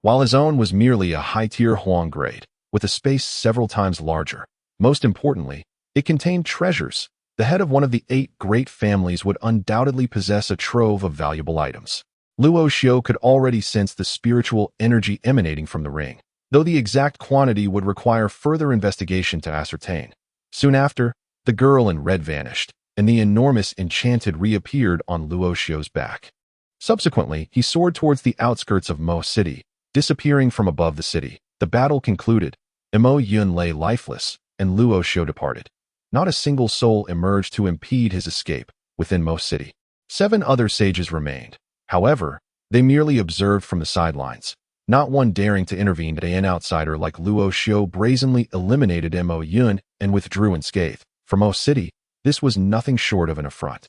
while his own was merely a high-tier Huang grade, with a space several times larger. Most importantly, it contained treasures. The head of one of the 8 great families would undoubtedly possess a trove of valuable items. Luo Xiu could already sense the spiritual energy emanating from the ring. though the exact quantity would require further investigation to ascertain. Soon after, the girl in red vanished, and the enormous enchanted reappeared on Luo Xiu's back. Subsequently, he soared towards the outskirts of Mo City, disappearing from above the city. The battle concluded. Mo Yun lay lifeless, and Luo Xiu departed. Not a single soul emerged to impede his escape within Mo City. 7 other sages remained. However, they merely observed from the sidelines, not one daring to intervene. An outsider like Luo Xiu brazenly eliminated Mo Yun and withdrew unscathed. For Mo City, this was nothing short of an affront.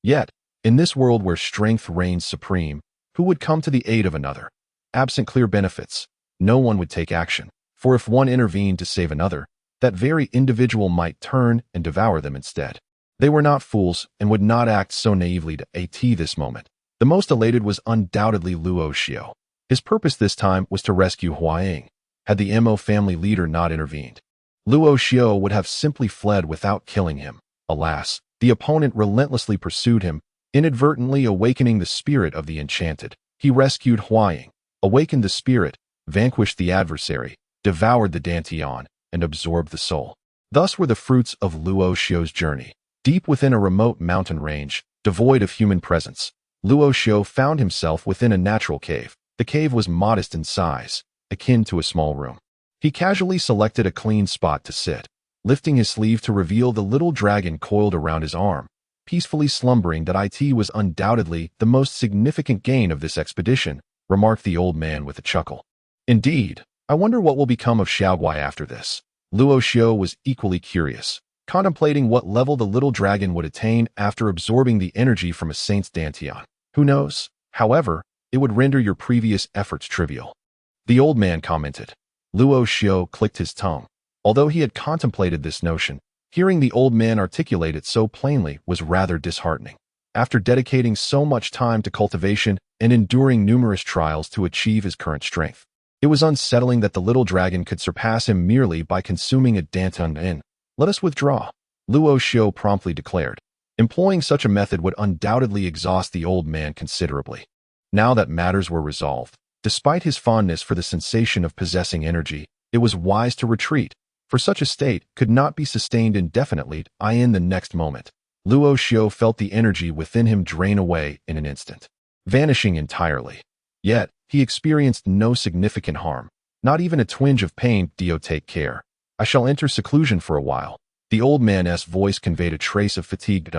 Yet, in this world where strength reigns supreme, who would come to the aid of another? Absent clear benefits, no one would take action, for if one intervened to save another, that very individual might turn and devour them instead. They were not fools and would not act so naively at this moment. The most elated was undoubtedly Luo Xiu. His purpose this time was to rescue Huaying. Had the Mo family leader not intervened, Luo Xiu would have simply fled without killing him. Alas, the opponent relentlessly pursued him, inadvertently awakening the spirit of the enchanted. He rescued Huaying, awakened the spirit, vanquished the adversary, devoured the Dantian, and absorbed the soul. Thus were the fruits of Luo Xiu's journey. Deep within a remote mountain range, devoid of human presence, Luo Xiu found himself within a natural cave. The cave was modest in size, akin to a small room. He casually selected a clean spot to sit, lifting his sleeve to reveal the little dragon coiled around his arm, peacefully slumbering. That it was undoubtedly the most significant gain of this expedition, remarked the old man with a chuckle. Indeed, I wonder what will become of Xiaoguai after this. Luo Xiu was equally curious, contemplating what level the little dragon would attain after absorbing the energy from a saint's Dantian. Who knows? However, it would render your previous efforts trivial. The old man commented. Luo Xiu clicked his tongue. Although he had contemplated this notion, hearing the old man articulate it so plainly was rather disheartening. After dedicating so much time to cultivation and enduring numerous trials to achieve his current strength, it was unsettling that the little dragon could surpass him merely by consuming a Dantian. Let us withdraw, Luo Xiu promptly declared. Employing such a method would undoubtedly exhaust the old man considerably. Now that matters were resolved, despite his fondness for the sensation of possessing energy, it was wise to retreat, for such a state could not be sustained indefinitely. In the next moment, Luo Xiu felt the energy within him drain away in an instant, vanishing entirely. Yet, he experienced no significant harm, not even a twinge of pain. Take care. I shall enter seclusion for a while. The old man's voice conveyed a trace of fatigue.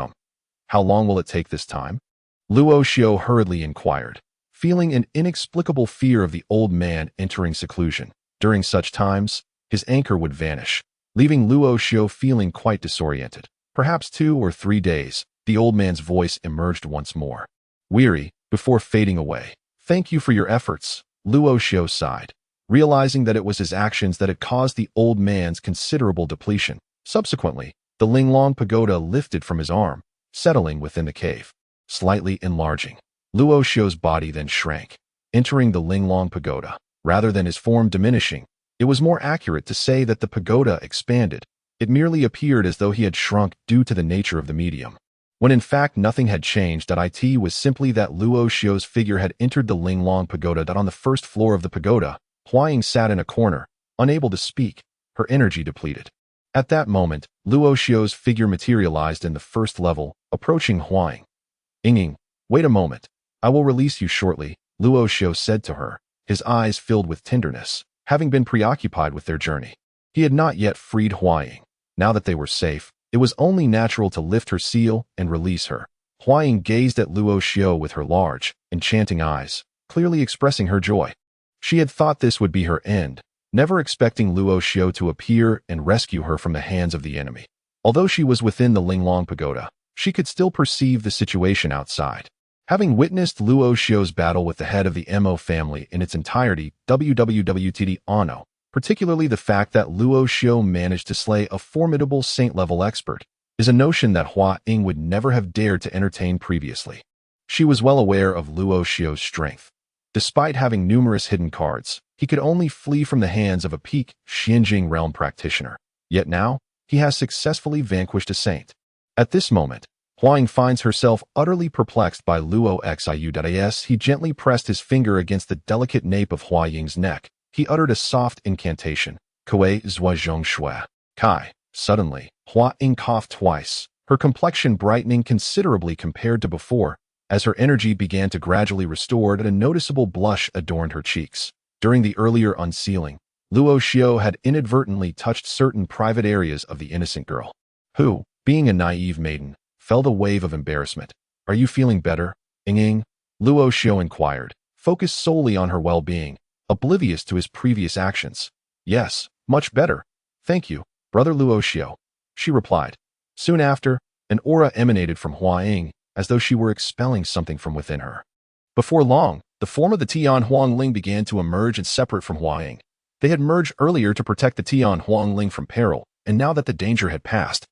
How long will it take this time? Luo Xiu hurriedly inquired, feeling an inexplicable fear of the old man entering seclusion. During such times, his anchor would vanish, leaving Luo Xiu feeling quite disoriented. Perhaps 2 or 3 days, the old man's voice emerged once more, weary, before fading away. Thank you for your efforts, Luo Xiu sighed, realizing that it was his actions that had caused the old man's considerable depletion. Subsequently, the Linglong pagoda lifted from his arm, settling within the cave, slightly enlarging. Luo Xiu's body then shrank, entering the Linglong pagoda. Rather than his form diminishing, it was more accurate to say that the pagoda expanded. It merely appeared as though he had shrunk due to the nature of the medium, when in fact nothing had changed. It was simply that Luo Xiu's figure had entered the Linglong pagoda. On the first floor of the pagoda, Huaying sat in a corner, unable to speak, her energy depleted. At that moment, Luo Xiu's figure materialized in the first level, approaching Huaying. Ying, wait a moment. I will release you shortly, Luo Xiu said to her, his eyes filled with tenderness, having been preoccupied with their journey. He had not yet freed Huaying. Now that they were safe, it was only natural to lift her seal and release her. Huaying gazed at Luo Xiu with her large, enchanting eyes, clearly expressing her joy. She had thought this would be her end, never expecting Luo Xiu to appear and rescue her from the hands of the enemy. Although she was within the Linglong pagoda, she could still perceive the situation outside. Having witnessed Luo Xiu's battle with the head of the Mo family in its entirety, WWWTD Ano, particularly the fact that Luo Xiu managed to slay a formidable saint-level expert, is a notion that Hua Ying would never have dared to entertain previously. She was well aware of Luo Xiu's strength. Despite having numerous hidden cards, he could only flee from the hands of a peak Xianjing realm practitioner. Yet now, he has successfully vanquished a saint. At this moment, Huaying finds herself utterly perplexed by Luo Xiu's. He gently pressed his finger against the delicate nape of Hua Ying's neck, he uttered a soft incantation, Kue zhua zhong shui. Kai. Suddenly, Hua Ying coughed twice, her complexion brightening considerably compared to before, as her energy began to gradually restore and a noticeable blush adorned her cheeks. During the earlier unsealing, Luo Xiao had inadvertently touched certain private areas of the innocent girl, who, being a naive maiden, felt a wave of embarrassment. Are you feeling better, Ying? Luo Xiao inquired, focused solely on her well-being, oblivious to his previous actions. Yes, much better. Thank you, Brother Luo Xiao, she replied. Soon after, an aura emanated from Hua Ying, as though she were expelling something from within her. Before long, the form of the Tian Huangling began to emerge and separate from Hua Ying. They had merged earlier to protect the Tian Huangling from peril, and now that the danger had passed,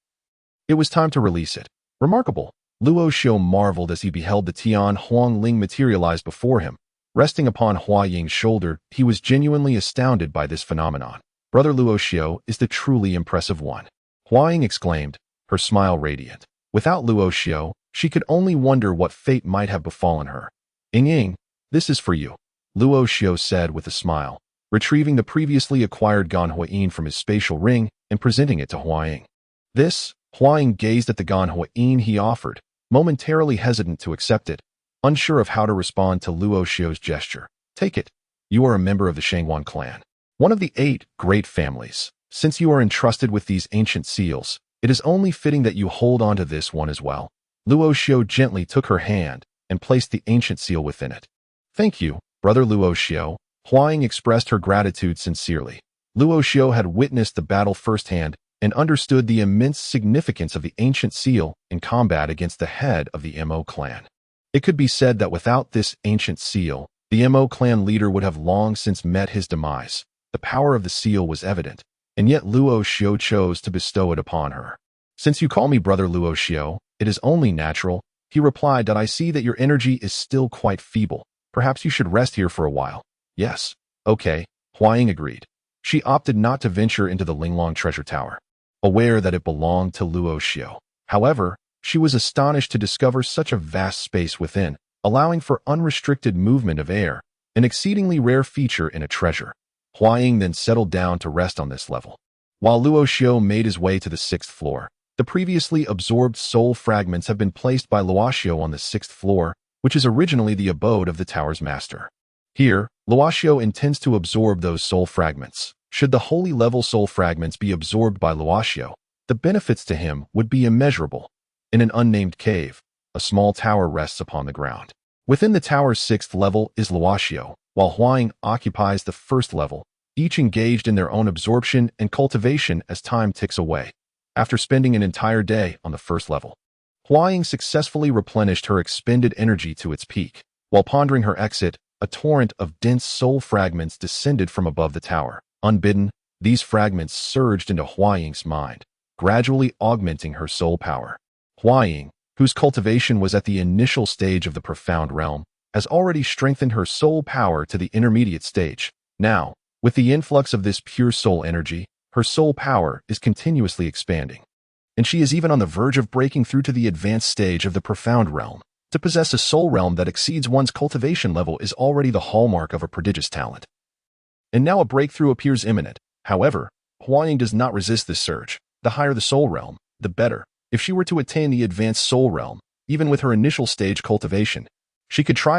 it was time to release it. Remarkable. Luo Xiao marveled as he beheld the Tian Huangling materialize before him. Resting upon Hua Ying's shoulder, he was genuinely astounded by this phenomenon. Brother Luo Xiao is the truly impressive one, Hua Ying exclaimed, her smile radiant. Without Luo Xiao, she could only wonder what fate might have befallen her. Ying, this is for you, Luo Xiao said with a smile, retrieving the previously acquired Ganhuayin from his spatial ring and presenting it to Hua Ying. This, Hua Ying gazed at the Ganhuayin he offered, momentarily hesitant to accept it, unsure of how to respond to Luo Xiao's gesture. Take it. You are a member of the Shangwan clan, one of the 8 great families. Since you are entrusted with these ancient seals, it is only fitting that you hold on to this one as well. Luo Xiao gently took her hand and placed the ancient seal within it. Thank you, Brother Luo Xiao. Hua Ying expressed her gratitude sincerely. Luo Xiao had witnessed the battle firsthand and understood the immense significance of the ancient seal in combat against the head of the Mo clan. It could be said that without this ancient seal, the Mo clan leader would have long since met his demise. The power of the seal was evident, and yet Luo Xiao chose to bestow it upon her. Since you call me Brother Luo Xiao, it is only natural, he replied, that I see that your energy is still quite feeble. Perhaps you should rest here for a while. Yes. Okay, Hua Ying agreed. She opted not to venture into the Linglong treasure tower, aware that it belonged to Luo Xiao. However, she was astonished to discover such a vast space within, allowing for unrestricted movement of air, an exceedingly rare feature in a treasure. Hua Ying then settled down to rest on this level, while Luo Xiao made his way to the 6th floor. The previously absorbed soul fragments have been placed by Luo Xiao on the 6th floor, which is originally the abode of the tower's master. Here, Luo Xiao intends to absorb those soul fragments. Should the holy level soul fragments be absorbed by Luo Xiao, the benefits to him would be immeasurable. In an unnamed cave, a small tower rests upon the ground. Within the tower's 6th level is Luo Xiao, while Hua Ying occupies the 1st level, each engaged in their own absorption and cultivation as time ticks away. After spending an entire day on the 1st level, Hua Ying successfully replenished her expended energy to its peak. While pondering her exit, a torrent of dense soul fragments descended from above the tower. Unbidden, these fragments surged into Hua Ying's mind, gradually augmenting her soul power. Hua Ying, whose cultivation was at the initial stage of the profound realm, has already strengthened her soul power to the intermediate stage. Now, with the influx of this pure soul energy, her soul power is continuously expanding, and she is even on the verge of breaking through to the advanced stage of the profound realm. To possess a soul realm that exceeds one's cultivation level is already the hallmark of a prodigious talent. And now a breakthrough appears imminent. However, Hua Ying does not resist this surge. The higher the soul realm, the better. If she were to attain the advanced soul realm, even with her initial stage cultivation, she could try